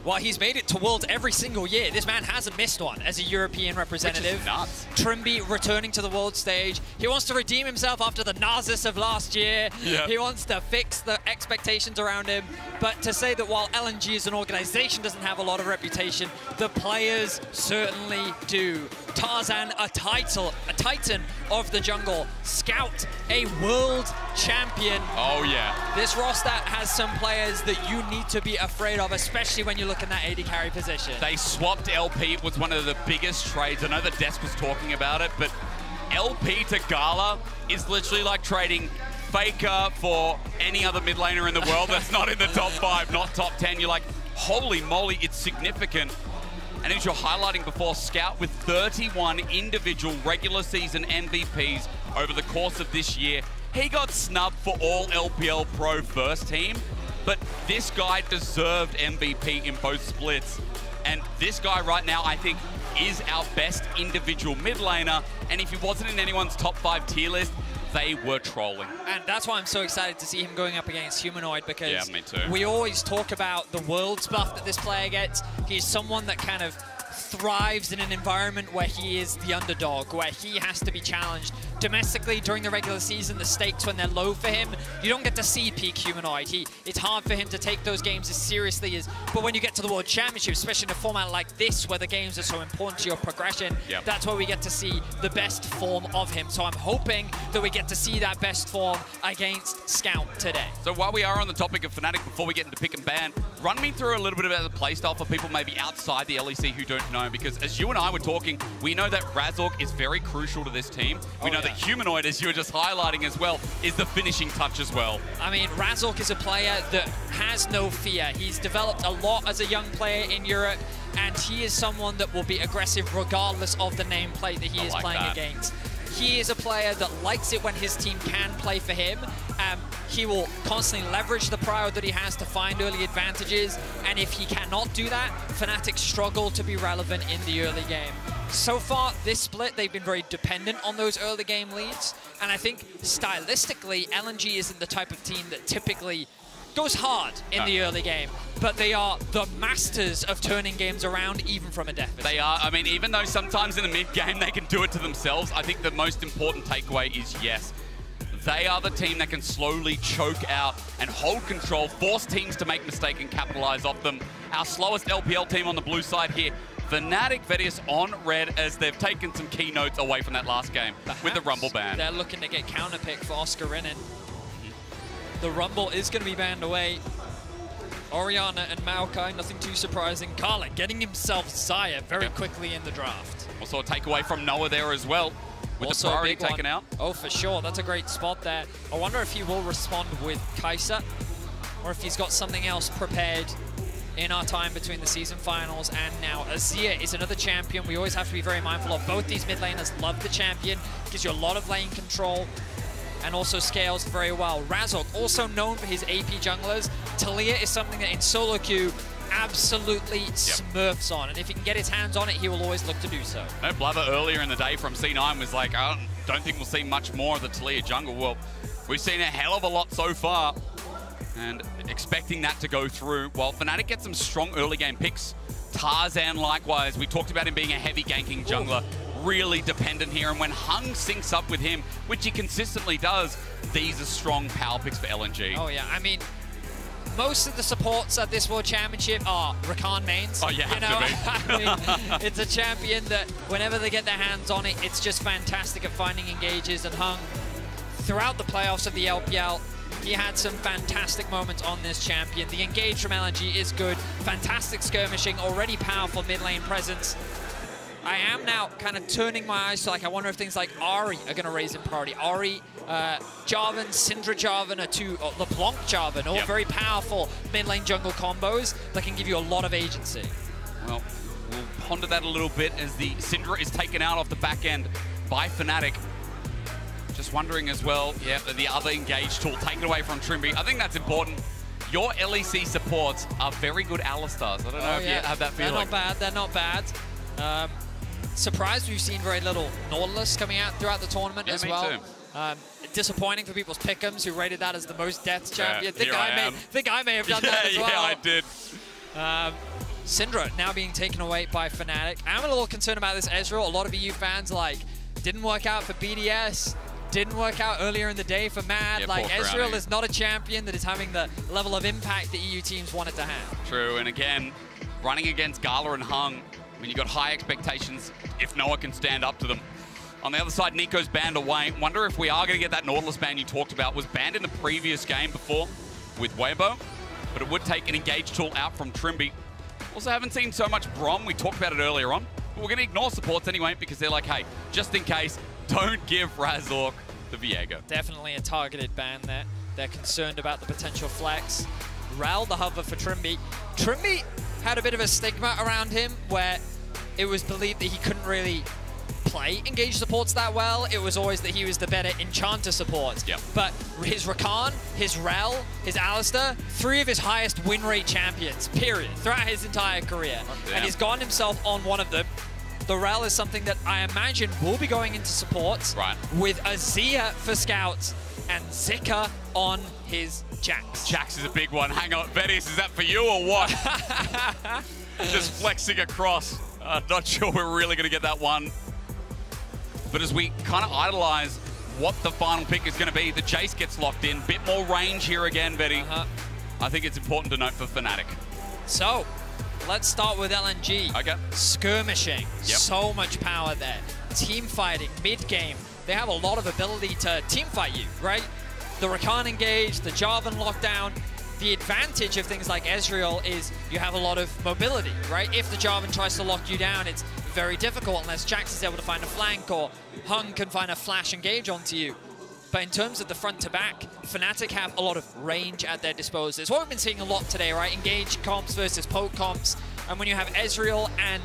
Well, he's made it to Worlds every single year. This man hasn't missed one as a European representative.
Which is nuts.
Trimby returning to the World stage. He wants to redeem himself after the Narcissus of last year.
Yep.
He wants to fix the expectations around him. But to say that while LNG as an organization doesn't have a lot of reputation, the players certainly do. Tarzan, a titan of the jungle. Scout, a world champion.
Oh, yeah.
This roster has some players that you need to be afraid of, especially when you look in that AD carry position.
They swapped LP. It was one of the biggest trades. I know that Desk was talking about it, but LP to Gala is literally like trading Faker for any other mid laner in the world that's not in the top 5, not top 10. You're like, holy moly, it's significant. And as you're highlighting before, Scout with 31 individual regular season MVPs over the course of this year. He got snubbed for all LPL Pro first team, but this guy deserved MVP in both splits. And this guy right now, I think, is our best individual mid laner. And if he wasn't in anyone's top 5 tier list, they were trolling.
And that's why I'm so excited to see him going up against Humanoid, because
me too.
We always talk about the Worlds buff that this player gets. He's someone that kind of thrives in an environment where he is the underdog, where he has to be challenged. Domestically, during the regular season, the stakes when they're low for him, you don't get to see peak Humanoid. It's hard for him to take those games as seriously as, but when you get to the World Championship, especially in a format like this, where the games are so important to your progression, that's where we get to see the best form of him. So I'm hoping that we get to see that best form against Scout today.
So while we are on the topic of Fnatic, before we get into pick and ban, run me through a little bit about the playstyle for people maybe outside the LEC who don't know, because as you and I were talking, we know that Razork is very crucial to this team. We know that Humanoid, as you were just highlighting as well, is the finishing touch as well.
I mean, Razork is a player that has no fear. He's developed a lot as a young player in Europe, and he is someone that will be aggressive regardless of the nameplate that he is playing against. He is a player that likes it when his team can play for him. He will constantly leverage the prio that he has to find early advantages, and if he cannot do that, Fnatic struggle to be relevant in the early game. So far, this split, they've been very dependent on those early game leads, and I think stylistically, LNG isn't the type of team that typically goes hard in the early game, but they are the masters of turning games around even from a deficit.
They are. I mean, even though sometimes in the mid game they can do it to themselves, I think the most important takeaway is yes, they are the team that can slowly choke out and hold control, force teams to make mistakes and capitalize off them. Our slowest LPL team on the blue side here, Fnatic Vedius on red, as they've taken some keynotes away from that last game with the Rumble ban.
They're looking to get counterpick for Oscarinen. The Rumble is going to be banned away. Orianna and Maokai, nothing too surprising. Karlin getting himself Xayah very quickly in the draft.
Also a takeaway from Noah there as well, With
also
the
a
priority
big
taken
one.
out.
Oh, for sure. That's a great spot there. I wonder if he will respond with Kai'Sa, or if he's got something else prepared in our time between the season finals and now. Azir is another champion. We always have to be very mindful of. Both these mid laners love the champion. Gives you a lot of lane control and also scales very well. Razork, also known for his AP junglers. Talia is something that in solo queue absolutely smurfs on, and if he can get his hands on it, he will always look to do so.
No, Blubber earlier in the day from C9 was like, I don't think we'll see much more of the Talia jungle. Well, we've seen a hell of a lot so far, and expecting that to go through. While Fnatic gets some strong early game picks, Tarzan likewise, we talked about him being a heavy ganking jungler, really dependent here, and when Hung syncs up with him, which he consistently does, these are strong power picks for LNG.
Oh yeah, I mean, most of the supports at this World Championship are Rakan mains.
Oh, you have to be.
I mean, it's a champion that whenever they get their hands on it, it's just fantastic at finding engages. And Hung, throughout the playoffs of the LPL, he had some fantastic moments on this champion. The engage from LNG is good. Fantastic skirmishing, already powerful mid lane presence. I am now kind of turning my eyes to, like, I wonder if things like Ahri are going to raise in priority. Ahri, Jarvan, Syndra Jarvan are two, LeBlanc Jarvan, all very powerful mid lane jungle combos that can give you a lot of agency.
Well, we'll ponder that a little bit as the Syndra is taken out off the back end by Fnatic. Just wondering as well, the other engage tool taken away from Trimby. I think that's important. Your LEC supports are very good Alistars. I don't know if you have that feeling.
They're not bad, they're not bad. Surprised we've seen very little Nautilus coming out throughout the tournament as well.
Too.
Disappointing for people's pick'ems who rated that as the most deaths champion. Think I may have done that as well.
Yeah, I did.
Syndra now being taken away by Fnatic. I'm a little concerned about this Ezreal. A lot of EU fans didn't work out for BDS. Didn't work out earlier in the day for Mad. Ezreal is not a champion that is having the level of impact that EU teams want it to have.
True, and again, running against Gala and Hung, when you've got high expectations, if Noah can stand up to them. On the other side, Nico's banned away. Wonder if we are going to get that Nautilus ban you talked about. Was banned in the previous game before with Weibo, but it would take an engage tool out from Trimby. Also haven't seen so much Brom. We talked about it earlier on. But we're going to ignore supports anyway because they're like, hey, just in case, don't give Razork the Viego.
Definitely a targeted ban there. They're concerned about the potential flex. Ral, the hover for Trimby. Trimby had a bit of a stigma around him where it was believed that he couldn't really play engage supports that well. It was always that he was the better enchanter support. But his Rakan, his Rel, his Alistar, 3 of his highest win rate champions, period, throughout his entire career. And he's gotten himself on one of them. The Rel is something that I imagine will be going into supports with Azir for scouts and Zika on his Jax.
Jax is a big one. Hang on, Vetis, is that for you or what? Just flexing across. Not sure we're really going to get that one. But as we kind of idolize what the final pick is going to be, the Jace gets locked in. Bit more range here again, Betty. I think it's important to note for Fnatic.
So, let's start with LNG.
Okay.
Skirmishing. So much power there. Team fighting, mid-game. They have a lot of ability to team fight you, right? The Rakan engage, the Jarvan lockdown. The advantage of things like Ezreal is you have a lot of mobility, right? If the Jarvan tries to lock you down, it's very difficult unless Jax is able to find a flank or Hung can find a flash engage onto you. But in terms of the front to back, Fnatic have a lot of range at their disposal. It's what we've been seeing a lot today, right? Engage comps versus poke comps. And when you have Ezreal and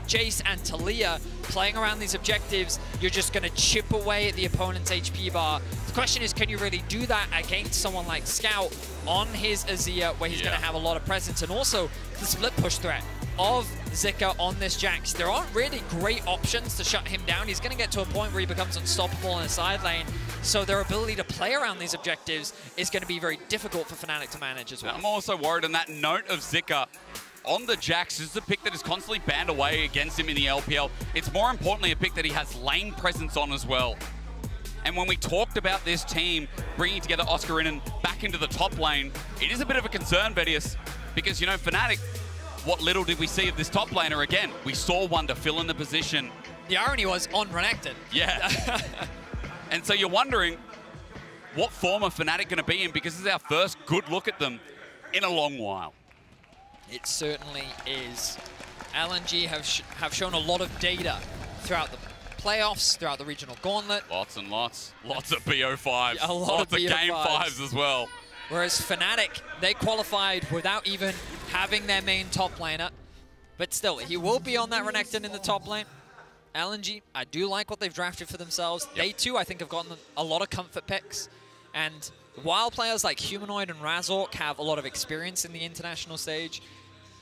Jace and Talia playing around these objectives, you're just going to chip away at the opponent's HP bar. The question is, can you really do that against someone like Scout on his Azir, where he's going to have a lot of presence? And also the split push threat of Zika on this Jax. There aren't really great options to shut him down. He's going to get to a point where he becomes unstoppable in the side lane. So their ability to play around these objectives is going to be very difficult for Fnatic to manage as well.
I'm also worried on that note of Zika. On the Jax, this is a pick that is constantly banned away against him in the LPL. It's more importantly a pick that he has lane presence on as well. And when we talked about this team bringing together Oscarinen back into the top lane, it is a bit of a concern, Vedius, because, you know, Fnatic, what little did we see of this top laner again? We saw one to fill in the position.
The irony was on Renekton.
Yeah. And so you're wondering, what form are Fnatic going to be in? Because this is our first good look at them in a long while.
It certainly is. LNG have shown a lot of data throughout the playoffs, throughout the regional gauntlet.
Lots and lots. Lots of BO5s.
A lot
lots
of
Game
BO5s.
5s as well.
Whereas Fnatic, they qualified without even having their main top laner. But still, he will be on that Renekton in the top lane. LNG, I do like what they've drafted for themselves. Yep. They too, I think, have gotten a lot of comfort picks. And while players like Humanoid and Razork have a lot of experience in the international stage,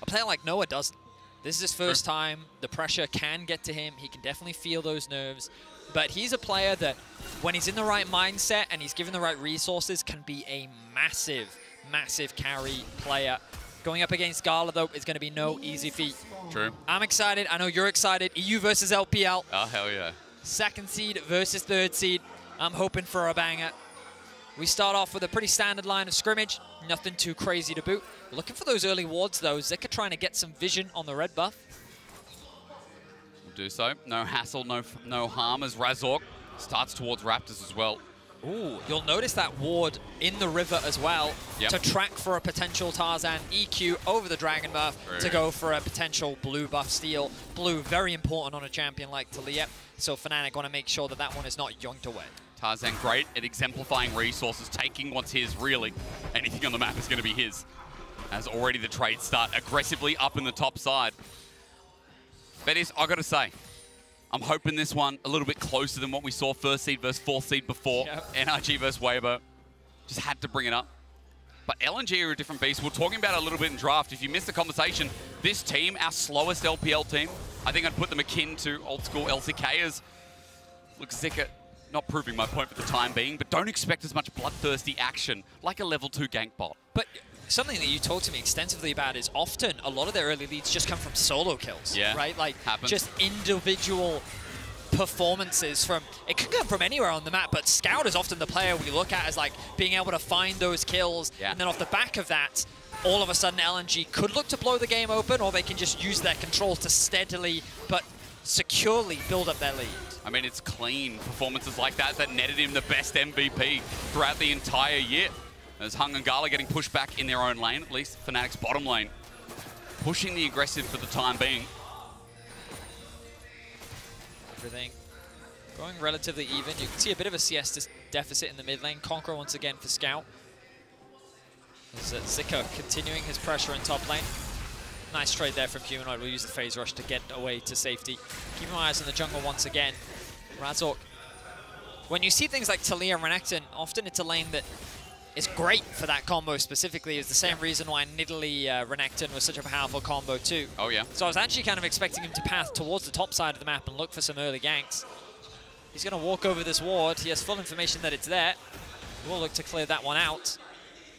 a player like Noah doesn't. This is his first time. The pressure can get to him. He can definitely feel those nerves. But he's a player that, when he's in the right mindset and he's given the right resources, can be a massive, massive carry player. Going up against Gala, though, is going to be no easy feat.
True.
I'm excited. I know you're excited. EU versus LPL.
Oh, hell yeah.
Second seed versus third seed. I'm hoping for a banger. We start off with a pretty standard line of scrimmage. Nothing too crazy to boot. Looking for those early wards, though. Zika trying to get some vision on the red buff.
We'll do so. No hassle, no harm as Razork starts towards Raptors as well.
Ooh, you'll notice that ward in the river as well to track for a potential Tarzan EQ over the Dragon buff to go for a potential blue buff steal. Blue, very important on a champion like Talia, so Fnatic want to make sure that that one is not yoinked away.
Tarzan great at exemplifying resources, taking what's his, really. Anything on the map is going to be his. As already the trades start aggressively up in the top side. Bettis, I got to say, I'm hoping this one a little bit closer than what we saw first seed versus fourth seed before. NRG versus Weibo. Just had to bring it up. But LNG are a different beast. We're talking about it a little bit in draft. If you missed the conversation, this team, our slowest LPL team, I think I'd put them akin to old school LCK as, look, Zika, not proving my point for the time being, but don't expect as much bloodthirsty action like a level 2 gank bot.
But something that you talked to me extensively about is often a lot of their early leads just come from solo kills, right? Like just individual performances from, it could come from anywhere on the map, but Scout is often the player we look at as like being able to find those kills, and then off the back of that, all of a sudden LNG could look to blow the game open, or they can just use their control to steadily but securely build up their lead.
I mean, it's clean performances like that that netted him the best MVP throughout the entire year. As Hung and Gala getting pushed back in their own lane, at least Fnatic's bottom lane. Pushing the aggressive for the time being.
Everything going relatively even. You can see a bit of a CS deficit in the mid lane. Conqueror once again for Scout. As Zika continuing his pressure in top lane. Nice trade there from Humanoid. We'll use the phase rush to get away to safety. Keeping my eyes on the jungle once again. Razork. When you see things like Talia and Renekton, often it's a lane that is great for that combo specifically. Is the same reason why Nidalee Renekton was such a powerful combo too.
Oh yeah.
So I was actually kind of expecting him to path towards the top side of the map and look for some early ganks. He's going to walk over this ward. He has full information that it's there. We'll look to clear that one out.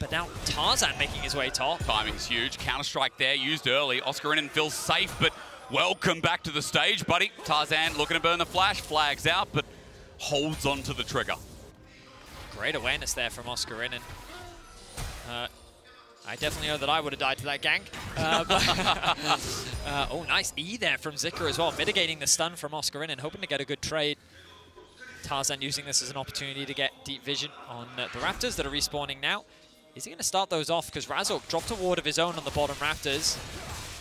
But now Tarzan making his way top.
Timing's huge. Counter-strike there, used early. Oscarinen feels safe, but welcome back to the stage, buddy. Tarzan looking to burn the flash, flags out, but holds on to the trigger.
Great awareness there from Oscarinen. I definitely know that I would have died to that gank. Oh, nice E there from Zika as well, mitigating the stun from Oscarinen, hoping to get a good trade. Tarzan using this as an opportunity to get deep vision on the Raptors that are respawning now. Is he going to start those off? Because Razork dropped a ward of his own on the bottom Raptors.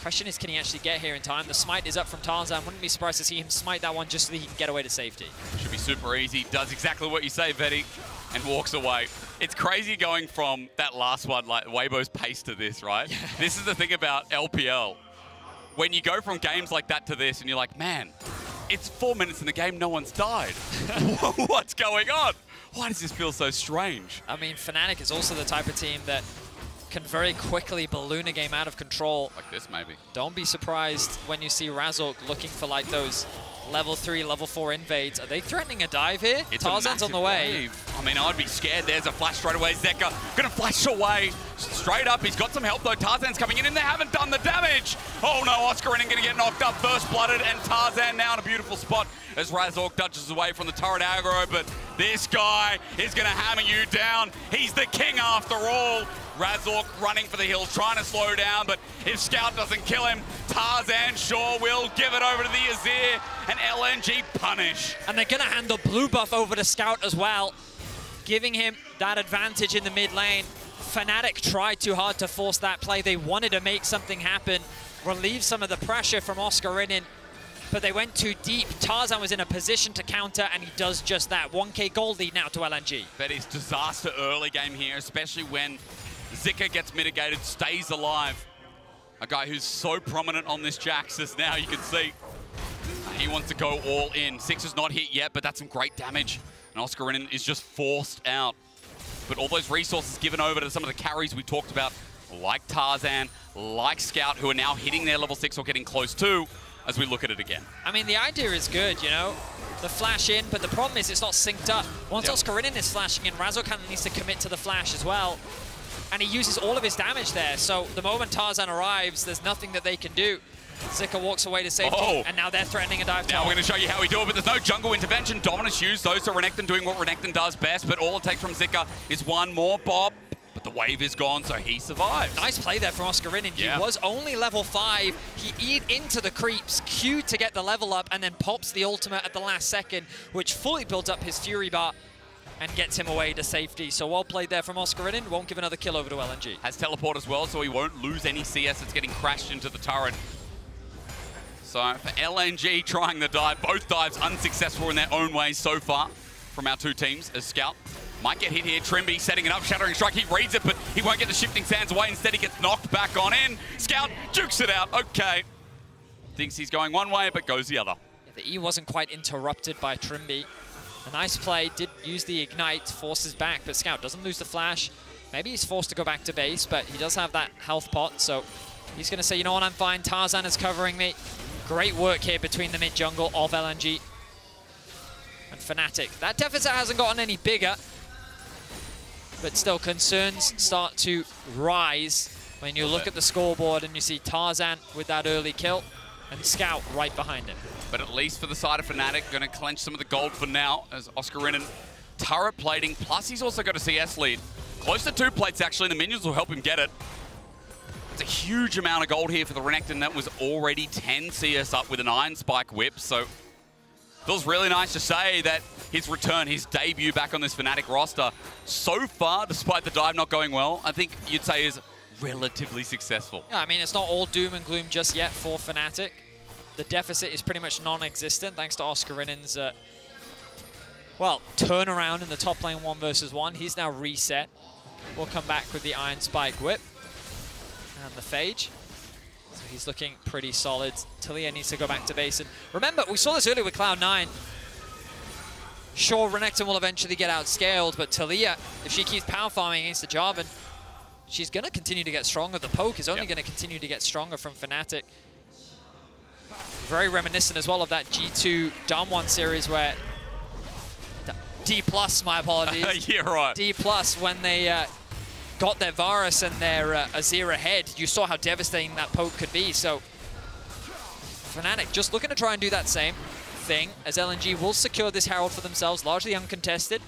Question is, can he actually get here in time? The smite is up from Tarzan. Wouldn't be surprised to see him smite that one just so that he can get away to safety.
Should be super easy. Does exactly what you say, Vetty, and walks away. It's crazy going from that last one, like Weibo's pace to this, right? Yeah. This is the thing about LPL. When you go from games like that to this and you're like, man, it's 4 minutes in the game, no one's died. What's going on? Why does this feel so strange?
I mean, Fnatic is also the type of team that can very quickly balloon a game out of control.
Like this, maybe.
Don't be surprised when you see Razork looking for like those level 3, level 4 invades. Are they threatening a dive here?
It's
Tarzan's on the way.
Wave. I mean, I'd be scared. There's a flash straight away. Zeka gonna flash away. Straight up, he's got some help though. Tarzan's coming in and they haven't done the damage. Oh no, Oscarinen gonna get knocked up, first blooded, and Tarzan now in a beautiful spot as Razork dodges away from the turret aggro, but this guy is gonna hammer you down. He's the king after all. Razork running for the hills, trying to slow down, but if Scout doesn't kill him, Tarzan sure will give it over to the Azir, and LNG punish.
And they're gonna hand the blue buff over to Scout as well, giving him that advantage in the mid lane. Fnatic tried too hard to force that play. They wanted to make something happen, relieve some of the pressure from Oscarinen. but they went too deep. Tarzan was in a position to counter, and he does just that. 1K gold lead now to LNG.
That is disaster early game here, especially when Zika gets mitigated, stays alive. A guy who's so prominent on this Jaxus now, you can see. He wants to go all in. Six is not hit yet, but that's some great damage. And Oscarinen is just forced out. But all those resources given over to some of the carries we talked about, like Tarzan, like Scout, who are now hitting their level 6 or getting close to, as we look at it again.
I mean, the idea is good, you know? The flash in, but the problem is it's not synced up. Once Oscarinen is flashing in, Razzle kind of needs to commit to the flash as well. And he uses all of his damage there. So the moment Tarzan arrives, there's nothing that they can do. Zika walks away to safety, and now they're threatening a dive
Now
top.
we're going to show you how we do it, but there's no jungle intervention. Dominus used those to Renekton doing what Renekton does best, but all it takes from Zika is one more bob. But the wave is gone, so he survives.
Nice play there from Oscarinen. He was only level 5. He eat into the creeps, Q'd to get the level up, and then pops the ultimate at the last second, which fully builds up his Fury bar and gets him away to safety. So well played there from Oscarinen. Won't give another kill over to LNG.
Has teleport as well, so he won't lose any CS. It's getting crashed into the turret. So for LNG trying the dive, both dives unsuccessful in their own ways so far from our two teams as Scout. Might get hit here. Trimby setting it up, Shattering Strike. He reads it, but he won't get the Shifting Sands away. Instead, he gets knocked back on in. Scout jukes it out. Okay. Thinks he's going one way, but goes the other.
Yeah, the E wasn't quite interrupted by Trimby. A nice play, did use the Ignite, forces back, but Scout doesn't lose the flash. Maybe he's forced to go back to base, but he does have that health pot, so he's going to say, you know what, I'm fine. Tarzan is covering me. Great work here between the mid-jungle of LNG and Fnatic. That deficit hasn't gotten any bigger, but still concerns start to rise when you look at the scoreboard and you see Tarzan with that early kill and Scout right behind him.
But at least for the side of Fnatic, going to clench some of the gold for now as Oscarinen turret plating, plus he's also got a CS lead. Close to 2 plates actually, and the minions will help him get it. It's a huge amount of gold here for the Renekton that was already 10 CS up with an Iron Spike whip, so feels really nice to say that his return, his debut back on this Fnatic roster, so far, despite the dive not going well, I think you'd say is relatively successful.
Yeah, I mean, it's not all doom and gloom just yet for Fnatic. The deficit is pretty much non-existent thanks to Oscarinen's, well, turnaround in the top lane 1 versus 1. He's now reset. We'll come back with the Iron Spike whip and the Phage. So he's looking pretty solid. Talia needs to go back to base. And remember, we saw this earlier with Cloud9. Sure, Renekton will eventually get outscaled, but Talia, if she keeps power farming against the Jarvan, she's going to continue to get stronger. The poke is only going to continue to get stronger from Fnatic. Very reminiscent as well of that G2 Damwon series where D+, my apologies.
Yeah, right.
D+, when they got their Varus and their Azir ahead, you saw how devastating that poke could be. So Fnatic just looking to try and do that same thing as LNG will secure this Herald for themselves, largely uncontested.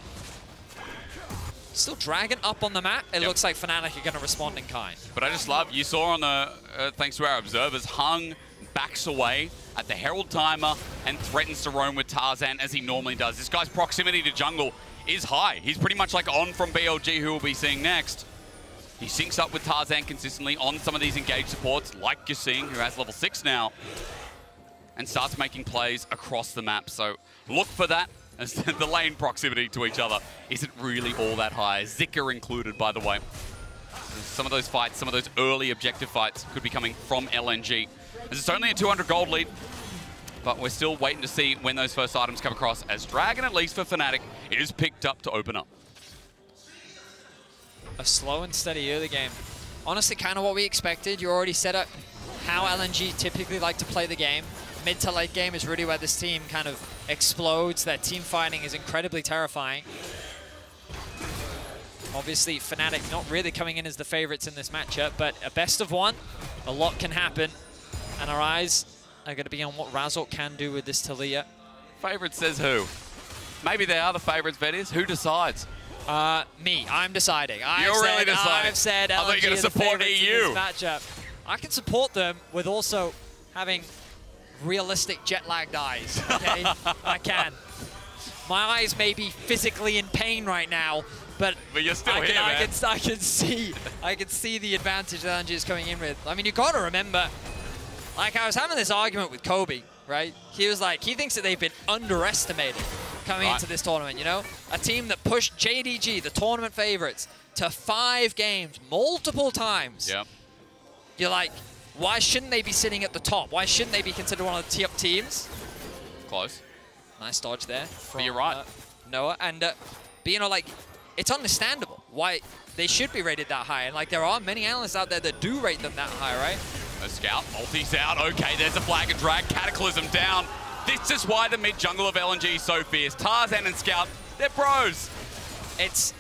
Still Dragon up on the map. It looks like Fnatic are going to respond in kind.
But I just love, you saw on the, thanks to our observers, Hung backs away at the Herald timer and threatens to roam with Tarzan as he normally does. This guy's proximity to jungle is high. He's pretty much like on from BLG, who we'll be seeing next. He syncs up with Tarzan consistently on some of these engaged supports, like you're seeing, who has level 6 now, and starts making plays across the map. So look for that, as the lane proximity to each other isn't really all that high. Zika included, by the way. Some of those fights, some of those early objective fights could be coming from LNG. As it's only a 200 gold lead, but we're still waiting to see when those first items come across, as Dragon, at least for Fnatic, is picked up to open up.
A slow and steady early game. Honestly, kind of what we expected. You already set up how LNG typically like to play the game. Mid to late game is really where this team kind of explodes. That team fighting is incredibly terrifying. Obviously, Fnatic not really coming in as the favorites in this matchup, but a best of 1, a lot can happen. And our eyes are going to be on what Razzle can do with this Talia.
Favorite says who? Maybe they are the favorites, Vettis. Who decides?
Me. I'm deciding.
You're really deciding.
I've said LNG
I thought you were going to support EU.
In this matchup. I can support them with also having realistic jet-lagged eyes, okay? I can. My eyes may be physically in pain right now, but
you're still
I
here, man.
I can see the advantage that LNG is coming in with. I mean, you got to remember, like I was having this argument with Kobe. right? He was like, he thinks that they've been underestimated coming into this tournament, you know? A team that pushed JDG, the tournament favorites, to 5 games multiple times.
Yep.
You're like, why shouldn't they be sitting at the top? Why shouldn't they be considered one of the top teams?
Close.
Nice dodge there.
But you're right.
Noah. And, but, you know, like, it's understandable why they should be rated that high. And, like, there are many analysts out there that do rate them that high, right?
A scout, ulti's out. Okay, there's a flag and drag. Cataclysm down. This is why the mid-jungle of LNG is so fierce. Tarzan and Scout, they're pros.
It's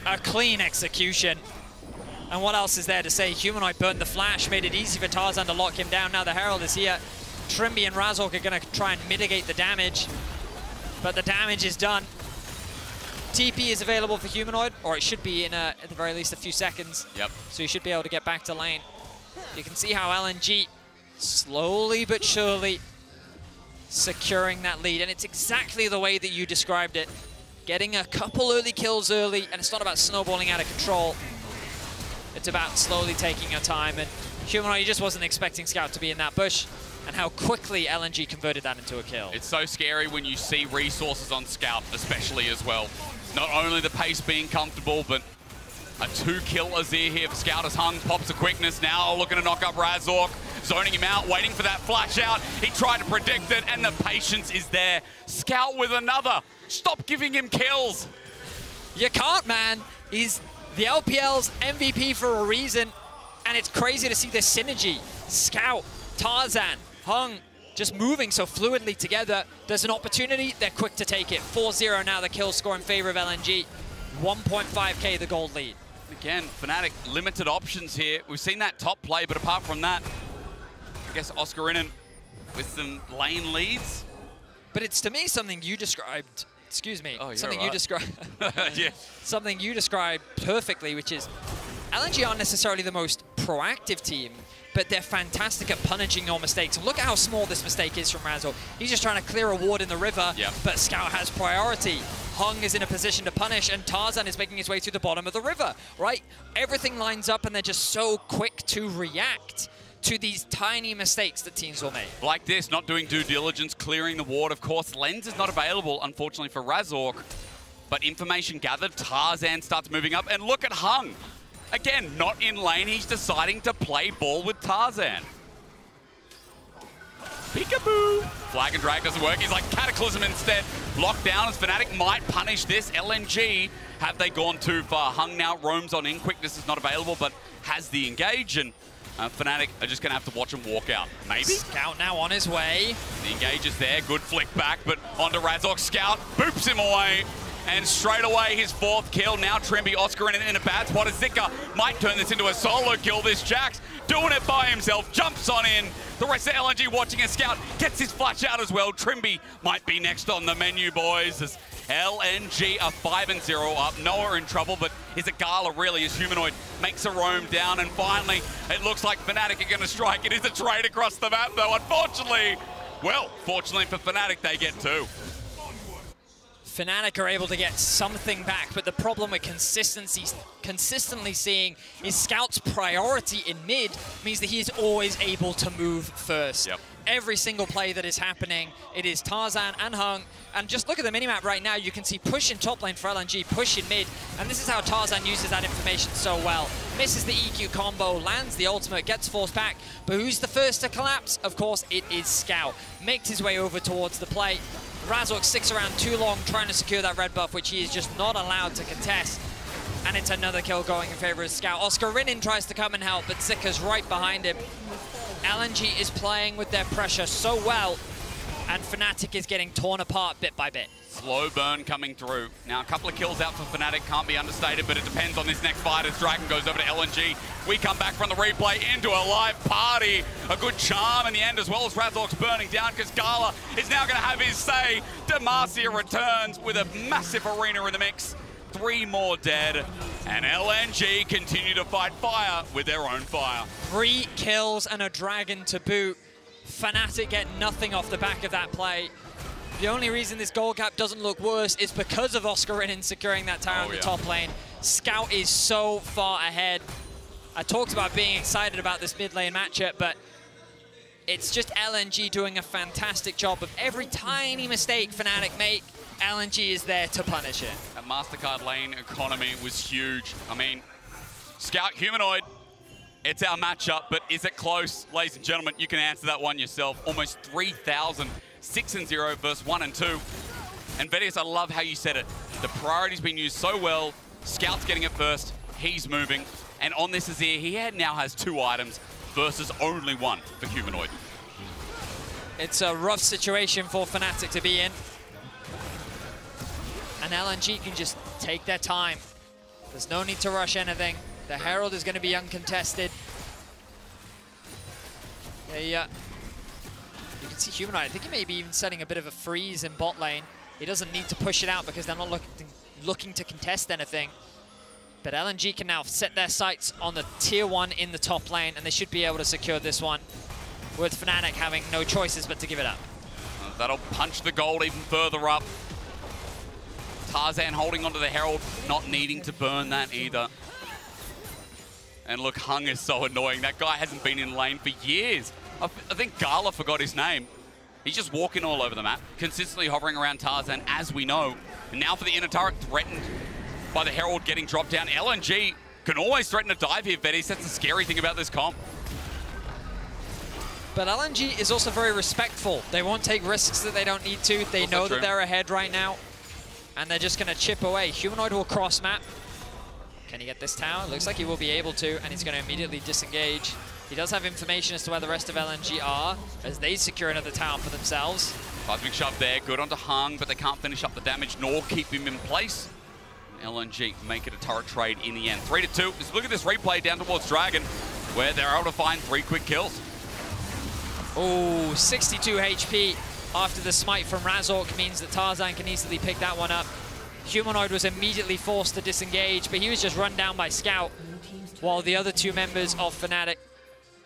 a clean execution. And what else is there to say? Humanoid burned the flash, made it easy for Tarzan to lock him down. Now the Herald is here. Trimby and Razork are going to try and mitigate the damage. But the damage is done. TP is available for Humanoid, or it should be in at the very least a few seconds.
Yep.
So you should be able to get back to lane. You can see how LNG slowly but surely securing that lead, and it's exactly the way that you described it. Getting a couple early kills early, and it's not about snowballing out of control. It's about slowly taking your time, and Humanoid, you just wasn't expecting Scout to be in that bush, and how quickly LNG converted that into a kill.
It's so scary when you see resources on Scout, especially as well. Not only the pace being comfortable, but a 2-kill Azir here for Scout as Hung pops a quickness now, looking to knock up Razork, zoning him out, waiting for that flash out. He tried to predict it, and the patience is there. Scout with another. Stop giving him kills.
You can't, man. He's the LPL's MVP for a reason, and it's crazy to see this synergy. Scout, Tarzan, Hung, just moving so fluidly together. There's an opportunity, they're quick to take it. 4-0 now, the kill score in favor of LNG. 1.5k the gold lead.
Again, Fnatic, limited options here. We've seen that top play, but apart from that, I guess Oscarinen with some lane leads.
But it's, to me, something you described, excuse me, something
right.
you described,
yeah.
something you described perfectly, which is LNG aren't necessarily the most proactive team, but they're fantastic at punishing your mistakes. And look at how small this mistake is from Razork. He's just trying to clear a ward in the river, but Scout has priority. Hung is in a position to punish, and Tarzan is making his way through the bottom of the river, right? Everything lines up, and they're just so quick to react to these tiny mistakes that teams will make.
Like this, not doing due diligence, clearing the ward. Of course, Lens is not available, unfortunately, for Razork. But information gathered, Tarzan starts moving up, and look at Hung. Again, not in lane, he's deciding to play ball with Tarzan. Peekaboo! Flag and drag doesn't work. He's like Cataclysm instead. Locked down as Fnatic might punish this. LNG, have they gone too far? Hung now roams on in. Quickness is not available, but has the engage. And Fnatic are just going to have to watch him walk out. Maybe.
Scout now on his way.
The engage is there. Good flick back, but onto Razork. Scout boops him away. And straight away, his 4th kill. Now Trimby, Oscarinen in a bad spot as Zika might turn this into a solo kill. This Jax doing it by himself, jumps on in. The rest of LNG watching a Scout, gets his flash out as well. Trimby might be next on the menu, boys, as LNG are 5-0 up. Noah in trouble, but is it Gala really as Humanoid makes a roam down? And finally, it looks like Fnatic are going to strike. It is a trade across the map, though. Unfortunately, well, fortunately for Fnatic, they get 2.
Fnatic are able to get something back, but the problem with consistently seeing is Scout's priority in mid means that he is always able to move first.
Yep.
Every single play that is happening, it is Tarzan and Hung. And just look at the minimap right now, you can see push in top lane for LNG, push in mid, and this is how Tarzan uses that information so well. Misses the EQ combo, lands the ultimate, gets forced back, but who's the first to collapse? Of course, it is Scout. Makes his way over towards the plate. Razork sticks around too long trying to secure that red buff, which he is just not allowed to contest. And it's another kill going in favor of Scout. Oscarinen tries to come and help, but Zika's right behind him. LNG is playing with their pressure so well, and Fnatic is getting torn apart bit by bit.
Slow burn coming through. Now, a couple of kills out for Fnatic can't be understated, but it depends on this next fight as Dragon goes over to LNG. We come back from the replay into a live party. A good charm in the end, as well as Razork's burning down, because Gala is now going to have his say. Demacia returns with a massive arena in the mix. 3 more dead, and LNG continue to fight fire with their own fire.
3 kills and a Dragon to boot. Fnatic get nothing off the back of that play. The only reason this goal gap doesn't look worse is because of Oscarinen securing that tower in the top lane. Scout is so far ahead. I talked about being excited about this mid lane matchup, but It's just LNG doing a fantastic job of every tiny mistake Fnatic make, LNG is there to punish it.
That MasterCard lane economy was huge. I mean, Scout Humanoid, it's our matchup, but is it close? Ladies and gentlemen, you can answer that one yourself. Almost 3,000, 6-0 versus 1 and 2. And Vedius, I love how you said it. The priority's been used so well. Scout's getting it first, he's moving. And on this Azir, he now has 2 items versus only 1 for Humanoid.
It's a rough situation for Fnatic to be in. And LNG can just take their time. There's no need to rush anything. The Herald is going to be uncontested. You can see Humanoid. I think he may be even setting a bit of a freeze in bot lane. He doesn't need to push it out because they're not looking to contest anything. But LNG can now set their sights on the tier 1 in the top lane, and they should be able to secure this one, with Fnatic having no choices but to give it up.
That'll punch the gold even further up. Tarzan holding onto the Herald, not needing to burn that either. And look, Hung is so annoying. That guy hasn't been in lane for years. I think Gala forgot his name. He's just walking all over the map, consistently hovering around Tarzan, as we know. And now for the inner turret, threatened by the Herald getting dropped down. LNG can always threaten a dive here, Vettis. That's the scary thing about this comp.
But LNG is also very respectful. They won't take risks that they don't need to. They know that they're ahead right now, and they're just going to chip away. Humanoid will cross map. Can he get this tower? Looks like he will be able to, and he's going to immediately disengage. He does have information as to where the rest of LNG are, as they secure another tower for themselves.
Cosmic shove there, good onto Hung, but they can't finish up the damage nor keep him in place. LNG make it a turret trade in the end. 3-2. Just look at this replay down towards Dragon, where they're able to find 3 quick kills.
Oh, 62 HP after the smite from Razork means that Tarzan can easily pick that one up. Humanoid was immediately forced to disengage, but he was just run down by Scout, while the other 2 members of Fnatic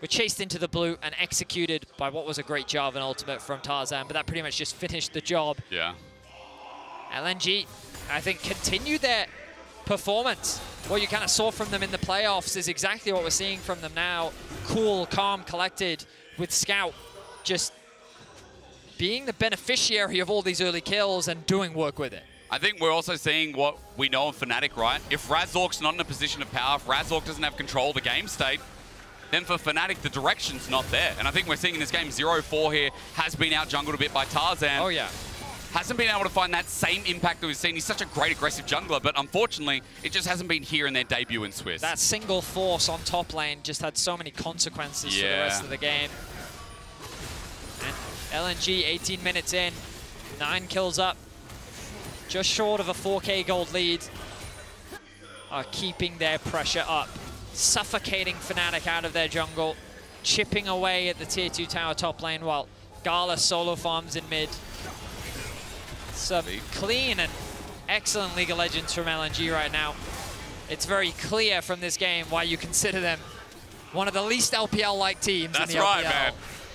were chased into the blue and executed by what was a great Jarvan ultimate from Tarzan, but that pretty much just finished the job.
Yeah.
LNG, I think, continued their performance. What you kind of saw from them in the playoffs is exactly what we're seeing from them now. Cool, calm, collected, with Scout just being the beneficiary of all these early kills and doing work with it.
I think we're also seeing what we know of Fnatic, right? If Razork's not in a position of power, if Razork doesn't have control of the game state, then for Fnatic, the direction's not there. And I think we're seeing in this game, 0-4 here has been out-jungled a bit by Tarzan.
Oh, yeah.
Hasn't been able to find that same impact that we've seen. He's such a great aggressive jungler, but unfortunately, it just hasn't been here in their debut in Swiss.
That single force on top lane just had so many consequences for the rest of the game. And LNG, 18 minutes in, 9 kills up, just short of a 4K gold lead, are keeping their pressure up, suffocating Fnatic out of their jungle, chipping away at the tier 2 tower top lane while Gala solo farms in mid. Some clean and excellent League of Legends from LNG right now. It's very clear from this game why you consider them one of the least LPL-like teams in the LPL.
That's right, man.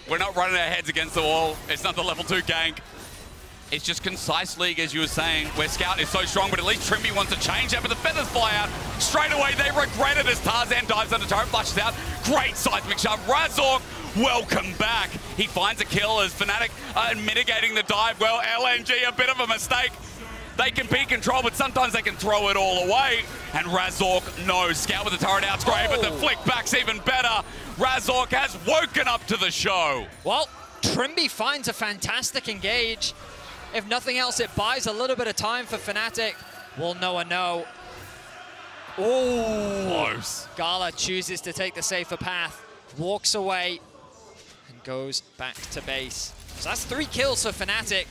We're not running our heads against the wall. It's not the level 2 gank. It's just concise league, as you were saying, where Scout is so strong, but at least Trimby wants to change that, but the feathers fly out. Straight away, they regret it as Tarzan dives under turret, flashes out. Great seismic shove. Razork, welcome back. He finds a kill as Fnatic mitigating the dive. Well, LNG, a bit of a mistake. They can be controlled, but sometimes they can throw it all away. And Razork, no. Scout with the turret out's great, but the flick back's even better. Razork has woken up to the show.
Well, Trimby finds a fantastic engage. If nothing else, it buys a little bit of time for Fnatic. Will Noah know? Oh,
close.
Gala chooses to take the safer path, walks away, and goes back to base. So that's 3 kills for Fnatic.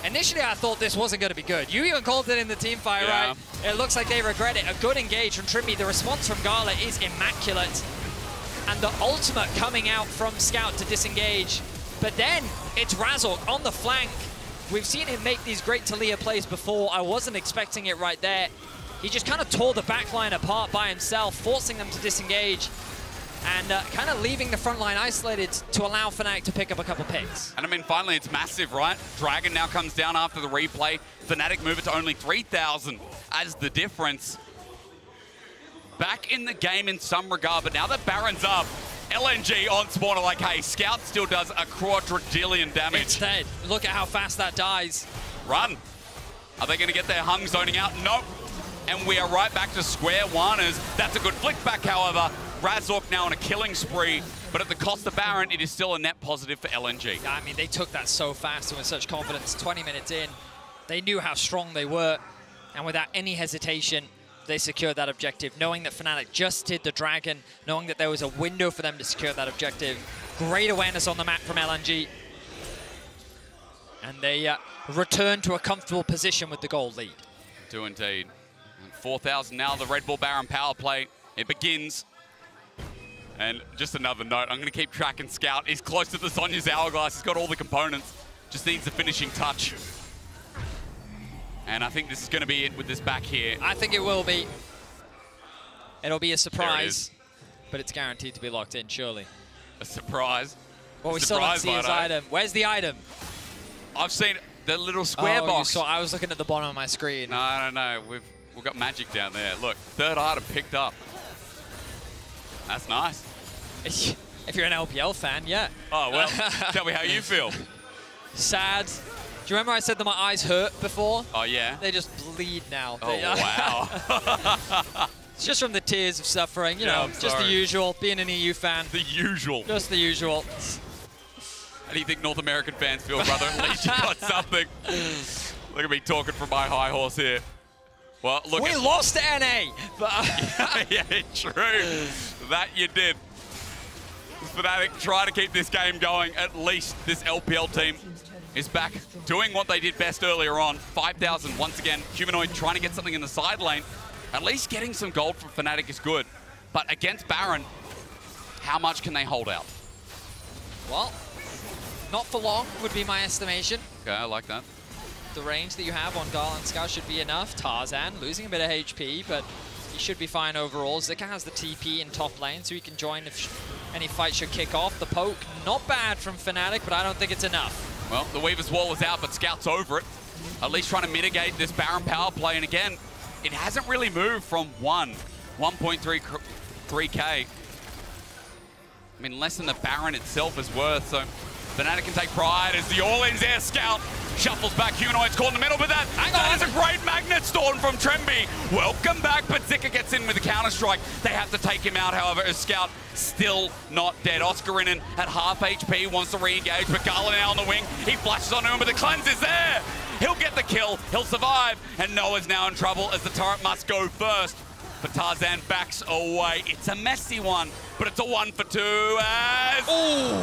Initially, I thought this wasn't going to be good. You even called it in the team fight, right? It looks like they regret it. A good engage from Trimby. The response from Gala is immaculate. And the ultimate coming out from Scout to disengage. But then it's Razork on the flank. We've seen him make these great Talia plays before. I wasn't expecting it right there. He just kind of tore the backline apart by himself, forcing them to disengage and kind of leaving the front line isolated to allow Fnatic to pick up a couple picks.
And I mean, finally, it's massive, right? Dragon now comes down after the replay. Fnatic move it to only 3,000 as the difference. Back in the game in some regard, but now that Baron's up, LNG on spawner like, hey, Scout still does a quadrillion damage.
It's dead. Look at how fast that dies.
Run. Are they going to get their hung zoning out? Nope. And we are right back to square one as that's a good flick back, however. Razork now on a killing spree, but at the cost of Baron, it is still a net positive for LNG.
I mean, they took that so fast and with such confidence. 20 minutes in, they knew how strong they were, and without any hesitation, they secured that objective, knowing that Fnatic just did the Dragon, knowing that there was a window for them to secure that objective. Great awareness on the map from LNG. And they return to a comfortable position with the gold lead.
Do indeed. 4,000 now, the Red Bull Baron power play. It begins. And just another note, I'm going to keep tracking Scout. He's close to the Sonya's Hourglass. He's got all the components. Just needs the finishing touch. And I think this is going to be it with this back here.
I think it will be. It'll be a surprise, but it's guaranteed to be locked in, surely.
A surprise?
Well, we still don't see his item. Where's the item?
I've seen the little square box.
I was looking at the bottom of my screen.
No. We've got magic down there. Look, third item picked up. That's nice.
If you're an LPL fan, yeah.
Oh, well, tell me how you feel.
Sad. Do you remember I said that my eyes hurt before?
Oh, yeah?
They just bleed now.
Oh, wow.
It's just from the tears of suffering, you know, just the usual, being an EU fan.
The usual.
Just the usual.
How do you think North American fans feel, brother? At least you got something. Look at me talking from my high horse here. Well, look.
We lost to NA. But
yeah, true. That you did. Fnatic try to keep this game going. At least this LPL team is back doing what they did best earlier on. 5,000 once again. Humanoid trying to get something in the side lane. At least getting some gold from Fnatic is good. But against Baron, how much can they hold out?
Well, not for long would be my estimation.
Okay, I like that.
The range that you have on Gala and Scout should be enough. Tarzan losing a bit of HP, but he should be fine overall. Zika has the TP in top lane, so he can join if any fight should kick off. The poke, not bad from Fnatic, but I don't think it's enough.
Well, the Weaver's Wall is out, but Scout's over it. At least trying to mitigate this Baron power play. And again, it hasn't really moved from 1.3k. I mean, less than the Baron itself is worth, so Fnatic can take pride as the all-in's there. Scout shuffles back, Humanoid's caught in the middle, but that is a great Magnet Storm from Tremby. Welcome back, but Zika gets in with the counter-strike. They have to take him out, however, as Scout still not dead. Oscarinen at half HP, wants to re-engage, but Gala now on the wing. He flashes onto him, but the cleanse is there. He'll get the kill, he'll survive, and Noah's now in trouble as the turret must go first. But Tarzan backs away. It's a messy one, but it's a 1 for 2 as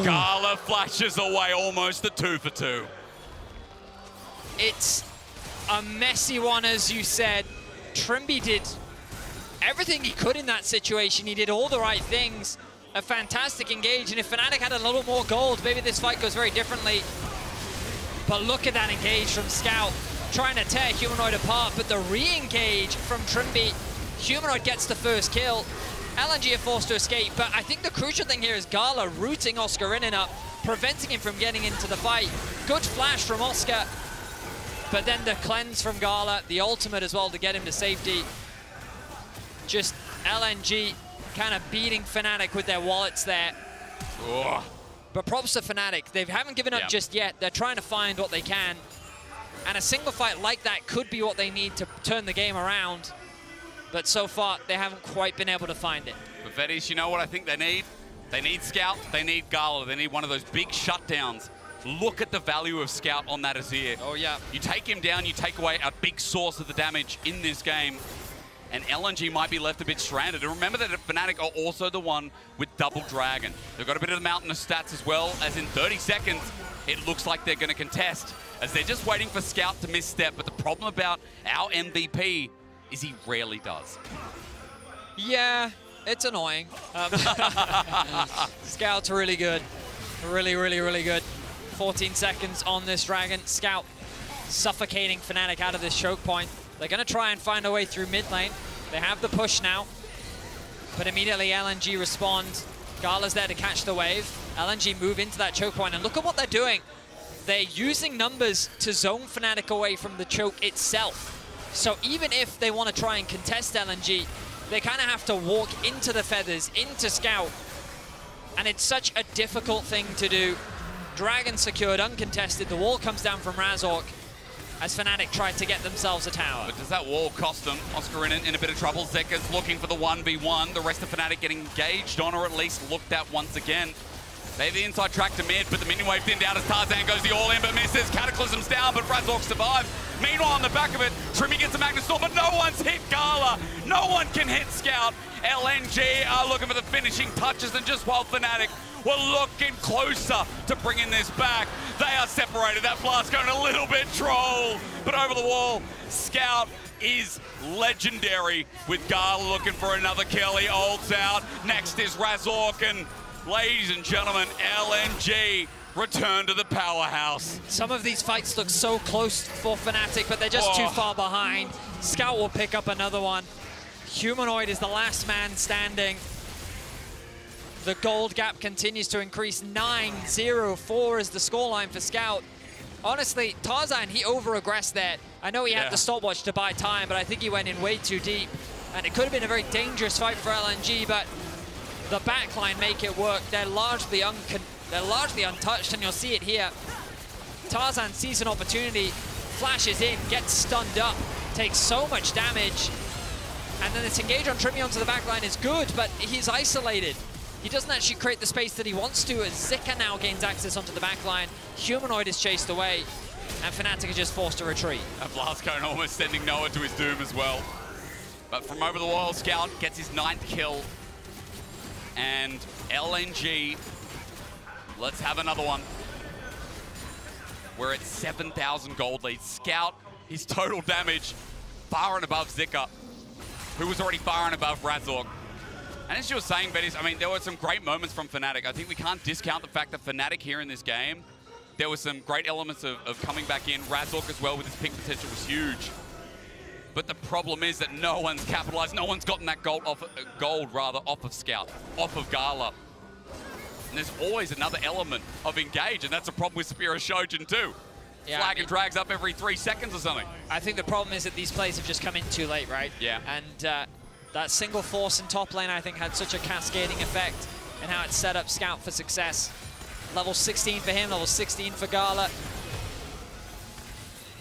Gala flashes away almost the 2 for 2.
It's a messy one, as you said. Trimby did everything he could in that situation. He did all the right things. A fantastic engage, and if Fnatic had a little more gold, maybe this fight goes very differently. But look at that engage from Scout, trying to tear Humanoid apart, but the re-engage from Trimby, Humanoid gets the first kill. LNG are forced to escape, but I think the crucial thing here is Gala rooting Oscarinen up, preventing him from getting into the fight. Good flash from Oscar, but then the cleanse from Gala, the ultimate as well to get him to safety. Just LNG kind of beating Fnatic with their wallets there.
Oh.
But props to Fnatic. They haven't given up just yet. They're trying to find what they can. And a single fight like that could be what they need to turn the game around. But so far, they haven't quite been able to find it.
But Vettis, you know what I think they need? They need Scout, they need Gala, they need one of those big shutdowns. Look at the value of Scout on that Azir.
Oh, yeah.
You take him down, you take away a big source of the damage in this game, and LNG might be left a bit stranded. And remember that Fnatic are also the one with double Dragon. They've got a bit of the mountainous stats as well, as in 30 seconds, it looks like they're going to contest, as they're just waiting for Scout to misstep. But the problem about our MVP is he rarely does.
Yeah, it's annoying. Scout's really good. Really, really, really good. 14 seconds on this Dragon. Scout suffocating Fnatic out of this choke point. They're going to try and find a way through mid lane. They have the push now, but immediately LNG responds. Gala's there to catch the wave. LNG move into that choke point, and look at what they're doing. They're using numbers to zone Fnatic away from the choke itself. So even if they want to try and contest LNG, they kind of have to walk into the feathers, into Scout, And it's such a difficult thing to do. Dragon secured, uncontested. The wall comes down from Razork as Fnatic tried to get themselves a tower.
But does that wall cost them? Oscar in a bit of trouble. Zeka's looking for the 1v1. The rest of Fnatic getting engaged on, or at least looked at once again. They have the inside track to mid, but the minion wave thinned out as Tarzan goes the all-in, but misses. Cataclysm's down, but Razork survives. Meanwhile, on the back of it, Trimmy gets a Magnus Storm, but no one's hit Gala. No one can hit Scout. LNG are looking for the finishing touches, and just while Fnatic were looking closer to bringing this back, they are separated. That blast going a little bit troll, but over the wall, Scout is legendary with Gala looking for another kill. He ults out. Next is Razork, and ladies and gentlemen, LNG return to the powerhouse.
Some of these fights look so close for Fnatic, but they're just too far behind. Scout will pick up another one. Humanoid is the last man standing. The gold gap continues to increase. 9-0-4 is the scoreline for Scout. Honestly, Tarzan, he over-aggressed there. I know he had the stopwatch to buy time, but I think he went in way too deep. And it could have been a very dangerous fight for LNG, but the backline make it work. They're largely untouched, and you'll see it here. Tarzan sees an opportunity, flashes in, gets stunned up, takes so much damage, and then this engage on Trimmy onto the backline is good, but he's isolated. He doesn't actually create the space that he wants to, as Zika now gains access onto the backline. Humanoid is chased away, and Fnatic are just forced to retreat.
A blast cone almost sending Noah to his doom as well. But from over the wall, Scout gets his 9th kill. And LNG, let's have another one. We're at 7,000 gold lead. Scout, his total damage, far and above Zika, who was already far and above Razork. And as you were saying, Bettis, I mean, there were some great moments from Fnatic. I think we can't discount the fact that Fnatic here in this game, there were some great elements of coming back in. Razork as well with his pick potential was huge. But the problem is that no one's capitalized. No one's gotten that gold off of Scout, off of Gala. And there's always another element of engage, and that's a problem with Spira Shojin too.
Yeah,
Flag and drags up every 3 seconds or something.
I think the problem is that these plays have just come in too late, right?
Yeah.
And that single force in top lane, I think, had such a cascading effect in how it set up Scout for success. Level 16 for him, level 16 for Gala.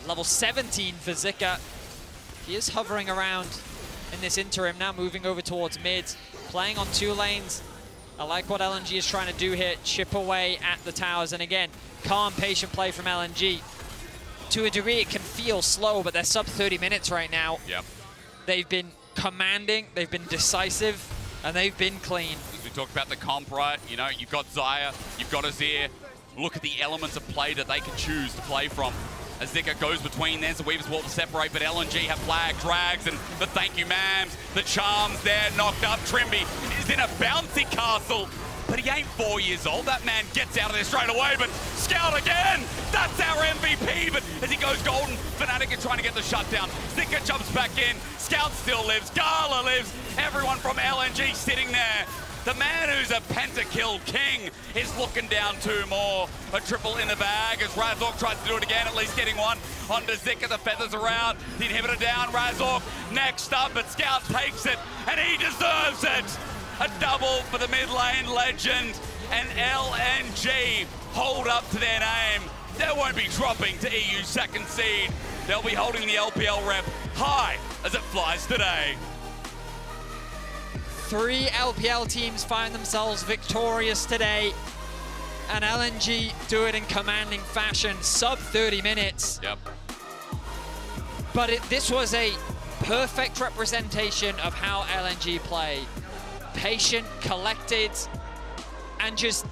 Level 17 for Zika. He is hovering around in this interim, now moving over towards mid, playing on 2 lanes. I like what LNG is trying to do here, chip away at the towers, and again, calm, patient play from LNG. To a degree, it can feel slow, but they're sub 30 minutes right now.
Yep.
They've been commanding, they've been decisive, and they've been clean.
We talked about the comp, right? You know, you've got Xayah, you've got Azir. Look at the elements of play that they can choose to play from. As Zika goes between, there's the Weaver's Wall to separate, but LNG have flag, drags, and the thank you, ma'ams. The charms there, knocked up. Trimby is in a bouncy castle, but he ain't 4 years old. That man gets out of there straight away, but Scout again! That's our MVP, but as he goes golden, Fnatic are trying to get the shutdown. Zika jumps back in, Scout still lives, Gala lives, everyone from LNG sitting there. The man who's a pentakill king is looking down 2 more. A triple in the bag as Razork tries to do it again, at least getting one onto Zika. The feathers around, the inhibitor down, Razork next up, but Scout takes it, and he deserves it. A double for the mid lane legend, and LNG hold up to their name. They won't be dropping to EU 2nd seed. They'll be holding the LPL rep high as it flies today.
3 LPL teams find themselves victorious today, and LNG do it in commanding fashion, sub 30 minutes.
Yep.
But this was a perfect representation of how LNG play. Patient, collected, and just,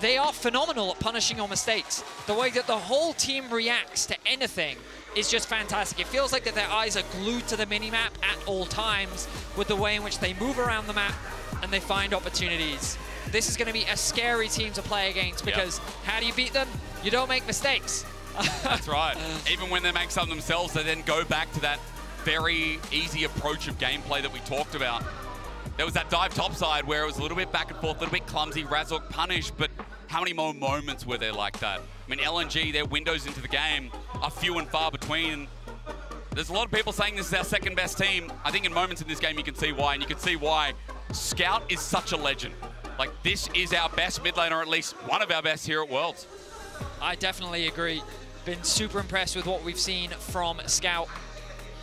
they are phenomenal at punishing your mistakes. The way that the whole team reacts to anything is just fantastic. It feels like that their eyes are glued to the minimap at all times with the way in which they move around the map and they find opportunities. This is going to be a scary team to play against because how do you beat them? You don't make mistakes.
That's right. Even when they make some themselves, they then go back to that very easy approach of gameplay that we talked about. There was that dive topside where it was a little bit back and forth, a little bit clumsy, Razork punished, but how many more moments were there like that? I mean, LNG, their windows into the game are few and far between. There's a lot of people saying this is our 2nd best team. I think in moments in this game you can see why, and you can see why Scout is such a legend. Like, this is our best mid lane, or at least one of our best here at Worlds.
I definitely agree. Been super impressed with what we've seen from Scout.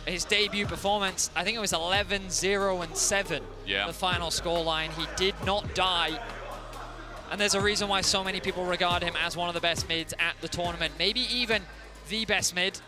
His debut performance, I think it was 11-0-7, the final scoreline. He did not die. And there's a reason why so many people regard him as one of the best mids at the tournament. Maybe even the best mid.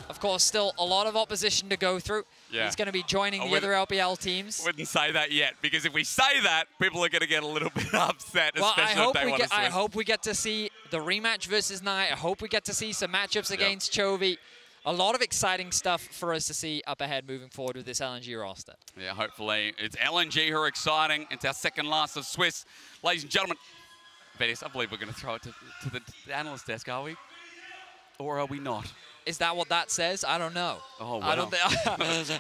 Of course, still a lot of opposition to go through.
Yeah.
He's going to be joining the other LPL teams.
Wouldn't say that yet, because if we say that, people are going to get a little bit upset,
Well,
especially if they want to switch.
I hope we get to see the rematch versus Knight. I hope we get to see some matchups against Chovy. A lot of exciting stuff for us to see up ahead moving forward with this LNG roster.
Yeah, hopefully. It's LNG who are exciting. It's our second last of Swiss. Ladies and gentlemen, Vetis, I believe we're going to throw it to the analyst desk, are we? Or are we not?
Is that what that says? I don't know.
Oh, wow.
I don't think.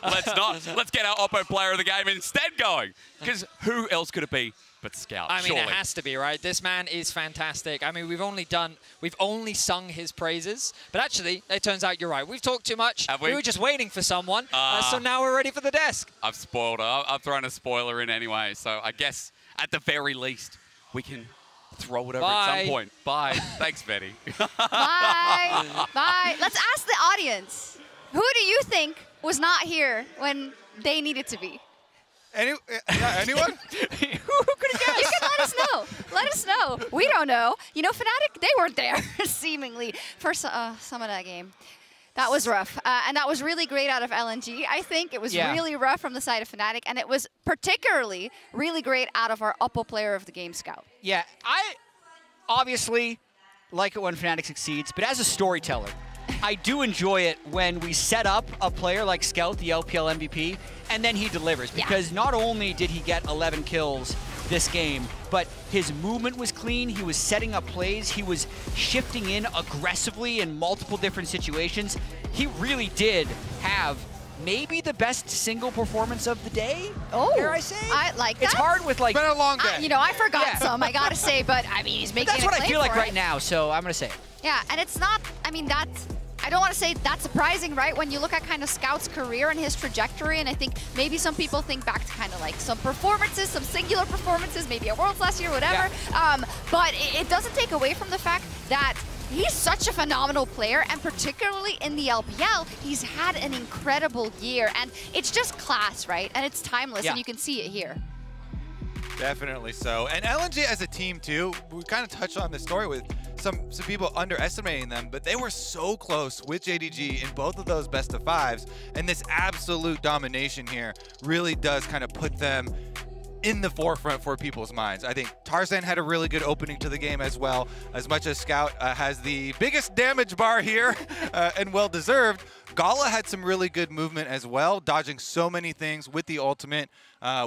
Let's not. Let's get our Oppo player of the game instead going. Because who else could it be but Scout?
I mean,
surely.
it has to be, right? This man is fantastic. I mean, we've only sung his praises. But actually, it turns out you're right. We've talked too much.
Have we?
We were just waiting for someone. So now we're ready for the desk.
I've spoiled. I've thrown a spoiler in anyway. So I guess at the very least, we can throw it over at some point. Bye. Thanks, Betty.
Bye. Bye. Let's ask the audience. Who do you think was not here when they needed to be?
Anyone?
Who could have guessed? You can let us know. Let us know. We don't know. You know, Fnatic, they weren't there, seemingly, for some of that game. That was rough. And that was really great out of LNG. I think it was really rough from the side of Fnatic, and it was particularly really great out of our Oppo player of the game, Scout.
Yeah, I obviously like it when Fnatic succeeds, but as a storyteller, I do enjoy it when we set up a player like Scout, the LPL MVP, and then he delivers. Because not only did he get 11 kills this game, but his movement was clean, he was setting up plays, he was shifting in aggressively in multiple different situations. He really did have maybe the best single performance of the day, dare I say?
I like that.
It's hard with like...
It's been a long day.
You know, I forgot some, I gotta say, but I mean, he's making
That's what I feel like right
it.
now, so I'm gonna say it.
Yeah, and it's not, I mean, I don't want to say that's surprising, right? When you look at kind of Scout's career and his trajectory, and I think maybe some people think back to kind of like some performances, some singular performances, maybe at Worlds last year, whatever. Yeah. But it doesn't take away from the fact that he's such a phenomenal player, and particularly in the LPL, he's had an incredible year, and it's just class, right? And it's timeless, and you can see it here.
Definitely so. And LNG as a team, too, we kind of touched on this story with some people underestimating them, but they were so close with JDG in both of those best of fives, and this absolute domination here really does kind of put them in the forefront for people's minds. I think Tarzan had a really good opening to the game as well. As much as Scout has the biggest damage bar here, and well-deserved, Gala had some really good movement as well, dodging so many things with the ultimate,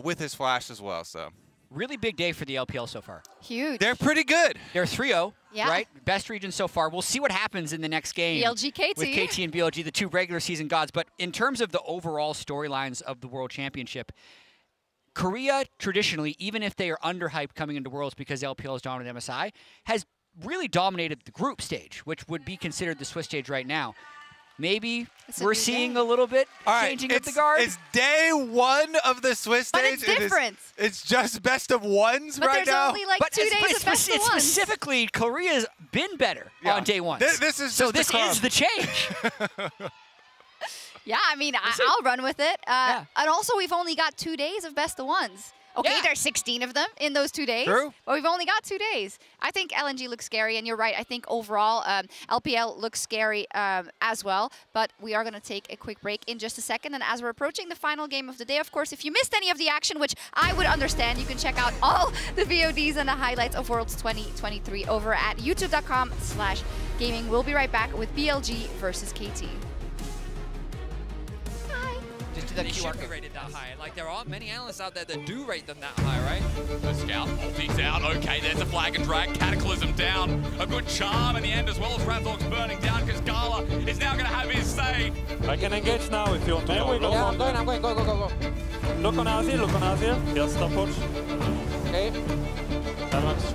with his flash as well. So
really big day for the LPL so far.
Huge.
They're pretty good.
They're 3-0,
Yeah.
right? Best region so far. We'll see what happens in the next game.
BLG, KT.
With KT and BLG, the two regular season gods. But in terms of the overall storylines of the World Championship, Korea traditionally, even if they are underhyped coming into Worlds because LPL is dominant MSI, has really dominated the group stage, which would be considered the Swiss stage right now. Maybe we're seeing a little bit changing of the guard.
It's day one of the Swiss stage.
But it's different.
It's just best of ones right now.
But there's only like 2 days of best of ones.
Specifically, Korea's been better on day one.
This is
so
just
this is the change.
Yeah, I mean, I'll run with it. And also, we've only got 2 days of best of ones. Okay, there's 16 of them in those 2 days.
True.
But we've only got 2 days. I think LNG looks scary, and you're right. I think overall, LPL looks scary as well. But we are going to take a quick break in just a second. And as we're approaching the final game of the day, of course, if you missed any of the action, which I would understand, you can check out all the VODs and the highlights of Worlds 2023 over at youtube.com/gaming. We'll be right back with BLG versus KT.
Just do that
They
QR
should be
code.
rated that high. Like, there aren't many analysts out there that do rate them that high, right?
The Scout ulti's out. Okay, there's a flag and drag. Cataclysm down. A good charm in the end, as well as Razork's burning down, because Gala is now going to have his say.
I can engage now if you want to go.
Yeah, I'm going, go.
Look on Azir, look on Azir. Here's stopwatch.
Okay.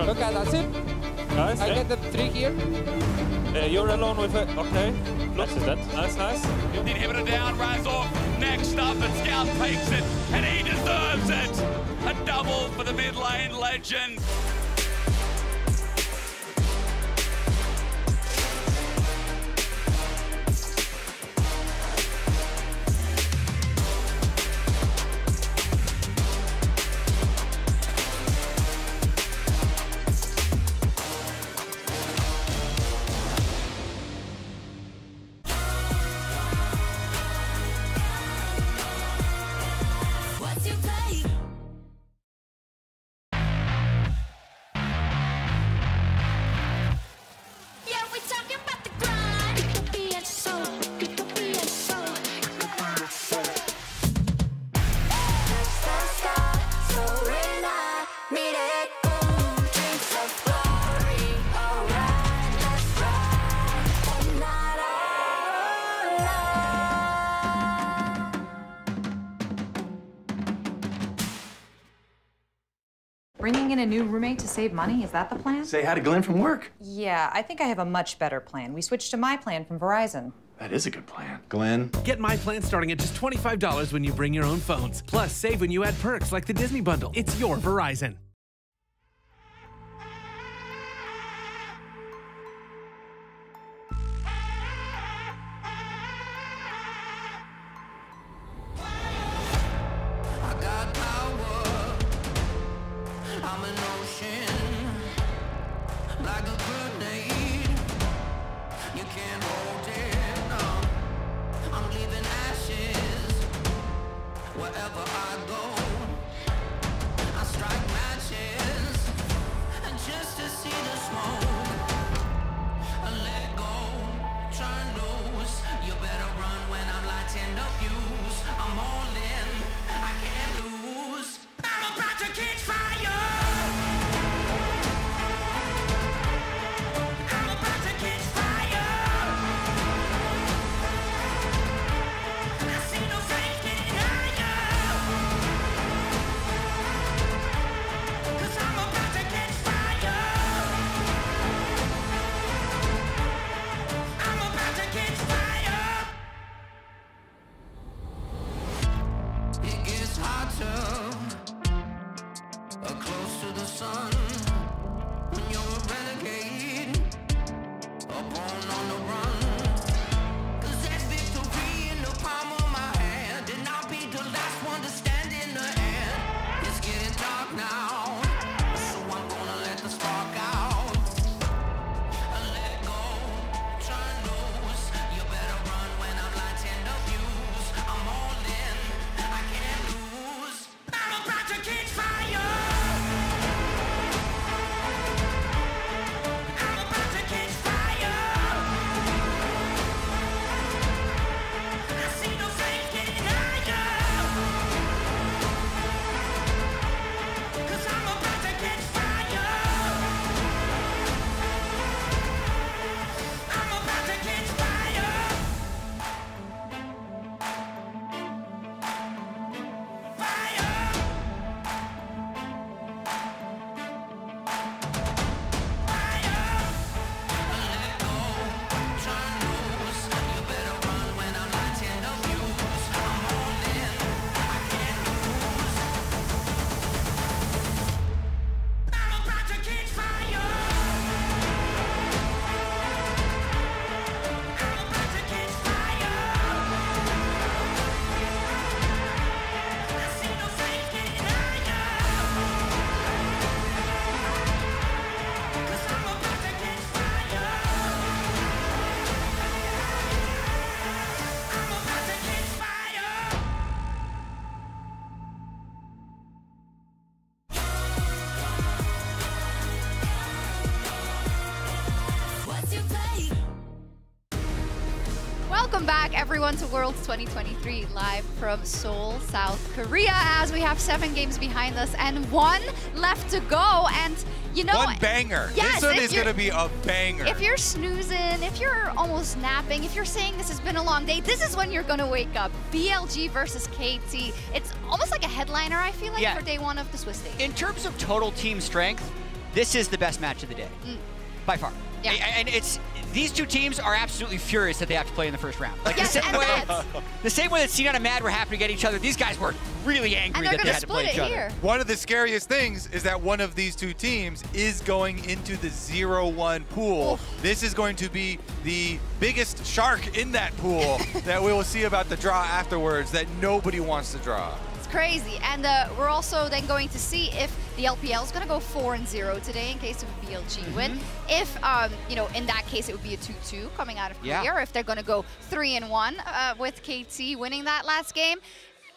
Look at Azir.
Nice,
I get the 3 here.
You're alone with it. Okay. Nice, is that? Nice.
The inhibitor down, Razork next up, and Scout takes it, and he deserves it. A double for the mid lane legend.
Bringing in a new roommate to save money, is that the plan?
Say hi to Glenn from work.
Yeah, I think I have a much better plan. We switched to my plan from Verizon.
That is a good plan. Glenn?
Get my plan starting at just $25 when you bring your own phones. Plus, save when you add perks like the Disney Bundle. It's your Verizon.
I'm an ocean, like a grenade. You can't hold it, no. I'm leaving ashes wherever I go. I strike matches, and just to see the smoke. I let go, turn loose. You better run when I'm lighting the fuse. I'm all in, I can't lose. I'm about to catch fire. Close to the sun, when you're a renegade, or born on the run. 'Cause there's victory in the palm of my hand, and I'll be the last one to stand in the end. It's getting dark now, so I'm gonna let the spark out. Let go, turn loose. You better run when I'm lighting the fuse. I'm all in, I can't lose. I'm about to catch fire.
Welcome back, everyone, to Worlds 2023, live from Seoul, South Korea, as we have 7 games behind us and 1 left to go. And, you know...
One banger.
Yes,
this one is going to be a banger.
If you're snoozing, if you're almost napping, if you're saying this has been a long day, this is when you're going to wake up. BLG versus KT. It's almost like a headliner, I feel like, for day 1 of the Swiss stage.
In terms of total team strength, this is the best match of the day. By far.
Yeah.
And it's these two teams are absolutely furious that they have to play in the first round. Like the same way that Cena and Mad were happy to get each other, these guys were really angry that they had to play each other.
One of the scariest things is that one of these two teams is going into the 0-1 pool.
Oof.
This is going to be the biggest shark in that pool that we will see about the draw afterwards that nobody wants to draw.
It's crazy. And we're also then going to see if the LPL is going to go 4-0 today in case of a BLG win. If, you know, in that case, it would be a 2-2 coming out of Korea, or if they're going to go 3-1 with KT winning that last game.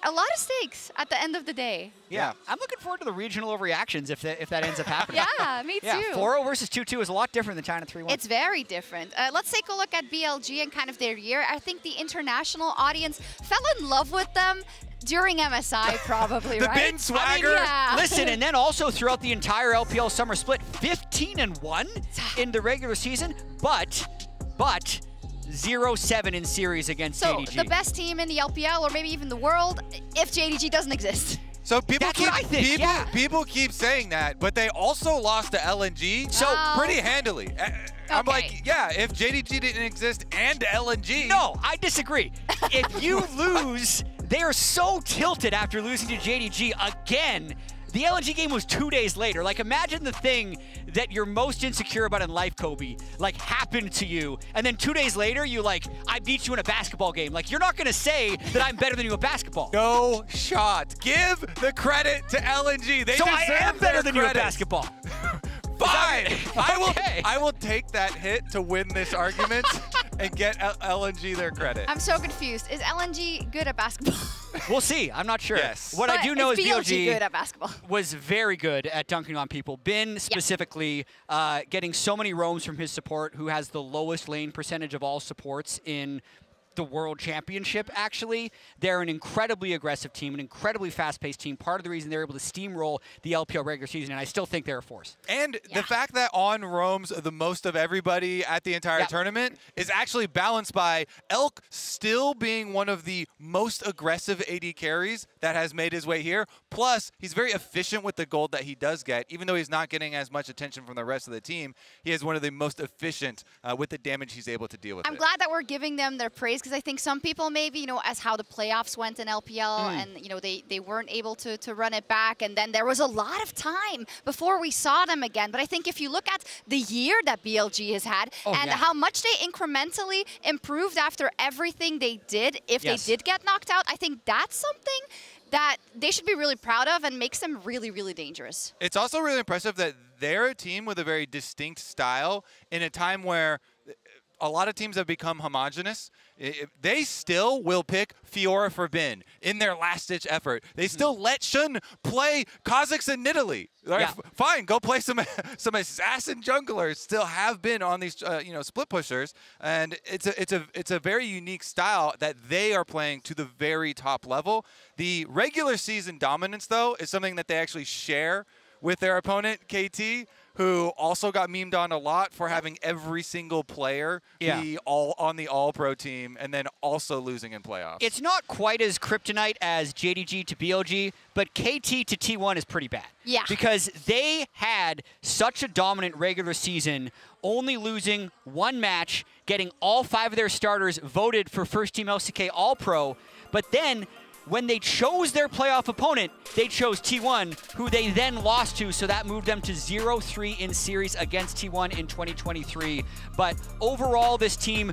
A lot of stakes at the end of the day.
Yeah, I'm looking forward to the regional overreactions if that ends up happening.
Yeah, me too.
Yeah, 4-0 versus 2-2 is a lot different than China 3-1.
It's very different. Let's take a look at BLG and kind of their year. I think the international audience fell in love with them during MSI, probably,
the
right?
Ben swagger.
I mean, yeah.
Listen, and then also throughout the entire LPL summer split, 15-1 in the regular season, but 0-7 in series against JDG.
So the best team in the LPL, or maybe even the world, if JDG doesn't exist.
So people people keep saying that, but they also lost to LNG so pretty handily. I'm like, yeah, if JDG didn't exist and LNG.
No, I disagree. If you lose, they are so tilted after losing to JDG again. The LNG game was 2 days later. Like, imagine the thing that you're most insecure about in life, Kobe, like, happened to you. And then 2 days later, you like, I beat you in a basketball game. Like, you're not going to say that I'm better than you at basketball.
No shot. Give the credit to LNG. They
so I am better than you at basketball.
Fine. I will take that hit to win this argument and get LNG their credit.
I'm so confused. Is LNG good at basketball?
We'll see. I'm not sure.
Yes.
What I do know is
BLG good at basketball.
Was very good at dunking on people. Bin specifically getting so many roams from his support, who has the lowest lane percentage of all supports in the World Championship, actually. They're an incredibly aggressive team, an incredibly fast-paced team. Part of the reason they're able to steamroll the LPL regular season, and I still think they're a force.
And the fact that On roams the most of everybody at the entire tournament is actually balanced by Elk still being one of the most aggressive AD carries that has made his way here. Plus, he's very efficient with the gold that he does get. Even though he's not getting as much attention from the rest of the team, he is one of the most efficient with the damage he's able to deal with.
I'm glad that we're giving them their praise, because I think some people maybe, you know, as how the playoffs went in LPL and, you know, they weren't able to run it back, and then there was a lot of time before we saw them again. But I think if you look at the year that BLG has had how much they incrementally improved after everything they did, if they did get knocked out, I think that's something that they should be really proud of and makes them really, really dangerous.
It's also really impressive that they're a team with a very distinct style in a time where a lot of teams have become homogenous. They still will pick Fiora for Bin in their last-ditch effort. They still let Shun play Kha'Zix and Nidalee. Like, fine, go play some assassin junglers. Still have been on these you know, split pushers, and it's a very unique style that they are playing to the very top level. The regular season dominance, though, is something that they actually share with their opponent, KT, who also got memed on a lot for having every single player be all on the All-Pro team and then also losing in playoffs.
It's not quite as kryptonite as JDG to BLG, but KT to T1 is pretty bad.
Yeah.
Because they had such a dominant regular season, only losing one match, getting all 5 of their starters voted for First Team LCK All-Pro, but then when they chose their playoff opponent, they chose T1, who they then lost to, so that moved them to 0-3 in series against T1 in 2023. But overall, this team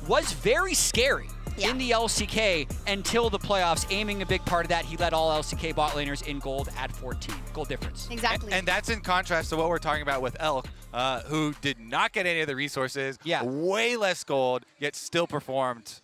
was very scary in the LCK until the playoffs, aiming a big part of that. He led all LCK bot laners in gold at 14. Gold difference.
Exactly.
And that's in contrast to what we're talking about with Elk, who did not get any of the resources, way less gold, yet still performed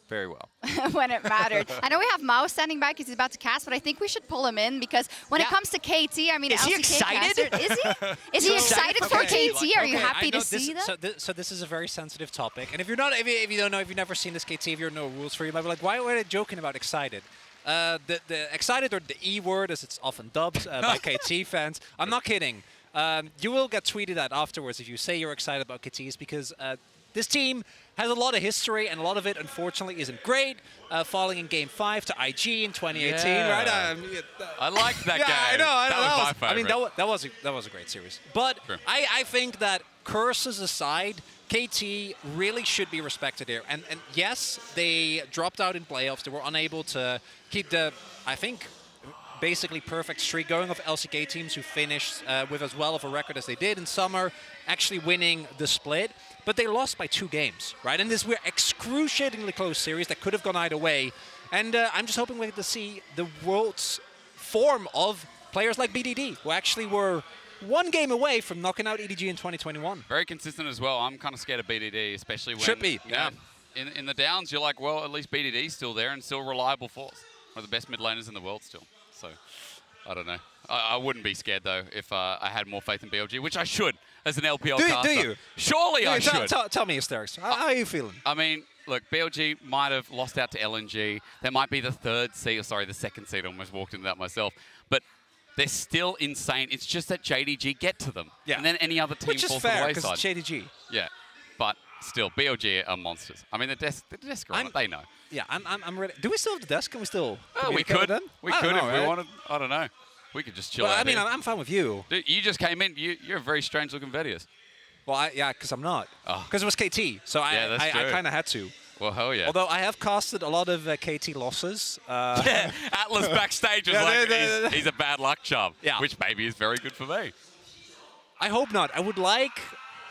very well.
When it mattered. I know we have Mao standing by because he's about to cast, but I think we should pull him in because when it comes to KT, I mean,
is he
LCK
excited?
Caster, is he? Is he excited for KT? Are you happy to see them?
So this is a very sensitive topic, and if you're not, if you don't know, if you've never seen this KT, if you know rules for you, you might be like, why were they joking about excited? The excited, or the E word, as it's often dubbed by KT fans. I'm not kidding. You will get tweeted at afterwards if you say you're excited about KTs, because this team has a lot of history, and a lot of it, unfortunately, isn't great. Falling in Game 5 to IG in 2018, right?
I liked that game.
I know.
That was my favorite.
I mean, that was a great series. But I think that curses aside, KT really should be respected here. And yes, they dropped out in playoffs. They were unable to keep the, I think, basically perfect streak going of LCK teams who finished with as well of a record as they did in summer, actually winning the split. But they lost by 2 games, right? And this were excruciatingly close series that could have gone either way. And I'm just hoping we get to see the world's form of players like BDD, who actually were 1 game away from knocking out EDG in 2021.
Very consistent as well. I'm kind of scared of BDD, especially when...
Should be, yeah.
In the downs, you're like, well, at least BDD's still there and still a reliable force. One of the best mid laners in the world still. So, I don't know. I wouldn't be scared, though, if I had more faith in BLG, which I should as an LPL caster.
Do you?
Surely I should.
Tell me, Hysterics. How are you feeling?
I mean, look, BLG might have lost out to LNG. They might be the 3rd seed, or sorry, the 2nd seed. I almost walked into that myself. But they're still insane. It's just that JDG get to them. Yeah. And then any other team falls to the wayside.
Which is fair, because it's JDG.
Yeah. But still, BLG are monsters. I mean, the desk are on it. They know.
Yeah, I'm ready. Do we still have the desk? Can we still...
we could. We could if we wanted. I don't know. We could just chill out
I mean,
here.
I'm fine with you.
Dude, you just came in. You're a very strange-looking Vedius.
Well, yeah, because I'm not. Because it was KT, so I kind of had to.
Well, hell yeah.
Although I have casted a lot of KT losses.
Yeah, Atlas backstage was like, he's a bad luck charm, which maybe is very good for me.
I hope not. I would like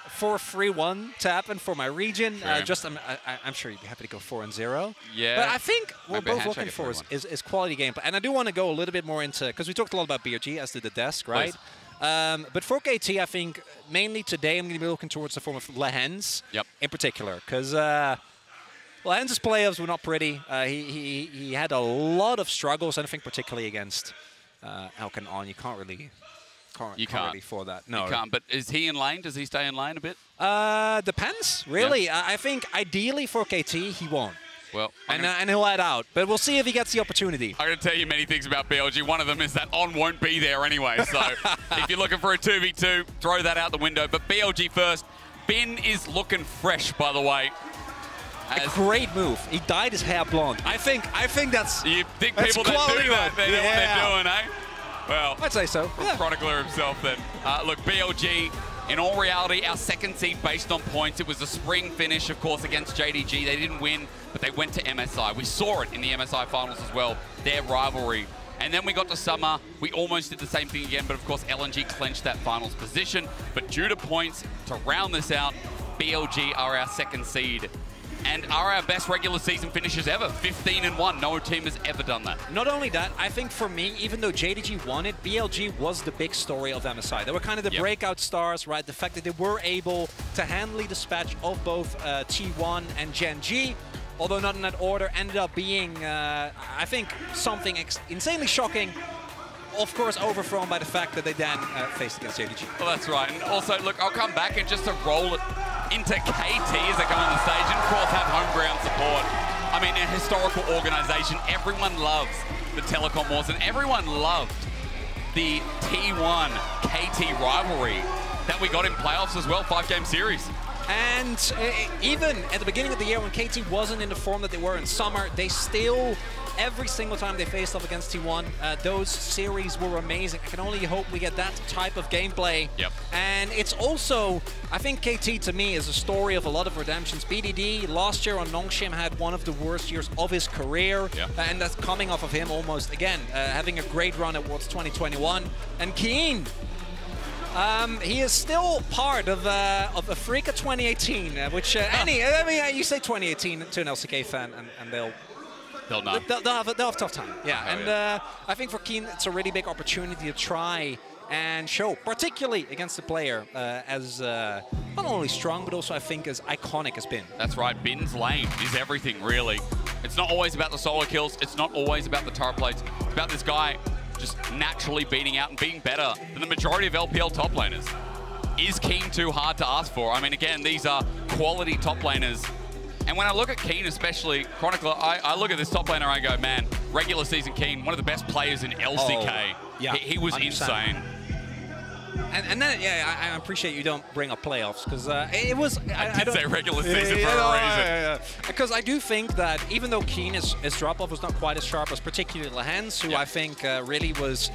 for 3-1 to happen for my region. I'm sure you'd be happy to go 4-0.
Yeah.
But I think what we're both looking for is quality gameplay. And I do want to go a little bit more into, because we talked a lot about BLG, as did the desk, right? But for KT, I think mainly today I'm going to be looking towards the form of Lehens in particular. Because Lehens' playoffs were not pretty. He had a lot of struggles, and I think particularly against Alkan On. You can't really... Can't really for that. No,
you can't. But is he in lane? Does he stay in lane a bit?
Depends, really. Yeah. I think ideally for KT, he won't.
Well,
and he'll head out. But we'll see if he gets the opportunity.
I'm going to tell you many things about BLG. One of them is that On won't be there anyway. So if you're looking for a 2v2, throw that out the window. But BLG first. Bin is looking fresh, by the way.
A great move. He dyed his hair blonde. I think that's...
You think people that do that, they know what they're doing, eh? Well,
I'd say so.
Chronicler himself then. Look, BLG, in all reality, our 2nd seed based on points. It was a spring finish, of course, against JDG. They didn't win, but they went to MSI. We saw it in the MSI finals as well, their rivalry. And then we got to summer. We almost did the same thing again, but of course, LNG clinched that finals position. But due to points, to round this out, BLG are our 2nd seed. And are our best regular season finishers ever. 15-1. No team has ever done that.
Not only that, I think for me, even though JDG won it, BLG was the big story of MSI. They were kind of the breakout stars, right? The fact that they were able to handle the dispatch of both T1 and Gen G, although not in that order, ended up being, I think, something insanely shocking. Of course, overthrown by the fact that they then faced against JDG.
Well, that's right. And also, look, I'll come back and just to roll it into KT as they come on the stage and, of course, have home ground support. I mean, a historical organization. Everyone loves the Telecom Wars, and everyone loved the T1 KT rivalry that we got in playoffs as well, 5-game series.
And even at the beginning of the year when KT wasn't in the form that they were in summer, they still, every single time they faced off against T1, those series were amazing. I can only hope we get that type of gameplay.
Yep.
And it's also, I think KT to me is a story of a lot of redemptions. BDD last year on Nongshim had one of the worst years of his career.
Yep.
And that's coming off of him almost, again, having a great run at Worlds 2021. And Keen, he is still part of Africa 2018, which I mean, you say 2018 to an LCK fan, and they'll have a tough time. Yeah, and I think for Keen, it's a really big opportunity to try and show, particularly against a player as not only strong, but also I think as iconic as Bin.
That's right. Bin's lane is everything, really. It's not always about the solo kills. It's not always about the turret plates. It's about this guy just naturally beating out and being better than the majority of LPL top laners. Is Keen too hard to ask for? I mean, again, these are quality top laners. And when I look at Keen, especially Chronicler, I look at this top laner and I go, man, regular season Keen, one of the best players in LCK.
Oh, yeah,
he was
100%.
insane.
And then, yeah, I appreciate you don't bring up playoffs because it was.
I did say regular season for a reason.
Because I do think that even though Keen, his drop-off was not quite as sharp as particularly Lehens, who I think really was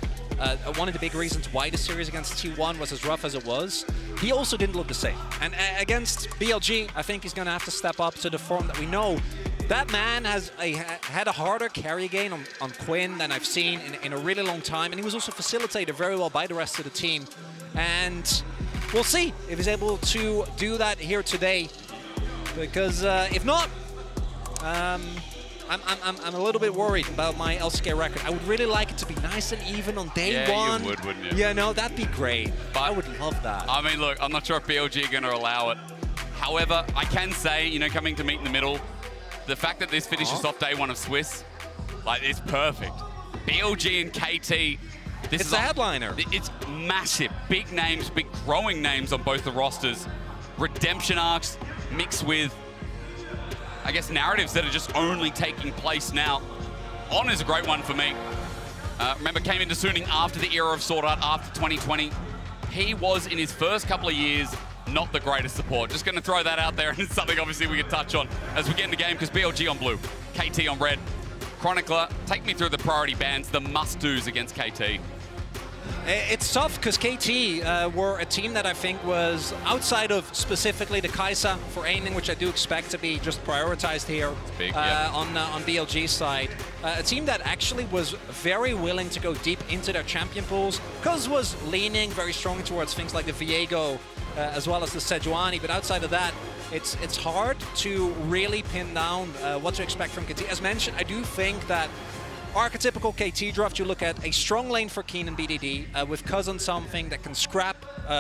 one of the big reasons why the series against T1 was as rough as it was, he also didn't look the same. And against BLG, I think he's going to have to step up to the form that we know. That man has had a harder carry gain on Quinn than I've seen in a really long time, and he was also facilitated very well by the rest of the team. And we'll see if he's able to do that here today, because if not, I'm a little bit worried about my LCK record. I would really like it to be nice and even on day one.
You would, wouldn't you?
Yeah, no, that'd be great. But I would love that.
I mean, look, I'm not sure if BLG are going to allow it. However, I can say, you know, coming to meet in the middle, the fact that this finishes off day one of Swiss, like, it's perfect. BLG and KT, this is
a headliner.
It's massive. Big names, big growing names on both the rosters. Redemption arcs mixed with, I guess, narratives that are just only taking place now. On is a great one for me. Remember, came into Suning after the era of Sword Art, after 2020. He was, in his first couple of years, not the greatest support. Just going to throw that out there, and it's something obviously we can touch on as we get in the game, because BLG on blue, KT on red. Chronicler, take me through the priority bans, the must-dos against KT.
It's tough because KT were a team that I think was outside of specifically the Kai'Sa for aiming, which I do expect to be just prioritized here on BLG's side. A team that actually was very willing to go deep into their champion pools, because was leaning very strongly towards things like the Viego as well as the Sejuani, but outside of that, it's hard to really pin down what to expect from KT. As mentioned, I do think that archetypical KT draft, you look at a strong lane for Keen and BDD with Cuz on something that can scrap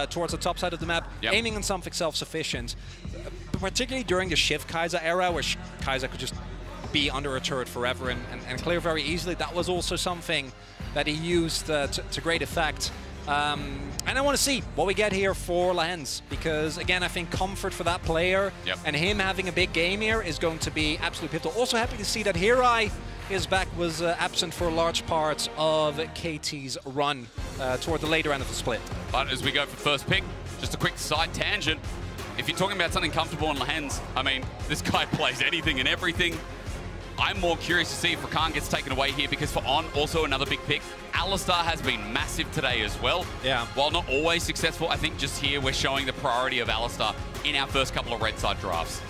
towards the top side of the map, aiming on something self-sufficient. Particularly during the Shift Kai'Sa era, where Kai'Sa could just be under a turret forever and clear very easily. That was also something that he used to great effect. And I want to see what we get here for Lehens, because again, I think comfort for that player and him having a big game here is going to be absolutely pivotal. Also happy to see that Hirai, his back was absent for a large part of KT's run toward the later end of the split.
But as we go for first pick, just a quick side tangent. If you're talking about something comfortable in Lehens, I mean, this guy plays anything and everything. I'm more curious to see if Rakan gets taken away here, because for On, also another big pick. Alistar has been massive today as well. Yeah. While not always successful, I think just here we're showing the priority of Alistar in our first couple of red side drafts.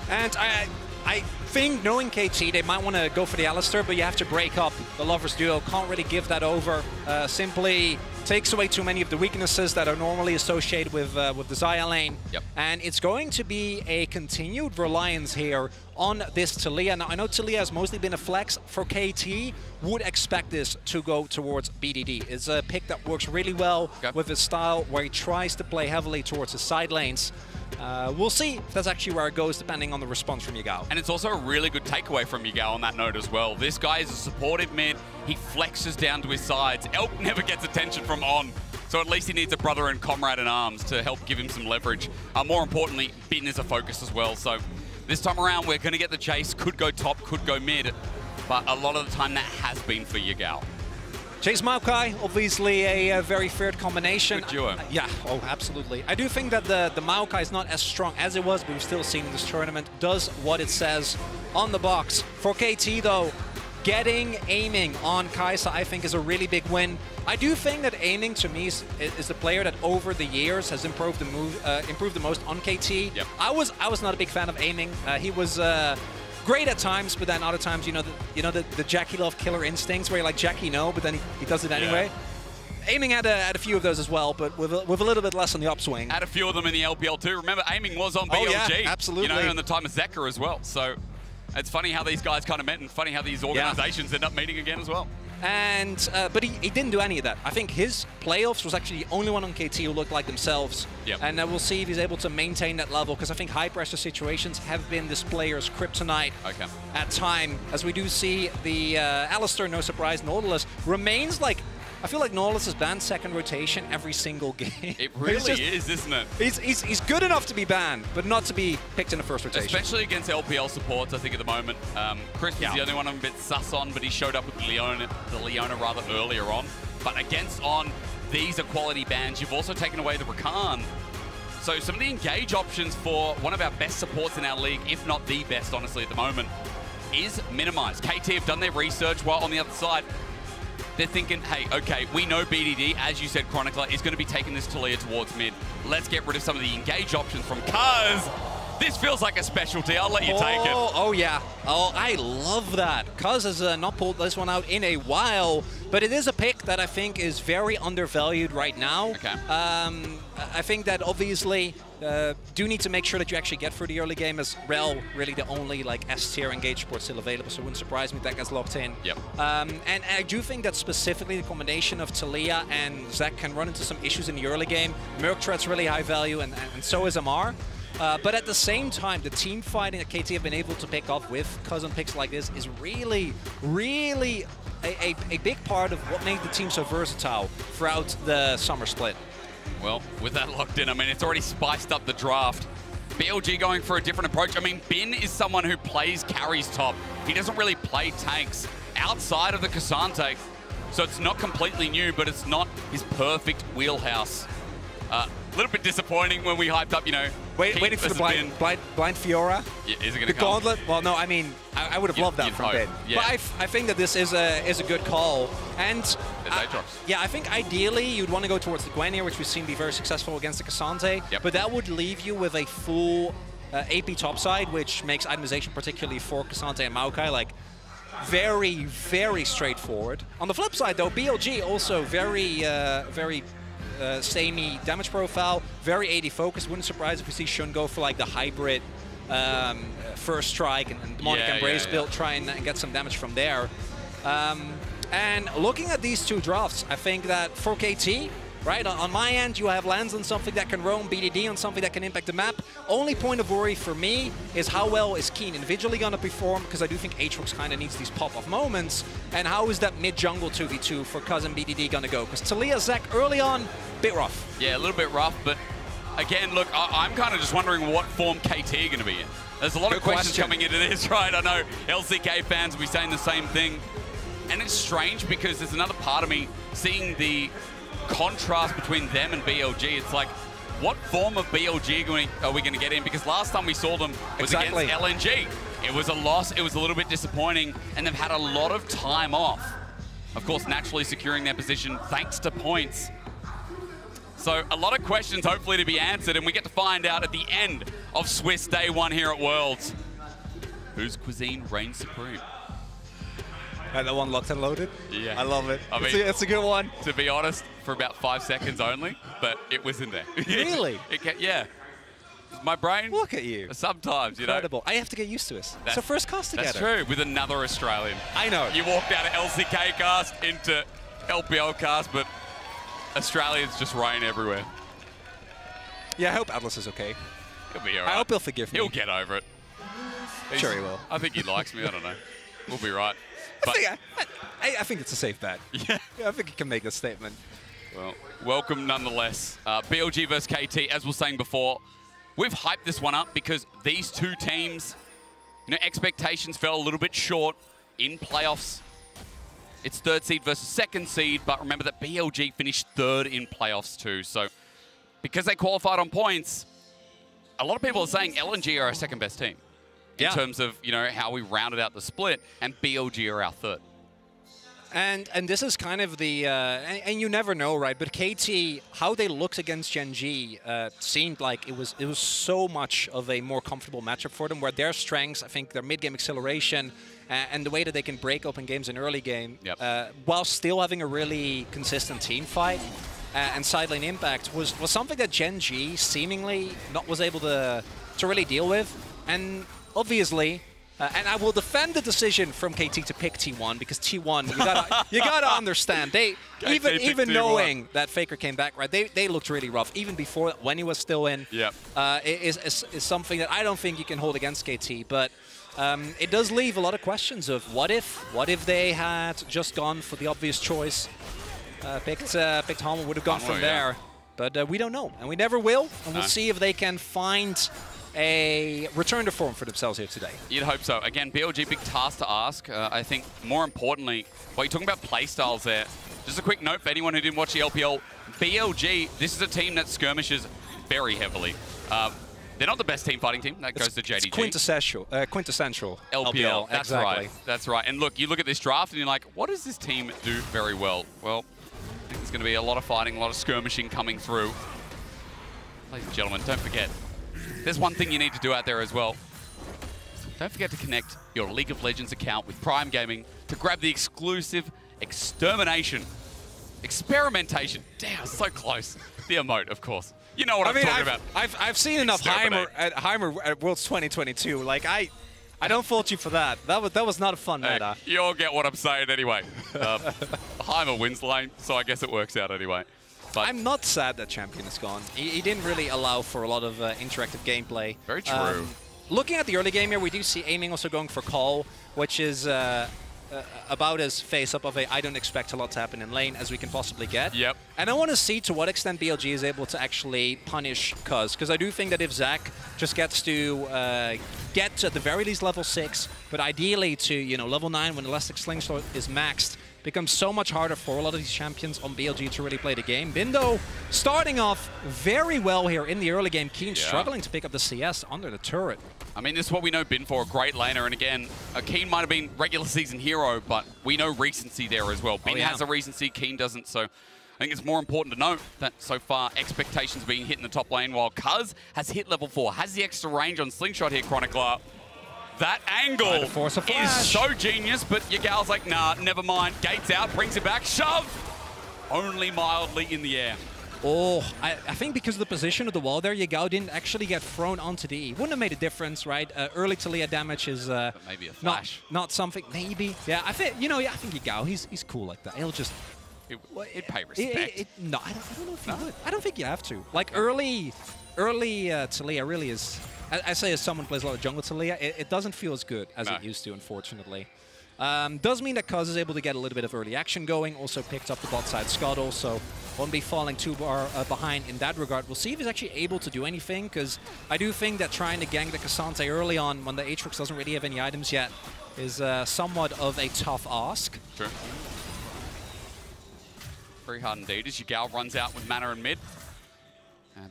And I think, knowing KT, they might want to go for the Alistar, but you have to break up the Lovers duo. Can't really give that over. Simply takes away too many of the weaknesses that are normally associated with the Xayah lane. And it's going to be a continued reliance here on this Taliyah. Now, I know Taliyah has mostly been a flex for KT. Would expect this to go towards BDD. It's a pick that works really well with his style, where he tries to play heavily towards his side lanes. We'll see if that's actually where it goes, depending on the response from Yagao.
And it's also a really good takeaway from Yagao on that note as well. This guy is a supportive mid. He flexes down to his sides. Elk never gets attention from On, so at least he needs a brother and comrade in arms to help give him some leverage. More importantly, Bin is a focus as well. So this time around, we're going to get the chase. Could go top, could go mid, but a lot of the time that has been for Yagao.
Chase Maokai, obviously a very feared combination.
Good duo.
Yeah, oh, absolutely. I do think that the Maokai is not as strong as it was, but we've still seen in this tournament. Does what it says on the box. For KT, though, getting aiming on Kai'Sa, I think, is a really big win. I do think that aiming, to me, is the player that over the years has improved the most on KT. I was not a big fan of aiming. He was great at times, but then other times, you know the Jackie Love killer instincts, where you're like, Jackie, no, but then he does it anyway. Aiming had a few of those as well, but with a little bit less on the upswing.
Had a few of them in the LPL too. Remember, aiming was on BLG.
Oh, yeah, absolutely.
You know, in the time of Zekka as well. So it's funny how these guys kind of met, and funny how these organizations end up meeting again as well.
And but he didn't do any of that. I think his playoffs was actually the only one on KT who looked like themselves. And we'll see if he's able to maintain that level, because I think high pressure situations have been this player's kryptonite at time. As we do see the Alistar, no surprise, Nautilus remains like, I feel like Nautilus is banned second rotation every single game.
It really is, isn't it?
He's good enough to be banned, but not to be picked in the first rotation.
Especially against LPL supports, I think, at the moment. Chris is the only one I'm a bit sus on, but he showed up with the Leona rather earlier on. But against on these equality bands, you've also taken away the Rakan. So some of the engage options for one of our best supports in our league, if not the best, honestly, at the moment, is minimized. KT have done their research, while on the other side, they're thinking, hey, okay, we know BDD, as you said, Chronicler, is going to be taking this Taliyah towards mid. Let's get rid of some of the engage options from Cuz. This feels like a specialty. I'll let you take it.
Oh, yeah. Oh, I love that. Cuz has not pulled this one out in a while, but it is a pick that I think is very undervalued right now.
Okay.
I think that obviously do need to make sure that you actually get through the early game, as Rel really the only like S-tier engage support still available, so it wouldn't surprise me if that gets locked in.
Yep.
And I do think that specifically the combination of Taliyah and Zach can run into some issues in the early game. Merc Threat's really high value, and so is Amar. But at the same time, the team fighting that KT have been able to pick up with cousin picks like this is really, really a big part of what made the team so versatile throughout the summer split.
Well, with that locked in, I mean, it's already spiced up the draft. BLG going for a different approach. I mean, Bin is someone who plays carries top. He doesn't really play tanks outside of the Cassante. So it's not completely new, but it's not his perfect wheelhouse. A little bit disappointing when we hyped up, you know,
waiting for the blind Fiora.
Yeah, is it going to
the
come?
Gauntlet? Well, no, I mean, I would have loved that from Bin.
Yeah.
But I think that this is a good call. And yeah, I think ideally you'd want to go towards the Gwen here, which we've seen be very successful against the Cassante.
Yep.
But that would leave you with a full AP topside, which makes itemization, particularly for Cassante and Maokai, like very, very straightforward. On the flip side, though, BLG also very samey damage profile, very AD focused. Wouldn't surprise if we see Shun go for like the hybrid first strike and Demonic Embrace build, try and get some damage from there. And looking at these two drafts, I think that for KT, right, on my end, you have Lands on something that can roam, BDD on something that can impact the map. Only point of worry for me is how well is Keen individually going to perform, because I do think Aatrox kind of needs these pop-off moments. And how is that mid-jungle 2v2 for Cousin BDD going to go? Because Taliyah, Zach, early on, bit rough.
Yeah, a little bit rough, but again, look, I'm kind of just wondering what form KT are going to be in. There's a lot of questions coming into this, right? I know LCK fans will be saying the same thing. And it's strange because there's another part of me seeing the contrast between them and BLG. It's like, what form of BLG are we going to get in? Because last time we saw them was against LNG. It was a loss. It was a little bit disappointing, and they've had a lot of time off. Of course, naturally securing their position thanks to points. So a lot of questions hopefully to be answered, and we get to find out at the end of Swiss Day 1 here at Worlds. Whose cuisine reigns supreme?
And that one locked and loaded?
Yeah.
I love it.
I mean,
it's a good one.
To be honest, for about 5 seconds only, but it was in there.
Really?
Yeah. My brain.
Look at you.
Sometimes, you know.
Incredible. I have to get used to it. It's our first cast together.
That's true, with another Australian.
I know.
You walked out of LCK cast into LPL cast, but Australians just reign everywhere.
Yeah, I hope Atlas is okay.
He'll be all right.
I hope he'll forgive me.
He'll get over it.
Sure he will.
I think he likes me. I don't know. We'll be right.
I think it's a safe bet.
Yeah.
I think he can make a statement.
Well, welcome nonetheless. BLG versus KT, as we were saying before, we've hyped this one up because these two teams, you know, expectations fell a little bit short in playoffs. It's third seed versus second seed, but remember that BLG finished third in playoffs too. So because they qualified on points, a lot of people are saying LNG are our second best team in terms of, you know, how we rounded out the split, and BLG are our third.
And this is kind of the, and you never know, right? But KT, how they looked against Gen G seemed like it was so much of a more comfortable matchup for them, where their strengths, I think their mid-game acceleration and the way that they can break open games in early game, while still having a really consistent team fight and side lane impact, was something that Gen G seemingly was able to really deal with. And obviously, and I will defend the decision from KT to pick T1, because T1, you gotta understand, they even knowing that Faker came back, right? They looked really rough even before when he was still in.
Yeah,
is something that I don't think you can hold against KT, but it does leave a lot of questions of what if they had just gone for the obvious choice, picked Homer, would have gone from there, but we don't know, and we never will, and we'll see if they can find a return to form for themselves here today.
You'd hope so. Again, BLG, big task to ask. I think more importantly, while you're talking about playstyles there, Just a quick note for anyone who didn't watch the LPL, BLG, this is a team that skirmishes very heavily. They're not the best team fighting team. That goes to JDG.
It's quintessential
LPL. That's
exactly.
right. That's right. And look, you look at this draft and you're like, what does this team do very well? Well, I think there's going to be a lot of fighting, a lot of skirmishing coming through. Ladies and gentlemen, don't forget, there's one thing you need to do out there as well. Don't forget to connect your League of Legends account with Prime Gaming to grab the exclusive experimentation. Damn, so close. The emote, of course. You know what I'm talking about.
I've seen enough Heimer at Worlds 2022. Like I don't fault you for that. That was not a fun meta.
You'll get what I'm saying anyway. Heimer wins lane, so I guess it works out anyway. But
I'm not sad that Champion is gone. He didn't really allow for a lot of interactive gameplay.
Very true.
Looking at the early game here, we do see aiming also going for call, which is about as face-up of a I don't expect a lot to happen in lane as we can possibly get.
Yep.
And I want to see to what extent BLG is able to actually punish Cuz, because I do think that if Zach just gets to get to at the very least level 6, but ideally to level 9 when Elastic Slingshot is maxed, becomes so much harder for a lot of these champions on BLG to really play the game. Bindo starting off very well here in the early game. Keen struggling to pick up the CS under the turret.
I mean, this is what we know Bin for, a great laner. And again, Keen might have been regular season hero, but we know recency there as well. Bin has a recency, Keen doesn't. So I think it's more important to note that so far expectations being hit in the top lane, while Cuz has hit level 4, has the extra range on Slingshot here, Chronicler. That angle is so genius, but Yagal's like, nah, never mind. Gates out, brings it back, shove! Only mildly in the air.
Oh, I think because of the position of the wall there, Yagal didn't actually get thrown onto the E. Wouldn't have made a difference, right? Early Taliyah damage is
maybe a flash.
Not something, maybe. Yeah, I think, I think Yagal, he's cool like that. He'll just...
It'd pay respect.
No, I don't know if he would. I don't think you have to. Like, early Taliyah really is... I say as someone who plays a lot of jungle Taliyah, it doesn't feel as good as it used to, unfortunately. Does mean that Cuz is able to get a little bit of early action going. Also picked up the bot side scuttle, so won't be falling too far behind in that regard. We'll see if he's actually able to do anything, because I do think that trying to gank the Cassante early on when the Aatrox doesn't really have any items yet is somewhat of a tough ask.
True. Very hard indeed as Yagal runs out with mana in mid.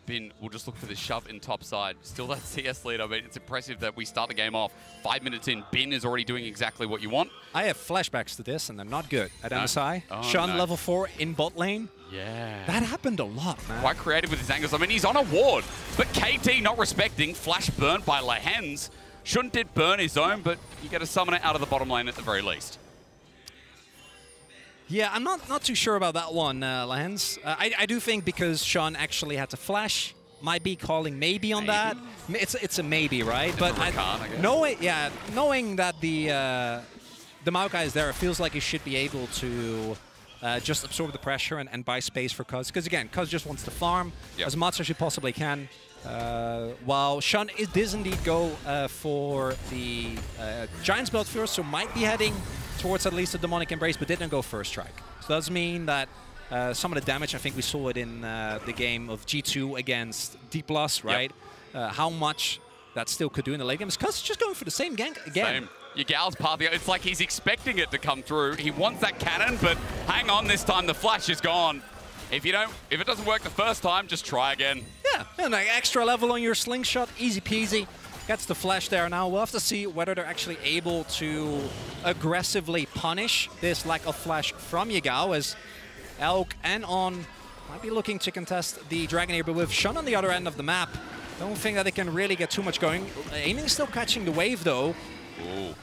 Bin will just look for the shove in top side. Still that CS lead. I mean, it's impressive that we start the game off 5 minutes in. Bin is already doing exactly what you want.
I have flashbacks to this, and they're not good. At MSI, Sean level 4 in bot lane.
Yeah.
That happened a lot, man.
Quite creative with his angles. I mean, he's on a ward, but KT not respecting. Flash burnt by Lehens. Shouldn't did burn his own, but you get a summoner out of the bottom lane at the very least.
Yeah, I'm not too sure about that one, Lehens. I do think because Sean actually had to flash, might be calling maybe on that. It's a maybe, right? But knowing that the Maokai is there, it feels like he should be able to just absorb the pressure and buy space for Cuz. Because again, Cuz just wants to farm as much as he possibly can. While Sean does indeed go for the Giant's Belt first, so might be heading towards at least a Demonic Embrace, but didn't go first strike. So that does mean that some of the damage, I think we saw it in the game of G2 against D+, right? How much that still could do in the late game. Is Cuz just going for the same gank again.
Same. Yagal's part of the... It's like he's expecting it to come through. He wants that cannon, but hang on, this time the flash is gone. If it doesn't work the first time, just try again.
Yeah, and like extra level on your slingshot, easy peasy. Gets the flash there. Now we'll have to see whether they're actually able to aggressively punish this lack of flash from Yagal, as Elk and On might be looking to contest the Dragon here, but with Shun on the other end of the map, don't think that they can really get too much going. Aiming still catching the wave though.
Ooh.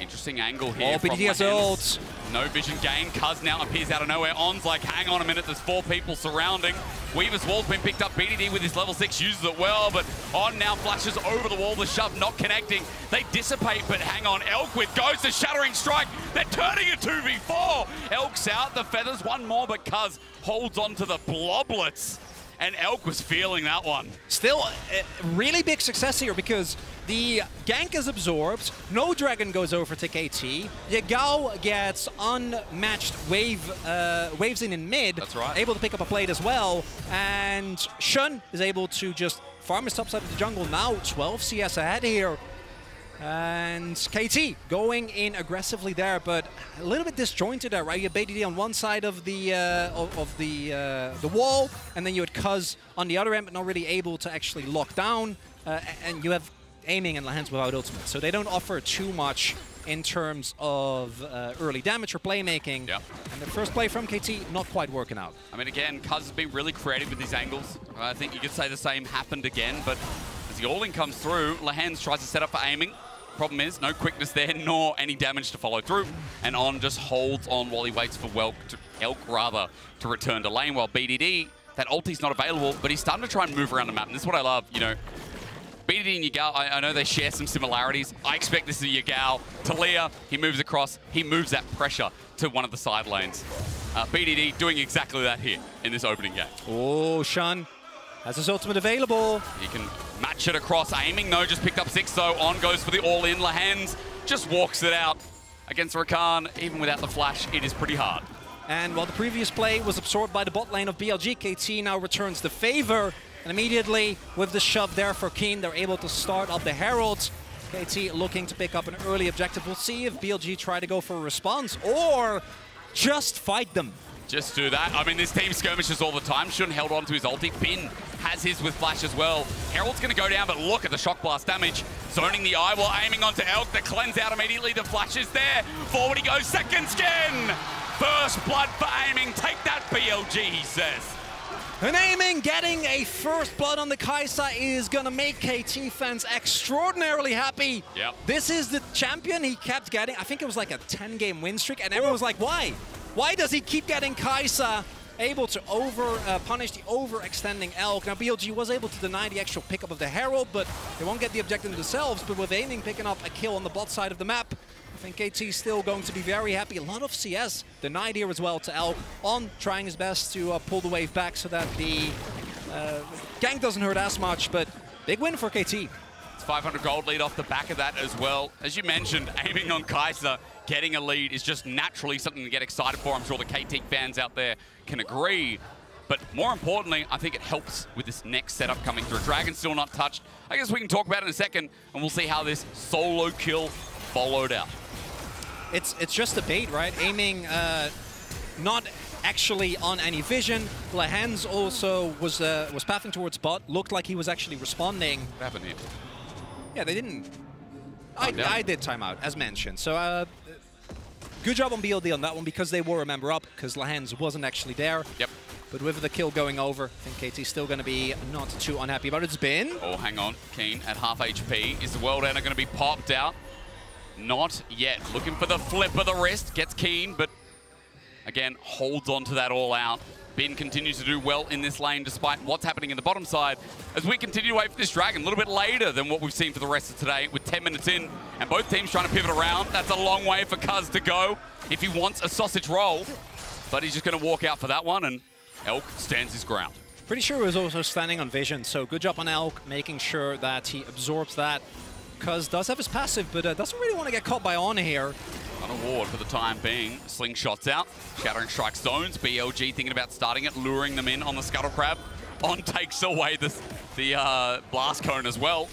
Interesting angle here.
BDS ult.
No vision gain. Cuz now appears out of nowhere. On's like, hang on a minute, there's 4 people surrounding. Weaver's wall's been picked up. BDD with his level 6 uses it well, but On now flashes over the wall. The shove not connecting. They dissipate, but hang on. Elk with goes the Shattering Strike. They're turning it 2v4. Elk's out. The feathers, one more, but Cuz holds on to the bloblets. And Elk was feeling that one.
Still, a really big success here because the gank is absorbed, no dragon goes over to KT, Yagal gets unmatched waves in mid,
that's right,
able to pick up a plate as well, and Shun is able to just farm his top side of the jungle. Now 12 CS ahead here. And KT going in aggressively there, but a little bit disjointed there, right? You had BDD on one side of the wall, and then you had Cuz on the other end, but not really able to actually lock down. And you have aiming and Lahens without ultimate, so they don't offer too much in terms of early damage or playmaking.
Yep.
And the first play from KT not quite working out.
I mean, again, Cuz has been really creative with these angles. I think you could say the same happened again, but as the all-in comes through, Lahens tries to set up for aiming. Problem is, no quickness there, nor any damage to follow through. And On just holds on while he waits for Elk to return to lane, while BDD, that ulti's not available, but he's starting to try and move around the map. And this is what I love, you know. BDD and Yagao, I know they share some similarities. I expect this is Yagao. Talia, he moves across, he moves that pressure to one of the side lanes. BDD doing exactly that here in this opening game.
Oh, Shun has his ultimate available.
He can match it across, aiming, no, just picked up 6 though. On goes for the all-in. Lahens just walks it out against Rakan. Even without the flash, it is pretty hard.
And while the previous play was absorbed by the bot lane of BLG, KT now returns the favor. And immediately, with the shove there for Keen, they're able to start up the Heralds. KT looking to pick up an early objective. We'll see if BLG try to go for a response or just fight them.
Just do that. I mean, this team skirmishes all the time. Shun held on to his ulti. Bin has his with flash as well. Herald's going to go down, but look at the shock blast damage. Zoning the eye while aiming onto Elk. The cleanse out immediately. The flash is there. Forward he goes. Second skin. First blood for aiming. Take that, BLG, he says.
And aiming, getting a first blood on the Kai'Sa is going to make KT fans extraordinarily happy.
Yep.
This is the champion he kept getting. I think it was like a 10-game win streak, and everyone was like, why? Why does he keep getting Kai'Sa able to punish the overextending Elk? Now, BLG was able to deny the actual pickup of the Herald, but they won't get the objective themselves. But with aiming picking up a kill on the bot side of the map, I think KT's still going to be very happy. A lot of CS denied here as well to Elk. On trying his best to pull the wave back so that the gank doesn't hurt as much, but big win for KT.
It's 500 gold lead off the back of that as well. As you mentioned, aiming on Kai'Sa, getting a lead is just naturally something to get excited for. I'm sure the KT fans out there can agree. But more importantly, I think it helps with this next setup coming through. Dragon's still not touched. I guess we can talk about it in a second, and we'll see how this solo kill followed out.
It's just a bait, right? Aiming not actually on any vision. Lahens also was pathing towards bot. Looked like he was actually responding.
What happened here?
Yeah, they didn't. I did timeout, as mentioned. So good job on BLD on that one because they were a member up, because Lahens wasn't actually there.
Yep.
But with the kill going over, I think KT's still going to be not too unhappy about it. It's been.
Oh, hang on. Keen at half HP. Is the World Ender going to be popped out? Not yet. Looking for the flip of the wrist. Gets Keen, but again, holds on to that all out. Bin continues to do well in this lane despite what's happening in the bottom side. As we continue to wait for this Dragon, a little bit later than what we've seen for the rest of today, with 10 minutes in, and both teams trying to pivot around. That's a long way for Cuz to go if he wants a sausage roll. But he's just going to walk out for that one, and Elk stands his ground.
Pretty sure he was also standing on vision, so good job on Elk, making sure that he absorbs that. Cuz does have his passive, but doesn't really want to get caught by On here.
An award for the time being. Slingshots out, Shattering Strike Stones. BLG thinking about starting it, luring them in on the Scuttle Crab. On takes away the Blast Cone as well.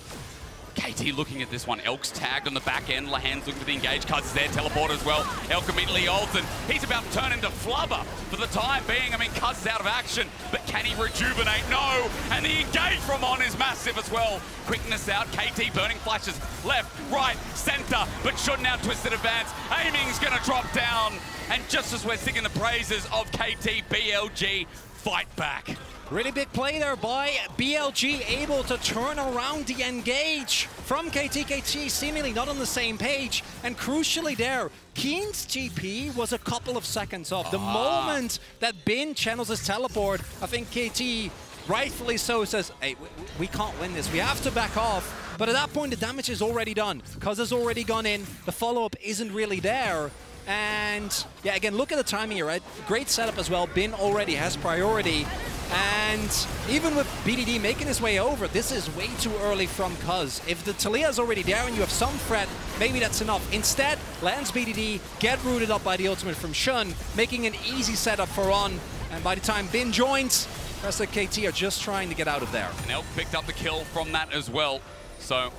KT looking at this one. Elk's tagged on the back end. Lahens looking to be engaged. Cuz is there, teleport as well. Elk immediately ults, and he's about to turn into Flubber for the time being. I mean, Cuz is out of action, but can he rejuvenate? No! And the engage from On is massive as well. Quickness out. KT burning flashes left, right, center, but should now twisted advance. Aiming's gonna drop down. And just as we're singing the praises of KT, BLG fight back.
Really big play there by BLG, able to turn around the engage from KT. KT seemingly not on the same page. And crucially there, Keen's GP was a couple of seconds off. The moment that Bin channels his teleport, I think KT, rightfully so, says, hey, we can't win this. We have to back off. But at that point, the damage is already done. Cuz has already gone in. The follow-up isn't really there. And yeah, again, look at the timing here, right? Great setup as well. Bin already has priority. And even with BDD making his way over, this is way too early from Cuz. If the Talia is already there and you have some threat, maybe that's enough. Instead, lands BDD, get rooted up by the ultimate from Shun, making an easy setup for On. And by the time Bin joins, the rest of KT are just trying to get out of there.
And Elk picked up the kill from that as well. So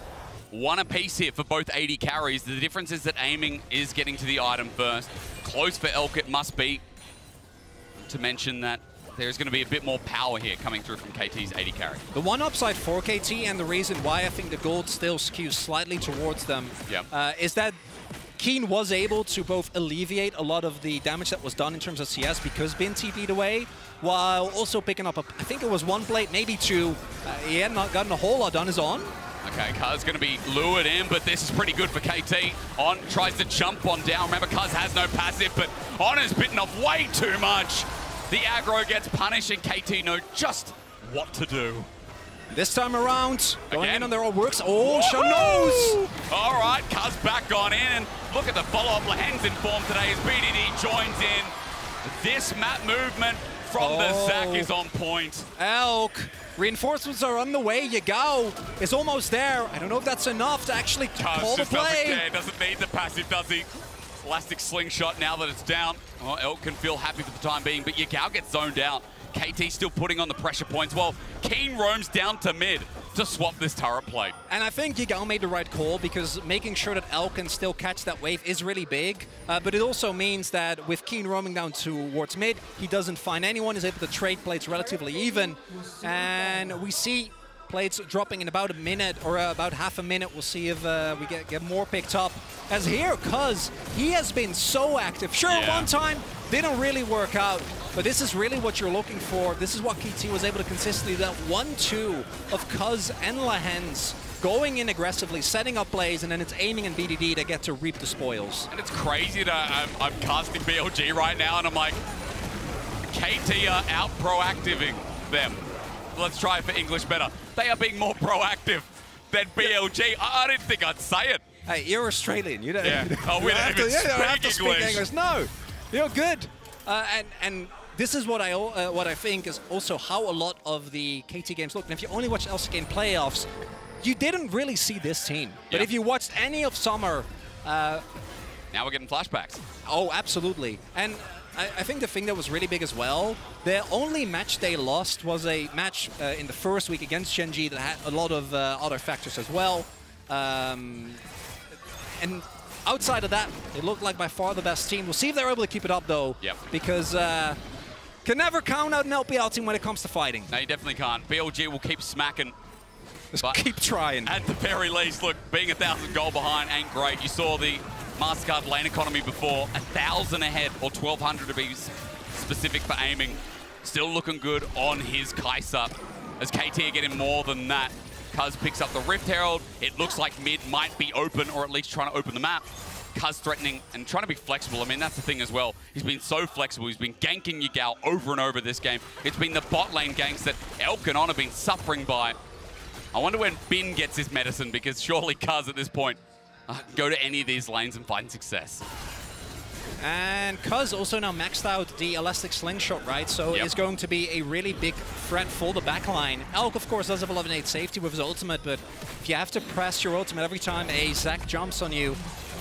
one apiece here for both AD carries. The difference is that aiming is getting to the item first. Close for Elk it must be. To mention that there's going to be a bit more power here coming through from KT's AD carry.
The one upside for KT, and the reason why I think the gold still skews slightly towards them, is that Keen was able to both alleviate a lot of the damage that was done in terms of CS because Bin TP'd away, while also picking up, I think it was one plate, maybe two. He had not gotten a whole lot done his on.
Okay, Kuz going to be lured in, but this is pretty good for KT. On tries to jump on down. Remember, Kuz has no passive, but On is bitten off way too much. The aggro gets punished, and KT know just what to do.
This time around, going in on their own works. Oh, Shanos!
All right, Kuz back on in, and look at the follow-up. Lahen's in form today as BDD joins in. This map movement from the Zach is on point.
Elk, reinforcements are on the way. Yagao is almost there. I don't know if that's enough to actually call the play.
Doesn't need the passive, does he? Elastic slingshot now that it's down. Well, Elk can feel happy for the time being, but Yagao gets zoned out. KT still putting on the pressure points. Well, Keen roams down to mid to swap this turret plate.
And I think Yagao made the right call because making sure that Elk can still catch that wave is really big. But it also means that with Keen roaming down towards mid, he doesn't find anyone, is able to trade plates relatively even. And we see plates dropping in about a minute or about half a minute. We'll see if we get more picked up. As here, Kuz, he has been so active. Sure, one time didn't really work out, but this is really what you're looking for. This is what KT was able to consistently do. That 1-2 of Kuz and Lahen's going in aggressively, setting up plays, and then it's aiming and BDD to get to reap the spoils.
And it's crazy that I'm casting BLG right now, and I'm like, KT are out proactiving them. Let's try it for English better. They are being more proactive than BLG. I didn't think I'd say it.
Hey, you're Australian. You don't,
we don't have to speak English.
No, you're good. And this is what I think is also how a lot of the KT games look. And if you only watch LC Game playoffs, you didn't really see this team. But if you watched any of summer,
now we're getting flashbacks.
Oh, absolutely. And I think the thing that was really big as well, their only match they lost was a match in the first week against Genji that had a lot of other factors as well. And outside of that, it looked like by far the best team. We'll see if they're able to keep it up, though, because can never count out an LPL team when it comes to fighting.
No, you definitely can't. BLG will keep smacking.
Just keep trying.
At the very least, look, being 1,000 goal behind ain't great. You saw the MasterCard lane economy before, 1,000 ahead, or 1,200 to be specific for aiming. Still looking good on his Kai'Sa, as KT are getting more than that. Kuz picks up the Rift Herald. It looks like mid might be open, or at least trying to open the map. Kuz threatening and trying to be flexible. I mean, that's the thing as well. He's been so flexible. He's been ganking Yagao over and over this game. It's been the bot lane ganks that Elk and On have been suffering by. I wonder when Bin gets his medicine, because surely Kuz at this point go to any of these lanes and find success.
And Kuz also now maxed out the Elastic Slingshot, right? So it's going to be a really big threat for the backline. Elk, of course, does have 11-8 safety with his ultimate, but if you have to press your ultimate every time a Zac jumps on you,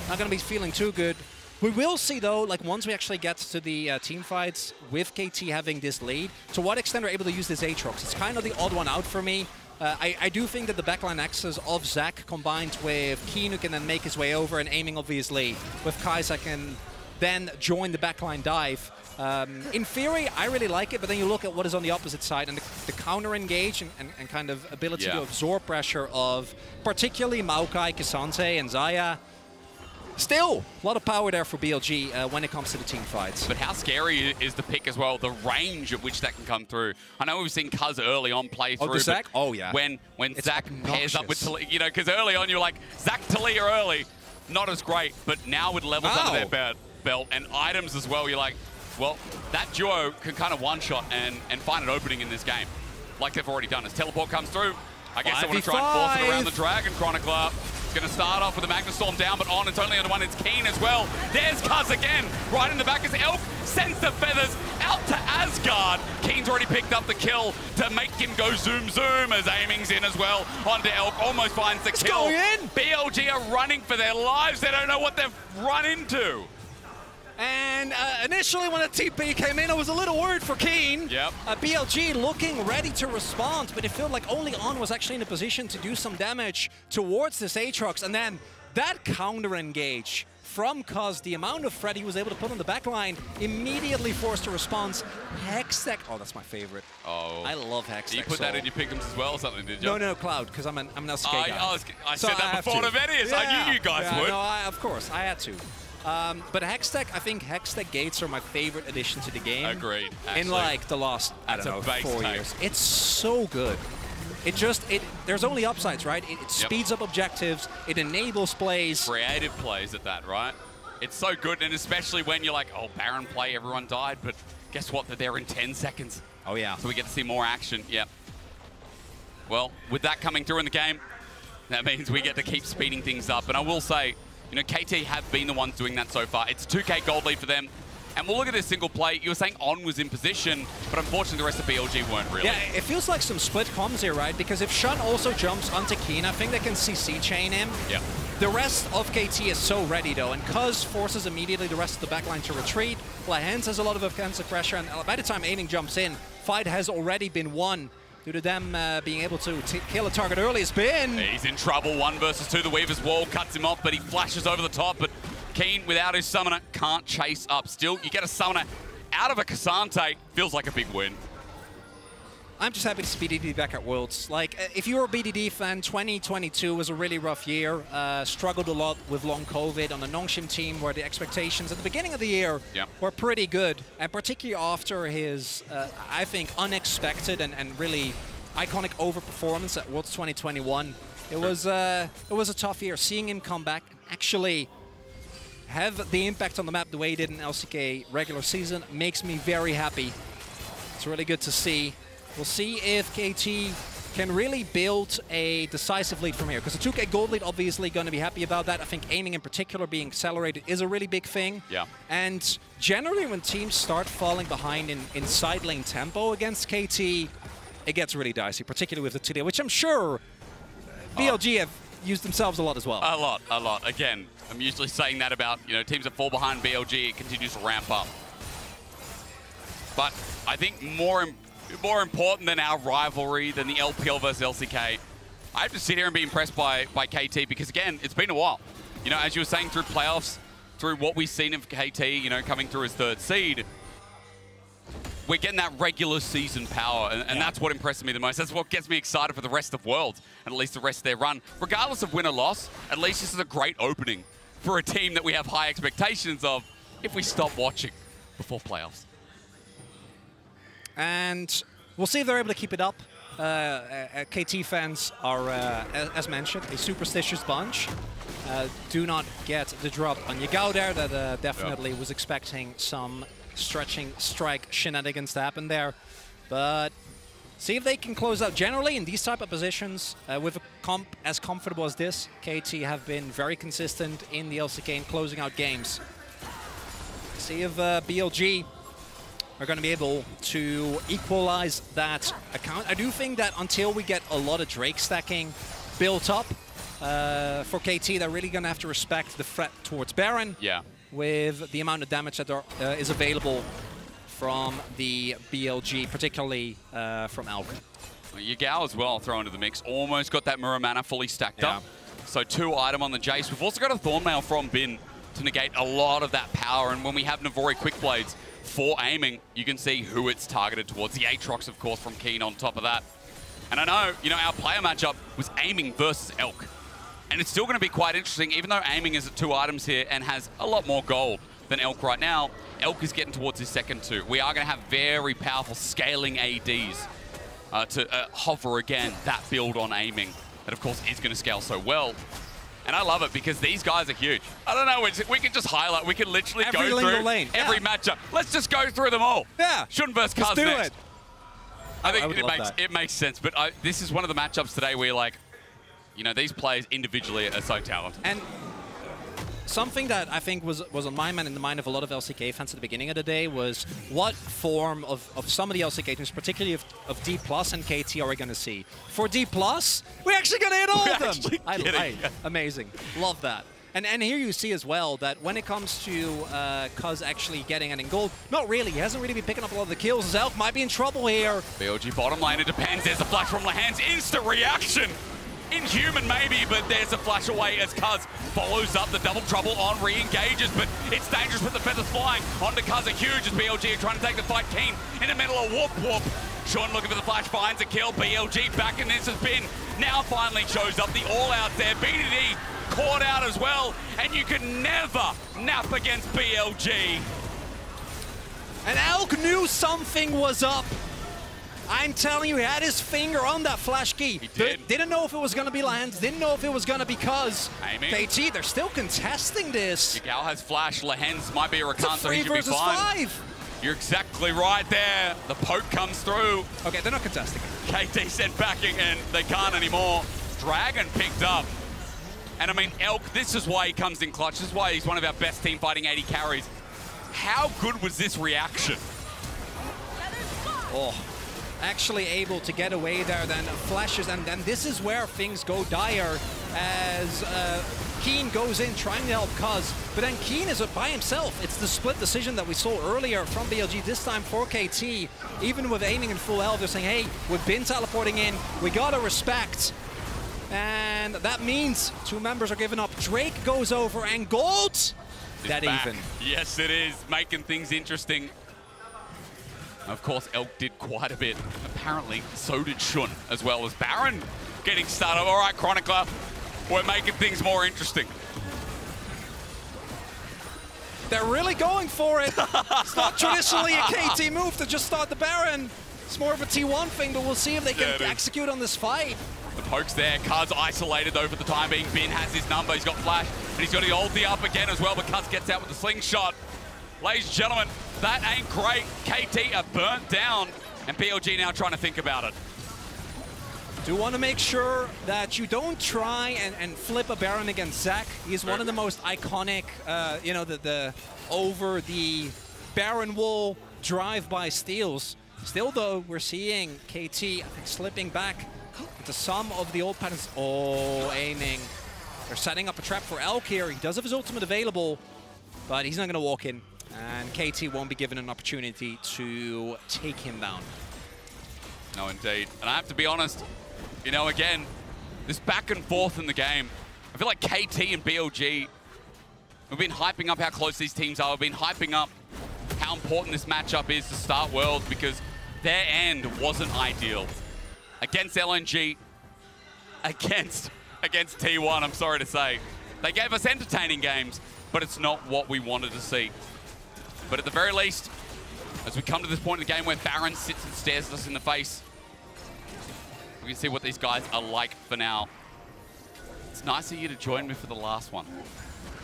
not going to be feeling too good. We will see, though, like once we actually get to the team fights with KT having this lead, to what extent they're able to use this Aatrox. It's kind of the odd one out for me. I do think that the backline access of Zac combined with Keen, who can then make his way over and aiming, obviously, with Kai'Sa can then join the backline dive. In theory, I really like it, but then you look at what is on the opposite side, and the counter-engage and kind of ability to absorb pressure of particularly Maokai, K'Sante, and Xayah. Still, a lot of power there for BLG when it comes to the team fights.
But how scary is the pick as well, the range at which that can come through. I know we've seen Kuz early on play through,
the Zac?
but
Oh, yeah.
when Zac pairs up with Taliyah, you know, because early on you're like, Zac Taliyah early, not as great, but now with levels under their belt and items as well, you're like, well, that duo can kind of one-shot and find an opening in this game, like they've already done. As teleport comes through, I guess they want to try and force it around the Dragon Chronicler. Going to start off with the Magnus Storm down, but On, it's only on the one. It's Keen as well. There's Kuz again, right in the back as Elk sends the feathers out to Asgard. Keen's already picked up the kill to make him go zoom zoom, as aiming's in as well onto Elk. Almost finds the kill.
Going in.
BLG are running for their lives. They don't know what they've run into.
And initially when the TP came in, I was a little worried for Keen.
Yep.
BLG looking ready to respond, but it felt like only On was actually in a position to do some damage towards this Aatrox. And then that counter engage from Cuz, the amount of threat he was able to put on the backline, immediately forced a response. Hextech, oh, that's my favorite.
Oh.
I love Hextech.
You put that in your pick'ems as well or something, did you?
No, Cloud, because I'm an LCK guy.
I said that before the Venice.
Yeah.
I knew you guys would.
No, of course, I had to. But Hextech, I think Hextech Gates are my favorite addition to the game.
Agreed.
Actually. In like the last, I don't know, 4 years. It's so good. There's only upsides, right? It speeds up objectives, it enables plays.
Creative plays at that, right? It's so good, and especially when you're like, oh, Baron play, everyone died, but guess what? They're there in 10 seconds.
Oh, yeah.
So we get to see more action, yep. Well, with that coming through in the game, that means we get to keep speeding things up. And I will say, you know, KT have been the ones doing that so far. It's 2K gold lead for them. And we'll look at this single play. You were saying On was in position, but unfortunately the rest of BLG weren't really.
Yeah, it feels like some split comms here, right? Because if Shun also jumps onto Keen, I think they can CC chain him.
Yeah.
The rest of KT is so ready, though, and Cuz forces immediately the rest of the backline to retreat. Lahens has a lot of offensive pressure, and by the time Aiming jumps in, fight has already been won due to them being able to kill a target early. It's been...
He's in trouble, 1 versus 2. The Weaver's wall cuts him off, but he flashes over the top, but Keen, without his summoner, can't chase up. Still, you get a summoner out of a Cassante, feels like a big win.
I'm just happy to see BDD back at Worlds. Like, if you're a BDD fan, 2022 was a really rough year. Struggled a lot with long COVID on the Nongshim team, where the expectations at the beginning of the year were pretty good. And particularly after his, I think, unexpected and really iconic overperformance at Worlds 2021. It was a tough year. Seeing him come back and actually have the impact on the map the way he did in LCK regular season makes me very happy. It's really good to see. We'll see if KT can really build a decisive lead from here, because the 2K gold lead obviously going to be happy about that. I think aiming in particular being accelerated is a really big thing.
Yeah.
And generally when teams start falling behind in side lane tempo against KT, it gets really dicey, particularly with the TD, which I'm sure BLG have used themselves a lot as well.
A lot. Again, I'm usually saying that about, you know, teams that fall behind BLG, it continues to ramp up. But I think more important than our rivalry, than the LPL versus LCK, I have to sit here and be impressed by KT, because again, it's been a while. You know, as you were saying, through playoffs, through what we've seen of KT, you know, coming through as 3rd seed, we're getting that regular season power, and that's what impresses me the most. That's what gets me excited for the rest of Worlds, and at least the rest of their run. Regardless of win or loss, at least this is a great opening for a team that we have high expectations of if we stop watching before playoffs.
And we'll see if they're able to keep it up. KT fans are, as mentioned, a superstitious bunch. Do not get the drop on Yagao there. That definitely was expecting some stretching strike shenanigans to happen there. But see if they can close out. Generally, in these type of positions, with a comp as comfortable as this, KT have been very consistent in the LCK in closing out games. See if BLG are going to be able to equalize that account. I do think that until we get a lot of Drake stacking built up for KT, they're really going to have to respect the threat towards Baron.
Yeah.
With the amount of damage that is available from the BLG, particularly from Elk.
Yagao as well thrown into the mix. Almost got that Mirror Mana fully stacked up. So 2 item on the Jace. We've also got a Thornmail from Bin to negate a lot of that power. And when we have Navori Quick Blades for aiming, you can see who it's targeted towards. The Aatrox, of course, from Keen on top of that. And I know, you know, our player matchup was aiming versus Elk. And it's still going to be quite interesting, even though aiming is at 2 items here and has a lot more gold than Elk right now. Elk is getting towards his second 2. We are going to have very powerful scaling ADs to hover again that build on aiming. That, of course, is going to scale so well. And I love it because these guys are huge. I don't know, we can just highlight, we can literally go through every matchup. Let's just go through them all.
Yeah.
Shun versus Cuz next. I think
it
makes sense, but this is one of the matchups today where you're like, you know, these players individually are so talented.
And something that I think was on my mind and the mind of a lot of LCK fans at the beginning of the day was what form of some of the LCK teams, particularly of D+ and KT, are we going to see? For D+, we're actually going to hit all of them! Amazing. Love that. And here you see as well that when it comes to Cuz actually getting an gold, not really. He hasn't really been picking up a lot of the kills. Zelk might be in trouble here.
BLG bottom lane, it depends. There's a flash from Lehan's. Instant reaction. Inhuman maybe, but there's a flash away as Cuz follows up the double trouble on re-engages, but it's dangerous with the feathers flying. Onto Cuz are huge as BLG are trying to take the fight. Keen in the middle of whoop. Sean looking for the flash, finds a kill. BLG back in this has been. Now finally shows up the all-out there. BDD caught out as well, and you can never nap against BLG.
And Elk knew something was up. I'm telling you, he had his finger on that flash key.
He did.
Didn't know if it was going to be Lance, didn't know if it was going to be Cuz.
Aiming.
KT, they're still contesting this.
Gal has flash, Lehan's might be a Rakan, so he should be
versus
fine.
5.
You're exactly right there. The poke comes through.
Okay, they're not contesting it.
KT sent backing, and they can't anymore. Dragon picked up. And I mean, Elk, this is why he comes in clutch. This is why he's one of our best team fighting 80 carries. How good was this reaction?
Oh, actually able to get away there, then flashes, and then this is where things go dire as Keen goes in trying to help Cuz, but then Keen is by himself. It's the split decision that we saw earlier from BLG, this time for KT. Even with aiming in full health, they're saying, hey, we've been teleporting in, we gotta respect. And that means 2 members are giving up. Drake goes over, and gold! That even.
Yes, it is, making things interesting. Of course, Elk did quite a bit. Apparently, so did Shun, as well as Baron getting started. All right, Chronicler, we're making things more interesting.
They're really going for it. It's not traditionally a KT move to just start the Baron. It's more of a T1 thing, but we'll see if they can execute on this fight.
The poke's there. Cuz isolated though for the time being. Bin has his number. He's got flash, and he's got the ulti up again as well, but Cuz gets out with the slingshot. Ladies and gentlemen, that ain't great. KT are burnt down, and BLG now trying to think about it.
Do want to make sure that you don't try and flip a Baron against Zach. He's one of the most iconic, you know, the over the Baron wall drive-by steals. Still though, we're seeing KT, I think, slipping back into some of the old patterns. Oh, aiming. They're setting up a trap for Elk here. He does have his ultimate available, but he's not going to walk in. And KT won't be given an opportunity to take him down.
No, indeed. And I have to be honest, you know, again, this back and forth in the game, I feel like KT and BLG, we've been hyping up how close these teams are. We've been hyping up how important this matchup is to start Worlds, because their end wasn't ideal. Against LNG, against T1, I'm sorry to say. They gave us entertaining games, but it's not what we wanted to see. But at the very least, as we come to this point in the game where Baron sits and stares at us in the face, we can see what these guys are like for now. It's nice of you to join me for the last one.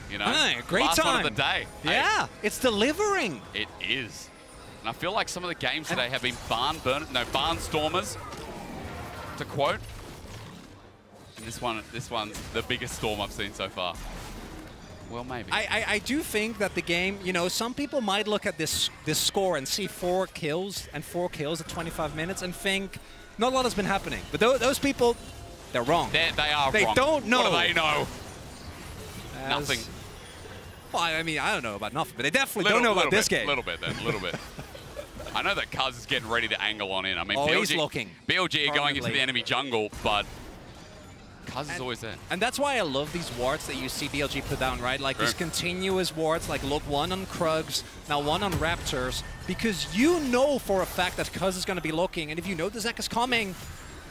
You know,
great
last
time
one of the day.
Yeah,
hey,
it's delivering.
It is. And I feel like some of the games today have been barnstormers, to quote. And this one's the biggest storm I've seen so far. Well, maybe.
I do think that the game, you know, some people might look at this score and see 4 kills at 25 minutes and think not a lot has been happening. But those people, they're wrong.
They are wrong.
They don't know.
What do they know? Nothing.
Well, I mean, I don't know about nothing, but they definitely don't know about this game.
A little bit then, a little bit. I know that Cuz is getting ready to angle on in. I mean,
he's looking.
BLG are going into the enemy jungle, but Cuz is always there.
And that's why I love these wards that you see BLG put down, right? Like these continuous wards, like look, 1 on Krugs, now 1 on Raptors, because you know for a fact that Cuz is going to be looking, and if you know the Zek is coming,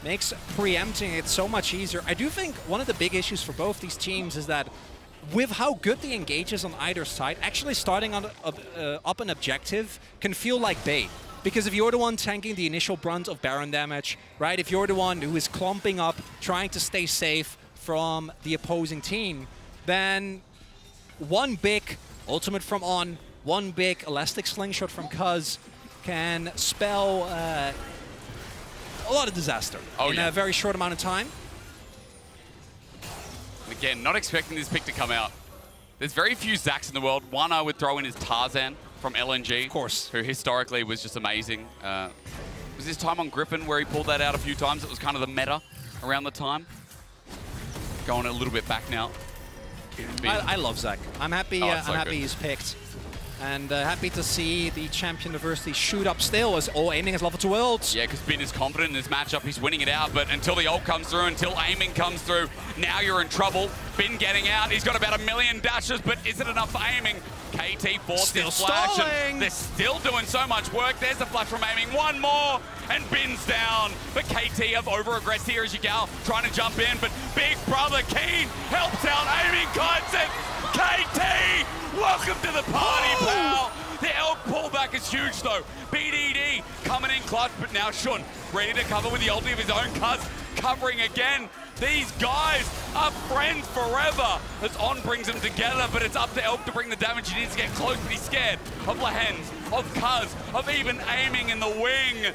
makes preempting it so much easier. I do think one of the big issues for both these teams is that with how good the engage is on either side, actually starting on up an objective can feel like bait. Because if you're the one tanking the initial brunt of Baron damage, right? If you're the one who is clumping up, trying to stay safe from the opposing team, then one big ultimate from On, one big elastic slingshot from Cuz can spell a lot of disaster in a very short amount of time.
Again, not expecting this pick to come out. There's very few Zaks in the world. One I would throw in is Tarzan from LNG. Of
course.
Who historically was just amazing. Was his time on Griffin where he pulled that out a few times? It was kind of the meta around the time. Going a little bit back now.
I love Zach. I'm happy.
Oh, so
I'm happy
good.
he's picked, and happy to see the champion diversity shoot up still as aiming is level 2 ult.
Yeah, because Bin is confident in this matchup. He's winning it out, but until the ult comes through, until aiming comes through, now you're in trouble. Bin getting out. He's got about 1 million dashes, but is it enough for aiming? KT forced his flash. And they're still doing so much work. There's the flash from aiming. One more, and Bin's down. But KT have over-aggressed here as Yagal trying to jump in, but Big Brother Keen helps out aiming concept. KT, welcome to the party, pal. The elk pullback is huge, though. BDD coming in clutch, but now Shun ready to cover with the ulti of his own cuz, covering again. These guys are friends forever as On brings them together, but it's up to Elk to bring the damage. He needs to get close, but he's scared of Lahens, of Cuz, of even aiming in the wing.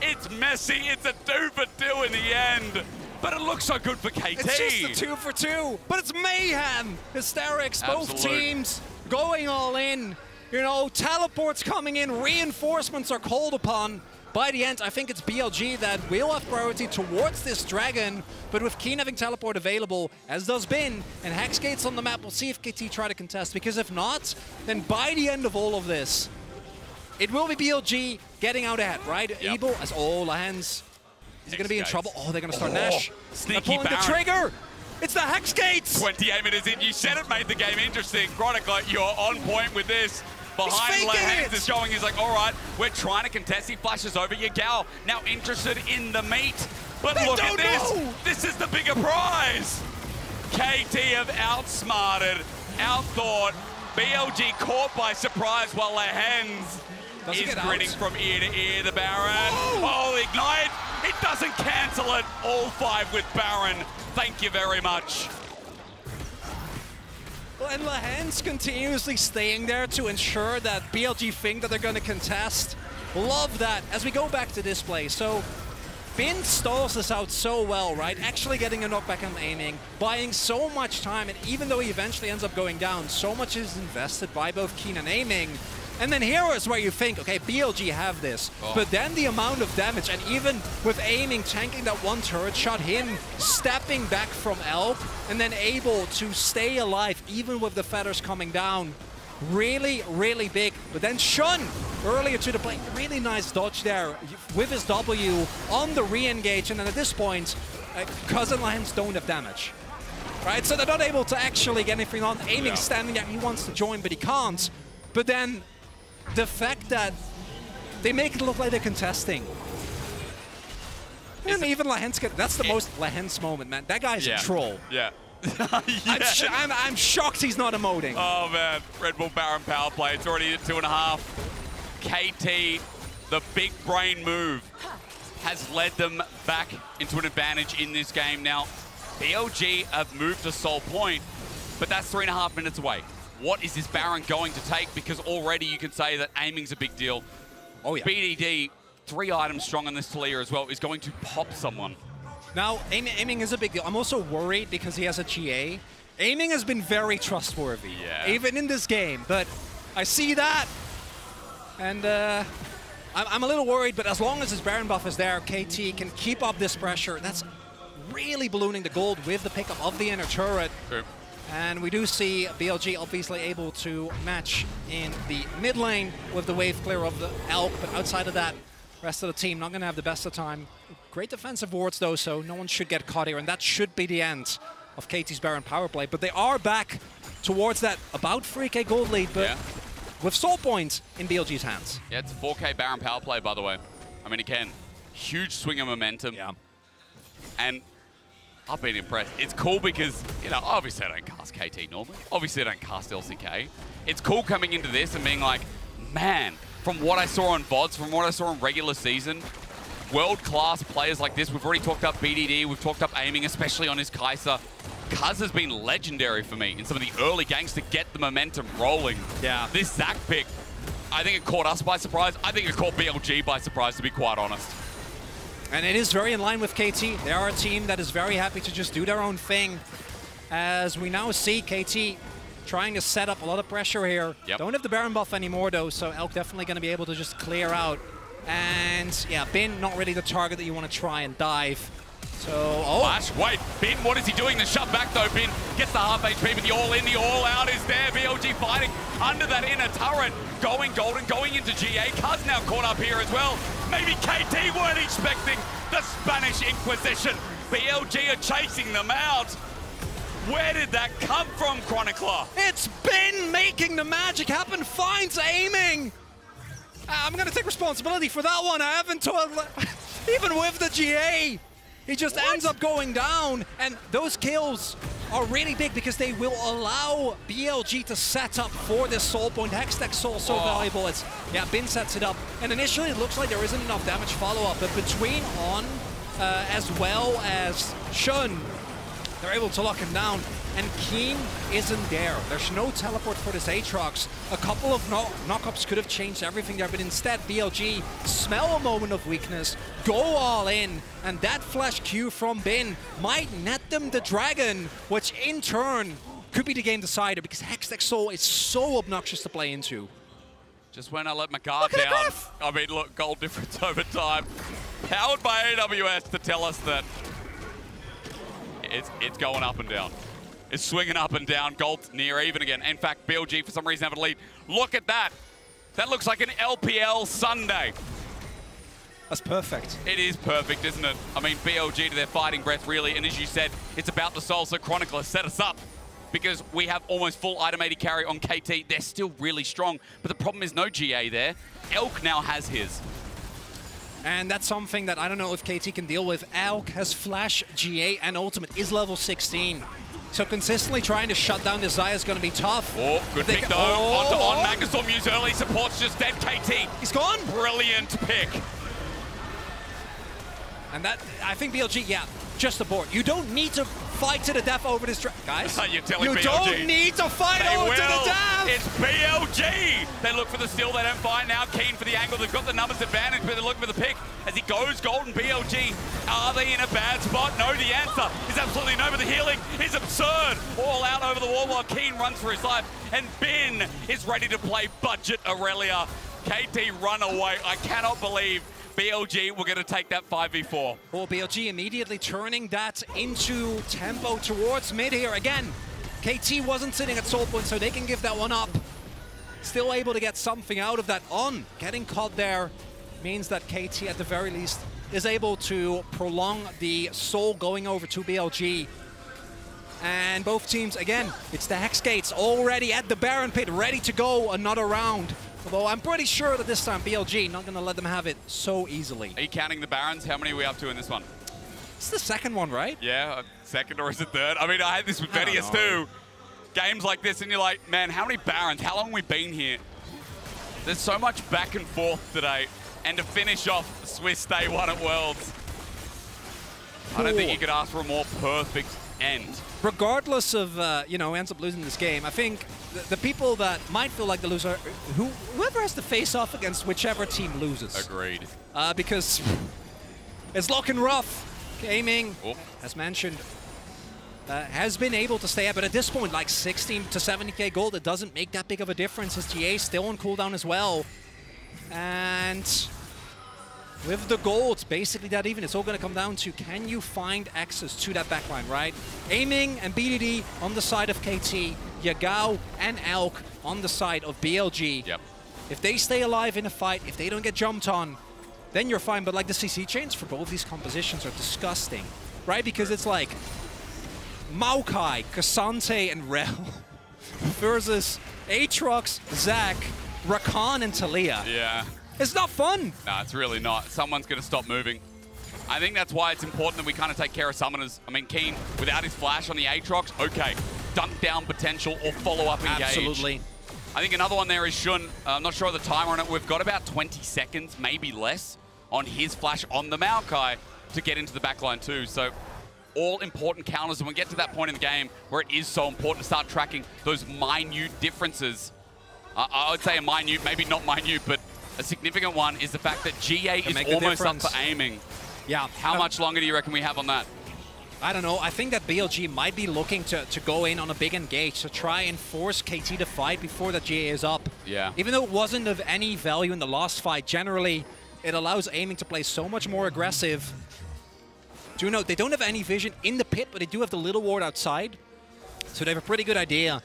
It's messy. It's a 2 for 2 in the end. But it looks so good for KT.
It's just a 2 for 2, but it's mayhem. Hysterics, both
Absolute.
teams going all in. You know, teleports coming in, reinforcements are called upon. By the end, I think it's BLG that will have priority towards this dragon, but with Keen having teleport available, as does Bin, and Hexgates on the map, we'll see if KT try to contest, because if not, then by the end of all of this, it will be BLG getting out ahead, right?
Yep.
Ebo, as Lahens, is he going to be in trouble? Oh, they're going to start Nash.
Sneaky
They're pulling
Baron.
the trigger! It's the Hexgates!
28 minutes in, you said it made the game interesting. Chronicle, you're on point with this. Behind Lahens is going, he's like, all right, we're trying to contest. He flashes over Yagal, now interested in the meat. But look at this. This is the bigger prize. KT have outsmarted, outthought. BLG caught by surprise while Lahens is grinning from ear to ear. The Baron. Oh, Ignite. It doesn't cancel it. All 5 with Baron. Thank you very much.
Well, and Lahens continuously staying there to ensure that BLG think that they're going to contest. Love that. As we go back to this play, so Bin stalls this out so well, right? Actually getting a knockback on aiming, buying so much time, and even though he eventually ends up going down, so much is invested by both Keen and aiming. And then here is where you think, okay, BLG have this. But then the amount of damage, and even with aiming, tanking that one turret shot, him stepping back from Elk, and then able to stay alive, even with the feathers coming down. Really, really big. But then Shun, earlier to the play, really nice dodge there with his W on the re-engage. And then at this point, Cuz and Lahens don't have damage. Right, so they're not able to actually get anything on. Aiming standing there, he wants to join, but he can't. But then the fact that they make it look like they're contesting. And even Lahens, that's the most Lahens moment, man. That guy's a troll.
Yeah.
I'm shocked he's not emoting.
Oh, man. Red Bull Baron power play. It's already at 2.5. KT, the big brain move, has led them back into an advantage in this game. Now, BLG have moved to Soul Point, but that's 3.5 minutes away. What is this Baron going to take? Because already you can say that aiming's a big deal.
Oh, yeah.
BDD, 3 items strong on this Talia as well, is going to pop someone.
Now, aiming is a big deal. I'm also worried because he has a GA. Aiming has been very trustworthy, even in this game. But I see that, and I'm a little worried. But as long as his Baron buff is there, KT can keep up this pressure. That's really ballooning the gold with the pickup of the inner turret.
True.
And we do see BLG obviously able to match in the mid lane with the wave clear of the Elk. But outside of that, rest of the team not going to have the best of time. Great defensive wards, though, so no one should get caught here. And that should be the end of KT's Baron power play. But they are back towards that about 3k gold lead, but with Soul Point in BLG's hands.
Yeah, it's a 4k Baron power play, by the way. I mean, again, huge swing of momentum.
Yeah.
And I've been impressed. It's cool because, you know, obviously I don't cast KT normally. Obviously I don't cast LCK. It's cool coming into this and being like, man, from what I saw on VODs, from what I saw in regular season, world-class players like this. We've already talked up BDD, we've talked up aiming, especially on his Kai'Sa. Cuz has been legendary for me in some of the early ganks to get the momentum rolling.
Yeah.
This Zac pick, I think it caught us by surprise. I think it caught BLG by surprise, to be quite honest.
And it is very in line with KT. They are a team that is very happy to just do their own thing. As we now see KT trying to set up a lot of pressure here. Don't have the Baron buff anymore, though, so Elk definitely going to be able to just clear out. And yeah, Bin, not really the target that you want to try and dive. So, oh.
Flash, wait, Bin, what is he doing? The shove back though, Bin gets the half HP, but the all in, the all out is there. BLG fighting under that inner turret. Going golden, going into GA. Cuz now caught up here as well. Maybe KT weren't expecting the Spanish Inquisition. BLG are chasing them out. Where did that come from, Chronicler?
It's Bin making the magic happen, finds aiming. I'm going to take responsibility for that one. I haven't told, even with the GA, he just ends up going down. And those kills are really big because they will allow BLG to set up for this soul point. Hextech Soul so valuable. It's, yeah, Bin sets it up. And initially it looks like there isn't enough damage follow-up, but between On as well as Shun, they're able to lock him down. And Keen isn't there. There's no teleport for this Aatrox. A couple of knockups could have changed everything there, but instead BLG smell a moment of weakness, go all in, and that flash Q from Bin might net them the dragon, which in turn could be the game decider because Hextech Soul is so obnoxious to play into.
Just when I let my guard down, I mean, look, goal difference over time. Powered by AWS to tell us that it's going up and down. It's swinging up and down. Gold near even again. In fact, BLG for some reason have a lead. Look at that. That looks like an LPL Sunday.
That's perfect.
It is perfect, isn't it? I mean, BLG to their fighting breath, really. And as you said, it's about the soul. So Chronicler set us up because we have almost full item 80 carry on KT. They're still really strong. But the problem is no GA there. Elk now has his.
And that's something that I don't know if KT can deal with. Elk has Flash, GA, and Ultimate is level 16. So consistently trying to shut down the Xayah is going to be tough.
Oh, good pick though. Onto On. Magnustorm use early. Support's just dead. KT.
He's gone.
Brilliant pick.
And that, I think BLG, yeah, just abort. You don't need to fight to the death over this guys.
You're telling
you
BLG.
Don't need to fight over to the death.
It's BLG. They look for the steal. They don't find now. Keen for the angle. They've got the numbers advantage, but they're looking for the pick. As he goes golden, BLG, are they in a bad spot? No, the answer is absolutely no, but the healing is absurd. All out over the wall while Keen runs for his life. And Bin is ready to play budget Aurelia. KT run away. I cannot believe BLG were going to take that 5v4.
Well, BLG immediately turning that into tempo towards mid here. Again, KT wasn't sitting at soul point, so they can give that one up. Still able to get something out of that. On getting caught there means that KT at the very least is able to prolong the soul going over to BLG. And both teams, again, it's the Hex Gates already at the Baron Pit, ready to go another round. Although I'm pretty sure that this time BLG not going to let them have it so easily.
Are you counting the Barons? How many are we up to in this one?
It's the second one, right?
Yeah, second or is it third? I mean, I had this with Vedius too. Games like this and you're like, man, how many Barons? How long have we been here? There's so much back and forth today. And to finish off Swiss Day 1 at Worlds, I don't think you could ask for a more perfect end.
Regardless of, you know, ends up losing this game, I think the people that might feel like the loser, whoever has to face off against whichever team loses.
Agreed.
Because it's looking rough. Gaming, as mentioned, has been able to stay up, but at this point, like 16 to 70k gold, it doesn't make that big of a difference. His GA is still on cooldown as well. And with the gold, basically that even, it's all going to come down to, can you find access to that backline, right? Aiming and BDD on the side of KT, Yagao and Elk on the side of BLG.
Yep.
If they stay alive in a fight, if they don't get jumped on, then you're fine. But like the CC chains for both these compositions are disgusting, right? Because it's like Maokai, Cassante, and Rel versus Aatrox, Zac, Rakan, and Taliyah.
Yeah.
It's not fun.
No, it's really not. Someone's going to stop moving. I think that's why it's important that we kind of take care of summoners. I mean, Keen, without his flash on the Aatrox, okay, dunk down potential or follow-up engage.
Absolutely.
I think another one there is Shun. I'm not sure of the timer on it. We've got about 20 seconds, maybe less, on his flash on the Maokai to get into the backline too. So all important counters, and we get to that point in the game where it is so important to start tracking those minute differences. I would say a minute, maybe not minute, but a significant one is the fact that GA is almost up for aiming.
Yeah.
How much longer do you reckon we have on that?
I don't know. I think that BLG might be looking to go in on a big engage to try and force KT to fight before the GA is up.
Yeah.
Even though it wasn't of any value in the last fight, generally it allows aiming to play so much more aggressive. do note they don't have any vision in the pit, but they do have the little ward outside. So they have a pretty good idea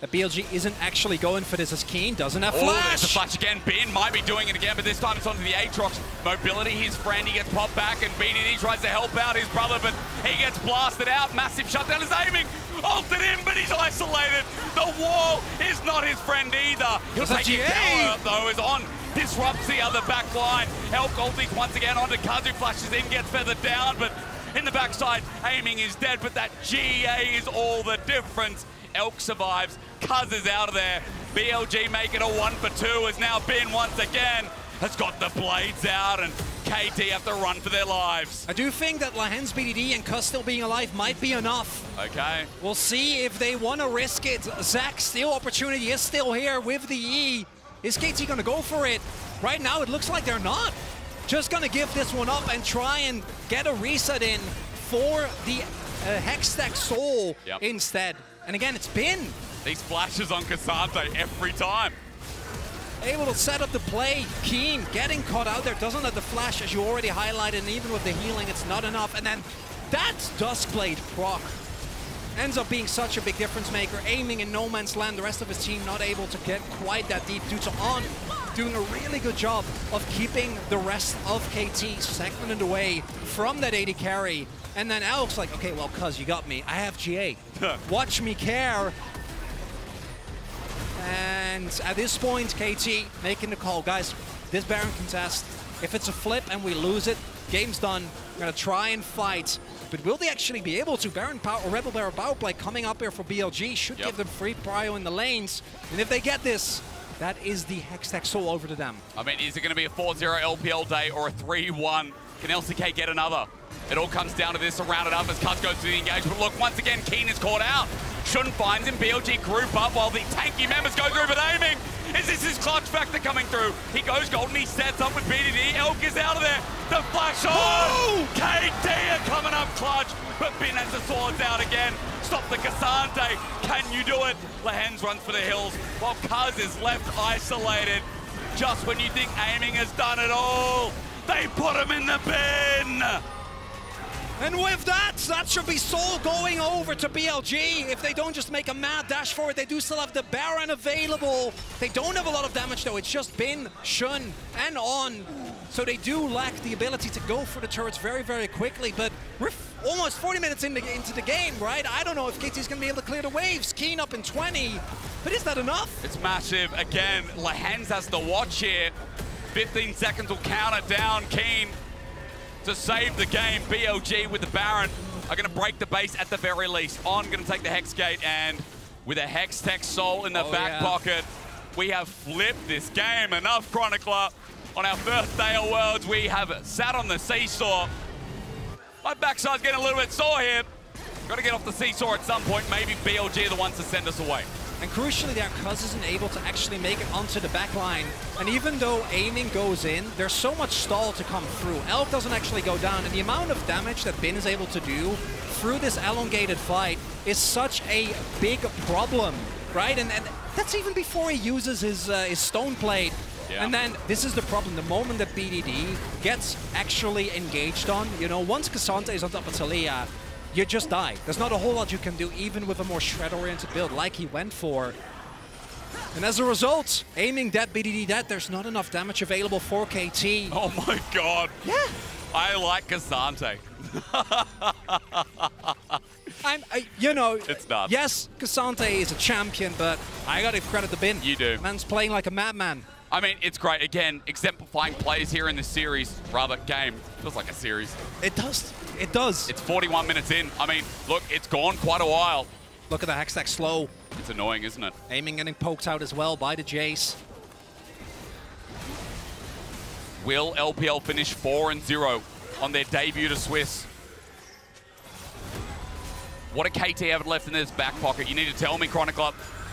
that BLG isn't actually going for this as Keen doesn't have flash.
Oh, there's a flash again. Bin might be doing it again, but this time it's onto the Aatrox. Mobility, his friend, he gets popped back, and BDD tries to help out his brother, but he gets blasted out. Massive shutdown is aiming. Ulted in, but he's isolated. The wall is not his friend either. He'll take it down, though, is on. Disrupts the other back line. Elk ulties once again onto Kazu, flashes in, gets feathered down, but in the backside, aiming is dead, but that GA is all the difference. Elk survives, Kuz is out of there. BLG make it a 1 for 2, as now Bin once again has got the blades out, and KT have to run for their lives.
I do think that Lahen's BDD and Kuz still being alive might be enough.
Okay.
We'll see if they want to risk it. Zach's still opportunity is still here with the E. Is KT going to go for it? Right now it looks like they're not. Just going to give this one up and try and get a reset in for the Hextech Soul instead. And again, it's Bin.
These flashes on Cassante every time.
Able to set up the play. Keen getting caught out there. Doesn't have the flash, as you already highlighted. And even with the healing, it's not enough. And then that Duskblade proc ends up being such a big difference maker. Aiming in no man's land. The rest of his team not able to get quite that deep due to On doing a really good job of keeping the rest of KT segmented away from that AD carry. And then Alex like, okay, well, Kuz, you got me. I have GA. Watch me care. And at this point, KT making the call. Guys, this Baron contest, if it's a flip and we lose it, game's done. We're going to try and fight. But will they actually be able to? Baron Power, or Rebel Baron Power Play coming up here for BLG should give them free prio in the lanes. And if they get this, that is the Hextech Soul over to them.
I mean, is it going to be a 4-0 LPL day or a 3-1? Can LCK get another? It all comes down to this, to round it up as Kuz goes to the engagement. Look, once again, Keen is caught out. Shun finds him, BLG group up while the tanky members go through, but aiming. Is this his clutch factor coming through? He goes golden, he sets up with BDD. Elk is out of there. The flash on! KT are coming up clutch, but Bin has the swords out again. Stop the Cassante. Can you do it? Lahens runs for the hills while Kuz is left isolated. Just when you think aiming has done it all, they put him in the bin.
And with that, that should be Soul going over to BLG. If they don't just make a mad dash forward, they do still have the Baron available. They don't have a lot of damage though. It's just Bin, Shun, and On. So they do lack the ability to go for the turrets very, very quickly. But we're almost 40 minutes into the game, right? I don't know if KT's going to be able to clear the waves. Keen up in 20. But is that enough?
It's massive. Again, Lahens has the watch here. 15 seconds will count it down. Keen to save the game. BLG with the Baron are going to break the base at the very least. On going to take the Hex Gate, and with a Hextech Soul in the back pocket, we have flipped this game. Enough, Chronicler. On our first day of Worlds, we have sat on the seesaw. My backside's getting a little bit sore here. Got to get off the seesaw at some point. Maybe BLG are the ones to send us away.
And crucially, their Kuz isn't able to actually make it onto the back line. And even though aiming goes in, there's so much stall to come through. Elk doesn't actually go down, and the amount of damage that Bin is able to do through this elongated fight is such a big problem, right? And that's even before he uses his Stone Plate. And then this is the problem. The moment that BDD gets actually engaged on, you know, once Cassante is on top of Talia, you just die. There's not a whole lot you can do, even with a more shred-oriented build like he went for. And as a result, aiming that BDD dead, there's not enough damage available for KT.
Oh my god.
Yeah.
I like Cassante.
You know,
it's nuts.
Yes, Cassante is a champion, but I gotta credit the Bin.
You do.
Man's playing like a madman.
I mean, it's great. Again, exemplifying plays here in the series, rather game. Feels like a series.
It does. It does.
It's 41 minutes in. I mean, look, it's gone quite a while.
Look at the Hextech slow.
It's annoying, isn't it?
Aiming getting poked out as well by the Jace.
Will LPL finish 4-0 on their debut to Swiss? What do KT have left in this back pocket? You need to tell me, Chronicler,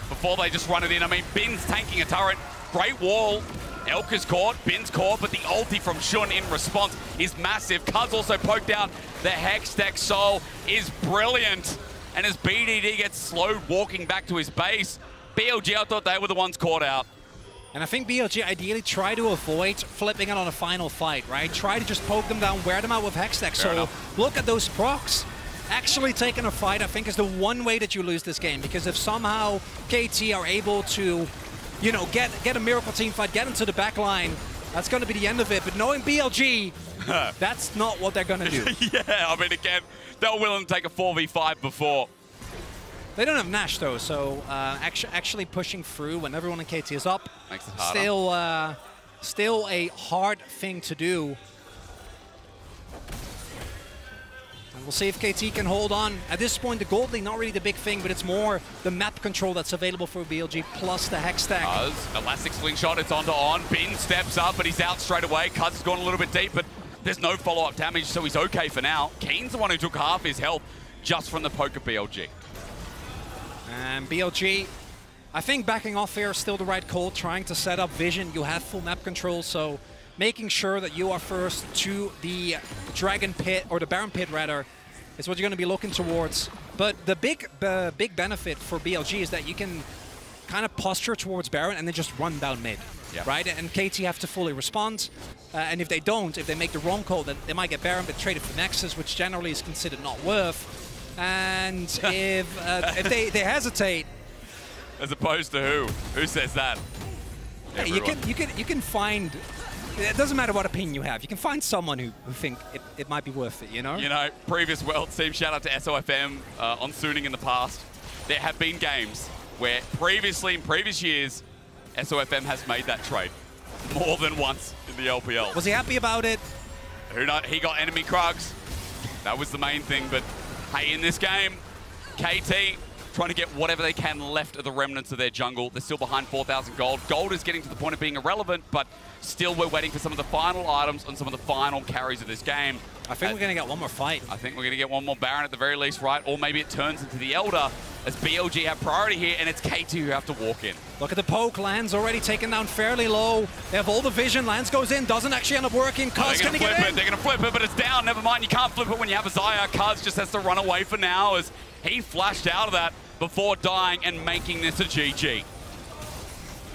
before they just run it in. I mean, Bin's tanking a turret. Great wall. Elk is caught, Bin's caught, but the ulti from Shun in response is massive. Kuz also poked out. The Hextech Soul is brilliant. And as BDD gets slowed walking back to his base, BLG, I thought they were the ones caught out.
And I think BLG ideally try to avoid flipping it on a final fight, right? Try to just poke them down, wear them out with Hextech. So look at those procs. Actually taking a fight, I think, is the one way that you lose this game. Because if somehow KT are able to, you know, get a miracle team fight, get into the back line, that's going to be the end of it. But knowing BLG, that's not what they're going to do.
Yeah, I mean, again, they were willing to take a 4v5 before.
They don't have Nash, though, so actually pushing through when everyone in KT is up,
makes it harder.
Still a hard thing to do. And we'll see if KT can hold on. At this point, the gold lead, not really the big thing, but it's more the map control that's available for BLG, plus the Hextech.
Elastic slingshot, it's on to on. Bin steps up, but he's out straight away. Cuz has gone a little bit deep, but there's no follow-up damage, so he's okay for now. Keen's the one who took half his health just from the poke of BLG.
And BLG, I think backing off here is still the right call, trying to set up vision. You have full map control, so making sure that you are first to the Dragon Pit, or the Baron Pit rather, is what you're going to be looking towards. But the big benefit for BLG is that you can kind of posture towards Baron and then just run down mid, right? And KT have to fully respond. And if they don't, if they make the wrong call, then they might get Baron, but trade it for Nexus, which generally is considered not worth. And if they hesitate,
as opposed to who says that?
Hey, you can find. It doesn't matter what opinion you have. You can find someone who think it might be worth it. You know.
You know, previous World Team. Shout out to SOFM on Suning in the past. There have been games where previously in previous years, SOFM has made that trade more than once in the LPL.
Was he happy about it?
Who knows? He got enemy Krugs. That was the main thing, but. Hey, in this game, KT trying to get whatever they can left of the remnants of their jungle. They're still behind 4,000 gold. Gold is getting to the point of being irrelevant, but still we're waiting for some of the final items and some of the final carries of this game.
I think we're going to get one more fight.
I think we're going to get one more Baron at the very least, right? Or maybe it turns into the Elder as BLG have priority here, and it's KT who have to walk in.
Look at the poke. Lance already taken down fairly low. They have all the vision. Lance goes in, doesn't actually end up working. Cuz can he get in?
They're going to flip it, but it's down. Never mind, you can't flip it when you have a Xayah. Cuz just has to run away for now as he flashed out of that before dying and making this a GG.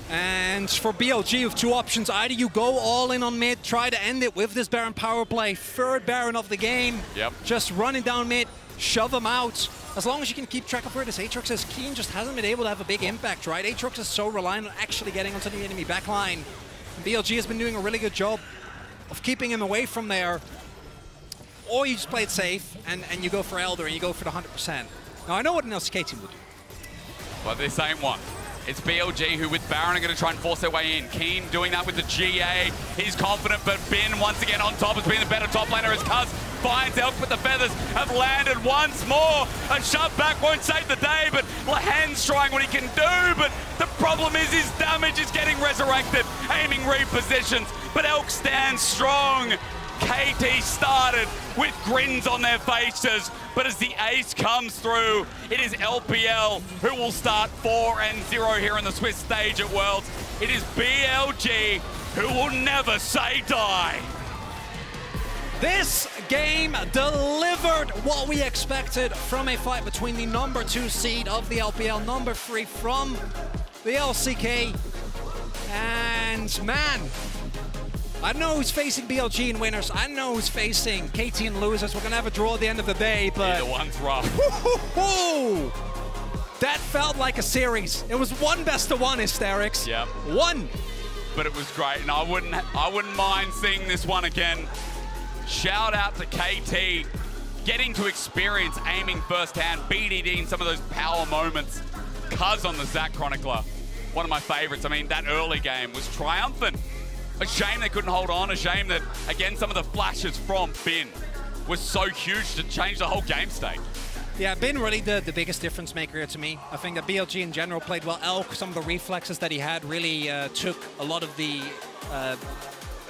And for BLG, you have two options. Either you go all in on mid, try to end it with this Baron power play, third Baron of the game.
Yep.
Just running down mid, shove them out. As long as you can keep track of where this Aatrox is, Keen just hasn't been able to have a big impact, right? Aatrox is so reliant on actually getting onto the enemy backline. BLG has been doing a really good job of keeping him away from there. Or you just play it safe and you go for Elder and you go for the 100%. Now, I know what an LCK team would do.
But this ain't one. It's BLG who with Baron are going to try and force their way in. Keen doing that with the GA. He's confident, but Bin once again on top has been the better top laner as Cuz finds Elk, but the feathers have landed once more. A shove back won't save the day, but Lahan's trying what he can do, but the problem is his damage is getting resurrected. Aiming repositions, but Elk stands strong. KT started with grins on their faces, but as the ace comes through, it is LPL who will start 4-0 here on the Swiss stage at Worlds. It is BLG who will never say die.
This game delivered what we expected from a fight between the #2 seed of the LPL, #3 from the LCK. And man, I don't know who's facing BLG in winners. I don't know who's facing KT in losers. We're going to have a draw at the end of the day, but...
Either one's rough.
That felt like a series. It was one best of one, Hysterics.
Yep.
One.
But it was great, and I wouldn't mind seeing this one again. Shout out to KT, getting to experience aiming firsthand, BDDing some of those power moments. Cuz on the Zac Chronicler, one of my favorites. I mean, that early game was triumphant. A shame they couldn't hold on. A shame that, again, some of the flashes from Bin was so huge to change the whole game state.
Yeah, Bin really the biggest difference maker here to me. I think that BLG in general played well. Elk, some of the reflexes that he had really took a lot of the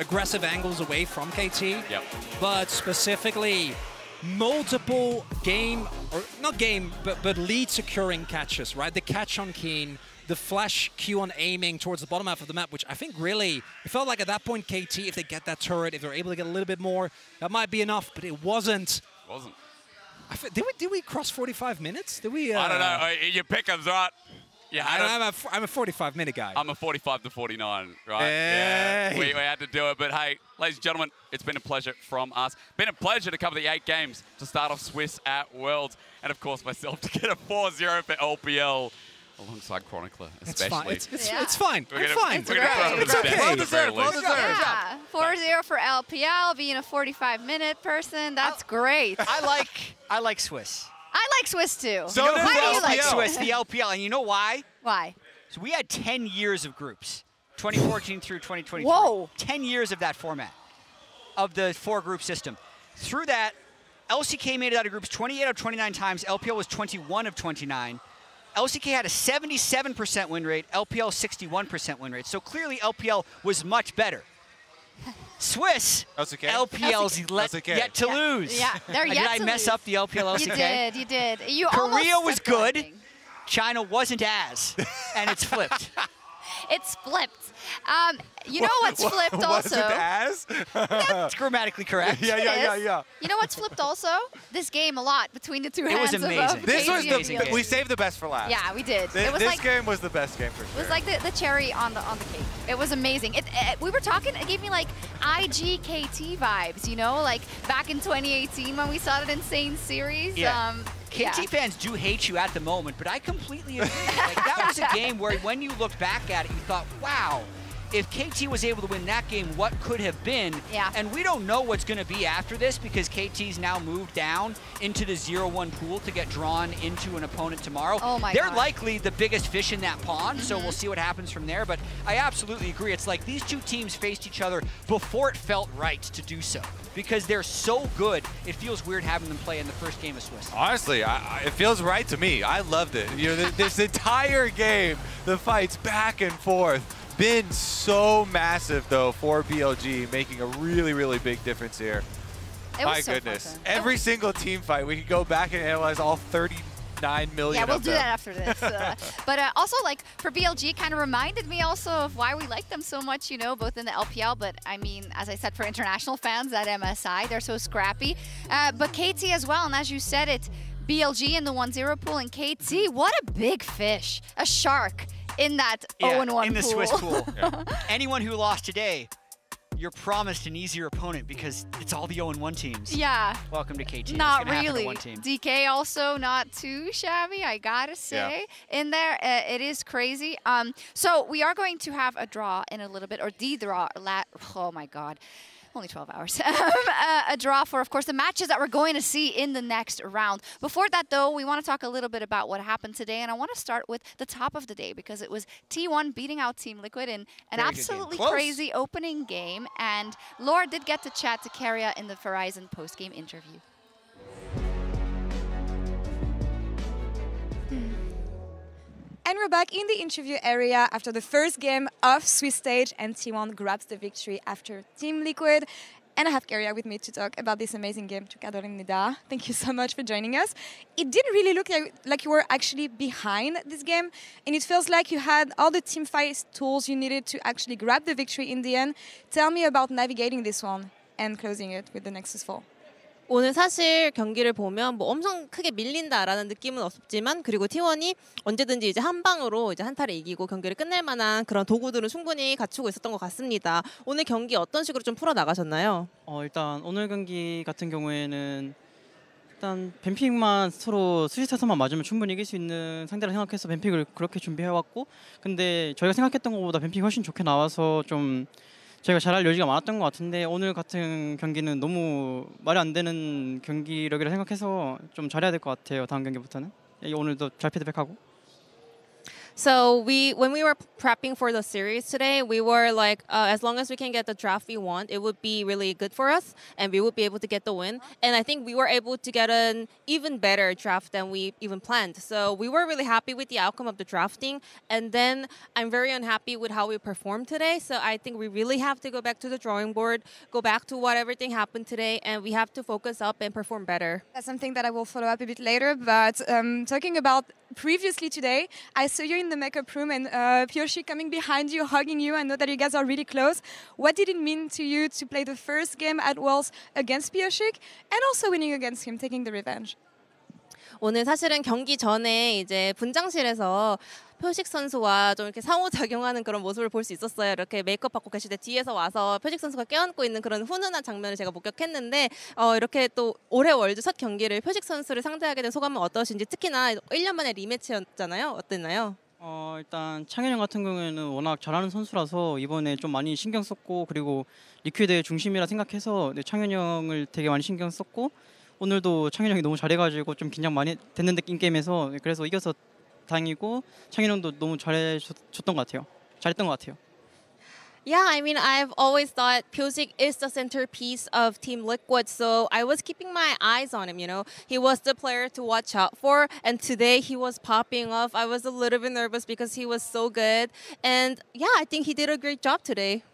aggressive angles away from KT.
Yep.
But specifically, multiple game, or not game, but lead securing catches, right? The catch on Keen, the flash Q on aiming towards the bottom half of the map, which I think really, it felt like at that point KT, if they get that turret, if they're able to get a little bit more, that might be enough, but it wasn't.
It wasn't.
Did we cross 45 minutes? Did we?
I don't know. Your pick'ems, right? Yeah,
I'm a 45-minute guy.
I'm a 45 to 49, right?
Hey.
Yeah, we had to do it. But hey, ladies and gentlemen, it's been a pleasure from us. Been a pleasure to cover the 8 games to start off Swiss at Worlds. And of course, myself to get a 4-0 for LPL. Alongside Chronicler, especially.
It's fine.
We're
fine.
We're going to throw
It's okay.
well deserved.
Yeah, 4-0 for LPL, being a 45-minute person. That's great.
I like Swiss.
I like Swiss too.
So
why do you like
Swiss, the LPL, and you know why?
Why?
So we had 10 years of groups, 2014 through 2023.
Whoa.
10 years of that format, of the 4-group system. Through that, LCK made it out of groups 28 out of 29 times. LPL was 21 of 29. LCK had a 77% win rate, LPL 61% win rate. So clearly LPL was much better. Swiss, LPL's yet to lose.
Yeah, they're yet to lose.
Did I mess up the LPL LCK?
You did. You
Korea
almost
was good. China wasn't as, and it's flipped.
It's flipped. You know what's flipped also?
Wasn't as?
That's grammatically correct.
Yeah.
You know what's flipped also? This game a lot between the two
It
hands.
was amazing.
This was
the
we saved the best for last.
Yeah, we did.
This game was the best game for sure.
It was like the cherry on the cake. It was amazing. We were talking. It gave me like IGKT vibes. You know, like back in 2018 when we saw that insane series.
Yeah. KT fans do hate you at the moment, but I completely agree. Like, that was a game where when you looked back at it, you thought, wow, if KT was able to win that game, what could have been?
Yeah.
And we don't know what's going to be after this because KT's now moved down into the 0-1 pool to get drawn into an opponent tomorrow.
Oh my
They're
God.
likely the biggest fish in that pond, so we'll see what happens from there. But I absolutely agree. It's like these two teams faced each other before it felt right to do so. Because they're so good, it feels weird having them play in the first game of Swiss.
Honestly, it feels right to me. I loved it. You know, this entire game, the fights back and forth, been so massive though for BLG, making a really, really big difference here. My goodness, every single team fight, we could go back and analyze all 39 million.
Yeah, we'll
of
do
them.
that after this. But also, like, for BLG, kind of reminded me also of why we like them so much, you know, both in the LPL, but I mean, as I said, for international fans at MSI, they're so scrappy. But KT as well, and as you said it, BLG in the 1-0 pool, and KT, what a big fish, a shark in that 0-1 pool.
In the Swiss pool. Anyone who lost today, you're promised an easier opponent because it's all the 0-1 teams.
Yeah.
Welcome to KT.
Not
it's gonna
really.
happen to one team.
DK also not too shabby, I gotta say. In there, it is crazy. So we are going to have a draw in a little bit, or the draw. Oh my God. Only 12 hours. A draw for, of course, the matches that we're going to see in the next round. Before that, though, we want to talk a little bit about what happened today, and I want to start with the top of the day because it was T1 beating out Team Liquid in an absolutely crazy opening game, and Laura did get to chat to Carria in the Verizon post-game interview.
And we're back in the interview area after the first game of Swiss stage, and T1 grabs the victory after Team Liquid. And I have Carria with me to talk about this amazing game. 축하드립니다. Thank you so much for joining us. It didn't really look like you were actually behind this game, and it feels like you had all the team fight tools you needed to actually grab the victory in the end. Tell me about navigating this one and closing it with the Nexus 4.
오늘 사실 경기를 보면 뭐 엄청 크게 밀린다라는 느낌은 없었지만 그리고 T1이 언제든지 이제 한 방으로 이제 한타를 이기고 경기를 끝낼 만한 그런 도구들은 충분히 갖추고 있었던 것 같습니다. 오늘 경기 어떤 식으로 좀 풀어 나가셨나요?
일단 오늘 경기 같은 경우에는 일단 뱀픽만 서로 스윗에서만 맞으면 충분히 이길 수 있는 상대라 생각해서 뱀픽을 그렇게 준비해왔고, 근데 저희가 생각했던 것보다 뱀픽이 훨씬 좋게 나와서 좀 저희가 잘할 여지가 많았던 것 같은데 오늘 같은 경기는 너무 말이 안 되는 경기력이라 생각해서 좀 잘해야 될 것 같아요. 다음 경기부터는. 오늘도 잘 피드백하고.
So when we were prepping for the series today, we were like, as long as we can get the draft we want, it would be really good for us, and we would be able to get the win. And I think we were able to get an even better draft than we even planned. So we were really happy with the outcome of the drafting. And then I'm very unhappy with how we performed today. So I think we really have to go back to the drawing board, go back to what everything happened today, and we have to focus up and perform better.
That's something that I will follow up a bit later. But talking about previously today, I saw you in the makeup room and Pioshi coming behind you, hugging you. I know that you guys are really close. What did it mean to you to play the first game at Worlds against Pioshi and also winning against him, taking the revenge?
오늘 사실은 경기 전에 이제 분장실에서 표식 선수와 좀 이렇게 상호작용하는 그런 모습을 볼 수 있었어요. 이렇게 메이크업 받고 계실 때 뒤에서 와서 표식 선수가 껴안고 있는 그런 훈훈한 장면을 제가 목격했는데 이렇게 또 올해 월드 첫 경기를 표식 선수를 상대하게 된 소감은 어떠신지 특히나 1년 만에 리매치였잖아요. 어땠나요?
일단 창현 형 같은 경우에는 워낙 잘하는 선수라서 이번에 좀 많이 신경 썼고 그리고 리퀴드의 중심이라 생각해서 창현 형을 되게 많이 신경 썼고 오늘도 창현 형이 너무 잘해가지고 좀 긴장 많이 됐는데 인게임에서 그래서 이겨서 다행이고 창현 형도 너무 잘해줬던 것 같아요. 잘했던 것 같아요.
Yeah, I mean, I've always thought Pyosik is the centerpiece of Team Liquid, so I was keeping my eyes on him, you know. He was the player to watch out for, and today he was popping off. I was a little bit nervous because he was so good, and yeah, I think he did a great job today.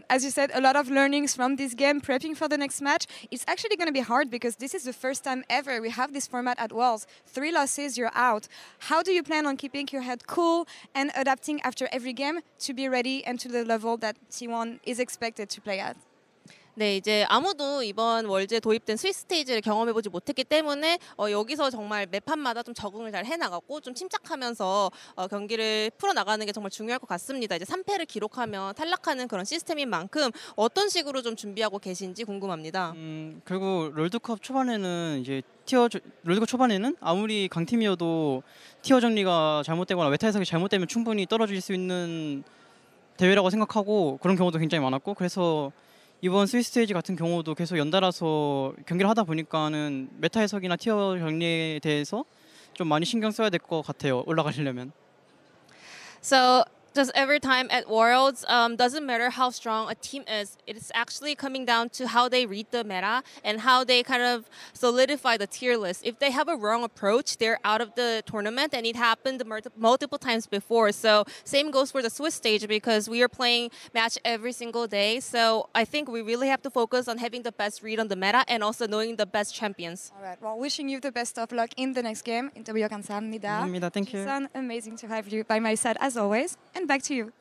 As you said, a lot of learnings from this game, prepping for the next match. It's actually going to be hard because this is the first time ever we have this format at Worlds. 3 losses, you're out. How do you plan on keeping your head cool and adapting after every game to be ready and to the level that T1 is expected to play at?
네, 이제 아무도 이번 월드에 도입된 스위스 스테이지를 경험해보지 못했기 때문에 여기서 정말 매판마다 좀 적응을 잘 해나갔고 좀 침착하면서 경기를 풀어나가는 게 정말 중요할 것 같습니다. 이제 3패를 기록하면 탈락하는 그런 시스템인 만큼 어떤 식으로 좀 준비하고 계신지 궁금합니다.
그리고 롤드컵 초반에는 이제 롤드컵 초반에는 아무리 강팀이어도 티어 정리가 잘못되거나 메타 해석이 잘못되면 충분히 떨어질 수 있는 대회라고 생각하고 그런 경우도 굉장히 많았고 그래서 이번 스위스 스테이지 같은 경우도 계속 연달아서 경기를 하다 보니까는 메타 해석이나 티어 정리에 대해서 좀 많이 신경 써야 될 것 같아요. 올라가시려면.
So just every time at Worlds, doesn't matter how strong a team is, it's actually coming down to how they read the meta and how they kind of solidify the tier list. If they have a wrong approach, they're out of the tournament, and it happened multiple times before. So same goes for the Swiss stage because we are playing match every single day. So I think we really have to focus on having the best read on the meta and also knowing the best champions.
All right, well, wishing you the best of luck in the next game. 인터뷰 감사합니다.
감사합니다. Thank you.
Jisun, amazing to have you by my side as always. And back to you.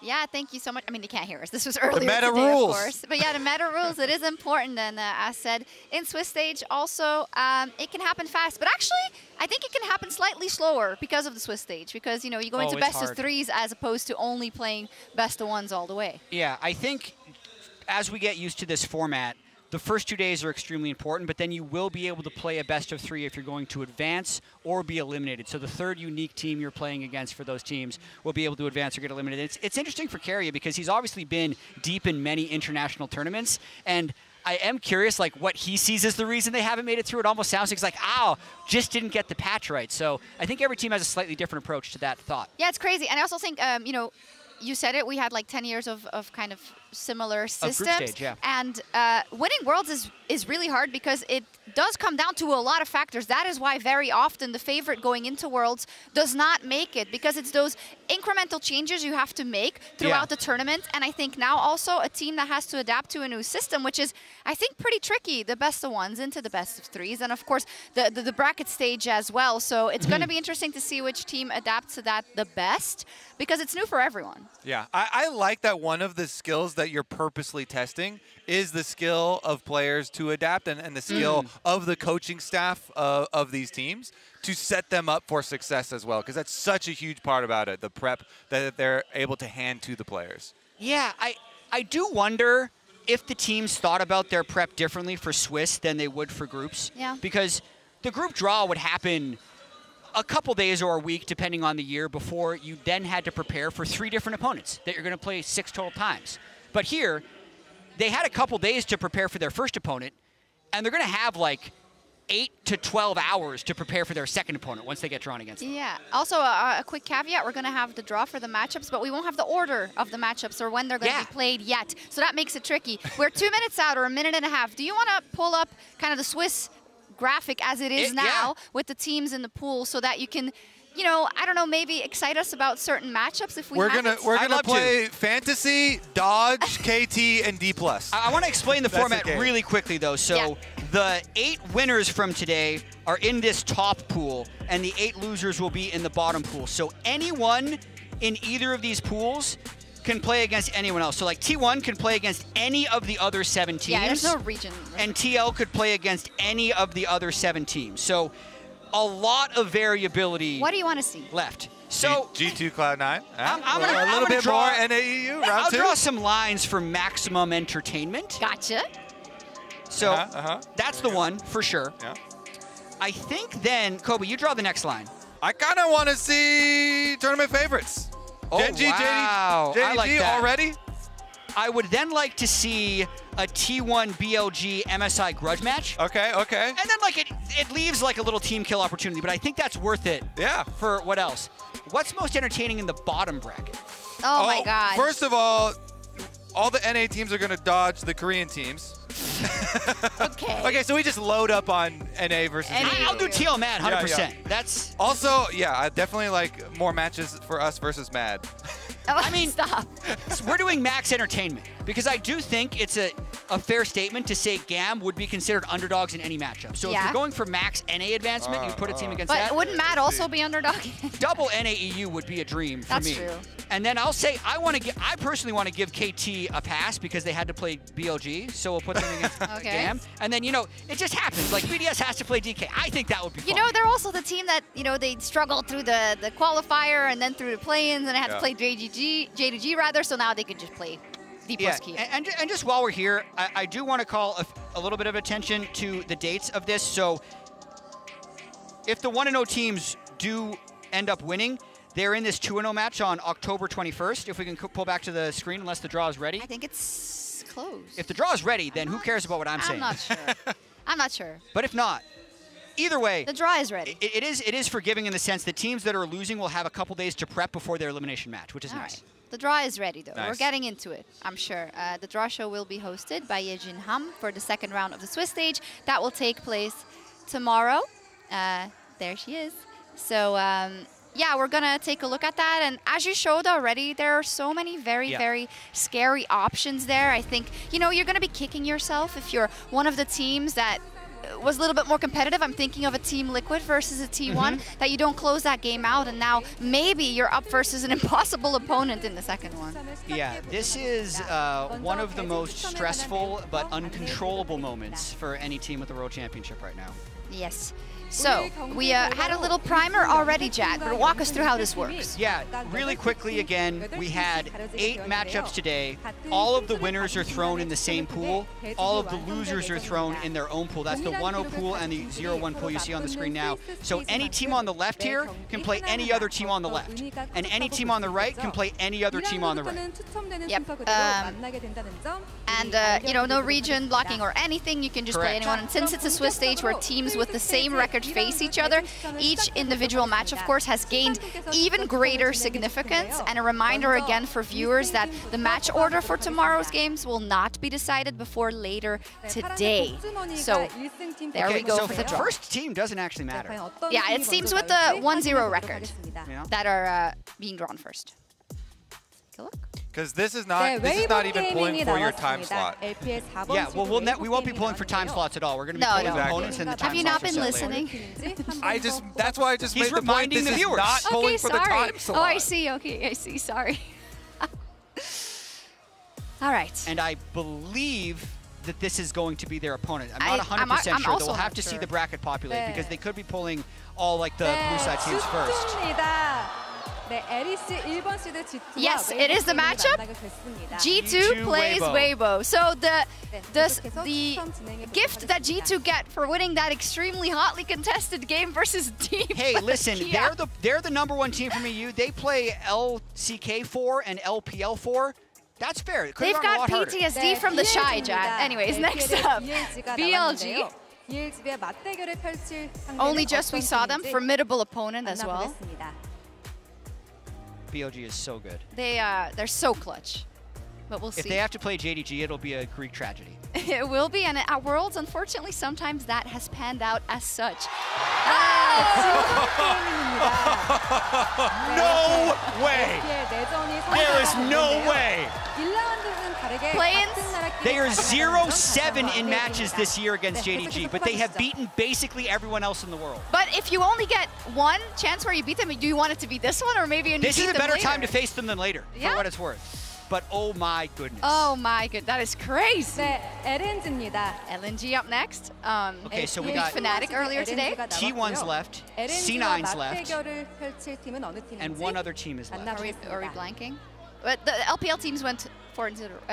Yeah, thank you so much. I mean, you can't hear us. This was earlier
meta
today,
rules.
of course. But yeah, the meta rules, it is important. And as said, in Swiss stage also, it can happen fast. But actually, I think it can happen slightly slower because of the Swiss stage. Because, you know, you go into best of threes as opposed to only playing best of ones all the way.
Yeah, I think as we get used to this format, the first 2 days are extremely important, but then you will be able to play a best of 3 if you're going to advance or be eliminated. So the third unique team you're playing against for those teams will be able to advance or get eliminated. It's interesting for Carrier because he's obviously been deep in many international tournaments, and I am curious, like, what he sees as the reason they haven't made it through. It almost sounds like it's like, ow, just didn't get the patch right. So I think every team has a slightly different approach to that thought.
Yeah, it's crazy. And I also think, you know, you said it, we had like 10 years of kind of similar systems.
Group stage, yeah.
And winning Worlds is really hard because it does come down to a lot of factors. That is why very often the favorite going into Worlds does not make it, because it's those incremental changes you have to make throughout the tournament. And I think now also a team that has to adapt to a new system, which is, I think, pretty tricky, the best of ones into the best of threes. And of course, the bracket stage as well. So it's going to be interesting to see which team adapts to that the best, because it's new for everyone.
Yeah, I like that one of the skills that you're purposely testing is the skill of players to adapt and the skill of the coaching staff of these teams to set them up for success as well, because that's such a huge part about it, the prep that they're able to hand to the players.
Yeah, I do wonder if the teams thought about their prep differently for Swiss than they would for groups.
Yeah.
Because the group draw would happen a couple days or a week, depending on the year, before you then had to prepare for 3 different opponents that you're going to play 6 total times. But here, they had a couple days to prepare for their first opponent, and they're going to have like 8 to 12 hours to prepare for their second opponent once they get drawn against them.
Yeah. Also, a quick caveat, we're going to have the draw for the matchups, but we won't have the order of the matchups or when they're going to be played yet. So that makes it tricky. We're 2 minutes out or a minute and a half. Do you want to pull up kind of the Swiss graphic as it is now with the teams in the pool so that you can, you know, I don't know, maybe excite us about certain matchups if we
We're gonna play Fantasy, Dodge, KT, and D+.
I want to explain the format really quickly, though. So the 8 winners from today are in this top pool, and the 8 losers will be in the bottom pool. So anyone in either of these pools can play against anyone else. So like T1 can play against any of the other 7 teams.
Yeah, there's no region.
And TL could play against any of the other 7 teams. So a lot of variability.
What do you want to see?
Left. So
G2 Cloud9.
I'm
a little bit
draw,
more NAEU round
I'll
2.
draw some lines for maximum entertainment.
Gotcha.
So that's the one for sure.
Yeah.
I think then, Kobe, you draw the next line.
I kind of want to see tournament favorites.
Oh,
Genji,
wow.
JDG
I like that.
already?
I would then like to see a T1 BLG MSI grudge match.
Okay.
And then like it leaves like a little team kill opportunity, but I think that's worth it.
Yeah.
For what else? What's most entertaining in the bottom bracket?
Oh my God.
First of all the NA teams are going to dodge the Korean teams.
Okay.
Okay, so we just load up on NA versus
I'll do TL Mad 100%.
Yeah.
That's
also, I definitely like more matches for us versus Mad.
I mean,
stop.
We're doing max entertainment because I do think it's a fair statement to say GAM would be considered underdogs in any matchup. So if you're going for max NA advancement, you put a team against that.
But wouldn't Matt also be underdog?
Double NAEU would be a dream for me.
That's true.
And then I'll say I personally want to give KT a pass because they had to play BLG, so we'll put them against GAM. And then it just happens. Like BDS has to play DK. I think that would be fun.
They're also the team that they struggled through the qualifier and then through the play-ins, and they had to play JDG rather. So now they could just play D plus Q.
And just while we're here, I do want to call a little bit of attention to the dates of this. So if the 1-0 teams do end up winning, they're in this 2-0 match on October 21st. If we can pull back to the screen, unless the draw is ready.
I think it's close.
If the draw is ready, then who cares about what I'm saying?
I'm not sure. I'm not sure.
But if not, either way,
the draw is ready.
It is forgiving in the sense that teams that are losing will have a couple days to prep before their elimination match, which is nice.
Right. The draw is ready, though.
Nice.
We're getting into it, I'm sure. The draw show will be hosted by Yejin Ham for the second round of the Swiss stage. That will take place tomorrow. There she is. So, yeah, we're going to take a look at that. And as you showed already, there are so many very scary options there. I think, you're going to be kicking yourself if you're one of the teams that was a little bit more competitive. I'm thinking of a Team Liquid versus a T1, that you don't close that game out, and now maybe you're up versus an impossible opponent in the second one.
Yeah, this is one of the most stressful but uncontrollable moments for any team with the World Championship right now.
Yes. So, we had a little primer already, Jack, but walk us through how this works.
Yeah, really quickly again, we had 8 matchups today. All of the winners are thrown in the same pool. All of the losers are thrown in their own pool. That's the 1-0 pool and the 0-1 pool you see on the screen now. So any team on the left here can play any other team on the left. And any team on the right can play any other team on the right.
Yep. And, no region blocking or anything. You can just play anyone. And since it's a Swiss stage where teams with the same record face each other, each individual match, of course, has gained even greater significance. And a reminder again for viewers that the match order for tomorrow's games will not be decided before later today. So there we go for the draw.
First team doesn't actually matter.
Yeah, it seems with the 1-0 record that are being drawn first. Take a look.
Because this is not even pulling for your time slot.
Yeah, well, we won't be pulling for time slots at all. We're going to be pulling for opponents and the time
Have you not been listening?
That's why I just made the point. This is not pulling for the time slot.
Oh, I see. Okay, I see. Sorry. All right.
And I believe that this is going to be their opponent. I'm not 100% sure. They'll have to see the bracket populate because they could be pulling all like the blue side teams first.
Yes, it is the matchup. G2 plays Weibo. So the gift that G2 get for winning that extremely hotly contested game versus Team.
Hey, listen, they're the #1 team from EU. They play LCK4 and LPL4. That's fair.
They've got PTSD from the Shy, Jack. Anyways, next up, BLG. Only just we saw them. Formidable opponent as well.
BLG is so good.
They're so clutch, but we'll see.
If they have to play JDG, it'll be a Greek tragedy.
It will be, and at Worlds, unfortunately, sometimes that has panned out as such.
No way! There is no way! They are 0-7 in matches this year against JDG, but they have beaten basically everyone else in the world.
But if you only get one chance where you beat them, do you want it to be this one or maybe
This is a better time to face them than later, for what it's worth. but oh my goodness.
Oh my goodness, that is crazy.
네, LNG입니다.
LNG up next.
Okay, so we got
Fnatic earlier today.
T1's left, C9's left, and one other team is left.
Are we blanking? But the LPL teams went for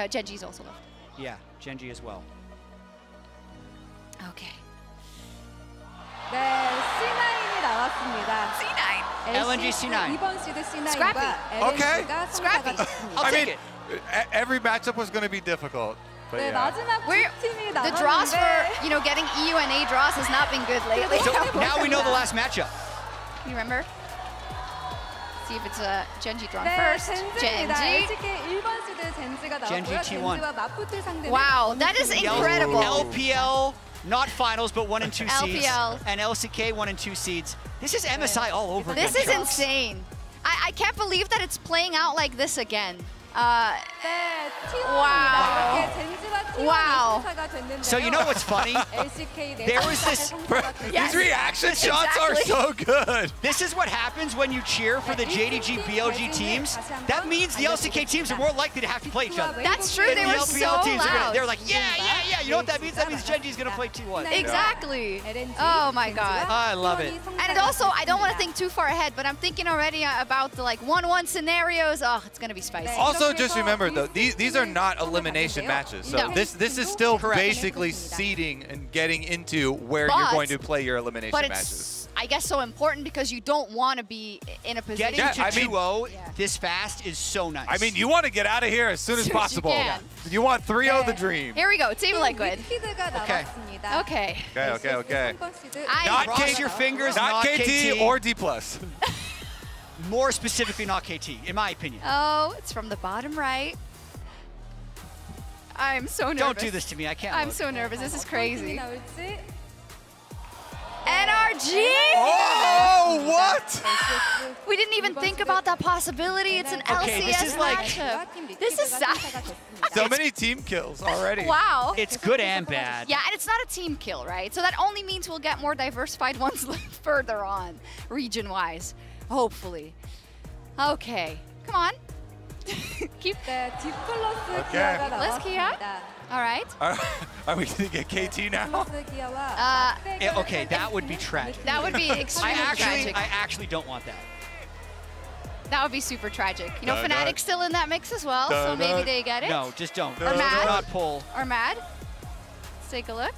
Genji's also left.
Yeah, Genji as well.
Okay.
네, C9이 나왔습니다.
C9.
LNG C9.
이번 시드 C9과
Scrappy.
Okay.
Scrappy.
I'll take it.
Every matchup was going to be difficult. But
네,
yeah.
마지막 두 팀이
The draws for,
나왔는데
getting EU and A draws has not been good lately.
So now we know the last matchup.
You remember? See if it's a Genji drawn
네,
first.
젠지입니다.
Genji.
LCK 1번 시드 젠지가
Genji
나왔고요.
T1.
젠지와 맞붙을 상대는
Wow, that is incredible.
LPL, not finals, but 1 and 2 seeds.
LPL.
And LCK, 1 and 2 seeds. This is MSI all over again.
This is insane. I can't believe that it's playing out like this again.
네, T1입니다. 이렇게 젠지와 T1이
Wow.
승차가 됐는데요.
So you know what's funny?
LCK
There was this.
These reaction shots are so good.
This is what happens when you cheer for the JDG BLG teams. That means the LCK teams are more likely to have to play each other.
That's true.
And
They
the
were
LPL
so
teams
loud.
they're like, yeah. You know what that means? That means Genji's going to play T1.
Exactly. Oh my god.
I love it.
And also, I don't want to think too far ahead, but I'm thinking already about the 1-1 scenarios. Oh, it's going to be spicy.
Also, just remember though, these are not elimination matches. So
No.
this is still basically seeding and getting into where you're going to play your elimination
But
matches.
it's, I guess, so important because you don't want to be in a position.
Getting to 2-0 this fast is so nice.
I mean, you want to get out of here as soon as possible.
can.
You want 3-0 the dream.
Here we go. Team Liquid.
Okay.
Okay.
Okay.
Not cross your fingers,
not KT or D+.
More specifically, not KT, in my opinion.
Oh, it's from the bottom right. I'm so nervous.
Don't do this to me. I can't.
I'm
look.
so nervous. This is crazy. NRG!
Oh, what?
We didn't even think about that possibility. It's an LCS
this is like-
matchup. This is sad.
So many team kills already.
Wow.
It's good and bad.
Yeah, and it's not a team kill, right? So that only means we'll get more diversified ones further on, region-wise. Hopefully. Okay. Come on. Keep
네, D 플러스
Okay.
기아가
Let's Kia.
나왔습니다.
All right.
Are we going to get KT now?
플러스 기아와
Okay, that would be tragic.
That would be extremely tragic.
I actually don't want that.
That would be super tragic. You know,
Dun,
Fnatic's still in that mix as well, so
Dun,
maybe
dun.
they get it.
No, just don't.
Or Mad.
Do not pull.
Or Mad. Let's take a look.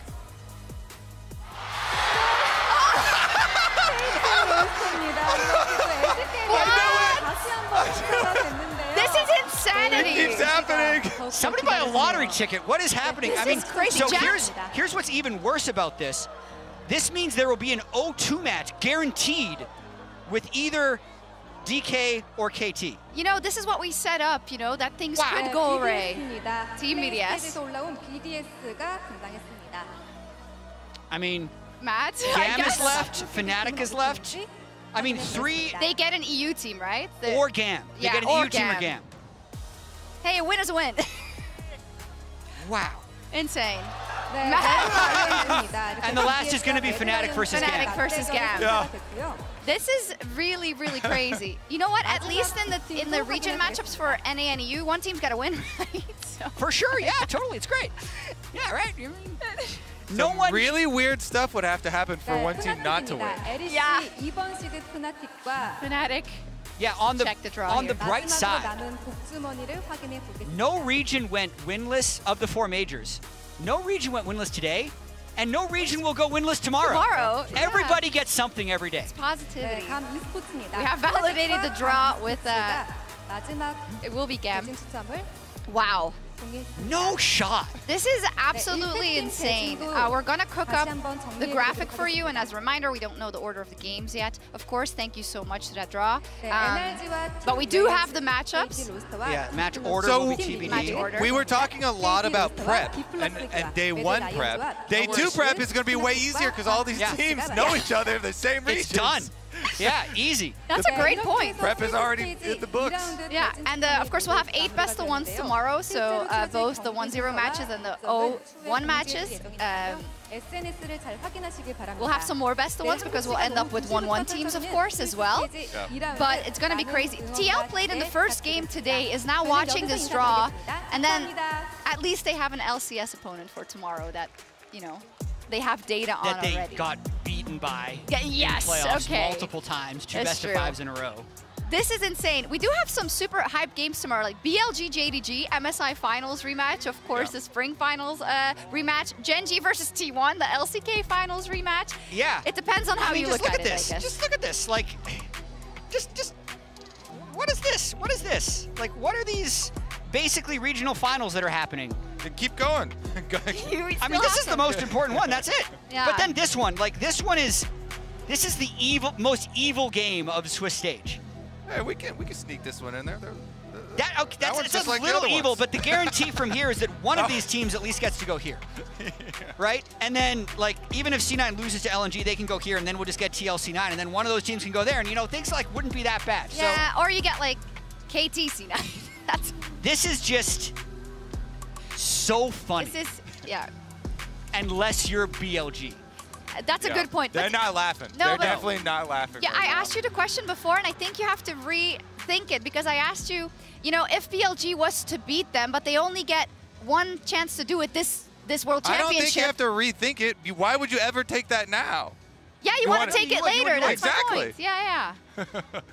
This is insanity.
It keeps happening.
Somebody buy a lottery ticket. What is happening?
This
I mean,
is crazy.
so
Jack-
here's what's even worse about this. This means there will be an 0-2 match guaranteed with either DK or KT.
You know, this is what we set up, you know, that things could go away. Team BDS.
올라온 BDS가 등장했습니다.
I mean,
Matt,
Gam is left, Fnatic is left. I mean, three
They get an EU team, right?
or Gam. They
Yeah,
get an
or
EU team or
Gam.
Gam.
Hey, a win is a win.
Wow.
Insane.
And the last is going to be Fnatic versus
Fnatic
Gam.
versus Gam.
Yeah.
This is really, really crazy. You know what? At least in the region matchups for NA and EU, one team's got to win, right? So.
For sure, yeah, totally. It's great. Yeah, right.
No one. Really weird stuff would have to happen for one team not to win.
Yeah.
2번 시드 프나틱과
Fnatic.
Yeah, on the
Check the draw
on
here.
the bright side,
나는 복주머니를 확인해 보겠습니다.
no region went winless of the 4 majors. No region went winless today, and no region will go winless tomorrow.
Tomorrow, yeah.
Everybody gets something every day.
Positivity.
네, 감 e스포츠입니다.
We have validated the draw with
마지막
it will be Gam.
대진 추첨을
Wow.
No shot.
This is absolutely insane. We're going to cook up the graphic for you, and as a reminder, we don't know the order of the games yet. Of course, thank you so much to that draw. But we do have the matchups.
Yeah, match order
So
will be TBD.
Match order.
we were talking a lot about prep and day 1 prep. Day 2 prep is going to be way easier because all these teams know each other in the same regions.
It's done. Yeah, easy.
That's a great point.
Prep is already in the books.
Yeah, and of course we'll have 8 best of 1s tomorrow, so both the 1-0 matches and the 0-1 matches. We'll have some more best of ones because we'll end up with 1-1 teams, of course, as well.
Yeah.
But it's going to be crazy. TL played in the first game today, is now watching this draw, and then at least they have an LCS opponent for tomorrow that, you know, they have data on
that they
already.
got beaten by
yes,
in playoffs
okay.
multiple times, two
That's
best
true.
of fives in a row.
This is insane. We do have some super hype games tomorrow, like BLG JDG, MSI Finals rematch, of course, the Spring Finals rematch, Genji versus T1, the LCK Finals rematch.
Yeah.
It depends on how you
just
look at
at
it,
this.
I guess.
Just look at this. Like, just, what is this? What is this? Like, what are these basically regional finals that are happening?
Keep going.
I mean, this is the most important one. That's it.
Yeah.
But then this one, like, this is the most evil game of Swiss stage.
Hey, we can sneak this one in there.
That's
just
a
like the
little
other
evil,
ones.
but the guarantee from here is that one of these teams at least gets to go here. Right? And then, like, even if C9 loses to LNG, they can go here, and then we'll just get TLC9, and then one of those teams can go there, and, you know, things, like, wouldn't be that bad.
Yeah, or you get, like, KTC9. That's...
This is just so funny.
This is, yeah.
Unless you're BLG.
That's a good point.
They're
But
not laughing.
No,
They're
but-
definitely not laughing.
yeah,
right
I
now.
asked you the question before, and I think you have to rethink it, because I asked you, you know, if BLG was to beat them, but they only get one chance to do it this World Championship.
I don't think you have to rethink it. Why would you ever take that now?
Yeah, you want to take it later. That's
exactly.
my point. Yeah,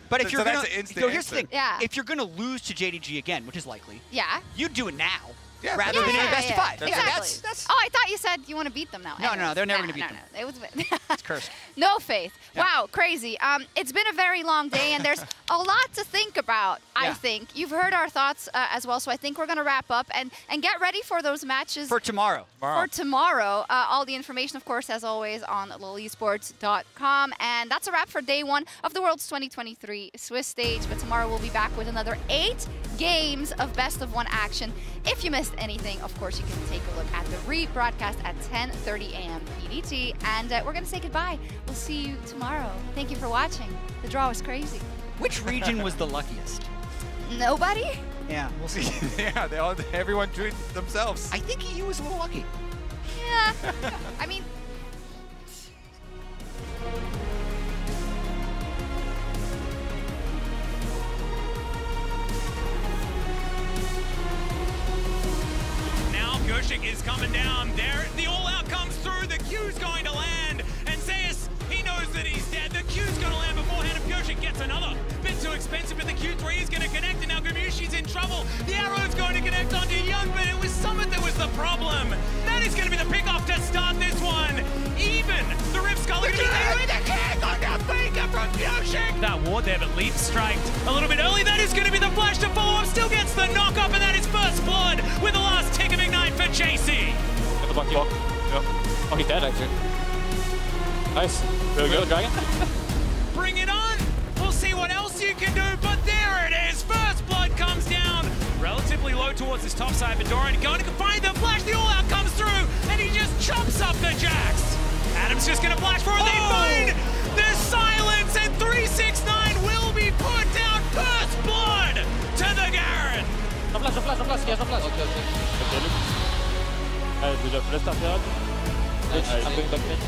But if
So
you're
that's
gonna,
an instant
so here's the
answer.
thing.
Yeah.
If you're gonna lose to JDG again, which is likely,
yeah.
you do it now.
Yeah,
rather than in a best of five.
Exactly.
Yeah, that's
Oh, I thought you said you want to beat them now.
No, they're never gonna beat
them.
them.
It was
It's cursed.
no faith.
Yeah.
Wow, crazy. It's been a very long day, and there's a lot to think about, I
Yeah.
think. You've heard our thoughts as well, so I think we're going to wrap up and get ready for those matches.
For tomorrow.
For tomorrow. All the information, of course, as always, on lolesports.com. And that's a wrap for day one of the World's 2023 Swiss stage. But tomorrow we'll be back with another 8 games of best of 1 action. If you missed anything, of course, you can take a look at the rebroadcast at 10:30 a.m. PDT. And we're going to say goodbye. We'll see you tomorrow. Thank you for watching. The draw was crazy.
Which region was the luckiest?
Nobody?
Yeah, we'll see.
Yeah, everyone drew themselves.
I think EU was a little lucky.
Yeah. I mean...
Now Gushik is coming down. There, the all-out comes through. The Q's going to land. And Zeus, he knows that he's dead. The Q's going to land beforehand. If Gushik gets another bit too expensive, but the Q3 is going to connect. And now Gamushi's in trouble. The arrow's going to connect onto Young, but it was Summit that was the problem. That is going to be the pick-off to start this one. Even the Rip Skull is going to be the kick on the Faker from Gushik. That ward there, but Leap striked a little bit early. That is going to be the flash to follow up. Still gets the knock-up, and that is first blood with the last tick of Ignite for JC.
Get the bucky walk. Yep. Oh, he's dead, actually. Nice. Really good, Dragon.
Bring it on. We'll see what else you can do, but there it is. First blood comes down. Relatively low towards his top side, but Doran going to find the flash. The all-out comes through, and he just chops up the Jax. Adam's just going to flash for it. They find the silence, and 369 will be put down. First blood to the Garen.
No flash, no flash, no flash. He has no flash. Okay. Do the flash up here. I'm going back mid.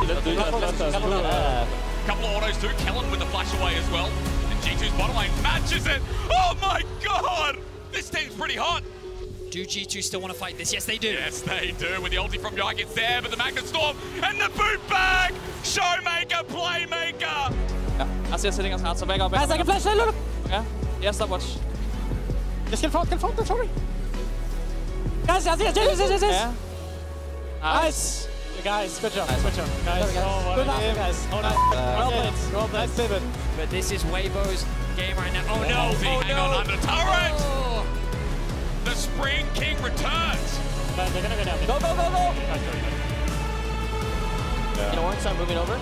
Let's do that.
Couple of autos too. Kellen with the flash away as well. And G2's bottom lane matches it. Oh my god! This team's pretty hot.
Do G2 still want to fight this? Yes, they do.
Yes, they do. With the ulti from Jai gets there, but the Magnet Storm and the boot bag! Showmaker, playmaker!
Ja, jeg ser sitting hans så begge Guys, I can flash, look! Okay, yes, stopwatch. Just kill front, sorry. Guys, yes. Yeah. Nice. Guys, good job, good job. Guys, good luck, guys. Well played,
But this is Weibo's game right now. Oh no,
Hang on under turret! The Spring King returns!
They're gonna go down. Go! You know, orange side moving over.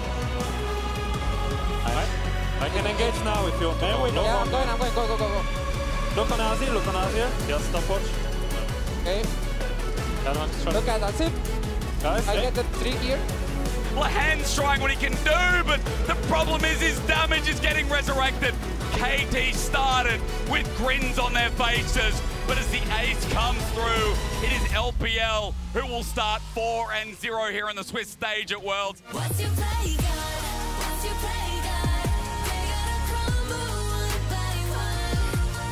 I can engage now if you want to. Yeah, I'm going, go. Look on Azir, Yes, stopwatch. Okay. Look at that's it. Guys, I get the 3 here.
Well, Hand's trying what he can do, but the problem is his damage is getting resurrected. KT started with grins on their faces. But as the ace comes through, it is LPL who will start 4-0 here on the Swiss stage at Worlds.
What's your play, God? What's your play, God? They gotta crumble one by one.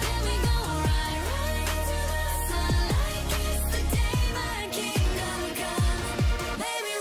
Then we go right into the sunlight. It's the day my kingdom come. Baby,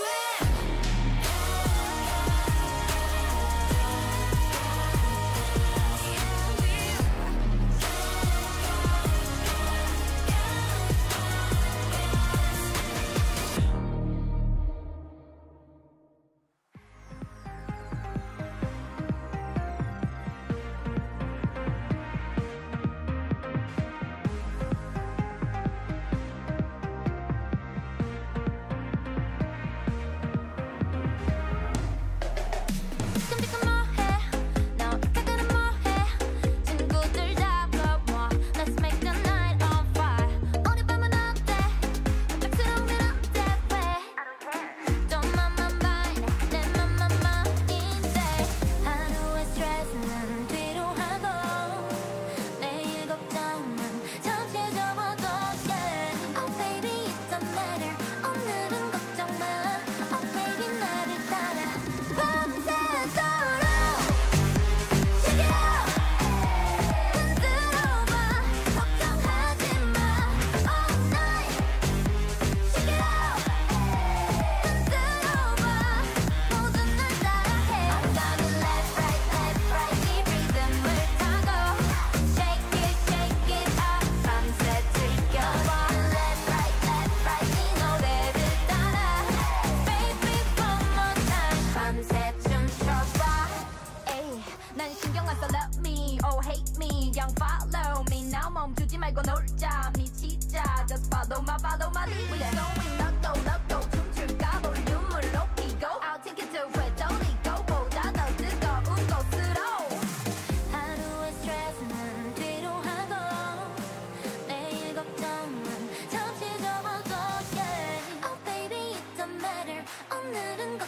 오늘은